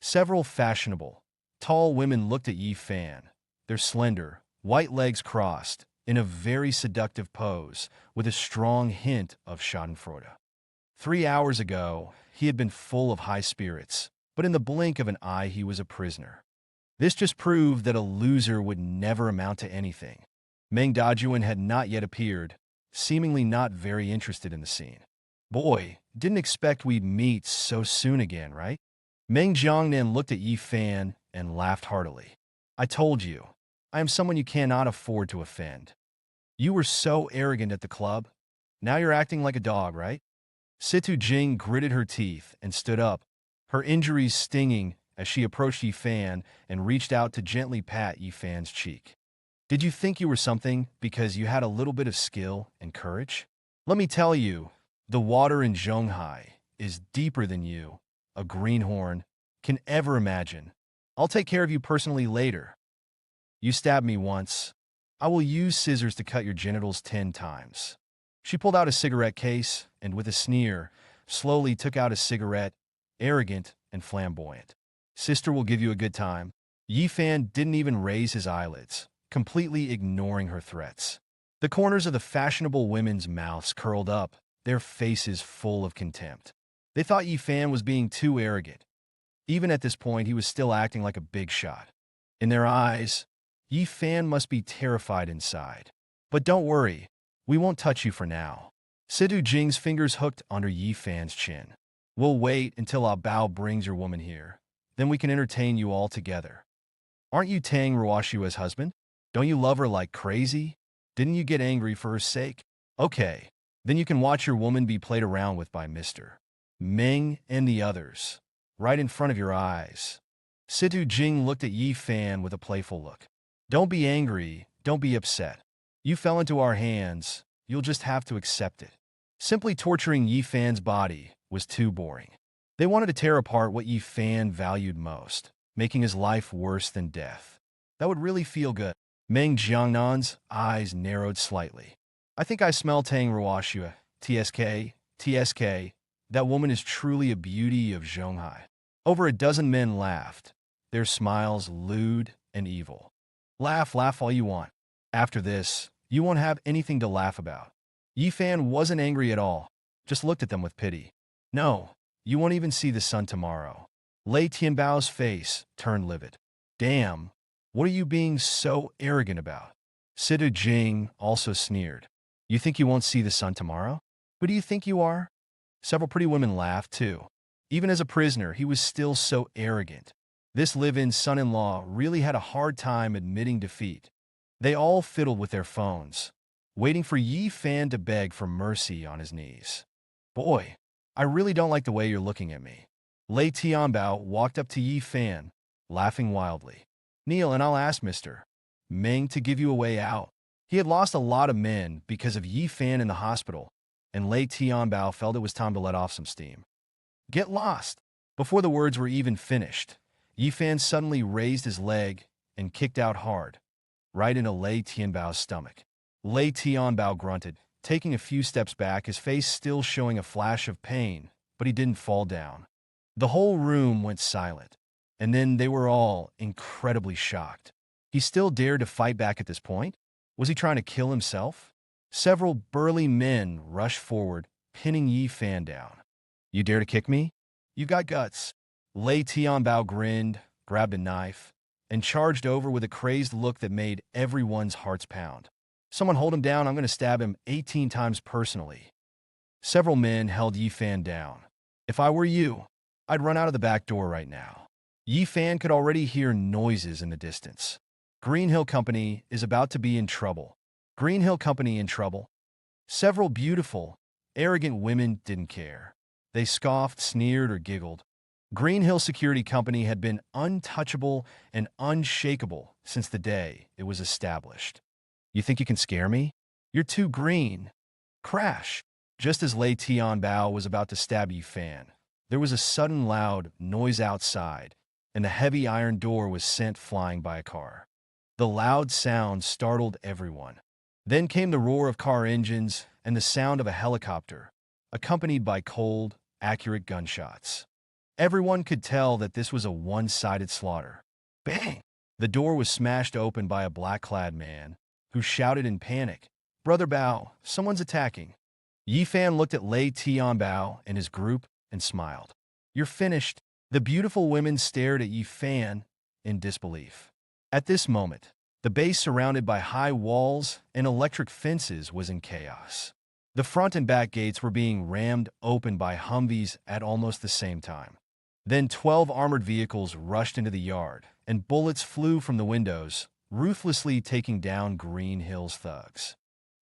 [SPEAKER 1] Several fashionable, tall women looked at Yi Fan, their slender, white legs crossed, in a very seductive pose, with a strong hint of schadenfreude. 3 hours ago, he had been full of high spirits, but in the blink of an eye he was a prisoner. This just proved that a loser would never amount to anything. Meng Dajuan had not yet appeared, seemingly not very interested in the scene. Boy, didn't expect we'd meet so soon again, right? Meng Jiangnan looked at Yi Fan and laughed heartily. I told you, I am someone you cannot afford to offend. You were so arrogant at the club. Now you're acting like a dog, right? Situ Jing gritted her teeth and stood up, her injuries stinging as she approached Yi Fan and reached out to gently pat Yi Fan's cheek. Did you think you were something because you had a little bit of skill and courage? Let me tell you, the water in Zhonghai is deeper than you, a greenhorn, can ever imagine. I'll take care of you personally later. You stabbed me once. I will use scissors to cut your genitals 10 times. She pulled out a cigarette case and, with a sneer, slowly took out a cigarette, arrogant and flamboyant. Sister will give you a good time. Yi Fan didn't even raise his eyelids, completely ignoring her threats. The corners of the fashionable women's mouths curled up, their faces full of contempt. They thought Yi Fan was being too arrogant. Even at this point, he was still acting like a big shot. In their eyes, Yi Fan must be terrified inside. But don't worry, we won't touch you for now. Sidu Jing's fingers hooked under Yi Fan's chin. We'll wait until Ah Bao brings your woman here. Then we can entertain you all together. Aren't you Tang Ruoxue's husband? Don't you love her like crazy? Didn't you get angry for her sake? Okay, then you can watch your woman be played around with by Mr. Meng and the others, right in front of your eyes. Situ Jing looked at Yi Fan with a playful look. Don't be angry, don't be upset. You fell into our hands, you'll just have to accept it. Simply torturing Yi Fan's body was too boring. They wanted to tear apart what Yi Fan valued most, making his life worse than death. That would really feel good. Meng Jiangnan's eyes narrowed slightly. I think I smell Tang Ruoxue. TSK, TSK. That woman is truly a beauty of Zhonghai. Over a dozen men laughed, their smiles lewd and evil. Laugh, laugh all you want. After this, you won't have anything to laugh about. Yi Fan wasn't angry at all, just looked at them with pity. No, you won't even see the sun tomorrow. Lei Tianbao's face turned livid. Damn, what are you being so arrogant about? Sidu Jing also sneered. You think you won't see the sun tomorrow? Who do you think you are? Several pretty women laughed, too. Even as a prisoner, he was still so arrogant. This live-in son-in-law really had a hard time admitting defeat. They all fiddled with their phones, waiting for Yi Fan to beg for mercy on his knees. Boy, I really don't like the way you're looking at me. Lei Tianbao walked up to Yi Fan, laughing wildly. Kneel and I'll ask Mr. Meng to give you a way out. He had lost a lot of men because of Yi Fan in the hospital, and Lei Tianbao felt it was time to let off some steam. Get lost! Before the words were even finished, Yi Fan suddenly raised his leg and kicked out hard, right into Lei Tianbao's stomach. Lei Tianbao grunted, taking a few steps back, his face still showing a flash of pain, but he didn't fall down. The whole room went silent, and then they were all incredibly shocked. He still dared to fight back at this point? Was he trying to kill himself? Several burly men rushed forward, pinning Yi Fan down. You dare to kick me? You got guts. Lei Tianbao grinned, grabbed a knife, and charged over with a crazed look that made everyone's hearts pound. Someone hold him down, I'm going to stab him 18 times personally. Several men held Yi Fan down. If I were you, I'd run out of the back door right now. Yi Fan could already hear noises in the distance. Green Hill Company is about to be in trouble. Green Hill Company in trouble? Several beautiful, arrogant women didn't care. They scoffed, sneered, or giggled. Green Hill Security Company had been untouchable and unshakable since the day it was established. You think you can scare me? You're too green. Crash! Just as Lei Tianbao was about to stab Yi Fan, there was a sudden loud noise outside, and the heavy iron door was sent flying by a car. The loud sound startled everyone. Then came the roar of car engines and the sound of a helicopter, accompanied by cold, accurate gunshots. Everyone could tell that this was a one-sided slaughter. Bang! The door was smashed open by a black-clad man, who shouted in panic, Brother Bao, someone's attacking. Yi Fan looked at Lei Tianbao and his group and smiled. You're finished. The beautiful women stared at Yi Fan in disbelief. At this moment, the base surrounded by high walls and electric fences was in chaos. The front and back gates were being rammed open by Humvees at almost the same time. Then 12 armored vehicles rushed into the yard, and bullets flew from the windows, ruthlessly taking down Green Hill's thugs.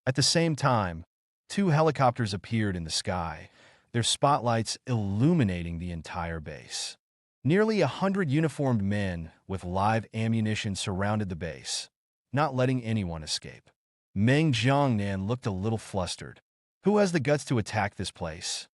[SPEAKER 1] At the same time, 2 helicopters appeared in the sky, their spotlights illuminating the entire base. Nearly 100 uniformed men with live ammunition surrounded the base, not letting anyone escape. Meng Jiangnan looked a little flustered. Who has the guts to attack this place?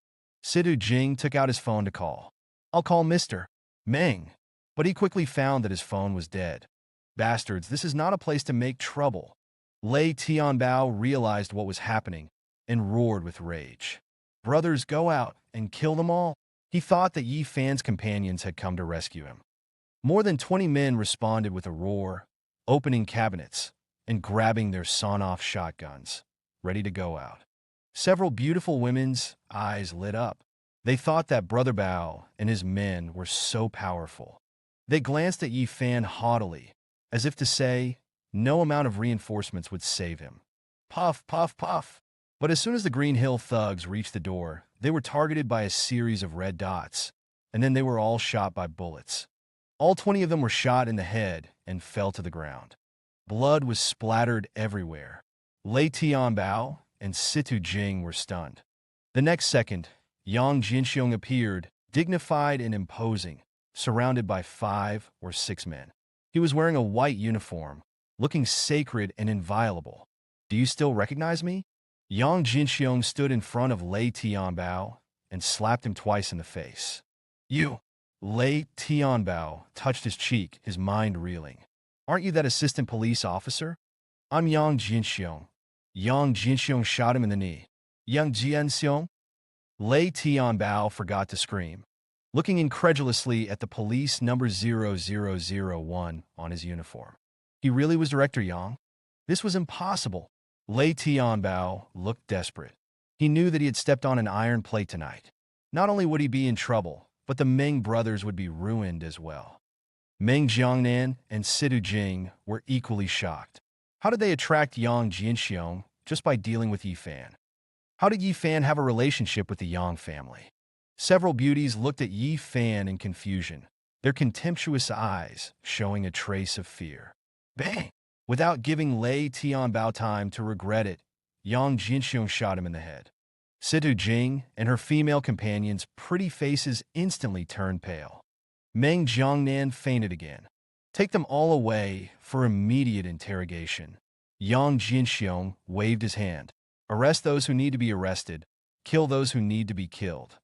[SPEAKER 1] Sidu Jing took out his phone to call. I'll call Mr. Meng. But he quickly found that his phone was dead. Bastards, this is not a place to make trouble. Lei Tianbao realized what was happening and roared with rage. Brothers, go out and kill them all. He thought that Yi Fan's companions had come to rescue him. More than 20 men responded with a roar, opening cabinets and grabbing their sawn-off shotguns, ready to go out. Several beautiful women's eyes lit up. They thought that Brother Bao and his men were so powerful. They glanced at Yi Fan haughtily, as if to say, no amount of reinforcements would save him. Puff, puff, puff. But as soon as the Green Hill thugs reached the door, they were targeted by a series of red dots, and then they were all shot by bullets. All 20 of them were shot in the head and fell to the ground. Blood was splattered everywhere. Lei Tianbao and Situ Jing were stunned. The next second, Yang Jinxiong appeared, dignified and imposing, surrounded by 5 or 6 men. He was wearing a white uniform, looking sacred and inviolable. Do you still recognize me? Yang Jinxiong stood in front of Lei Tianbao and slapped him twice in the face. You! Lei Tianbao touched his cheek, his mind reeling. Aren't you that assistant police officer? I'm Yang Jinxiong. Yang Jinxiong shot him in the knee. Yang Jianxiong? Lei Tianbao forgot to scream, looking incredulously at the police number 0001 on his uniform. He really was Director Yang? This was impossible. Lei Tianbao looked desperate. He knew that he had stepped on an iron plate tonight. Not only would he be in trouble, but the Meng brothers would be ruined as well. Meng Jiangnan and Sidu Jing were equally shocked. How did they attract Yang Jinxiong just by dealing with Yi Fan? How did Yi Fan have a relationship with the Yang family? Several beauties looked at Yi Fan in confusion, their contemptuous eyes showing a trace of fear. Bang! Without giving Lei Tianbao time to regret it, Yang Jinxiong shot him in the head. Situ Jing and her female companions' pretty faces instantly turned pale. Meng Jiangnan fainted again. Take them all away for immediate interrogation. Yang Jinxiong waved his hand. Arrest those who need to be arrested. Kill those who need to be killed.